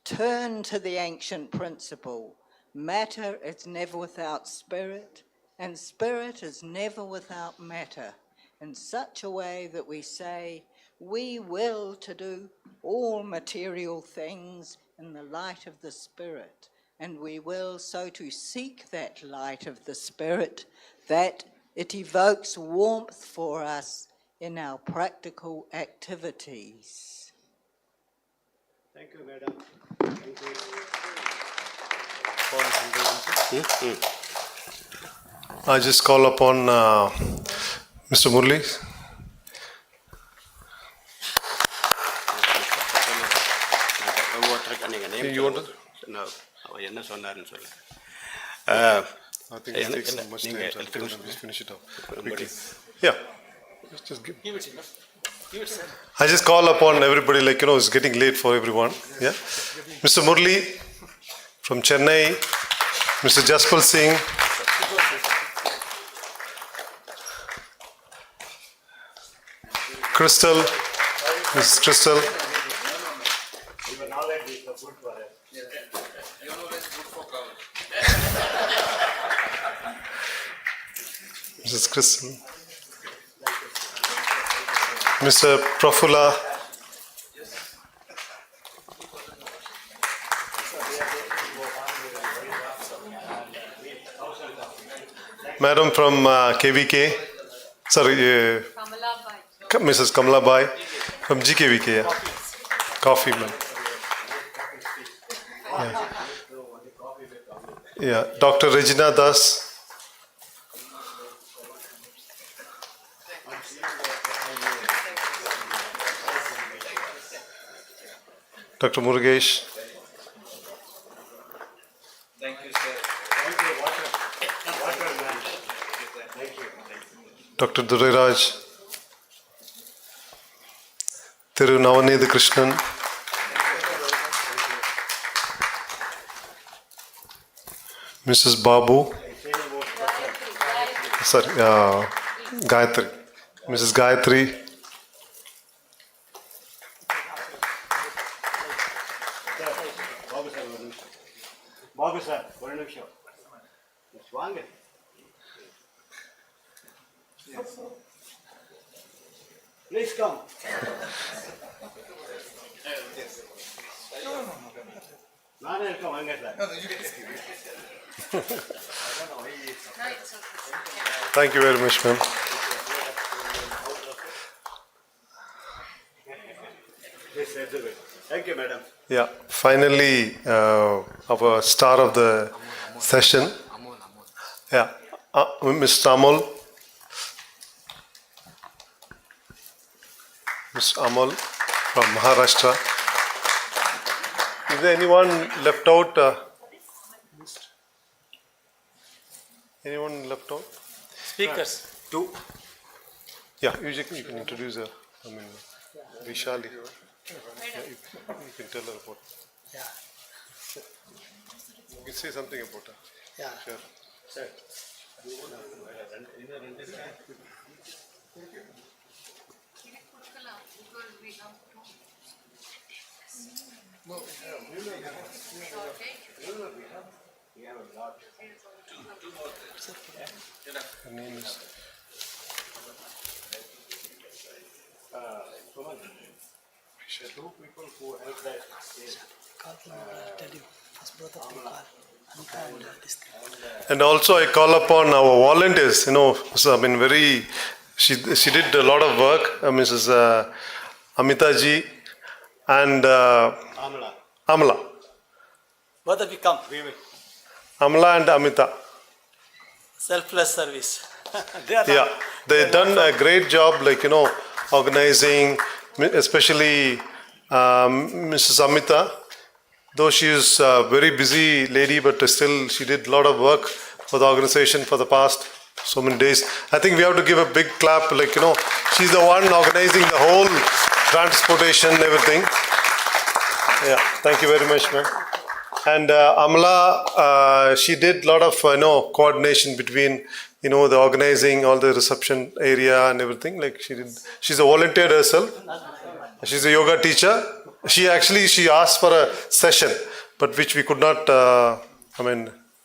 Turn to the ancient principle. Matter is never without spirit, and spirit is never without matter, in such a way that we say, we will to do all material things in the light of the Spirit, and we will so to seek that light of the Spirit that it evokes warmth for us in our practical activities. Thank you, madam. I just call upon Mr. Murli. You want to? No. என்ன சொன்னாருன்னு சொல்லு. I think it takes so much time, so just finish it up quickly. Yeah. Just give it. Give it. I just call upon everybody, like, it's getting late for everyone. Yeah. Mr. Murli from Chennai, Mr. Jaspal Singh, Crystal, Mrs. Crystal. Mrs. Crystal, Mr. Profula, Madam from KVK, sorry, Mrs. Kamala Bai from GKVK, yeah. Coffee, man. Yeah, Dr. Regina Das. Dr. Murugesan. Thank you, sir. Dr. Dorairaj, Thiru Navanitha Krishnan, Mrs. Babu, sorry, Gayatri, Mrs. Gayatri, Babu sir, one nimisha. Vaanga. Please come. Nana come hanga sir. thank you very much, ma'am. Thank you, madam. Yeah, finally, our star of the session. Yeah, Mr. Amol. Mr. Amol from Maharashtra. Is there anyone left out? Anyone left out? Speakers. Two. Yeah, you can introduce her. Vishali. Yeah, you can tell her about. Yeah. You can say something about her. Yeah. Sure. Sir. Her name is. Two people who helped that case. Tell you. First both of them call. And this thing. And also I call upon our volunteers, so she did a lot of work, Mrs. Amita ji and Amla. Both of you come. Amla and Amita. Selfless service. They've done a great job, organizing, especially Mrs. Amita. Though she is a very busy lady, but still she did a lot of work for the organization for the past so many days. I think we have to give a big clap, she's the one organizing the whole transportation, everything. Yeah, thank you very much, ma'am. And Amla, she did a lot of, coordination between, the organizing, all the reception area and everything. She's a volunteer herself. She's a yoga teacher. She asked for a session, but which we could not,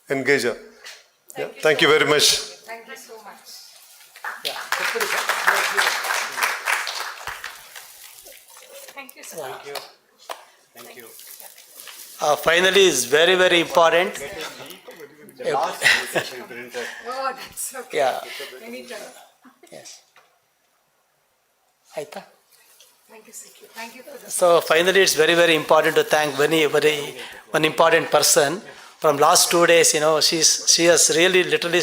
engage her. Yeah, thank you very much. Thank you so much. Thank you so much. Thank you. Thank you. Finally, is very, very important. Oh, that's okay. Yeah. Anytime. Yes. Aita? Thank you, Sikhi. Thank you for this. So finally, it's very, very important to thank one important person. From last 2 days, she has really literally,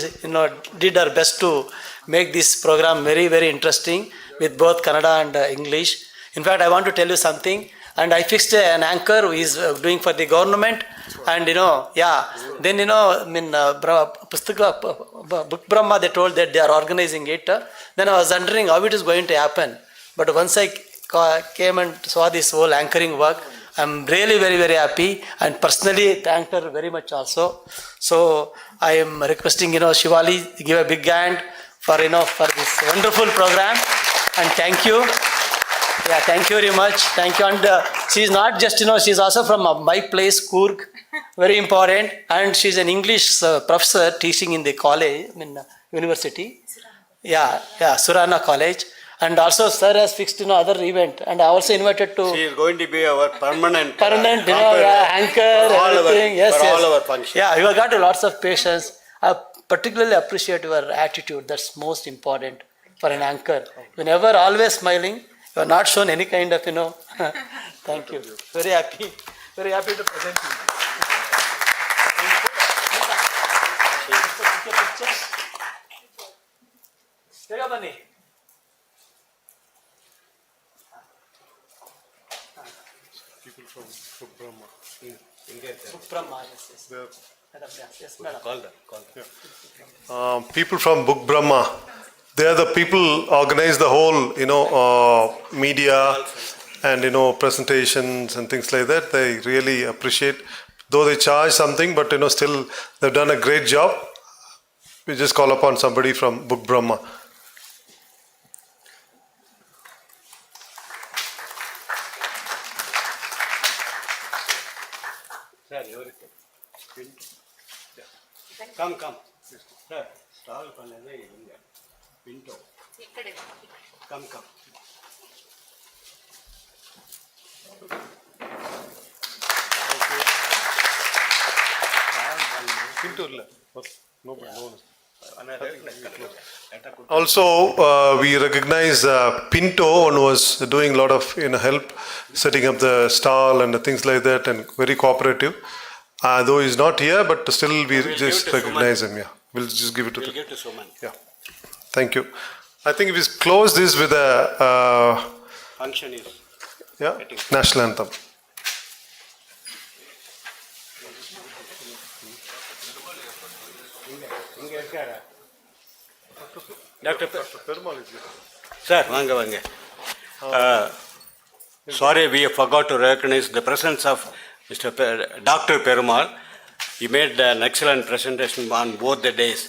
did her best to make this program very, very interesting with both Kannada and English. In fact, I want to tell you something. And I fixed an anchor who is doing for the government. And then Book Brahma, they told that they are organizing it. Then I was wondering how it is going to happen. But once I came and saw this whole anchoring work, I'm really very, very happy and personally thanked her very much also. So I am requesting, Shivali, give a big hand for this wonderful program, and thank you. Yeah, thank you very much. Thank you. And she's not just, she's also from my place, Coorg, very important. And she's an English professor teaching in the college, university. Yeah, Surana College. And also, sir has fixed, other event. And I also invited to. She is going to be our permanent anchor, everything. All our functions. Yeah, you have got lots of patience. I particularly appreciate your attitude. That's most important for an anchor. You never always smiling. You are not shown any kind of, Thank you. Very happy to present you. People from Book Brahma. Book Brahma, yes. People from Book Brahma, they are the people organize the whole, media and, presentations and things like that. They really appreciate, though they charge something, but, still they've done a great job. We just call upon somebody from Book Brahma. Come. Sir, stall panade inga. Pinto. Come. Pinto illa. No. Also, we recognize Pinto, and was doing a lot of help setting up the stall and things like that, and very cooperative. Though he's not here, but still we just recognize him. Yeah, we'll just give it to We'll give to Suman. Yeah, thank you. I think if we close this with a Function is national anthem. Dr. Perumal is here. Sir, vanga. Sorry, we forgot to recognize the presence of Dr. Perumal. He made an excellent presentation on both the days.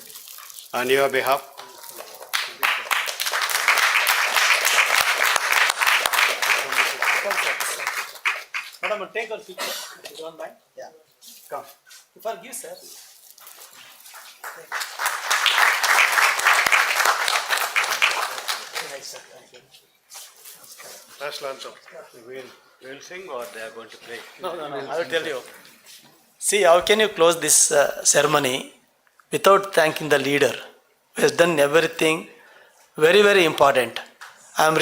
On your behalf. Madam, take our picture, if you don't mind. Yeah. Come. Forgive, sir. National anthem. We'll sing or they are going to play? No. I will tell you. See, how can you close this ceremony without thanking the leader who has done everything very, very important. I'm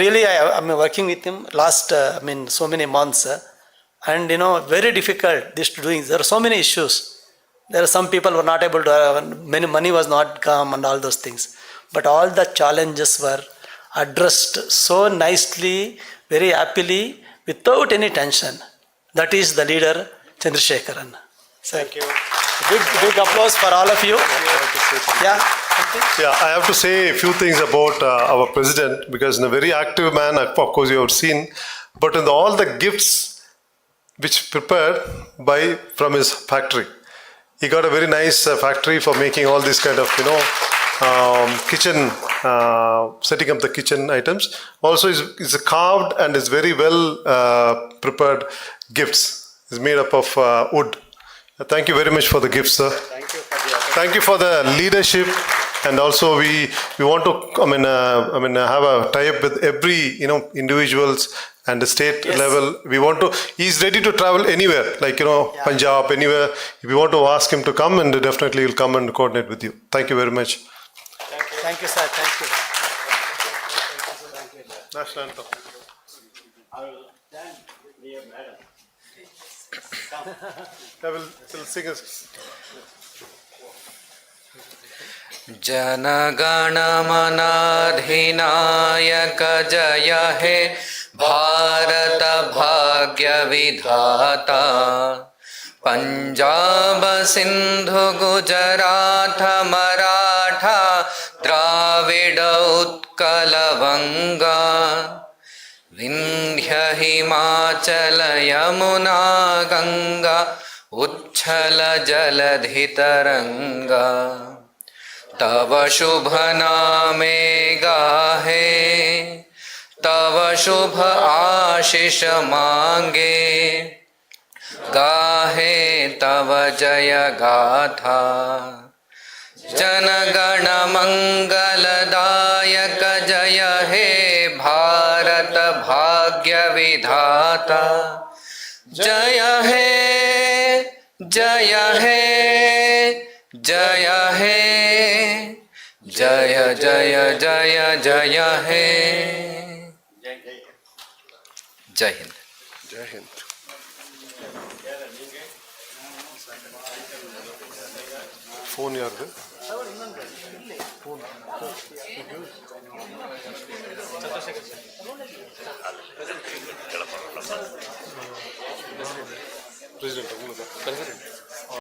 working with him last, so many months. And, very difficult this doing. There are so many issues. There are some people who were not able to, many money was not come and all those things. But all the challenges were addressed so nicely, very happily, without any tension. That is the leader, Chandrasekharan. Thank you. Big applause for all of you. Yeah. Yeah, I have to say a few things about our president, because in a very active man, of course you have seen, but in all the gifts which prepared from his factory. He got a very nice factory for making all these kind of, kitchen, setting up the kitchen items. Also, it's carved and is very well prepared gifts. It's made up of wood. Thank you very much for the gifts, sir. Thank you for the leadership, and also we want to have a tie-up with every individuals and the state level. We want to. He's ready to travel anywhere, like Punjab, anywhere. If you want to ask him to come, and definitely he'll come and coordinate with you. Thank you very much. Thank you, sir. Thank you. National anthem. I will stand near madam. I will sing us. जनगण मनाधिनायक जय हे भारत भाग्य विधाता पंजाब सिंधु गुजरात मराठा द्राविड उत्कल बंगा विंध्य हिमाचल यमुना गंगा उच्छल जलधि तरंगा तव शुभ नामे गाहे तव शुभ आशीष मांगे गाहे तव जय गाथा जनगण मंगलदायक जय हे भारत भाग्य विधाता जय हे जय हे जय हे जय जय जय जय हे जय हिंद जय हिंद फोन यार